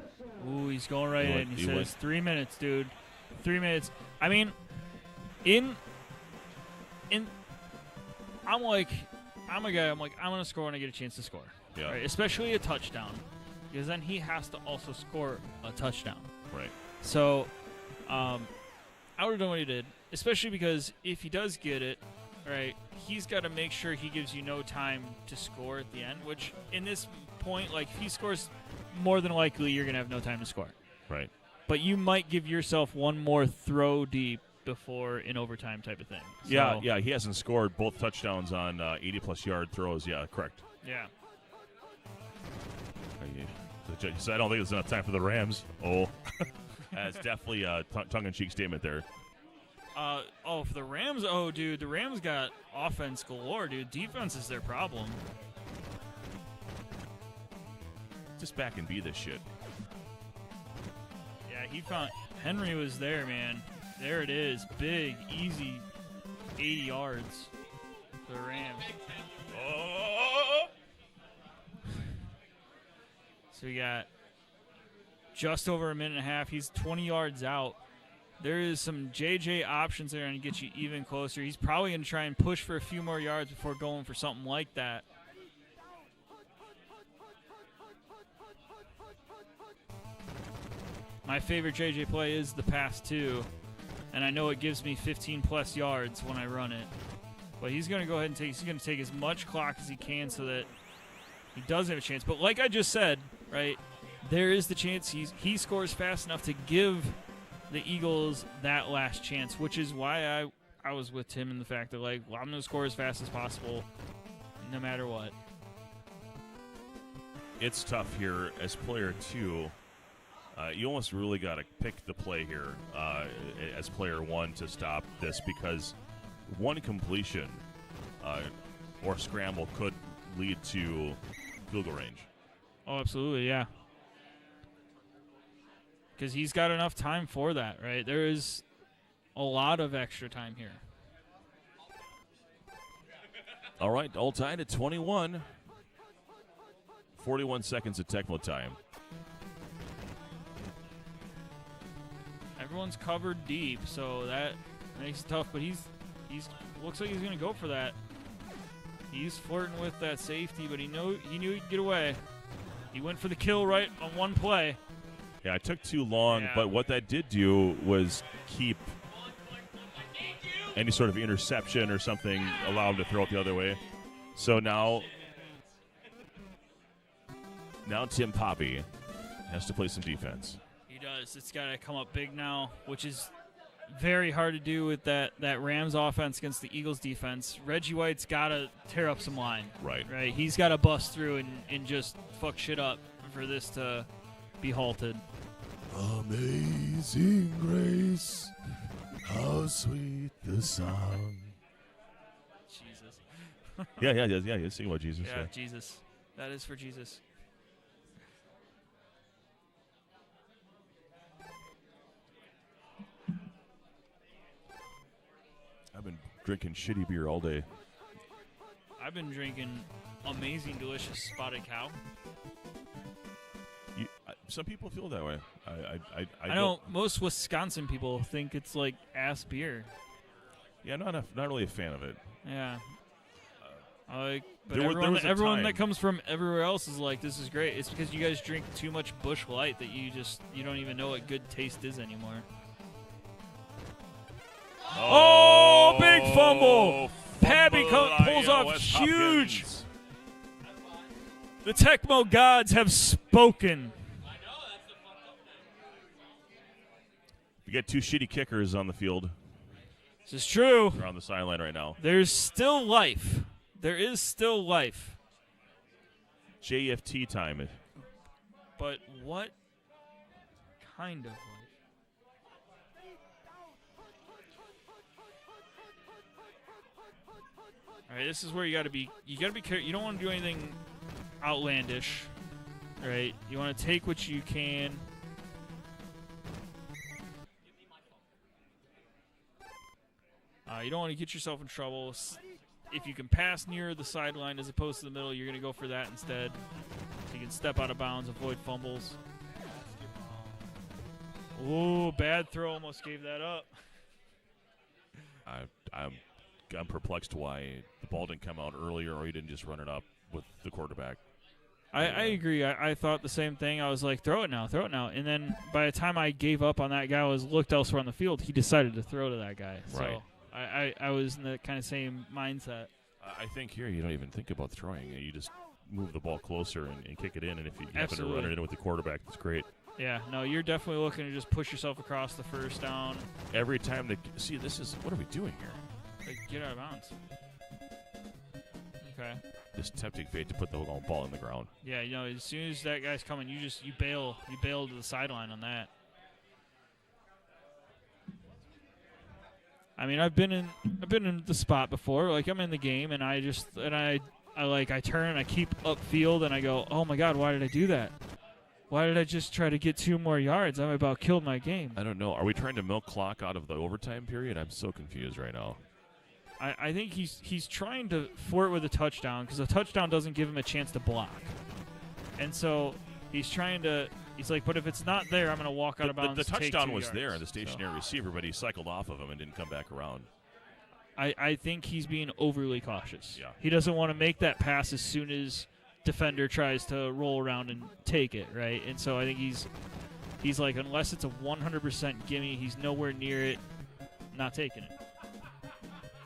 Ooh, he's going right in. He says 3 minutes, dude. 3 minutes. I mean, I'm a guy. I'm gonna score when I get a chance to score. Yeah. Right? Especially a touchdown, because then he has to also score a touchdown. Right. So, I would have done what he did, especially because if he does get it, right, he's got to make sure he gives you no time to score at the end. Which in this point, like if he scores, more than likely you're gonna have no time to score. Right. But you might give yourself one more throw deep before an overtime type of thing. So, Yeah, he hasn't scored both touchdowns on 80-plus yard throws. Yeah, correct. Yeah. So I don't think there's enough time for the Rams. Oh, that's definitely a tongue-in-cheek statement there. For the Rams, dude, the Rams got offense galore, dude. Defense is their problem. Just back and be this shit. Yeah, he found Henry was there, man. There it is. Big, easy 80 yards for the Rams. Oh! So we got just over a minute and a half. He's 20 yards out. There is some JJ options there and get you even closer. He's probably going to try and push for a few more yards before going for something like that. My favorite JJ play is the pass too, and I know it gives me 15-plus yards when I run it. But he's going to go ahead and he's going to take as much clock as he can so that he does have a chance. But like I just said, right, there is the chance he scores fast enough to give the Eagles that last chance, which is why I was with Tim in the fact that, like, well, I'm going to score as fast as possible no matter what. It's tough here as player 2. You almost really got to pick the play here as player 1 to stop this, because one completion or scramble could lead to field goal range. Oh, absolutely, yeah. Because he's got enough time for that, right? There is a lot of extra time here. All right, all tied at 21. 41 seconds of Tecmo time. Everyone's covered deep, so that makes it tough. But he's looks like he's going to go for that. He's flirting with that safety, but he knew he'd get away. He went for the kill right on one play. Yeah, it took too long, Yeah. but what that did do was keep any sort of interception or something, allow him to throw it the other way. So now Tim Poppy has to play some defense. He does. It's got to come up big now, which is very hard to do with that Rams offense against the Eagles defense. Reggie White's got to tear up some line. Right. He's got to bust through and just fuck shit up for this to be halted. Amazing grace, how sweet the sound. Jesus. Yeah. Sing about Jesus. Yeah, Jesus. That is for Jesus. I've been drinking shitty beer all day. I've been drinking amazing, delicious Spotted Cow. Some people feel that way. I know most Wisconsin people think it's like ass beer. Yeah, not really a fan of it. Yeah. But there was everyone that comes from everywhere else is like, this is great. It's because you guys drink too much Busch Light that you don't even know what good taste is anymore. Oh, big fumble! Pabby pulls off huge. The Tecmo gods have spoken. We got two shitty kickers on the field. This is true. They're on the sideline right now. There's still life. There is still life. JFT time. But what kind of life? All right, this is where you got to be careful. You don't want to do anything outlandish, right? You want to take what you can. You don't want to get yourself in trouble. If you can pass near the sideline as opposed to the middle, you're going to go for that instead. So you can step out of bounds, avoid fumbles. Oh, bad throw. Almost gave that up. I'm perplexed why the ball didn't come out earlier or he didn't just run it up with the quarterback. I agree. I thought the same thing. I was like, throw it now. And then by the time I gave up on that guy, looked elsewhere on the field, he decided to throw to that guy. Right. So I was in the kind of same mindset. I think here you don't even think about throwing. You just move the ball closer and kick it in, and if you happen to run it in with the quarterback, that's great. Yeah, no, you're definitely looking to just push yourself across the first down. Every time what are we doing here? Like, get out of bounds. Okay. Just tempting fate to put the ball in the ground. Yeah, as soon as that guy's coming, you bail to the sideline on that. I mean, I've been in the spot before. Like, I'm in the game, and I turn and I keep upfield, and I go, oh my God, why did I do that? Why did I just try to get 2 more yards? I about killed my game. I don't know. Are we trying to milk clock out of the overtime period? I'm so confused right now. I think he's trying to fort with a touchdown because a touchdown doesn't give him a chance to block. And so he's like, but if it's not there, I'm going to walk out of bounds. The touchdown was yards. there, the stationary receiver, but he cycled off of him and didn't come back around. I think he's being overly cautious. Yeah. He doesn't want to make that pass as soon as defender tries to roll around and take it, right? And so I think he's like, unless it's a 100% gimme, he's nowhere near it, not taking it.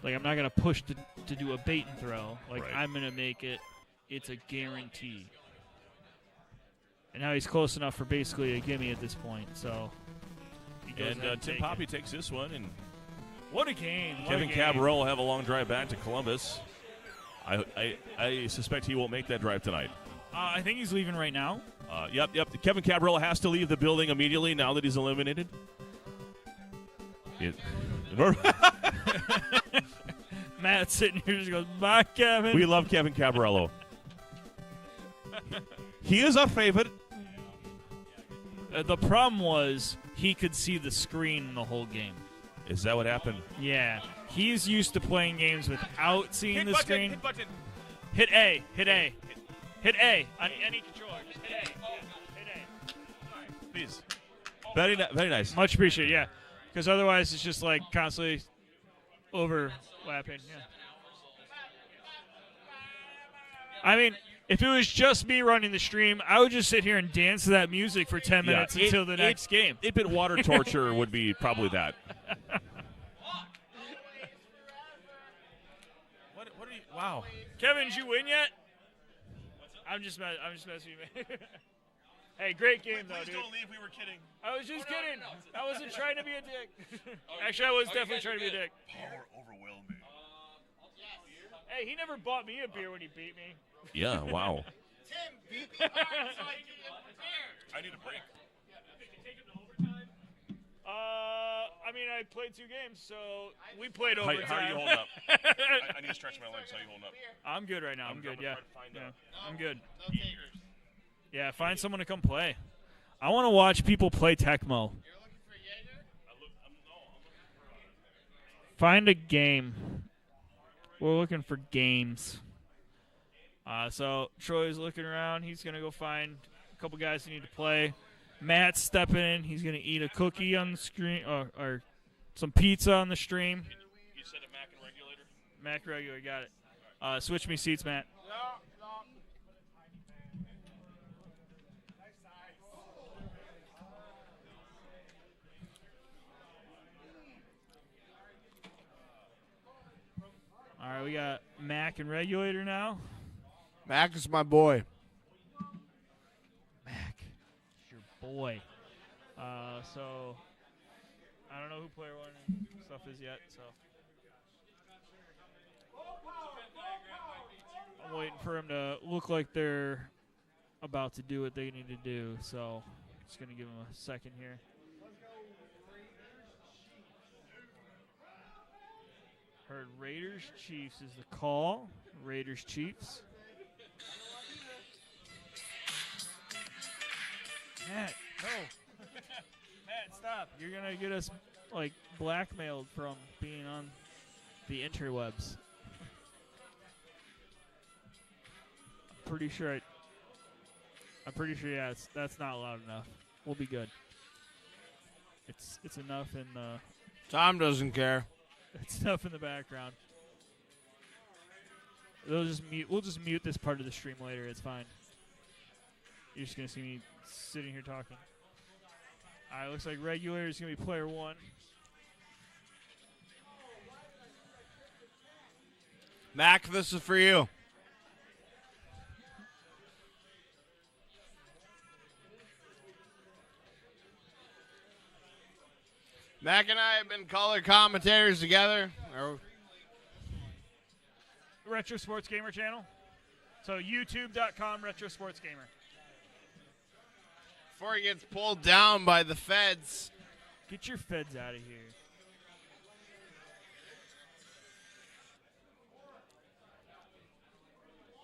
Like, I'm not going to push to do a bait and throw. Like, right. I'm going to make it. It's a guarantee. And now he's close enough for basically a gimme at this point. So, Tim Poppy takes this one. And what a game. Kevin Cabral will have a long drive back to Columbus. I suspect he won't make that drive tonight. I think he's leaving right now. Yep. Kevin Cabral has to leave the building immediately now that he's eliminated. Matt sitting here just goes, bye, Kevin. We love Kevin Cabrello. He is our favorite. The problem was he could see the screen the whole game. Is that what happened? Yeah. He's used to playing games without seeing the screen. Hit button. Hit A. Hit A. On any controller. Just hit A. Hit A. Please. Very nice. Much appreciated, yeah. Because otherwise it's just like constantly overlapping. Yeah. I mean, if it was just me running the stream, I would just sit here and dance to that music for 10 minutes until the next game. If it water torture would be probably that. What are you? Wow. Kevin, did you win yet? I'm just messing with you, man. Hey, great game, though, Please dude. don't leave. We were kidding. I was just kidding. I wasn't trying to be a dick. Actually, I was definitely trying to be a dick. Power overwhelming. Hey, he never bought me a beer when he beat me. Yeah, wow. Tim, beat me hard so I can get prepared. I need a break. I mean, I played 2 games, so we played overtime. How are you holding up? I need to stretch my legs. How are you holding up? I'm good right now. I'm good, yeah. Yeah. I'm good. Yeah, find someone to come play. I want to watch people play Tecmo. Find a game. We're looking for games. So Troy's looking around. He's going to go find a couple guys who need to play. Matt's stepping in. He's going to eat a cookie on the screen or some pizza on the stream. You said a Mac and regulator? Mac regular, got it. Switch me seats, Matt. All right, we got Mac and regulator now. Mac is my boy. It's your boy. So I don't know who player 1 and stuff is yet, so I'm waiting for him to look like they're about to do what they need to do, so just gonna give him a second here. Heard Raiders Chiefs is the call. Raiders Chiefs. Matt, no. Matt, stop. You're going to get us, like, blackmailed from being on the interwebs. I'm pretty sure, yeah, that's not loud enough. We'll be good. It's enough in the... Tom doesn't care. It's enough in the background. We'll just mute this part of the stream later. It's fine. You're just going to see me sitting here talking. All right, looks like regular is going to be player 1. Mac, this is for you. Mac and I have been color commentators together. Retro Sports Gamer channel. So youtube.com Retro Sports Gamer. Before he gets pulled down by the feds. Get your feds out of here.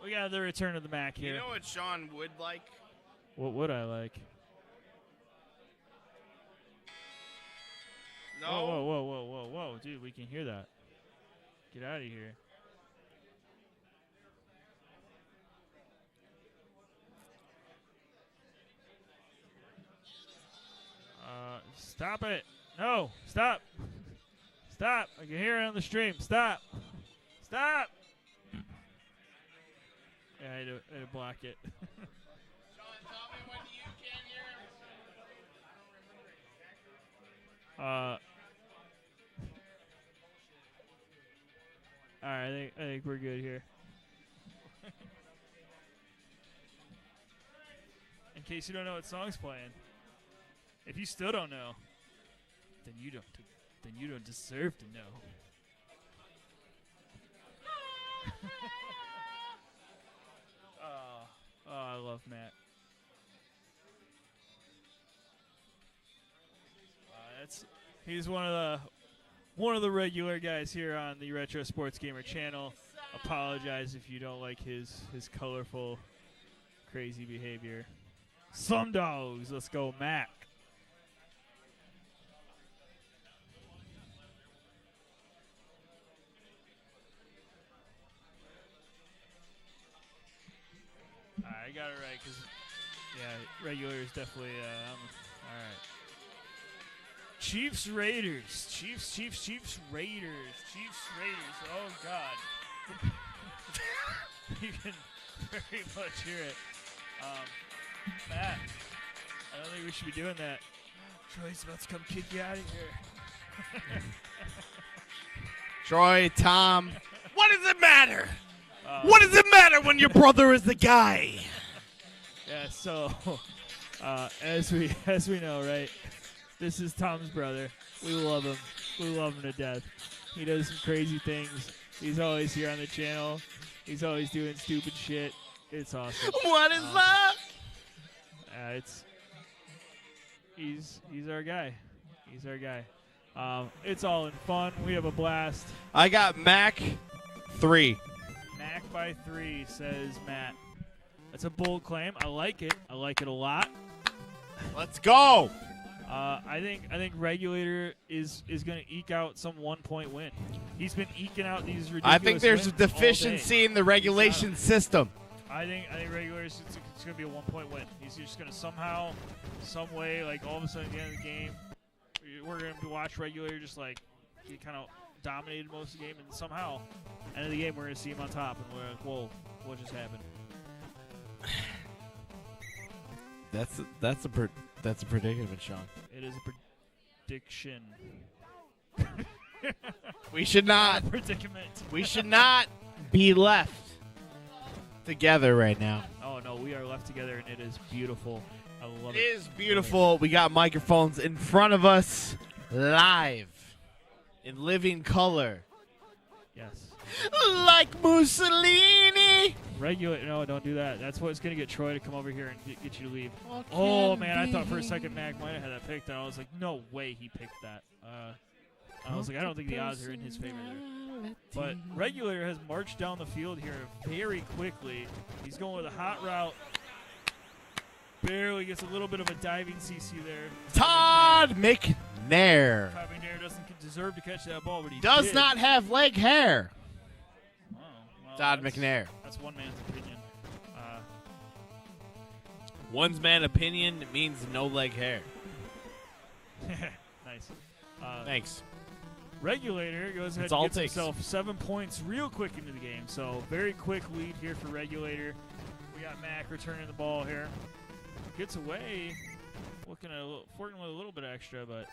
We got the return of the Mac here. You know what Sean would like? What would I like? No. Whoa. Dude, we can hear that. Get out of here. Stop it. No, stop. Stop. I can hear it on the stream. Stop. Stop. Yeah, I had to block it. All right, I think we're good here. In case you don't know what song's playing, if you still don't know, then you don't deserve to know. Oh, I love Matt. He's one of the regular guys here on the Retro Sports Gamer channel. Apologize if you don't like his colorful, crazy behavior. Some dogs. Let's go, Mac. I got it right because, yeah, regular is definitely. All right. Chiefs Raiders. Chiefs Raiders. Oh God. You can very much hear it. Matt, I don't think we should be doing that. Troy's about to come kick you out of here. Troy, Tom, what does it matter? What does it matter when your brother is the guy? Yeah, so As we know, right? This is Tom's brother. We love him. We love him to death. He does some crazy things. He's always here on the channel. He's always doing stupid shit. It's awesome. What is that? He's our guy. He's our guy. It's all in fun. We have a blast. I got Mac 3. Mac by 3, says Matt. That's a bold claim. I like it. I like it a lot. Let's go. I think Regulator is going to eke out some 1-point win. He's been eking out these ridiculous I think there's a wins all deficiency day. in the regulation system. I think Regulator is it's going to be a 1-point win. He's just going to somehow, some way, like all of a sudden at the end of the game, we're going to watch Regulator just like he kind of dominated most of the game, and somehow, end of the game, we're going to see him on top, and we're like, whoa, what just happened? That's a predicament, Sean. It is a prediction. We should not. Predicament. We should not be left together right now. Oh no, we are left together, and it is beautiful. I love it. It is beautiful. We got microphones in front of us, live, in living color. Yes. Like Mussolini. No, don't do that. That's what's going to get Troy to come over here and get you to leave. Oh, man, I thought for a second Mac might have had that picked, and I was like, no way he picked that. I was like, I don't think the odds are in his favor there. But Regulator has marched down the field here very quickly. He's going with a hot route. Barely gets a little bit of a diving CC there. Todd McNair. Todd McNair doesn't deserve to catch that ball, but he does did. not have leg hair. Well, Todd McNair. That's one man's opinion. One's man opinion means no leg hair. Nice. Thanks. Regulator goes ahead That's all and it gets takes. himself 7 points real quick into the game. So very quick lead here for Regulator. We got Mac returning the ball here. Gets away, flirting with a little bit extra, but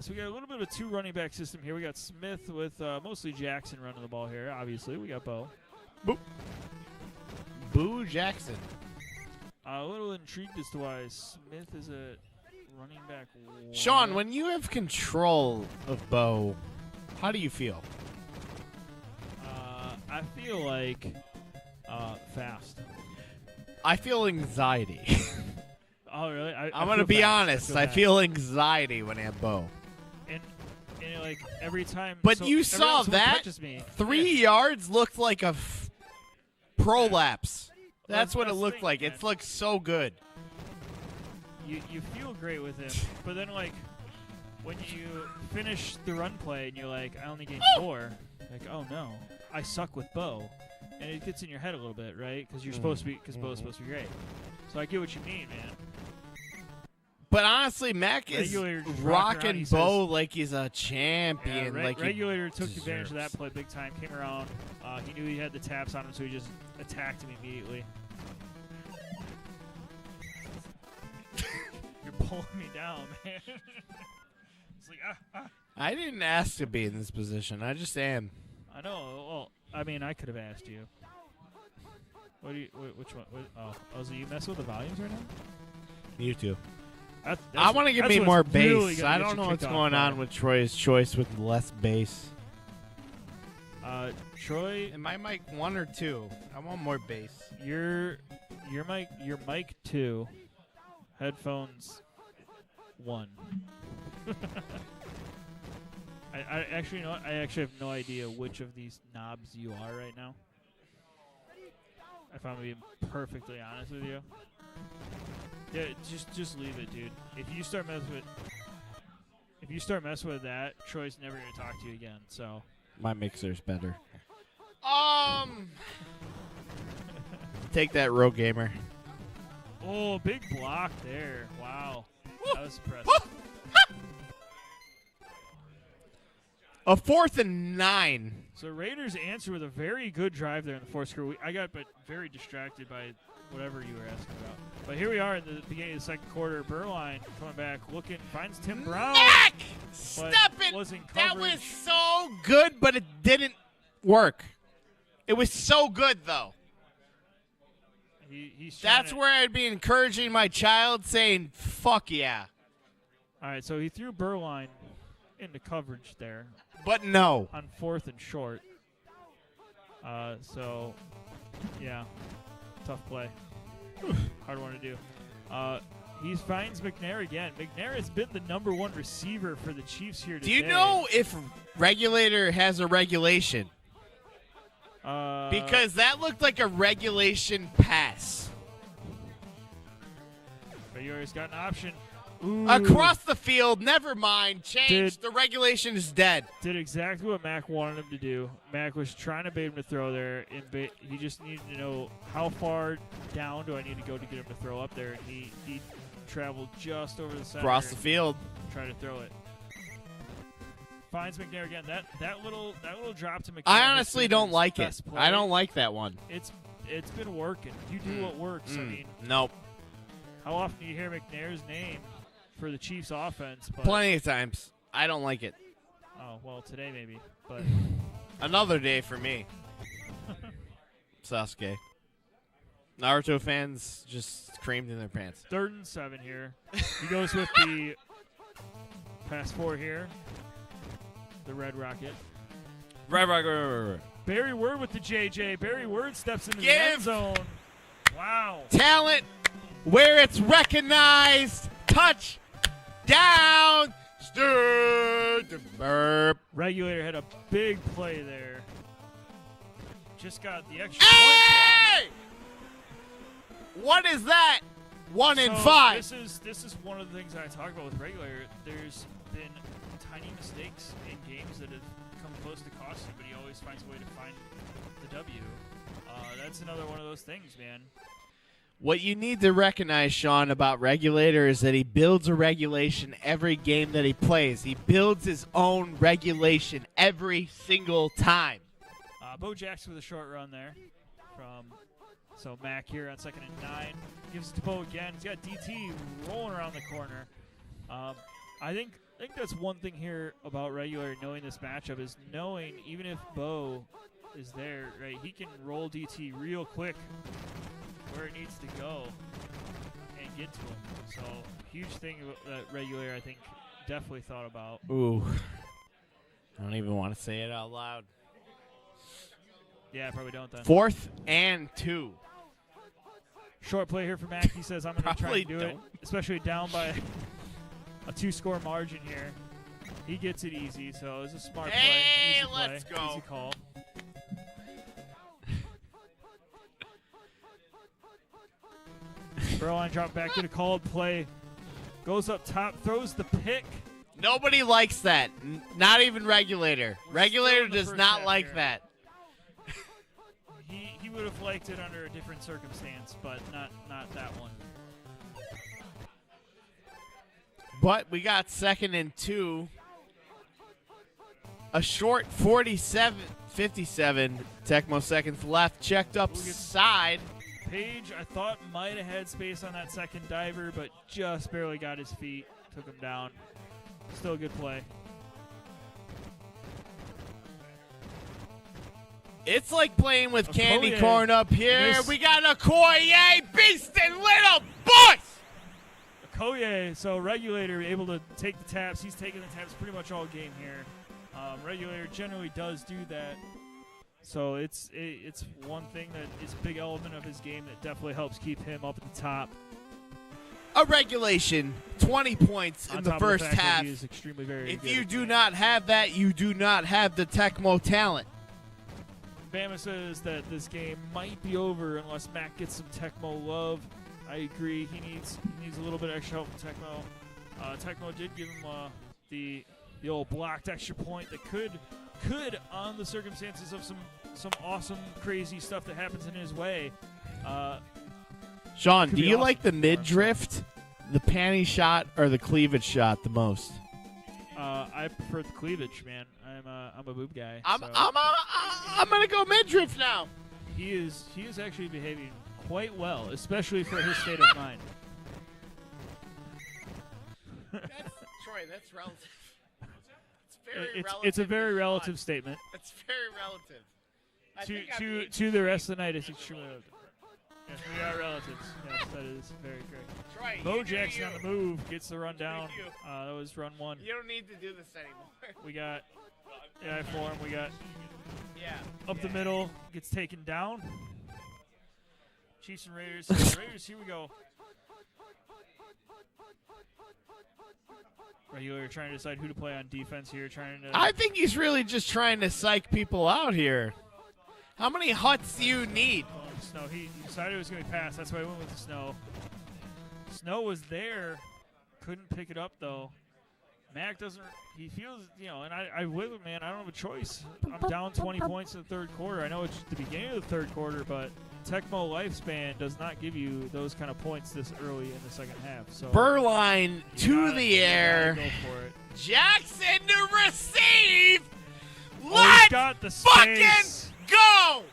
so we got a little bit of a 2 running back system here. We got Smith with mostly Jackson running the ball here. Obviously, we got Bo. Boop. Boo Jackson. A little intrigued as to why Smith is a running back. Sean, when you have control of Bo, how do you feel? I feel like fast. I feel anxiety. Oh, really? I'm going to be honest. I feel anxiety when I have Bo. And like every time. But so you every saw time someone that touches me, 3 yards looked like a prolapse. That's what it the looked thing, like. man. It looked so good. You feel great with him, but then like when you finish the run play and you're like, I only gained 4. Like, oh no, I suck with Bo, and it gets in your head a little bit, right? Because you're supposed to be, because Bo's supposed to be great. So I get what you mean, man. But honestly, Mac is Regulator just rocking he Bo says- like he's a champion. Yeah, like he Regulator took advantage of deserves. that play big time. Came around. He knew he had the taps on him, so he just attacked him immediately. You're pulling me down, man. It's like, I didn't ask to be in this position. I just am. I know. Well, I mean, I could have asked you. What do you? Which one? So you mess with the volumes right now? You too. That's I want to give that's me what's more really bass. gonna I get don't you know what's kicked going off, on with Troy's choice with less bass. Troy, am I mic 1 or 2? I want more bass. Your mic 2, headphones 1. I actually know. I actually have no idea which of these knobs you are right now. If I'm being perfectly honest with you. Yeah, just leave it, dude. If you start messing with that, Troy's never gonna talk to you again. So My mixer's better. Take that, Rogue Gamer. Oh, big block there. Wow. That was impressive. A 4th and 9. So Raiders answer with a very good drive there in the fourth quarter. I got very distracted by whatever you were asking about. But here we are in the beginning of the second quarter. Burline coming back, looking, finds Tim Brown. Mac! but Step it! wasn't That coverage. was so good, but it didn't work. It was so good, though. He's That's where I'd be encouraging my child, saying, fuck yeah. All right, so he threw Burline into coverage there. But no. On 4th and short. So, yeah, tough play. Hard one to do. He finds McNair again. McNair has been the #1 receiver for the Chiefs here today. Do you know if Regulator has a regulation? Because that looked like a regulation pass. Regulator's got an option. Ooh. Across the field, never mind. Change. The regulation is dead. Did exactly what Mac wanted him to do. Mac was trying to bait him to throw there. And he just needed to know how far down do I need to go to get him to throw up there. And he traveled just over the center. Across the field. Trying to throw it. Finds McNair again. That little drop to McNair. I honestly don't like it. Play. I don't like that one. It's been working. You do what works. I mean, nope. How often do you hear McNair's name for the Chiefs offense? But Plenty of times. I don't like it. Oh, well, today maybe. But another day for me. Sasuke. Naruto fans just creamed in their pants. 3rd and 7 here. He goes with the pass 4 here. The Red Rocket. Red. Barry Word with the JJ. Barry Word steps into the end zone. Wow. Talent where it's recognized. Touch down. Stir the burp. Regulator had a big play there. Just got the extra point. What is that? 1 and 5. This is one of the things I talk about with Regulator. There's been tiny mistakes in games that have come close to costing, but he always finds a way to find the W. That's another one of those things, man. What you need to recognize, Sean, about Regulator is that he builds a regulation every game that he plays. He builds his own regulation every single time. Bo Jackson with a short run there. So Mac here on 2nd and 9. Gives it to Bo again. He's got DT rolling around the corner. I think that's one thing here about Regulator knowing this matchup is knowing even if Bo is there, right, he can roll DT real quick where it needs to go and get to him. So huge thing that Regulator I think definitely thought about. Ooh. I don't even want to say it out loud. Yeah, probably don't then. 4th and 2. Short play here for Mac. He says, I'm going to try to do it, especially down by a 2-score margin here. He gets it easy, so it's a smart play. Easy let's play. go. Easy call. Burline drop back to the called play. Goes up top, throws the pick. Nobody likes that. Not even Regulator. Regulator does not like here. that. He would have liked it under a different circumstance, but not that one. But we got 2nd and 2. A short 57. Tecmo seconds left. Checked up side. Page, I thought, might have had space on that second diver, but just barely got his feet. Took him down. Still a good play. It's like playing with candy corn up here. We got Okoye, beast and little boys. Okoye, so Regulator able to take the taps. He's taking the taps pretty much all game here. Regulator generally does do that. So it's one thing that is a big element of his game that definitely helps keep him up at the top. A regulation, 20 points in the first half. He is extremely very if good you do not have that, you do not have the Tecmo talent. Bama says that this game might be over unless Mac gets some Tecmo love. I agree. He needs a little bit of extra help from Tecmo. Tecmo did give him the old blocked extra point that could, on the circumstances of some awesome, crazy stuff that happens in his way. Sean, do you like the mid-drift, the panty shot, or the cleavage shot the most? I prefer the cleavage, man. I'm a boob guy. I'm gonna go mid-drift now. He is actually behaving quite well, especially for his state of mind. Troy, that's relative. It's a very relative statement. It's very relative. To the rest of the night, it's extremely relative. Yes, we are relatives. Yes, that is very correct. Troy, Bo you do Jackson on you. the move gets the run down. you. That was run 1. You don't need to do this anymore. We got AI form. We got up the yeah. middle. Gets taken down. Chiefs and Raiders. Raiders, here we go. Regular trying to decide who to play on defense here. Trying to. I think he's really just trying to psych people out here. How many huts do you need? Snow. He decided it was going to be pass. That's why I went with the Snow. Snow was there. Couldn't pick it up, though. Mac doesn't. He feels, and I with him, man. I don't have a choice. I'm down 20 points in the third quarter. I know it's the beginning of the third quarter, but Tecmo lifespan does not give you those kind of points this early in the second half. So Burline to the air. Go for it. Jackson to receive. He's Let's got the fucking space. go.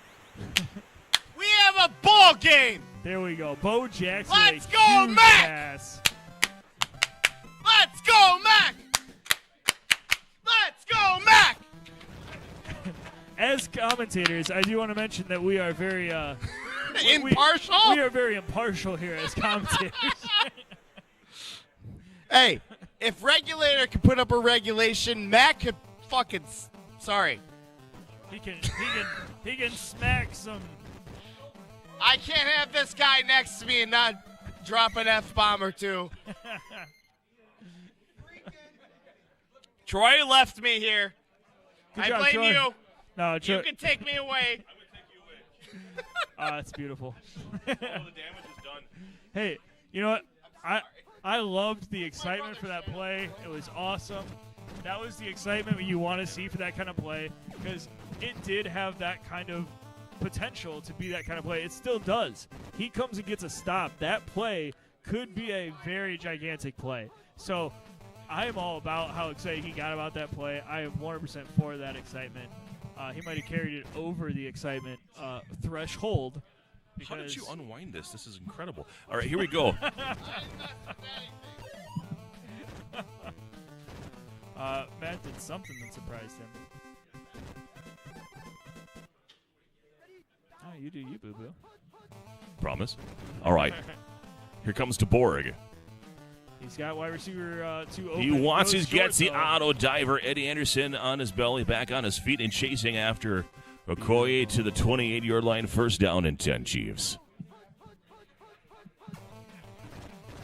We have a ball game. There we go. Bo Jackson. Let's with a go, huge Mac. pass. Let's go, Mac. Let's go, Mac. As commentators, I do want to mention that we are very impartial. We are very impartial here as commentators. Hey, if regulator could put up a regulation, Mac could fucking. Sorry. He can smack some. I can't have this guy next to me and not drop an F-bomb or two. Troy left me here. Good I job, blame Troy. you. No, Troy. You can take me away. That's beautiful. All the damage is done. Hey, you know what? I loved the excitement for that play. It was awesome. That was the excitement you want to see for that kind of play because it did have that kind of potential to be that kind of play. It still does. He comes and gets a stop. That play could be a very gigantic play. So I am all about how excited he got about that play. I am 100% for that excitement. He might have carried it over the excitement threshold. How did you unwind this? This is incredible. All right, here we go. Matt did something that surprised him. Oh, you do you, boo-boo. Promise. All right. Here comes DeBorg. He's got wide receiver 2 open. He wants Goes his short, Getsy though. auto diver. Eddie Anderson on his belly, back on his feet and chasing after Okoye to the 28-yard line. First down and 10, Chiefs.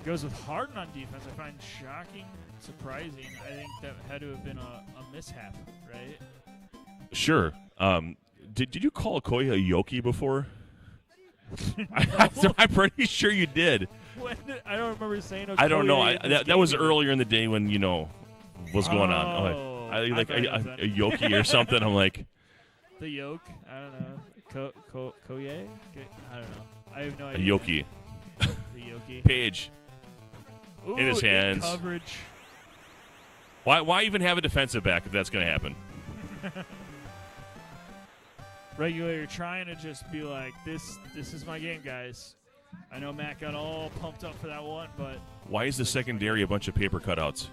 Goes with Harden on defense. I find shocking, surprising. I think that had to have been a mishap, right? Sure. Did you call Okoye a Yoki before? I'm pretty sure you did. I don't remember saying Okoye. I don't know. That was game. earlier in the day when, what's going on. Oh, I like I thought a Yoki or something. I'm like. The yoke? I don't know. Koye? I don't know. I have no idea. A Yoki. The Yoki. Page. Ooh, in his hands. Coverage. Why even have a defensive back if that's going to happen? Regulator trying to just be like, this is my game, guys. I know Matt got all pumped up for that one, but Why is the secondary a bunch of paper cutouts?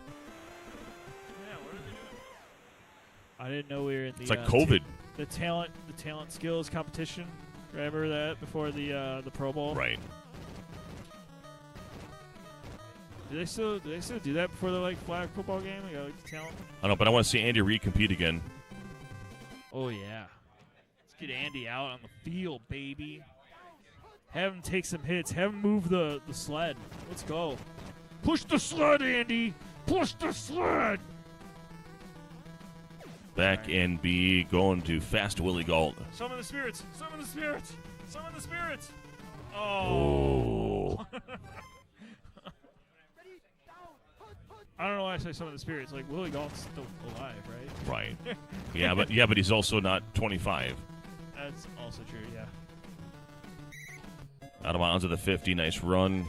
I didn't know we were in the. It's like COVID. The talent skills competition. Remember that before the Pro Bowl? Right. Do they still do that before the flag football game? They got the talent. I don't know, but I want to see Andy Reid compete again. Oh yeah. Let's get Andy out on the field, baby. Have him take some hits. Have him move the sled. Let's go. Push the sled, Andy. Push the sled. Back and B going to Fast Willie Galt. Summon the spirits. Summon the spirits. Summon the spirits. Oh. I don't know why I say summon the spirits. Willie Galt's still alive, right? Right. but he's also not 25. That's also true, yeah. Out of bounds of the 50. Nice run.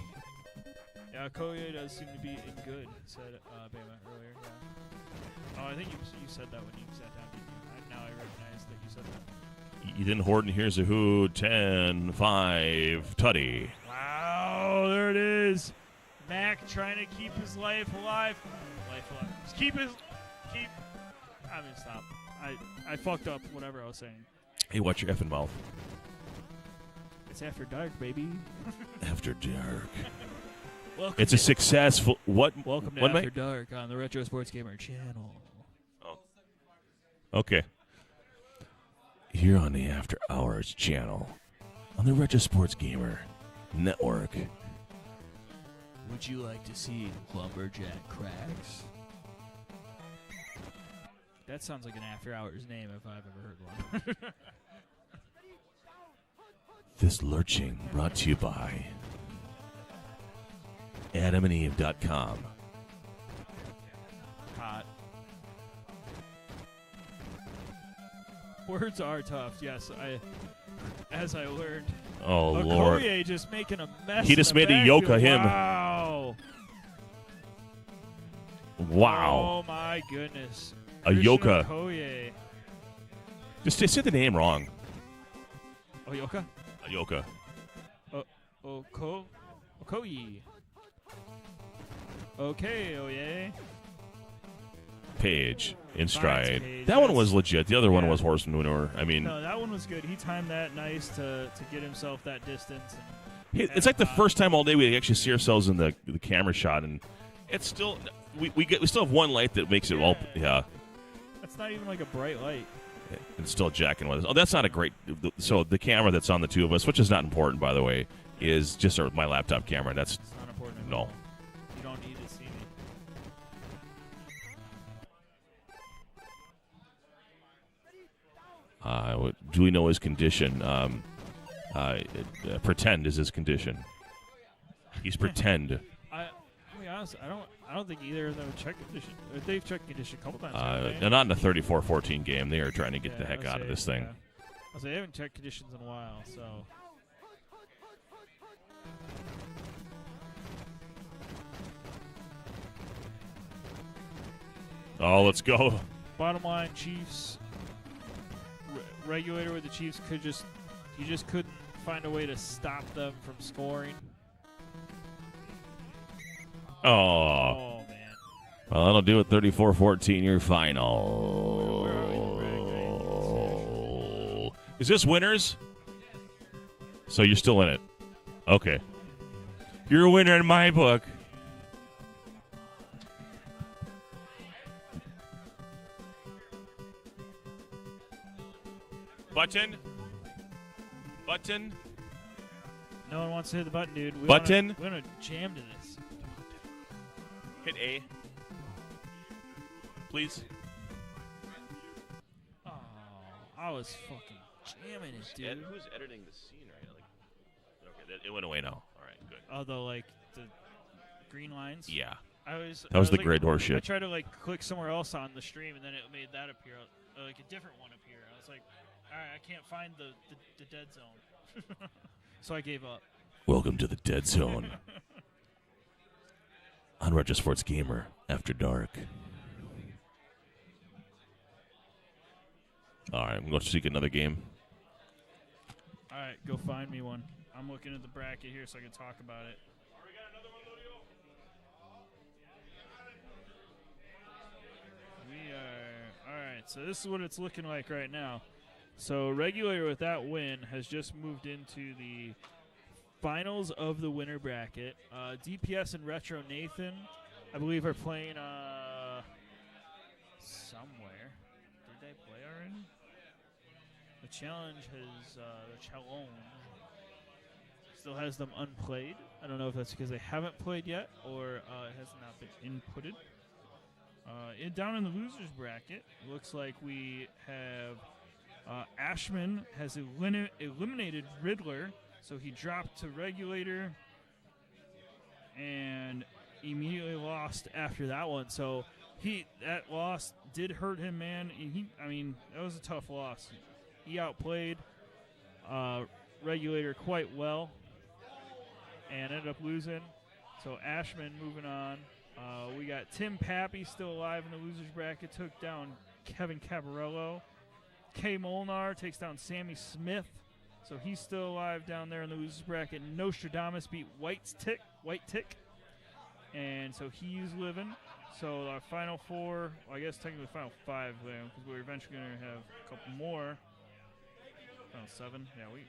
Yeah, Koye does seem to be in good, said Bama earlier. Yeah. Oh, I think you said that when you sat down, didn't you? Now I recognize that you said that. Ethan Horton, here's a who. 10-5. Tutty. Wow, there it is. Mac trying to keep his life alive. Just stop. I fucked up whatever I was saying. Hey, watch your effing mouth. It's after dark, baby. After dark. Welcome It's a to- successful. What? Welcome to what After mate? Dark on the Retro Sports Gamer channel. Okay. Here on the After Hours channel, on the Retro Sports Gamer Network. Would you like to see Lumberjack Cracks? That sounds like an After Hours name if I've ever heard one. This lurching brought to you by AdamandEve.com. Hot. Words are tough. Yes, as I learned. Oh, Lord. Okoye just making a mess. He just in the made a yoke backfield. of him. Wow. Wow. Oh my goodness. A Christian yoka. Okoye. Just say the name wrong. Oyoka? A yoka. Okoye. Okay, oh yeah. Page in stride. Page, that one that's- was legit. The other one yeah. was horse manure. I mean, No, that one was good. He timed that nice to get himself that distance. it's like the first time all day we actually see ourselves in the camera shot, and it's still we still have one light that makes it all. Yeah, That's not even like a bright light. it's still jacking with us. Oh, that's not a great. So the camera that's on the two of us, which is not important, by the way, is just my laptop camera. That's It's not important at no. all. You don't need to see me. Do we know his condition? Pretend is his condition. He's pretend. I'll be honest, I don't think either of them check condition. They've checked condition a couple times. haven't they? Not in a 34-14 game. They are trying to get the Yeah, heck I'll out of say, this thing. yeah. I'll say they haven't checked conditions in a while, so. Oh, let's go. Bottom line, Chiefs. Regulator with the Chiefs he just couldn't find a way to stop them from scoring. Oh, man. Well, that'll do it. 34-14, your final. Is this winners? So you're still in it. Okay. You're a winner in my book. Button. Button. No one wants to hit the button, dude. Button. We want to jam to this. Hit A. Please. Oh, I was fucking jamming it, dude. Who's editing the scene right now? Okay, it went away now. All right, good. Although, like, the green lines. Yeah. That was the like, great horse shit. I tried to, like, click somewhere else on the stream, and then it made that appear, like a different one appear. I was like, all right, I can't find the dead zone. So I gave up. Welcome to the Dead Zone. On Retro Sports Gamer After Dark. All right, I'm going to seek another game. All right, go find me one. I'm looking at the bracket here so I can talk about it. We are all right. So this is what it's looking like right now. So Regulator with that win has just moved into the finals of the winner bracket. DPS and Retro Nathan, I believe, are playing somewhere. Did they play already? The challenge has the challenge still has them unplayed. I don't know if that's because they haven't played yet or it has not been inputted. Down in the losers bracket, looks like we have Ashman has eliminated Riddler, so he dropped to Regulator and immediately lost after that one. So that loss did hurt him, man. That was a tough loss. He outplayed Regulator quite well and ended up losing. So Ashman moving on. We got Tim Pappy still alive in the losers bracket. Took down Kevin Cabarello. Kay Molnar takes down Sammy Smith. So he's still alive down there in the losers bracket. Nostradamus beat White Tick. And so he's living. So our final four, well, I guess technically final five, because we're eventually going to have a couple more. Oh, 7. Yeah, we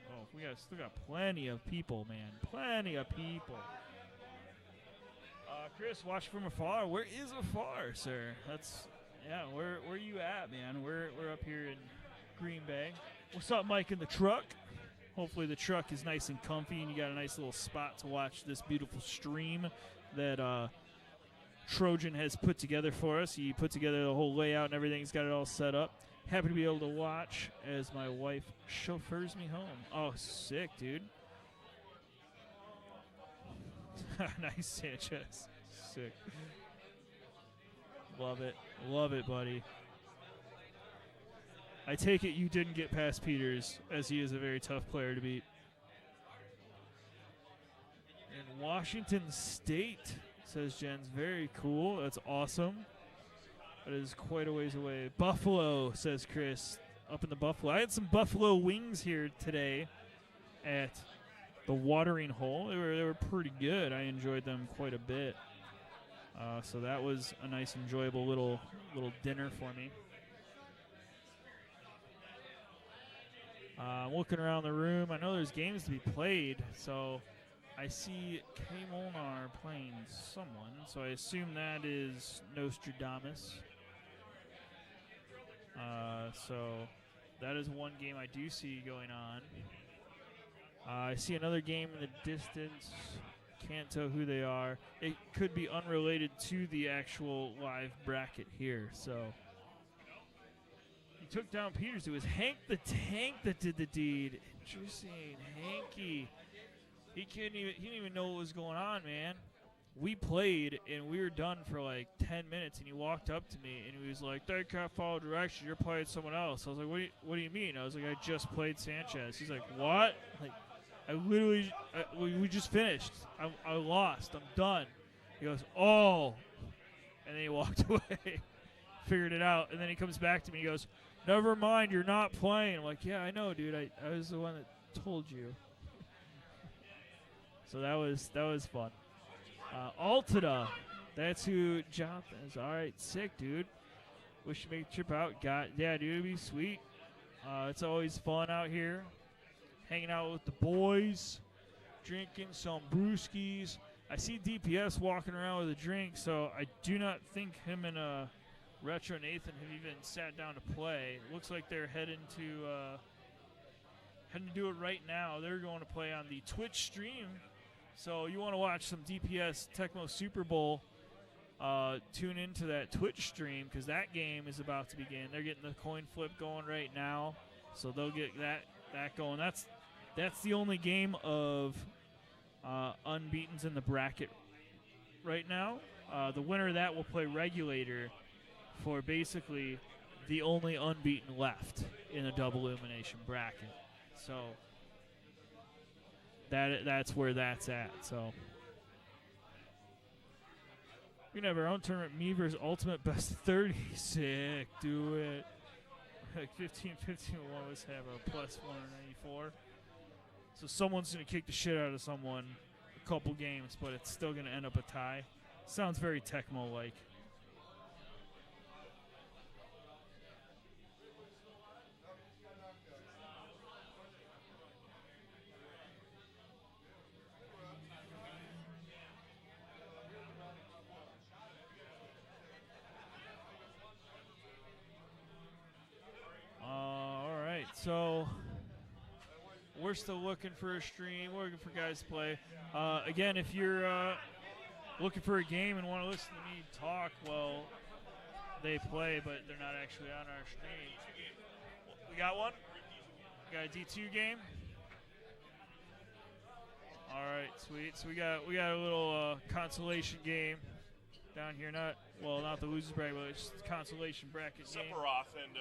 still got plenty of people, man. Plenty of people. Chris, watch from afar. Where is afar, sir? Where you at, man? We're up here in Green Bay. What's up, Mike, in the truck? Hopefully the truck is nice and comfy and you got a nice little spot to watch this beautiful stream that Trojan has put together for us. He put together the whole layout and everything. He's got it all set up. Happy to be able to watch as my wife chauffeurs me home. Oh, sick, dude. Nice, Sanchez. Sick. Love it. Love it, buddy. I take it you didn't get past Peters, as he is a very tough player to beat. And Washington State, says Jens. Very cool. That's awesome. That is quite a ways away. Buffalo, says Chris. Up in the Buffalo. I had some Buffalo wings here today at the watering hole. They were pretty good. I enjoyed them quite a bit. So that was a nice, enjoyable little dinner for me. Looking around the room, I know there's games to be played, so I see K. Molnar playing someone, so I assume that is Nostradamus. So that is one game I do see going on. I see another game in the distance. Can't tell who they are. It could be unrelated to the actual live bracket here, so... He took down Peters. It was Hank the Tank that did the deed. Interesting. Hanky. He didn't even know what was going on, man. We played, and we were done for like 10 minutes, and he walked up to me, and he was like, they can't follow directions. You're playing someone else. I was like, what do you mean? I was like, I just played Sanchez. He's like, what? Like, we just finished. I lost. I'm done. He goes, oh. And then he walked away. Figured it out. And then he comes back to me. He goes, never mind, you're not playing. I'm like, yeah, I know, dude. I was the one that told you. So that was fun. Altada, that's who Jonathan is. All right, sick, dude. Wish you make the trip out. Yeah, dude, it'd be sweet. It's always fun out here. Hanging out with the boys, drinking some brewskis. I see DPS walking around with a drink, so I do not think him and Retro Nathan have even sat down to play. Looks like they're heading to do it right now. They're going to play on the Twitch stream. So you want to watch some DPS Tecmo Super Bowl, tune into that Twitch stream because that game is about to begin. They're getting the coin flip going right now, so they'll get that going. That's the only game of unbeatens in the bracket right now. The winner of that will play Regulator for basically the only unbeaten left in a double elimination bracket. So that's where that's at. So we can have our own tournament. Me versus Ultimate Best 30. Sick. Do it. Like 15, 15, we'll always have a plus 194. So someone's going to kick the shit out of someone a couple games, but it's still going to end up a tie. Sounds very Tecmo-like. So we're still looking for a stream. We're looking for guys to play. Again, if you're looking for a game and want to listen to me talk while they play, but they're not actually on our stream. We got one? We got a D2 game? All right, sweet. So we got a little consolation game down here. Not the losers bracket, but it's just a consolation bracket game. Sephiroth and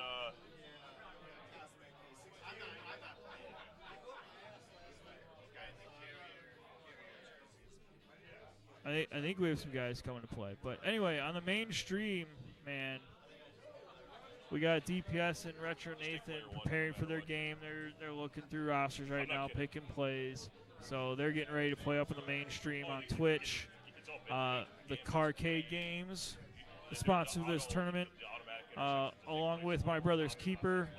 I think we have some guys coming to play. But anyway, on the main stream, man, we got DPS and Retro Nathan preparing for their game. They're looking through rosters right now, picking plays. So they're getting ready to play up on the main stream on Twitch. The Carcade Games, the sponsor of this tournament, along with my brother's keeper,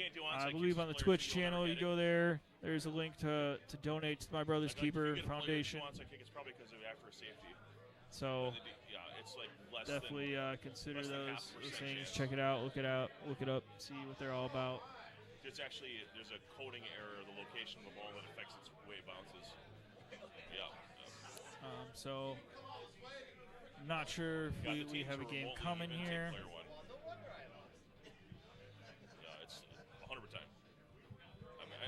can't do I on-site believe kicks on the as Twitch players, you channel, you go there. There's a link to donate to My Brother's Keeper Foundation. Onside kick, it's probably because of after safety. So Yeah, it's like less definitely than, consider less than those 0.5% things. chance. Check it out. Look it up. See what they're all about. There's a coding error of the location of the ball that affects its way it bounces. Yeah. So I'm not sure if we have a game coming here. Yeah, it's 100%.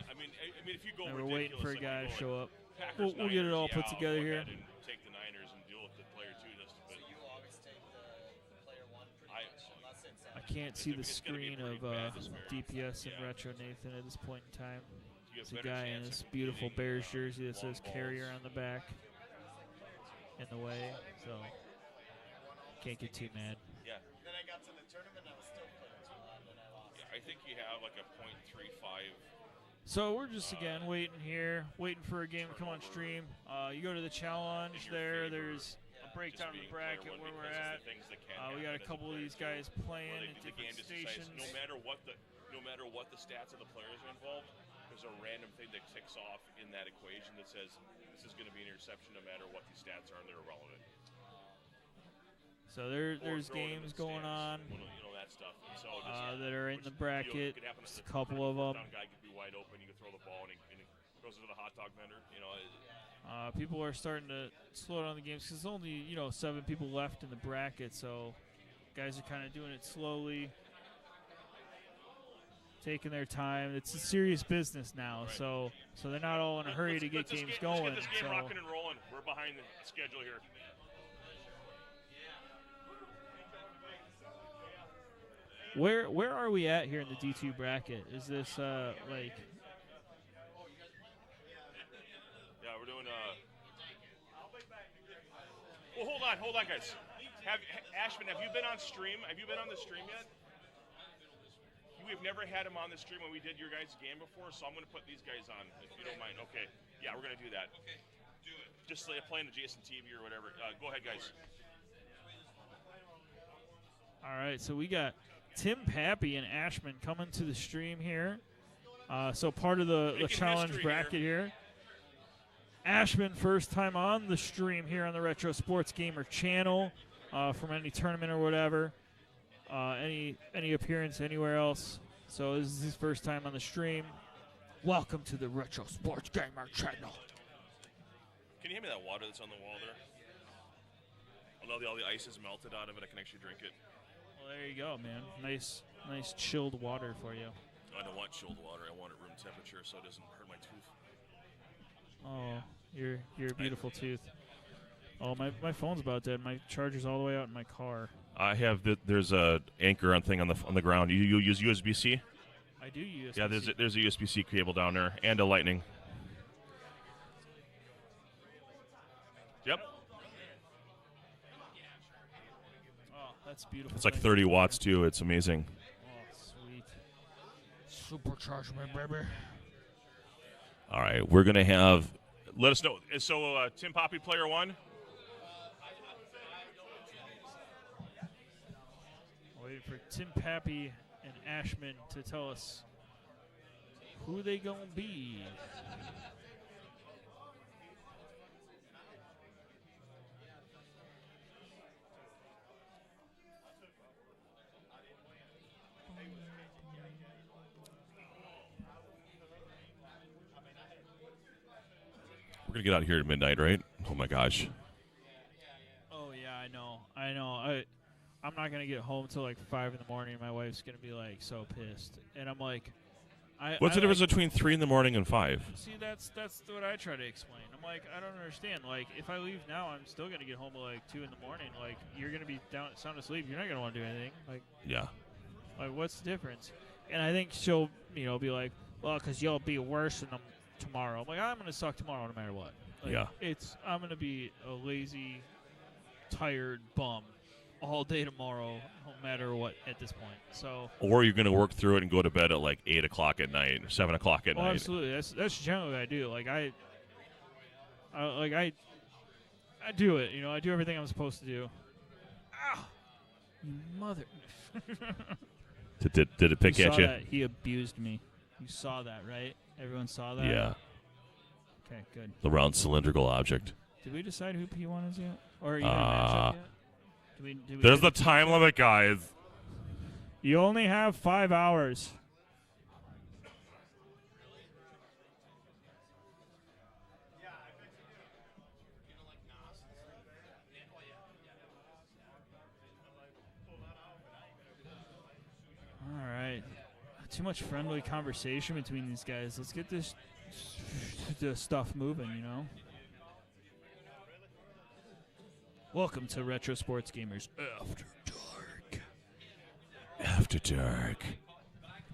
I mean, if you go And we're waiting for a guy to show up. Packers, We'll get it all put Niners, together I'll go here. ahead and take the Niners and deal with the player two just a bit. You always take the player one pretty much, unless it's I can't see the screen of DPS and Retro Nathan at this point in time. It's a guy in this beautiful Bears jersey that says Carrier on the back in the way, so can't get too mad. Yeah. Then I got to the tournament, I was still playing too loud, and I lost. Yeah, I think you have like a .35. So we're just again waiting here, waiting for a game to come on stream. You go to the challenge there. There's a breakdown of the bracket where we're at. We got a couple of these guys playing at different stations. No matter what the stats of the players are involved, there's a random thing that ticks off in that equation that says this is going to be an interception no matter what these stats are, and they're irrelevant. So there's games going on that stuff. And so that are in the bracket. Just a couple of them. Guy could be wide open. You could throw the ball, and it goes to the hot dog vendor. People are starting to slow down the games because there's only 7 people left in the bracket, so guys are kind of doing it slowly, taking their time. It's a serious business now, so they're not all in a hurry to get games going. Let's get this game rocking and rolling. We're behind the schedule here. Where are we at here in the D2 bracket? Is this like? Yeah, we're doing. Well, hold on, guys. Ashman, have you been on stream? Have you been on the stream yet? We've never had him on the stream when we did your guys' game before, so I'm going to put these guys on, if you don't mind. Okay. Yeah, we're going to do that. Okay, do it. Just playing adjacent TV or whatever. Go ahead, guys. All right, so we got Tim Pappy and Ashman coming to the stream here. So part of the challenge bracket here. Ashman, first time on the stream here on the Retro Sports Gamer channel from any tournament or whatever. Any appearance anywhere else. So this is his first time on the stream. Welcome to the Retro Sports Gamer channel. Can you hand me that water that's on the wall there? Although all the ice is melted out of it, I can actually drink it. Well, there you go, man. Nice chilled water for you. I don't want chilled water. I want it room temperature so it doesn't hurt my tooth. Oh, your beautiful tooth. Oh, my phone's about dead. My charger's all the way out in my car. I have there's a anchor thing on the ground. You use USB-C? I do use USB-C. Yeah, there's a USB-C cable down there and a lightning. Yep. Oh, that's beautiful. It's like 30 watts too. It's amazing. Oh, sweet. Supercharge my baby. All right, we're gonna have. Let us know. So Tim Poppy, player one. Waiting for Tim Pappy and Ashman to tell us who they gonna be. We're gonna get out of here at midnight, right? Oh my gosh. Oh yeah, I know. I'm not gonna get home till like 5 in the morning. My wife's gonna be like so pissed, and I'm like, What's the difference between 3 in the morning and 5? See, that's what I try to explain. I'm like, I don't understand. Like, if I leave now, I'm still gonna get home at like 2 in the morning. Like, you're gonna be sound asleep. You're not gonna want to do anything. Like, yeah. Like, what's the difference? And I think she'll, be like, well, because you'll be worse than them tomorrow. I'm like, I'm gonna suck tomorrow no matter what. Like, yeah. I'm gonna be a lazy, tired bum all day tomorrow, no matter what at this point. So. Or you're gonna work through it and go to bed at like 8 o'clock at night, or 7 o'clock at night. Absolutely. That's generally what I do. Like I do it. I do everything I'm supposed to do. Ah, you mother. Did it pick You at saw you? that. He abused me. You saw that, right? Everyone saw that? Yeah. Okay, good. The round cylindrical object. Did we decide who P1 is yet? Or are you going to match up yet? Did we There's do the time limit, guys. You only have 5 hours. All right. Too much friendly conversation between these guys. Let's get this stuff moving, you know? Welcome to Retro Sports Gamers After Dark. After dark.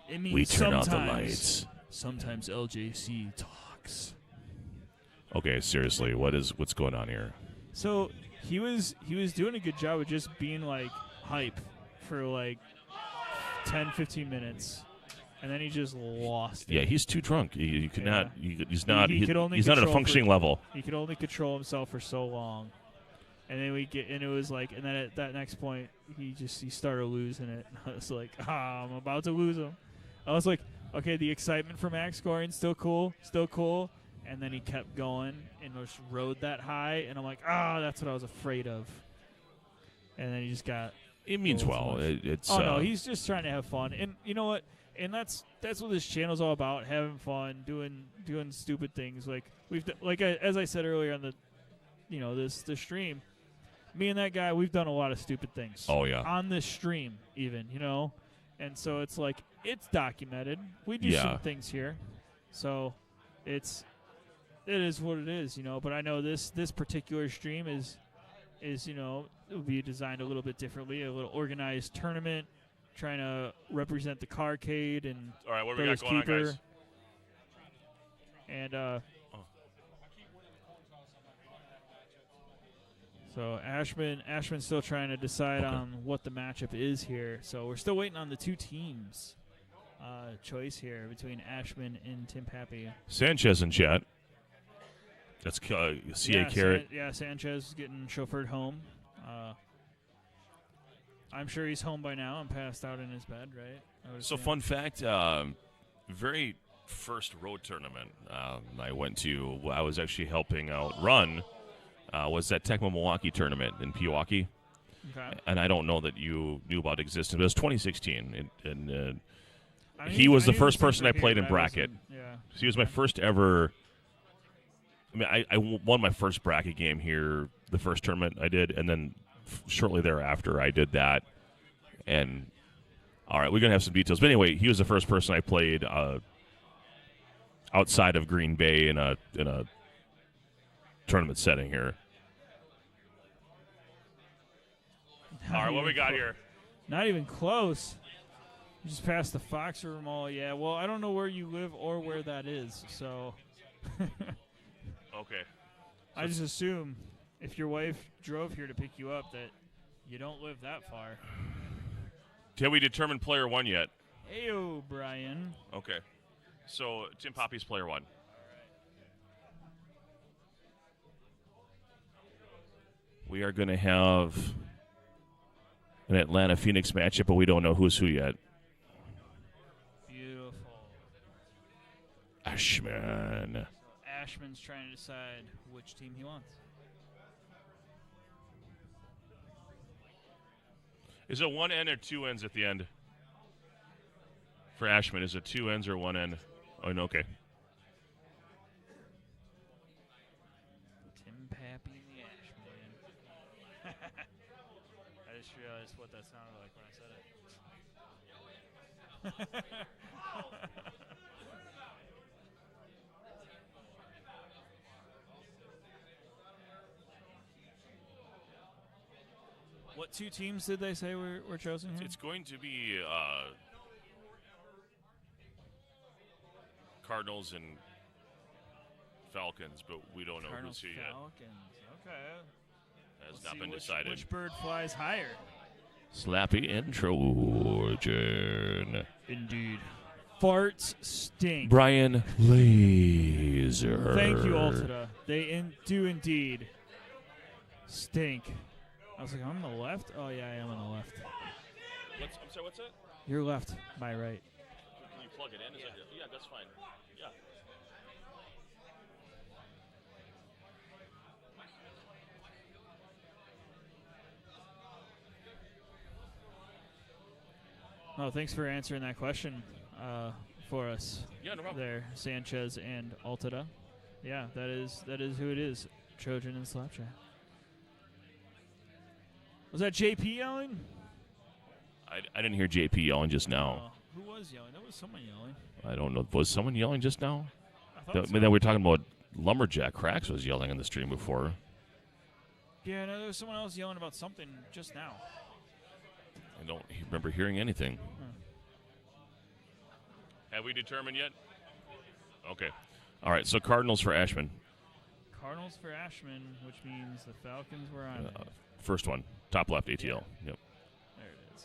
It means We turn out the sometimes- lights. Sometimes LJC talks. Okay, seriously, what's going on here? So he was doing a good job of just being like hype for like 10, 15 minutes, and then he just lost it. Yeah, he's too drunk. You cannot. Yeah. He's not. He could only he's not at a control functioning for- level. He could only control himself for so long, and then it was like, and then at that next point, he started losing it. I was like, I'm about to lose him. I was like, okay, the excitement for Max scoring still cool, and then he kept going and just rode that high, and I'm like, that's what I was afraid of. And then he just got. It means well. It's. No, he's just trying to have fun, and you know what? And that's what this channel's all about: having fun, doing stupid things. Like as I said earlier on the stream, me and that guy, we've done a lot of stupid things. Oh yeah. On this stream, even and so it's like it's documented. We do some things here, so it is what it is, But I know this particular stream is it will be designed a little bit differently, a little organized tournament, trying to represent the Carcade and all right, what do we got going on, guys? And so Ashman's still trying to decide on what the matchup is here. So we're still waiting on the two teams choice here between Ashman and Tim Pappy. Sanchez in chat. That's CA Carrot. Sanchez is getting chauffeured home. I'm sure he's home by now and passed out in his bed, right? So fun fact, very first road tournament I went to, I was actually helping out run, was that Tecmo Milwaukee tournament in Pewaukee. Okay. And I don't know that you knew about existence, but it was 2016. And he was the first person I played in bracket. So he was my first ever. I mean, I won my first bracket game here, the first tournament I did, and then shortly thereafter I did that. And all right, we're gonna have some details. But anyway, he was the first person I played outside of Green Bay in a tournament setting here. All right, what we got here? Not even close. You just passed the Fox River Mall. Yeah, well, I don't know where you live or where that is, so. Okay. I just assume if your wife drove here to pick you up that you don't live that far. Have we determined player one yet? Heyo, Brian. Okay. So Tim Poppy's player one. We are going to have an Atlanta-Phoenix matchup, but we don't know who's who yet. Beautiful. Ashman. Ashman's trying to decide which team he wants. Is it one N or two N's at the end? For Ashman, is it two N's or one N? Oh, no, okay. Tim Pappy and the Ashman. I just realized what that sounded like when I said it. What two teams did they say were chosen here? It's going to be Cardinals and Falcons, but we don't know Cardinals, who's who yet. Falcons. Okay. Has Let's not see been which, decided. Which bird flies higher? Slappy and Trojan. Indeed. Farts stink. Brian Laser. Thank you, Ultida. They do indeed stink. I was like, I'm on the left? Oh, yeah, I am on the left. I'm sorry, what's that? Your left, my right. Can you plug it in? Yeah, that's fine. Yeah. Oh, thanks for answering that question for us. Yeah, no problem. There, Sanchez and Altada. Yeah, that is who it is. Trojan and Slapjack. Was that JP yelling? I didn't hear JP yelling just now. Who was yelling? That was someone yelling. I don't know. Was someone yelling just now? I thought so. Then we were talking about Lumberjack. Cracks was yelling in the stream before. Yeah, no, there was someone else yelling about something just now. I don't remember hearing anything. Have we determined yet? Okay. All right, so Cardinals for Ashman. Cardinals for Ashman, which means the Falcons were on. First one, top left ATL. Yeah. Yep. There it is.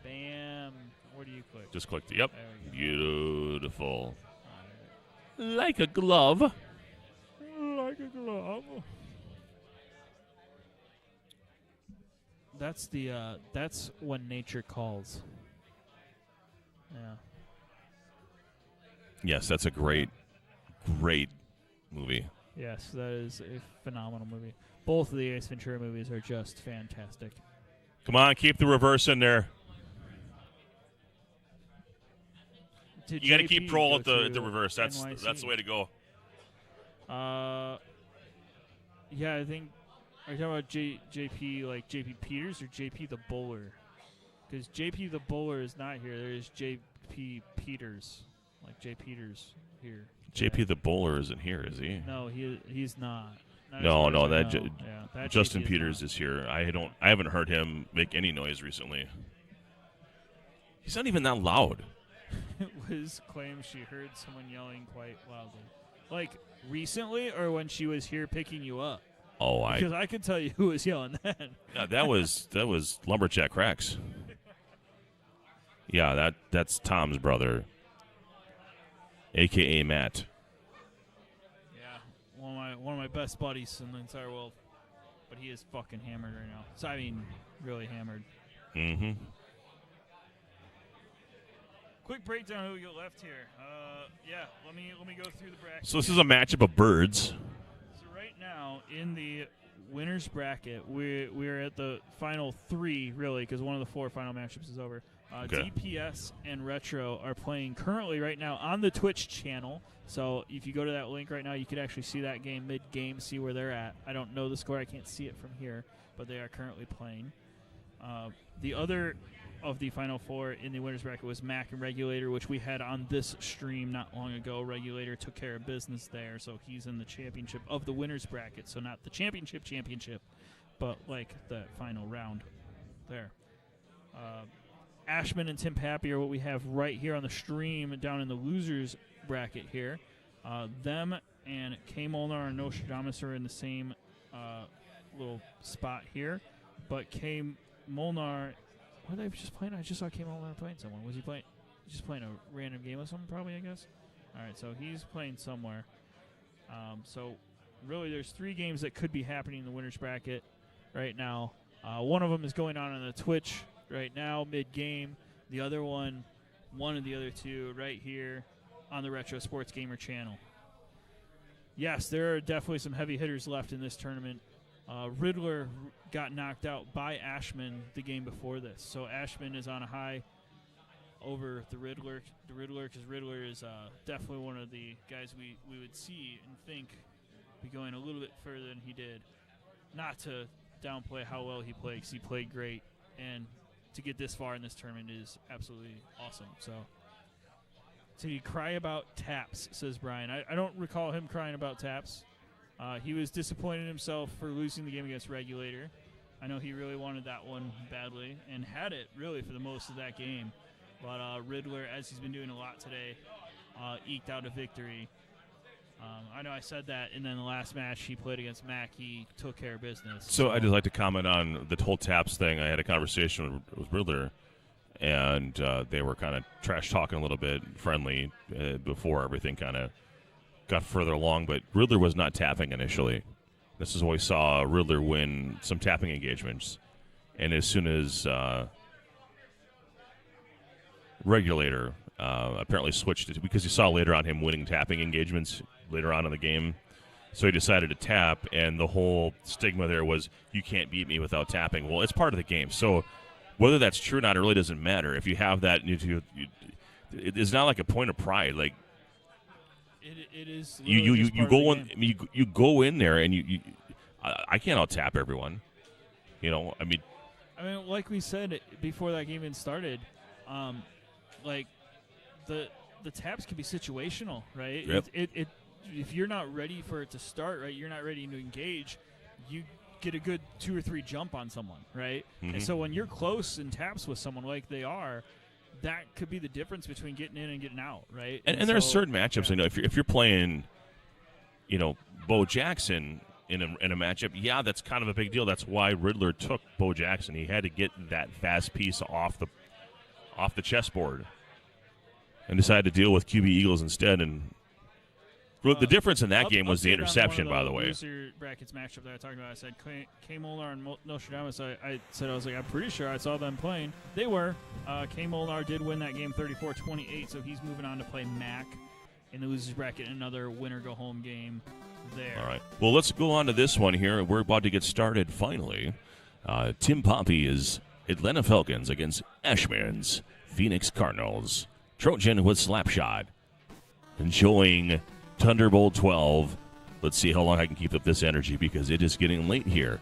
Bam. Where do you click? Just clicked. Yep. There we go. Beautiful. Like a glove. Like a glove. That's when nature calls. Yeah. Yes, that's a great movie. Yes, that is a phenomenal movie. Both of the Ace Ventura movies are just fantastic. Come on, keep the reverse in there. You got to keep roll at the reverse. That's the way to go. Yeah, I think. Are you talking about JP, like JP Peters, or JP the bowler? Because JP the bowler is not here. There is JP Peters, like J Peters here. JP the bowler isn't here, is he? No, he's not. No, that Justin JP Peters is here. I haven't heard him make any noise recently. He's not even that loud. Liz claims she heard someone yelling quite loudly. Like recently, or when she was here picking you up? Oh, because I could tell you who was yelling then. Yeah, that was Lumberjack Cracks. Yeah, that's Tom's brother, a.k.a. Matt. Yeah, one of my best buddies in the entire world. But he is fucking hammered right now. So I mean, really hammered. Mm-hmm. Quick breakdown of who we got left here. Yeah, let me go through the bracket. So this is a matchup of birds. So right now in the winners bracket, we're at the final three, really, because one of the four final matchups is over. Okay. DPS and Retro are playing currently right now on the Twitch channel. So if you go to that link right now, you could actually see that game mid-game, see where they're at. I don't know the score. I can't see it from here, but they are currently playing. The other of the final four in the winners bracket was Mac and Regulator, which we had on this stream not long ago. Regulator took care of business there, so he's in the championship of the winners bracket. So not the championship, but like the final round there. Ashman and Tim Pappy are what we have right here on the stream down in the losers bracket here. Them and K. Molnar and Nostradamus are in the same little spot here, but K. Molnar, what are they just playing? I just saw K. Molnar playing someone. Was he playing? Just playing a random game with someone, probably, I guess. All right, so he's playing somewhere. So really, there's three games that could be happening in the winners bracket right now. One of them is going on the Twitch right now, mid-game. The other one of the other two, right here on the Retro Sports Gamer channel. Yes, there are definitely some heavy hitters left in this tournament. Riddler got knocked out by Ashman the game before this. So Ashman is on a high over the Riddler, because Riddler is definitely one of the guys we would see and think be going a little bit further than he did. Not to downplay how well he played, because he played great, and to get this far in this tournament is absolutely awesome. So did he cry about taps, says Brian. I don't recall him crying about taps. He was disappointed in himself for losing the game against Regulator. I know he really wanted that one badly and had it really for the most of that game. But Riddler, as he's been doing a lot today, eked out a victory. I know I said that, and then the last match he played against Mac, he took care of business. So I'd just like to comment on the whole taps thing. I had a conversation with Riddler, and they were kind of trash talking a little bit, friendly, before everything kind of got further along, but Riddler was not tapping initially. This is why we saw Riddler win some tapping engagements. And as soon as Regulator apparently switched it, because you saw later on him winning tapping engagements later on in the game, so he decided to tap, and the whole stigma there was, you can't beat me without tapping. Well, it's part of the game. So whether that's true or not, it really doesn't matter. If you have that, it's not like a point of pride. Like, it is. You go in there and I can't out tap everyone. I mean, like we said before that game even started, like the taps can be situational, right? Yep. If you're not ready for it to start, right, you're not ready to engage, you get a good 2 or 3 jump on someone, right? Mm-hmm. And so when you're close and taps with someone like they are, that could be the difference between getting in and getting out, right? And there are certain matchups. Yeah. If you're playing, Bo Jackson in a matchup, yeah, that's kind of a big deal. That's why Riddler took Bo Jackson. He had to get that fast piece off the chessboard, and decided to deal with QB Eagles instead. And the difference in that game was the interception, by the way. Loser brackets matchup that I talked about, I said K. Molnar and Nostradamus. I said, I'm pretty sure I saw them playing. They were. K. Molnar did win that game 34-28, so he's moving on to play Mac in the losers bracket, another winner-go-home game there. All right. Well, let's go on to this one here. We're about to get started finally. Tim Poppy is Atlanta Falcons against Ashman's Phoenix Cardinals. Trojan with Slapshot. Enjoying Thunderbolt 12. Let's see how long I can keep up this energy because it is getting late here.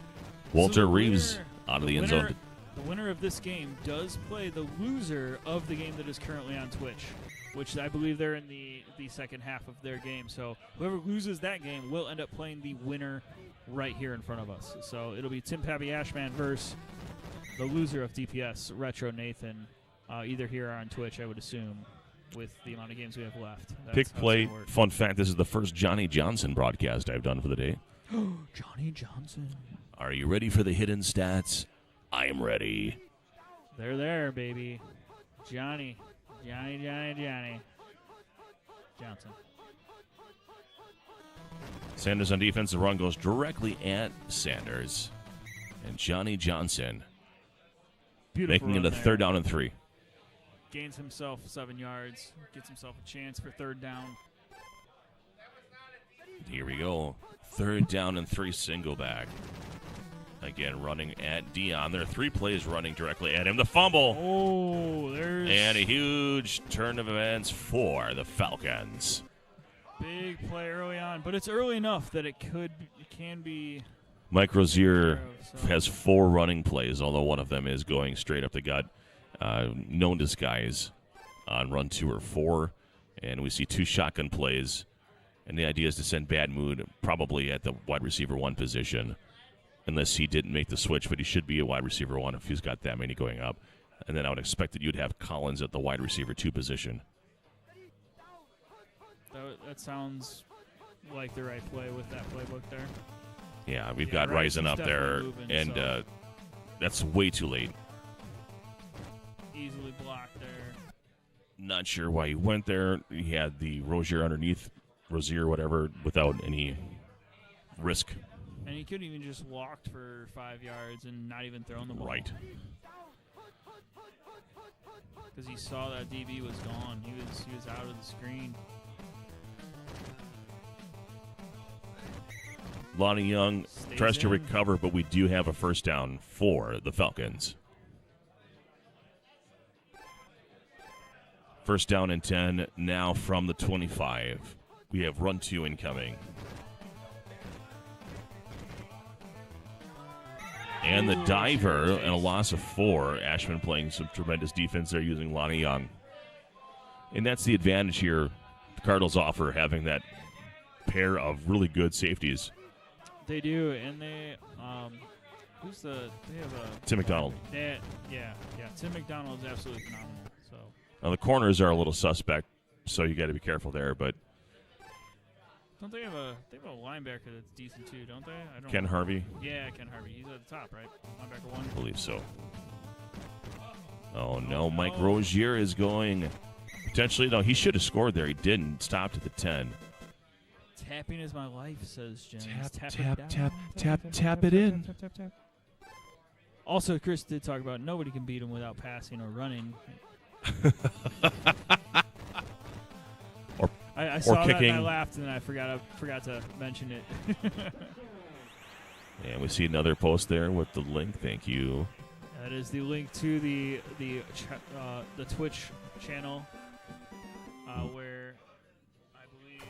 Walter Reeves out of the end zone. The winner of this game does play the loser of the game that is currently on Twitch, which I believe they're in the second half of their game. So whoever loses that game will end up playing the winner right here in front of us. So it'll be Tim Pappy Ashman versus the loser of DPS, Retro Nathan, either here or on Twitch, I would assume, with the amount of games we have left. Pick play. Fun fact, this is the first Johnny Johnson broadcast I've done for the day. Johnny Johnson. Are you ready for the hidden stats? I am ready. They're there, baby. Johnny Johnson. Sanders on defense. The run goes directly at Sanders. And Johnny Johnson Beautiful making it a there. 3rd down and 3. Gains himself 7 yards. Gets himself a chance for 3rd down. Here we go. 3rd down and 3 single back. Again, running at Dion. There are 3 plays running directly at him. The fumble. Oh, there's... And a huge turn of events for the Falcons. Big play early on, but it's early enough that it can be... Mike Rozier has 4 running plays, although one of them is going straight up the gut. No disguise on run 2 or 4. And we see 2 shotgun plays. And the idea is to send Bad Mood probably at the wide receiver 1 position. Unless he didn't make the switch, but he should be a wide receiver 1 if he's got that many going up. And then I would expect that you'd have Collins at the wide receiver 2 position. That sounds like the right play with that playbook there. Yeah, we've got Ryzen up there, moving, and so. That's way too late. Easily blocked there. Not sure why he went there. He had the Rozier underneath, Rozier, whatever, without any risk. And he could even just walked for 5 yards and not even thrown the ball. Right. Because he saw that DB was gone. He was out of the screen. Lonnie Young tries to recover, but we do have a 1st down for the Falcons. 1st down and 10 now from the 25. We have run 2 incoming. And the diver and a loss of 4. Ashman playing some tremendous defense there using Lonnie Young. And that's the advantage here the Cardinals offer, having that pair of really good safeties. They do, and they they have a Tim McDonald. Yeah. Tim McDonald is absolutely phenomenal. So Now the corners are a little suspect, so you got to be careful there. But don't they have a linebacker that's decent too? Don't they? I don't Ken know. Harvey. Yeah, Ken Harvey. He's at the top, right? Linebacker 1. I believe so. Oh no, Mike Rozier is going potentially. No, he should have scored there. He didn't. Stopped at the 10. Tapping is my life, says Jen. Tap it in. Tap. Also, Chris did talk about nobody can beat him without passing or running. I saw that kicking. and I laughed, and I forgot to mention it. And we see another post there with the link. Thank you. That is the link to the Twitch channel where I believe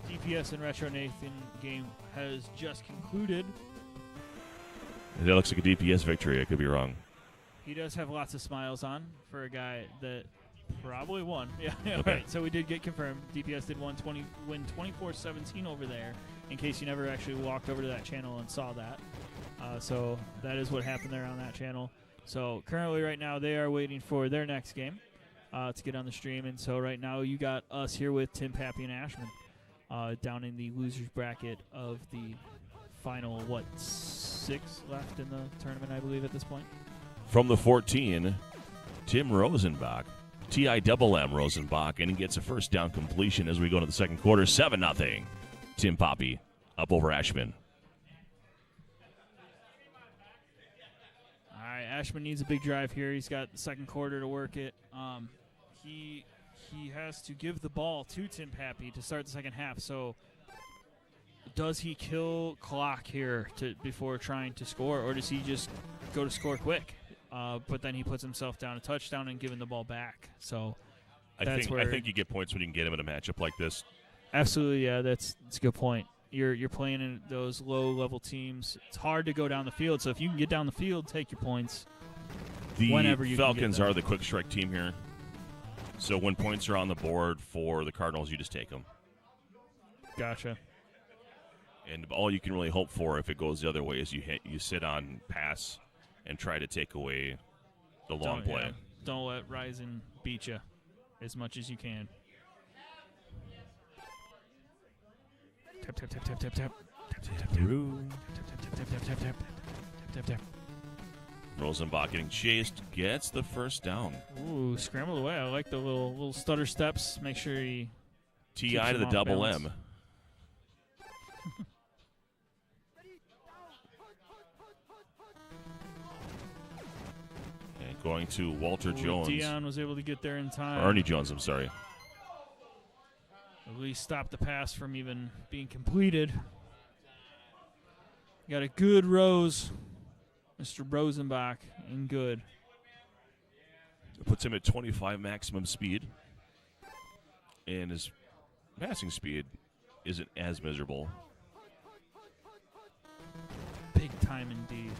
the DPS and Retro Nathan game has just concluded. That looks like a DPS victory. I could be wrong. He does have lots of smiles on for a guy that probably won. Yeah, Okay. right. So we did get confirmed. DPS did win 24-17 over there, in case you never actually walked over to that channel and saw that. So that is what happened there on that channel. So currently right now they are waiting for their next game to get on the stream. And so right now you got us here with Tim, Pappy, and Ashman down in the losers bracket of the final, 6 left in the tournament, I believe, at this point. From the 14, Tim Rosenbach, TIMM Rosenbach, and he gets a first down completion as we go into the second quarter. 7-0. Tim Poppy up over Ashman. All right, Ashman needs a big drive here. He's got the second quarter to work it. He has to give the ball to Tim Pappy to start the second half. So does he kill clock here before trying to score, or does he just go to score quick? But then he puts himself down a touchdown and giving the ball back. So I think you get points when you can get him in a matchup like this. Absolutely, yeah, that's a good point. You're playing in those low-level teams. It's hard to go down the field, so if you can get down the field, take your points. The whenever you Falcons can get are the quick strike team here. So when points are on the board for the Cardinals, you just take them. Gotcha. And all you can really hope for if it goes the other way is you sit on pass and try to take away the long play. Yeah. Don't let Ryzen beat you as much as you can. Tap, tap, tap, tap, tap, tap. Tap, tap, tap, tap. Tap, tap, tap, tap, tap, tap. Rosenbach getting chased, gets the first down. Ooh, scrambled away. I like the little stutter steps. Make sure he TI keeps to him the off double balance. M. And going to Walter Jones. Dion was able to get there in time. Ernie Jones, I'm sorry. At least stop the pass from even being completed. Got a good Rose, Mr. Rosenbach, and good. It puts him at 25 maximum speed. And his passing speed isn't as miserable. Big time indeed.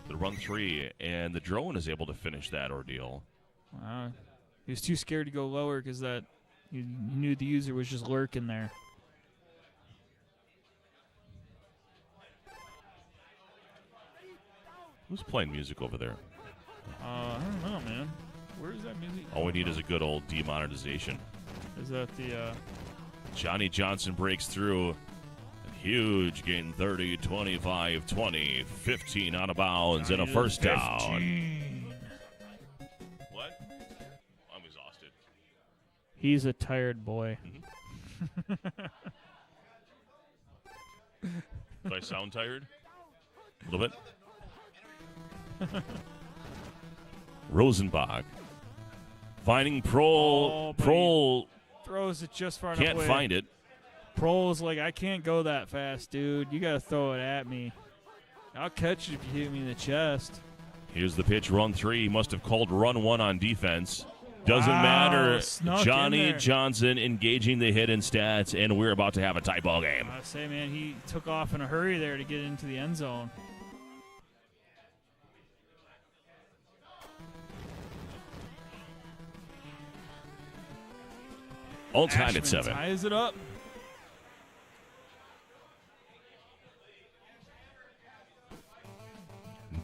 The run 3, and the drone is able to finish that ordeal. Wow. He was too scared to go lower because that he knew the user was just lurking there. Who's playing music over there? I don't know, man. Where is that music? All we need is a good old demonetization. Is that the... Johnny Johnson breaks through. Huge gain, 30, 25, 20, 15 out of bounds, and a first down. What? I'm exhausted. He's a tired boy. Do I sound tired? A little bit. Rosenbach finding Prohl. Prohl throws it just far enough can't away. find it. Prohl's like, I can't go that fast, dude. You got to throw it at me. I'll catch it if you hit me in the chest. Here's the pitch, run 3. He must have called run 1 on defense. Doesn't Wow, matter. snuck in Johnny there. Johnson engaging the hidden stats, and we're about to have a tie ball game. I say, man, he took off in a hurry there to get into the end zone. All tied Ashman at 7. ties it up.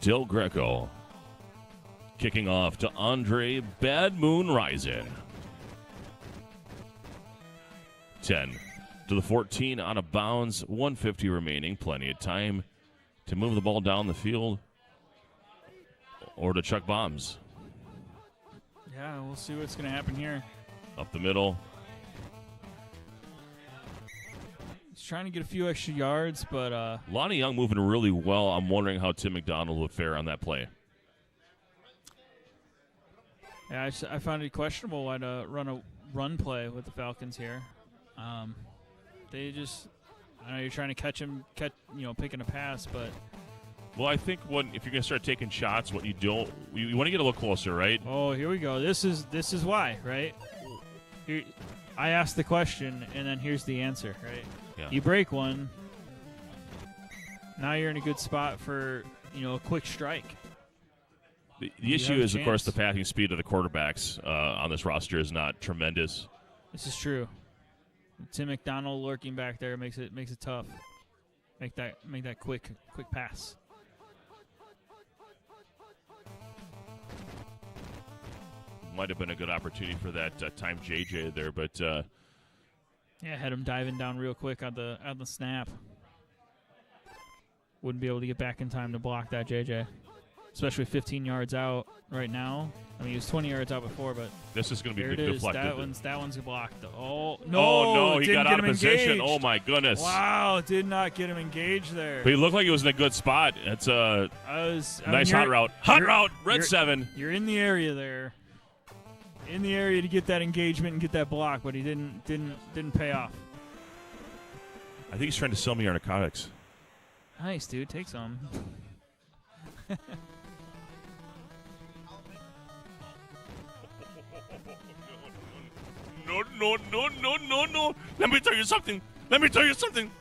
Del Greco kicking off to Andre Bad Moon Rising. 10 to the 14 out of bounds, 150 remaining. Plenty of time to move the ball down the field or to chuck bombs. Yeah, we'll see what's going to happen here. Up the middle. He's trying to get a few extra yards, but Lonnie Young moving really well. I'm wondering how Tim McDonald would fare on that play. yeah, I found it questionable why to run a run play with the Falcons here. They just, I know you're trying to picking a pass, but. Well, I think if you're going to start taking shots, what you don't, you want to get a little closer, right? Oh, here we go. This is why, right? Here, I asked the question, and then here's the answer, right? Yeah. You break one, now you're in a good spot for a quick strike. The issue is, of course, the passing speed of the quarterbacks on this roster is not tremendous. This is true. Tim McDonald lurking back there makes it tough. Make that quick pass. Might have been a good opportunity for that time JJ there, but yeah, had him diving down real quick on the snap. Wouldn't be able to get back in time to block that JJ, especially 15 yards out right now. I mean, he was 20 yards out before, but this is going to be deflected. deflected. That one's blocked. Oh no! He got out of position. Engaged. Oh my goodness! Wow, did not get him engaged there. But he looked like he was in a good spot. It's a nice hot route. Red 7. You're in the area there. In the area to get that engagement and get that block, but he didn't pay off. I think he's trying to sell me our narcotics. Nice, dude. Take some. No. Let me tell you something.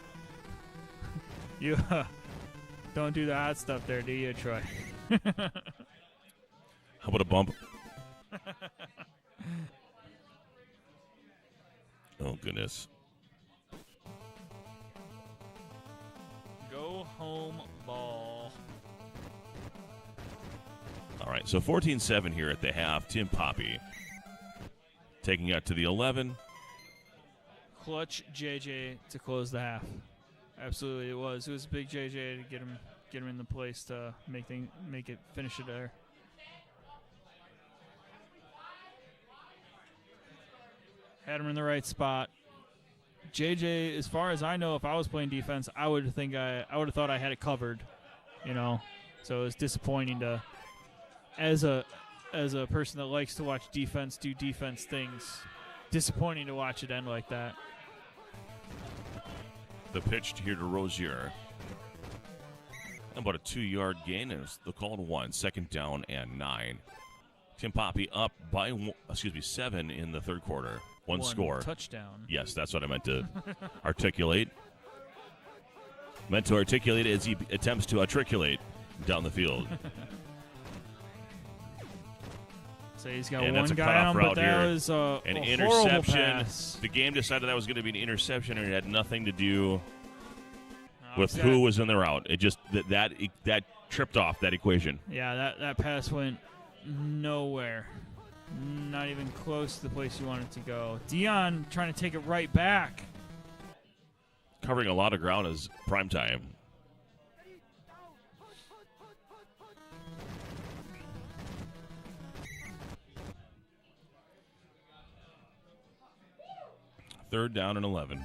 You don't do the hot stuff there, do you, Troy? How about a bump? Oh, goodness. Go home ball. All right, so 14-7 here at the half. Tim Poppy taking out to the 11. Clutch JJ to close the half. Absolutely, it was. It was a big JJ to get him in the place to finish it there. Had him in the right spot. JJ, as far as I know, if I was playing defense, I would have thought I had it covered, So it was disappointing to, as a person that likes to watch defense do defense things, disappointing to watch it end like that. The pitch here to Rozier. About a 2-yard gain. The call to 1. 2nd down and 9. Tim Poppy up by 7 in the third quarter. One score. Touchdown. Yes, that's what I meant to articulate. Meant to articulate as he attempts to articulate down the field. So he's got and one that's a guy on, but that here. was an a interception. Pass. The game decided that was going to be an interception, and it had nothing to do with who was in the route. It just that tripped off that equation. Yeah, that pass went nowhere. Not even close to the place you wanted to go. Dion trying to take it right back. Covering a lot of ground is prime time. Third down and 11.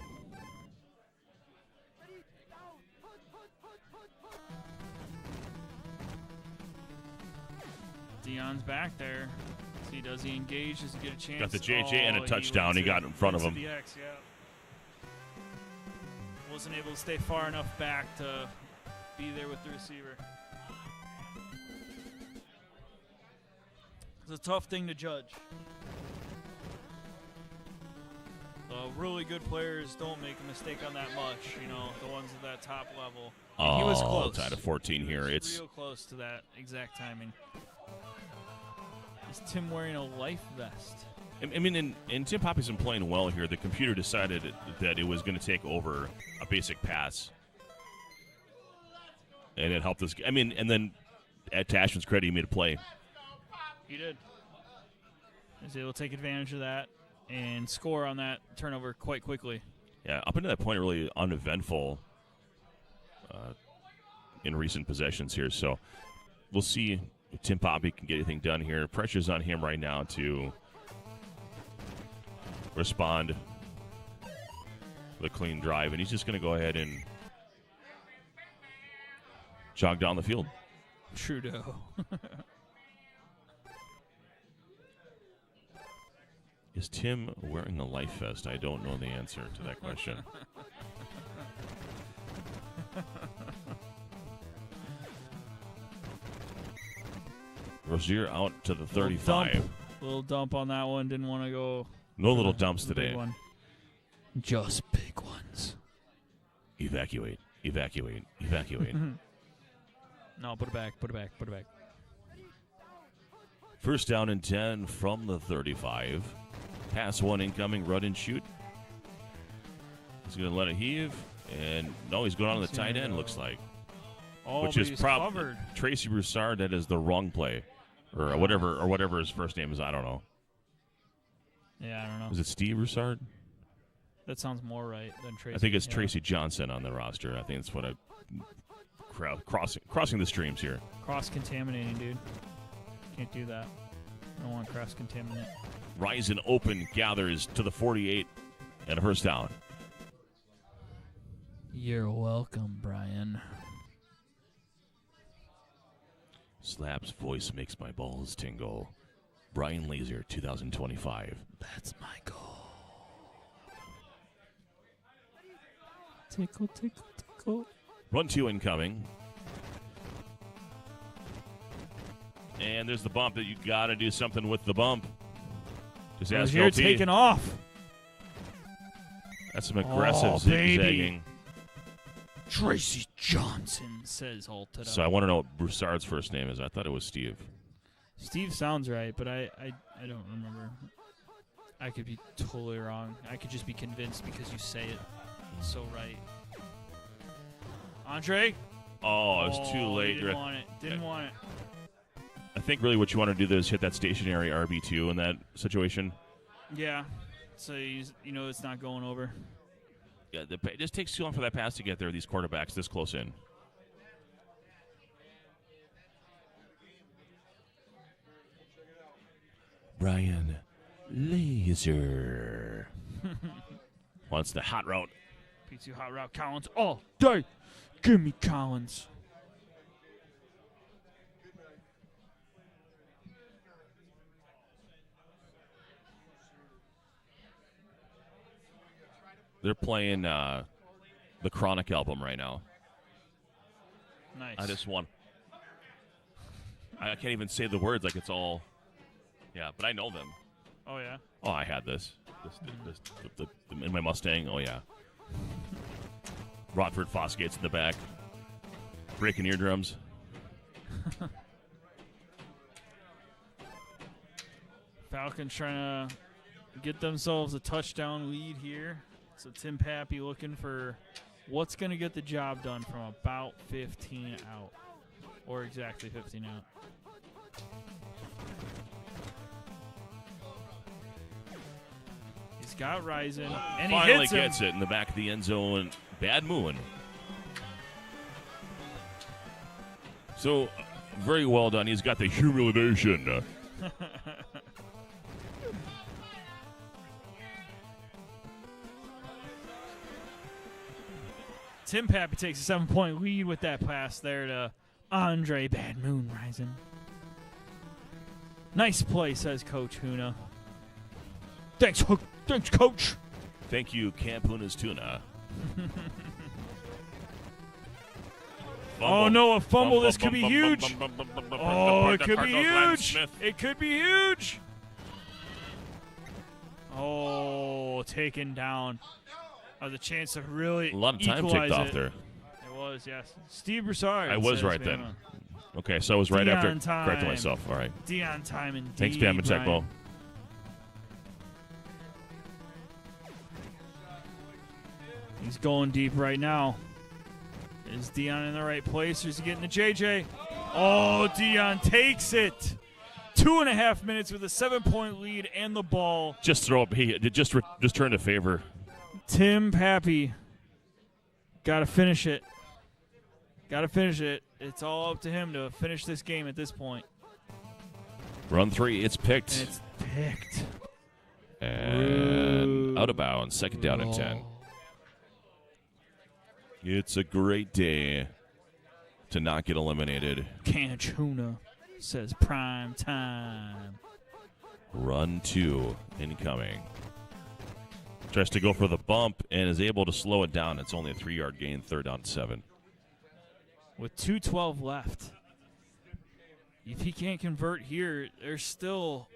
Dion's back there. Does he engage? Does he get a chance? Got the JJ and a touchdown. He got in front of him. The X, yeah. Wasn't able to stay far enough back to be there with the receiver. It's a tough thing to judge. Really good players don't make a mistake on that much, the ones at that top level. Oh, he was close. Tied to 14 here. It's real close to that exact timing. Is Tim wearing a life vest? I mean, and Tim Poppy's been playing well here. The computer decided that it was going to take over a basic pass. And it helped us. I mean, and then to Ashman's credit, he made a play. He did. He was able to take advantage of that and score on that turnover quite quickly. Yeah, up until that point, really uneventful in recent possessions here. So we'll see if Tim Poppy can get anything done here. Pressure's on him right now to respond the clean drive, and he's just going to go ahead and jog down the field. Trudeau. Is Tim wearing a life vest? I don't know the answer to that question. Rozier out to the 35. Little dump on that one. Didn't want to go. No little dumps the big today. one. Just big ones. Evacuate, evacuate, evacuate. No, put it back, put it back, put it back. First down and 10 from the 35. Pass one incoming, run and shoot. He's going to let it heave. And no, he's going on to the tight end, looks like. Oh, which but is he's probably covered. Tracy Broussard. That is the wrong play. Or whatever his first name is. I don't know. Yeah, I don't know. Is it Steve Broussard? That sounds more right than Tracy. I think it's yeah. Tracy Johnson on the roster. I think that's what crossing the streams here. Cross-contaminating, dude. Can't do that. I don't want to cross-contaminate. Ryzen open gathers to the 48 and a first down. You're welcome, Brian. Slap's voice makes my balls tingle. Brian Laser, 2025. That's my goal. Tickle, tickle, tickle. Run two incoming. And there's the bump that you got to do something with the bump. Just ask You're LT. taking off. That's some aggressive zigzagging. Tracy Johnson says halted up. So I want to know what Broussard's first name is. I thought it was Steve. Steve sounds right, but I don't remember. I could be totally wrong. I could just be convinced because you say it so right. Andre? Oh, it was too late. Didn't want it. Didn't want it. I think really what you want to do is hit that stationary RB2 in that situation. Yeah. So you know it's not going over. Yeah, it just takes too long for that pass to get there, these quarterbacks this close in. Brian Laser wants the hot route. P2 hot route Collins all day. Give me Collins. They're playing the Chronic album right now. Nice. I just want. I can't even say the words like it's all. Yeah, but I know them. Oh, yeah? Oh, I had this in my Mustang. Oh, yeah. Rockford Fosgate's in the back. Breaking eardrums. Falcons trying to get themselves a touchdown lead here. So Tim Pappy looking for what's going to get the job done from about 15 out. Or exactly 15 out. He's got Ryzen, and he Finally hits him. gets it in the back of the end zone. Bad mooing. So, very well done. He's got the humiliation. Tim Pappy takes a 7-point lead with that pass there to Andre Bad Moon Ryzen. Nice play, says Coach Huna. Thanks, Coach. Thank you, Camp Huna's Tuna. Oh, no, a fumble. This could be Fumble, huge. Oh, it could be huge. Smith. It could be huge. Oh, taken down. Has a chance to really A lot of time equalize ticked off it. there. It was, yes. Steve Broussard. I was says right Bama. then. Okay, so I was right after Dion time. correcting myself. All right. Dion time indeed. Thanks, Bam and Tecmo. Brian. He's going deep right now. Is Dion in the right place, or is he getting the JJ? Oh, Dion takes it. 2.5 minutes with a 7-point lead and the ball. Just throw up. He just turned a favor. Tim Pappy. Got to finish it. Got to finish it. It's all up to him to finish this game at this point. Run three. It's picked. And it's picked. And out of bounds. Second down and 10. It's a great day to not get eliminated. Canchuna says prime time. Run 2 incoming. Tries to go for the bump and is able to slow it down. It's only a 3-yard gain, 3rd down 7. With 2:12 left. If he can't convert here, there's still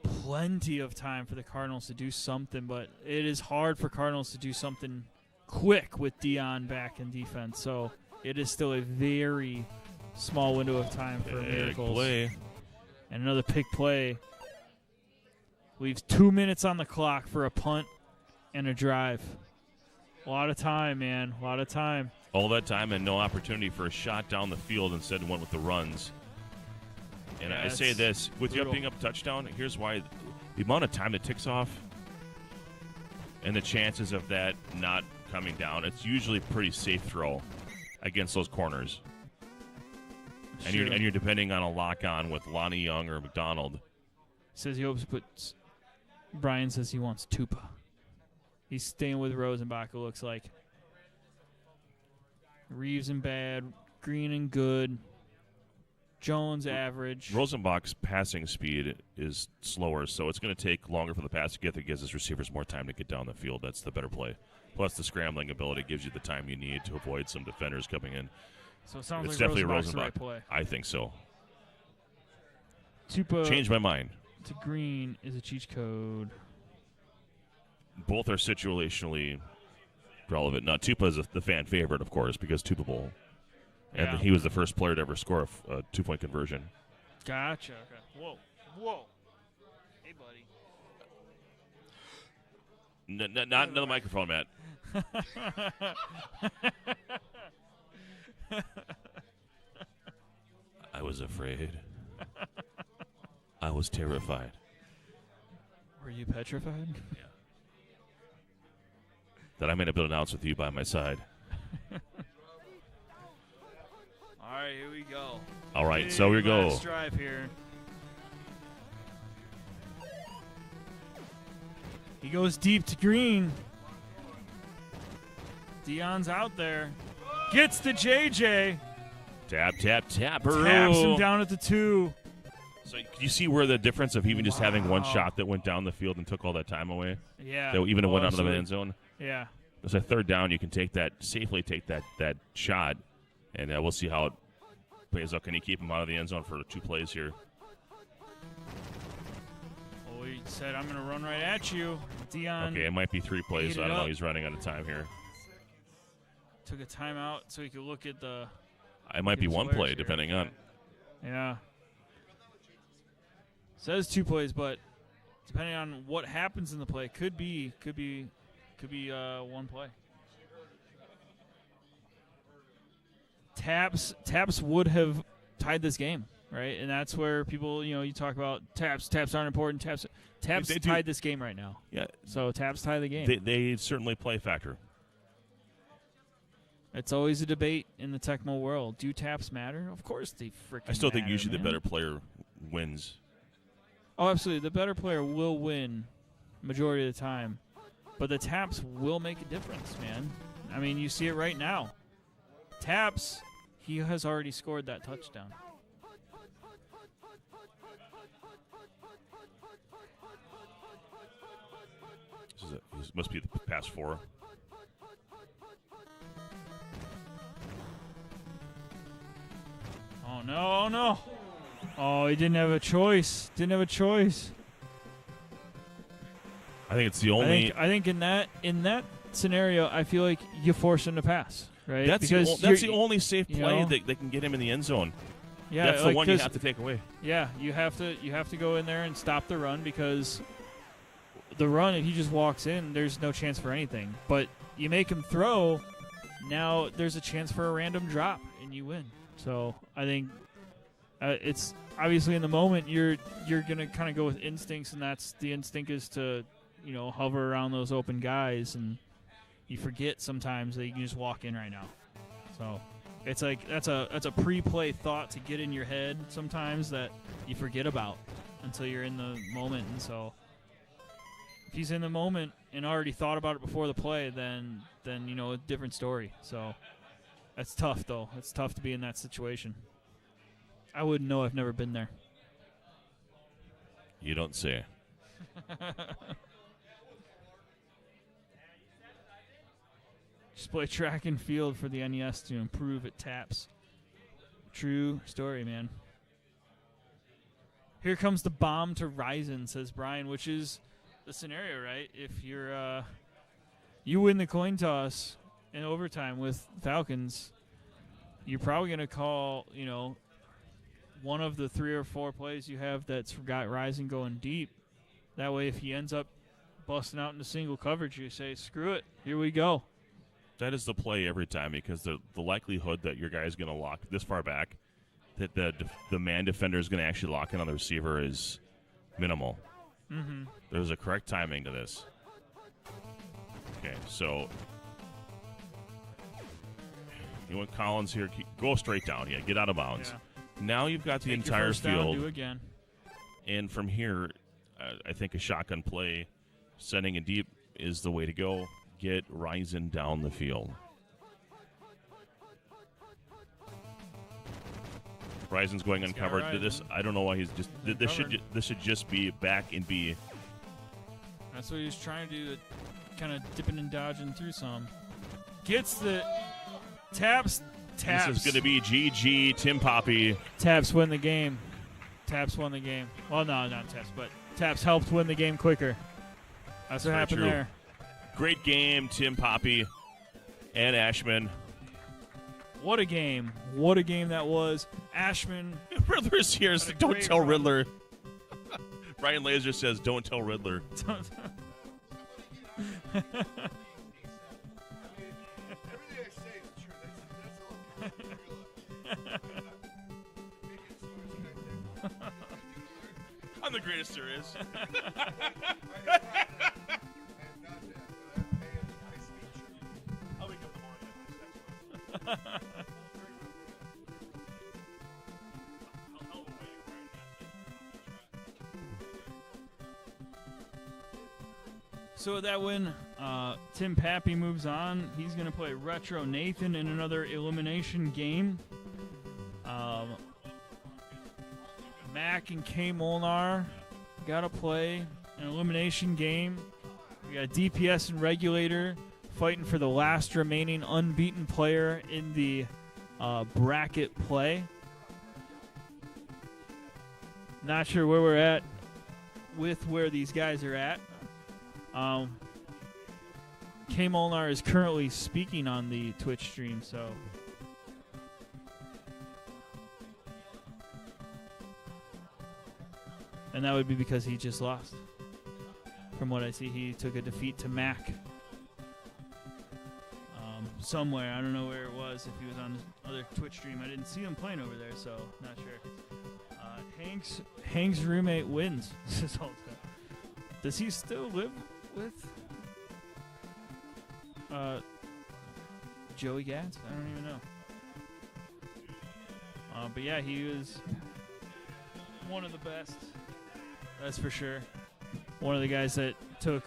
plenty of time for the Cardinals to do something, but it is hard for Cardinals to do something quick with Dion back in defense. So it is still a very small window of time for miracles. Play. And another pick play. Leaves 2 minutes on the clock for a punt and a drive. A lot of time, man. A lot of time. All that time and no opportunity for a shot down the field. Instead went with the runs. And Yeah, I say this, with you brutal. being up a touchdown, here's why. The amount of time it ticks off and the chances of that not coming down, it's usually a pretty safe throw against those corners. And Sure. you're depending on a lock-on with Lonnie Young or McDonald. Says he hopes to put. Brian says he wants Tupa. He's staying with Rosenbach, it looks like. Reeves and bad. Green and good. Jones average. Rosenbach's passing speed is slower, so it's going to take longer for the pass to get there. It gives his receivers more time to get down the field. That's the better play. Plus, the scrambling ability gives you the time you need to avoid some defenders coming in. So it sounds It's like definitely Rosenbach's Rosenbach. the right play. I think so. Tupa Changed my mind. to Green is a cheat code. Both are situationally relevant. Now, Tupa is the fan favorite, of course, because Tupa Bowl. And Yeah. he was the first player to ever score a 2-point conversion. Gotcha. Okay. Whoa. Whoa. Hey, buddy. Not another microphone, Matt. I was afraid. I was terrified. Were you petrified? Yeah. That I may not be able to announce with you by my side. All right, here we go. All right, so here we go. Last drive here. He goes deep to Green. Dion's out there. Gets to JJ. Tap, tap, tap. Taps him down at the 2. So you see where the difference of even just having one shot that went down the field and took all that time away? Yeah. That even went out of the absolutely. end zone? Yeah. It's a 3rd down. You can safely take that shot, and we'll see how it plays out. Can you keep him out of the end zone for 2 plays here? Oh, he said, I'm going to run right at you. Dion. Okay, it might be 3 plays. ate it I don't know. up. He's running out of time here. Took a timeout so he could look at the. It might be his 1 players play, here. depending on. Yeah. Says 2 plays, but depending on what happens in the play, could be 1 play. Taps would have tied this game, right? And that's where people, you talk about taps aren't important. Taps They do. tied this game right now. Yeah. So taps tie the game. They certainly play a factor. It's always a debate in the Tecmo world. Do taps matter? Of course they freaking I still think matter, usually man. the better player wins. Oh, absolutely. The better player will win majority of the time. But the taps will make a difference, man. I mean, you see it right now. Taps, he has already scored that touchdown. This must be the pass 4. Oh, no. Oh, no. Oh, he didn't have a choice. I think it's the only. I think in that scenario, I feel like you force him to pass, right? That's the only safe play that they can get him in the end zone. Yeah, that's the one you have to take away. Yeah, you have to go in there and stop the run, because the run, if he just walks in, there's no chance for anything. But you make him throw, now there's a chance for a random drop, and you win. So I think it's obviously in the moment you're gonna kind of go with instincts, and that's the instinct is to hover around those open guys, and you forget sometimes that you can just walk in right now. So it's like that's a pre-play thought to get in your head sometimes that you forget about until you're in the moment. And so if he's in the moment and already thought about it before the play, then you know, a different story. So that's tough, though. It's tough to be in that situation. I wouldn't know. I've never been there. You don't say. Just play track and field for the NES to improve at TAPS. True story, man. Here comes the bomb to Ryzen, says Brian, which is the scenario, right? If you're you win the coin toss in overtime with Falcons, you're probably going to call, you know, one of the 3 or 4 plays you have that's got Ryzen going deep. That way, if he ends up busting out into single coverage, you say, screw it, here we go. That is the play every time, because the likelihood that your guy is going to lock this far back, that the man defender is going to actually lock in on the receiver is minimal. Mm-hmm. There's a correct timing to this. Okay, so you want Collins here, go straight down here, get out of bounds. Yeah. Now you've got the Take your entire first down, field. do again. And from here, I think a shotgun play, sending it deep is the way to go. Get Ryzen down the field. Ryzen's going uncovered. This, I don't know why he's just. This should just be back and be. That's what he was trying to do, kind of dipping and dodging through some. Gets the taps. This is going to be GG Tim Poppy. Taps win the game. Taps won the game. Well, no, not Taps, but Taps helped win the game quicker. That's what happened there. Great game, Tim Poppy and Ashman. What a game. What a game that was. Ashman. Riddler's here. So don't tell Riddler. Brian Laser says, don't tell Riddler. I'm the greatest there is. So with that win, Tim Pappy moves on. He's going to play Retro Nathan in another elimination game. Mac and K Molnar got to play an elimination game. We got DPS and Regulator fighting for the last remaining unbeaten player in the bracket play. Not sure where we're at with where these guys are at. K Molnar is currently speaking on the Twitch stream, so and that would be because he just lost. From what I see, he took a defeat to Mac. Somewhere, I don't know where it was, if he was on his other Twitch stream. I didn't see him playing over there, so not sure. Hank's roommate wins. Does he still live with Joey Gatz? I don't even know. But yeah, he was one of the best. That's for sure. One of the guys that took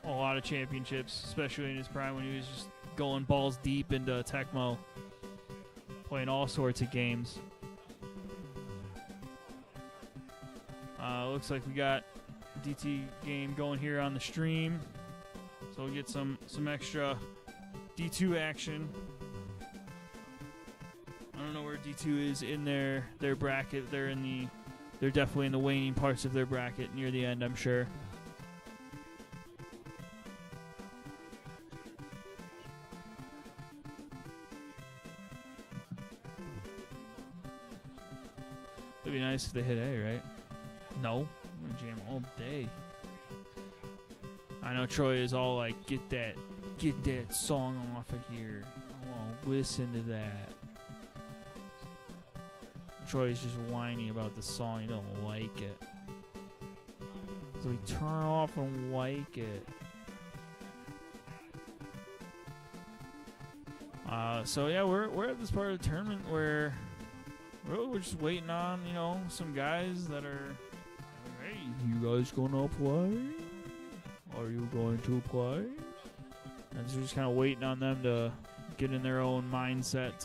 a lot of championships, especially in his prime when he was just going balls deep into Tecmo, playing all sorts of games. Looks like we got DT game going here on the stream, so we'll get some extra D2 action. I don't know where D2 is in their bracket. They're definitely in the waning parts of their bracket near the end, I'm sure. It'd be nice if they hit A, right? No. I'm gonna jam all day. I know Troy is all like, get that song off of here. I want to listen to that. Troy's just whining about the song. He don't like it. So he turn off and like it. So yeah, we're at this part of the tournament where we're just waiting on, you know, some guys that are, hey, you guys gonna play? Are you going to play? And so just kind of waiting on them to get in their own mindset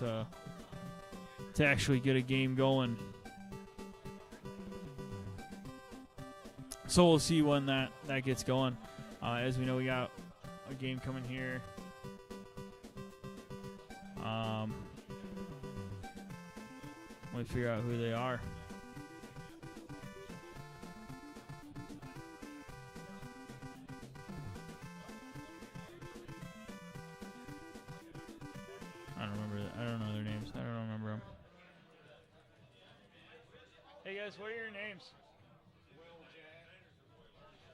to actually get a game going. So we'll see when that gets going. As we know, we got a game coming here. Let me figure out who they are. I don't know their names. I don't remember them. Hey guys, what are your names?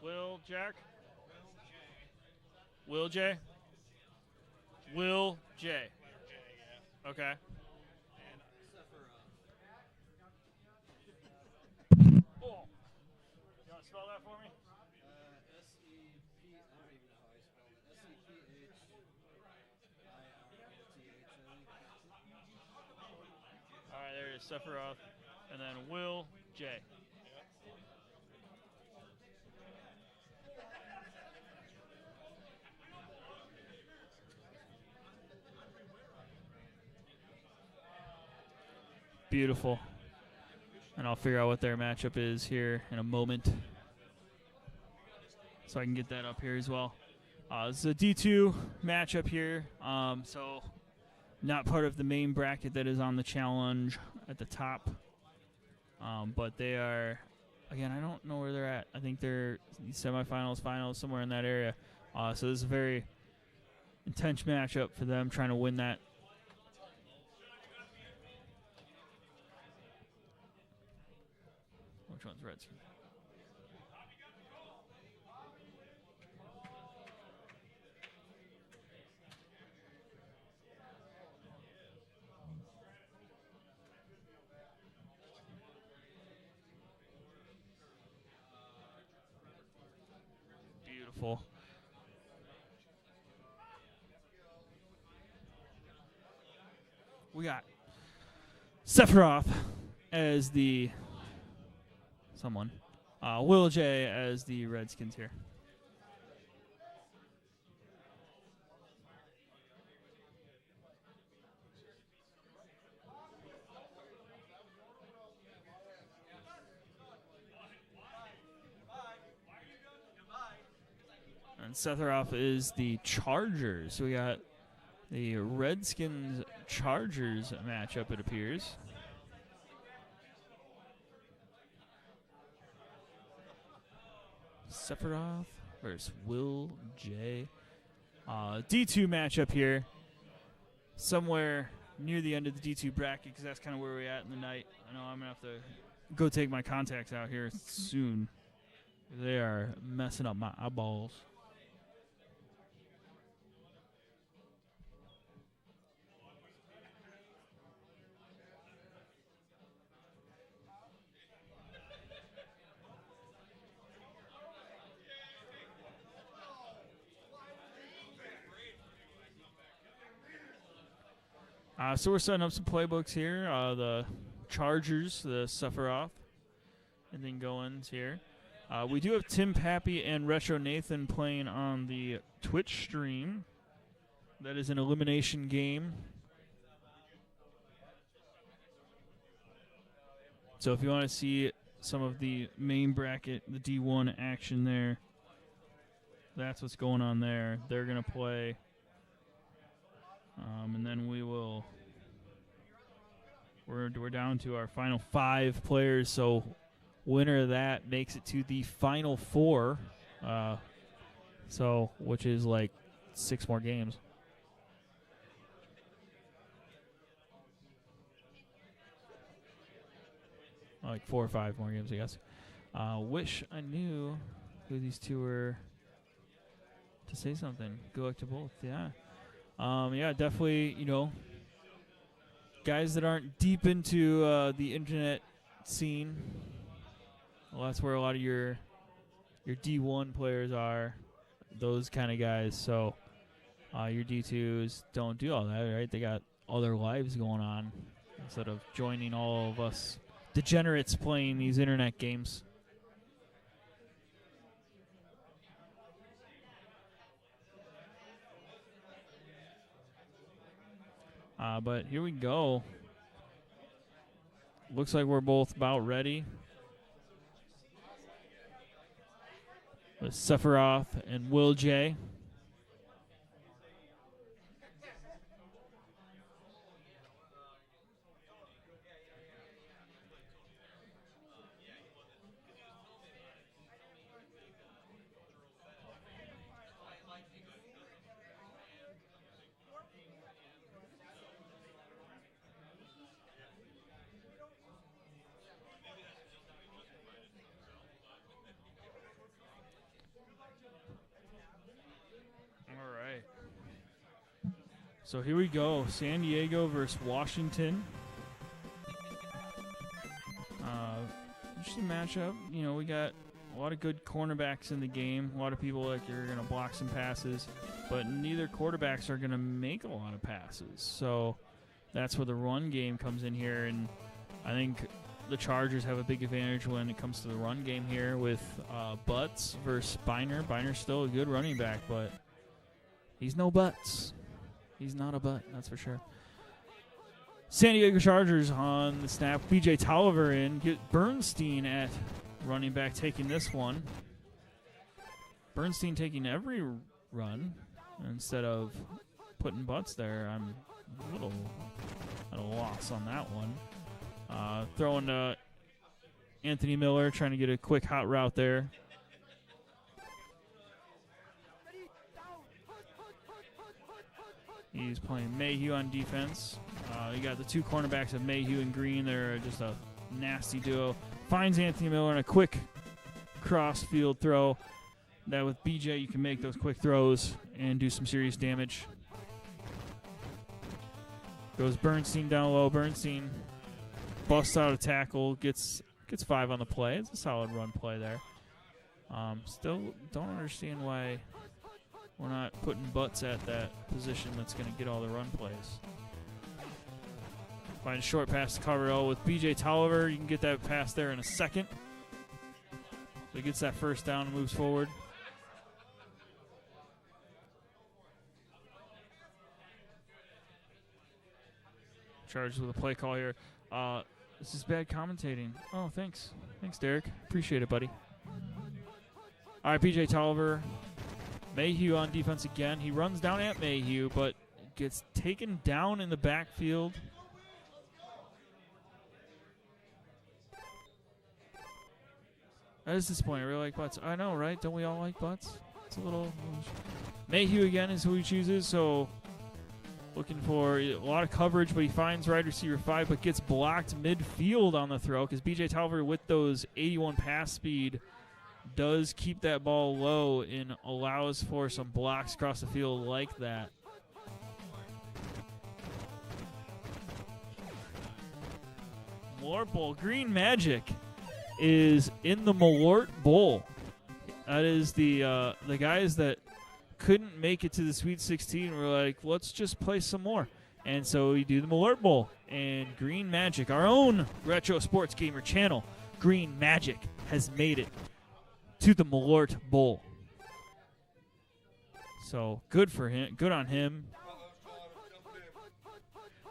Will Jack? Will J? Will J. Okay. Oh. You want to spell that for me? S-E-P, I don't even know how I spell it. S-E-P-H-I-R-O-T-H, All right, there it is. Sephiroth. And then Will J. Beautiful. And I'll figure out what their matchup is here in a moment. So I can get that up here as well. This is a D2 matchup here. So not part of the main bracket that is on the challenge at the top. But they are, again, I don't know where they're at. I think they're semifinals, finals, somewhere in that area. So this is a very intense matchup for them trying to win that. Which one's Redskin? Beautiful. We got Sephiroth as the someone. Will J as the Redskins here. And Sephiroth is the Chargers. So we got the Redskins Chargers matchup, it appears. Sephiroth versus Will J. D2 matchup here. Somewhere near the end of the D2 bracket, because that's kind of where we're at in the night. I know I'm going to have to go take my contacts out here soon. They are messing up my eyeballs. So we're setting up some playbooks here. The Chargers, the Sephiroth, and then Goins here. We do have Tim Pappy and Retro Nathan playing on the Twitch stream. That is an elimination game. So if you want to see some of the main bracket, the D1 action there, that's what's going on there. They're going to play. And then we're down to our final 5 players, so winner of that makes it to the final 4, which is like 6 more games. Like 4 or 5 more games, I guess. Wish I knew who these two were to say something. Good luck to both, yeah. Yeah, definitely, guys that aren't deep into the internet scene. Well, that's where a lot of your D1 players are, those kind of guys. So your D2s don't do all that, right? They got all their lives going on instead of joining all of us degenerates playing these internet games. But here we go. Looks like we're both about ready. With Sephiroth and Will J. So here we go, San Diego versus Washington. Interesting matchup. You know, we got a lot of good cornerbacks in the game. A lot of people like are going to block some passes, but neither quarterbacks are going to make a lot of passes. So that's where the run game comes in here, and I think the Chargers have a big advantage when it comes to the run game here with Butts versus Biner. Biner's still a good running back, but he's no Butts. He's not a butt, that's for sure. San Diego Chargers on the snap. B.J. Tolliver in. Get Bernstein at running back taking this one. Bernstein taking every run instead of putting Butts there. I'm a little at a loss on that one. Throwing to Anthony Miller, trying to get a quick hot route there. He's playing Mayhew on defense. You got the two cornerbacks of Mayhew and Green. They're just a nasty duo. Finds Anthony Miller on a quick cross-field throw. That with BJ, you can make those quick throws and do some serious damage. Goes Bernstein down low. Bernstein busts out a tackle. Gets 5 on the play. It's a solid run play there. Still don't understand why we're not putting Butts at that position that's going to get all the run plays. Find a short pass to Carvalho with B.J. Tolliver. You can get that pass there in a second. So he gets that first down and moves forward. Charged with a play call here. This is bad commentating. Oh, thanks. Thanks, Derek. Appreciate it, buddy. All right, B.J. Tolliver. Mayhew on defense again. He runs down at Mayhew, but gets taken down in the backfield. That is disappointing. I really like Butts. I know, right? Don't we all like Butts? It's a little... Mayhew again is who he chooses, so looking for a lot of coverage, but he finds wide receiver 5, but gets blocked midfield on the throw because B.J. Tolliver, with those 81 pass speed, does keep that ball low and allows for some blocks across the field like that. Malort Bowl. Green Magic is in the Malort Bowl. That is the guys that couldn't make it to the Sweet 16 were like, let's just play some more. And so we do the Malort Bowl. And Green Magic, our own Retro Sports Gamer channel, Green Magic, has made it to the Malort Bowl. So good for him. Good on him.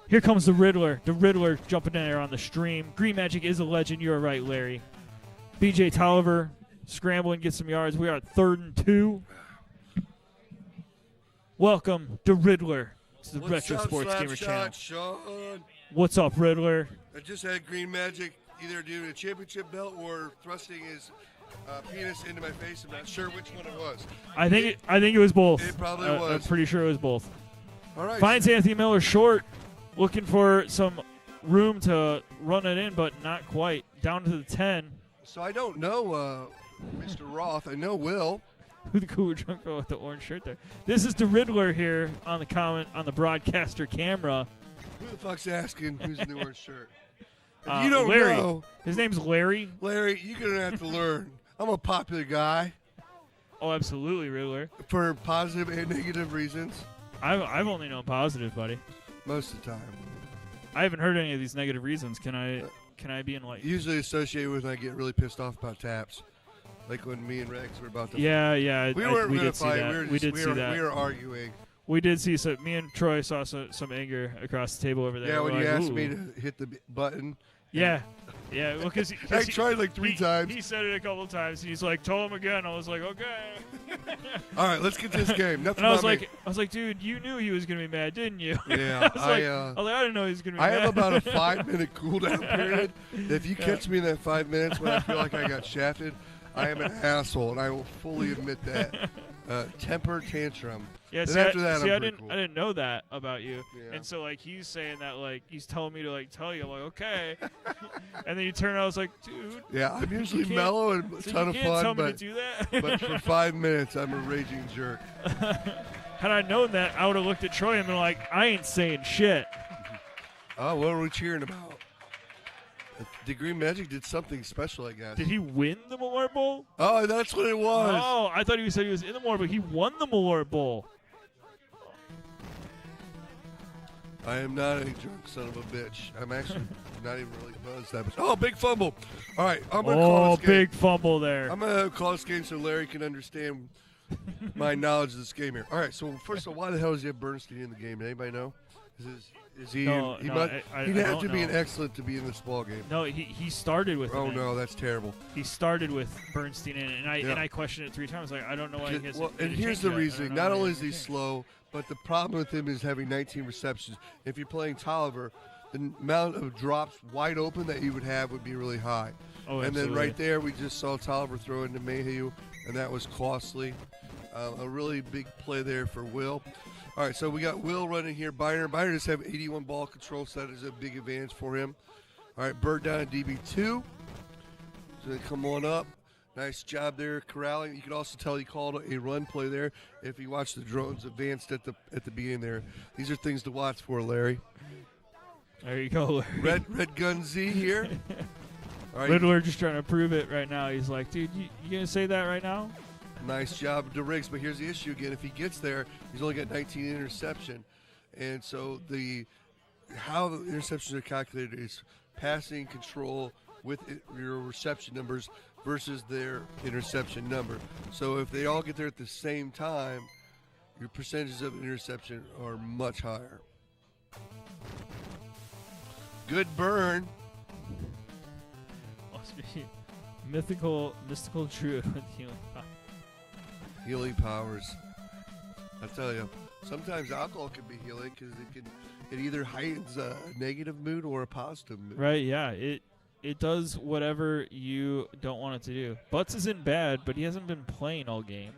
Here comes the Riddler. The Riddler jumping in there on the stream. Green Magic is a legend. You're right, Larry. B.J. Tolliver scrambling, get some yards. We are at 3rd and 2. Welcome, the Riddler, to the Retro Sports Gamer channel. Sean? What's up, Riddler? I just had Green Magic either do a championship belt or thrusting his penis into my face. I'm not sure which one it was. I think it was both. It probably was. I'm pretty sure it was both. All right. Finds Anthony Miller short, looking for some room to run it in, but not quite. Down to the 10. So I don't know Mr. Roth. I know Will. Who the cooler drunk girl with the orange shirt there? This is the Riddler here on the comment on the broadcaster camera. Who the fuck's asking who's in the orange shirt? If you don't Larry. know. His name's Larry. Larry, you're going to have to learn. I'm a popular guy. Oh, absolutely, Riddler. For positive and negative reasons. I've only known positive, buddy. Most of the time. I haven't heard any of these negative reasons. Can I be enlightened? Usually associated with when I get really pissed off about taps. Like when me and Rex were about to Yeah, we weren't we going to did see fight. that. We did see that. We were arguing. We did see some. Me and Troy saw some anger across the table over there. Yeah, when We're you like, asked "Ooh." me to hit the button. Yeah, yeah. Well, because I tried like 3 times. He said it a couple times. He's like, "Tell him again." I was like, "Okay." All right, let's get this game. Nothing And I was about me. like, dude, you knew he was gonna be mad, didn't you? Yeah, I was like, I didn't know he was gonna be I mad. have about a 5-minute cooldown period. If you catch me in that 5 minutes when I feel like I got shafted, I am an asshole, and I will fully admit that. Temper tantrum. Yeah, Then see, after that, I I'm pretty didn't, cool. I didn't know that about you, Yeah. and so like he's saying that like he's telling me to like tell you, I'm like okay, and then you turn out, I was like, dude. Yeah, I'm you usually can't- mellow and a so ton you of can't fun, tell me but, to do that. but for 5 minutes, I'm a raging jerk. Had I known that, I would have looked at Troy and been like, I ain't saying shit. Oh, what are we cheering about? Degree Magic did something special, I guess. Did he win the Malort Bowl? Oh, that's what it was. Oh, I thought he said he was in the Malort, but he won the Malort Bowl. I am not a drunk son of a bitch. I'm actually not even really buzzed that much. Oh, big fumble. All right, I'm going to call this game. Big fumble there. I'm going to call this game so Larry can understand my knowledge of this game here. All right, so first of all, why the hell does he have Bernstein in the game? Anybody know? Is he? No, he no, must, I he'd have don't to be an know. excellent to be in this ball game. No, he started with Oh him in. no, that's terrible. He started with Bernstein in, and Yeah. I questioned it 3 times. Like I don't know why he has. Well, and here's the reasoning. Not only is he slow, but the problem with him is having 19 receptions. If you're playing Tolliver, the amount of drops wide open that you would have would be really high. Oh, and then absolutely. right there, we just saw Tolliver throw into Mayhew, and that was costly. A really big play there for Will. All right, so we got Will running here. Byner just have 81 ball control, so that is a big advantage for him. All right, Bird down at DB2. So they come on up. Nice job there corralling. You can also tell he called a run play there if you watch the drones advanced at the beginning there. These are things to watch for, Larry. There you go, Larry. Red Gun Z here. All right. Riddler just trying to prove it right now. He's like, dude, you gonna say that right now? Nice job to Riggs, but here's the issue again. If he gets there, he's only got 19 interception. And so how the interceptions are calculated is passing control with your reception numbers versus their interception number. So if they all get there at the same time, your percentages of interception are much higher. Good burn. Must be mystical truth with healing power. Healing powers. I tell you, sometimes alcohol can be healing because it either heightens a negative mood or a positive mood. Right? Yeah. It does whatever you don't want it to do. Butts isn't bad, but he hasn't been playing all game.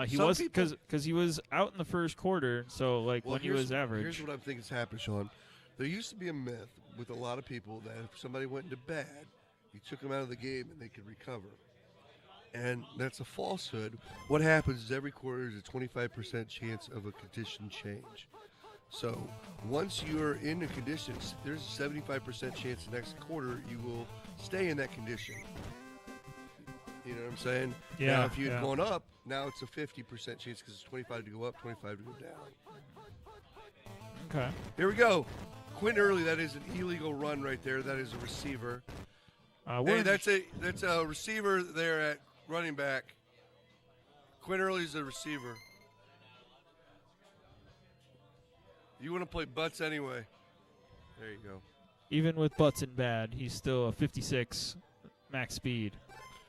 He Some was people- because he was out in the first quarter. So like Well, when he was average. Here's what I'm thinking has happened, Sean. There used to be a myth with a lot of people that if somebody went into bad, you took them out of the game and they could recover. And that's a falsehood. What happens is every quarter is a 25% chance of a condition change. So once you're in the conditions, there's a 75% chance the next quarter you will stay in that condition. You know what I'm saying? Yeah, Now, if you had yeah. gone up, now it's a 50% chance because it's 25 to go up, 25 to go down. Okay. Here we go. Quinn Early, that is an illegal run right there. That is a receiver. Where Hey, did that's a receiver there at running back. Quinn Early's a receiver. You want to play butts anyway. There you go. Even with butts and bad, he's still a 56 max speed,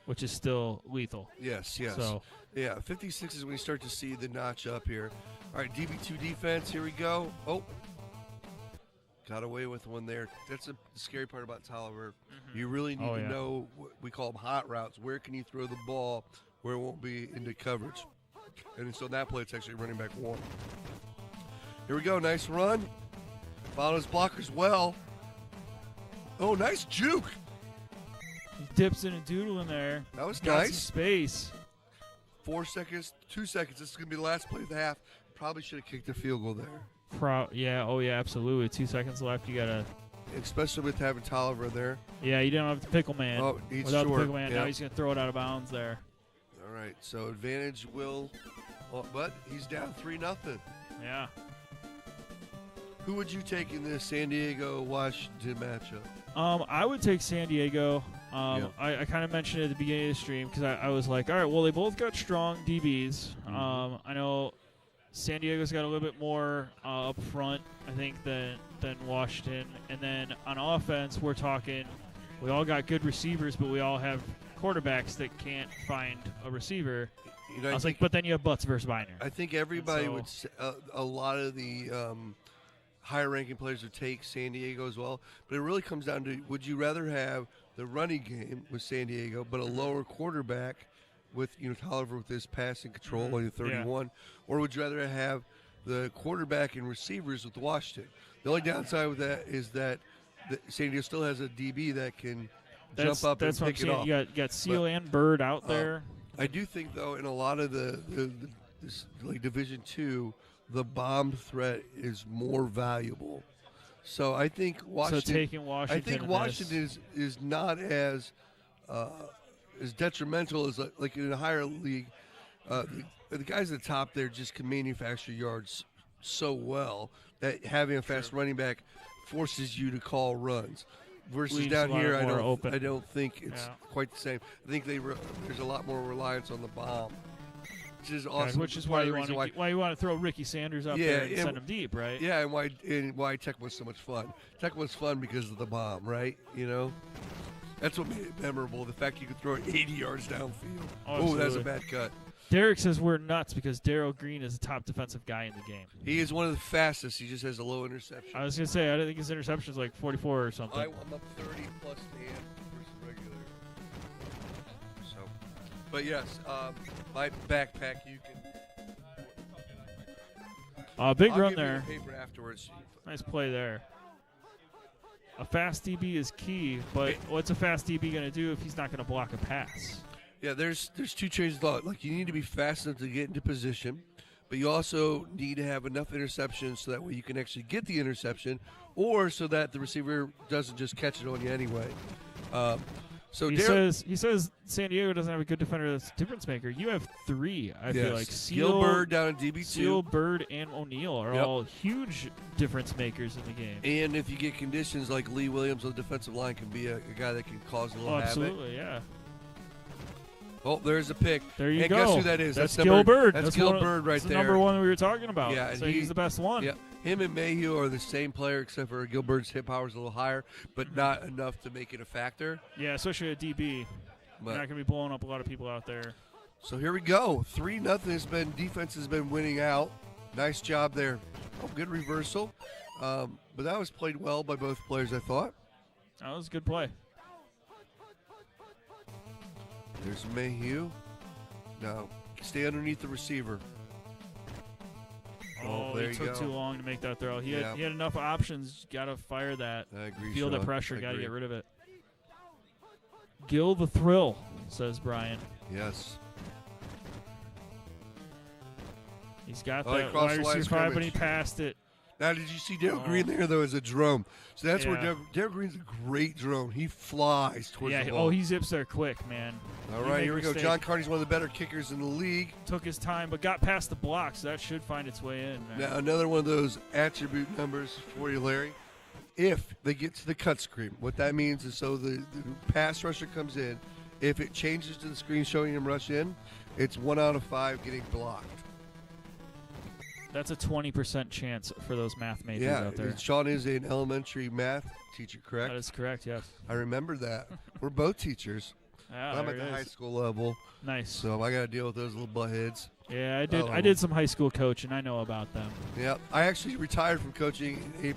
which is still lethal. Yes. So Yeah, 56 is when you start to see the notch up here. All right, DB2 defense. Here we go. Oh. Got away with one there. That's the scary part about Tolliver. You really need to know what we call them hot routes. Where can you throw the ball where it won't be into coverage? And so that play, it's actually running back one. Here we go. Nice run. Followed his blockers well. Oh, nice juke. he dips in a doodle in there. That was Got nice. some space. 4 seconds, 2 seconds. This is going to be the last play of the half. Probably should have kicked a field goal there. Absolutely. 2 seconds left. You gotta. Especially with having Tolliver there. Yeah, you don't have the pickle man. Oh, he's Without short. the pickle man, Yeah. now he's gonna throw it out of bounds there. All right, so advantage Will, but he's down 3-0. Yeah. Who would you take in this San Diego-Washington matchup? I would take San Diego. Yeah. I kind of mentioned it at the beginning of the stream because I was like, all right, well, they both got strong DBs. I know San Diego's got a little bit more up front, I think, than Washington. And then on offense, we're talking, we all got good receivers, but we all have quarterbacks that can't find a receiver. You know, I was like, but then you have Butts versus Biner. I think everybody would. A lot of the higher-ranking players would take San Diego as well, but it really comes down to: would you rather have the running game with San Diego, but a lower quarterback with Tolliver with his passing control only 31, or would you rather have the quarterback and receivers with Washington? The only downside with that is that San Diego still has a DB that can jump up and pick it off. You got Seal and Bird out there. I do think, though, in a lot of this, like Division II, the bomb threat is more valuable. So I think Washington. So taking Washington. I think Washington is not as detrimental as like in a higher league. The guys at the top there just can manufacture yards so well that having a fast running back forces you to call runs. Versus Leaves down here, I open. don't think it's quite the same. I think there's a lot more reliance on the bomb, which is awesome. Which is why you want to throw Ricky Sanders up there and send him deep, right? Yeah, and why Tecmo's so much fun. Tecmo's fun because of the bomb, right? That's what made it memorable. The fact you could throw it 80 yards downfield. Oh, that's a bad cut. Derek says we're nuts because Daryl Green is the top defensive guy in the game. He is one of the fastest. He just has a low interception. I was going to say, I don't think his interception is like 44 or something. I'm up 30 plus Dan versus regular. So, but yes, my backpack, you can. Big I'll run give you there. the paper afterwards. Nice play there. A fast DB is key, but what's a fast DB going to do if he's not going to block a pass? Yeah, there's two trains of thought. Like, you need to be fast enough to get into position, but you also need to have enough interceptions so that way you can actually get the interception, or so that the receiver doesn't just catch it on you anyway. He says San Diego doesn't have a good defender that's a difference maker. You have three, I feel like. Seal, Bird down in DB2. Seal, Bird, and O'Neal are all huge difference makers in the game. And if you get conditions like Lee Williams on the defensive line can be a guy that can cause a little havoc. Absolutely, yeah. Oh, there's a pick. There you and go. Guess who that is? That's Gil Bird. That's Gil Bird right there. The number one we were talking about. Yeah, so he's the best one. Yeah, him and Mayhew are the same player, except for Gil Bird's hit power is a little higher, but not enough to make it a factor. Yeah, especially a DB. You're not going to be blowing up a lot of people out there. So here we go. 3-0 defense has been winning out. Nice job there. Oh, good reversal. But that was played well by both players, I thought. That was a good play. There's Mayhew. Now, stay underneath the receiver. Oh, there it you took go. too long to make that throw. He had enough options. Got to fire that. I agree, Feel the Sean. pressure. I Got to agree. get rid of it. Gil the thrill, says Brian. Yes. He's got Oh, he that crossed wide the line of receiver 5, but he scrimmage. passed it. Now, did you see Daryl Green there, though, as a drone? So that's where Yeah. Daryl Green's a great drone. He flies towards Yeah. the ball. He zips there quick, man. All You right, make here a we go. mistake. John Carney's one of the better kickers in the league. Took his time, but got past the block, so that should find its way in. Man. Now, another one of those attribute numbers for you, Larry. If they get to the cut screen, what that means is so the pass rusher comes in. If it changes to the screen showing him rush in, it's 1 out of 5 getting blocked. That's a 20% chance for those math majors out there. and Sean is an elementary math teacher, correct? That is correct, yes. I remember that. We're both teachers. Yeah, I'm there at the it high is. school level. Nice. So I got to deal with those little buttheads. Yeah, I did some high school coaching. I know about them. Yeah, I actually retired from coaching in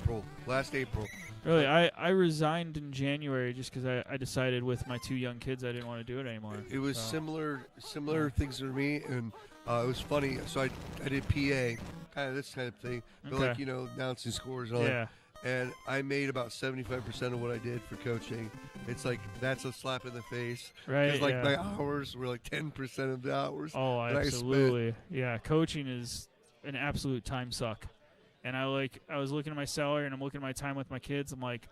last April. Really, I resigned in January just because I decided with my 2 young kids I didn't want to do it anymore. It was similar things for me, and it was funny. So I did PA, kind of this kind of thing, but Okay. like announcing scores and all that. And I made about 75% of what I did for coaching. It's like that's a slap in the face. Right, Because yeah. my hours were like 10% of the hours. Oh, that I spent. absolutely. Yeah, coaching is an absolute time suck. And I was looking at my salary and I'm looking at my time with my kids. I'm like,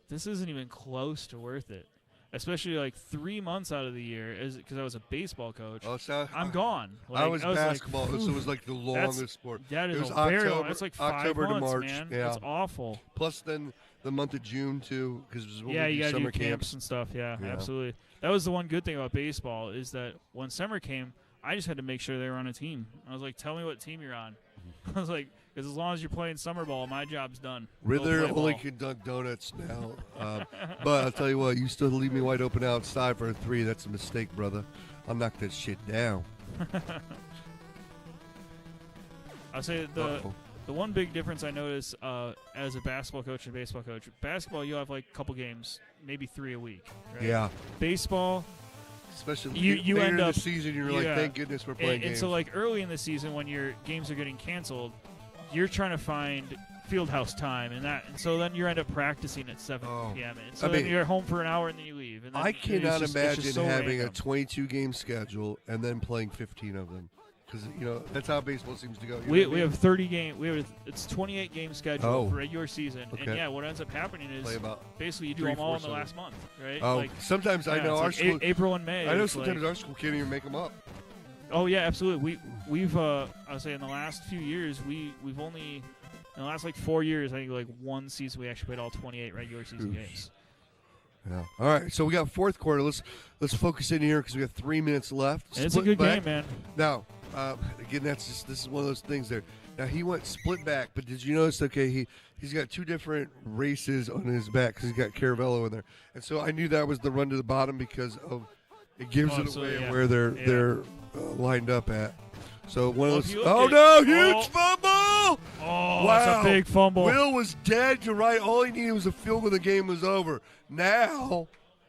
this isn't even close to worth it. Especially like 3 months out of the year, because I was a baseball coach. Oh, so I'm gone. I was like, basketball, so it was "Oof, like the that's- longest sport. That is it was a very October, long. It's like 5 October months, to March. man. Yeah, It's awful. Plus then the month of June too, because You got got to summer do camps and stuff. Yeah, Yeah. absolutely. That was the one good thing about baseball is that when summer came, I just had to make sure they were on a team. I was like, tell me what team you're on. I was like, because as long as you're playing summer ball, my job's done. Riddler Go play only ball. can dunk donuts now. But I'll tell you what, you still leave me wide open outside for a 3. That's a mistake, brother. I'll knock that shit down. I'll say the one big difference I notice as a basketball coach and baseball coach, basketball you have like a couple games, maybe 3 a week. Right? Yeah. Baseball, especially you later end in up the season, you're like, thank goodness we're playing and games. so like early in the season when your games are getting canceled, you're trying to find fieldhouse time and so then you end up practicing at 7 p.m. And so then you're home for an hour and then you leave. And then I cannot imagine so having random. a 22-game schedule and then playing 15 of them. Because, that's how baseball seems to go. We have 30 game. It's 28 game schedule for regular season, Okay. and yeah, what ends up happening is Play about basically you do 3, them all 4, in the 7. last month, right? Oh, like, sometimes I know it's our like school. April and May. I know it's sometimes like, our school can't even make them up. Oh yeah, absolutely. We've I would say in the last few years we've only in the last like 4 years I think like one season we actually played all 28 regular season games. Yeah. All right. So we got fourth quarter. Let's focus in here because we have 3 minutes left. And it's a good game, man. Now, again, this is one of those things there. Now he went split back, but did you notice? Okay, he's got 2 different races on his back because he's got Caravello in there, and so I knew that was the run to the bottom because of it gives it away where they're lined up at. So one of those. Oh no! Huge fumble! Oh, wow, that's a big fumble. Will was dead to right. All he needed was a field goal. The game was over. Now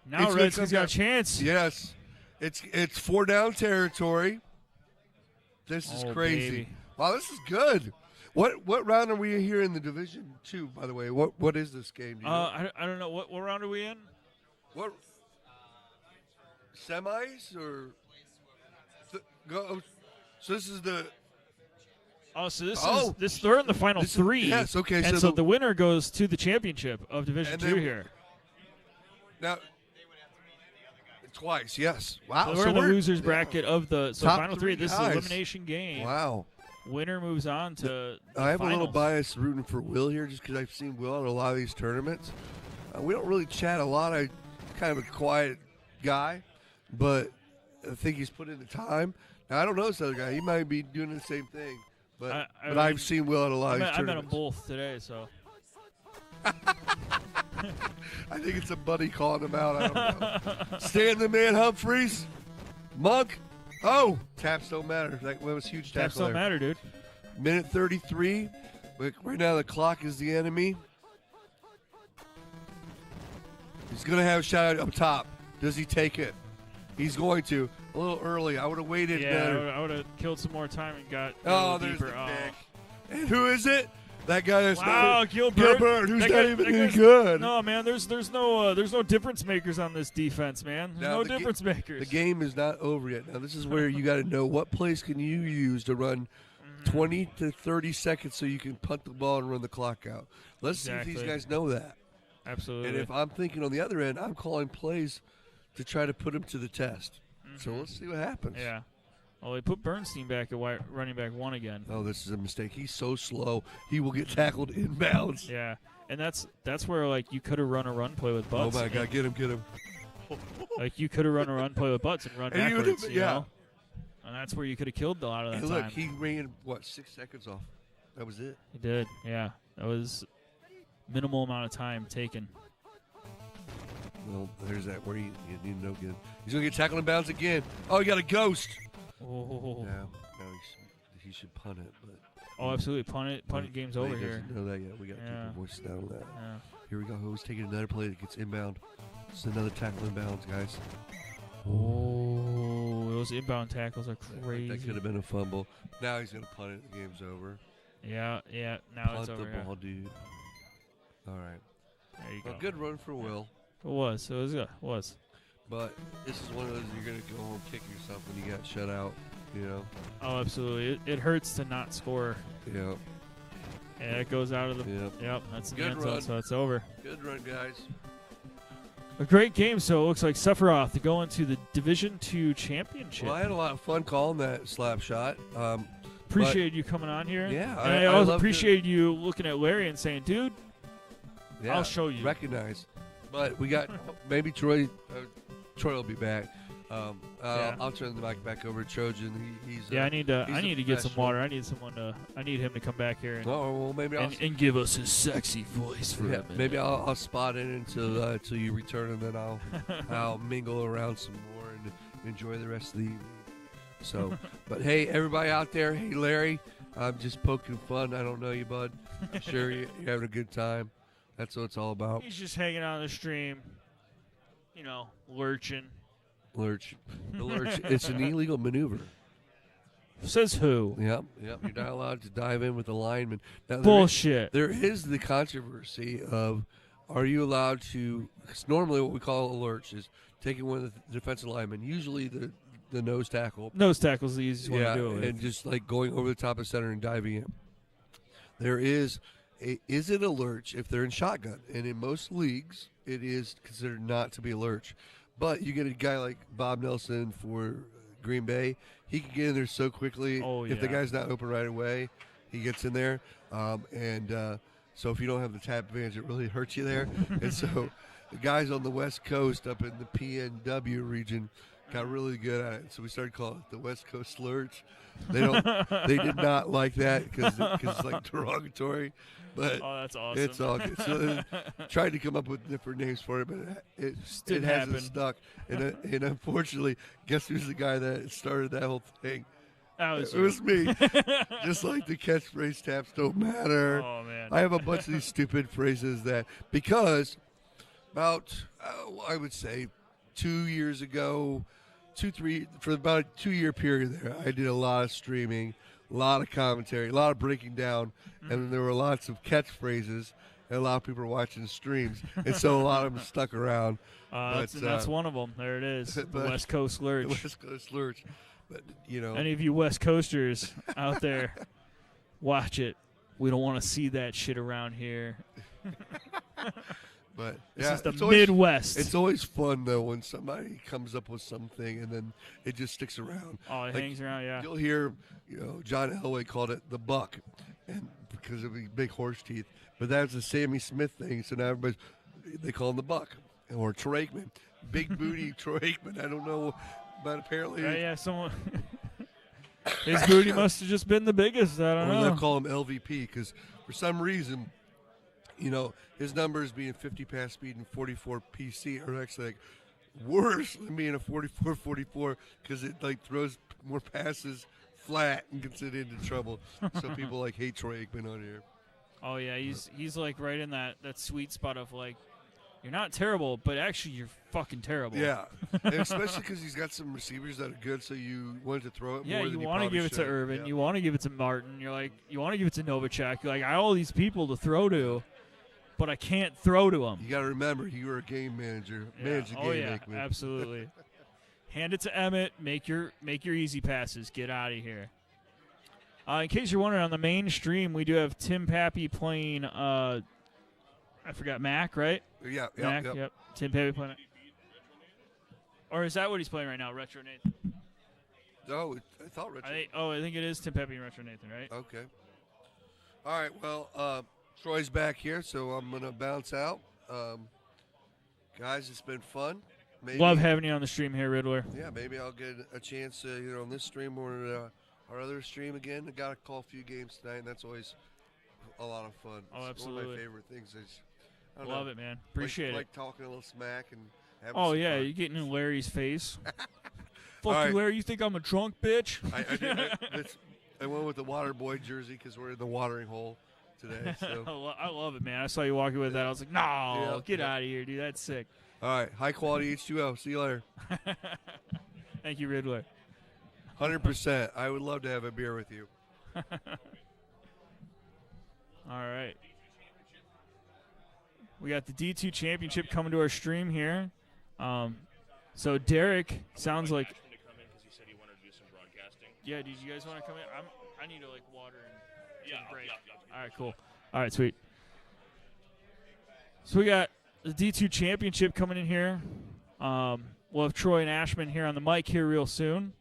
Redskins got a chance. Yes, it's 4 down territory. This is crazy. Baby. Wow, this is good. What round are we here in the Division 2? By the way, what is this game? Do you know? I don't know what round are we in. What semis or go? So this is the. Oh, so they're in the final 3. Yes, okay. And so the winner goes to the championship of Division 2 here. Now, twice, yes. Wow. So we're in the losers bracket of the final 3. This guys. is elimination game. Wow. Winner moves on to the I have finals. a little bias rooting for Will here just because I've seen Will in a lot of these tournaments. We don't really chat a lot. I'm kind of a quiet guy, but I think he's put in the time. Now, I don't know this other guy. He might be doing the same thing, but I've seen Will in a lot of these I met them tournaments. both today, so. I think it's a buddy calling him out. I don't know. Stand the man, Humphreys. Monk. Oh, taps don't matter. That was huge tackle. Taps don't matter, dude. Minute 33. Right now the clock is the enemy. He's going to have a shot up top. Does he take it? He's going to. A little early. I would have waited. Yeah, I would have killed some more time and got there's deeper. the pick. And who is it? That guy that's Gilbert, who's not even any good. No, man, there's no difference makers on this defense, man. There's no difference makers. The game is not over yet. Now this is where you got to know what plays can you use to run 20 to 30 seconds so you can punt the ball and run the clock out. Let's see if these guys know that. Absolutely. And if I'm thinking on the other end, I'm calling plays to try to put them to the test. So let's see what happens. Yeah. Well, they put Bernstein back at running back 1 again. Oh, this is a mistake. He's so slow. He will get tackled inbounds. Yeah, and that's where like you could have run a run play with Butts. Oh my God, get him! Like you could have run a run play with Butts and run backwards. You know? And that's where you could have killed a lot of that time. Look, he ran 6 seconds off. That was it. He did. Yeah, that was minimal amount of time taken. Well, there's that where you need no good. He's gonna get tackled inbounds again. Oh, he got a ghost. Oh. No, he should punt it. But oh, absolutely. Punt it. Game's over here. Know that yet. We got to keep our voices down on that. Yeah. Here we go. Who's taking another play that gets inbound? It's another tackle inbounds, guys. Oh, those inbound tackles are crazy. That could have been a fumble. Now he's going to punt it. The game's over. Yeah. Now punt it's over. Punt the ball, dude. All right. There you go. A good run for Will. It was good. It was. But this is one of those you're going to go home and kick yourself when you got shut out, you know? Oh, absolutely. It hurts to not score. Yep. And it goes out of the... Yep, that's the end zone, so it's over. Good run, guys. A great game, so it looks like Sephiroth to go into the Division 2 championship. Well, I had a lot of fun calling that slap shot. Appreciated you coming on here. Yeah. And I also appreciated you looking at Larry and saying, dude, I'll show you. Recognize. But we got maybe Troy will be back. I'll turn the mic back over to Trojan. He's I need to get some professional. water. I need him to come back here and, well, maybe and give us his sexy voice for a minute. Maybe I'll spot in until you return, and then I'll mingle around some more and enjoy the rest of the evening. So, but hey, everybody out there, hey Larry, I'm just poking fun. I don't know you, bud. I'm sure you're having a good time. That's what it's all about. He's just hanging out on the stream, lurching. Lurch. The lurch. It's an illegal maneuver. Says who? Yep. You're not allowed to dive in with the lineman. Now, Bullshit. There is the controversy of, are you allowed to? Because normally what we call a lurch is taking one of the defensive linemen, usually the nose tackle. Nose tackle's the easiest one to do it with. And just like going over the top of center and diving in. There is it a lurch if they're in shotgun? And in most leagues, it is considered not to be a lurch. But you get a guy like Bob Nelson for Green Bay. He can get in there so quickly. Oh, If the yeah. guy's not open right away, he gets in there. So if you don't have the tap advantage, it really hurts you there. And so the guys on the West Coast up in the PNW region got really good at it. So we started calling it the West Coast Lurch. They did not like that because it's like derogatory. But that's awesome. It's all good. So tried to come up with different names for it, but it didn't hasn't happen. stuck. And unfortunately, guess who's the guy that started that whole thing? It was me. Just like the catchphrase taps don't matter. Oh, man. I have a bunch of these stupid phrases that, because about, I would say 2 years ago, for about a 2-year period there, I did a lot of streaming, a lot of commentary, a lot of breaking down, and there were lots of catchphrases, and a lot of people were watching streams, and so a lot of them stuck around. That's one of them. There it is. The but- West Coast Lurch. The West Coast Lurch. But, Any of you West Coasters out there, watch it. We don't want to see that shit around here. But This yeah, is the it's always- Midwest. It's always fun though when somebody comes up with something and then it just sticks around. Oh, it hangs around, yeah. You'll hear, John Elway called it the buck, and because of the big horse teeth. But that's a Sammy Smith thing, so now they call him the buck, or Troy Aikman, big booty Troy Aikman. I don't know, but apparently, Yeah, someone. His booty must have just been the biggest. I don't or know. they'll call him LVP because for some reason, his numbers being 50 pass speed and 44 PC are actually like worse than being a 44 because it like throws more passes flat and gets it into trouble. So people like hate Troy Aikman on here. Oh yeah, he's like right in that sweet spot of like, you're not terrible, but actually you're fucking terrible. Yeah, and especially because he's got some receivers that are good, so you wanted to throw it more than you you want to probably give it to should. Irvin. Yeah. You want to give it to Martin. You're like, you want to give it to Novacek. You're like, I have all these people to throw to, but I can't throw to them. You got to remember, you were a game manager. Manage the game, Oh yeah, Aikman. absolutely. Hand it to Emmett. Make your easy passes. Get out of here. In case you're wondering, on the main stream, we do have Tim Pappy playing, I forgot, Mac, right? Yeah, Mac, yep. Tim Pappy playing. Or is that what he's playing right now, Retro Nathan? No, I thought Richard. I think it is Tim Pappy and Retro Nathan, right? Okay. All right, well, Troy's back here, so I'm going to bounce out. Guys, it's been fun. Maybe, Love having you on the stream here, Riddler. Yeah, maybe I'll get a chance, on this stream or our other stream again. I got to call a few games tonight, and that's always a lot of fun. Oh, It's one of absolutely. my favorite things. I don't Love know, it, man. Appreciate it. Like talking a little smack and having Oh, some yeah, fun. you're getting in Larry's face. All Fuck right. you, Larry. You think I'm a drunk bitch? I went with the water boy jersey because we're in the watering hole today. So. I love it, man. I saw you walking with that. I was like, no, Yeah, get yeah. out of here, dude. That's sick. All right, high quality H2O. See you later. Thank you, Riddler. 100%. I would love to have a beer with you. All right. We got the D2 Championship coming to our stream here. So Derek sounds like. Yeah, did you guys want to come in? I need to like water and take a break. All right, cool. All right, sweet. So we got the D2 Championship coming in here. We'll have Troy and Ashman here on the mic here real soon.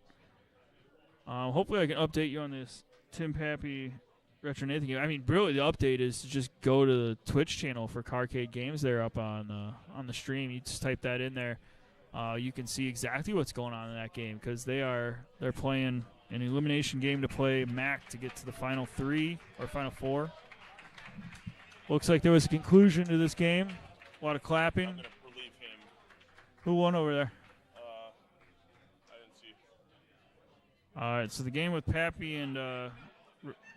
Hopefully I can update you on this Tim Pappy Retro Nathan game. I mean, really, the update is to just go to the Twitch channel for Carcade Games there up on the stream. You just type that in there. you can see exactly what's going on in that game because they're playing an elimination game to play MAC to get to the final 3 or final 4. Looks like there was a conclusion to this game. A lot of clapping. I'm going to relieve him. Who won over there? I didn't see. All right, so the game with Pappy and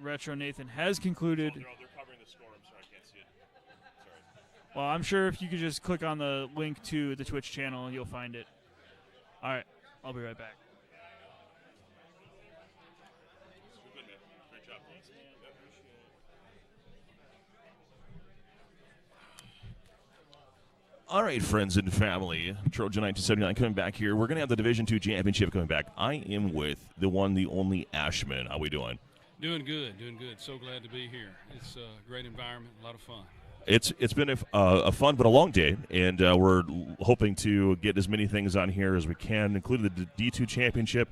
Retro Nathan has concluded. They're covering the score. I'm sorry, I can't see it. Sorry. Well, I'm sure if you could just click on the link to the Twitch channel, you'll find it. All right, I'll be right back. Good, man. Great job, boys. All right, friends and family, Trojan 1979 coming back here. We're going to have the Division II Championship coming back. I am with the one, the only Ashman. How we doing? Doing good, doing good. So glad to be here. It's a great environment, a lot of fun. It's been a fun but a long day, and we're hoping to get as many things on here as we can, including the D2 Championship,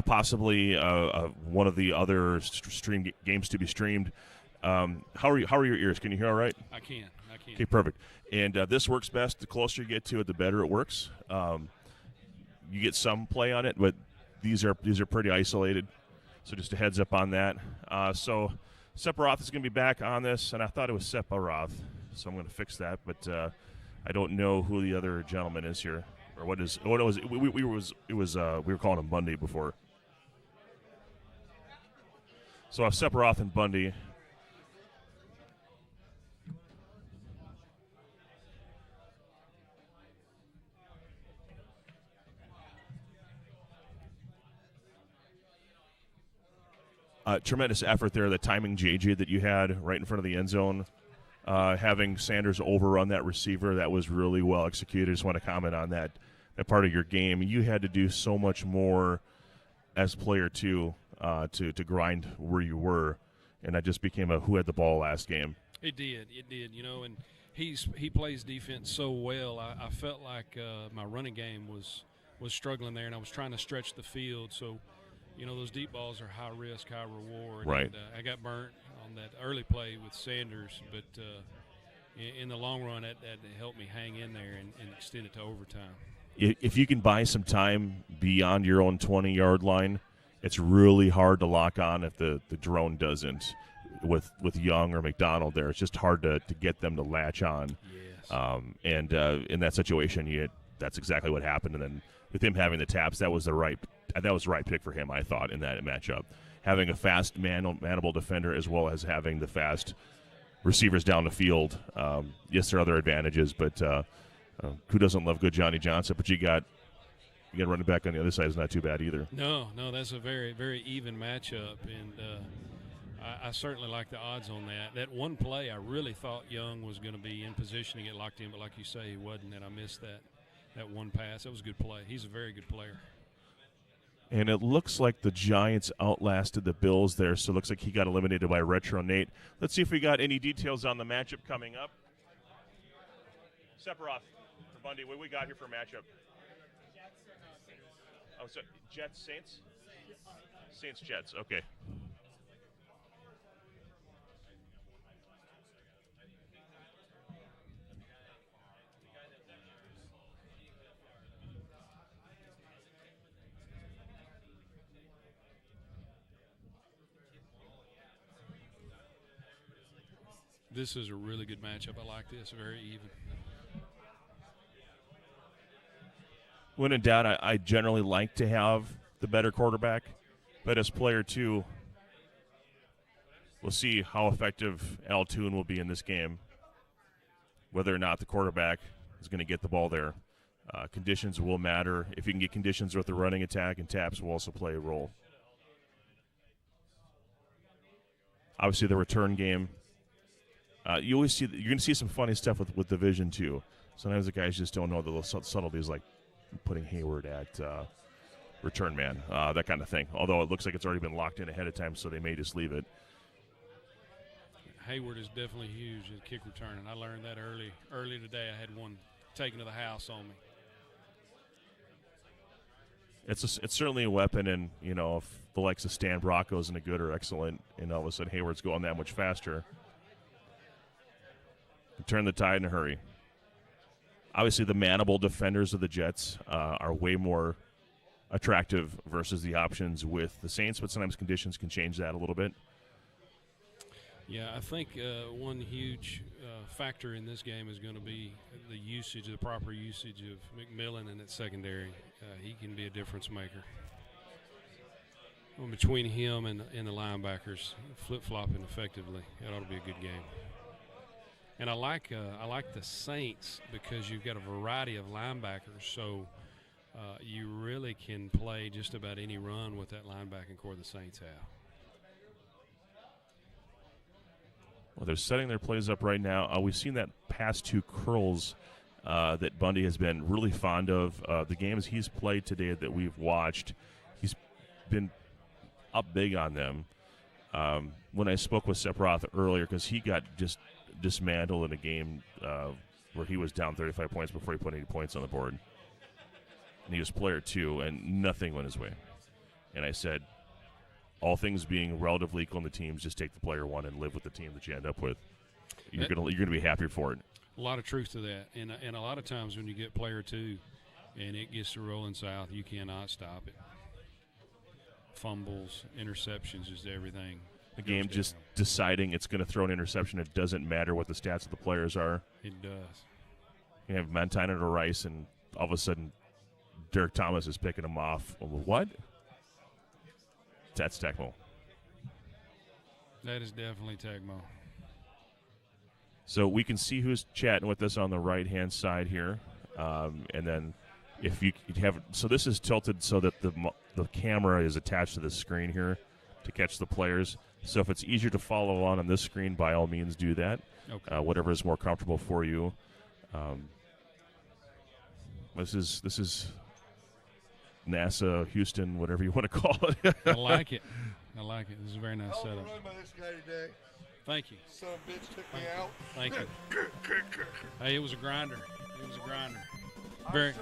possibly one of the other stream games to be streamed. How are your ears? Can you hear all right? I can. Okay, perfect. And this works best. The closer you get to it, the better it works. You get some play on it, but these are pretty isolated. So just a heads up on that. So Sephiroth is going to be back on this, and I thought it was Sephiroth, so I'm going to fix that. But I don't know who the other gentleman is here, or what is. What it was? We were calling him Bundy before. So I have Sephiroth and Bundy. Tremendous effort there, the timing JJ that you had right in front of the end zone. Having Sanders overrun that receiver, that was really well executed. I just want to comment on that part of your game. You had to do so much more as player 2 to grind where you were, and that just became a who had the ball last game. It did, and he plays defense so well. I felt like my running game was struggling there, and I was trying to stretch the field, so those deep balls are high risk, high reward. Right. And, I got burnt on that early play with Sanders, but in the long run, that helped me hang in there and extend it to overtime. If you can buy some time beyond your own 20-yard line, it's really hard to lock on if the drone doesn't. With Young or McDonald there, it's just hard to get them to latch on. Yes. And in that situation, that's exactly what happened. And then with him having the taps, that was the right pick for him, I thought, in that matchup. Having a fast manable defender as well as having the fast receivers down the field. Yes, there are other advantages, but who doesn't love good Johnny Johnson? But you got running back on the other side is not too bad either. No, that's a very, very even matchup, and I certainly like the odds on that. That one play, I really thought Young was going to be in position to get locked in, but like you say, he wasn't, and I missed that one pass. That was a good play. He's a very good player. And it looks like the Giants outlasted the Bills there, so it looks like he got eliminated by Retro Nate. Let's see if we got any details on the matchup coming up. Sephiroth for Bundy, what we got here for matchup? Oh, so Jets, Saints? Saints, Jets, okay. This is a really good matchup. I like this. Very even. When in doubt, I generally like to have the better quarterback, but as player 2, we'll see how effective Al Toon will be in this game, whether or not the quarterback is going to get the ball there. Conditions will matter. If you can get conditions with the running attack, and taps will also play a role. Obviously, the return game. You always see you're going to see some funny stuff with Division 2. Sometimes the guys just don't know the little subtleties, like putting Hayward at return man, that kind of thing. Although it looks like it's already been locked in ahead of time, so they may just leave it. Hayward is definitely huge at kick return, and I learned that early today. I had one taken to the house on me. It's certainly a weapon, and if the likes of Stan Bracco's and a good or excellent, and all of a sudden Hayward's going that much faster. Turn the tide in a hurry. Obviously, the manable defenders of the Jets are way more attractive versus the options with the Saints, but sometimes conditions can change that a little bit. Yeah, I think one huge factor in this game is going to be the usage, the proper usage of McMillan in that secondary. He can be a difference maker. Well, between him and the linebackers, flip-flopping effectively, that ought to be a good game. And I like the Saints because you've got a variety of linebackers, so you really can play just about any run with that linebacking core the Saints have. Well, they're setting their plays up right now. We've seen that past 2 curls that Bundy has been really fond of. The games he's played today that we've watched, he's been up big on them. When I spoke with Sephiroth earlier, because he got just dismantled in a game where he was down 35 points before he put any points on the board. And he was player 2, and nothing went his way. And I said, all things being relatively equal in the teams, just take the player 1 and live with the team that you end up with. You're gonna be happier for it. A lot of truth to that, and a lot of times when you get player 2 and it gets to rolling south, you cannot stop it. Fumbles, interceptions, just everything. The game just deciding it's going to throw an interception. It doesn't matter what the stats of the players are. It does. You have Montana to Rice, and all of a sudden, Derek Thomas is picking him off. What? That's Tecmo. That is definitely Tecmo. So we can see who's chatting with us on the right-hand side here. And then if you have – so this is tilted so that the camera is attached to the screen here to catch the players. So if it's easier to follow along on this screen, by all means do that. Okay. Whatever is more comfortable for you. This is NASA, Houston, whatever you want to call it. I like it. This is a very nice I was setup. run by this guy today. Thank you. Son of a bitch took me out. Thank you. Hey, it was a grinder. Very,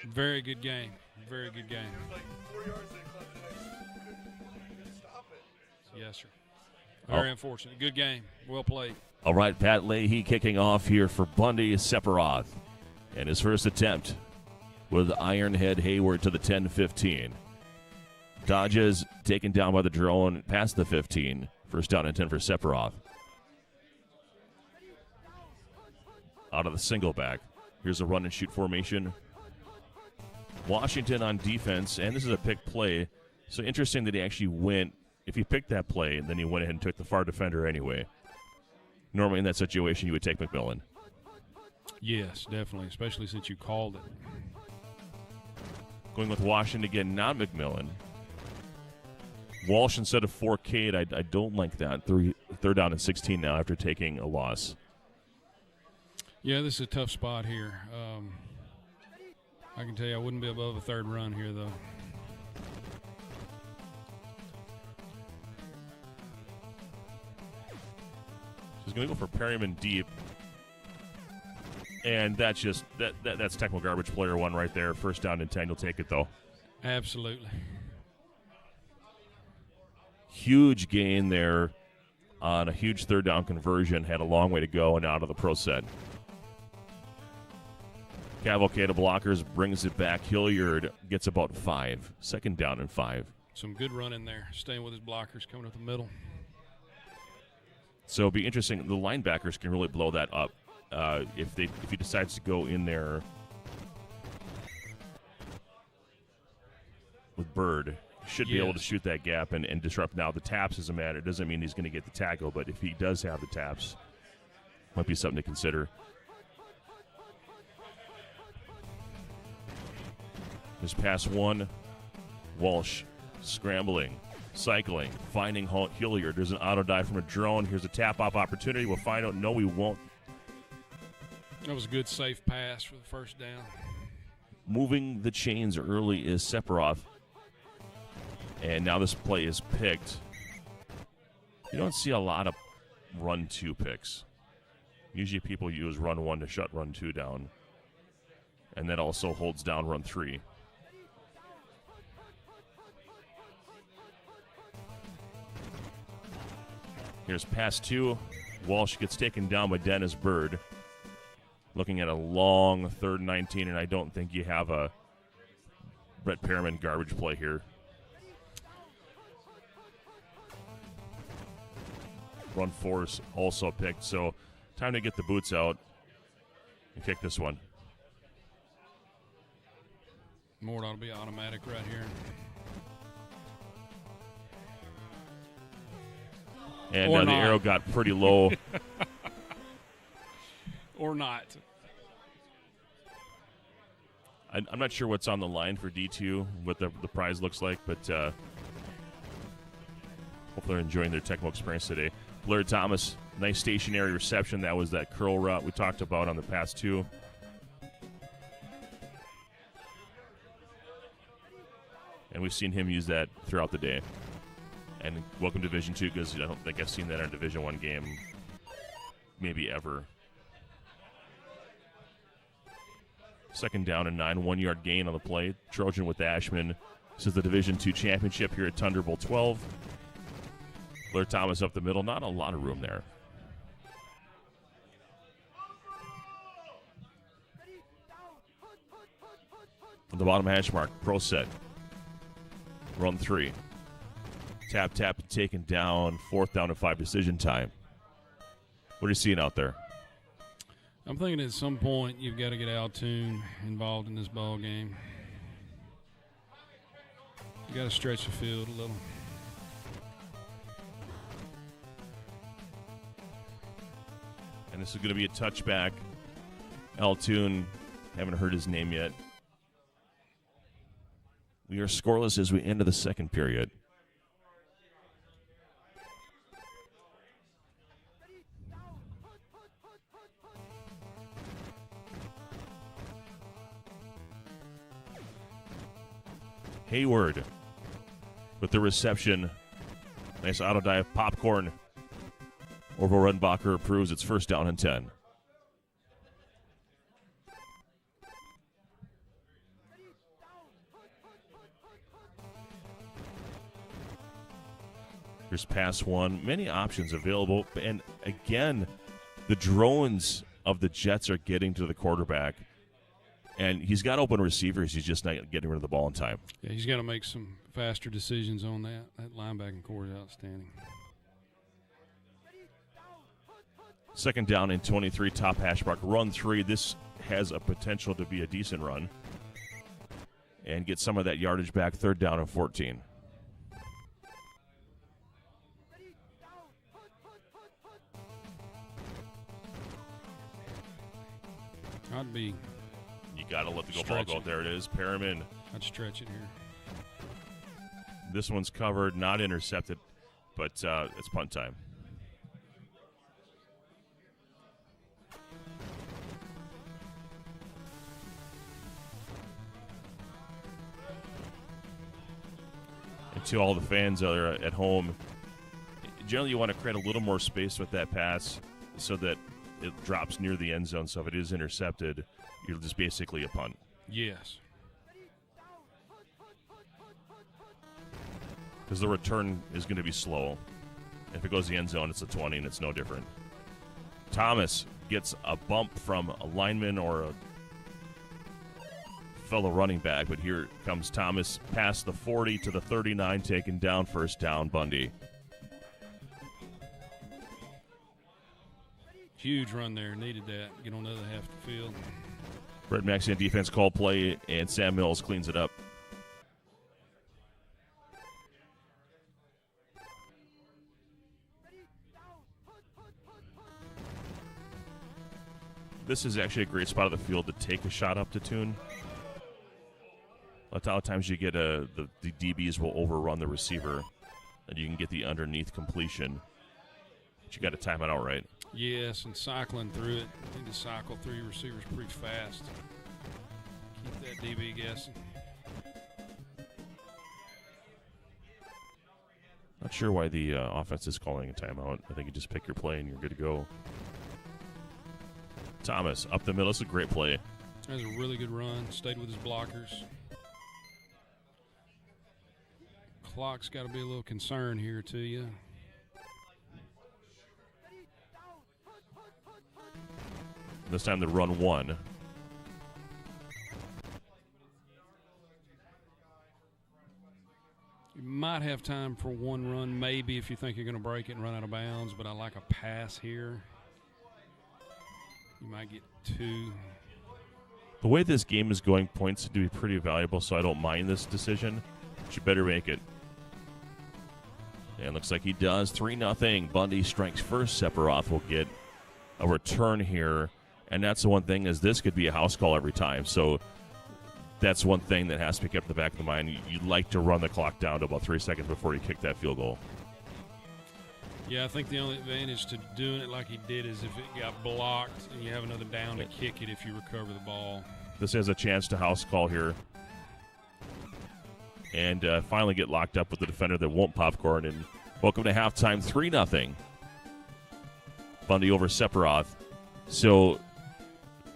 very good game. Very good game. It was like 4 yards they caught the next. Couldn't stop it. Yes, sir. Very unfortunate. Good game. Well played. All right, Pat Leahy kicking off here for Bundy Sephiroth. And his first attempt with Ironhead Hayward to the 10-15. Dodges taken down by the drone past the 15. First down and 10 for Sephiroth. Out of the single back. Here's a run and shoot formation. Washington on defense, and this is a pick play. So interesting that he actually went, if he picked that play, and then he went ahead and took the far defender anyway. Normally in that situation, you would take McMillan. Yes, definitely, especially since you called it. Going with Washington again, not McMillan. Walsh instead of Carcade. I don't like that. Third down and 16 now after taking a loss. Yeah, this is a tough spot here. I can tell you I wouldn't be above a third run here, though. He's going to go for Perryman deep. And that's just that's Tecmo garbage player 1 right there. First down and 10. You'll take it, though. Absolutely. Huge gain there on a huge third down conversion. Had a long way to go and out of the pro set. Cavalcade of blockers brings it back. Hilliard gets about 5. Second down and 5. Some good running there. Staying with his blockers, coming up the middle. So it'll be interesting. The linebackers can really blow that up if he decides to go in there with Bird. Should be able to shoot that gap and disrupt. Now the taps doesn't matter. It doesn't mean he's going to get the tackle, but if he does have the taps, might be something to consider. There's pass 1. Walsh scrambling, cycling, finding Hilliard. There's an auto dive from a drone. Here's a tap-up opportunity. We'll find out. No, we won't. That was a good, safe pass for the first down. Moving the chains early is Sephiroth. And now this play is picked. You don't see a lot of run 2 picks. Usually people use run 1 to shut run 2 down. And that also holds down run 3. Here's pass 2. Walsh gets taken down by Dennis Bird. Looking at a long 3rd and 19, and I don't think you have a Brett Perriman garbage play here. Run 4's also picked, so time to get the boots out and kick this one. More ought to be automatic right here. And Or the not. arrow got pretty low. Or not. I'm not sure what's on the line for D2, what the prize looks like, but hope they're enjoying their Tecmo experience today. Blair Thomas, nice stationary reception. That was that curl route we talked about on the past 2. And we've seen him use that throughout the day. And welcome to Division 2, because I don't think I've seen that in a Division 1 game maybe ever. 2nd down and 9, 1-yard gain on the play. Trojan with Ashman. This is the Division 2 championship here at Tundra Bowl 12. Blair Thomas up the middle. Not a lot of room there. From the bottom hash mark, pro set. Run 3. Tap, tap, and taken down. 4th down and 5, decision time. What are you seeing out there? I'm thinking at some point you've got to get Altoon involved in this ball game. You got to stretch the field a little. And this is going to be a touchback. Altoon, haven't heard his name yet. We are scoreless as we enter the 2nd period. Hayward with the reception. Nice auto dive popcorn. Orville Redenbacher approves. It's 1st down and 10. Here's pass 1. Many options available. And again, the drones of the Jets are getting to the quarterback. And he's got open receivers. He's just not getting rid of the ball in time. Yeah, he's got to make some faster decisions on that. That linebacking core is outstanding. 2nd down and 23, top hash mark. Run 3. This has a potential to be a decent run. And get some of that yardage back. 3rd down and 14. I'd be... You got to let the ball go. There it is. Perriman. I'd stretch it here. This one's covered, not intercepted, but it's punt time. And to all the fans that are at home, generally you want to create a little more space with that pass so that it drops near the end zone. So if it is intercepted, you're just basically a punt. Yes. Because the return is going to be slow. If it goes to the end zone, it's a 20, and it's no different. Thomas gets a bump from a lineman or a fellow running back, but here comes Thomas past the 40 to the 39, taken down, 1st down, Bundy. Huge run there. Needed that. Get on the other half of the field. Brett Maxian defense call play, and Sam Mills cleans it up. This is actually a great spot of the field to take a shot up to Tune. A lot of times you get the DBs will overrun the receiver, and you can get the underneath completion. But you got to time it out right. Yes, and cycling through it. You need to cycle through your receivers pretty fast. Keep that DB guessing. Not sure why the offense is calling a timeout. I think you just pick your play and you're good to go. Thomas up the middle. It's a great play. That was a really good run. Stayed with his blockers. Clock's got to be a little concern here to you. This time the run one. You might have time for one run, maybe, if you think you're going to break it and run out of bounds, but I like a pass here. You might get two. The way this game is going, points seem to be pretty valuable, so I don't mind this decision. But you better make it. And looks like he does. 3-0. Bundy strikes first. Sephiroth will get a return here. And that's the one thing, is this could be a house call every time. So that's one thing that has to be kept in the back of the mind. You'd like to run the clock down to about 3 seconds before you kick that field goal. Yeah, I think the only advantage to doing it like he did is if it got blocked and you have another down to kick it if you recover the ball. This has a chance to house call here. And finally get locked up with the defender that won't popcorn. And welcome to halftime, 3-0. Bundy over Sephiroth. So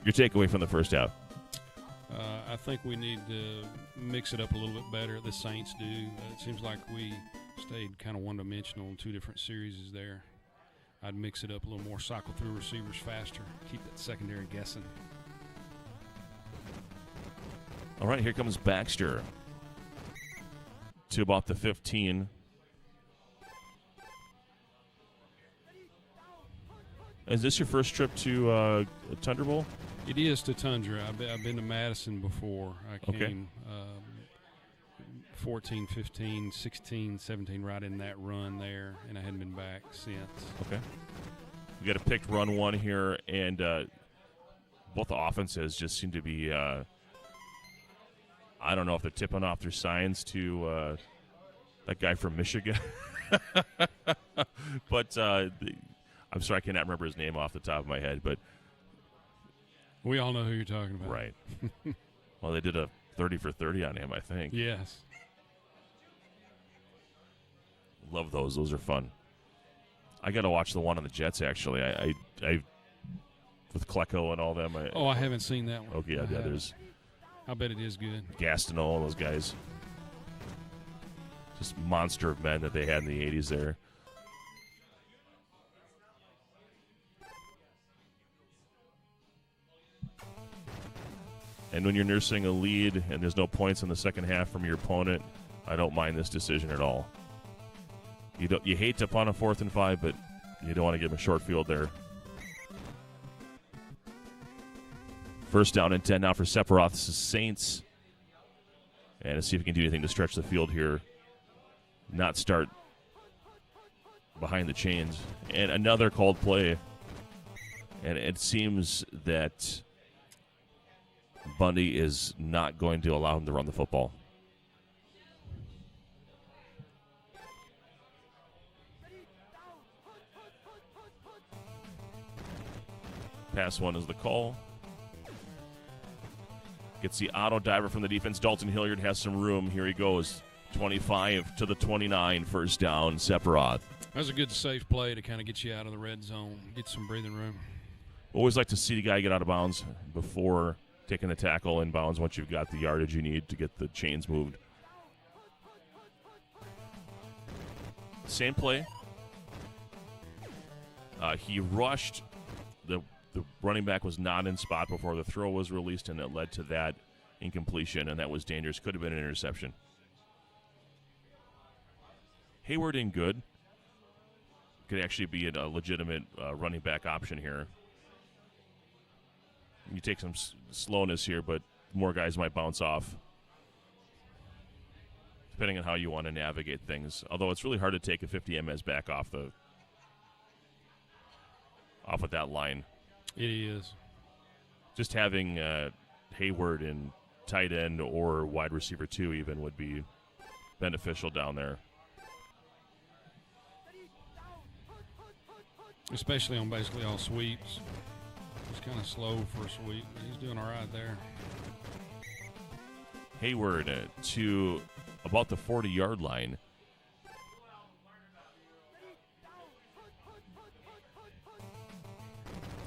your takeaway from the first half? I think we need to mix it up a little bit better. The Saints do. It seems like we stayed kind of one-dimensional in two different series there. I'd mix it up a little more, cycle through receivers faster, keep that secondary guessing. All right, here comes Baxter to about the 15. Is this your first trip to Tundra Bowl? It is to Tundra. I've been to Madison before. I came 14, 15, 16, 17, right in that run there, and I hadn't been back since. Okay. We got a picked run one here, and both the offenses just seem to be, I don't know if they're tipping off their signs to that guy from Michigan. But I'm sorry, I cannot remember his name off the top of my head, but we all know who you're talking about. Right. Well, they did a 30 for 30 on him, I think. Yes. Love those. Those are fun. I got to watch the one on the Jets, actually. I with Klecko and all them. I haven't seen that one. Okay, yeah, there's. I bet it is good. Gaston, all those guys. Just monster of men that they had in the 80s there. And when you're nursing a lead and there's no points in the second half from your opponent, I don't mind this decision at all. You hate to punt a 4th and 5, but you don't want to give them a short field there. First down and 10 now for Sephiroth. This is Saints. And let's see if we can do anything to stretch the field here. Not start behind the chains. And another called play. And it seems that Bundy is not going to allow him to run the football. Pass one is the call. Gets the auto diver from the defense. Dalton Hilliard has some room. Here he goes. 25 to the 29. First down, Sephiroth. That was a good safe play to kind of get you out of the red zone, get some breathing room. Always like to see the guy get out of bounds before taking the tackle in bounds once you've got the yardage you need to get the chains moved. Same play. He rushed. The running back was not in spot before the throw was released, and it led to that incompletion, and that was dangerous. Could have been an interception. Hayward in good. Could actually be a legitimate running back option here. You take some slowness here, but more guys might bounce off, depending on how you want to navigate things. Although it's really hard to take a 50 MS back off of that line. It is. Just having Hayward in tight end or wide receiver 2 even would be beneficial down there. Especially on basically all sweeps. He's kind of slow for a sweep, but he's doing all right there. Hayward to about the 40-yard line.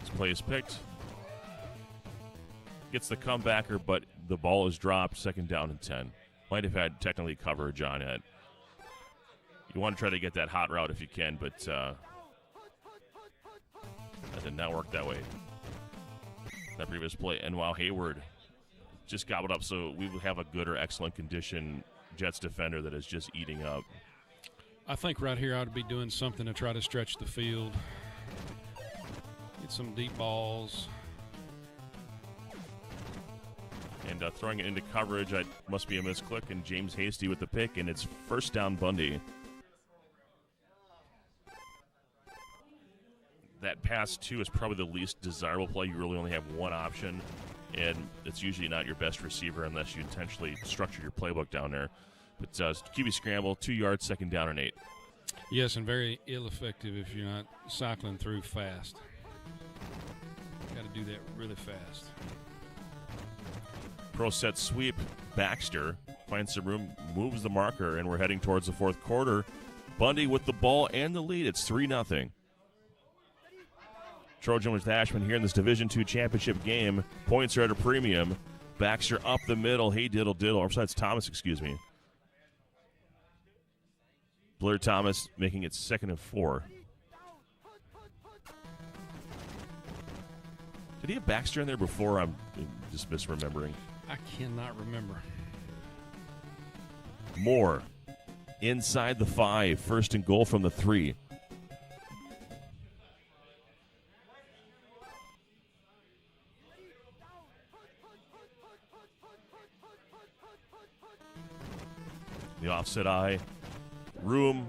This play is picked. Gets the comebacker, but the ball is dropped. Second down and 10. Might have had technically coverage on it. You want to try to get that hot route if you can, but that did not work that way. that previous play. And while Hayward just gobbled up, so we will have a good or excellent condition Jets defender that is just eating up. I think right here I ought to be doing something to try to stretch the field. Get some deep balls. And throwing it into coverage, I must be a misclick, and James Hasty with the pick, and it's first down Bundy. That pass, too, is probably the least desirable play. You really only have one option, and it's usually not your best receiver unless you intentionally structure your playbook down there. But QB scramble, 2 yards, second down and 8. Yes, and very ill-effective if you're not cycling through fast. Got to do that really fast. Pro set sweep. Baxter finds some room, moves the marker, and we're heading towards the fourth quarter. Bundy with the ball and the lead. It's 3-0. Trojan with Ashman here in this Division II championship game. Points are at a premium. Baxter up the middle. Hey, diddle. Or besides Thomas, excuse me. Blair Thomas making it 2nd and 4. Did he have Baxter in there before? I'm just misremembering. I cannot remember. Moore inside the 5. First and goal from the 3. The offset eye, room,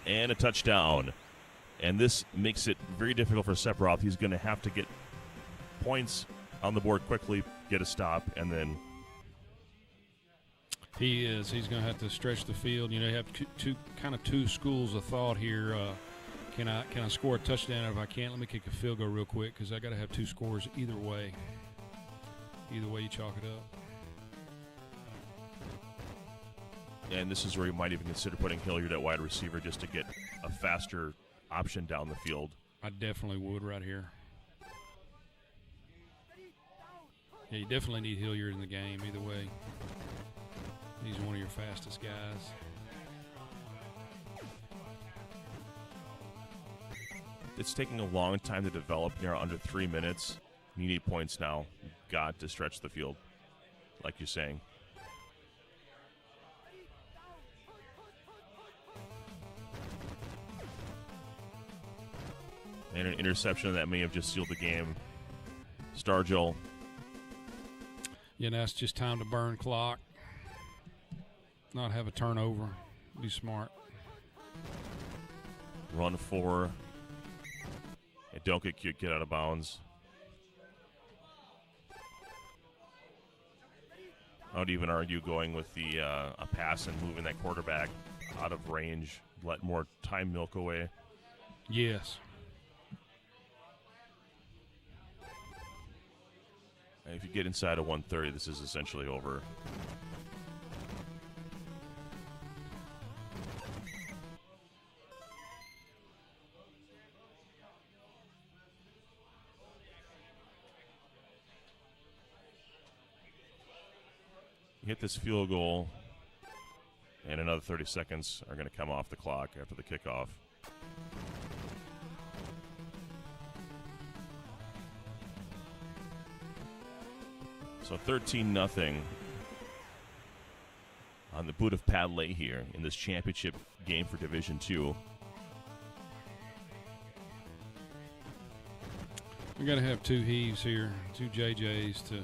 and a touchdown. And this makes it very difficult for Sephiroth. He's going to have to get points on the board quickly, get a stop, and then... He is. He's going to have to stretch the field. You know, you have two schools of thought here. Can I score a touchdown? If I can't, let me kick a field goal real quick because I got to have 2 scores either way. Either way, you chalk it up. And this is where you might even consider putting Hilliard at wide receiver just to get a faster option down the field. I definitely would right here. Yeah, you definitely need Hilliard in the game either way. He's one of your fastest guys. It's taking a long time to develop. You're under 3 minutes. You need points now. You've got to stretch the field, like you're saying. And an interception that may have just sealed the game. Stargell. Yeah, now it's just time to burn clock. Not have a turnover. Be smart. Run 4. And don't get cute. Get out of bounds. I would even argue going with the a pass and moving that quarterback out of range. Let more time milk away. Yes. And if you get inside of 130, this is essentially over. You hit this field goal, and another 30 seconds are going to come off the clock after the kickoff. So 13-0 on the boot of Padley here in this championship game for Division II. We got to have 2 heaves here, 2 JJs to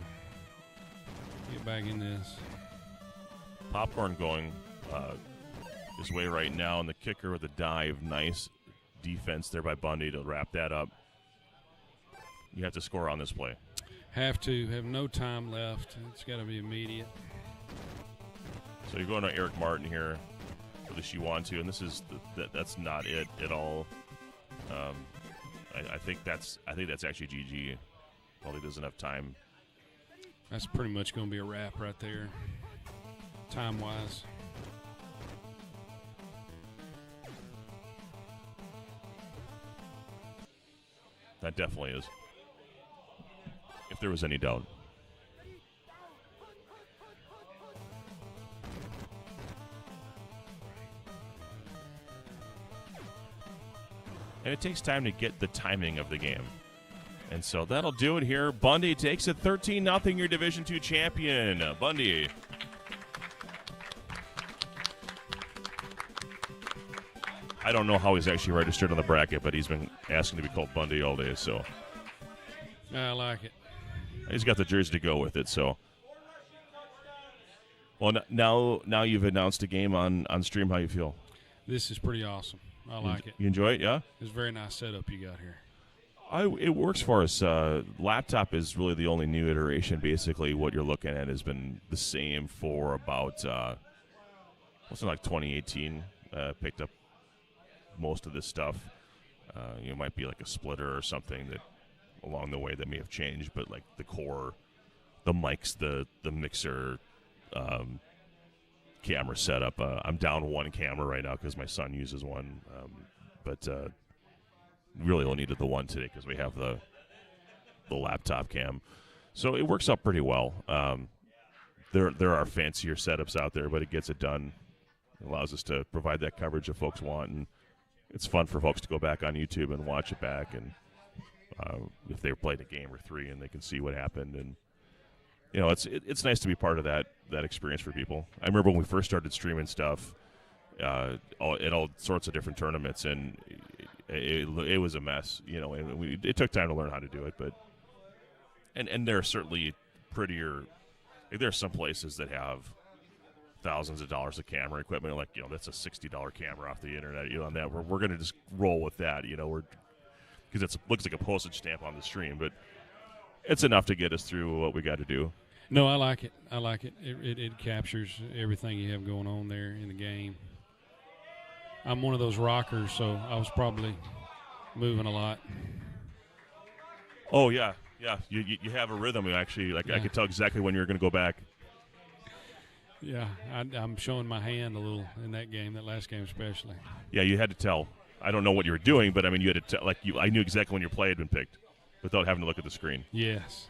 get back in this. Popcorn going his way right now, and the kicker with a dive. Nice defense there by Bundy to wrap that up. You have to score on this play. Have to. Have no time left. It's got to be immediate. So you're going to Eric Martin here, or at least you want to, and this is that's not it at all. I think that's actually GG. Probably doesn't have time. That's pretty much going to be a wrap right there, time-wise. That definitely is. If there was any doubt. And it takes time to get the timing of the game. And so that'll do it here. Bundy takes it 13-0, your Division II champion. Bundy. I don't know how he's actually registered on the bracket, but he's been asking to be called Bundy all day, so. I like it. He's got the jersey to go with it, so. Well, now you've announced a game on stream. How you feel? This is pretty awesome. I like it. You enjoy it, yeah? It's a very nice setup you got here. It works for us. Laptop is really the only new iteration. Basically, what you're looking at has been the same for about, wasn't like 2018. Picked up most of this stuff. It might be like a splitter or something that along the way that may have changed, but like the core, the mics, the mixer, camera setup. I'm down one camera right now because my son uses one, but really only needed the one today because we have the laptop cam, so it works out pretty well. There are fancier setups out there, but it gets it done. It allows us to provide that coverage that folks want, and it's fun for folks to go back on YouTube and watch it back, and if they played a game or three and they can see what happened, and it's nice to be part of that experience for people. I remember when we first started streaming stuff at all sorts of different tournaments, and it was a mess, and it took time to learn how to do it, but and there are certainly prettier. There are some places that have thousands of dollars of camera equipment, like that's a $60 camera off the internet. And that we're going to just roll with that, because it looks like a postage stamp on the stream, but it's enough to get us through what we got to do. No, I like it. I like it. It captures everything you have going on there in the game. I'm one of those rockers, so I was probably moving a lot. Oh yeah. You have a rhythm. Actually, I could tell exactly when you're going to go back. Yeah, I'm showing my hand a little in that game, that last game especially. Yeah, you had to tell. I don't know what you were doing, but I mean, you had to tell. I knew exactly when your play had been picked, without having to look at the screen. Yes.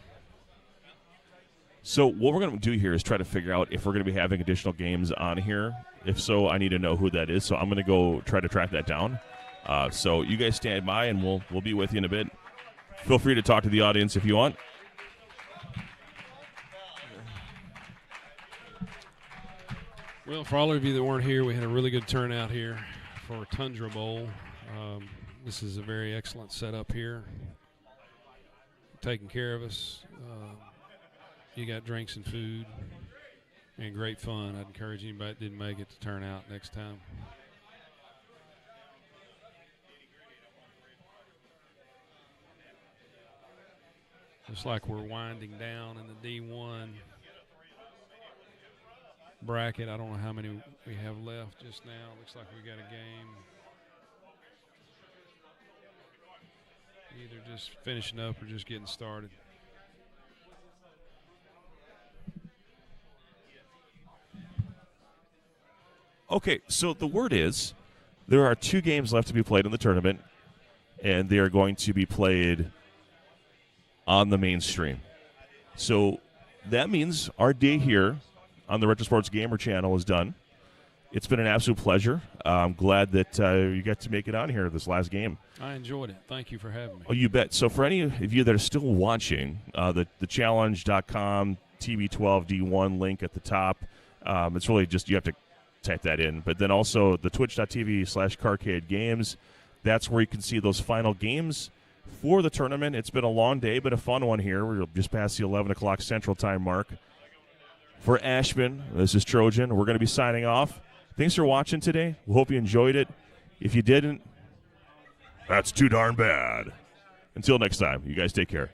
So what we're going to do here is try to figure out if we're going to be having additional games on here. If so, I need to know who that is. So I'm going to go try to track that down. So you guys stand by, and we'll be with you in a bit. Feel free to talk to the audience if you want. Well, for all of you that weren't here, we had a really good turnout here for Tundra Bowl. This is a very excellent setup here. Taking care of us. You got drinks and food and great fun. I'd encourage anybody that didn't make it to turn out next time. Looks like we're winding down in the D1 bracket. I don't know how many we have left just now. Looks like we got a game. Either just finishing up or just getting started. Okay, so the word is there are 2 games left to be played in the tournament, and they are going to be played on the mainstream. So that means our day here on the Retro Sports Gamer channel is done. It's been an absolute pleasure. I'm glad that you got to make it on here this last game. I enjoyed it. Thank you for having me. Oh, you bet. So for any of you that are still watching, the challenge.com TB12D1 link at the top, it's really just you have to type that in. But then also the twitch.tv/Carcade Games, that's where you can see those final games for the tournament. It's been a long day, but a fun one here. We're just past the 11 o'clock Central Time mark. For Ashman, this is Trojan. We're going to be signing off. Thanks for watching today. We hope you enjoyed it. If you didn't, that's too darn bad. Until next time, you guys take care.